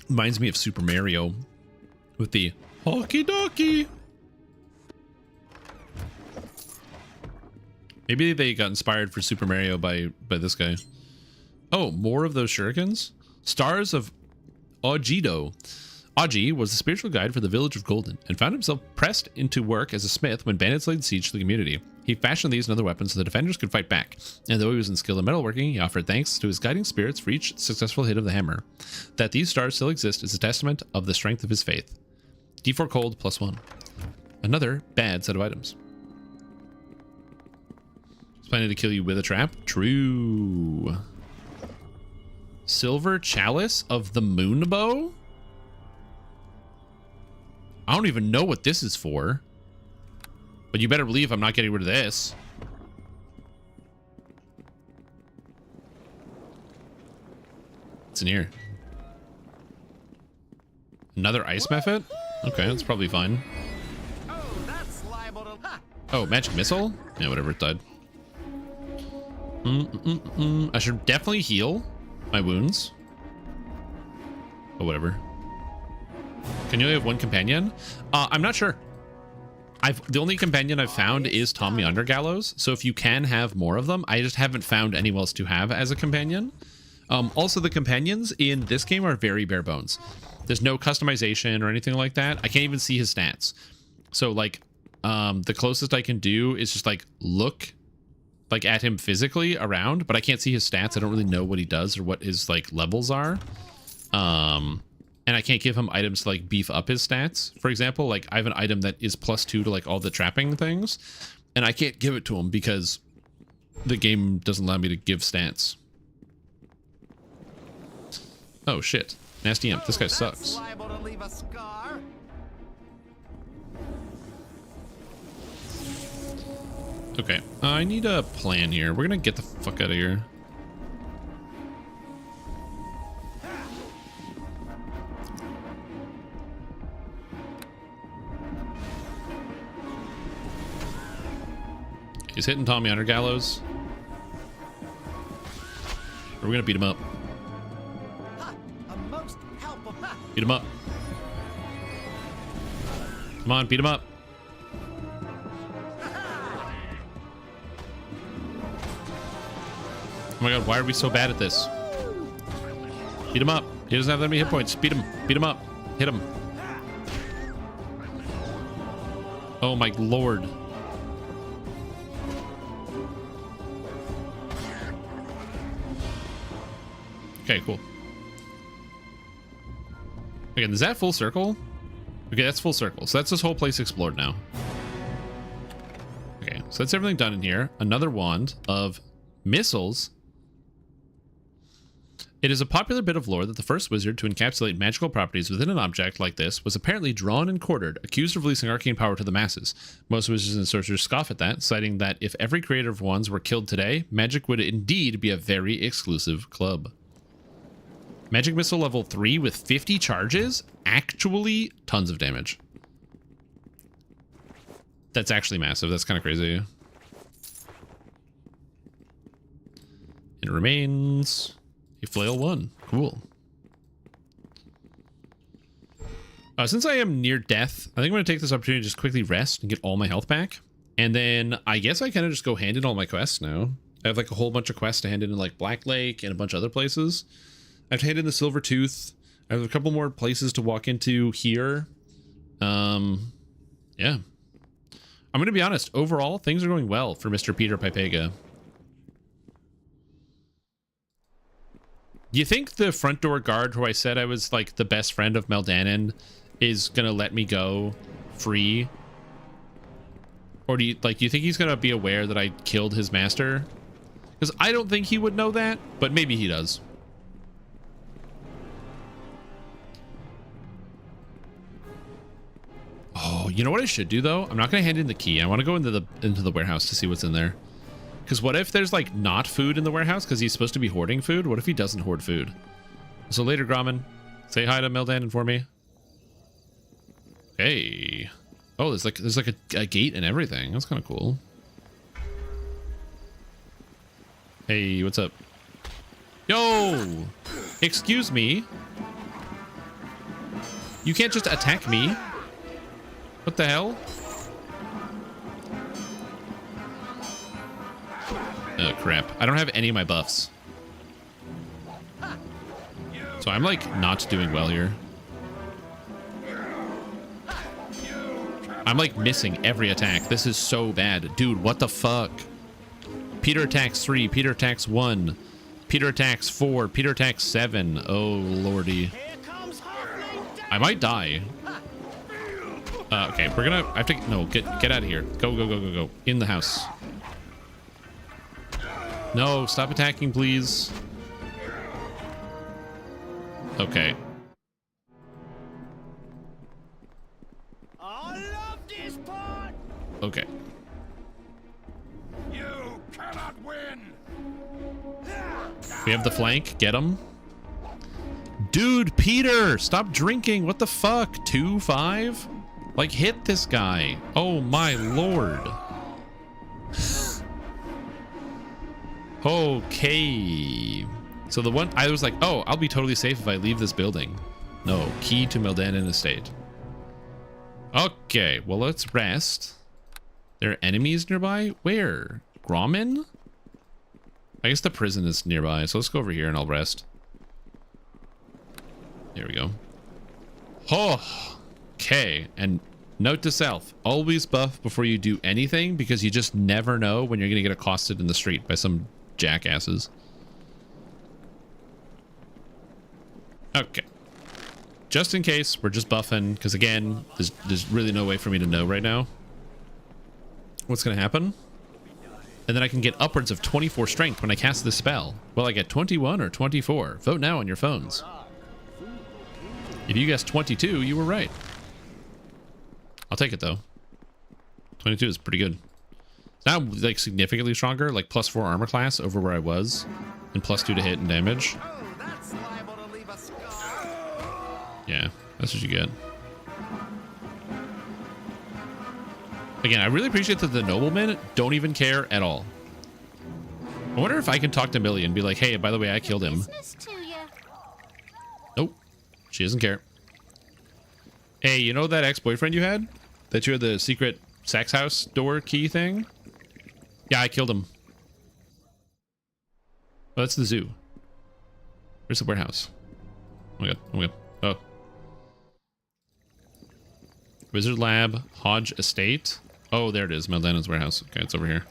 Reminds me of Super Mario with the okie dokie. Maybe they got inspired for Super Mario by this guy. Oh, more of those shurikens? Stars of Ojido. Aji was the spiritual guide for the village of Golden and found himself pressed into work as a smith when bandits laid siege to the community. He fashioned these and other weapons so the defenders could fight back, and though he was unskilled in metalworking, he offered thanks to his guiding spirits for each successful hit of the hammer. That these stars still exist is a testament of the strength of his faith. D4 cold +1. Another bad set of items. He's planning to kill you with a trap? True. Silver chalice of the moon bow? I don't even know what this is for. But you better believe I'm not getting rid of this. What's in here? Another ice method? Okay, that's probably fine. Oh, magic missile? Yeah, whatever, it died. I should definitely heal my wounds. Oh, whatever. Can you only have one companion? I'm not sure. The only companion I've found is Tommy Undergallows. So if you can have more of them, I just haven't found anyone else to have as a companion. Also, the companions in this game are very bare bones. There's no customization or anything like that. I can't even see his stats. So like, the closest I can do is just like look like at him physically around, but I can't see his stats. I don't really know what he does or what his like levels are. And I can't give him items to like beef up his stats. For example, like I have an item that is +2 to like all the trapping things, and I can't give it to him because the game doesn't allow me to give stats. Oh shit. Nasty Imp. This guy sucks. Okay. I need a plan here. We're gonna get the fuck out of here. He's hitting Tommy Undergallows. We're gonna beat him up. Beat him up. Come on, beat him up. Oh my god, why are we so bad at this? Beat him up. He doesn't have that many hit points. Beat him. Beat him up. Hit him. Oh my lord. Okay, cool. Again, is that full circle? Okay, that's full circle. So that's this whole place explored now. Okay, so that's everything done in here. Another wand of missiles. It is a popular bit of lore that the first wizard to encapsulate magical properties within an object like this was apparently drawn and quartered, accused of releasing arcane power to the masses. Most wizards and sorcerers scoff at that, citing that if every creator of wands were killed today, magic would indeed be a very exclusive club. Magic missile level 3 with 50 charges? Actually, tons of damage. That's actually massive. That's kind of crazy. It remains a flail 1. Cool. Since I am near death, I think I'm going to take this opportunity to just quickly rest and get all my health back. And then I guess I kind of just go hand in all my quests now. I have like a whole bunch of quests to hand in like Black Lake and a bunch of other places. I have to hand in the Silver Tooth. I have a couple more places to walk into here. Yeah. I'm going to be honest. Overall, things are going well for Mr. Peter Pipega. Do you think the front door guard who I said I was like the best friend of Meldanon is going to let me go free? Or do you think he's going to be aware that I killed his master? Because I don't think he would know that, but maybe he does. Oh, you know what I should do though? I'm not going to hand in the key. I want to go into the warehouse to see what's in there. Because what if there's like not food in the warehouse because he's supposed to be hoarding food? What if he doesn't hoard food? So later, Grommen, say hi to Meldanon for me. Hey. Oh, there's like a gate and everything. That's kind of cool. Hey, what's up? Yo! Excuse me. You can't just attack me. What the hell? Oh, crap. I don't have any of my buffs. So I'm, like, not doing well here. I'm, like, missing every attack. This is so bad. Dude, what the fuck? Peter attacks 3. Peter attacks 1. Peter attacks 4. Peter attacks 7. Oh, lordy. I might die. Okay, we're gonna... I have to... No, get out of here. Go, go, go, go, go. In the house. No, stop attacking, please. Okay. Okay. We have the flank. Get him. Dude, Peter, stop drinking. What the fuck? 2-5? Like, hit this guy. Oh my lord. Okay. So the one, I was like, oh, I'll be totally safe if I leave this building. No, key to Meldanon Estate. Okay, well, let's rest. There are enemies nearby? Where? Grommen? I guess the prison is nearby, so let's go over here and I'll rest. There we go. Oh, okay. And note to self, always buff before you do anything because you just never know when you're going to get accosted in the street by some jackasses. Okay. Just in case, we're just buffing, because again, there's really no way for me to know right now what's going to happen. And then I can get upwards of 24 strength when I cast this spell. Well, I get 21 or 24. Vote now on your phones. If you guessed 22, you were right. I'll take it, though. 22 is pretty good. Now, like, significantly stronger, like +4 armor class over where I was, and +2 to hit and damage. Yeah, that's what you get. Again, I really appreciate that the noblemen don't even care at all. I wonder if I can talk to Millie and be like, hey, by the way, I killed him. Nope. She doesn't care. Hey, you know that ex-boyfriend you had? That you had the secret sex house door key thing? Yeah, I killed him. Oh, that's the zoo. Where's the warehouse? Oh my god. Oh my god. Oh. Wizard Lab, Hodge Estate. Oh, there it is. Meldanon's warehouse. Okay, it's over here.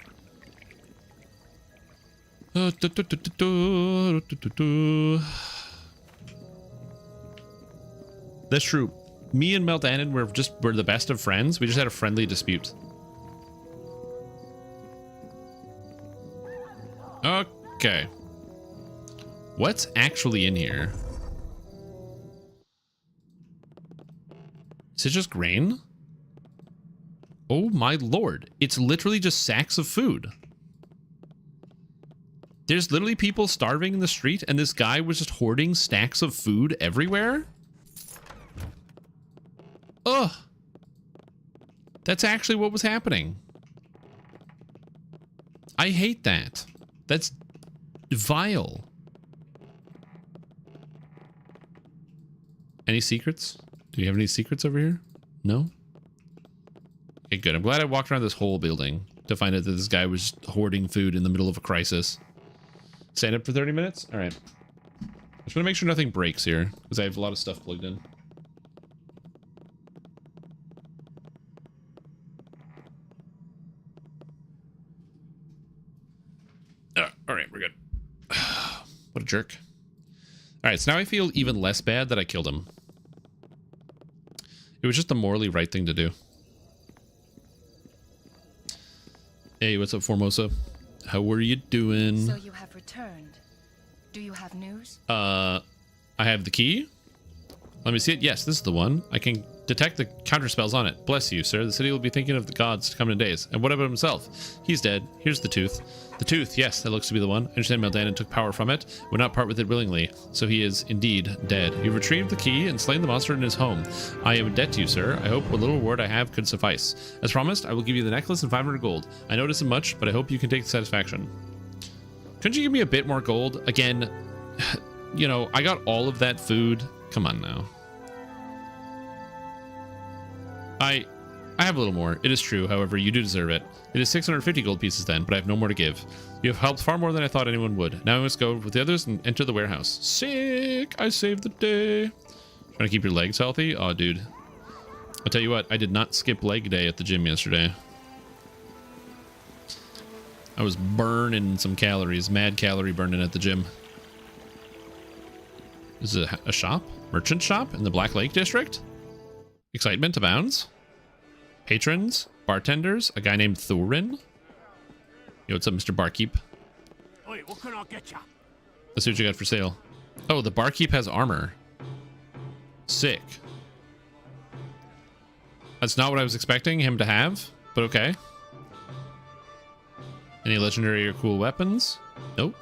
That's true. Me and Meldanon were the best of friends. We just had a friendly dispute. Okay. What's actually in here? Is it just grain? Oh my lord. It's literally just sacks of food. There's literally people starving in the street and this guy was just hoarding stacks of food everywhere? Ugh. That's actually what was happening. I hate that. That's vile. Any secrets? Do you have any secrets over here? No? Okay, good. I'm glad I walked around this whole building to find out that this guy was hoarding food in the middle of a crisis. Stand up for 30 minutes? All right. I just want to make sure nothing breaks here because I have a lot of stuff plugged in. All right, we're good. What a jerk. All right, so now I feel even less bad that I killed him. It was just the morally right thing to do. Hey, what's up, Formosa? How are you doing? So you have returned. Do you have news? I have the key. Let me see it. Yes, this is the one. I can detect the counter spells on it. Bless you, sir. The city will be thinking of the gods to come in days. And what about himself? He's dead. Here's the tooth. The tooth, yes, that looks to be the one. I understand Meldanon took power from it, would not part with it willingly, so he is indeed dead. You've retrieved the key and slain the monster in his home. I am in debt to you, sir. I hope what little reward I have could suffice. As promised, I will give you the necklace and 500 gold. I know it isn't much, but I hope you can take the satisfaction. Couldn't you give me a bit more gold? Again, you know, I got all of that food. Come on now. I have a little more. It is true, however, you do deserve it. It is 650 gold pieces then, but I have no more to give. You have helped far more than I thought anyone would. Now I must go with the others and enter the warehouse. Sick! I saved the day. Trying to keep your legs healthy? Oh, dude. I'll tell you what, I did not skip leg day at the gym yesterday. I was burning some calories. Mad calorie burning at the gym. This is a shop? Merchant shop in the Black Lake district? Excitement abounds. Patrons, bartenders, a guy named Thorin. Yo, what's up, Mr. Barkeep? Oi, what can I get ya? Let's see what you got for sale. Oh, the barkeep has armor. Sick. That's not what I was expecting him to have, but okay. Any legendary or cool weapons? Nope.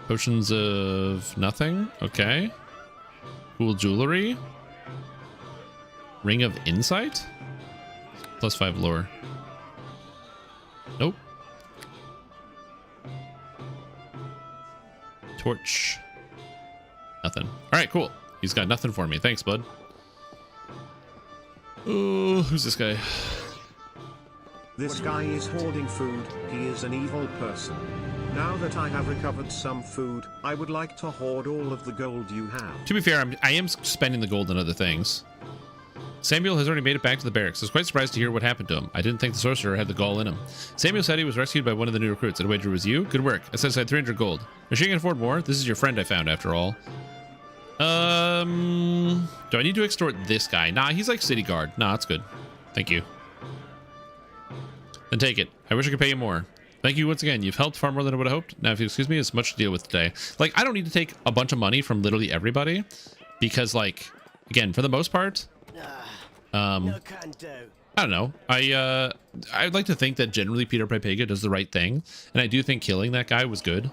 Potions of nothing. Okay. Cool jewelry. Ring of insight. +5 lore. Nope. Torch. Nothing. All right, cool. He's got nothing for me. Thanks, bud. Oh, who's this guy? This guy is hoarding food. He is an evil person. Now that I have recovered some food, I would like to hoard all of the gold you have. To be fair, I am spending the gold on other things. Samuel has already made it back to the barracks. I was quite surprised to hear what happened to him. I didn't think the sorcerer had the gall in him. Samuel said he was rescued by one of the new recruits. I'd wager it was you. Good work. I set aside 300 gold. Is she can afford more? This is your friend I found, after all. Do I need to extort this guy? Nah, he's like city guard. Nah, that's good. Thank you. Then take it. I wish I could pay you more. Thank you once again. You've helped far more than I would have hoped. Now, if you excuse me, it's much to deal with today. Like, I don't need to take a bunch of money from literally everybody because, like, again, for the most part, I don't know. I'd like to think that generally Peter Pipega does the right thing, and I do think killing that guy was good.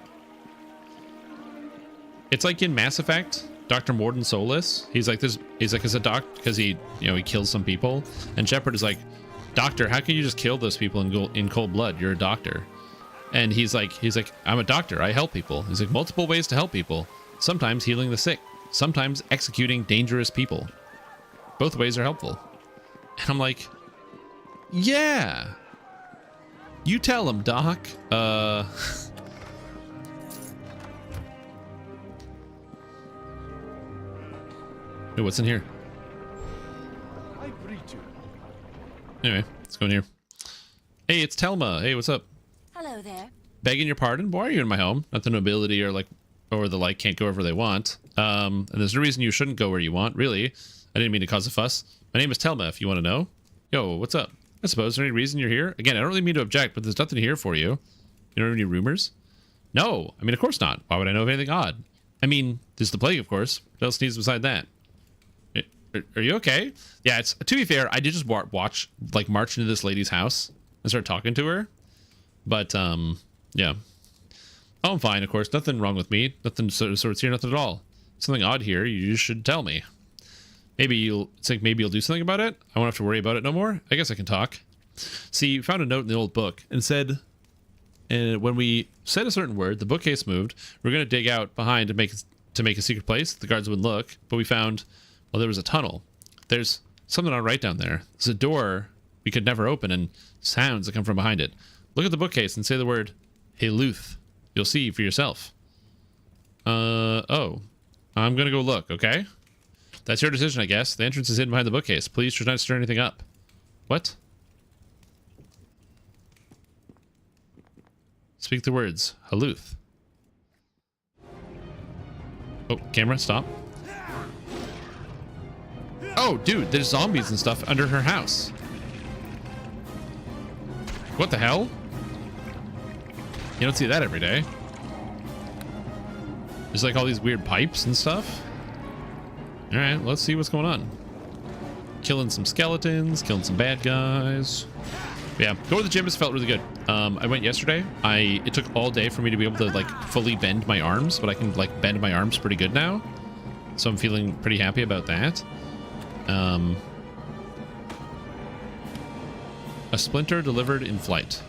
It's like in Mass Effect, Dr. Morden Solus. He's like as a doc because he kills some people, and Shepard is like, Doctor, how can you just kill those people in cold blood? You're a doctor. And he's like, I'm a doctor. I help people. He's like, multiple ways to help people. Sometimes healing the sick. Sometimes executing dangerous people. Both ways are helpful. And I'm like, yeah. You tell him, Doc. Hey, what's in here? I greet you. Anyway, let's go in here. Hey, it's Telma. Hey, what's up? Hello there. Begging your pardon. Why are you in my home? Not the nobility or the like can't go wherever they want. And there's no reason you shouldn't go where you want, really. I didn't mean to cause a fuss. My name is Telma, if you want to know. Yo, what's up? I suppose is there any reason you're here? Again, I don't really mean to object, but there's nothing here for you. You don't have any rumors? No, I mean, of course not. Why would I know of anything odd? I mean, there's the plague, of course. What else needs beside that? Are you okay? Yeah, it's to be fair, I did just march into this lady's house and start talking to her. But, yeah. Oh, I'm fine, of course. Nothing wrong with me. Nothing sorts here, nothing at all. Something odd here, you should tell me. Maybe you'll do something about it? I won't have to worry about it no more? I guess I can talk. See, you found a note in the old book and said, when we said a certain word, the bookcase moved. We're going to dig out behind to make a secret place. The guards wouldn't look, but we found, well, there was a tunnel. There's something on right down there. There's a door we could never open and sounds that come from behind it. Look at the bookcase and say the word Heluth. You'll see for yourself. Oh. I'm going to go look, okay? That's your decision, I guess. The entrance is hidden behind the bookcase. Please try not to stir anything up. What? Speak the words. Heluth. Oh, camera, stop. Oh, dude, there's zombies and stuff under her house. What the hell? You don't see that every day. There's like all these weird pipes and stuff. All right, let's see what's going on. Killing some skeletons, killing some bad guys. Yeah, going to the gym has felt really good. I went yesterday. It took all day for me to be able to like fully bend my arms, but I can like bend my arms pretty good now. So I'm feeling pretty happy about that. A splinter delivered in flight.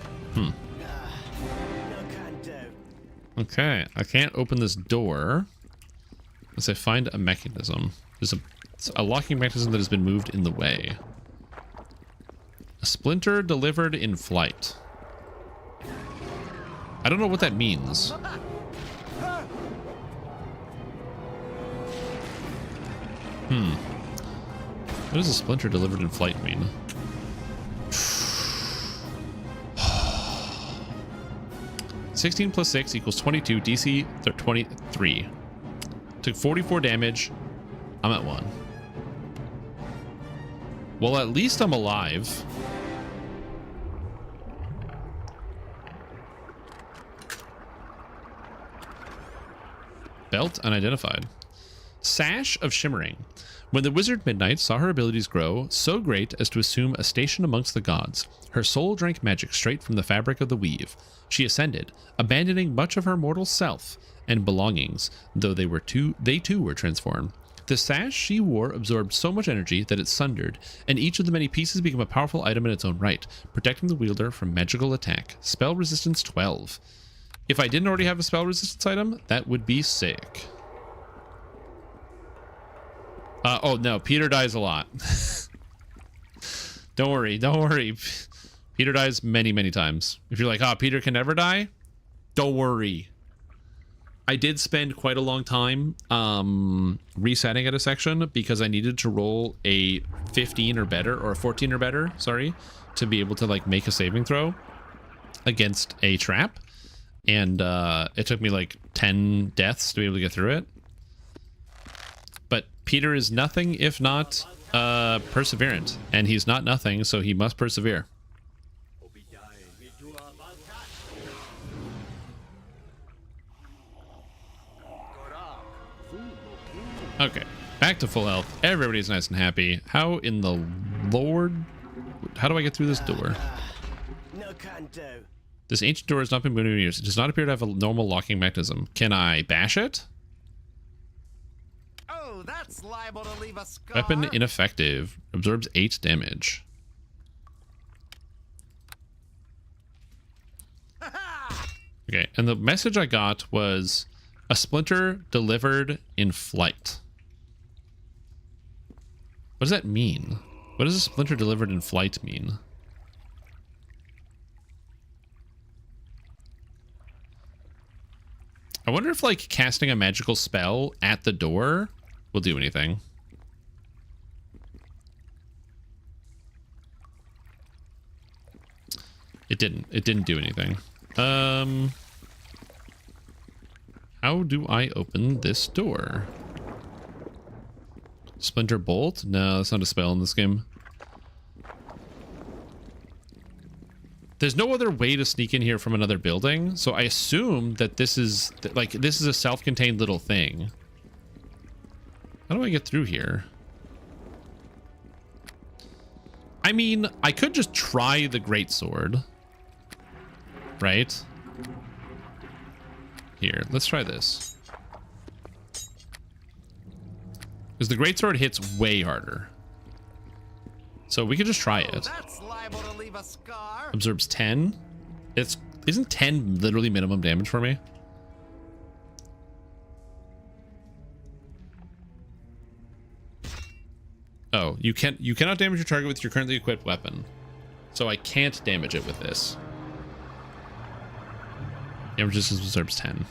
Okay, I can't open this door unless I find a mechanism. There's a locking mechanism that has been moved in the way. A splinter delivered in flight. I don't know what that means. What does a splinter delivered in flight mean? (16 + 6 = 22. DC 23. Took 44 damage. I'm at 1. Well, at least I'm alive. Belt unidentified. Sash of Shimmering. When the wizard Midnight saw her abilities grow so great as to assume a station amongst the gods, her soul drank magic straight from the fabric of the weave. She ascended, abandoning much of her mortal self, and belongings, though they too were transformed. The sash she wore absorbed so much energy that it sundered, and each of the many pieces became a powerful item in its own right, protecting the wielder from magical attack. Spell resistance 12. If I didn't already have a spell resistance item, that would be sick. Oh no, Peter dies a lot. Don't worry, don't worry. Peter dies many, many times. If you're like, oh, Peter can never die, don't worry. I did spend quite a long time resetting at a section because I needed to roll a 15 or better, or a 14 or better, sorry, to be able to like make a saving throw against a trap. And it took me like 10 deaths to be able to get through it. But Peter is nothing if not perseverant, and he's not nothing, so he must persevere. Okay, back to full health. Everybody's nice and happy. How in the Lord? How do I get through this door? No can do. This ancient door has not been moved in years. It does not appear to have a normal locking mechanism. Can I bash it? Oh, that's liable to leave a scar. Weapon ineffective. Absorbs 8 damage. Okay, and the message I got was a splinter delivered in flight. What does that mean? What does a splinter delivered in flight mean? I wonder if like casting a magical spell at the door will do anything. It didn't. It didn't do anything. How do I open this door? Splinter bolt? No, that's not a spell in this game. There's no other way to sneak in here from another building, so I assume that this is like this is a self-contained little thing. How do I get through here? I mean, I could just try the greatsword, right? Here, let's try this. Because the greatsword hits way harder. So we could just try it. That's liable to leave a scar. Absorbs 10. Isn't 10 literally minimum damage for me? Oh, you cannot damage your target with your currently equipped weapon. So I can't damage it with this. Damage resistance absorbs 10.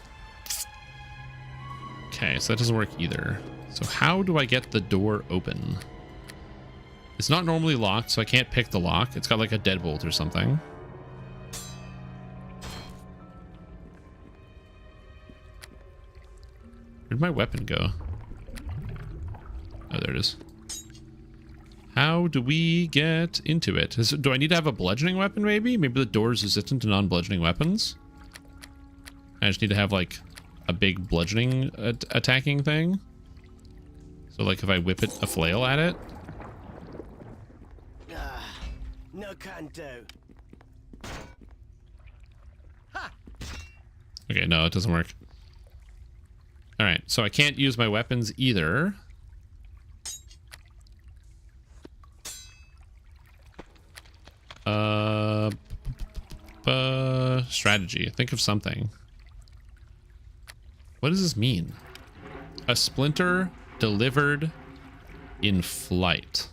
Okay, so that doesn't work either. So how do I get the door open? It's not normally locked, so I can't pick the lock. It's got like a deadbolt or something. Where'd my weapon go? Oh, there it is. How do we get into it? Do I need to have a bludgeoning weapon maybe? Maybe the door is resistant to non-bludgeoning weapons? I just need to have like a big bludgeoning attacking thing. So like if I whip it a flail at it. No can do. Okay, no, it doesn't work. All right, so I can't use my weapons either. Strategy. Think of something. What does this mean? A splinter delivered in flight.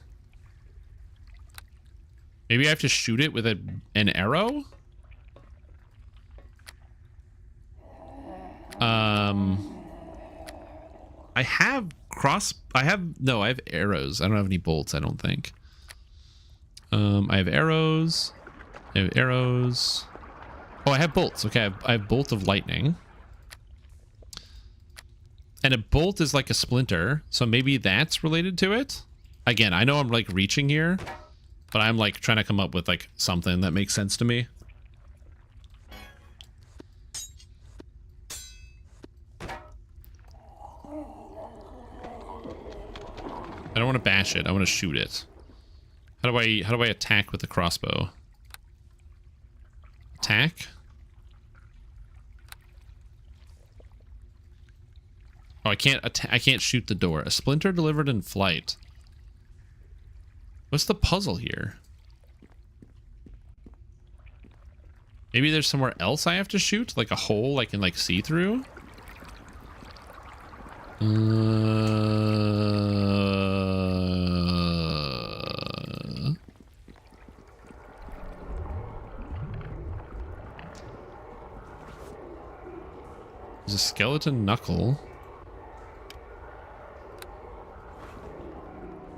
Maybe I have to shoot it with an arrow? I have arrows. I don't have any bolts, I don't think. I have arrows. I have arrows. Oh, I have bolts. Okay, I have bolt of lightning. And a bolt is like a splinter, so maybe that's related to it. Again, I know I'm like reaching here, but I'm like trying to come up with like something that makes sense to me. I don't want to bash it. I want to shoot it. How do I attack with the crossbow? Attack? Oh, I can't shoot the door. A splinter delivered in flight. What's the puzzle here? Maybe there's somewhere else I have to shoot? Like a hole I can like see through? There's a skeleton knuckle.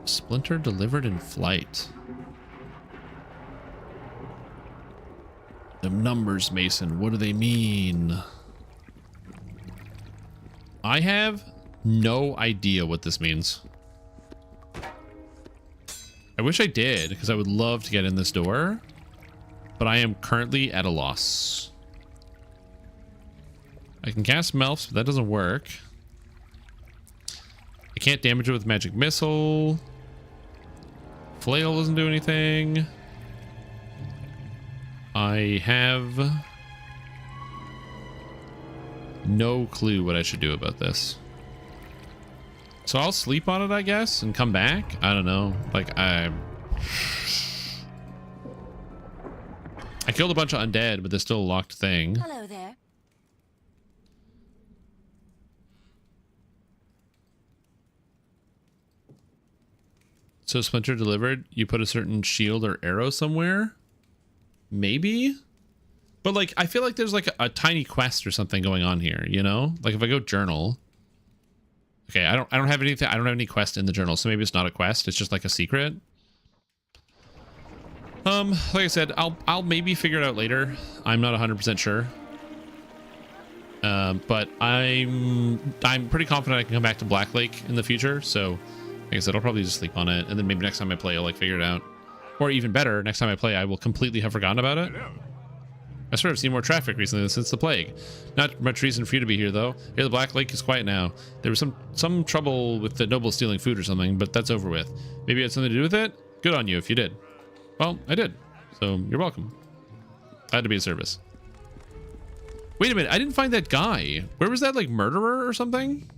Splinter delivered in flight. The numbers, Mason, what do they mean? I have no idea what this means. I wish I did, because I would love to get in this door, but I am currently at a loss. I can cast Melfs, but that doesn't work. I can't damage it with magic missile. Flail doesn't do anything. I have no clue what I should do about this. So I'll sleep on it, I guess, and come back. I don't know. Like, I killed a bunch of undead, but there's still a locked thing. Hello there. So Splinter delivered, you put a certain shield or arrow somewhere? Maybe? But like, I feel like there's like a tiny quest or something going on here, you know? Like if I go journal. Okay, I don't have anything, I don't have any quest in the journal, so maybe it's not a quest, it's just like a secret. Like I said, I'll maybe figure it out later. I'm not 100% sure. But I'm pretty confident I can come back to Black Lake in the future, so like I said, I'll probably just sleep on it, and then maybe next time I play, I'll like figure it out. Or even better, next time I play, I will completely have forgotten about it. I swear I've seen more traffic recently since the plague. Not much reason for you to be here, though. Here, the Black Lake is quiet now. There was some trouble with the nobles stealing food or something, but that's over with. Maybe it had something to do with it? Good on you if you did. Well, I did. So, you're welcome. Glad to be of service. Wait a minute, I didn't find that guy. Where was that, like, murderer or something?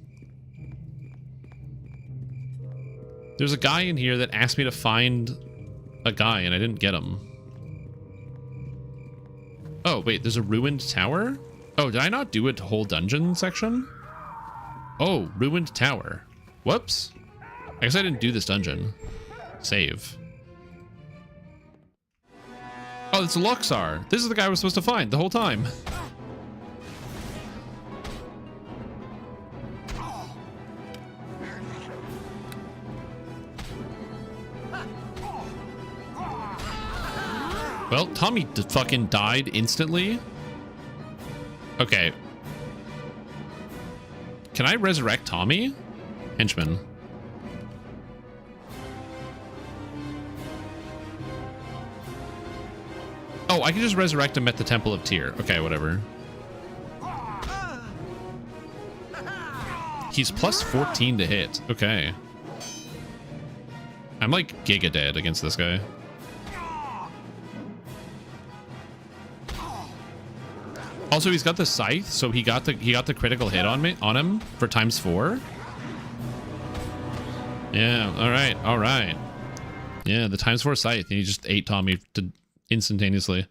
There's a guy in here that asked me to find a guy, and I didn't get him. Oh, wait, there's a ruined tower? Oh, did I not do a whole dungeon section? Oh, ruined tower. Whoops. I guess I didn't do this dungeon. Save. Oh, it's Luxar. This is the guy I was supposed to find the whole time. Well, Tommy fucking died instantly. Okay. Can I resurrect Tommy? Henchman. Oh, I can just resurrect him at the Temple of Tyr. Okay, whatever. He's plus 14 to hit. Okay. I'm like giga dead against this guy. Also, he's got the scythe, so he got the critical hit on him for ×4. Yeah, all right. Yeah, the ×4 scythe, and he just ate Tommy instantaneously.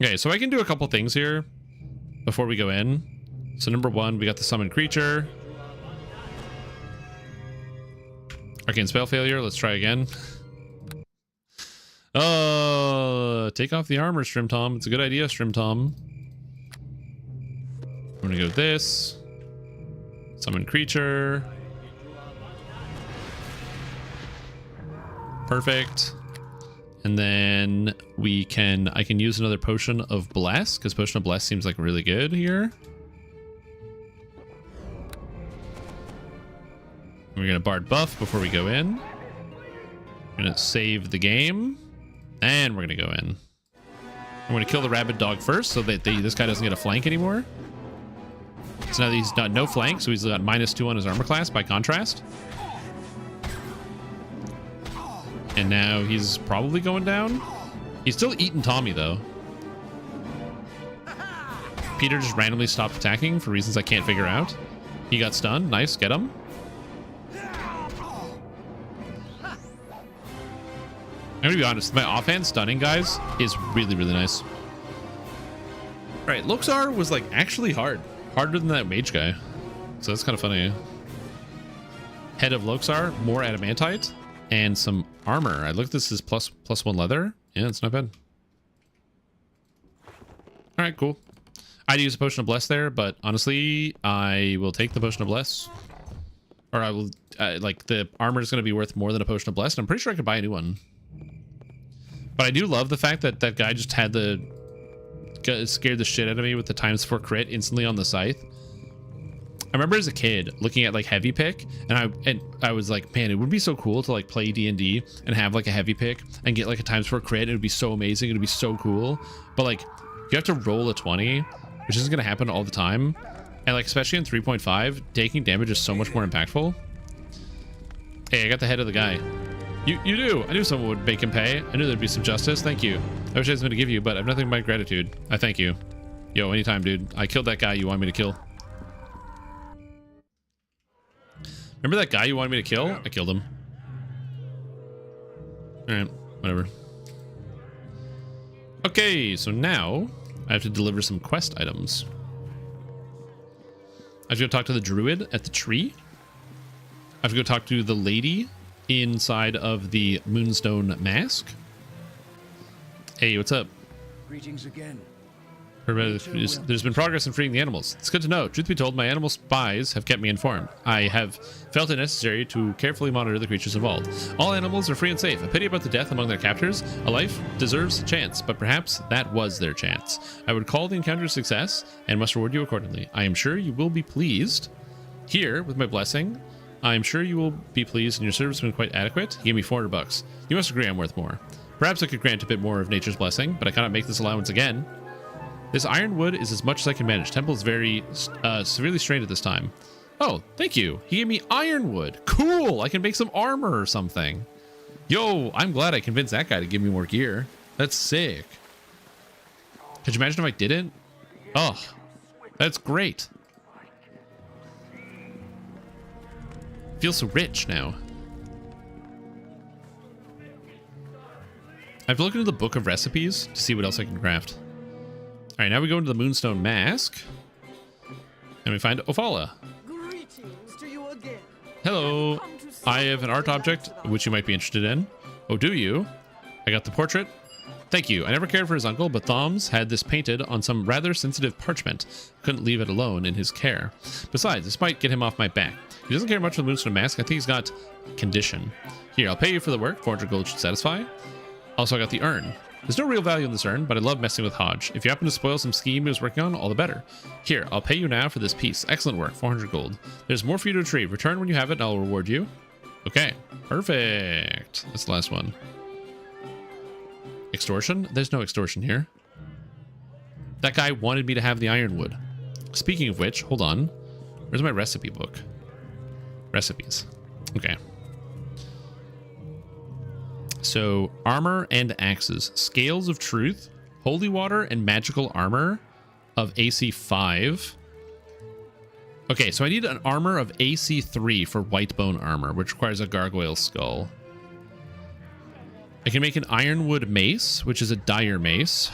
Okay, so I can do a couple things here before we go in. So number one, we got the summoned creature. Arcane spell failure. Let's try again. Take off the armor, Strim Tom. It's a good idea, Strim Tom. I'm gonna go with this. Summon creature. Perfect. And then I can use another potion of bless, because potion of bless seems like really good here. We're gonna bard buff before we go in. We're gonna save the game. And we're gonna go in. I'm gonna kill the rabid dog first so that this guy doesn't get a flank anymore. So now he's got no flank, so he's got -2 on his armor class by contrast. And now he's probably going down. He's still eating Tommy though. Peter just randomly stopped attacking for reasons I can't figure out. He got stunned. Nice. Get him. I'm gonna be honest, my offhand stunning, guys, is really, really nice. All right, Loxar was like actually hard. Harder than that mage guy. So that's kind of funny. Head of Loxar, more adamantite, and some armor. I looked at this as +1 leather. Yeah, it's not bad. All right, cool. I'd use a potion of bless there, but honestly, I will take the potion of bless. Or I will, like, the armor is going to be worth more than a potion of bless, and I'm pretty sure I could buy a new one. But I do love the fact that that guy just had scared the shit out of me with the ×4 crit instantly on the scythe. I remember as a kid looking at like heavy pick, and I was like, man, it would be so cool to like play D&D and have like a heavy pick and get like a ×4 crit. It would be so amazing. It would be so cool. But like, you have to roll a 20, which isn't going to happen all the time. And like, especially in 3.5, taking damage is so much more impactful. Hey, I got the head of the guy. You do. I knew someone would make him pay. I knew there'd be some justice. Thank you. I wish I was going to give you, but I have nothing but gratitude. I thank you. Yo, anytime, dude. I killed that guy you wanted me to kill. Remember that guy you wanted me to kill? I killed him. Alright, whatever. Okay, so now I have to deliver some quest items. I have to go talk to the druid at the tree. I have to go talk to the lady inside of the Moonstone Mask. Hey, what's up? Greetings again. There's been progress in freeing the animals. It's good to know. Truth be told, my animal spies have kept me informed. I have felt it necessary to carefully monitor the creatures involved. All animals are free and safe. A pity about the death among their captors. A life deserves a chance, but perhaps that was their chance. I would call the encounter a success and must reward you accordingly. I am sure you will be pleased. Here, with my blessing, I am sure you will be pleased, and your service has been quite adequate. He gave me 400 bucks. You must agree I'm worth more. Perhaps I could grant a bit more of nature's blessing, but I cannot make this allowance again. This ironwood is as much as I can manage. Temple is very severely strained at this time. Oh, thank you. He gave me ironwood. Cool. I can make some armor or something. Yo, I'm glad I convinced that guy to give me more gear. That's sick. Could you imagine if I didn't? Oh, that's great. I feel so rich now. I have to look into the book of recipes to see what else I can craft. All right, now we go into the Moonstone Mask, and we find Ophala. Greetings to you again. Hello. I have an art object which you might be interested in. Oh, do you? I got the portrait. Thank you. I never cared for his uncle, but Thoms had this painted on some rather sensitive parchment. Couldn't leave it alone in his care. Besides, this might get him off my back. He doesn't care much for the Moonstone Mask. I think he's got condition. Here, I'll pay you for the work. 400 gold should satisfy. Also, I got the urn. There's no real value in this urn, but I love messing with Hodge. If you happen to spoil some scheme he was working on, all the better. Here, I'll pay you now for this piece. Excellent work, 400 gold. There's more for you to retrieve. Return when you have it, and I'll reward you. Okay, perfect. That's the last one. Extortion? There's no extortion here. That guy wanted me to have the ironwood. Speaking of which, hold on. Where's my recipe book? Recipes. Okay. So, armor and axes. Scales of Truth, Holy Water, and Magical Armor of AC 5. Okay, so I need an armor of AC 3 for White Bone Armor, which requires a Gargoyle Skull. I can make an Ironwood Mace, which is a Dire Mace.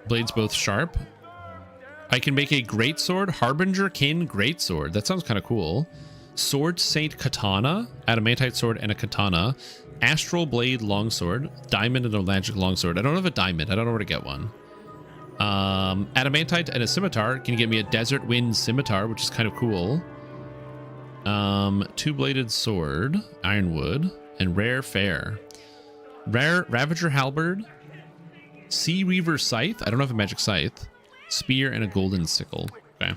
Blades both sharp. I can make a greatsword, Harbinger Kin greatsword. That sounds kind of cool. Sword Saint Katana, adamantite sword and a katana. Astral Blade longsword, diamond and a magic longsword. I don't have a diamond. I don't know where to get one. Adamantite and a scimitar can get me a Desert Wind scimitar, which is kind of cool. Two-bladed sword, ironwood, and rare fare. Rare Ravager halberd, Sea Reaver scythe. I don't have a magic scythe. Spear and a golden sickle. Okay.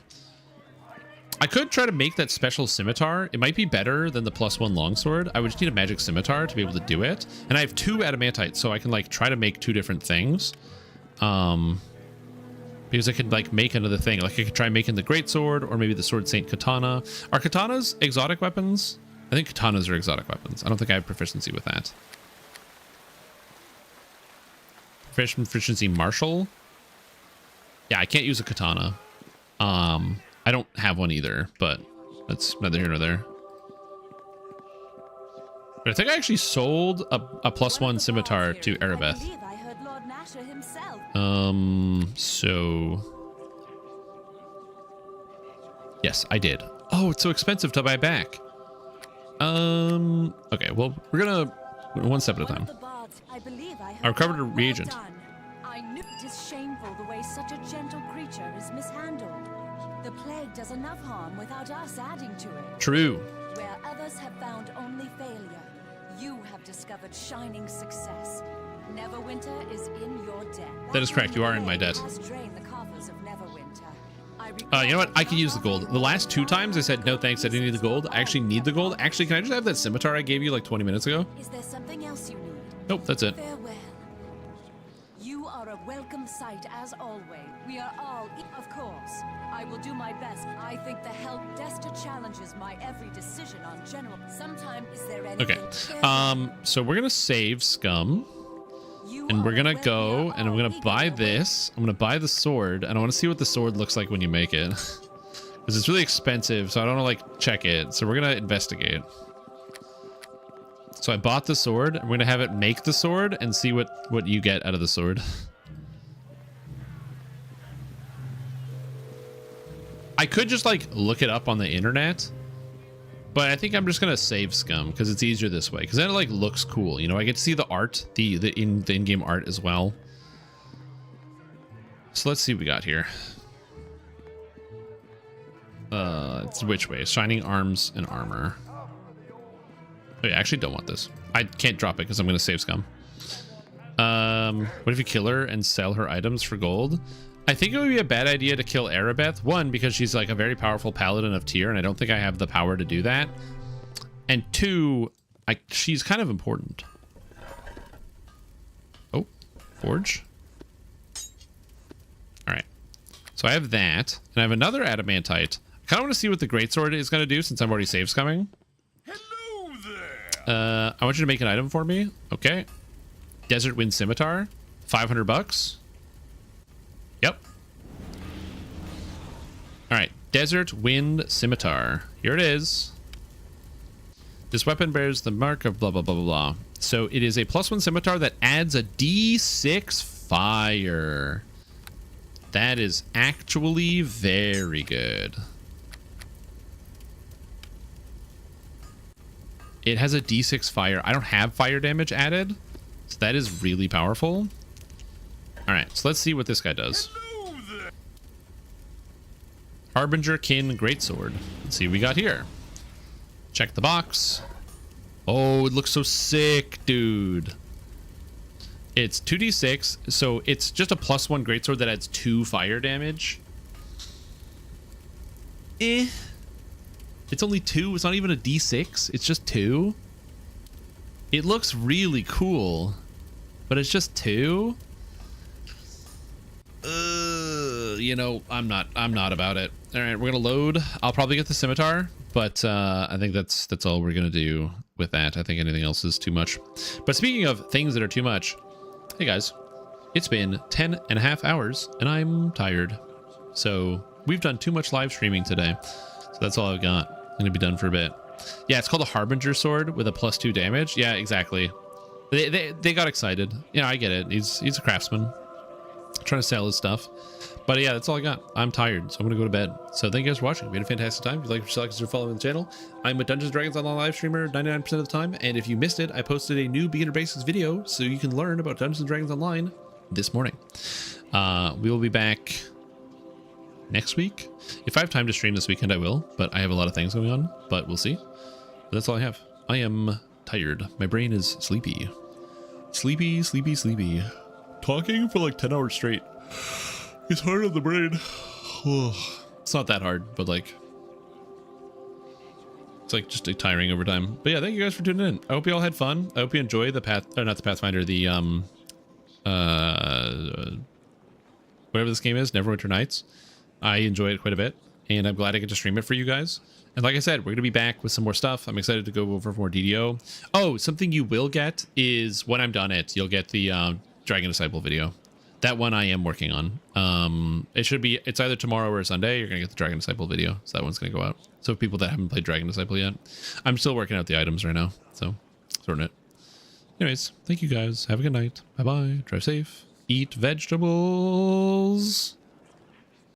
I could try to make that special scimitar. It might be better than the +1 longsword. I would just need a magic scimitar to be able to do it. And I have 2 adamantite, so I can like try to make 2 different things. Because I could like make another thing. Like I could try making the greatsword or maybe the Sword Saint Katana. Are katanas exotic weapons? I think katanas are exotic weapons. I don't think I have proficiency with that. Proficiency martial. Yeah, I can't use a katana. I don't have one either, but that's neither here nor there. But I think I actually sold a +1 scimitar to Arabeth. So yes, I did. Oh, it's so expensive to buy back. Okay, well, we're gonna one step at a time. I recovered a reagent. I knew it is shameful the way such a gentle creature is mishandled. The plague does enough harm without us adding to it. True. Where others have found only failure, you have discovered shining success. Neverwinter is in your debt. That is correct. You are in my debt. The coffers of Neverwinter. You know what? I can use the gold. The last 2 times I said no thanks, I didn't need the gold. I actually need the gold. Actually, can I just have that scimitar I gave you like 20 minutes ago? Is there something else you need? Nope, that's it. Farewell. You are a welcome sight as always. We are all, of course. I will do my best. I think the help Desta challenges my every decision on general. Sometimes is there anything? Okay. So we're gonna save scum. And we're gonna go and I'm gonna buy this. I'm gonna buy the sword, and I want to see what the sword looks like when you make it. Because it's really expensive, so I don't want to like check it. So we're gonna investigate. So I bought the sword. I'm gonna have it make the sword and see what you get out of the sword. I could just like look it up on the internet, but I think I'm just gonna save scum because it's easier this way. Because then it like looks cool, you know. I get to see the art, the in-game art as well. So let's see what we got here. It's which way? Shining arms and armor. Oh yeah, I actually don't want this. I can't drop it because I'm gonna save scum. What if you kill her and sell her items for gold? I think it would be a bad idea to kill Arabeth. One, because she's like a very powerful paladin of tier, and I don't think I have the power to do that. And two, she's kind of important. Oh, forge. All right. So I have that, and I have another adamantite. I kind of want to see what the greatsword is going to do since I'm already save scumming. Hello there. I want you to make an item for me. Okay. Desert Wind Scimitar, $500. Yep. All right, Desert Wind Scimitar. Here it is. This weapon bears the mark of blah, blah, blah, blah, blah. So it is a +1 scimitar that adds a D6 fire. That is actually very good. It has a D6 fire. I don't have fire damage added, so that is really powerful. All right, so let's see what this guy does. Harbinger Kin Greatsword. Let's see what we got here. Check the box. Oh, it looks so sick, dude. It's 2d6, so it's just a +1 greatsword that adds 2 fire damage. It's only 2. It's not even a d6. It's just 2. It looks really cool, but it's just 2. You know, I'm not about it. All right, we're gonna load. I'll probably get the scimitar, but I think that's all we're gonna do with that. I think anything else is too much. But speaking of things that are too much, hey guys, it's been 10.5 hours and I'm tired. So we've done too much live streaming today. So that's all I've got. I'm gonna be done for a bit. Yeah, it's called a Harbinger sword with a +2 damage. Yeah, exactly. They got excited. Yeah, I get it. He's a craftsman trying to sell his stuff. But yeah, that's all I got. I'm tired, so I'm gonna go to bed. So thank you guys for watching. We had a fantastic time. If you like, consider following the channel. I'm a Dungeons & Dragons Online live streamer 99% of the time, and if you missed it, I posted a new beginner basics video so you can learn about Dungeons & Dragons Online this morning. We will be back next week. If I have time to stream this weekend, I will, but I have a lot of things going on, but we'll see. But that's all I have. I am tired. My brain is sleepy. Sleepy, sleepy, sleepy. Talking for like 10 hours straight. It's hard on the brain. It's not that hard, but like, it's like just tiring over time. But yeah, thank you guys for tuning in. I hope you all had fun. I hope you enjoy the not the Pathfinder, the whatever this game is, Neverwinter Nights. I enjoy it quite a bit, and I'm glad I get to stream it for you guys. And like I said, we're gonna be back with some more stuff. I'm excited to go over more DDO. Oh, something you will get is when I'm done it, you'll get the Dragon Disciple video. That one I am working on. It's either tomorrow or Sunday. You're gonna get the Dragon Disciple video, so that one's gonna go out. So people that haven't played Dragon Disciple yet, I'm still working out the items right now, so sorting it. Anyways, thank you guys. Have a good night. Bye bye. Drive safe. Eat vegetables.